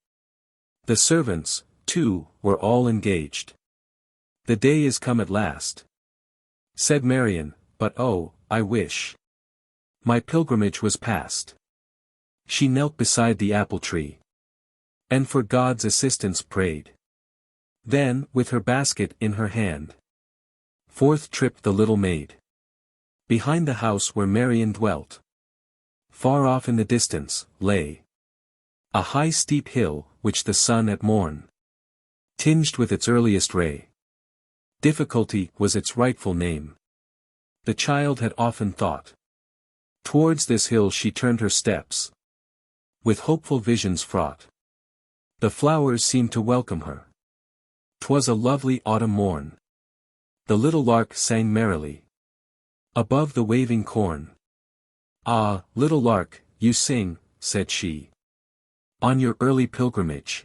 The servants, too, were all engaged. "The day is come at last," said Marion, "but oh, I wish my pilgrimage was past." She knelt beside the apple tree, and for God's assistance prayed. Then, with her basket in her hand, forth tripped the little maid. Behind the house where Marion dwelt, far off in the distance, lay a high steep hill, which the sun at morn tinged with its earliest ray. Difficulty was its rightful name. The child had often thought. Towards this hill she turned her steps, with hopeful visions fraught. The flowers seemed to welcome her. 'Twas a lovely autumn morn. The little lark sang merrily above the waving corn. "Ah, little lark, you sing," said she, "on your early pilgrimage.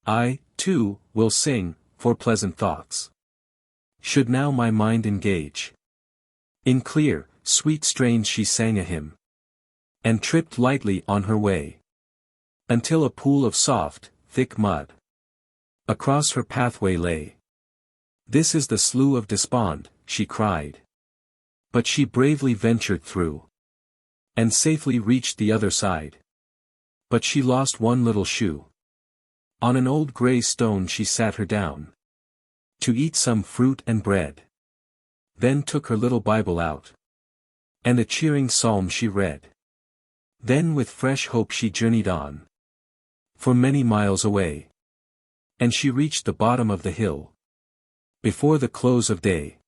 I, too, will sing, for pleasant thoughts should now my mind engage." In clear, sweet strains she sang a hymn, and tripped lightly on her way, until a pool of soft, thick mud across her pathway lay. "This is the Slough of Despond," she cried. But she bravely ventured through, and safely reached the other side. But she lost one little shoe. On an old grey stone she sat her down, to eat some fruit and bread. Then took her little Bible out, and a cheering psalm she read. Then with fresh hope she journeyed on, for many miles away. And she reached the bottom of the hill before the close of day.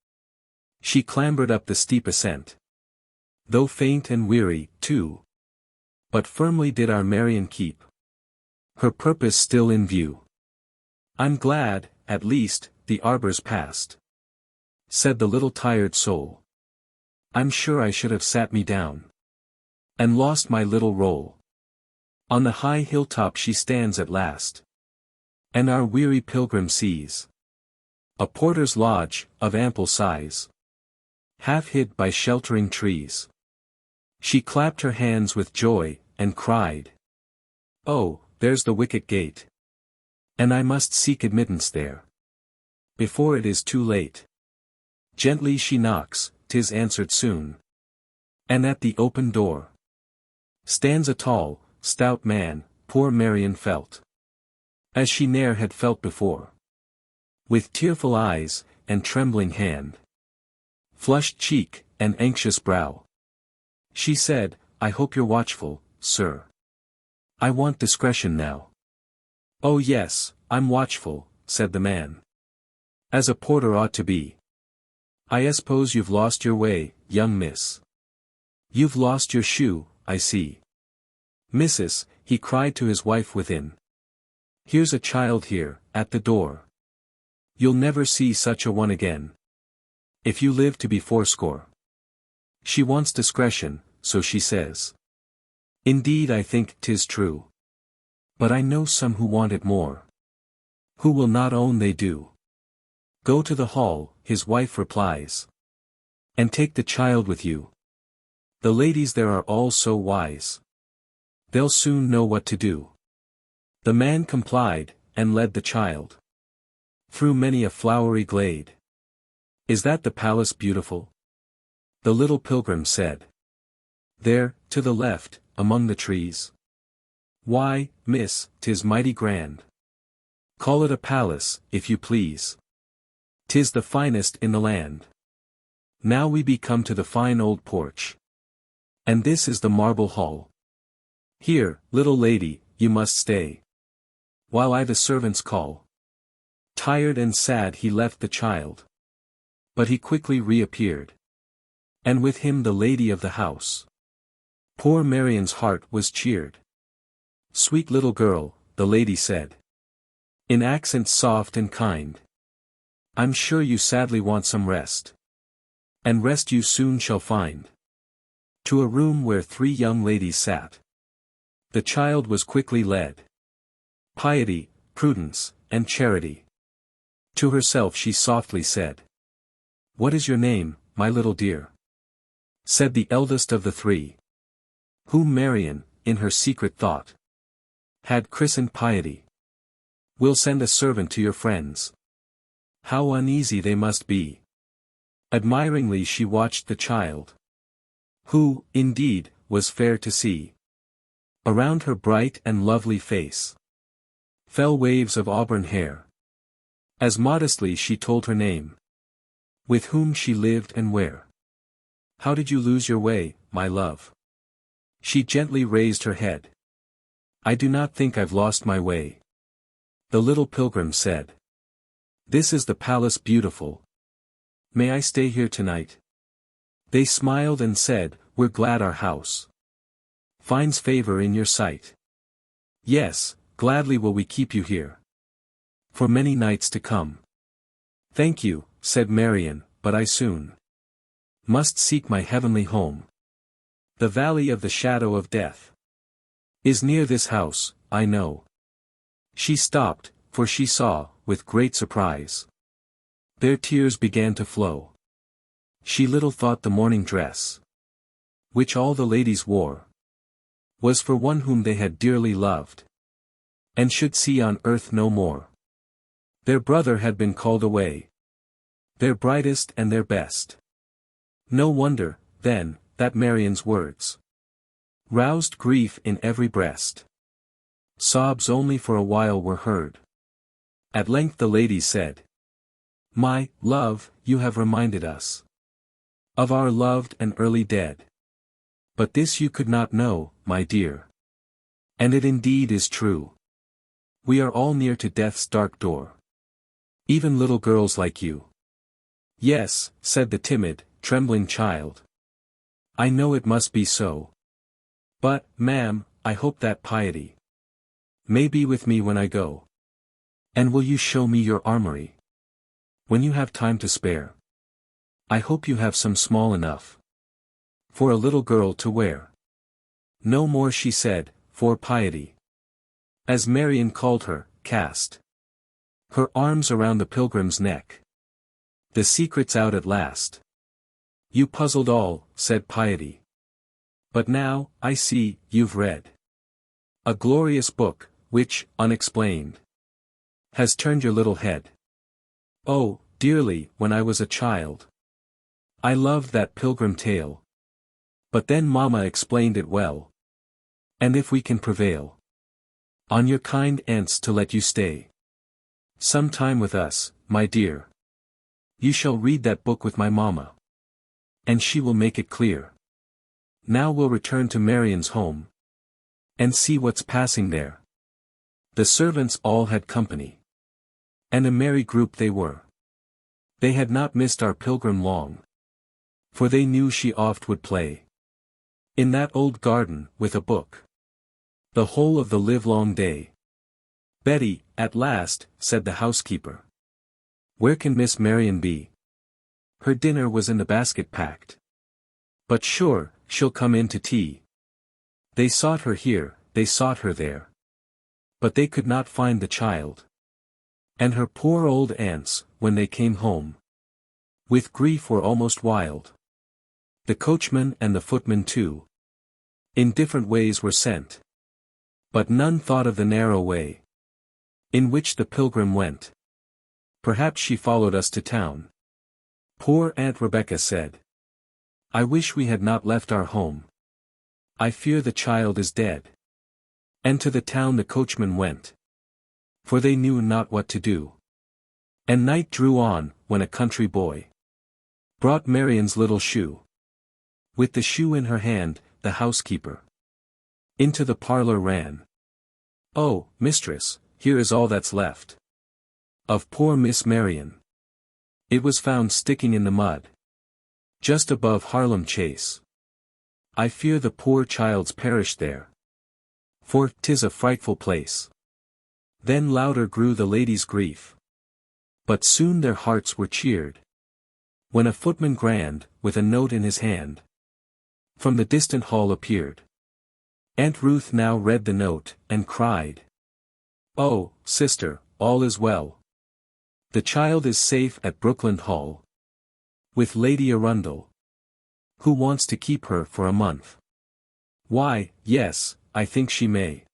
She clambered up the steep ascent, though faint and weary, too. But firmly did our Marion keep her purpose still in view. "I'm glad, at least, the arbor's past," said the little tired soul. "I'm sure I should have sat me down, and lost my little roll." On the high hilltop she stands at last, and our weary pilgrim sees a porter's lodge, of ample size, half hid by sheltering trees. She clapped her hands with joy, and cried, "Oh, there's the wicket gate, and I must seek admittance there, before it is too late." Gently she knocks, 'tis answered soon, and at the open door stands a tall, stout man. Poor Marion felt as she ne'er had felt before. With tearful eyes, and trembling hand, flushed cheek, and anxious brow, she said, "I hope you're watchful, sir. I want discretion now." "Oh yes, I'm watchful," said the man, "as a porter ought to be. I suppose you've lost your way, young miss. You've lost your shoe, I see. Missus," he cried to his wife within, "here's a child here, at the door. You'll never see such a one again. if you live to be fourscore. She wants discretion, so she says. Indeed I think 'tis true. But I know some who want it more. Who will not own they do. Go to the hall, his wife replies. And take the child with you. The ladies there are all so wise. They'll soon know what to do. The man complied, and led the child through many a flowery glade. Is that the palace beautiful? The little pilgrim said. There, to the left, among the trees. Why, miss, 'tis mighty grand. Call it a palace, if you please. 'Tis the finest in the land. Now we be come to the fine old porch. And this is the marble hall. Here, little lady, you must stay, while I the servants call. Tired and sad he left the child. But he quickly reappeared. And with him the lady of the house. Poor Marian's heart was cheered. Sweet little girl, the lady said, in accents soft and kind. I'm sure you sadly want some rest. And rest you soon shall find. To a room where 3 young ladies sat. The child was quickly led. Piety, prudence, and charity. To herself she softly said. What is your name, my little dear? Said the eldest of the 3. Whom Marian, in her secret thought, had christened Piety. We'll send a servant to your friends. How uneasy they must be. Admiringly she watched the child. Who, indeed, was fair to see. Around her bright and lovely face fell waves of auburn hair. As modestly she told her name. With whom she lived and where. How did you lose your way, my love? She gently raised her head. I do not think I've lost my way. The little pilgrim said. This is the palace beautiful. May I stay here tonight? They smiled and said, we're glad our house finds favor in your sight. Yes, gladly will we keep you here. For many nights to come. Thank you, said Marian, but I soon must seek my heavenly home. The valley of the shadow of death is near this house, I know. She stopped, for she saw, with great surprise, their tears began to flow. She little thought the mourning dress, which all the ladies wore, was for one whom they had dearly loved, and should see on earth no more. Their brother had been called away, their brightest and their best. No wonder, then, that Marian's words roused grief in every breast. Sobs only for a while were heard. At length the lady said, my love, you have reminded us of our loved and early dead. But this you could not know, my dear. And it indeed is true. We are all near to death's dark door. Even little girls like you. Yes, said the timid, trembling child. I know it must be so. But, ma'am, I hope that Piety may be with me when I go. And will you show me your armory? When you have time to spare. I hope you have some small enough for a little girl to wear. No more she said, for Piety, as Marian called her, cast her arms around the pilgrim's neck. The secret's out at last. You puzzled all, said Piety. But now, I see, you've read a glorious book, which, unexplained, has turned your little head. Oh, dearly, when I was a child, I loved that pilgrim tale. But then Mamma explained it well. And if we can prevail on your kind aunts to let you stay some time with us, my dear, you shall read that book with my Mamma. And she will make it clear. Now we'll return to Marian's home and see what's passing there. The servants all had company. And a merry group they were. They had not missed our pilgrim long. For they knew she oft would play in that old garden, with a book, the whole of the livelong day. Betty, at last, said the housekeeper. Where can Miss Marian be? her dinner was in the basket packed. But sure, she'll come in to tea. They sought her here, they sought her there. But they could not find the child. And her poor old aunts, when they came home, with grief were almost wild. The coachman and the footman too, in different ways were sent. But none thought of the narrow way, in which the pilgrim went. Perhaps she followed us to town. Poor Aunt Rebecca said, I wish we had not left our home. I fear the child is dead. And to the town the coachman went, for they knew not what to do. And night drew on, when a country boy brought Marian's little shoe. With the shoe in her hand, the housekeeper into the parlor ran. Oh, mistress, here is all that's left of poor Miss Marian. It was found sticking in the mud, just above Harlem Chase. I fear the poor child's perished there, for 'tis a frightful place. Then louder grew the ladies' grief, but soon their hearts were cheered, when a footman grand, with a note in his hand, from the distant hall appeared. Aunt Ruth now read the note, and cried, Oh, sister, all is well. The child is safe at Brookland Hall, with Lady Arundel, who wants to keep her for a month. Why, yes, I think she may.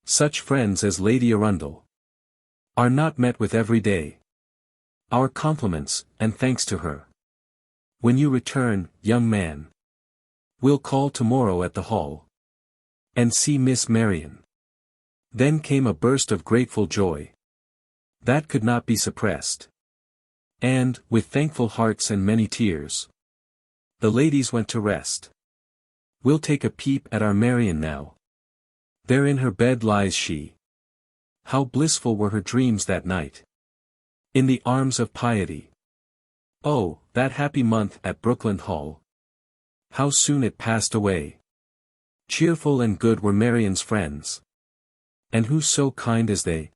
Such friends as Lady Arundel are not met with every day. Our compliments, and thanks to her. When you return, young man, we'll call tomorrow at the hall, and see Miss Marian. Then came a burst of grateful joy that could not be suppressed. And, with thankful hearts and many tears, the ladies went to rest. We'll take a peep at our Marian now. There in her bed lies she. How blissful were her dreams that night, in the arms of piety. Oh, that happy month at Brookland Hall. How soon it passed away. Cheerful and good were Marian's friends, and who so kind as they?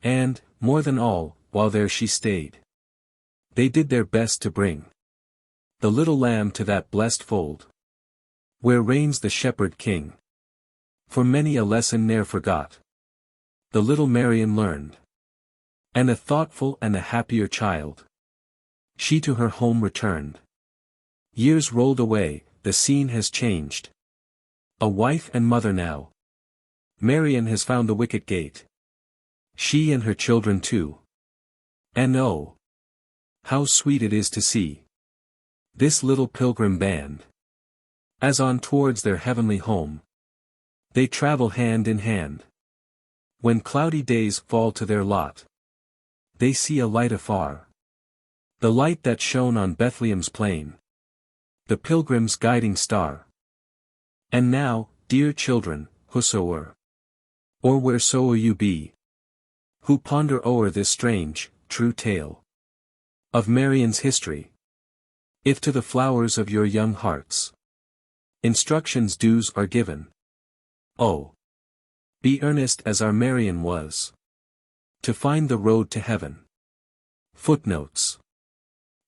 And, more than all, while there she stayed, they did their best to bring the little lamb to that blessed fold, where reigns the shepherd king. For many a lesson ne'er forgot the little Marian learned, and a thoughtful and a happier child she to her home returned. Years rolled away, the scene has changed. A wife and mother now, Marian has found the wicket gate. She and her children too. And oh, how sweet it is to see this little pilgrim band, as on towards their heavenly home they travel hand in hand. When cloudy days fall to their lot, they see a light afar, the light that shone on Bethlehem's plain, the pilgrim's guiding star. And now, dear children, whosoe'er, or wheresoe'er you be, who ponder o'er this strange, true tale of Marian's history, if to the flowers of your young hearts instructions dues are given, oh, be earnest as our Marian was, to find the road to heaven. Footnotes.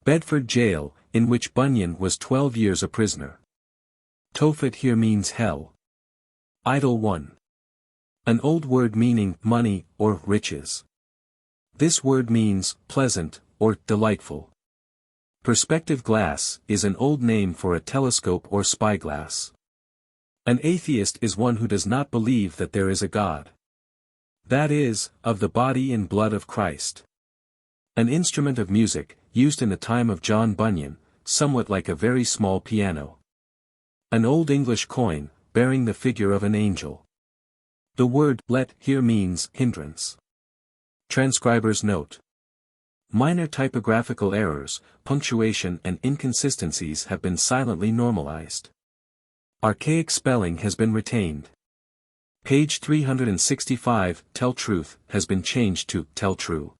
Bedford Jail, in which Bunyan was 12 years a prisoner. Tophet here means hell. Idle 1. An old word meaning money or riches. This word means pleasant or delightful. Perspective glass is an old name for a telescope or spyglass. An atheist is one who does not believe that there is a God. That is, of the body and blood of Christ. An instrument of music, used in the time of John Bunyan, somewhat like a very small piano. An Old English coin, bearing the figure of an angel. The word let here means hindrance. Transcriber's note. Minor typographical errors, punctuation and inconsistencies have been silently normalized. Archaic spelling has been retained. Page 365, tell truth, has been changed to tell true.